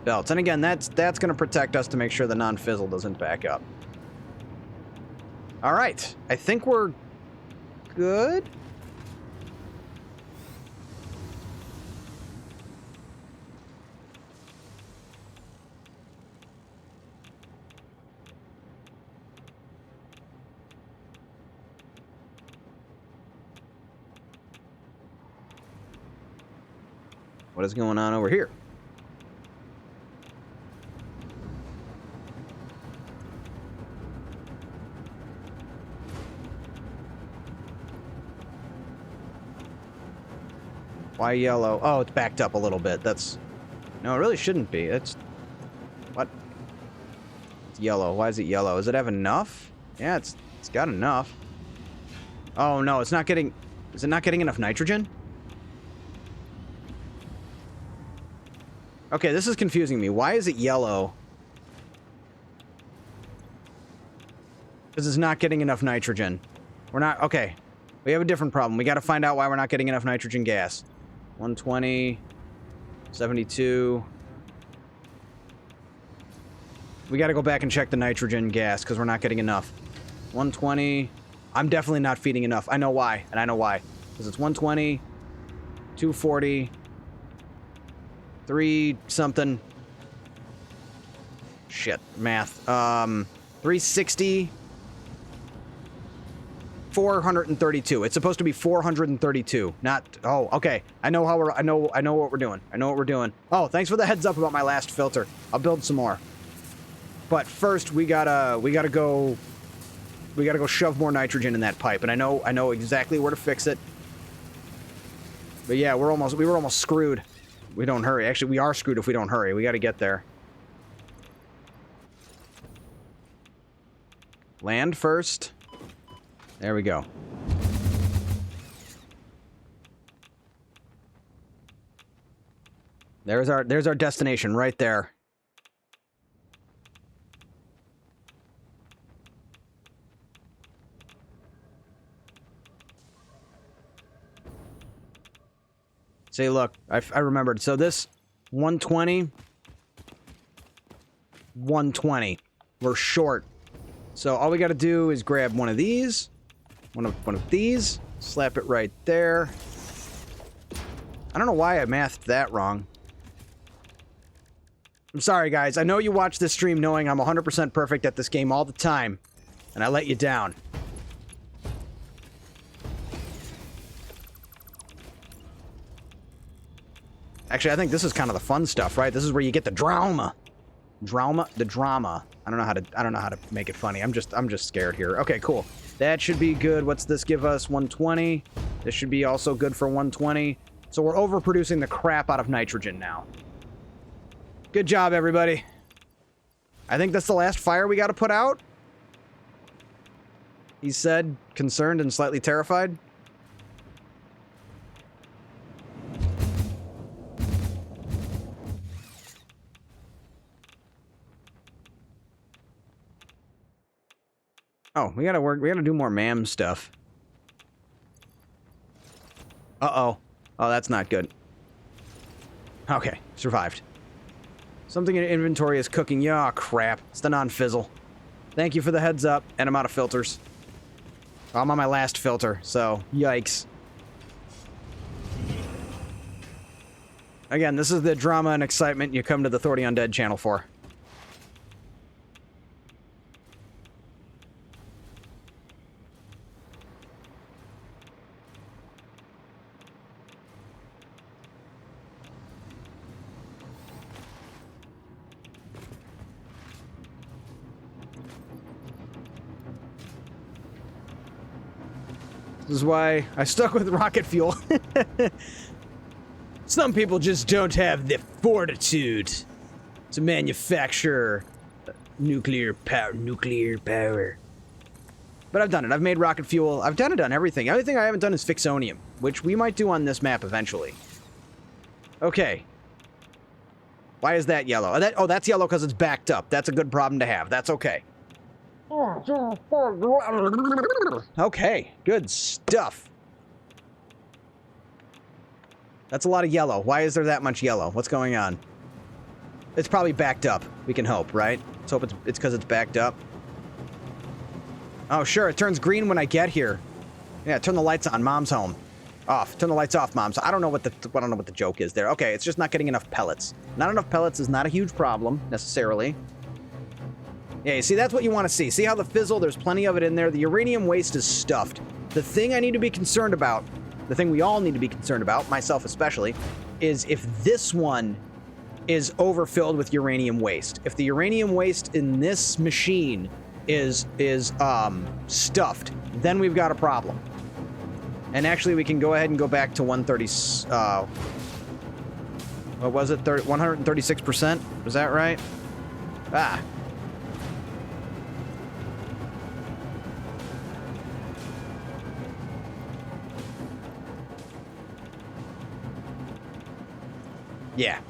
belts. And again, that's going to protect us to make sure the non-fizzle doesn't back up. All right. I think we're good. What is going on over here? Why yellow? Oh, it's backed up a little bit. That's... No, it really shouldn't be. It's... What? It's yellow. Why is it yellow? Does it have enough? Yeah, it's got enough. Oh, no, it's not getting... Is it not getting enough nitrogen? Okay, this is confusing me. Why is it yellow? Because it's not getting enough nitrogen. We're not... Okay. We have a different problem. We got to find out why we're not getting enough nitrogen gas. 120. 72. We got to go back and check the nitrogen gas because we're not getting enough. 120. I'm definitely not feeding enough. I know why, and I know why. Because it's 120, 240, 3 something. Shit, math. 360. 432. It's supposed to be 432. Not. Oh, okay. I know how we're. I know what we're doing. I know what we're doing. Oh, thanks for the heads up about my last filter. I'll build some more. But first, we gotta go shove more nitrogen in that pipe, and I know exactly where to fix it. But yeah, we were almost screwed. We don't hurry. Actually, we are screwed if we don't hurry. We got to get there. Land first. There we go. There's our destination right there. See, look, I remembered. So this 120, 120. We're short. So all we got to do is grab one of these, one of these, slap it right there. I don't know why I mathed that wrong. I'm sorry, guys. I know you watch this stream knowing I'm 100% perfect at this game all the time, and I let you down. Actually, I think this is kind of the fun stuff, right? This is where you get the drama. The drama. I don't know how to make it funny. I'm just scared here. Okay, cool. That should be good. What's this give us? 120. This should be also good for 120. So we're overproducing the crap out of nitrogen now. Good job, everybody. I think that's the last fire we got to put out. He said, concerned and slightly terrified. Oh, we gotta do more MAM stuff. Uh-oh. Oh, that's not good. Okay, survived. Something in inventory is cooking. Yeah, crap. It's the non-fizzle. Thank you for the heads up, and I'm out of filters. I'm on my last filter, so yikes. Again, this is the drama and excitement you come to the Thordy Undead channel for. This is why I stuck with rocket fuel. Some people just don't have the fortitude to manufacture nuclear power. But I've done it. I've made rocket fuel. I've done everything. The only thing I haven't done is fixonium, which we might do on this map eventually. Okay. Why is that yellow? Oh, that's yellow because it's backed up. That's a good problem to have. That's okay. Okay, good stuff. That's a lot of yellow. Why is there that much yellow? What's going on? It's probably backed up. We can hope, right? Let's hope it's because it's backed up. Oh, sure. It turns green when I get here. Yeah, turn the lights on. Mom's home. Off. Turn the lights off, Mom. So I don't know what the joke is there. Okay, it's just not getting enough pellets. Not enough pellets is not a huge problem necessarily. Yeah, you see, that's what you want to see. See how the fizzle, there's plenty of it in there. The uranium waste is stuffed. The thing I need to be concerned about, the thing we all need to be concerned about, myself especially, is if this one is overfilled with uranium waste. If the uranium waste in this machine is stuffed, then we've got a problem. And actually, we can go ahead and go back to 130, what was it, 136%? Was that right? Ah. Yeah.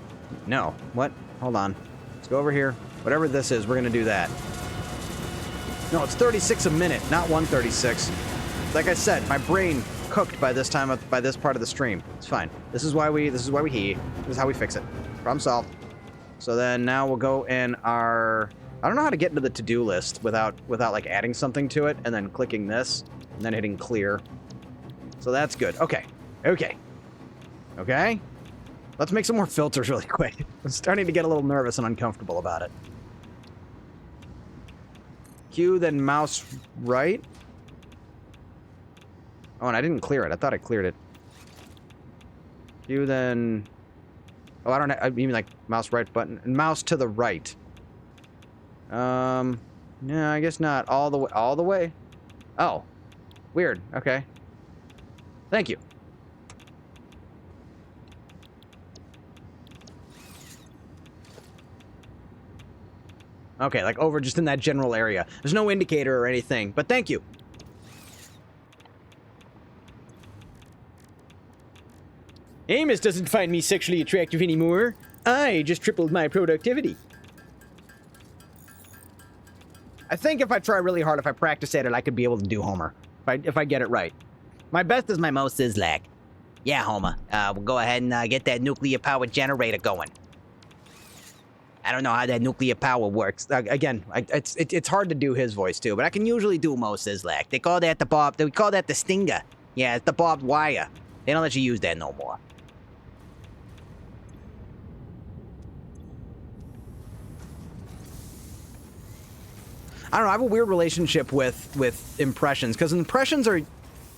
No. What? Hold on. Let's go over here. Whatever this is, we're going to do that. No, it's 36 a minute, not 136. Like I said, my brain cooked by this time, by this part of the stream. It's fine. This is why we heat. This is how we fix it. Problem solved. So then now we'll go in our... I don't know how to get into the to-do list without like adding something to it and then clicking this and then hitting clear. So that's good. Okay. Okay. Okay. Let's make some more filters really quick. I'm starting to get a little nervous and uncomfortable about it. Q, then mouse right. Oh, and I didn't clear it. I thought I cleared it. You then... Oh, I mean like mouse right button. And mouse to the right. No, I guess not. All the way? Oh. Weird. Okay. Thank you. Okay, like over just in that general area. There's no indicator or anything, but thank you. Amos doesn't find me sexually attractive anymore. I just tripled my productivity. I think if I try really hard, if I practice at it, I could be able to do Homer. If I get it right. My best is my Mo Sizlak. Yeah, Homer. We'll go ahead and get that nuclear power generator going. I don't know how that nuclear power works. Again, it's hard to do his voice too, but I can usually do Mo Sizlak. They call that the stinger. Yeah, it's the barbed wire. They don't let you use that no more. I don't know, I have a weird relationship with impressions, because impressions are,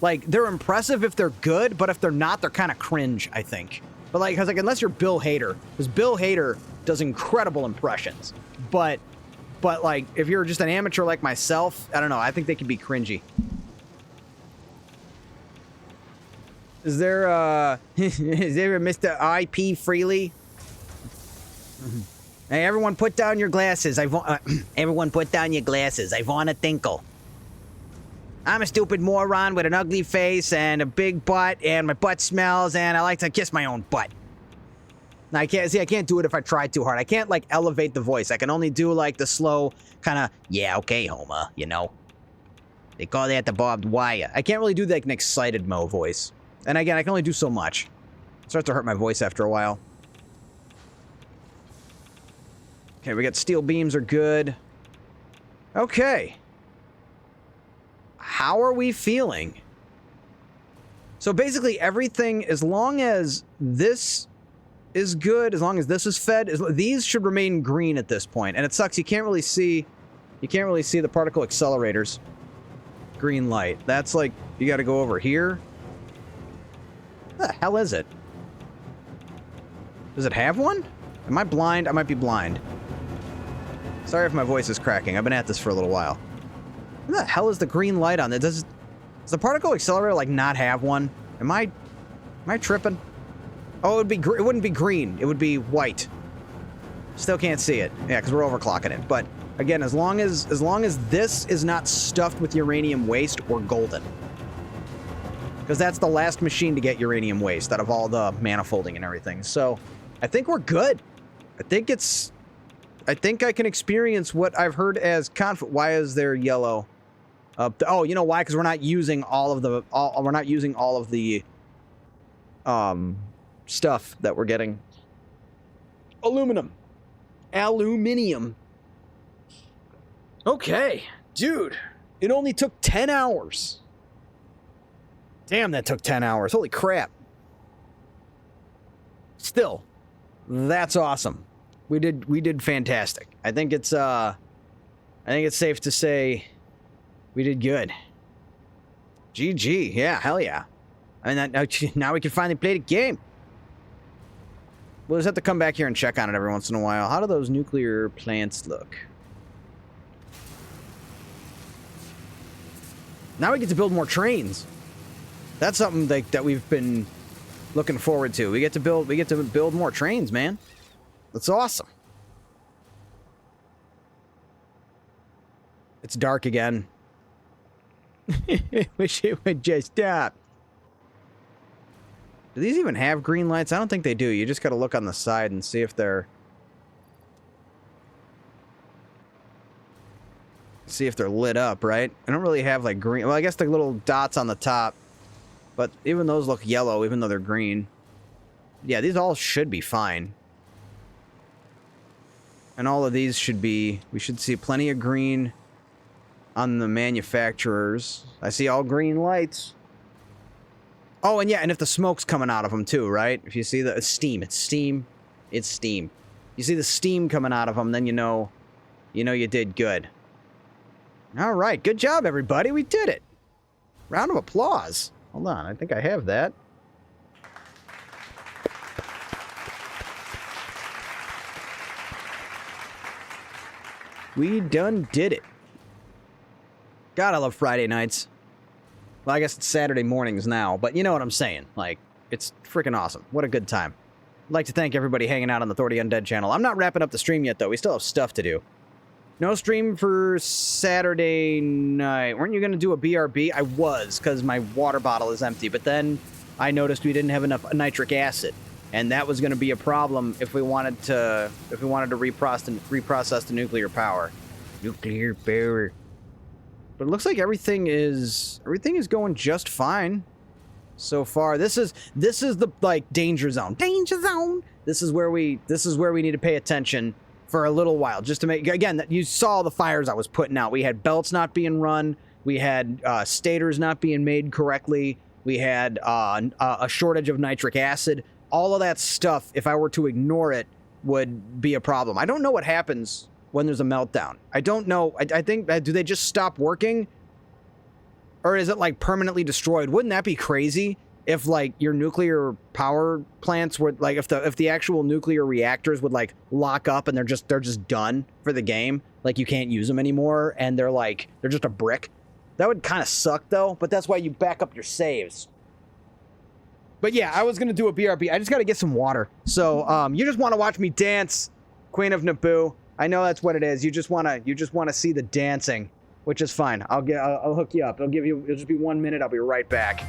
like, they're impressive if they're good, but if they're not, they're kind of cringe, I think. But, like, because, like, unless you're Bill Hader, because Bill Hader does incredible impressions, but, like, if you're just an amateur like myself, I don't know, I think they can be cringy. Is there a Mr. I.P. Freely? Hey, everyone put down your glasses. Everyone put down your glasses. I want a tinkle. I'm a stupid moron with an ugly face and a big butt, and my butt smells, and I like to kiss my own butt. Now, I can't do it if I try too hard. I can't, like, elevate the voice. I can only do, like, the slow kind of, yeah, okay, Homer, you know? They call that the barbed wire. I can't really do, like, an excited Mo voice. And again, I can only do so much. It starts to hurt my voice after a while. Okay, we got steel beams are good. Okay. How are we feeling? So basically everything, as long as this is good, as long as this is fed, these should remain green at this point. And it sucks, you can't really see the particle accelerators. Green light. That's like, you gotta go over here. What the hell is it? Does it have one? Am I blind? I might be blind. Sorry if my voice is cracking. I've been at this for a little while. What the hell is the green light on it? Does the particle accelerator, like, not have one? Am I tripping? Oh, it wouldn't be green. It would be white. Still can't see it. Yeah, because we're overclocking it. But again, as long as this is not stuffed with uranium waste, we're golden. Because that's the last machine to get uranium waste out of all the manifolding and everything. So I think we're good. I think I can experience what I've heard as Why is there yellow? Oh, you know why? Because we're not using all of the stuff that we're getting. Aluminum. Okay, dude. It only took 10 hours. Damn, that took 10 hours. Holy crap. Still, that's awesome. We did fantastic. I think it's safe to say we did good. GG. Yeah, hell yeah. I mean, now we can finally play the game. We'll just have to come back here and check on it every once in a while. How do those nuclear plants look? Now we get to build more trains. That's something that we've been looking forward to. We get to build more trains, man. That's awesome. It's dark again. Wish it would just stop. Do these even have green lights? I don't think they do. You just gotta look on the side and see if they're lit up, right? I don't really have, like, green. Well, I guess the little dots on the top. But even those look yellow, even though they're green. Yeah, these all should be fine. And all of these should be... We should see plenty of green on the manufacturers. I see all green lights. Oh, and yeah, and if the smoke's coming out of them too, right? If you see the steam, it's steam. It's steam. You see the steam coming out of them, then you know you did good. All right, good job, everybody. We did it. Round of applause. Hold on, I think I have that. We done did it. God, I love Friday nights. Well, I guess it's Saturday mornings now, but you know what I'm saying. Like, it's freaking awesome. What a good time. I'd like to thank everybody hanging out on the Thordy Undead channel. I'm not wrapping up the stream yet, though. We still have stuff to do. No stream for Saturday night. Weren't you going to do a BRB? I was, because my water bottle is empty. But then I noticed we didn't have enough nitric acid. And that was going to be a problem if we wanted to reprocess the nuclear power. Nuclear power. But it looks like everything is going just fine so far. This is the like danger zone. Danger zone. This is where we need to pay attention for a little while, just to make, again, that you saw the fires I was putting out. We had belts not being run. We had stators not being made correctly. We had a shortage of nitric acid. All of that stuff, if I were to ignore it, would be a problem. I don't know what happens when there's a meltdown. I don't know. I think, do they just stop working? Or is it, like, permanently destroyed? Wouldn't that be crazy if, like, your nuclear power plants were, like, if the actual nuclear reactors would, like, lock up and they're just done for the game? Like, you can't use them anymore, and they're just a brick? That would kind of suck, though, but that's why you back up your saves. But yeah, I was going to do a BRB. I just got to get some water. So, you just want to watch me dance, Queen of Naboo. I know that's what it is. You just want to see the dancing, which is fine. I'll hook you up. It'll just be 1 minute. I'll be right back.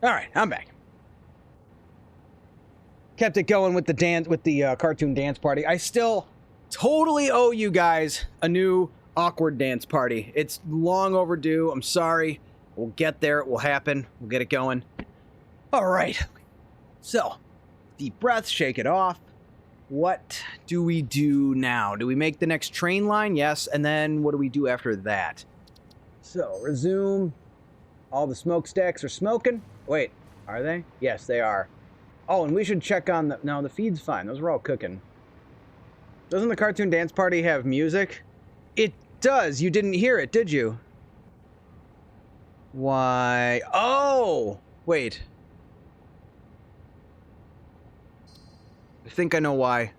All right, I'm back. Kept it going with the cartoon dance party. I still totally owe you guys a new awkward dance party. It's long overdue. I'm sorry. We'll get there. It will happen. We'll get it going. All right. So, deep breath, shake it off. What do we do now? Do we make the next train line? Yes. And then what do we do after that? So, resume. All the smokestacks are smoking. Wait, are they? Yes, they are. Oh, and we should check on the... No, the feed's fine. Those are all cooking. Doesn't the cartoon dance party have music? It does. You didn't hear it, did you? Why? Oh! Wait. I think I know why.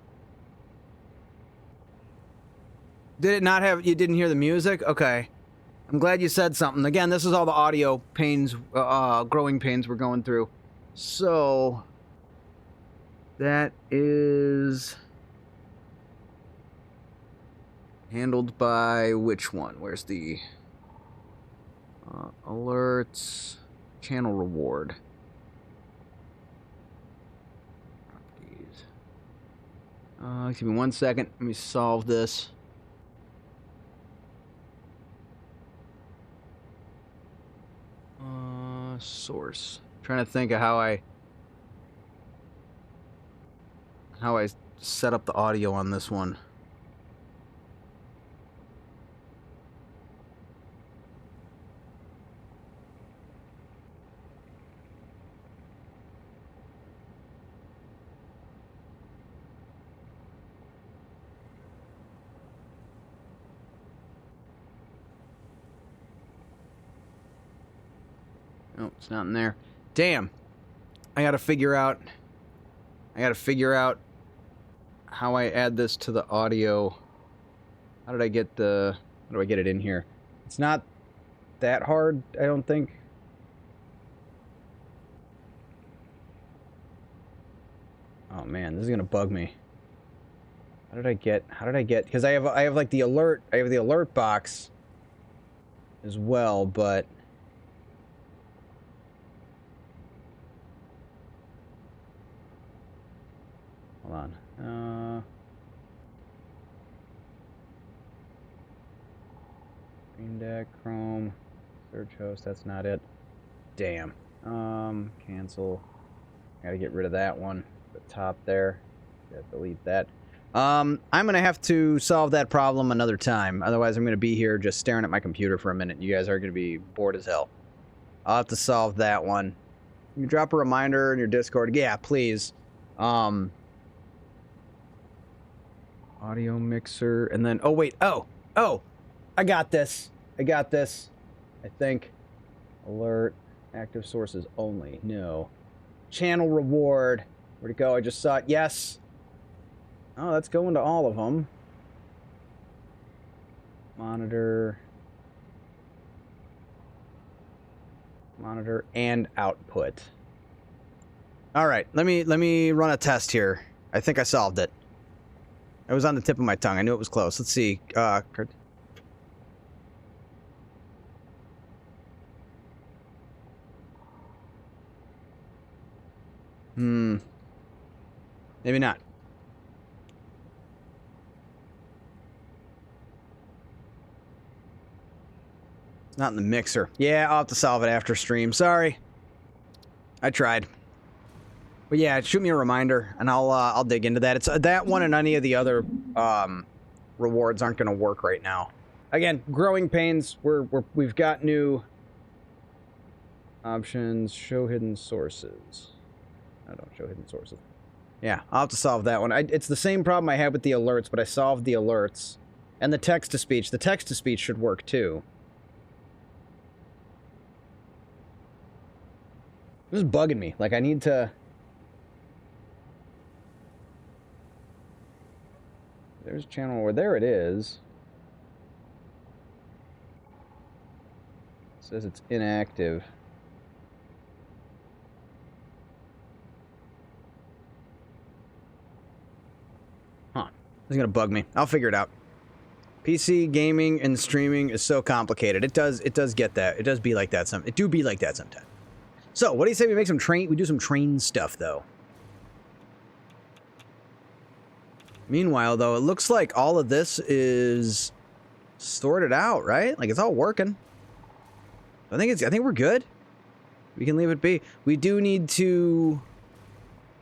Did it not have... You didn't hear the music? Okay. I'm glad you said something. Again, this is all the audio pains, growing pains we're going through. So... That is... Handled by which one? Where's the alerts? Channel reward. Give me 1 second. Let me solve this. Source. Trying to think of how I set up the audio on this one. No, it's not in there. Damn. I gotta figure out how I add this to the audio. How do I get it in here? It's not that hard, I don't think. Oh man, this is gonna bug me. How did I get, because I have like the alert box as well, but hold on. Green Deck, Chrome, search host, that's not it. Damn. Cancel. Gotta get rid of that one. The top there. Gotta delete that. I'm gonna have to solve that problem another time. Otherwise, I'm gonna be here just staring at my computer for a minute. You guys are gonna be bored as hell. I'll have to solve that one. You drop a reminder in your Discord. Yeah, please. Audio mixer, and then, oh wait, oh, I got this, I think. Alert, active sources only, no. Channel reward, where'd it go? I just saw it, yes. Oh, that's going to all of them. Monitor and output. All right, let me run a test here. I think I solved it. It was on the tip of my tongue. I knew it was close. Let's see. Maybe not. It's not in the mixer. Yeah, I'll have to solve it after stream. Sorry. I tried. But yeah, shoot me a reminder, and I'll dig into that. It's that one and any of the other rewards aren't going to work right now. Again, growing pains. We've got new options. Show hidden sources. I don't show hidden sources. Yeah, I'll have to solve that one. It's the same problem I had with the alerts, but I solved the alerts and the text to speech. The text to speech should work too. This is bugging me. Like I need to. There's a channel where there it is. It says it's inactive. Huh. This is gonna bug me. I'll figure it out. PC gaming and streaming is so complicated. It does get that. It does be like that some. It do be like that sometimes. So, what do you say we make some train? We do some train stuff though. Meanwhile, though, it looks like all of this is sorted out, right? Like it's all working. I think we're good. We can leave it be. We do need to.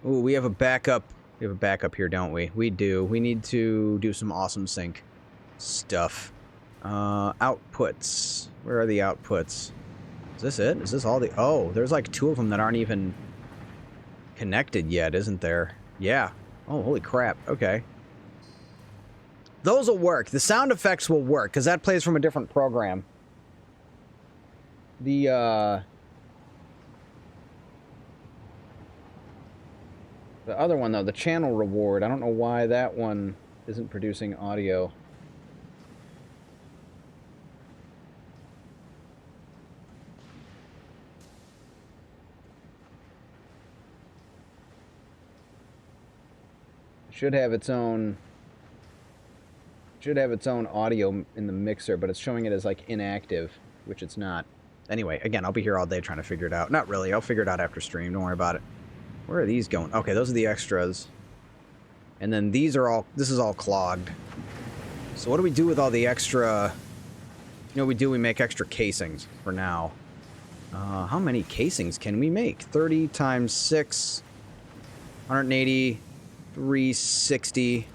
Oh, we have a backup. We have a backup here, don't we? We do. We need to do some awesome sync stuff. Outputs. Where are the outputs? Is this it? Is this all the... Oh, there's like 2 of them that aren't even connected yet, isn't there? Yeah. Oh, holy crap. Okay. Those will work. The sound effects will work, because that plays from a different program. The other one, though, the channel reward, I don't know why that one isn't producing audio. Should have its own Should have its own audio in the mixer, but it's showing it as like inactive, which it's not. Anyway, again, I'll be here all day trying to figure it out. Not really. I'll figure it out after stream. Don't worry about it. Where are these going? Okay, those are the extras. And then these are all... This is all clogged. So what do we do with all the extra... You know what we do? We make extra casings for now. How many casings can we make? 30 times 6... 180... 360...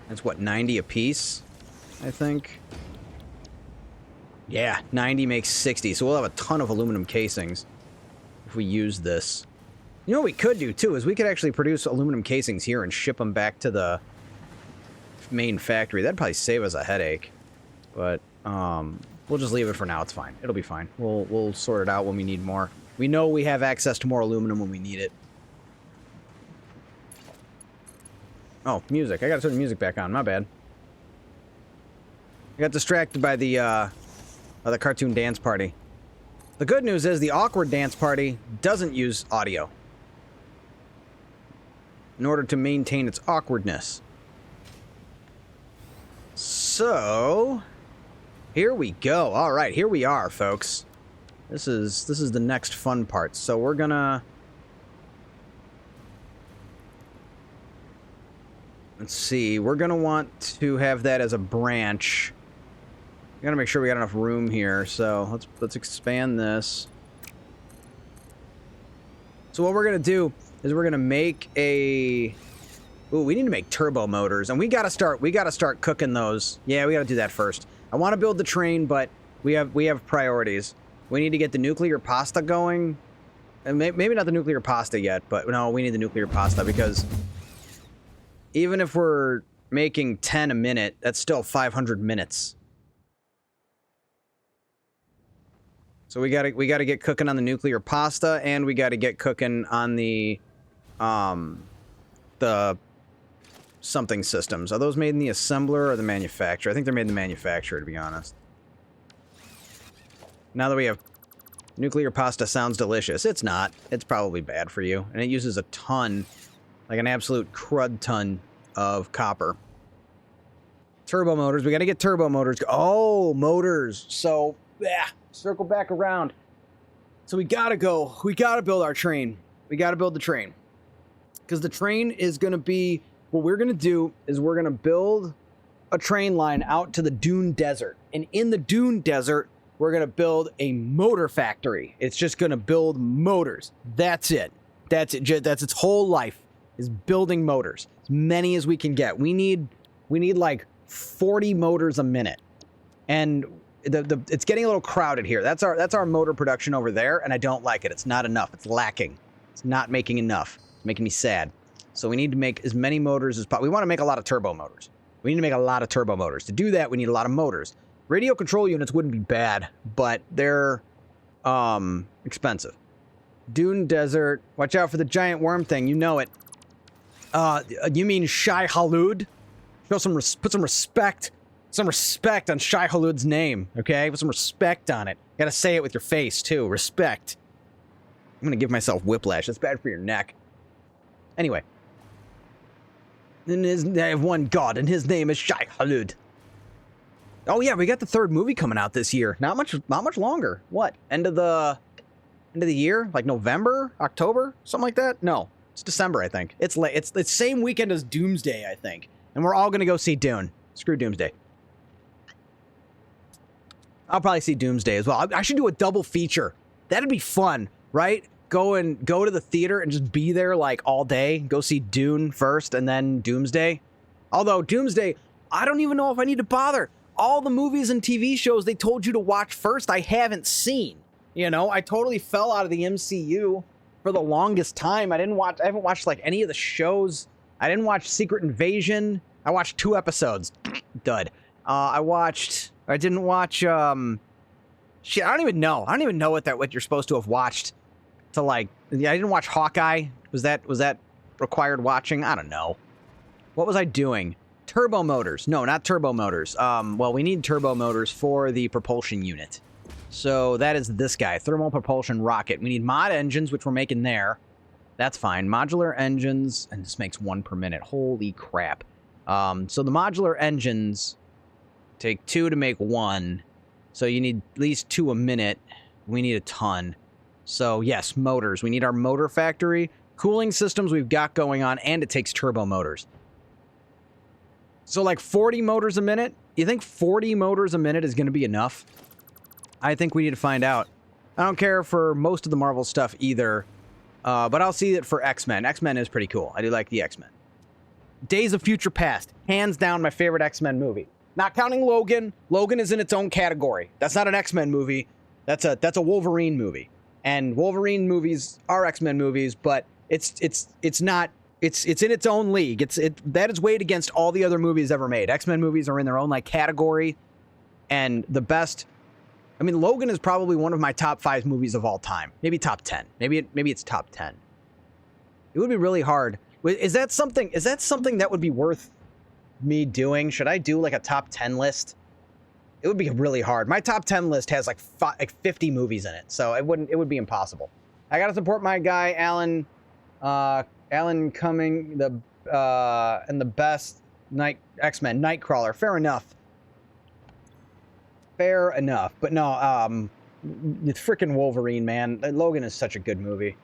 That's what, 90 a piece? I think. Yeah, 90 makes 60, so we'll have a ton of aluminum casings if we use this. You know what we could do, too, is we could actually produce aluminum casings here and ship them back to the main factory. That'd probably save us a headache. But, we'll just leave it for now. It's fine. It'll be fine. We'll sort it out when we need more. We know we have access to more aluminum when we need it. Oh, music. I gotta turn the music back on. My bad. I got distracted by the cartoon dance party. The good news is the awkward dance party doesn't use audio in order to maintain its awkwardness. So, here we go. All right, here we are, folks. This is the next fun part. So we're gonna... Let's see. We're gonna want to have that as a branch. We gotta make sure we got enough room here. So let's expand this. So what we're gonna do is we're gonna make a... Ooh, we need to make turbo motors, and we gotta start cooking those. Yeah, we gotta do that first. I want to build the train, but we have priorities. We need to get the nuclear pasta going, and maybe not the nuclear pasta yet, but no, we need the nuclear pasta because even if we're making 10 a minute, that's still 500 minutes. So we gotta get cooking on the nuclear pasta, and we gotta get cooking on the something systems. Are those made in the assembler or the manufacturer? I think they're made in the manufacturer, to be honest. Now that we have nuclear pasta, sounds delicious. It's not. It's probably bad for you, and it uses a ton, like an absolute crud ton of copper. Turbo motors. We gotta get turbo motors. Oh, motors. So, yeah. Circle back around. So we gotta build our train. We gotta build the train. Because the train is gonna be, what we're gonna do is we're gonna build a train line out to the Dune Desert. And in the Dune Desert, we're gonna build a motor factory. It's just gonna build motors. That's it. That's it. That's its whole life, is building motors. As many as we can get. We need like 40 motors a minute. And it's getting a little crowded here. That's our motor production over there, and I don't like it. It's not enough. It's lacking. It's not making enough. It's making me sad. So we need to make as many motors as possible. We want to make a lot of turbo motors. We need to make a lot of turbo motors. To do that, we need a lot of motors. Radio control units wouldn't be bad, but they're expensive. Dune Desert. Watch out for the giant worm thing. You know it. You mean Shai Halud? Put some respect. Some respect on Shai Halud's name, okay? Put some respect on it. You gotta say it with your face, too. Respect. I'm gonna give myself whiplash. That's bad for your neck. Anyway. I have one god, and his name is Shai Halud. Oh, yeah, we got the third movie coming out this year. Not much longer. What? End of the year? Like November? October? Something like that? No. It's December, I think. It's late. It's the same weekend as Doomsday, I think. And we're all gonna go see Dune. Screw Doomsday. I'll probably see Doomsday as well. I should do a double feature. That'd be fun, right? Go to the theater and just be there like all day. Go see Dune first and then Doomsday. Although Doomsday, I don't even know if I need to bother. All the movies and TV shows they told you to watch first, I haven't seen. You know, I totally fell out of the MCU for the longest time. I haven't watched like any of the shows. I didn't watch Secret Invasion. I watched 2 episodes. Dud. I didn't watch, shit, I don't even know. I don't even know what you're supposed to have watched to, like, yeah, I didn't watch Hawkeye. Was that required watching? I don't know. What was I doing? Turbo motors. No, not turbo motors. Well, we need turbo motors for the propulsion unit. So that is this guy, thermal propulsion rocket. We need mod engines, which we're making there. That's fine. Modular engines, and this makes 1 per minute. Holy crap. So the modular engines take 2 to make 1. So you need at least 2 a minute. We need a ton. So yes, motors. We need our motor factory. Cooling systems we've got going on, and it takes turbo motors. So like 40 motors a minute? You think 40 motors a minute is going to be enough? I think we need to find out. I don't care for most of the Marvel stuff either, but I'll see it for X-Men. X-Men is pretty cool. I do like the X-Men. Days of Future Past. Hands down my favorite X-Men movie. Not counting Logan. Logan is in its own category. That's not an X-Men movie. That's a Wolverine movie. And Wolverine movies are X-Men movies, but it's not. It's in its own league. That is weighed against all the other movies ever made. X-Men movies are in their own like category, and the best. I mean, Logan is probably one of my top 5 movies of all time. Maybe top 10. Maybe it's top 10. It would be really hard. Is that something that would be worth me doing? Should I do like a top 10 list? It would be really hard. My top 10 list has like 50 movies in it, so it would be impossible. I gotta support my guy Alan Cumming, and the best X-Men Nightcrawler. Fair enough. But no, it's freaking Wolverine, man. Logan is such a good movie.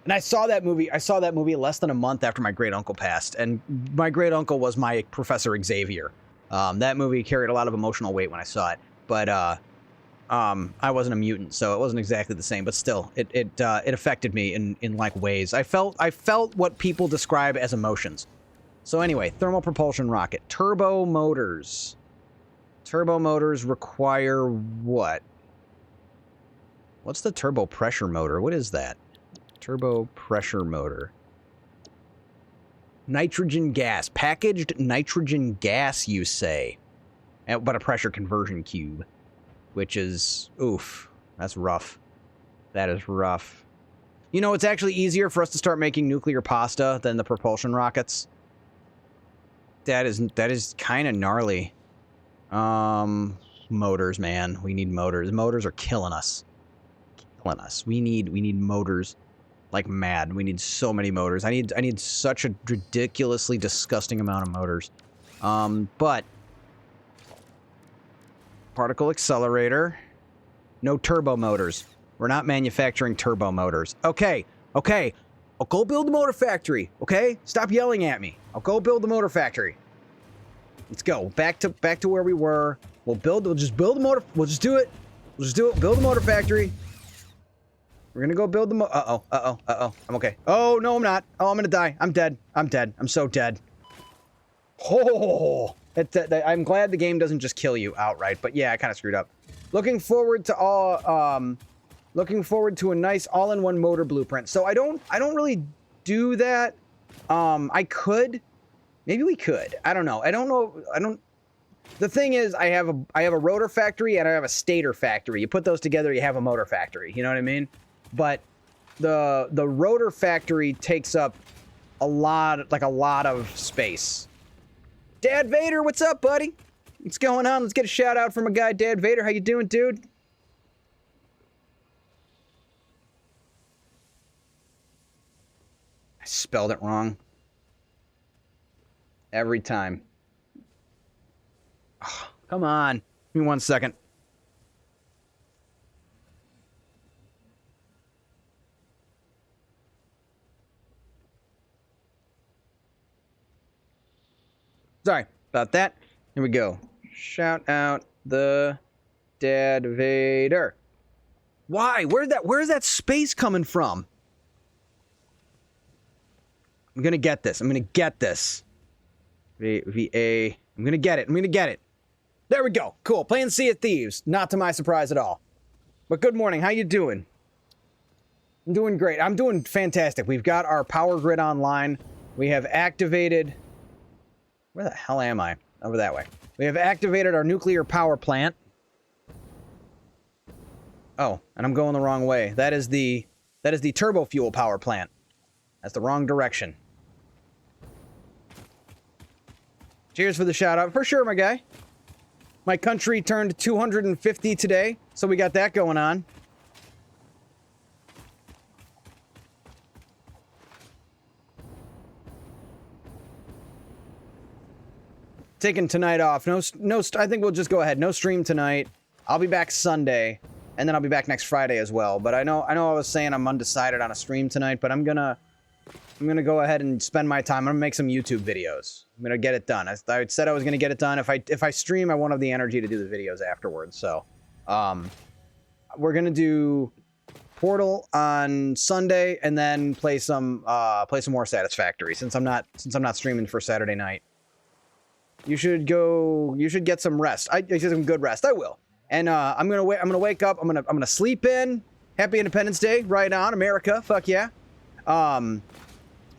And I saw that movie less than a month after my great uncle passed, and my great uncle was my Professor Xavier. That movie carried a lot of emotional weight when I saw it, but I wasn't a mutant, so it wasn't exactly the same. But still, it affected me in like ways. I felt what people describe as emotions. So anyway, thermal propulsion rocket, turbo motors. Turbo motors require what? What's the turbo pressure motor? What is that? Turbo pressure motor. Nitrogen gas. Packaged nitrogen gas, you say. But a pressure conversion cube. Which is... oof. That's rough. That is rough. You know, it's actually easier for us to start making nuclear pasta than the propulsion rockets. That is kind of gnarly. Motors, man. We need motors. Motors are killing us. We need motors like mad. We need so many motors. I need such a ridiculously disgusting amount of motors. But particle accelerator. No turbo motors. We're not manufacturing turbo motors. Okay. I'll go build the motor factory. Okay? Stop yelling at me. I'll go build the motor factory. Let's go. Back to where we were. We'll just build the motor. We'll just do it. Build the motor factory. We're gonna go build the Uh-oh. I'm okay. Oh, no, I'm not. Oh, I'm gonna die. I'm dead. I'm so dead. Oh, I'm glad the game doesn't just kill you outright, but yeah, I kind of screwed up. Looking forward to a nice all-in-one motor blueprint. So I don't really do that. I could. Maybe we could. I don't know. The thing is, I have a rotor factory and I have a stator factory. You put those together, you have a motor factory. You know what I mean? But the rotor factory takes up a lot of space. Dad Vader, what's up, buddy? What's going on? Let's get a shout out from a guy, Dad Vader. How you doing, dude? I spelled it wrong. Every time. Oh, come on. Give me 1 second. Sorry about that. Here we go. Shout out the Dad Vader. Why? Where's that space coming from? I'm gonna get this. VA. I'm gonna get it. There we go. Cool. Playing Sea of Thieves. Not to my surprise at all. But good morning. How you doing? I'm doing great. I'm doing fantastic. We've got our power grid online. We have activated... Where the hell am I? Over that way. We have activated our nuclear power plant. Oh, and I'm going the wrong way. That is the turbo fuel power plant. That's the wrong direction. Cheers for the shout out. For sure, my guy. My country turned 250 today, so we got that going on. taking tonight off. I think we'll just go ahead. No stream tonight. I'll be back Sunday, and then I'll be back next Friday as well. But I know I was saying I'm undecided on a stream tonight, but I'm gonna go ahead and spend my time. I'm gonna make some YouTube videos. I'm gonna get it done. I said I was gonna get it done. If I stream, I won't have the energy to do the videos afterwards. So, we're gonna do Portal on Sunday, and then play some more Satisfactory since I'm not streaming for Saturday night. You should get some rest. I get some good rest. I will. And I'm gonna wake up. I'm gonna sleep in. Happy Independence Day, right on, America. Fuck yeah. I'm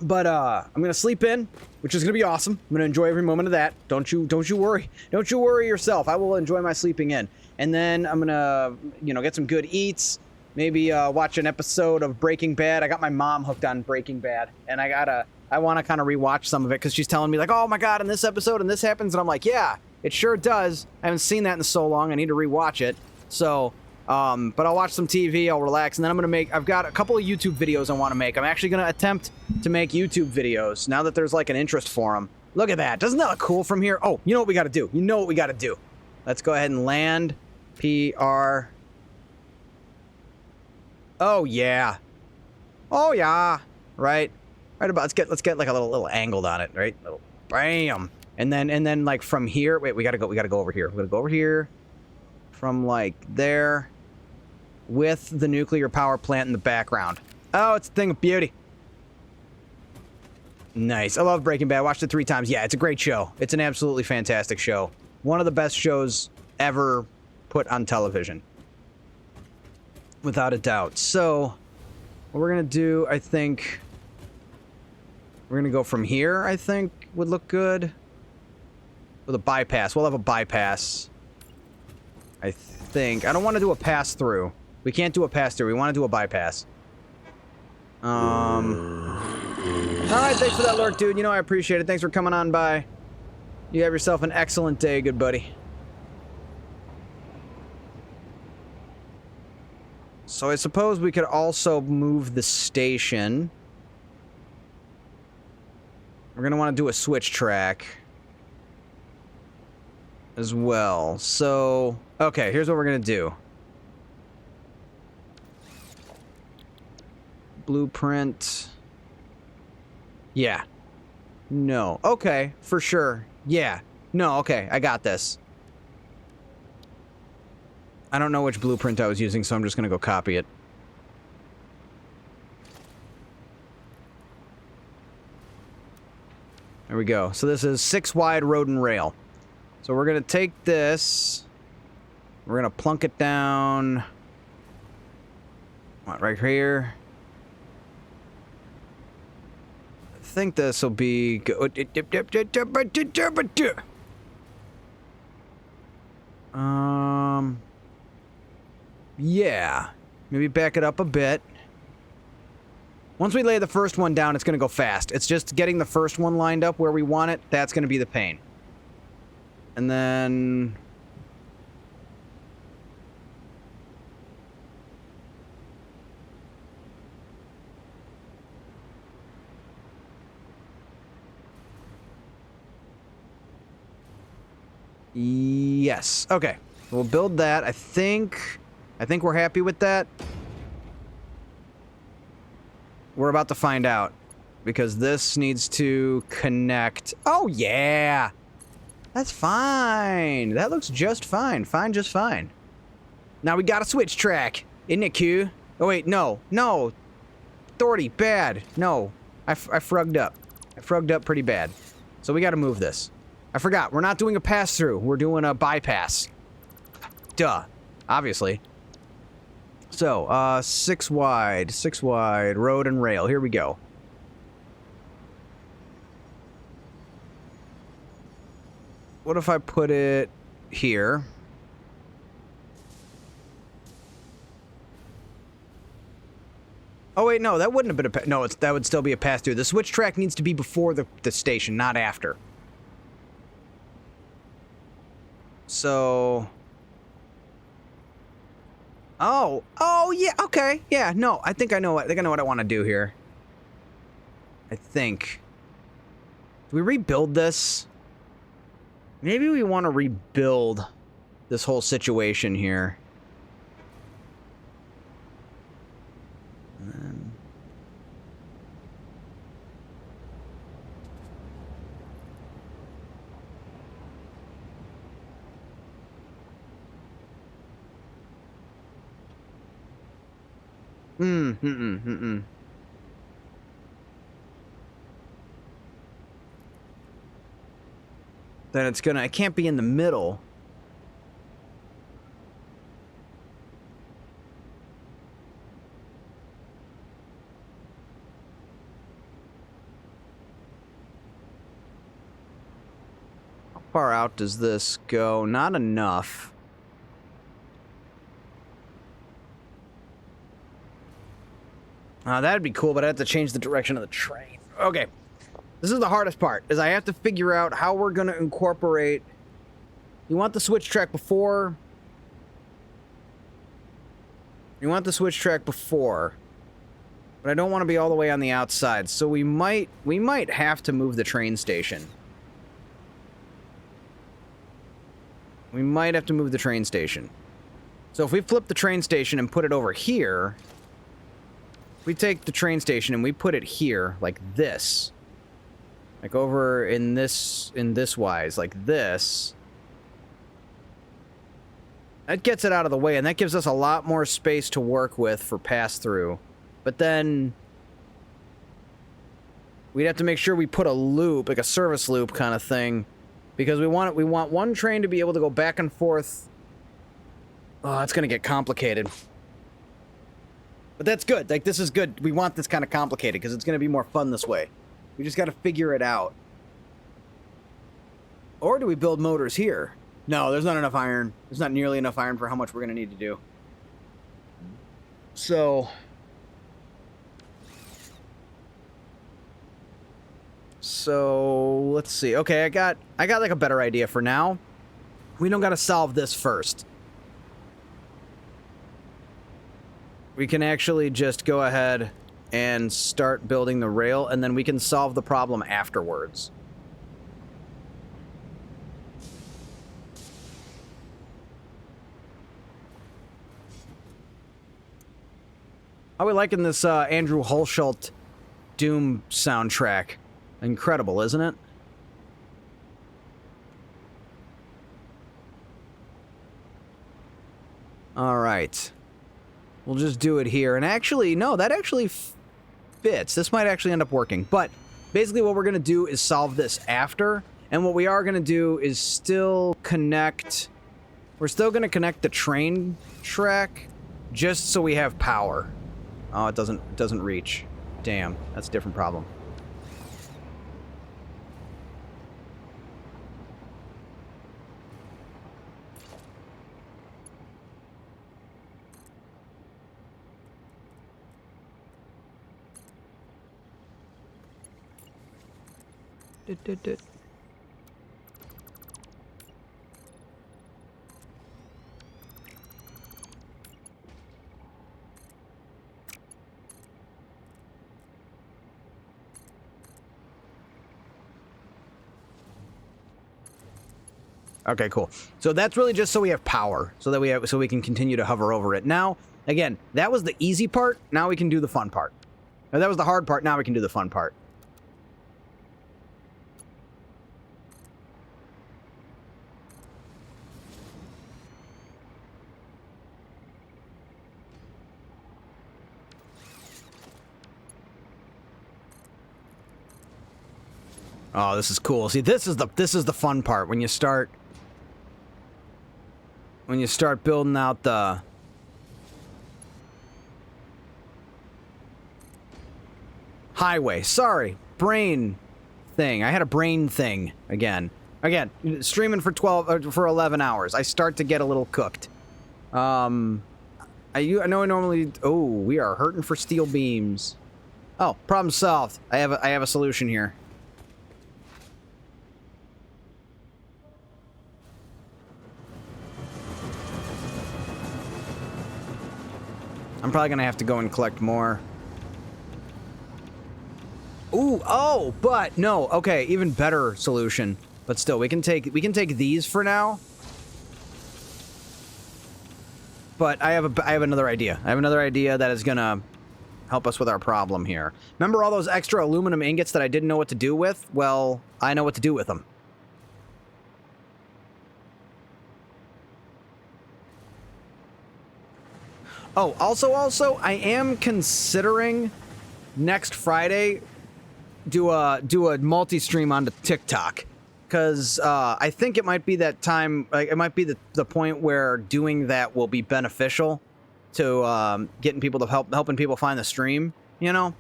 gonna sleep in, which is gonna be awesome. I'm gonna enjoy every moment of that. Don't you worry. Don't you worry yourself. I will enjoy my sleeping in. And then I'm gonna, get some good eats. Maybe watch an episode of Breaking Bad. I got my mom hooked on Breaking Bad, and I want to kind of rewatch some of it because she's telling me like, oh my god, in this episode and this happens, and I'm like, yeah, it sure does. I haven't seen that in so long. I need to rewatch it. So, but I'll watch some TV. I'll relax, and then I've got a couple of YouTube videos I want to make. I'm actually gonna attempt to make YouTube videos now that there's like an interest for them. Look at that. Doesn't that look cool from here? Oh, you know what we got to do? Let's go ahead and land. PR. Oh yeah. Oh yeah. Right about. Let's get like a little angled on it, right? Little bam. And then like from here. Wait, we gotta go over here. We're gonna go over here. From like there, with the nuclear power plant in the background. Oh, it's a thing of beauty. Nice. I love Breaking Bad. Watched it 3 times. Yeah, it's a great show. It's an absolutely fantastic show. One of the best shows ever put on television. Without a doubt. So, what we're going to do, I think... We're going to go from here, I think, would look good. With a bypass. We'll have a bypass. I think. I don't want to do a pass-through. We can't do a pass-through. We want to do a bypass. Alright, thanks for that lurk, dude. I appreciate it. Thanks for coming on by. You have yourself an excellent day, good buddy. So I suppose we could also move the station. We're going to want to do a switch track as well. So, okay, here's what we're going to do. Blueprint. Yeah. No. Okay, for sure. Yeah. No, okay, I got this. I don't know which blueprint I was using, so I'm just going to go copy it. There we go. So this is 6 wide road and rail. So we're going to take this. We're going to plunk it down. What, right here? I think this will be good. Yeah. Maybe back it up a bit. Once we lay the first one down, it's going to go fast. It's just getting the first one lined up where we want it. That's going to be the pain. And then... Yes. Okay. We'll build that. I think we're happy with that. We're about to find out. Because this needs to connect. Oh, yeah. That's fine. That looks just fine. Fine, just fine. Now we got a switch track. Isn't it cute? Oh, wait. No. No. Authority. Bad. No. I frugged up. I frugged up pretty bad. So we got to move this. I forgot. We're not doing a pass-through. We're doing a bypass. Duh. Obviously. So, 6 wide. 6 wide. Road and rail. Here we go. What if I put it here? Oh, wait, no. That wouldn't have been a... No, that would still be a pass-through. The switch track needs to be before the station, not after. So... Oh, yeah, okay. Yeah, no, I think I know what I want to do here. I think. Do we rebuild this? Maybe we want to rebuild this whole situation here. And then... Then it's gonna... I can't be in the middle. How far out does this go? Not enough. That'd be cool, but I have to change the direction of the train. Okay. This is the hardest part, is I have to figure out how we're going to incorporate... You want the switch track before... You want the switch track before... But I don't want to be all the way on the outside, so we might have to move the train station. We might have to move the train station. So if we flip the train station and put it over here... We take the train station and we put it here, like this. Like over in this wise, like this. That gets it out of the way, and that gives us a lot more space to work with for pass-through. But then... We'd have to make sure we put a loop, like a service loop kind of thing. Because we want one train to be able to go back and forth. Oh, it's gonna get complicated. But that's good. Like, this is good. We want this kind of complicated, because it's going to be more fun this way. We just got to figure it out. Or do we build motors here? No, there's not enough iron. There's not nearly enough iron for how much we're going to need to do. So... let's see. Okay, I got like a better idea for now. We don't got to solve this first. We can actually just go ahead and start building the rail, and then we can solve the problem afterwards. How are we liking this Andrew Hulshult Doom soundtrack? Incredible, isn't it? All right. We'll just do it here. And actually, no, that actually fits. This might actually end up working. But basically what we're going to do is solve this after. And what we are going to do is still connect... We're still going to connect the train track just so we have power. Oh, it doesn't reach. Damn, that's a different problem. Okay, cool. So that's really just so we have power, so we can continue to hover over it. Now, again, that was the easy part. Now we can do the fun part. Or that was the hard part. Now we can do the fun part. Oh, this is cool. See, this is the fun part when you start building out the highway. Sorry, brain thing. I had a brain thing again. Again, streaming for 11 hours. I start to get a little cooked. I know I normally. Oh, we are hurting for steel beams. Oh, problem solved. I have a solution here. I'm probably gonna have to go and collect more. Ooh, oh, but no, okay, even better solution. But still, we can take these for now. But I have another idea. I have another idea that is gonna help us with our problem here. Remember all those extra aluminum ingots that I didn't know what to do with? Well, I know what to do with them. Oh, also, I am considering next Friday do a multi-stream onto TikTok. Because I think it might be that time, like, it might be the point where doing that will be beneficial to getting people to helping people find the stream, you know?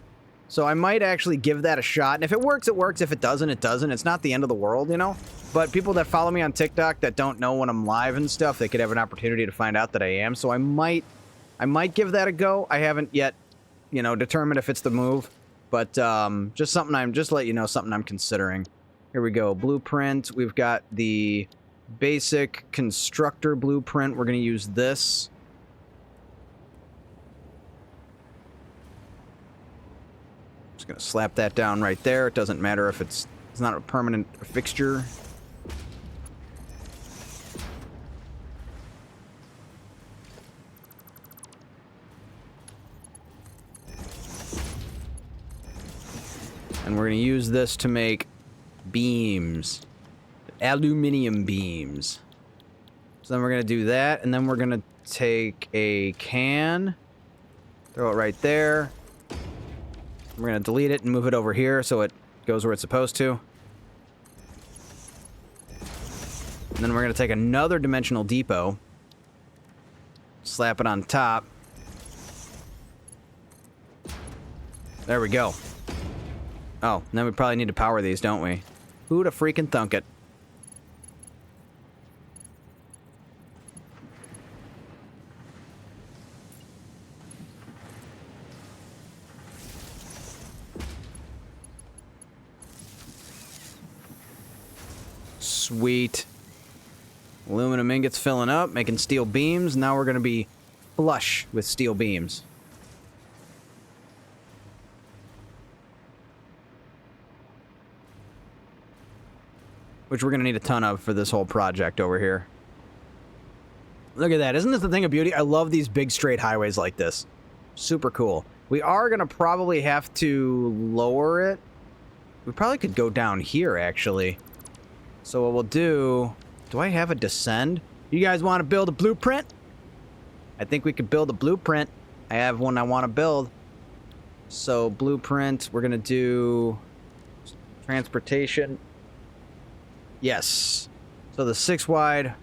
So I might actually give that a shot. And if it works, it works. If it doesn't, it doesn't. It's not the end of the world, you know? But people that follow me on TikTok that don't know when I'm live and stuff, they could have an opportunity to find out that I am. So I might give that a go. I haven't yet, you know, determined if it's the move. But just to let you know, something I'm considering. Here we go. Blueprint. We've got the basic constructor blueprint. We're going to use this. Just going to slap that down right there. It doesn't matter if it's not a permanent fixture. And we're going to use this to make beams. Aluminium beams. So then we're going to do that, and then we're going to take a can, throw it right there. We're going to delete it and move it over here so it goes where it's supposed to. And then we're going to take another dimensional depot, slap it on top. There we go. Oh, and then we probably need to power these, don't we? Who'd have freaking thunk it? Sweet. Aluminum ingots filling up, making steel beams. Now we're going to be flush with steel beams. Which we're going to need a ton of for this whole project over here. Look at that. Isn't this the thing of beauty? I love these big straight highways like this. Super cool. We are going to probably have to lower it. We probably could go down here, actually. So what we'll do... Do I have a descend? You guys want to build a blueprint? I think we could build a blueprint. I have one I want to build. So blueprint, we're going to do... transportation... Yes. So the 6 wide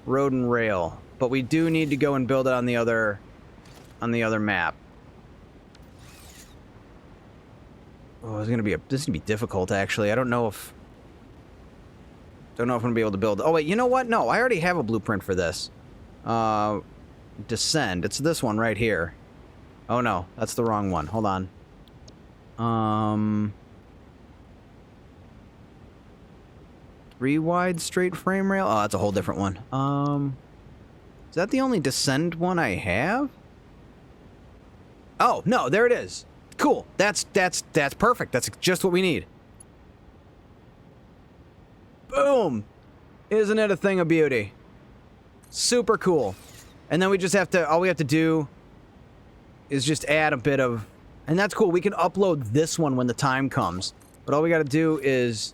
road and rail. But we do need to go and build it on the other map. Oh, this is gonna be difficult actually. I don't know if I'm gonna be able to build. Oh wait, you know what? No, I already have a blueprint for this. Descend. It's this one right here. Oh no, that's the wrong one. Hold on. 3 wide straight frame rail? Oh, that's a whole different one. Is that the only descend one I have? Oh, no, there it is. Cool. That's perfect. That's just what we need. Boom. Isn't it a thing of beauty? Super cool. And then we just have to, all we have to do is just add a bit of, and that's cool. We can upload this one when the time comes. But all we got to do is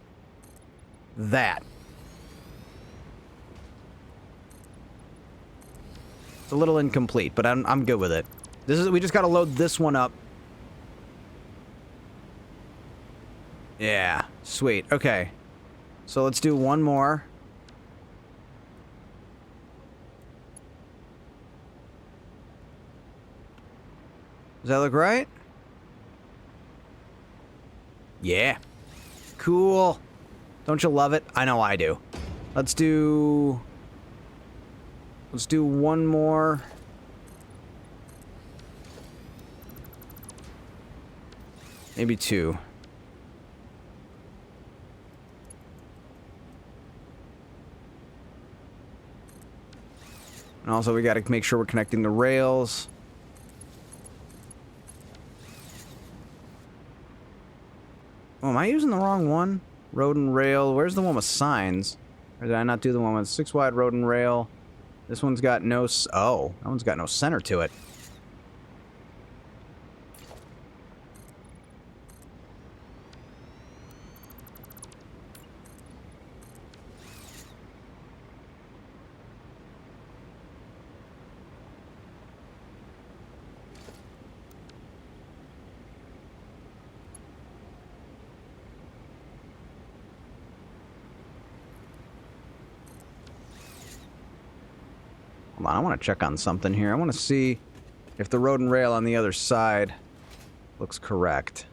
that. It's a little incomplete, but I'm good with it. We just got to load this one up. Yeah, sweet. Okay. So let's do one more. Does that look right? Yeah. Cool. Don't you love it? I know I do. Let's do one more. Maybe 2. And also we got to make sure we're connecting the rails. Oh, am I using the wrong one? Road and rail. Where's the one with signs? Or did I not do the one with 6 wide road and rail? This one's got no... Oh, that one's got no center to it. Hold on, I want to check on something here. I want to see if the road and rail on the other side looks correct.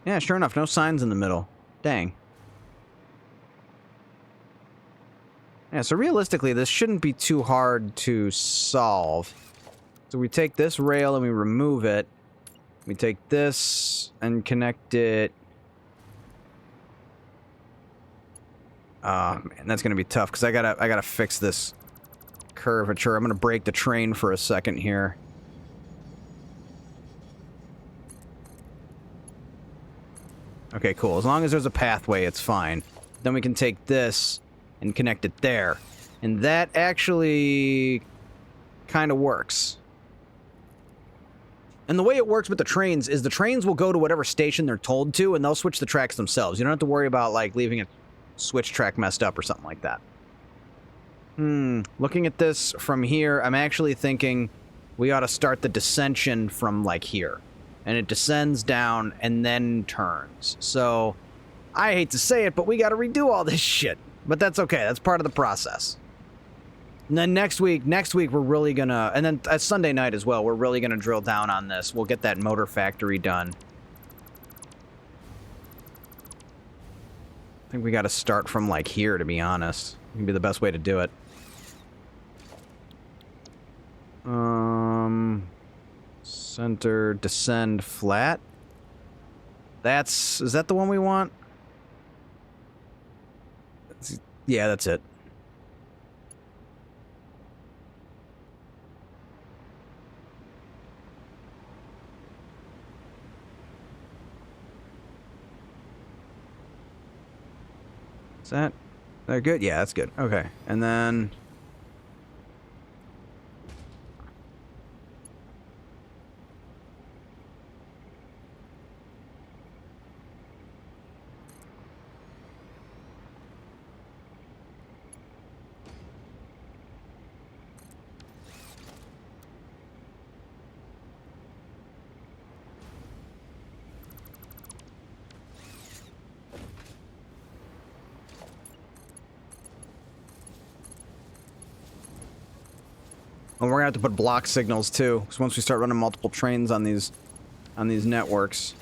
Yeah, sure enough, no signs in the middle. Dang. Yeah, so realistically, this shouldn't be too hard to solve. So we take this rail and we remove it. We take this and connect it. Oh, man, that's gonna be tough because I gotta fix this curvature. I'm gonna break the train for a second here. Okay, cool. As long as there's a pathway, it's fine. Then we can take this and connect it there. And that actually kind of works. And the way it works with the trains is the trains will go to whatever station they're told to, and they'll switch the tracks themselves. You don't have to worry about, like, leaving a switch track messed up or something like that. Looking at this from here, I'm actually thinking we ought to start the descension from, like, here. And it descends down and then turns. So, I hate to say it, but we gotta redo all this shit. But that's okay, that's part of the process. And then next week we're really gonna, and then Sunday night as well, we're really gonna drill down on this. We'll get that motor factory done. I think we gotta start from, like, here, to be honest. It can be the best way to do it. Center, descend, flat. Is that the one we want? Yeah, that's it. Is that... They're good? Yeah, that's good. Okay. And then... And we're gonna have to put block signals too, because once we start running multiple trains on these networks.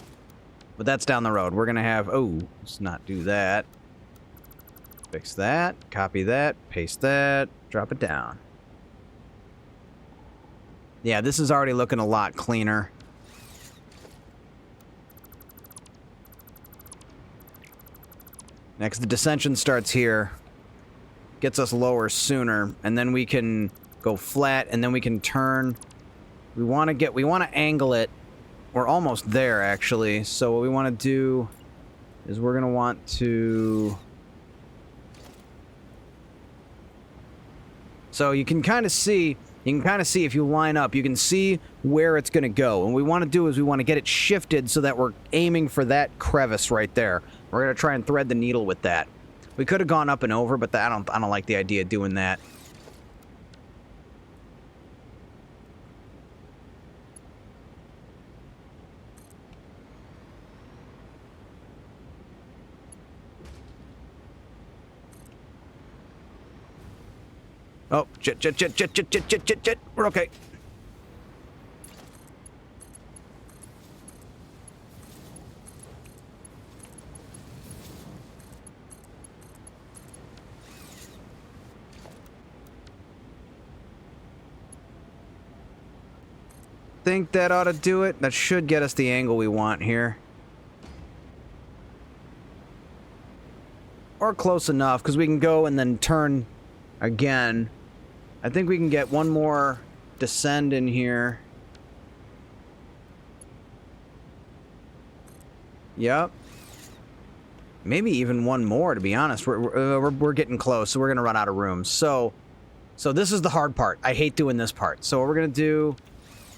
But that's down the road. We're gonna have, oh, let's not do that. Fix that, copy that, paste that, drop it down. Yeah, this is already looking a lot cleaner. Next, the descension starts here. Gets us lower sooner, and then we can go flat, and then we can turn. We want to angle it. We're almost there, actually. So what we want to do is we're going to want to... So you can kind of see if you line up, you can see where it's going to go. And what we want to do is we want to get it shifted so that we're aiming for that crevice right there. We're going to try and thread the needle with that. We could have gone up and over, but I don't like the idea of doing that. Oh, shit. We're okay. Think that ought to do it. That should get us the angle we want here. Or close enough, because we can go and then turn again. I think we can get one more descend in here. Yep. Maybe even one more, to be honest. We're getting close, so we're gonna run out of room. So this is the hard part. I hate doing this part. So what we're gonna do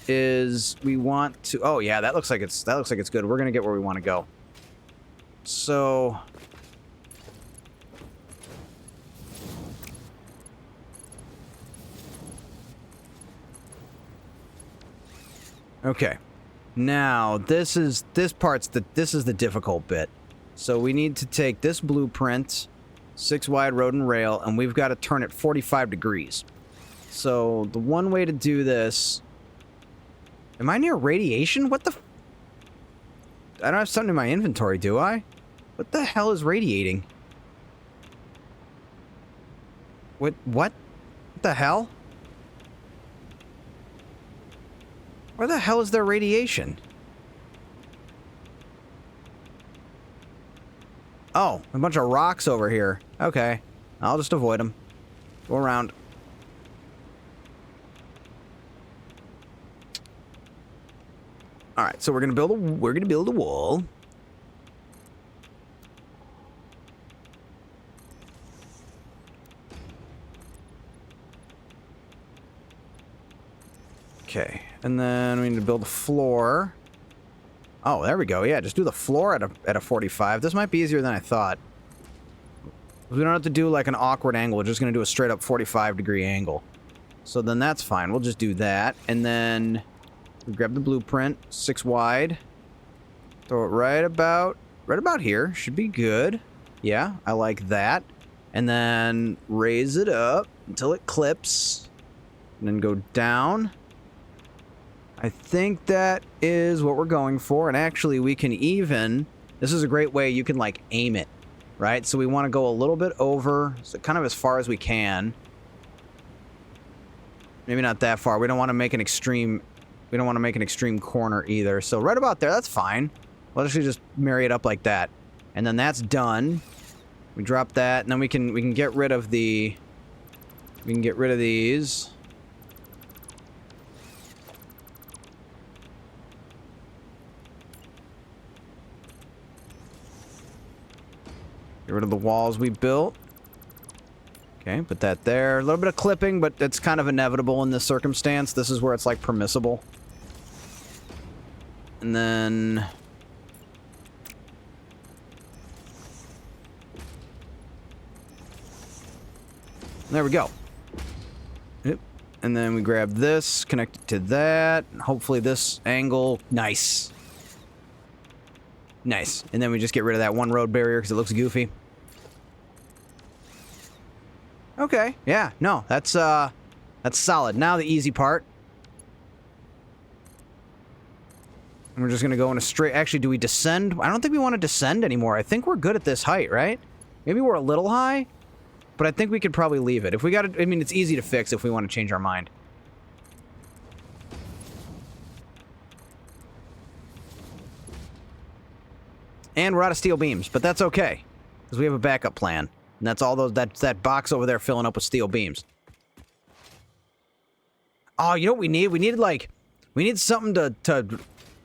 is we want to. Oh yeah, that looks like it's good. We're gonna get where we want to go. So. Okay. Now this is the difficult bit. So we need to take this blueprint, 6 wide road and rail, and we've got to turn it 45 degrees. So the one way to do this... Am I near radiation? What the... I don't have something in my inventory, do I? What the hell is radiating? What the hell? Where the hell is there radiation? Oh, a bunch of rocks over here. Okay. I'll just avoid them. Go around. Alright, so we're gonna build a wall. Okay, and then we need to build a floor. Oh, there we go. Yeah, just do the floor at a 45. This might be easier than I thought. We don't have to do like an awkward angle. We're just going to do a straight up 45-degree angle. So then that's fine. We'll just do that. And then we grab the blueprint, 6 wide. Throw it right about here. Should be good. Yeah, I like that. And then raise it up until it clips. And then go down. I think that is what we're going for, and actually we can even... This is a great way you can, like, aim it, right? So we want to go a little bit over, so kind of as far as we can. Maybe not that far. We don't want to make an extreme... We don't want to make an extreme corner either. So right about there, that's fine. We'll actually just marry it up like that. And then that's done. We drop that, and then we can get rid of the... We can get rid of these... Get rid of the walls we built. Okay, put that there. A little bit of clipping, but it's kind of inevitable in this circumstance. This is where it's, like, permissible. And then... There we go. Yep. And then we grab this, connect it to that. Hopefully this angle... Nice. Nice. And then we just get rid of that one road barrier because it looks goofy. Okay. Yeah. No, that's solid. Now the easy part. And we're just gonna go in a straight... Actually, do we descend? I don't think we want to descend anymore. I think we're good at this height, right? Maybe we're a little high, but I think we could probably leave it. If we got it... I mean, it's easy to fix if we want to change our mind. And we're out of steel beams, but that's okay. Because we have a backup plan. And that's all those... That's that box over there filling up with steel beams. Oh, you know what we need? We need, like... We need something to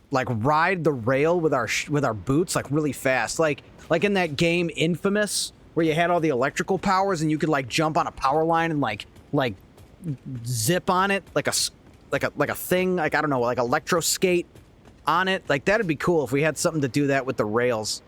like, ride the rail with our boots, like, really fast. Like in that game Infamous, where you had all the electrical powers and you could, like, jump on a power line and, like zip on it. Like a thing. Like, I don't know, like electro skate on it. Like, that'd be cool if we had something to do that with the rails.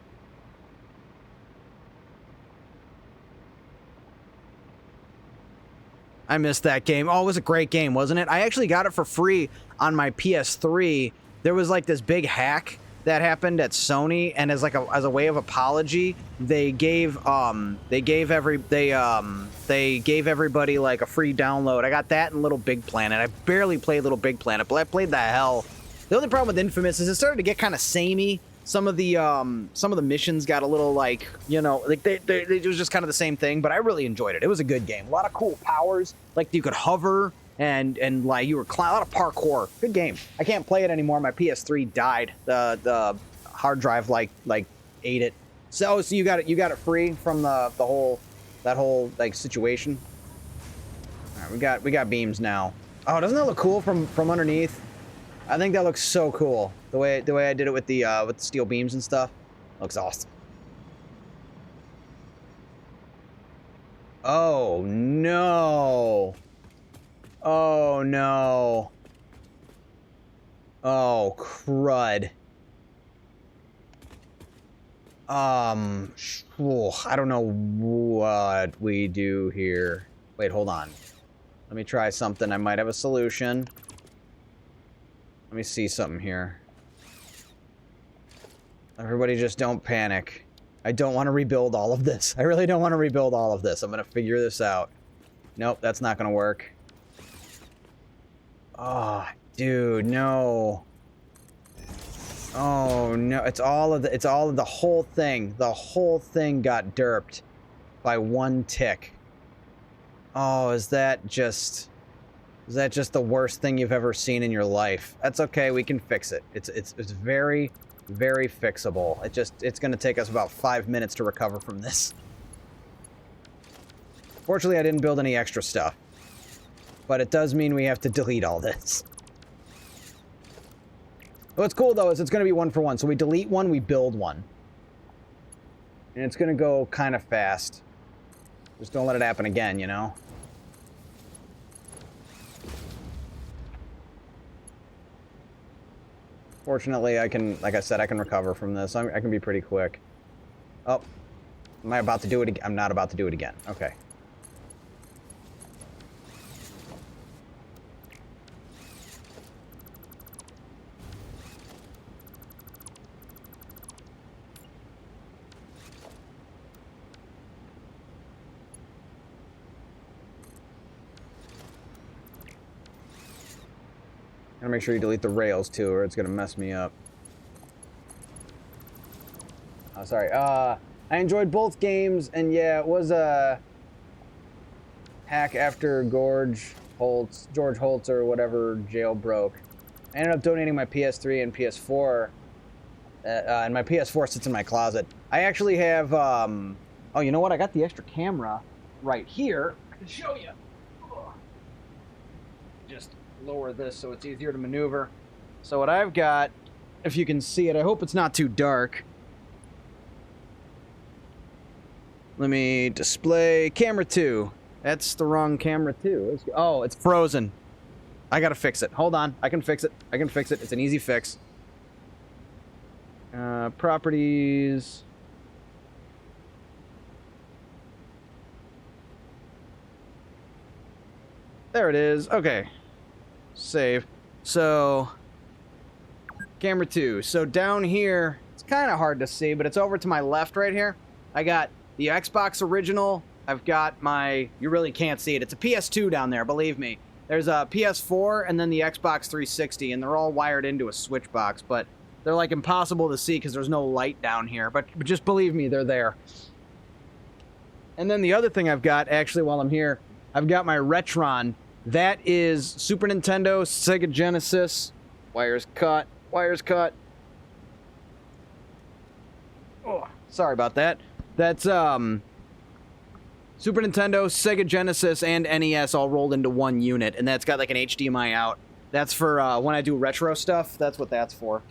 I missed that game. Oh, it was a great game, wasn't it? I actually got it for free on my PS3. There was, like, this big hack that happened at Sony, and as a way of apology, they gave everybody like a free download. I got that in Little Big Planet. I barely played Little Big Planet, but I played the hell. The only problem with Infamous is it started to get kind of samey. Some of the missions got a little, like, you know, like it was just kind of the same thing, but I really enjoyed it. It was a good game. A lot of cool powers, like you could hover and like you were a lot of parkour. Good game. I can't play it anymore. My PS3 died. The hard drive like ate it. So you got it free from that whole like situation. All right, right, we got beams now. Oh, doesn't that look cool from underneath? I think that looks so cool. The way I did it with the steel beams and stuff. Looks awesome. Oh no. Oh no. Oh crud. I don't know what we do here. Wait, hold on. Let me try something. I might have a solution. Let me see something here. Everybody just don't panic. I don't want to rebuild all of this. I really don't want to rebuild all of this. I'm going to figure this out. Nope, that's not going to work. Oh, dude, no. Oh, no. It's all of the whole thing. The whole thing got derped by one tick. Oh, is that just the worst thing you've ever seen in your life? That's okay. We can fix it. It's very, very fixable. It's going to take us about 5 minutes to recover from this. Fortunately, I didn't build any extra stuff. But it does mean we have to delete all this. What's cool, though, is it's going to be 1 for 1. So we delete one, we build one. And it's going to go kind of fast. Just don't let it happen again, you know? Fortunately, I can, like I said, I can recover from this. I can be pretty quick. Oh. Am I about to do it again? I'm not about to do it again. Okay. Gotta make sure you delete the rails too, or it's gonna mess me up. Oh, sorry. I enjoyed both games, and yeah, it was a hack after George Holtz or whatever jailbroke. I ended up donating my PS3 and PS4, and my PS4 sits in my closet. I actually have, oh, you know what? I got the extra camera right here. I can show you. Just lower this so it's easier to maneuver. So what I've got, if you can see it, I hope it's not too dark. Let me display camera 2. That's the wrong camera 2. Oh, it's frozen. I gotta fix it. Hold on. I can fix it. I can fix it. It's an easy fix. Properties. There it is. Okay. Save. So, camera 2. So down here, it's kind of hard to see, but it's over to my left right here. I got the Xbox original. I've got my, you really can't see it. It's a PS2 down there, believe me. There's a PS4 and then the Xbox 360, and they're all wired into a switch box, but they're like impossible to see because there's no light down here. But just believe me, they're there. And then the other thing I've got, actually, while I'm here, I've got my Retron. That is Super Nintendo, Sega Genesis. Wires cut. Wires cut. Oh, sorry about that. That's Super Nintendo, Sega Genesis, and NES all rolled into one unit, and that's got like an HDMI out. That's for when I do retro stuff. That's what that's for.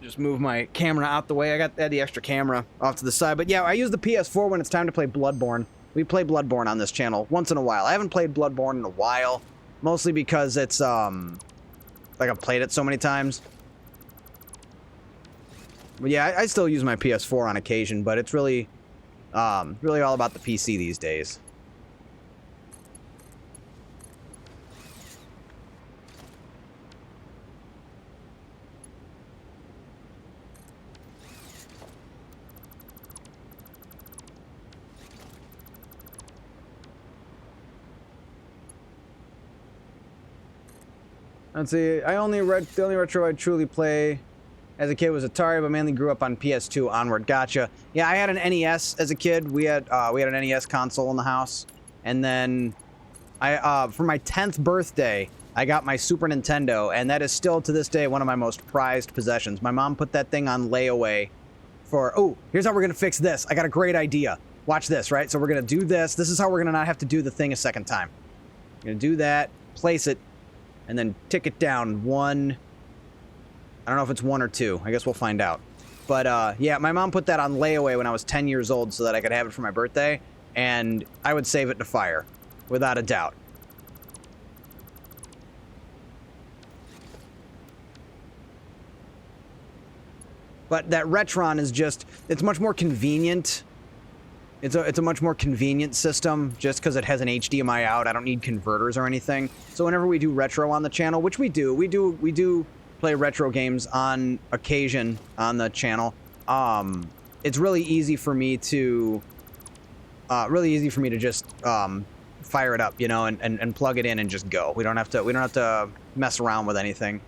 Just move my camera out the way. I got the extra camera off to the side. But yeah, I use the PS4 when it's time to play Bloodborne. We play Bloodborne on this channel once in a while. I haven't played Bloodborne in a while, mostly because it's like I've played it so many times. But yeah, I still use my PS4 on occasion, but it's really all about the PC these days. Let's see. The only retro I truly play as a kid was Atari, but mainly grew up on PS2 onward. Gotcha. Yeah, I had an NES as a kid. We had an NES console in the house, and then for my 10th birthday, I got my Super Nintendo, and that is still to this day one of my most prized possessions. My mom put that thing on layaway for. Oh, here's how we're gonna fix this. I got a great idea. watch this, right? So we're going to do this. This is how we're going to not have to do the thing a second time. We're going to do that, place it, and then tick it down. 1. I don't know if it's 1 or 2. I guess we'll find out. But, yeah, my mom put that on layaway when I was 10 years old so that I could have it for my birthday, and I would save it to fire, without a doubt. But that Retron is just, it's much more convenient. It's a much more convenient system just because it has an HDMI out. I don't need converters or anything. So whenever we do retro on the channel, which we do play retro games on occasion on the channel. It's really easy for me to just fire it up, you know, and plug it in and just go. We don't have to mess around with anything.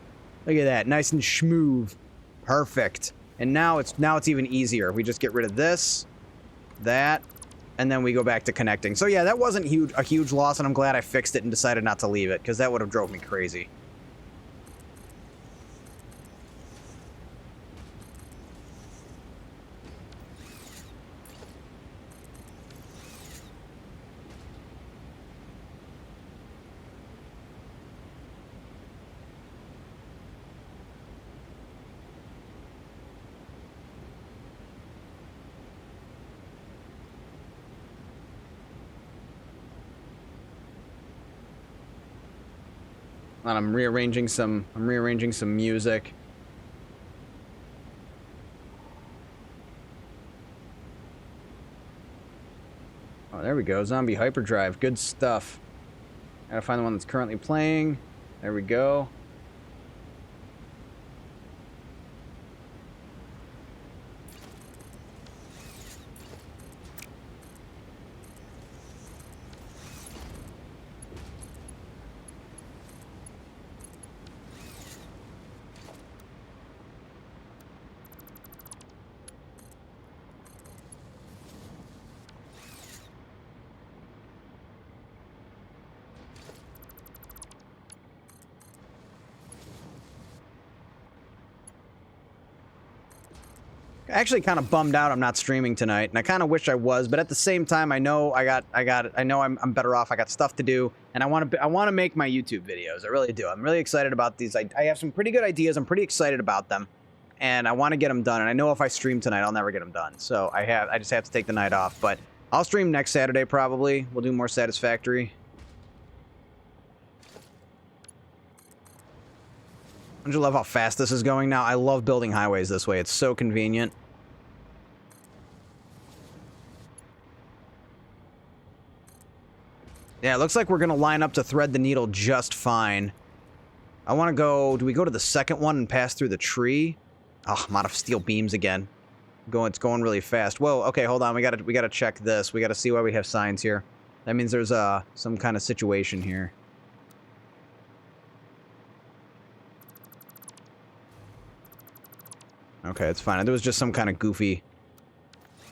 Look at that, nice and smooth, perfect. And now it's even easier. We just get rid of this, that, and then we go back to connecting. So yeah, that wasn't a huge loss, and I'm glad I fixed it and decided not to leave it, because that would have drove me crazy. And I'm rearranging some music. Oh, there we go. Zombie Hyperdrive. Good stuff. Gotta find the one that's currently playing. There we go. Actually kind of bummed out I'm not streaming tonight, and I kind of wish I was, but at the same time I know I'm better off. I got stuff to do, and I want to make my YouTube videos. I really do. I'm really excited about these. I have some pretty good ideas. I'm pretty excited about them, and I want to get them done. And I know if I stream tonight, I'll never get them done. So I just have to take the night off, but I'll stream next Saturday probably. We'll do more Satisfactory. Don't you love how fast this is going now? I love building highways this way. It's so convenient. Yeah, it looks like we're going to line up to thread the needle just fine. I want to go... Do we go to the second one and pass through the tree? Oh, I'm out of steel beams again. It's going really fast. Whoa, okay, hold on. We gotta check this. We gotta see why we have signs here. That means there's some kind of situation here. Okay, it's fine. There was just some kind of goofy...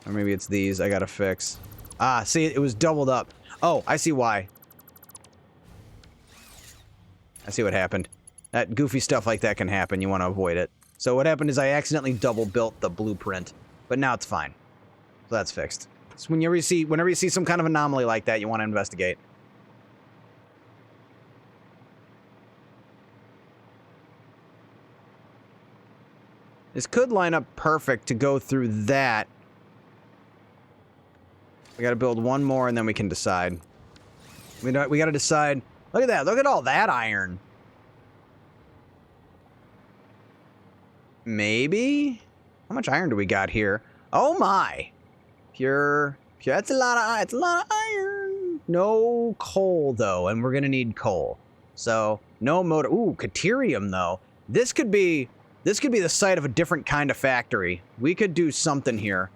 Or maybe it's these I gotta fix. Ah, see, it was doubled up. Oh, I see why. I see what happened. That goofy stuff like that can happen. You want to avoid it. So what happened is I accidentally double built the blueprint. But now it's fine. So that's fixed. So whenever you see some kind of anomaly like that, you want to investigate. This could line up perfect to go through that. We gotta build one more and then we can decide. We gotta decide. Look at that. Look at all that iron. Maybe? How much iron do we got here? Oh my. Pure. That's a lot of iron. No coal though, and we're gonna need coal. So no motor. Ooh, Caterium though. This could be the site of a different kind of factory. We could do something here.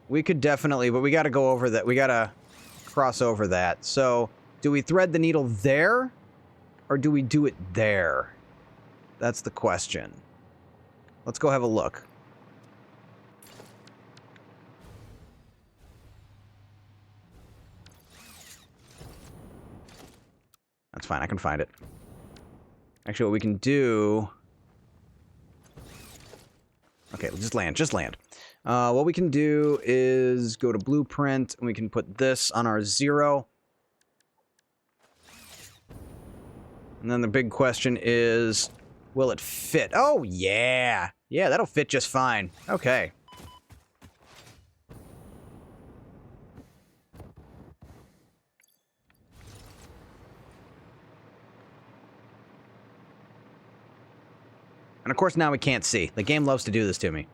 We could definitely, but we got to go over that. We got to cross over that. So, do we thread the needle there? Or do we do it there? That's the question. Let's go have a look. That's fine, I can find it. Actually, what we can do... Okay, just land, just land. What we can do is go to blueprint, and we can put this on our 0. And then the big question is, will it fit? Oh, yeah. Yeah, that'll fit just fine. Okay. And of course now we can't see. The game loves to do this to me.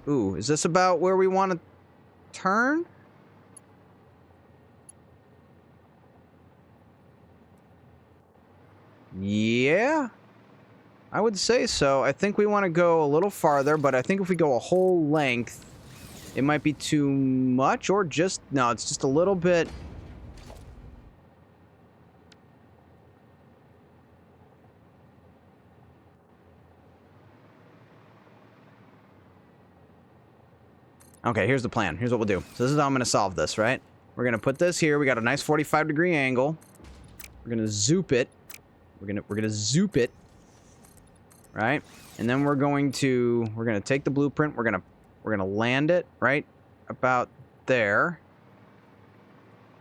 Ooh, is this about where we want to turn? Yeah, I would say so. I think we want to go a little farther, but I think if we go a whole length, it might be too much, or just... No, it's just a little bit... Okay, here's the plan. Here's what we'll do. So this is how I'm going to solve this, right? We're going to put this here. We got a nice 45-degree angle. We're going to zoop it. We're gonna zoop it, right? And then we're gonna take the blueprint. We're gonna land it right about there.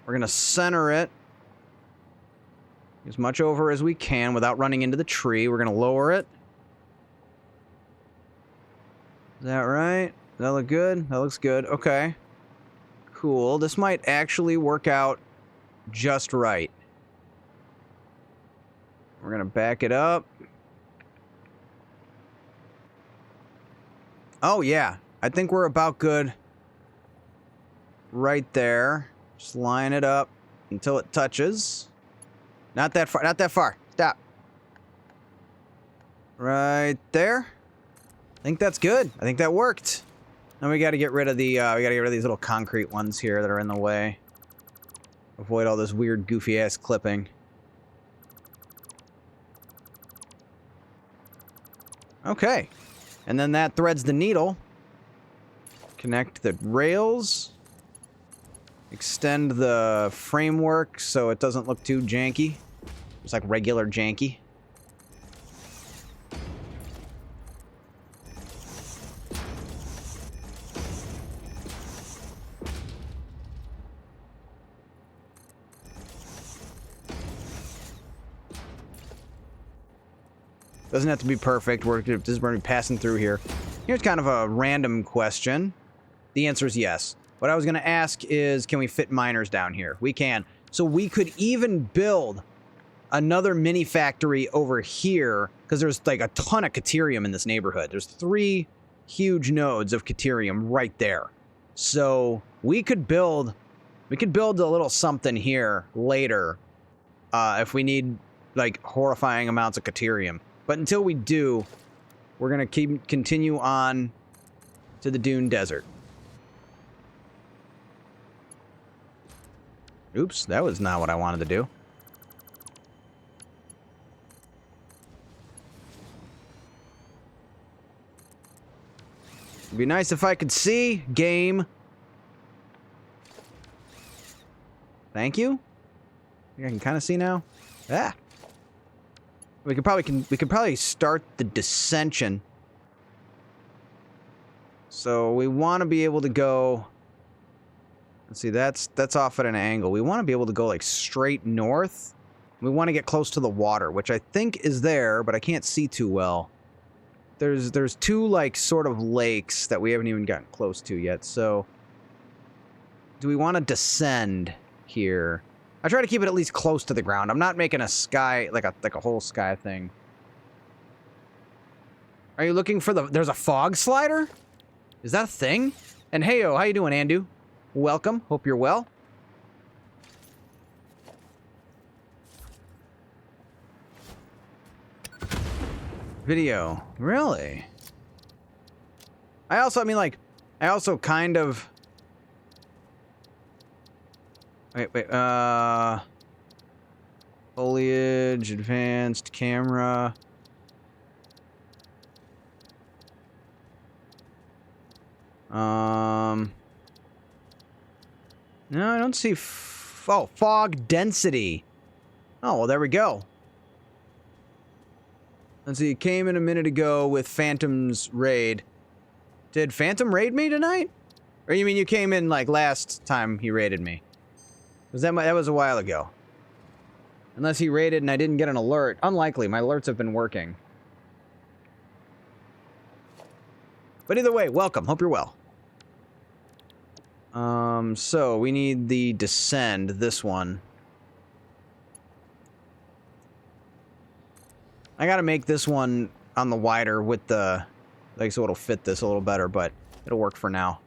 We're gonna center it as much over as we can without running into the tree. We're gonna lower it. Is that right? Does that look good? That looks good. Okay. Cool. This might actually work out just right. We're going to back it up. Oh, yeah. I think we're about good right there. Just line it up until it touches. Not that far. Not that far. Stop. Right there. I think that's good. I think that worked. Now we got to get rid of the we got to get rid of these little concrete ones here that are in the way. Avoid all this weird goofy ass clipping. Okay. And then that threads the needle. Connect the rails. Extend the framework so it doesn't look too janky. Just like regular janky. Doesn't have to be perfect. This is going to be passing through here. Here's kind of a random question. The answer is yes. What I was going to ask is, can we fit miners down here? We can. So we could even build another mini factory over here, because there's like a ton of Caterium in this neighborhood. There's 3 huge nodes of Caterium right there. So we could build a little something here later if we need like horrifying amounts of Caterium. But until we do, we're going to continue on to the Dune Desert. Oops, that was not what I wanted to do. It'd be nice if I could see, game. Thank you. I think I can kind of see now. Ah. We could probably start the dissension. So we want to be able to go. Let's see, that's off at an angle. We want to be able to go like straight north. We want to get close to the water, which I think is there, but I can't see too well. There's 2 like sort of lakes that we haven't even gotten close to yet. So do we want to descend here? I try to keep it at least close to the ground. I'm not making a sky, like a whole sky thing. Are you looking for there's a fog slider? Is that a thing? And heyo, how you doing, Andu? Welcome. Hope you're well. Video. Really? I also kind of... Wait. Foliage, advanced camera. No, I don't see Oh, fog density. Oh, well, there we go. Let's see, came in a minute ago with Phantom's raid. Did Phantom raid me tonight? Or you mean you came in, like, last time he raided me? Was that was a while ago. Unless he raided and I didn't get an alert. Unlikely, my alerts have been working. But either way, welcome. Hope you're well. So we need the Descend, this one. I gotta make this one on the wider with the, like, so it'll fit this a little better, but it'll work for now.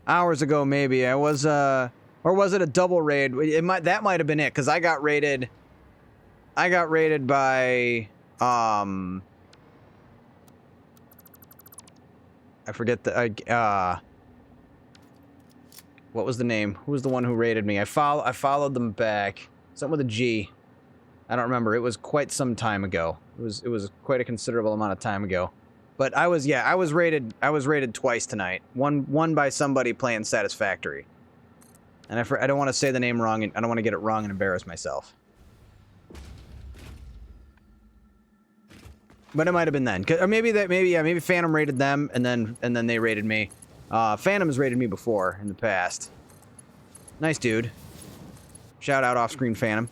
Hours ago, maybe. I was, or was it a double raid? That might have been it, because I got raided by, I forget the, what was the name? Who was the one who raided me? I followed them back. Something with a G. I don't remember. It was quite some time ago. It was quite a considerable amount of time ago. But I was raided twice tonight. One by somebody playing Satisfactory. And I don't want to say the name wrong, and I don't want to get it wrong and embarrass myself. But it might have been then. Or maybe Phantom raided them, and then they raided me. Phantom's raided me before in the past. Nice dude. Shout out off-screen Phantom.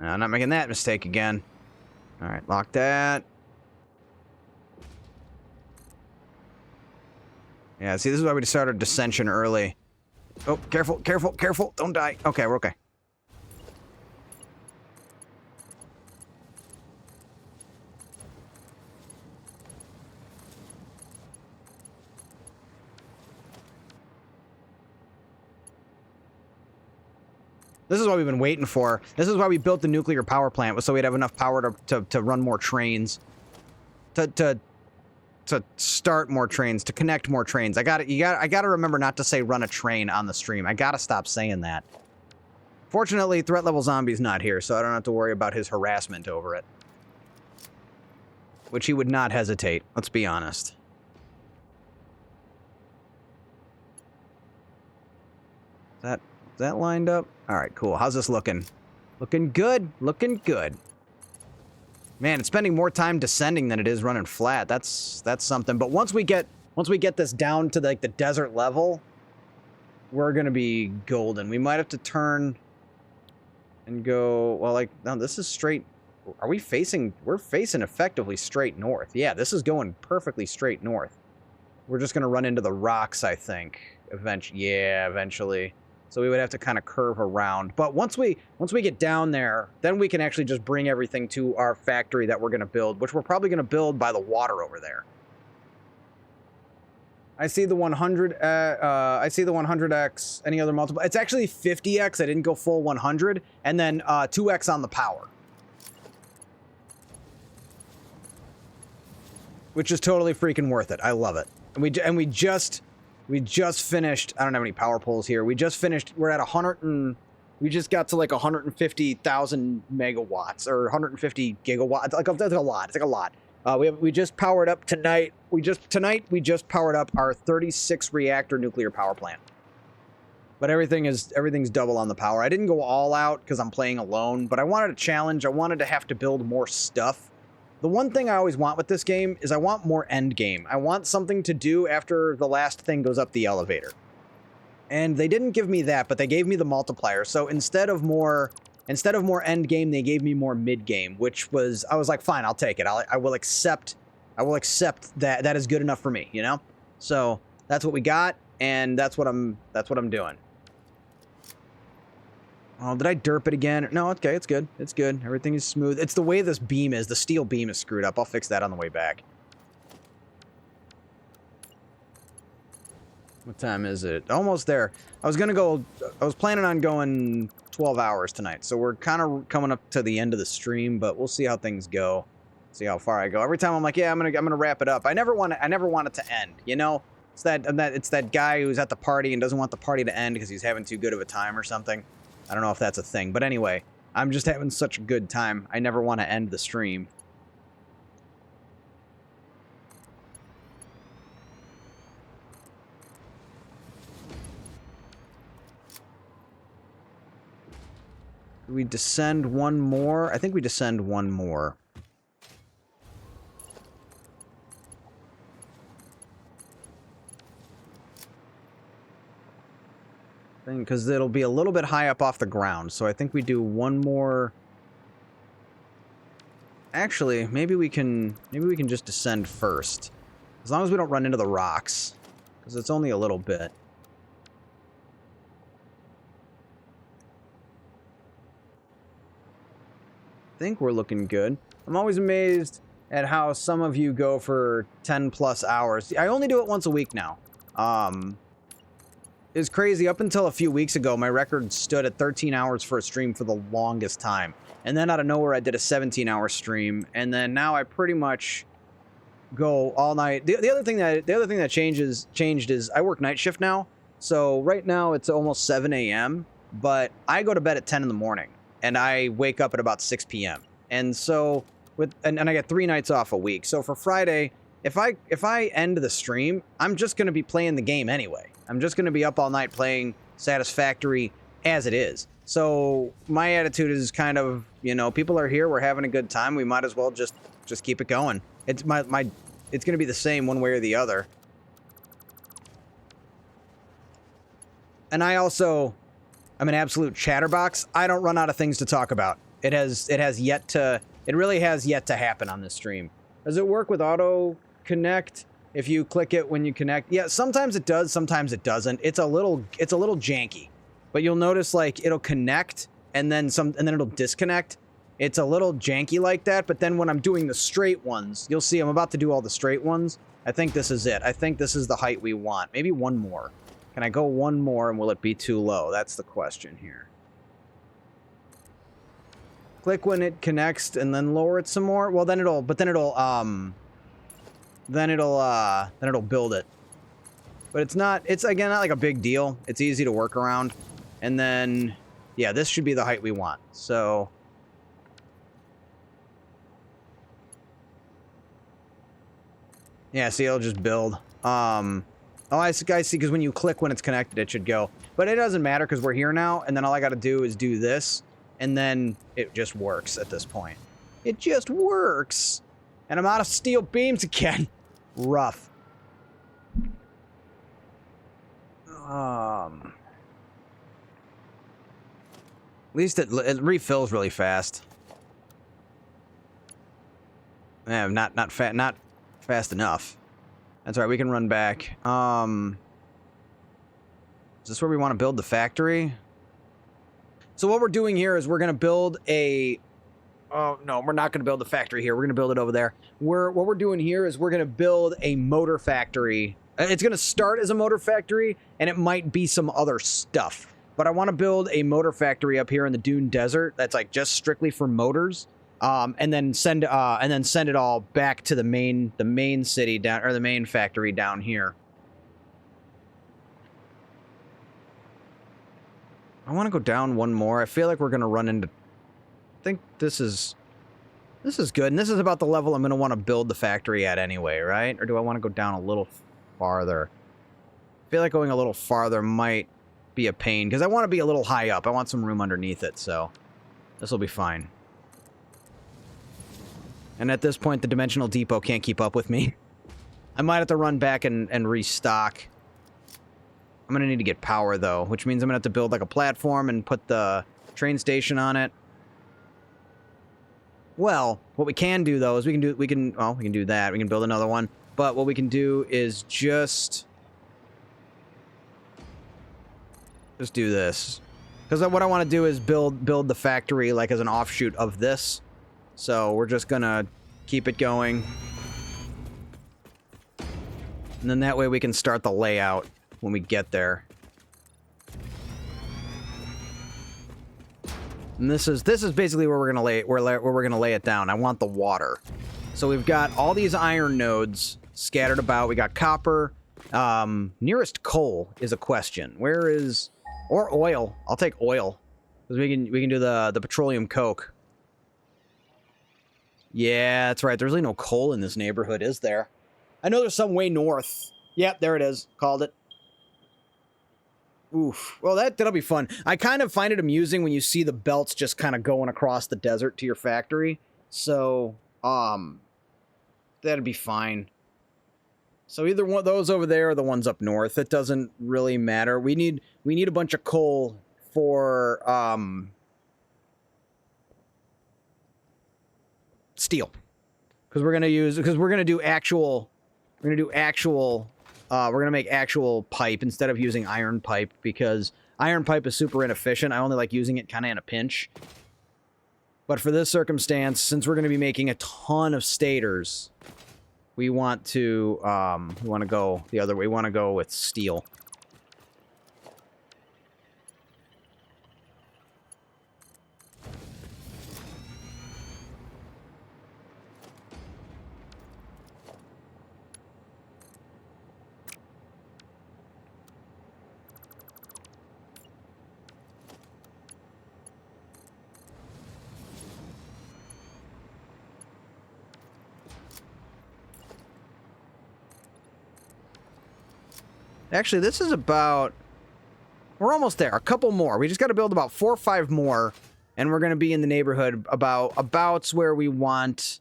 I'm not making that mistake again. All right, lock that. Yeah, see, this is why we started Dissension early. Oh, careful, careful, careful. Don't die. Okay, we're okay. This is what we've been waiting for. This is why we built the nuclear power plant, was so we'd have enough power to run more trains. To start more trains, to connect more trains. I gotta remember not to say run a train on the stream. I gotta stop saying that. Fortunately, Threat Level Zombie's not here, so I don't have to worry about his harassment over it. Which he would not hesitate, let's be honest. Is that lined up? Alright, cool. How's this looking? Looking good. Looking good. Man, it's spending more time descending than it is running flat. That's something. But once we get this down to like the desert level, we're gonna be golden. We might have to turn and go, well, like, no, this is straight. We're facing effectively straight north. Yeah, this is going perfectly straight north. We're just gonna run into the rocks, I think. Eventually. So we would have to kind of curve around. But once we get down there, then we can actually just bring everything to our factory that we're going to build, which we're probably going to build by the water over there. I see the 100. I see the 100x. Any other multiple? It's actually 50x. I didn't go full 100, and then 2x on the power, which is totally freaking worth it. I love it. And we just finished, I don't have any power poles here. We just finished, we're at 100 and, we just got to like 150,000 megawatts or 150 gigawatts. That's a lot. It's like a lot. We just powered up tonight. Tonight we just powered up our 36 reactor nuclear power plant. But everything's double on the power. I didn't go all out because I'm playing alone, but I wanted a challenge. I wanted to have to build more stuff. The one thing I always want with this game is I want more end game. I want something to do after the last thing goes up the elevator. And they didn't give me that, but they gave me the multiplier. So instead of more end game, they gave me more mid game, which was, I was like, fine, I'll take it. I will accept that. That is good enough for me, you know? So that's what we got, and that's what I'm doing. Oh, did I derp it again? No, okay, it's good. It's good. Everything is smooth. It's the way this beam is. The steel beam is screwed up. I'll fix that on the way back. What time is it? Almost there. I was planning on going 12 hours tonight, so we're kind of coming up to the end of the stream, but we'll see how things go. See how far I go. Every time I'm like, yeah, I'm gonna wrap it up. I never want it to end, you know? It's that guy who's at the party and doesn't want the party to end because he's having too good of a time or something. I don't know if that's a thing, but anyway, I'm just having such a good time. I never want to end the stream. Do we descend one more? I think we descend one more. Because it'll be a little bit high up off the ground, so I think we do one more. Actually, maybe we can just descend first, as long as we don't run into the rocks, because it's only a little bit. I think we're looking good. I'm always amazed at how some of you go for 10 plus hours. I only do it once a week now. It's crazy. Up until a few weeks ago, my record stood at 13 hours for a stream for the longest time. And then out of nowhere, I did a 17-hour stream. And then now I pretty much go all night. The other thing that changed is I work night shift now. So right now it's almost 7 a.m. But I go to bed at 10 in the morning. And I wake up at about 6 p.m. And so and I get 3 nights off a week. So for Friday, if I end the stream, I'm just going to be playing the game anyway. I'm just going to be up all night playing Satisfactory as it is. So my attitude is kind of, you know, people are here, we're having a good time, we might as well just keep it going. It's it's going to be the same one way or the other. And I'm an absolute chatterbox. I don't run out of things to talk about. It really has yet to happen on this stream. Does it work with auto connect? If you click it when you connect, yeah, sometimes it does, sometimes it doesn't. It's a little janky, but you'll notice like it'll connect and then it'll disconnect. It's a little janky like that, but then when I'm doing the straight ones, you'll see I'm about to do all the straight ones. I think this is it. I think this is the height we want. Maybe one more. Can I go one more and will it be too low? That's the question here. Click when it connects and then lower it some more. Well, then it'll build it. But it's again not like a big deal. It's easy to work around. And then yeah, this should be the height we want. So yeah, see, it'll just build. Oh, I see, because when you click when it's connected, it should go. But it doesn't matter because we're here now, and then all I got to do is do this, and then it just works at this point. It just works. And I'm out of steel beams again. Rough. At least it refills really fast. Yeah, not fast enough. That's right, we can run back. Is this where we want to build the factory? So what we're doing here is we're going to build a... Oh, no, we're not going to build the factory here. We're going to build it over there. What we're doing here is we're going to build a motor factory. It's going to start as a motor factory, and it might be some other stuff. But I want to build a motor factory up here in the Dune Desert that's like just strictly for motors. And then send it all back to the main city down, or the main factory down here. I want to go down one more. I feel like we're gonna run into. I think this is good, and this is about the level I'm gonna want to build the factory at anyway, right? Or do I want to go down a little farther? I feel like going a little farther might be a pain because I want to be a little high up. I want some room underneath it, so this will be fine. And at this point, the Dimensional Depot can't keep up with me. I might have to run back and restock. I'm going to need to get power, though, which means I'm going to have to build like a platform and put the train station on it. Well, what we can do, though, is we can do that. We can build another one. But what we can do is just do this. Because what I want to do is build the factory like as an offshoot of this. So we're just gonna keep it going. And then that way we can start the layout when we get there. And this is basically where we're gonna lay it down. I want the water. So we've got all these iron nodes scattered about. We got copper, Nearest coal is a question. Where is... Or oil. I'll take oil. Because we can do the petroleum coke. Yeah, that's right. There's really no coal in this neighborhood, is there? I know there's some way north. Yep, there it is. Called it. Oof. Well, that'll be fun. I kind of find it amusing when you see the belts just kind of going across the desert to your factory. So, that'd be fine. So either one of those over there or the ones up north. It doesn't really matter. We need a bunch of coal for steel. Because we're gonna make actual pipe instead of using iron pipe, because iron pipe is super inefficient. I only like using it kind of in a pinch. But for this circumstance, since we're going to be making a ton of stators, we want to go the other way. We want to go with steel. Actually, this is about... We're almost there. A couple more. We just got to build about 4 or 5 more, and we're going to be in the neighborhood about where we want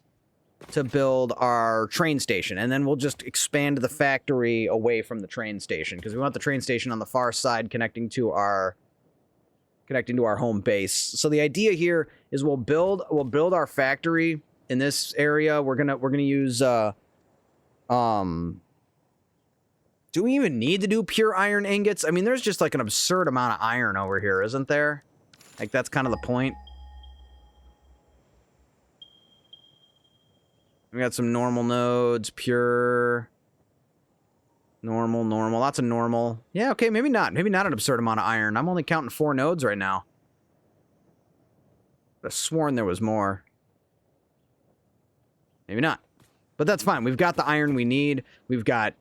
to build our train station. And then we'll just expand the factory away from the train station, because we want the train station on the far side connecting to our home base. So the idea here is we'll build our factory in this area. We're gonna use do we even need to do pure iron ingots? I mean, there's just like an absurd amount of iron over here, isn't there? Like, that's kind of the point. We got some normal nodes, pure, normal, lots of normal. Yeah, okay, maybe not. Maybe not an absurd amount of iron. I'm only counting 4 nodes right now. I've sworn there was more. Maybe not. But that's fine. We've got the iron we need. We've got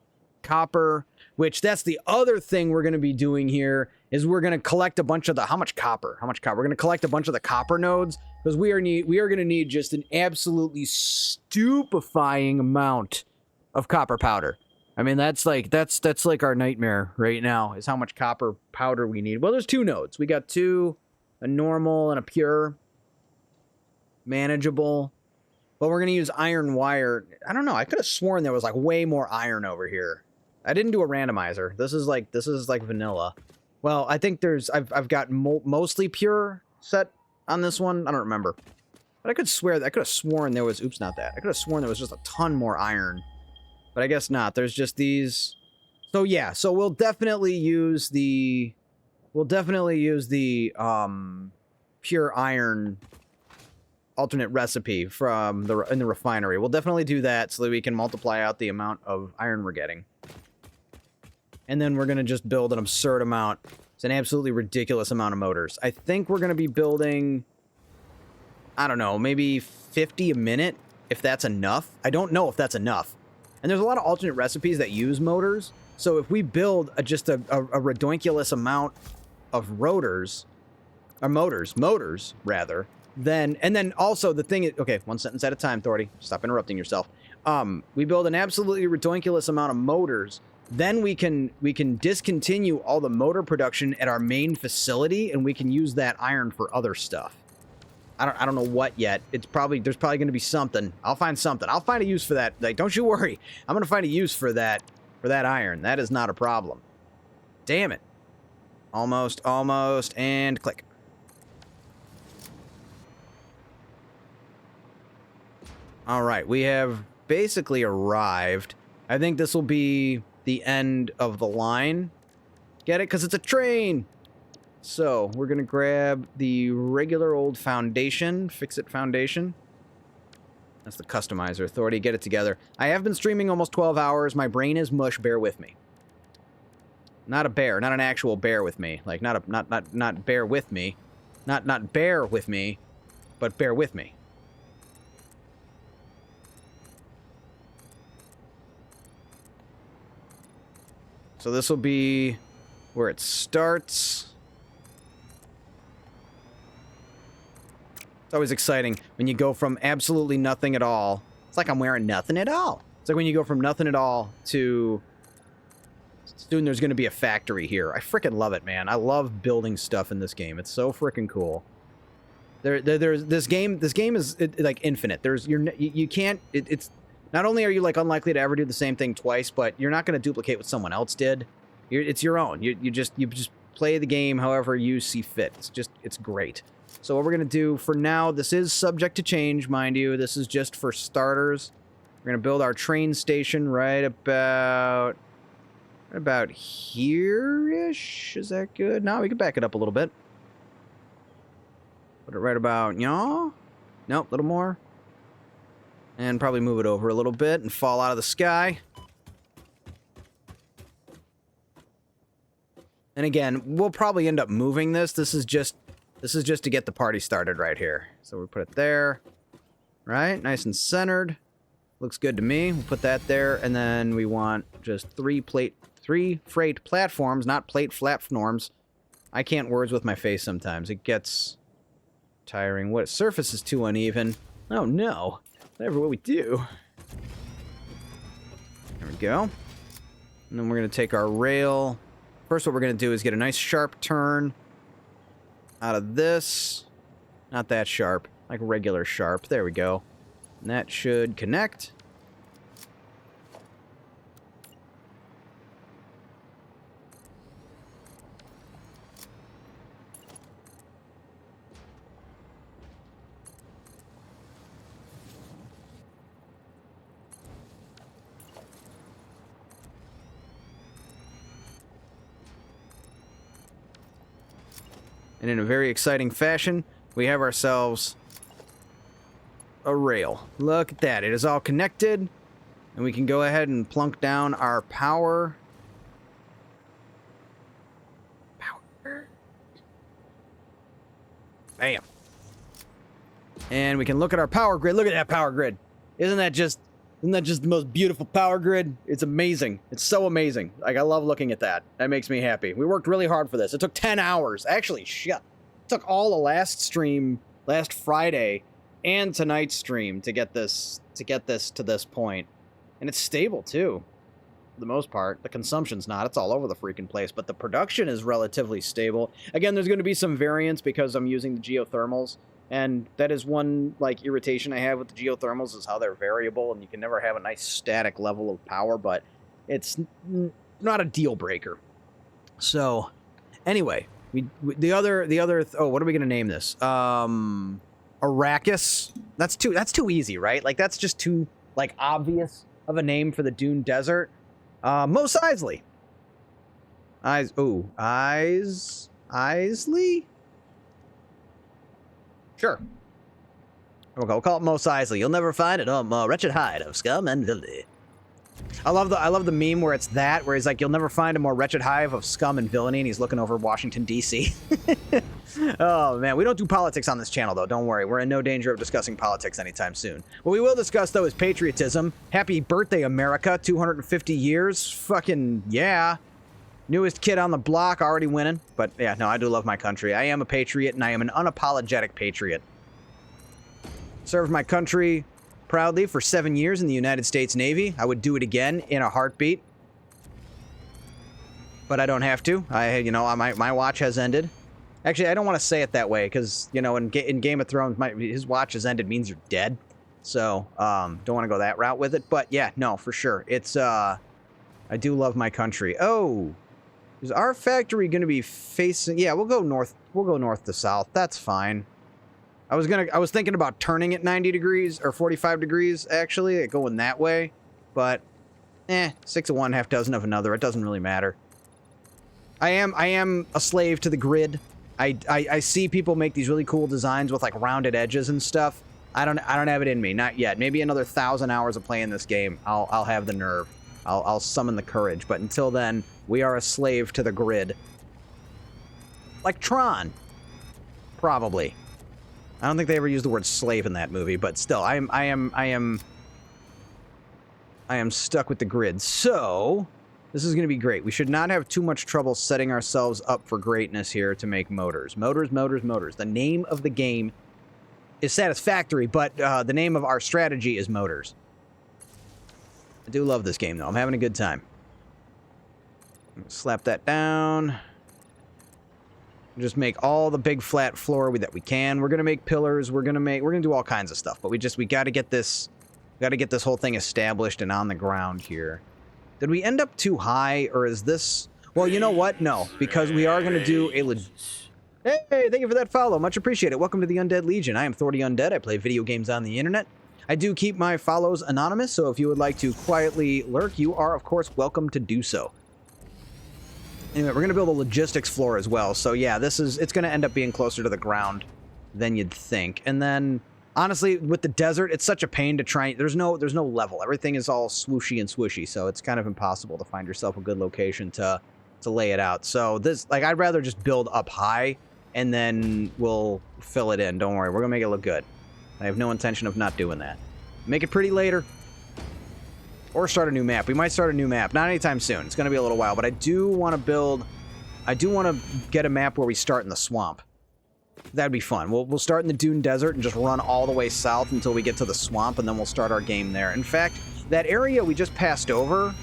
copper, which that's the other thing we're going to be doing here, is we're going to collect a bunch of the... How much copper? We're going to collect a bunch of the copper nodes, because we are going to need just an absolutely stupefying amount of copper powder. I mean, that's like our nightmare right now, is how much copper powder we need. Well, there's 2 nodes. We got 2, a normal and a pure. Manageable. But we're going to use iron wire. I don't know. I could have sworn there was like way more iron over here. I didn't do a randomizer. This is like vanilla. Well, I think I've got mostly pure set on this one. I don't remember. But I could have sworn there was, oops, not that. I could have sworn there was just a ton more iron. But I guess not. There's just these. So yeah, so we'll definitely use the pure iron alternate recipe in the refinery. We'll definitely do that so that we can multiply out the amount of iron we're getting. And then we're going to just build an absurd amount. It's an absolutely ridiculous amount of motors. I think we're going to be building, I don't know, maybe 50 a minute, if that's enough. I don't know if that's enough. And there's a lot of alternate recipes that use motors. So if we build just a redonkulous amount of motors, rather, and then also the thing is, okay, one sentence at a time, Thordy. Stop interrupting yourself. We build an absolutely redonkulous amount of motors. Then we can discontinue all the motor production at our main facility, and we can use that iron for other stuff. I don't know what yet. There's probably going to be something. I'll find something. I'll find a use for that. Like, don't you worry. I'm going to find a use for that iron. That is not a problem. Damn it. Almost, and click. All right, we have basically arrived. I think this will be the end of the line. Get it? Because it's a train. So we're going to grab the regular old foundation, fix-it foundation. That's the customizer. Authority, get it together. I have been streaming almost 12 hours. My brain is mush. Bear with me. Not a bear, not an actual bear with me. Like, not bear with me. Not bear with me, but bear with me. So this will be where it starts. It's always exciting when you go from absolutely nothing at all. It's like I'm wearing nothing at all. It's like when you go from nothing at all to soon there's going to be a factory here. I freaking love it, man. I love building stuff in this game. It's so freaking cool. There's this game is like infinite. You can't. It's not only are you like unlikely to ever do the same thing twice, but you're not going to duplicate what someone else did. It's your own. You just play the game however you see fit. It's great. So what we're going to do for now, this is subject to change, mind you. This is just for starters. We're going to build our train station right about here-ish. Is that good? No, we can back it up a little bit. Put it right about, Nope, a little more. And probably move it over a little bit and fall out of the sky. And again, we'll probably end up moving this. This is just to get the party started right here. So we put it there. Right? Nice and centered. Looks good to me. We'll put that there. And then we want just three freight platforms, not plate platforms. I can't words with my face sometimes. It gets tiring. What surface is too uneven? Oh no. Whatever what we do. There we go. And then we're going to take our rail. First what we're going to do is get a nice sharp turn out of this. Not that sharp. Like regular sharp. There we go. And that should connect. And in a very exciting fashion, we have ourselves a rail. Look at that. It is all connected. And we can go ahead and plunk down our power. Bam. And we can look at our power grid. Look at that power grid. Isn't that just the most beautiful power grid? It's amazing. It's so amazing. Like, I love looking at that. That makes me happy. We worked really hard for this. It took 10 hours. Actually, shit. It took all the last stream, last Friday, and tonight's stream to get this to this point. And it's stable, too. For the most part. The consumption's not. It's all over the freaking place. But the production is relatively stable. Again, there's going to be some variance because I'm using the geothermals. And that is one, like, irritation I have with the geothermals is how they're variable, and you can never have a nice static level of power, but it's not a deal breaker. So, anyway, the other what are we going to name this? Arrakis? That's too easy, right? Like, that's just too, like, obvious of a name for the Dune Desert. Mos Eisley. Eisley? Sure. We'll call it Mos Eisley. You'll never find it on wretched hide of scum and villainy. I love the meme where it's that, where he's like, you'll never find a more wretched hive of scum and villainy, and he's looking over Washington, D.C. Oh, man. We don't do politics on this channel, though. Don't worry. We're in no danger of discussing politics anytime soon. What we will discuss, though, is patriotism. Happy birthday, America. 250 years. Fucking, yeah. Newest kid on the block, already winning. But, yeah, no, I do love my country. I am a patriot, and I am an unapologetic patriot. Served my country proudly for 7 years in the United States Navy. I would do it again in a heartbeat. But I don't have to. My watch has ended. Actually, I don't want to say it that way, because, in Game of Thrones, his watch has ended means you're dead. So, don't want to go that route with it. But, yeah, no, for sure. It's, I do love my country. Oh, is our factory going to be facing... Yeah, we'll go north. We'll go north to south. That's fine. I was thinking about turning it 90 degrees or 45 degrees, actually, going that way. But, 6 of one, half dozen of another. It doesn't really matter. I am a slave to the grid. I see people make these really cool designs with, like, rounded edges and stuff. I don't have it in me. Not yet. Maybe another 1,000 hours of playing this game. I'll have the nerve. I'll summon the courage. But until then, we are a slave to the grid. Like Tron. Probably. I don't think they ever used the word slave in that movie, but still, I am stuck with the grid. So, This is going to be great. We should not have too much trouble setting ourselves up for greatness here to make motors. Motors, motors, motors. The name of the game is Satisfactory, but the name of our strategy is Motors. I do love this game, though. I'm having a good time. Slap that down. Just make all the big flat floor that we can. We're gonna make pillars. We're gonna do all kinds of stuff. But we got to get this whole thing established and on the ground here. Did we end up too high, or is this? Well, you know what? No, because we are gonna do a. Hey, thank you for that follow. Much appreciated. Welcome to the Undead Legion. I am Thor the Undead. I play video games on the internet. I do keep my follows anonymous, so if you would like to quietly lurk, you are of course welcome to do so. Anyway, we're going to build a logistics floor as well. So yeah, it's going to end up being closer to the ground than you'd think. And then, honestly, with the desert, it's such a pain to try. There's no level. Everything is all swooshy and swishy, so it's kind of impossible to find yourself a good location to lay it out. So this, like, I'd rather just build up high, and then we'll fill it in. Don't worry, we're going to make it look good. I have no intention of not doing that. Make it pretty later. Or start a new map. We might start a new map. Not anytime soon. It's going to be a little while. But I do want to get a map where we start in the swamp. That'd be fun. We'll start in the Dune Desert and just run all the way south until we get to the swamp, and then we'll start our game there. In fact, that area we just passed over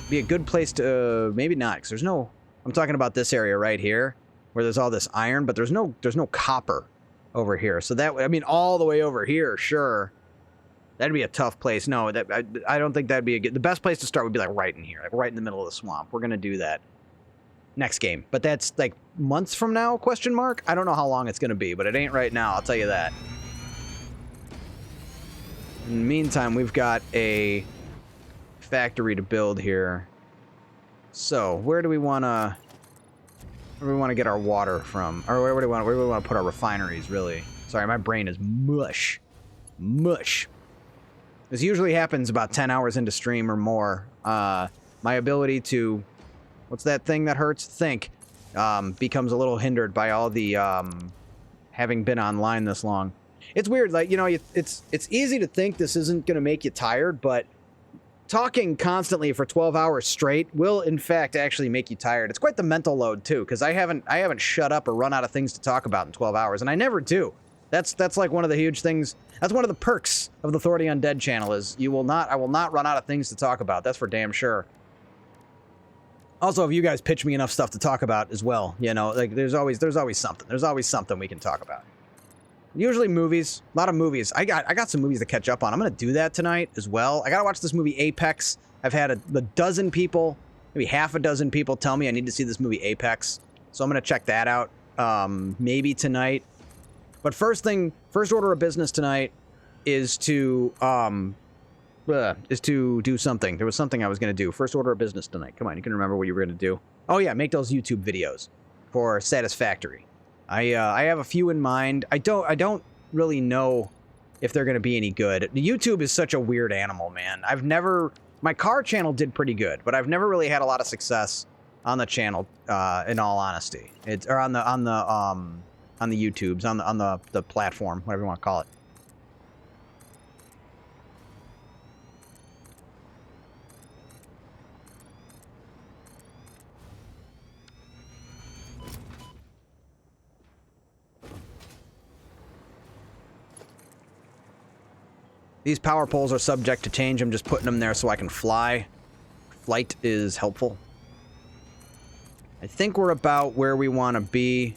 be a good place to... maybe not, because there's no... I'm talking about this area right here, where there's all this iron, but there's no copper over here. So that... I mean, all the way over here, sure... That'd be a tough place. No, I don't think that'd be a good... The best place to start would be, like, right in here. Like, right in the middle of the swamp. We're going to do that next game. But that's, like, months from now, question mark? I don't know how long it's going to be, but it ain't right now, I'll tell you that. In the meantime, we've got a factory to build here. So, where do we want to get our water from? Or where do we want to put our refineries, really? Sorry, my brain is mush. Mush. This usually happens about 10 hours into stream or more. My ability to, what's that thing that hurts? Think, becomes a little hindered by all the, having been online this long. It's weird, like, you know, it's easy to think this isn't going to make you tired, but talking constantly for 12 hours straight will, in fact, actually make you tired. It's quite the mental load, too, because I haven't shut up or run out of things to talk about in 12 hours, and I never do. That's like one of the huge things. That's one of the perks of the Thor the Undead channel is I will not run out of things to talk about. That's for damn sure. Also, if you guys pitch me enough stuff to talk about as well, you know, like there's always something. There's always something we can talk about. Usually movies, a lot of movies. I got some movies to catch up on. I'm gonna do that tonight as well. I gotta watch this movie Apex. I've had a dozen people, maybe half a dozen people tell me I need to see this movie Apex, so I'm gonna check that out. Maybe tonight. But first order of business tonight is to do something. There was something I was going to do. First order of business tonight. Come on, you can remember what you were going to do. Oh yeah, make those YouTube videos for Satisfactory. I have a few in mind. I don't really know if they're going to be any good. YouTube is such a weird animal, man. My car channel did pretty good, but I've never really had a lot of success on the channel. In all honesty, on the YouTubes, on the platform, whatever you want to call it. These power poles are subject to change. I'm just putting them there so I can fly. Flight is helpful. I think we're about where we want to be.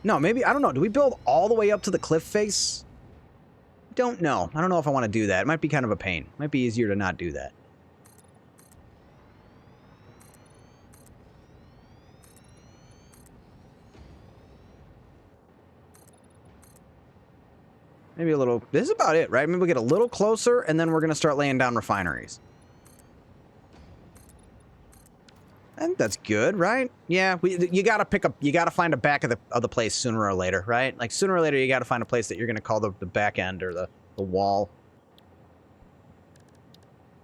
No, maybe, I don't know. Do we build all the way up to the cliff face? Don't know. I don't know if I want to do that. It might be kind of a pain. It might be easier to not do that. Maybe a little... This is about it, right? Maybe we'll get a little closer, and then we're going to start laying down refineries. I think that's good, right? Yeah, you gotta find a back of the place sooner or later, right? Like sooner or later, you gotta find a place that you're gonna call the back end or the wall.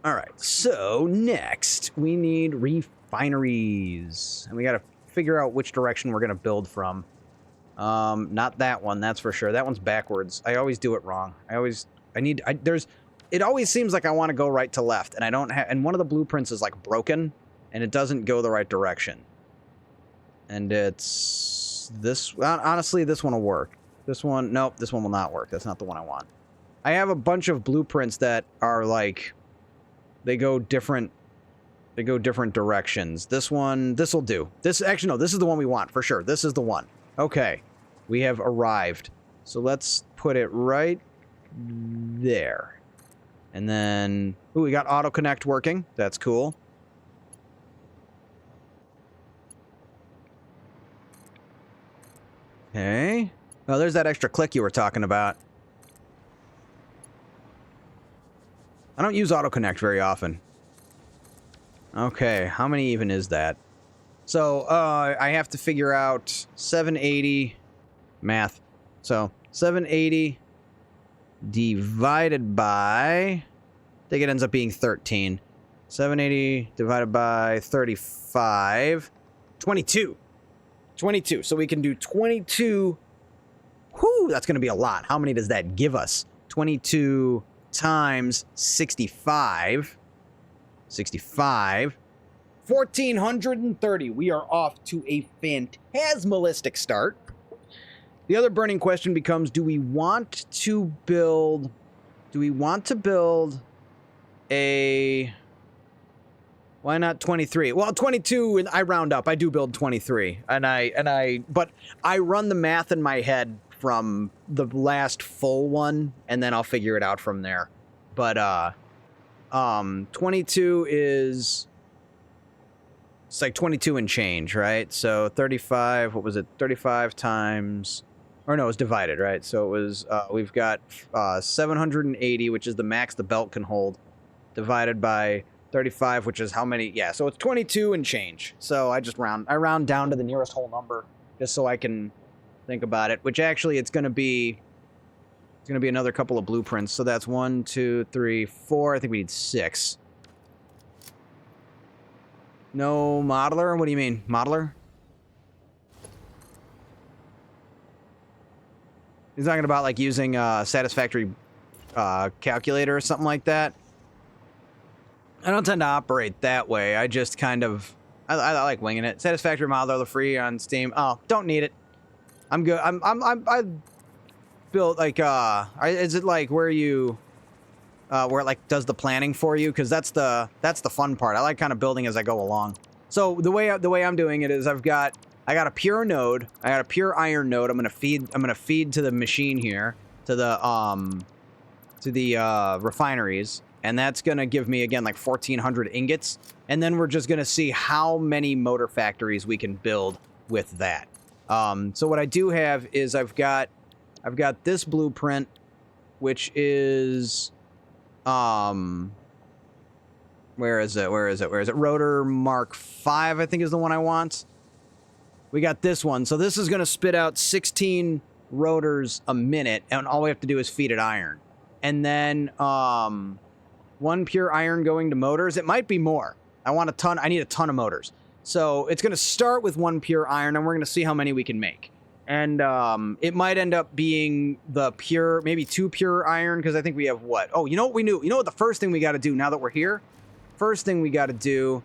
All right, so next we need refineries, and we gotta figure out which direction we're gonna build from. Not that one, that's for sure. That one's backwards. I always do it wrong. It always seems like I want to go right to left, and I don't have. And one of the blueprints is like broken. and it doesn't go the right direction. And it's this. Honestly, this one will work. This one, nope, this one will not work. That's not the one I want. I have a bunch of blueprints that are like, they go different directions. This one, this will do. This, actually, no, this is the one we want, for sure. This is the one. Okay, we have arrived. So let's put it right there. And then, ooh, we got auto connect working. That's cool. Okay. Oh, there's that extra click you were talking about. I don't use auto connect very often. Okay, how many even is that? So, I have to figure out 780 math. So, 780 divided by, I think it ends up being 13. 780 divided by 35, 22. 22. So we can do 22. Whew, that's going to be a lot. How many does that give us? 22 times 65. 65. 1,430. We are off to a phantasmalistic start. The other burning question becomes, do we want to build a, why not 23? Well, 22, I round up. I do build 23. But I run the math in my head from the last full one, and then I'll figure it out from there. But 22 is, it's like 22 and change, right? So 35, what was it? 35 times, or no, it's divided, right? So it was, we've got 780, which is the max the belt can hold, divided by 35, which is how many, yeah, so it's 22 and change. So I round down to the nearest whole number, just so I can think about it, which actually it's going to be another couple of blueprints. So that's 1, 2, 3, 4, I think we need 6. No modeler? What do you mean? Modeler? He's talking about like using Satisfactory calculator or something like that. I don't tend to operate that way. I just kind of, I like winging it. Satisfactory modeler free on Steam. Oh, don't need it. I'm good. I built like is it like where you where it like does the planning for you? Because that's the fun part. I like kind of building as I go along. So the way I'm doing it is I got a pure node. I got a pure iron node. I'm gonna feed to the machine here, to the refineries, and that's gonna give me again like 1,400 ingots. And then we're just gonna see how many motor factories we can build with that. So what I do have is I've got this blueprint, which is where is it? Rotor Mark 5, I think, is the one I want. We got this one. So this is going to spit out 16 rotors a minute, and all we have to do is feed it iron. And then 1 pure iron going to motors. It might be more. I need a ton of motors. So it's going to start with 1 pure iron, and we're going to see how many we can make. And it might end up being the pure, maybe 2 pure iron, because I think we have what? Oh, you know what we knew? You know what the first thing we got to do now that we're here? First thing we got to do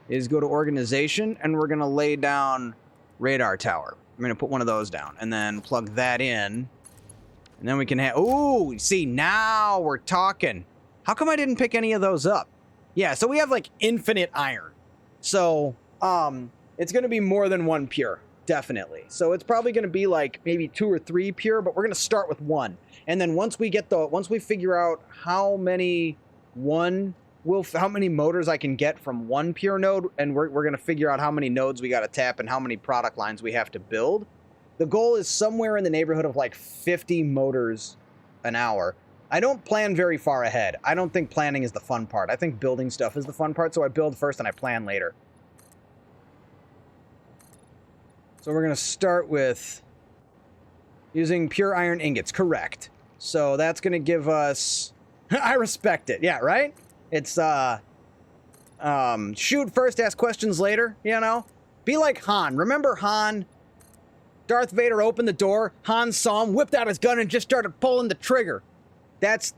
is go to organization, and we're going to lay down radar tower. I'm going to put one of those down, and then plug that in. And then we can have, ooh, see, now we're talking. How come I didn't pick any of those up? Yeah, so we have like infinite iron. So it's going to be more than 1 pure. Definitely. So it's probably going to be like maybe 2 or 3 pure, but we're going to start with 1. And then once we figure out how many motors I can get from 1 pure node, and we're going to figure out how many nodes we got to tap and how many product lines we have to build. The goal is somewhere in the neighborhood of like 50 motors an hour. I don't plan very far ahead. I don't think planning is the fun part. I think building stuff is the fun part, so I build first and I plan later. So we're going to start with using pure iron ingots. Correct. So that's going to give us... I respect it. Yeah, right? It's, shoot first, ask questions later, you know? Be like Han. Remember Han? Darth Vader opened the door. Han saw him, whipped out his gun, and just started pulling the trigger. That's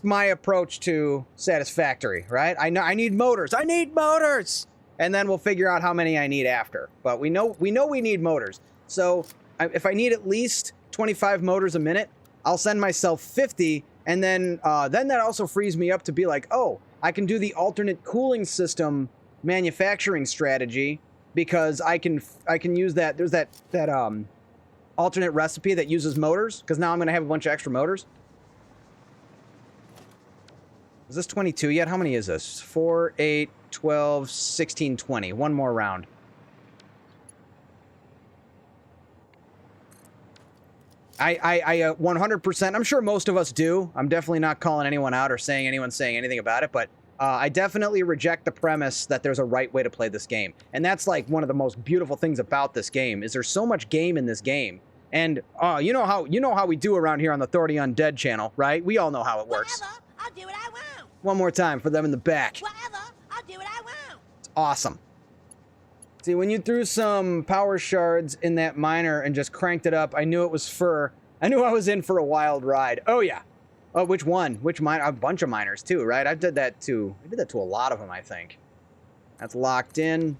my approach to Satisfactory, right? I know I need motors. I need motors! and then we'll figure out how many I need after. But we know we need motors. So if I need at least 25 motors a minute, I'll send myself 50, and then that also frees me up to be like, oh, I can do the alternate cooling system manufacturing strategy because I can use that. There's that alternate recipe that uses motors, because now I'm going to have a bunch of extra motors. Is this 22 yet? How many is this? 4, 8, 12, 16, 20. One more round. I 100%, I'm sure most of us do. I'm definitely not calling anyone out or saying anything about it, but I definitely reject the premise that there's a right way to play this game. And that's like one of the most beautiful things about this game, is there's so much game in this game. And you know how we do around here on the 30 Undead channel, right? We all know how it works. Whatever, I'll do what I want. One more time for them in the back. Whatever, I'll do what I want. It's awesome. See, when you threw some power shards in that miner and just cranked it up, I knew it was fur. I knew I was in for a wild ride. Oh yeah. Oh, which one? Which mine? A bunch of miners too, right? I did that to a lot of them, I think. That's locked in.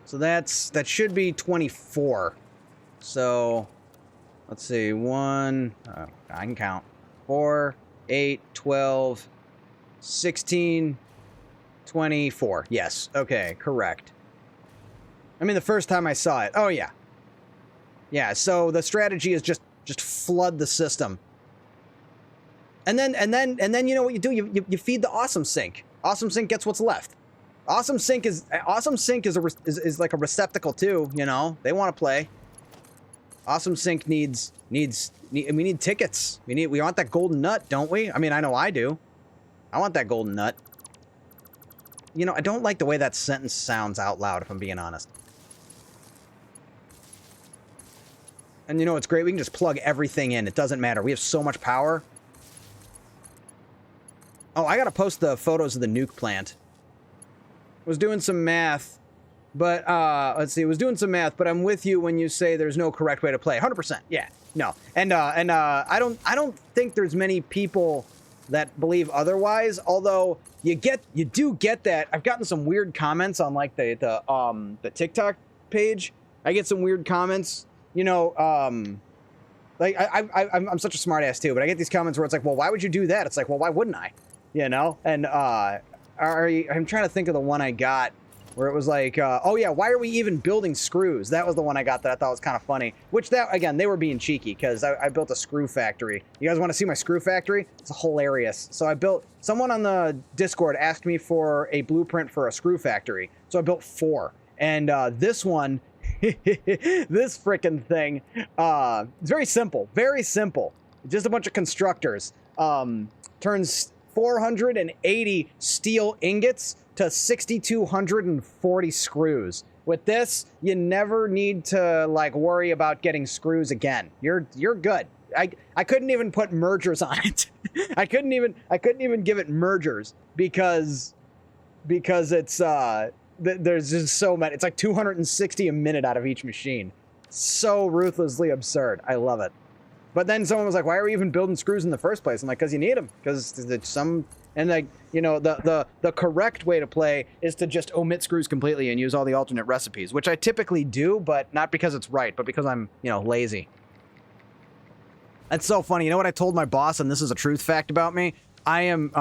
So that should be 24. So let's see. I can count. 4, 8, 12, 16, 24. Yes. Okay, correct. I mean, the first time I saw it. Oh yeah. Yeah, so the strategy is just flood the system. And then you know what you do? You feed the awesome sink. Awesome sink gets what's left. Awesome sink is like a receptacle too, you know. They want to play. Awesome sink needs we need tickets. We want that golden nut, don't we? I mean, I know I do. I want that golden nut. You know, I don't like the way that sentence sounds out loud, if I'm being honest. And you know, it's great. We can just plug everything in. It doesn't matter. We have so much power. Oh, I got to post the photos of the nuke plant. Was doing some math, but let's see. Was doing some math, but I'm with you when you say there's no correct way to play. 100%. Yeah. No. And I don't think there's many people that believe otherwise, although you do get that. I've gotten some weird comments on like the TikTok page. I get some weird comments. You know, like I'm such a smart ass too, but I get these comments where it's like, well, why would you do that? It's like, well, why wouldn't I? You know? And I'm trying to think of the one I got where it was like, oh yeah, why are we even building screws? That was the one I got that I thought was kind of funny. Which again, they were being cheeky because I built a screw factory. You guys want to see my screw factory? It's hilarious. So someone on the Discord asked me for a blueprint for a screw factory. So I built 4. And this one, this frickin' thing, it's very simple. Very simple. Just a bunch of constructors. Turns 480 steel ingots to 6,240 screws. With this, you never need to like worry about getting screws again. You're good. I couldn't even put mergers on it. I couldn't even give it mergers because it's there's just so many. It's like 260 a minute out of each machine. So ruthlessly absurd. I love it. But then someone was like, why are we even building screws in the first place? I'm like, because you need them. Because and like, you know, the correct way to play is to just omit screws completely and use all the alternate recipes, which I typically do, but not because it's right, but because I'm, you know, lazy. That's so funny. You know what I told my boss, and this is a truth fact about me? I am,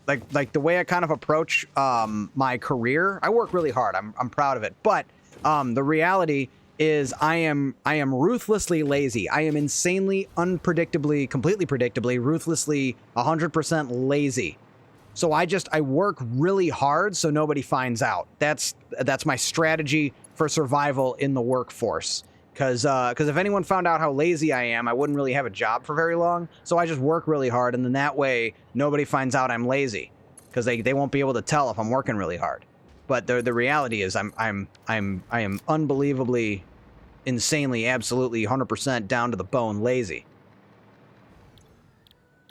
like the way I kind of approach my career, I work really hard. I'm proud of it. But the reality is I am ruthlessly lazy. I am insanely, unpredictably, completely predictably, ruthlessly 100% lazy. So I work really hard so nobody finds out. That's my strategy for survival in the workforce. Because if anyone found out how lazy I am, I wouldn't really have a job for very long. So I just work really hard, and then that way nobody finds out I'm lazy, because they won't be able to tell if I'm working really hard. But the reality is I am unbelievably, insanely, absolutely 100% down to the bone lazy.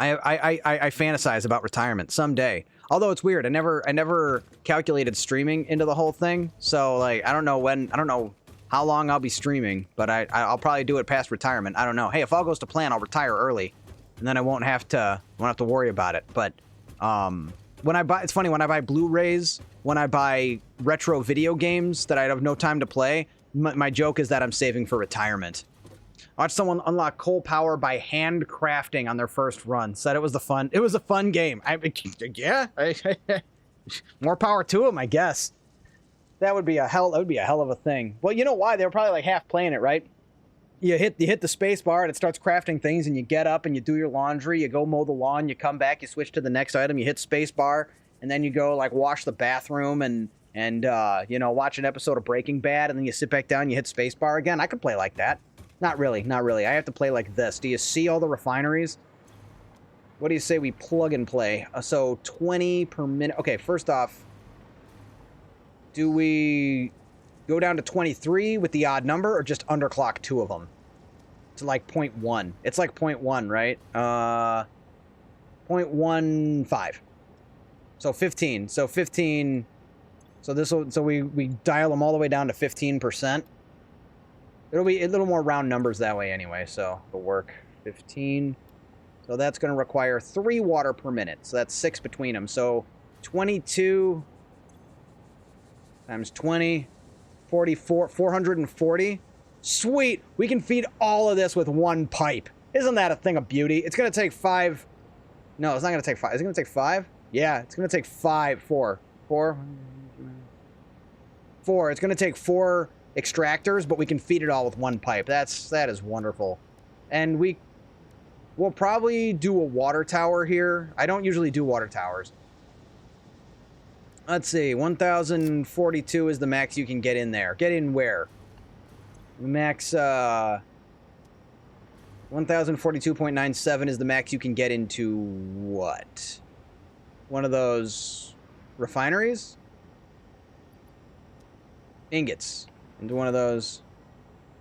I fantasize about retirement someday. Although it's weird, I never calculated streaming into the whole thing. So like I don't know how long I'll be streaming, but I'll probably do it past retirement. I don't know. Hey, if all goes to plan, I'll retire early, and then I won't have to worry about it. But When I buy, it's funny, when I buy Blu-rays, when I buy retro video games that I have no time to play, my joke is that I'm saving for retirement. I watched someone unlock coal power by handcrafting on their first run. Said it was a fun game. More power to them, I guess. That would be a hell of a thing. Well, you know why? They were probably like half playing it, right? You hit the space bar and it starts crafting things, and you get up and you do your laundry, you go mow the lawn, you come back, you switch to the next item, you hit space bar, and then you go like wash the bathroom and you know, watch an episode of Breaking Bad, and then you sit back down, you hit space bar again. I could play like that. Not really. I have to play like this. Do you see all the refineries? What do you say we plug and play? So 20 per minute. Okay, first off, do we go down to 23 with the odd number, or just underclock 2 of them to like 0.1? It's like 0.1, right? 0.15. So 15. So 15. So this will, so we dial them all the way down to 15%. It'll be a little more round numbers that way anyway, so it'll work. 15. So that's going to require 3 water per minute. So that's 6 between them. So 22 times 20, 44, 440. Sweet! We can feed all of this with 1 pipe. Isn't that a thing of beauty? It's going to take 5. No, it's not going to take 5. Is it going to take 5? Yeah, it's going to take 4. It's going to take 4 extractors, but we can feed it all with 1 pipe. That is wonderful. And we'll probably do a water tower here. I don't usually do water towers. Let's see, 1042 is the max you can get in there. Get in where? Max 1042.97 is the max you can get into what? One of those refineries? Ingots. Into one of those